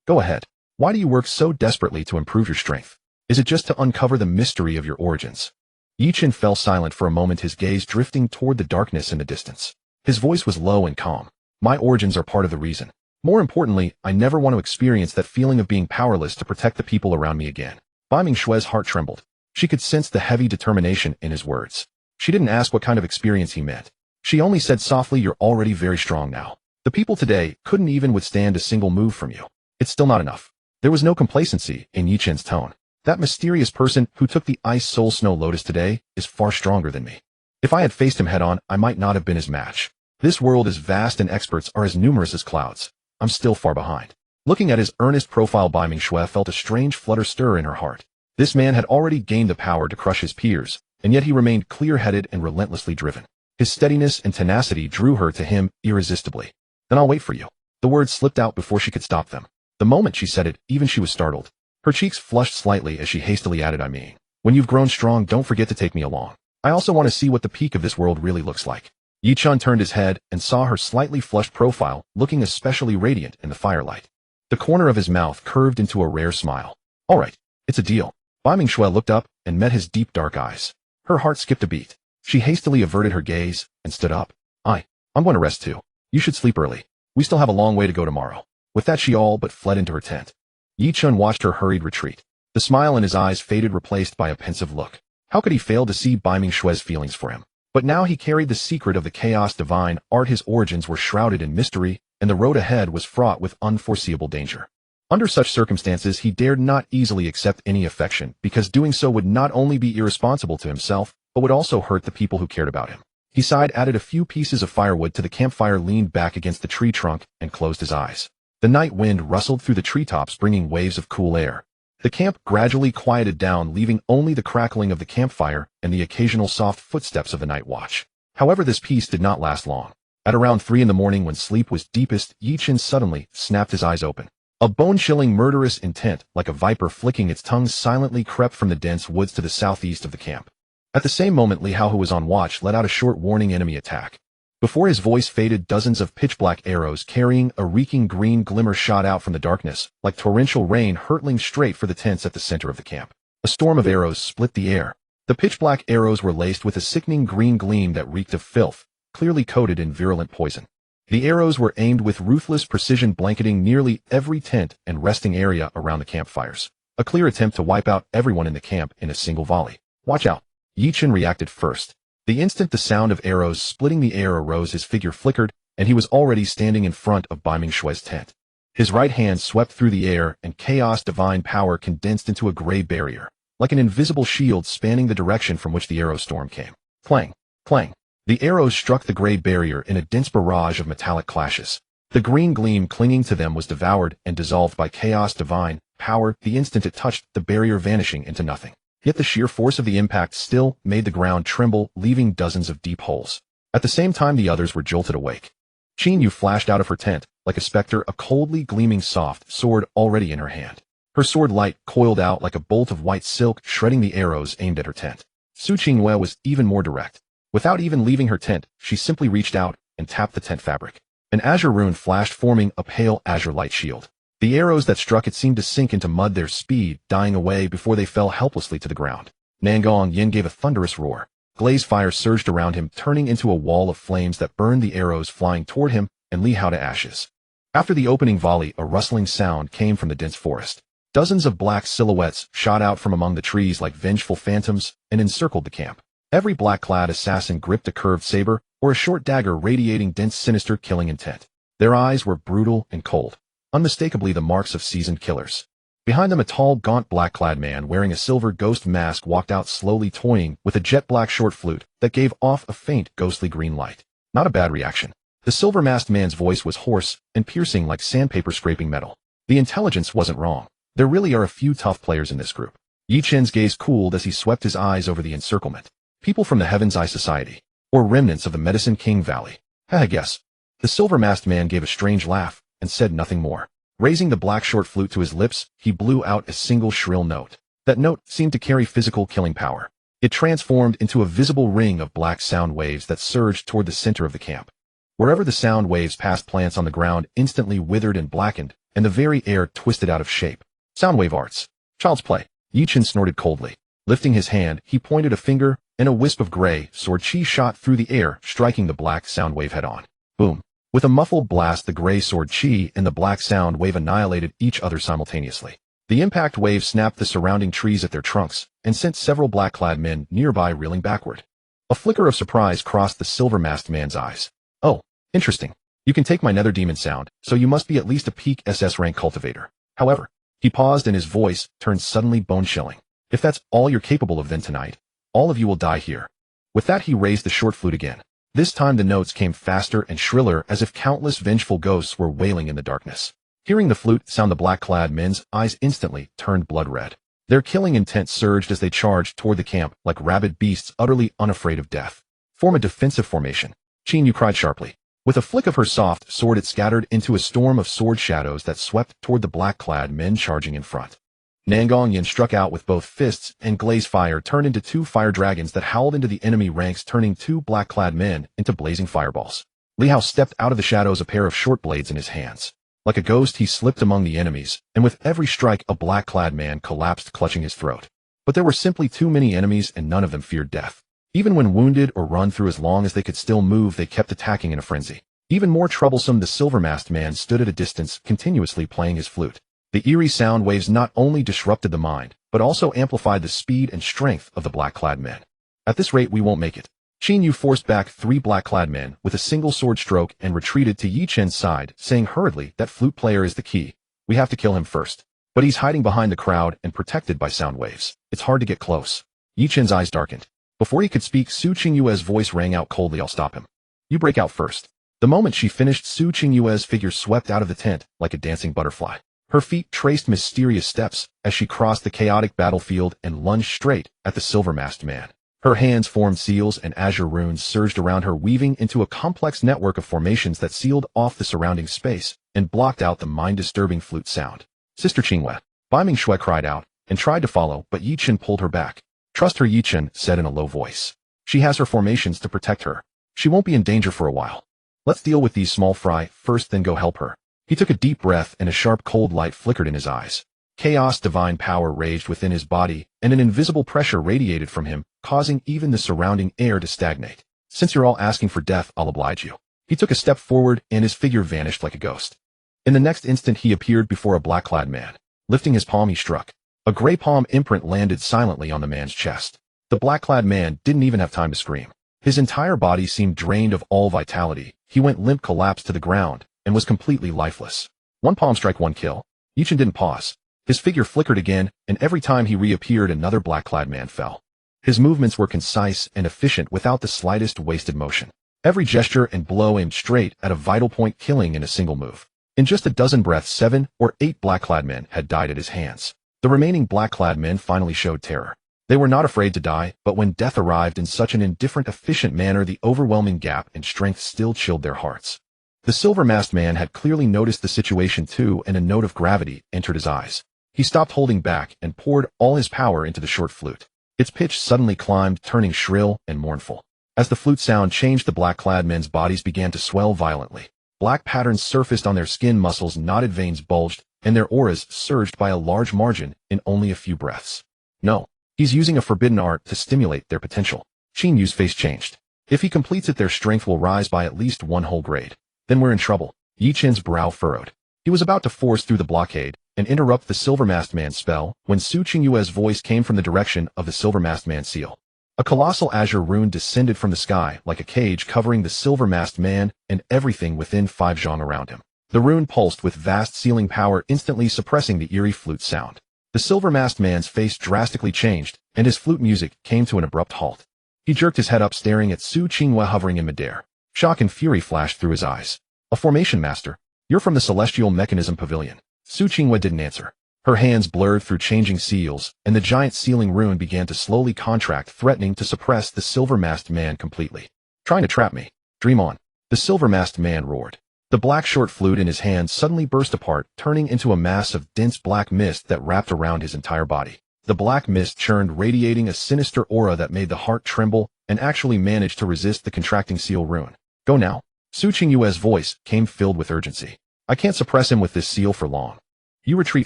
Speaker 1: Go ahead. Why do you work so desperately to improve your strength? Is it just to uncover the mystery of your origins? Ye Chen fell silent for a moment, his gaze drifting toward the darkness in the distance. His voice was low and calm. My origins are part of the reason. More importantly, I never want to experience that feeling of being powerless to protect the people around me again. Bai Mingxue's heart trembled. She could sense the heavy determination in his words. She didn't ask what kind of experience he meant. She only said softly, you're already very strong now. The people today couldn't even withstand a single move from you. It's still not enough. There was no complacency in Ye Chen's tone. That mysterious person who took the Ice Soul Snow Lotus today is far stronger than me. If I had faced him head-on, I might not have been his match. This world is vast and experts are as numerous as clouds. I'm still far behind. Looking at his earnest profile, Bai Mingxue felt a strange flutter stir in her heart. This man had already gained the power to crush his peers, and yet he remained clear-headed and relentlessly driven. His steadiness and tenacity drew her to him irresistibly. Then I'll wait for you. The words slipped out before she could stop them. The moment she said it, even she was startled. Her cheeks flushed slightly as she hastily added, I mean, when you've grown strong, don't forget to take me along. I also want to see what the peak of this world really looks like. Ye Chen turned his head and saw her slightly flushed profile, looking especially radiant in the firelight. The corner of his mouth curved into a rare smile. All right, it's a deal. Bai Mingxue looked up and met his deep dark eyes. Her heart skipped a beat. She hastily averted her gaze and stood up. I'm going to rest too. You should sleep early. We still have a long way to go tomorrow. With that, she all but fled into her tent. Ye Chen watched her hurried retreat. The smile in his eyes faded, replaced by a pensive look. How could he fail to see Bai Mingxue's feelings for him? But now he carried the secret of the chaos divine art. His origins were shrouded in mystery, and the road ahead was fraught with unforeseeable danger. Under such circumstances, he dared not easily accept any affection, because doing so would not only be irresponsible to himself, but would also hurt the people who cared about him. He sighed, added a few pieces of firewood to the campfire, leaned back against the tree trunk, and closed his eyes. The night wind rustled through the treetops, bringing waves of cool air. The camp gradually quieted down, leaving only the crackling of the campfire and the occasional soft footsteps of the night watch. However, this peace did not last long. At around 3 in the morning, when sleep was deepest, Ye Chen suddenly snapped his eyes open. A bone-chilling, murderous intent, like a viper flicking its tongue, silently crept from the dense woods to the southeast of the camp. At the same moment, Li Hao, who was on watch, let out a short warning enemy attack. Before his voice faded, dozens of pitch-black arrows carrying a reeking green glimmer shot out from the darkness, like torrential rain hurtling straight for the tents at the center of the camp. A storm of arrows split the air. The pitch-black arrows were laced with a sickening green gleam that reeked of filth, clearly coated in virulent poison. The arrows were aimed with ruthless precision, blanketing nearly every tent and resting area around the campfires. A clear attempt to wipe out everyone in the camp in a single volley. Watch out! Ye Chen reacted first. The instant the sound of arrows splitting the air arose, his figure flickered, and he was already standing in front of Bai Mingshui's tent. His right hand swept through the air, and chaos divine power condensed into a gray barrier, like an invisible shield spanning the direction from which the arrow storm came. Clang! Clang! The arrows struck the gray barrier in a dense barrage of metallic clashes. The green gleam clinging to them was devoured and dissolved by chaos divine power the instant it touched the barrier, vanishing into nothing. Yet the sheer force of the impact still made the ground tremble, leaving dozens of deep holes. At the same time, the others were jolted awake. Chen Yu flashed out of her tent, like a specter, a coldly gleaming soft sword already in her hand. Her sword light coiled out like a bolt of white silk, shredding the arrows aimed at her tent. Su Qingyue was even more direct. Without even leaving her tent, she simply reached out and tapped the tent fabric. An azure rune flashed, forming a pale azure light shield. The arrows that struck it seemed to sink into mud, their speed dying away before they fell helplessly to the ground. Nangong Yin gave a thunderous roar. Glaze fire surged around him, turning into a wall of flames that burned the arrows flying toward him and Li Hao to ashes. After the opening volley, a rustling sound came from the dense forest. Dozens of black silhouettes shot out from among the trees like vengeful phantoms and encircled the camp. Every black-clad assassin gripped a curved saber or a short dagger, radiating dense, sinister killing intent. Their eyes were brutal and cold, unmistakably the marks of seasoned killers. Behind them, a tall, gaunt, black-clad man wearing a silver ghost mask walked out, slowly toying with a jet-black short flute that gave off a faint, ghostly green light. Not a bad reaction. The silver-masked man's voice was hoarse and piercing like sandpaper scraping metal. The intelligence wasn't wrong. There really are a few tough players in this group. Ye Chen's gaze cooled as he swept his eyes over the encirclement. People from the Heaven's Eye Society, or remnants of the Medicine King Valley. I guess. The silver-masked man gave a strange laugh and said nothing more. Raising the black short flute to his lips, he blew out a single shrill note. That note seemed to carry physical killing power. It transformed into a visible ring of black sound waves that surged toward the center of the camp. Wherever the sound waves passed, plants on the ground instantly withered and blackened, and the very air twisted out of shape. Soundwave arts. Child's play. Ye Chen snorted coldly. Lifting his hand, he pointed a finger, and a wisp of gray sword chi shot through the air, striking the black sound wave head-on. Boom. With a muffled blast, the gray sword chi and the black sound wave annihilated each other simultaneously. The impact wave snapped the surrounding trees at their trunks and sent several black-clad men nearby reeling backward. A flicker of surprise crossed the silver-masked man's eyes. Oh, interesting. You can take my nether demon sound, so you must be at least a peak SS rank cultivator. However, he paused and his voice turned suddenly bone-chilling. If that's all you're capable of, then tonight, all of you will die here. With that, he raised the short flute again. This time the notes came faster and shriller, as if countless vengeful ghosts were wailing in the darkness. Hearing the flute sound, the black-clad men's eyes instantly turned blood red. Their killing intent surged as they charged toward the camp like rabid beasts, utterly unafraid of death. Form a defensive formation. Chen Yu cried sharply. With a flick of her soft sword, it scattered into a storm of sword shadows that swept toward the black-clad men charging in front. Nangong Yin struck out with both fists, and glaze fire turned into two fire dragons that howled into the enemy ranks, turning two black-clad men into blazing fireballs. Li Hao stepped out of the shadows, a pair of short blades in his hands. Like a ghost, he slipped among the enemies, and with every strike, a black-clad man collapsed, clutching his throat. But there were simply too many enemies, and none of them feared death. Even when wounded or run through, as long as they could still move, they kept attacking in a frenzy. Even more troublesome, the silver-masked man stood at a distance, continuously playing his flute. The eerie sound waves not only disrupted the mind, but also amplified the speed and strength of the black-clad men. At this rate, we won't make it. Chen Yu forced back three black-clad men with a single sword stroke and retreated to Ye Chen's side, saying hurriedly, that flute player is the key. We have to kill him first. But he's hiding behind the crowd and protected by sound waves. It's hard to get close. Ye Chen's eyes darkened. Before he could speak, Su Qingyue's voice rang out coldly. I'll stop him. You break out first. The moment she finished, Su Qingyue's figure swept out of the tent like a dancing butterfly. Her feet traced mysterious steps as she crossed the chaotic battlefield and lunged straight at the silver-masked man. Her hands formed seals, and azure runes surged around her, weaving into a complex network of formations that sealed off the surrounding space and blocked out the mind-disturbing flute sound. Sister Qingyue, Bai Mingshui cried out and tried to follow, but Ye Chen pulled her back. Trust her, Ye Chen said in a low voice. She has her formations to protect her. She won't be in danger for a while. Let's deal with these small fry first, then go help her. He took a deep breath, and a sharp cold light flickered in his eyes. Chaos divine power raged within his body, and an invisible pressure radiated from him, causing even the surrounding air to stagnate. Since you're all asking for death, I'll oblige you. He took a step forward, and his figure vanished like a ghost. In the next instant he appeared before a black-clad man. Lifting his palm he struck. A gray palm imprint landed silently on the man's chest. The black-clad man didn't even have time to scream. His entire body seemed drained of all vitality. He went limp, collapsed to the ground, and was completely lifeless. One palm strike, one kill. Ye Chen didn't pause. His figure flickered again, and every time he reappeared another black-clad man fell. His movements were concise and efficient without the slightest wasted motion. Every gesture and blow aimed straight at a vital point, killing in a single move. In just a dozen breaths, 7 or 8 black-clad men had died at his hands. The remaining black-clad men finally showed terror. They were not afraid to die, but when death arrived in such an indifferent, efficient manner, the overwhelming gap in strength still chilled their hearts. The silver-masked man had clearly noticed the situation too, and a note of gravity entered his eyes. He stopped holding back and poured all his power into the short flute. Its pitch suddenly climbed, turning shrill and mournful. As the flute sound changed, the black-clad men's bodies began to swell violently. Black patterns surfaced on their skin, muscles, knotted veins bulged, and their auras surged by a large margin in only a few breaths. No. He's using a forbidden art to stimulate their potential. Chen Yu's face changed. If he completes it, their strength will rise by at least 1 whole grade. Then we're in trouble. Ye Chen's brow furrowed. He was about to force through the blockade and interrupt the silver-masked man's spell when Su Qingyue's voice came from the direction of the silver-masked man's seal. A colossal azure rune descended from the sky like a cage, covering the silver-masked man and everything within 5 zhang around him. The rune pulsed with vast sealing power, instantly suppressing the eerie flute sound. The silver-masked man's face drastically changed, and his flute music came to an abrupt halt. He jerked his head up, staring at Su Qingyue hovering in midair. Shock and fury flashed through his eyes. A formation master? You're from the Celestial Mechanism Pavilion. Su Qingyue didn't answer. Her hands blurred through changing seals, and the giant sealing rune began to slowly contract, threatening to suppress the silver-masked man completely. Trying to trap me? Dream on. The silver-masked man roared. The black short flute in his hand suddenly burst apart, turning into a mass of dense black mist that wrapped around his entire body. The black mist churned, radiating a sinister aura that made the heart tremble, and actually managed to resist the contracting seal rune. Go now. Su Qingyue's voice came filled with urgency. I can't suppress him with this seal for long. You retreat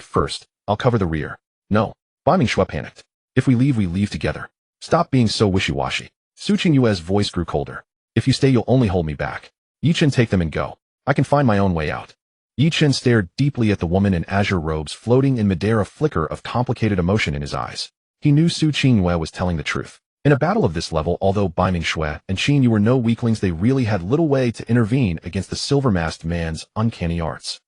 Speaker 1: first. I'll cover the rear. No. Bai Mingxue panicked. If we leave together. Stop being so wishy-washy. Su Qingyue's voice grew colder. If you stay, you'll only hold me back. Ye Chen, take them and go. I can find my own way out. Ye Chen stared deeply at the woman in azure robes floating in midair, a flicker of complicated emotion in his eyes. He knew Su Qingyue was telling the truth. In a battle of this level, although Bai Mingxue and Chen Yu were no weaklings, they really had little way to intervene against the silver-masked man's uncanny arts.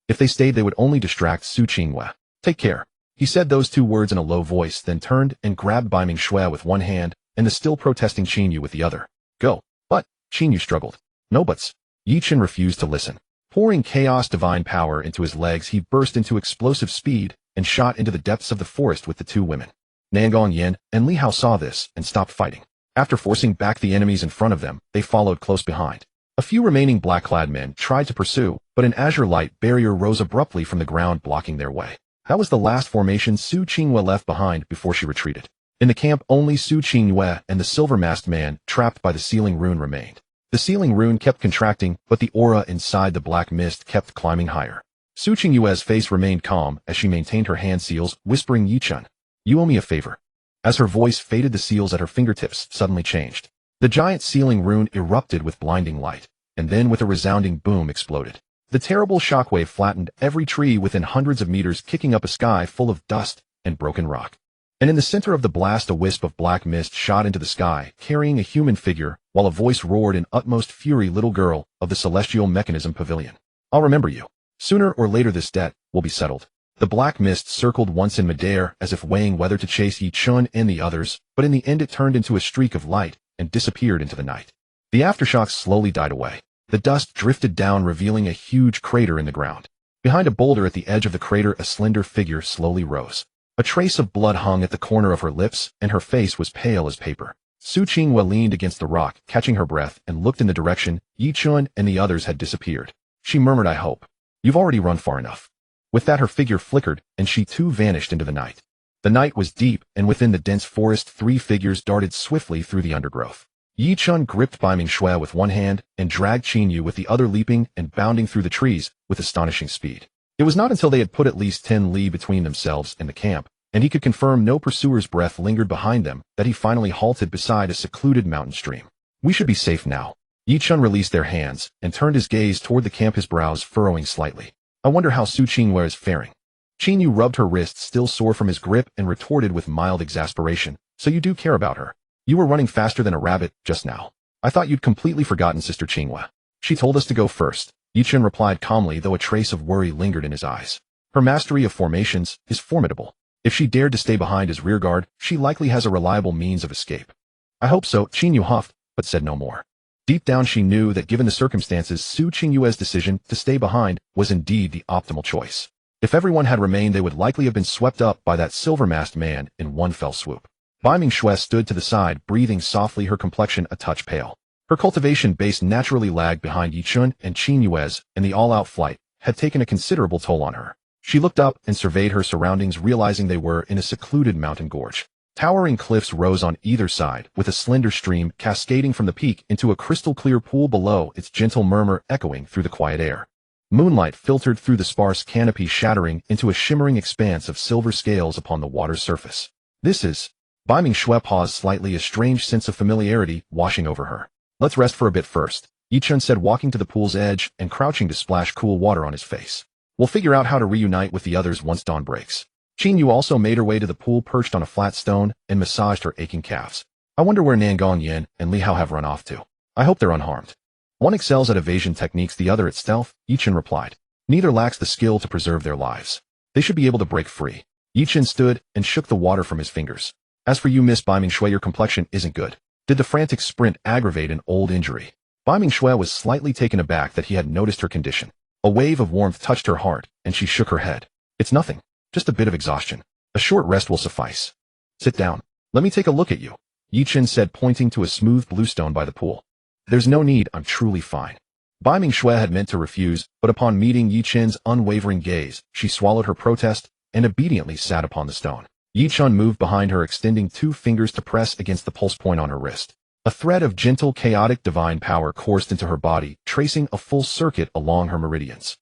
Speaker 1: If they stayed, they would only distract Su Qingyue. Take care. He said those 2 words in a low voice, then turned and grabbed Bai Mingxue with one hand and the still protesting Chen Yu with the other. Go. But, Chen Yu struggled. No buts. Ye Chen refused to listen. Pouring chaos divine power into his legs, he burst into explosive speed and shot into the depths of the forest with the 2 women. Nangong Yin and Li Hao saw this and stopped fighting. After forcing back the enemies in front of them, they followed close behind. A few remaining black-clad men tried to pursue, but an azure light barrier rose abruptly from the ground, blocking their way. That was the last formation Su Qingyue left behind before she retreated. In the camp, only Su Qingyue and the silver-masked man, trapped by the sealing rune, remained. The sealing rune kept contracting, but the aura inside the black mist kept climbing higher. Su Qingyue's face remained calm as she maintained her hand seals, whispering, Ye Chen, you owe me a favor. As her voice faded, the seals at her fingertips suddenly changed. The giant sealing rune erupted with blinding light, and then with a resounding boom exploded. The terrible shockwave flattened every tree within hundreds of meters, kicking up a sky full of dust and broken rock. And in the center of the blast, a wisp of black mist shot into the sky, carrying a human figure, while a voice roared in utmost fury, little girl of the Celestial Mechanism Pavilion. I'll remember you. Sooner or later this debt will be settled. The black mist circled once in midair as if weighing whether to chase Ye Chen and the others, but in the end it turned into a streak of light and disappeared into the night. The aftershocks slowly died away. The dust drifted down, revealing a huge crater in the ground. Behind a boulder at the edge of the crater, a slender figure slowly rose. A trace of blood hung at the corner of her lips, and her face was pale as paper. Su Qingyue leaned against the rock, catching her breath, and looked in the direction Ye Chen and the others had disappeared. She murmured, I hope. You've already run far enough. With that, her figure flickered, and she too vanished into the night. The night was deep, and within the dense forest 3 figures darted swiftly through the undergrowth. Ye Chen gripped Bai Mingxue with one hand and dragged Chen Yu with the other, leaping and bounding through the trees with astonishing speed. It was not until they had put at least 10 li between themselves and the camp, and he could confirm no pursuer's breath lingered behind them, that he finally halted beside a secluded mountain stream. We should be safe now. Ye Chen released their hands and turned his gaze toward the camp, his brows furrowing slightly. I wonder how Su Qingyue is faring. Qingyue rubbed her wrists still sore from his grip and retorted with mild exasperation. So you do care about her. You were running faster than a rabbit just now. I thought you'd completely forgotten Sister Qingyue. She told us to go first. Ye Chen replied calmly, though a trace of worry lingered in his eyes. Her mastery of formations is formidable. If she dared to stay behind as rearguard, she likely has a reliable means of escape. I hope so, Qingyue huffed, but said no more. Deep down she knew that given the circumstances, Su Qingyue's decision to stay behind was indeed the optimal choice. If everyone had remained, they would likely have been swept up by that silver-masked man in one fell swoop. Biming Shui stood to the side, breathing softly, her complexion a touch pale. Her cultivation base naturally lagged behind Ye Chen and Qingyue's, and the all-out flight had taken a considerable toll on her. She looked up and surveyed her surroundings, realizing they were in a secluded mountain gorge. Towering cliffs rose on either side, with a slender stream cascading from the peak into a crystal-clear pool below, its gentle murmur echoing through the quiet air. Moonlight filtered through the sparse canopy, shattering into a shimmering expanse of silver scales upon the water's surface. This is... Biming Shui paused slightly, a strange sense of familiarity washing over her. Let's rest for a bit first, Ye Chen said, walking to the pool's edge and crouching to splash cool water on his face. We'll figure out how to reunite with the others once dawn breaks. Qingyue also made her way to the pool, perched on a flat stone, and massaged her aching calves. I wonder where Nangong Yan and Li Hao have run off to. I hope they're unharmed. One excels at evasion techniques, the other at stealth, Ye Chen replied. Neither lacks the skill to preserve their lives. They should be able to break free. Ye Chen stood and shook the water from his fingers. As for you, Miss Biming Shui, your complexion isn't good. Did the frantic sprint aggravate an old injury? Biming Shui was slightly taken aback that he had noticed her condition. A wave of warmth touched her heart, and she shook her head. It's nothing. Just a bit of exhaustion. A short rest will suffice. Sit down. Let me take a look at you, Ye Chen said, pointing to a smooth blue stone by the pool. There's no need, I'm truly fine. Biming Shui had meant to refuse, but upon meeting Ye Chen's unwavering gaze, she swallowed her protest and obediently sat upon the stone. Ye Chen moved behind her, extending 2 fingers to press against the pulse point on her wrist. A thread of gentle, chaotic divine power coursed into her body, tracing a full circuit along her meridians.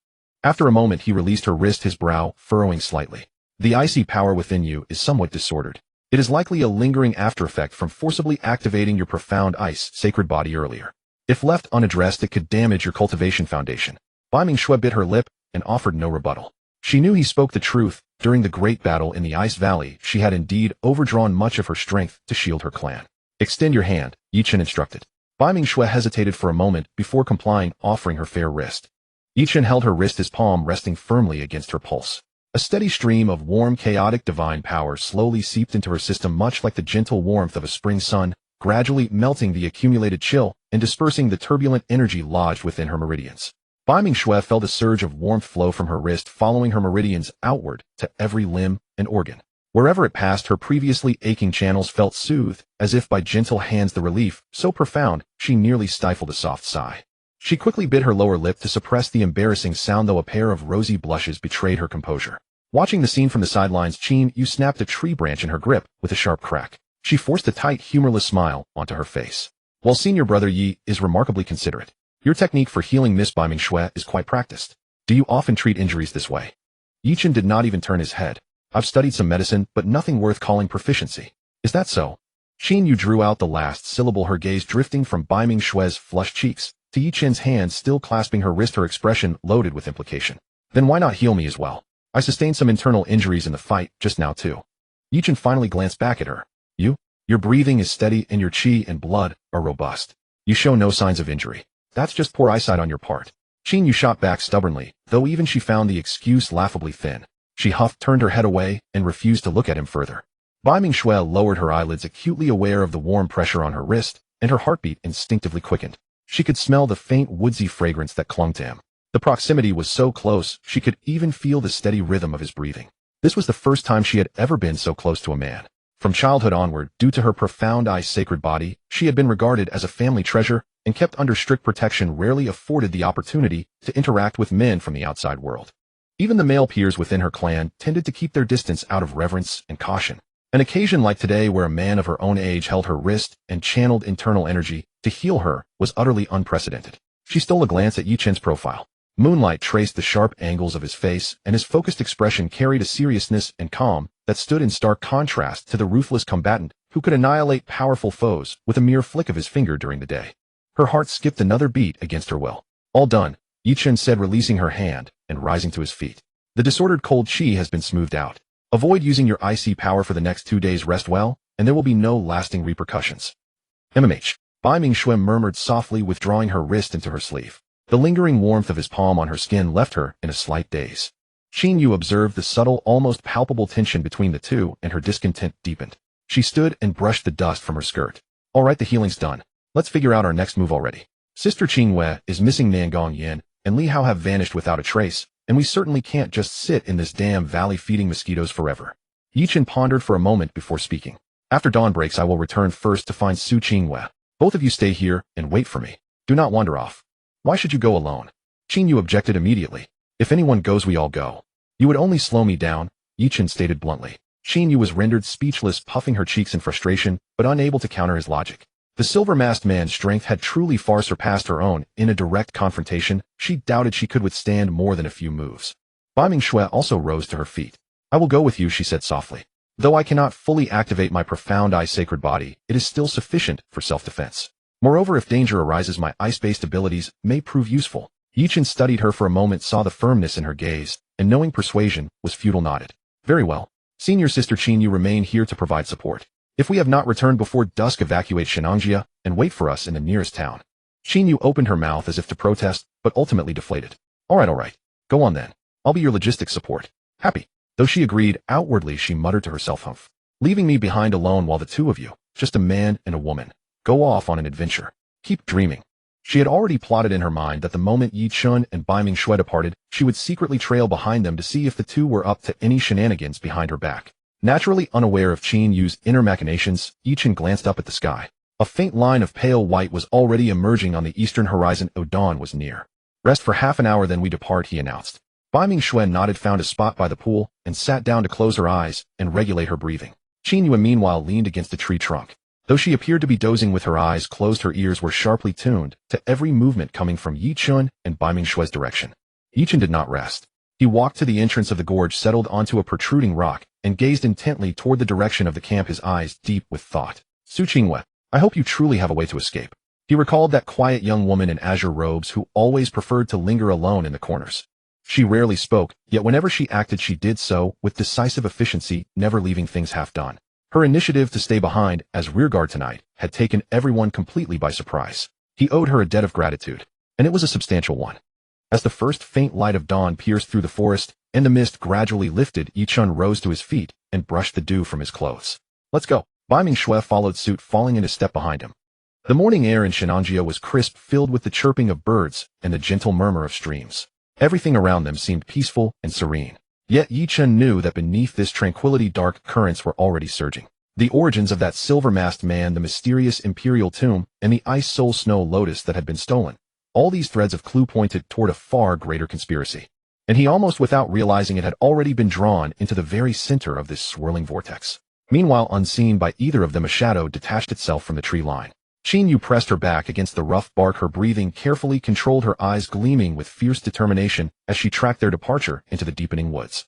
Speaker 1: After a moment, he released her wrist, his brow furrowing slightly. The icy power within you is somewhat disordered. It is likely a lingering aftereffect from forcibly activating your profound ice sacred body earlier. If left unaddressed, it could damage your cultivation foundation. Biming Shui bit her lip and offered no rebuttal. She knew he spoke the truth. During the great battle in the Ice Valley, she had indeed overdrawn much of her strength to shield her clan. Extend your hand, Ye Chen instructed. Biming Shui hesitated for a moment before complying, offering her fair wrist. Ye Chen held her wrist, his palm resting firmly against her pulse. A steady stream of warm, chaotic divine power slowly seeped into her system, much like the gentle warmth of a spring sun, gradually melting the accumulated chill and dispersing the turbulent energy lodged within her meridians. Biming Shui felt a surge of warmth flow from her wrist, following her meridians outward to every limb and organ. Wherever it passed, her previously aching channels felt soothed, as if by gentle hands, the relief so profound she nearly stifled a soft sigh. She quickly bit her lower lip to suppress the embarrassing sound, though a pair of rosy blushes betrayed her composure. Watching the scene from the sidelines, Qingyue snapped a tree branch in her grip with a sharp crack. She forced a tight, humorless smile onto her face. While senior brother Yi is remarkably considerate, your technique for healing Miss Biming Shui is quite practiced. Do you often treat injuries this way? Ye Chen did not even turn his head. I've studied some medicine, but nothing worth calling proficiency. Is that so? Qingyue drew out the last syllable, her gaze drifting from Biming Shui's flushed cheeks to Ye Chen's hand still clasping her wrist, her expression loaded with implication. Then why not heal me as well? I sustained some internal injuries in the fight just now too. Ye Chen finally glanced back at her. Your breathing is steady and your qi and blood are robust. You show no signs of injury. That's just poor eyesight on your part. Qingyue shot back stubbornly, though even she found the excuse laughably thin. She huffed, turned her head away, and refused to look at him further. Biming Shui lowered her eyelids, acutely aware of the warm pressure on her wrist, and her heartbeat instinctively quickened. She could smell the faint woodsy fragrance that clung to him. The proximity was so close, she could even feel the steady rhythm of his breathing. This was the first time she had ever been so close to a man. From childhood onward, due to her profound ice sacred body, she had been regarded as a family treasure and kept under strict protection, rarely afforded the opportunity to interact with men from the outside world. Even the male peers within her clan tended to keep their distance out of reverence and caution. An occasion like today, where a man of her own age held her wrist and channeled internal energy to heal her, was utterly unprecedented. She stole a glance at Ye Chen's profile. Moonlight traced the sharp angles of his face, and his focused expression carried a seriousness and calm that stood in stark contrast to the ruthless combatant who could annihilate powerful foes with a mere flick of his finger during the day. Her heart skipped another beat against her will. All done, Ye Chen said, releasing her hand and rising to his feet. The disordered cold chi has been smoothed out. Avoid using your icy power for the next 2 days. Rest well, and there will be no lasting repercussions. MMH. Bai Mingxue murmured softly, withdrawing her wrist into her sleeve. The lingering warmth of his palm on her skin left her in a slight daze. Qin Yu observed the subtle, almost palpable tension between the two, and her discontent deepened. She stood and brushed the dust from her skirt. All right, the healing's done. Let's figure out our next move already. Sister Qingwei is missing. Nangong Yin and Li Hao have vanished without a trace, and we certainly can't just sit in this damn valley feeding mosquitoes forever. Ye Chen pondered for a moment before speaking. After dawn breaks, I will return first to find Su Qingwei. Both of you stay here and wait for me. Do not wander off. Why should you go alone? Qin Yu objected immediately. If anyone goes, we all go. You would only slow me down, Ye Chen stated bluntly. Qin Yu was rendered speechless, puffing her cheeks in frustration, but unable to counter his logic. The silver-masked man's strength had truly far surpassed her own. In a direct confrontation, she doubted she could withstand more than a few moves. Bai Mingxue also rose to her feet. I will go with you, she said softly. Though I cannot fully activate my profound ice-sacred body, it is still sufficient for self-defense. Moreover, if danger arises, my ice-based abilities may prove useful. Ye Chen studied her for a moment, saw the firmness in her gaze, and knowing persuasion was futile, nodded. Very well. Senior Sister Qin, you remain here to provide support. If we have not returned before dusk, evacuate Shenangjia and wait for us in the nearest town. Qin Yu opened her mouth as if to protest, but ultimately deflated. All right. Go on then. I'll be your logistic support. Happy. Though she agreed, outwardly she muttered to herself, humph. Leaving me behind alone while the two of you, just a man and a woman, go off on an adventure. Keep dreaming. She had already plotted in her mind that the moment Ye Chen and Bai Mingxue departed, she would secretly trail behind them to see if the two were up to any shenanigans behind her back. Naturally unaware of Qin Yu's inner machinations, Ye Chen glanced up at the sky. A faint line of pale white was already emerging on the eastern horizon. Dawn was near. Rest for half an hour, then we depart, he announced. Bai Mingxue nodded, found a spot by the pool, and sat down to close her eyes and regulate her breathing. Qin Yu meanwhile leaned against a tree trunk. Though she appeared to be dozing with her eyes closed, her ears were sharply tuned to every movement coming from Ye Chen and Bai Mingxue's direction. Ye Chen did not rest. He walked to the entrance of the gorge, settled onto a protruding rock, and gazed intently toward the direction of the camp, his eyes deep with thought. Su Qingwei, I hope you truly have a way to escape. He recalled that quiet young woman in azure robes who always preferred to linger alone in the corners. She rarely spoke, yet whenever she acted she did so with decisive efficiency, never leaving things half done. Her initiative to stay behind as rearguard tonight had taken everyone completely by surprise. He owed her a debt of gratitude, and it was a substantial one. As the first faint light of dawn pierced through the forest and the mist gradually lifted, Ye Chen rose to his feet and brushed the dew from his clothes. Let's go. Bai Mingxue followed suit, falling into step behind him. The morning air in Shenangjia was crisp, filled with the chirping of birds and the gentle murmur of streams. Everything around them seemed peaceful and serene. Yet Ye Chen knew that beneath this tranquility dark currents were already surging. The origins of that silver-masked man, the mysterious imperial tomb, and the ice soul snow lotus that had been stolen. All these threads of clue pointed toward a far greater conspiracy. And he, almost without realizing it, had already been drawn into the very center of this swirling vortex. Meanwhile, unseen by either of them, a shadow detached itself from the tree line. Qin Yu pressed her back against the rough bark, her breathing carefully controlled, her eyes gleaming with fierce determination as she tracked their departure into the deepening woods.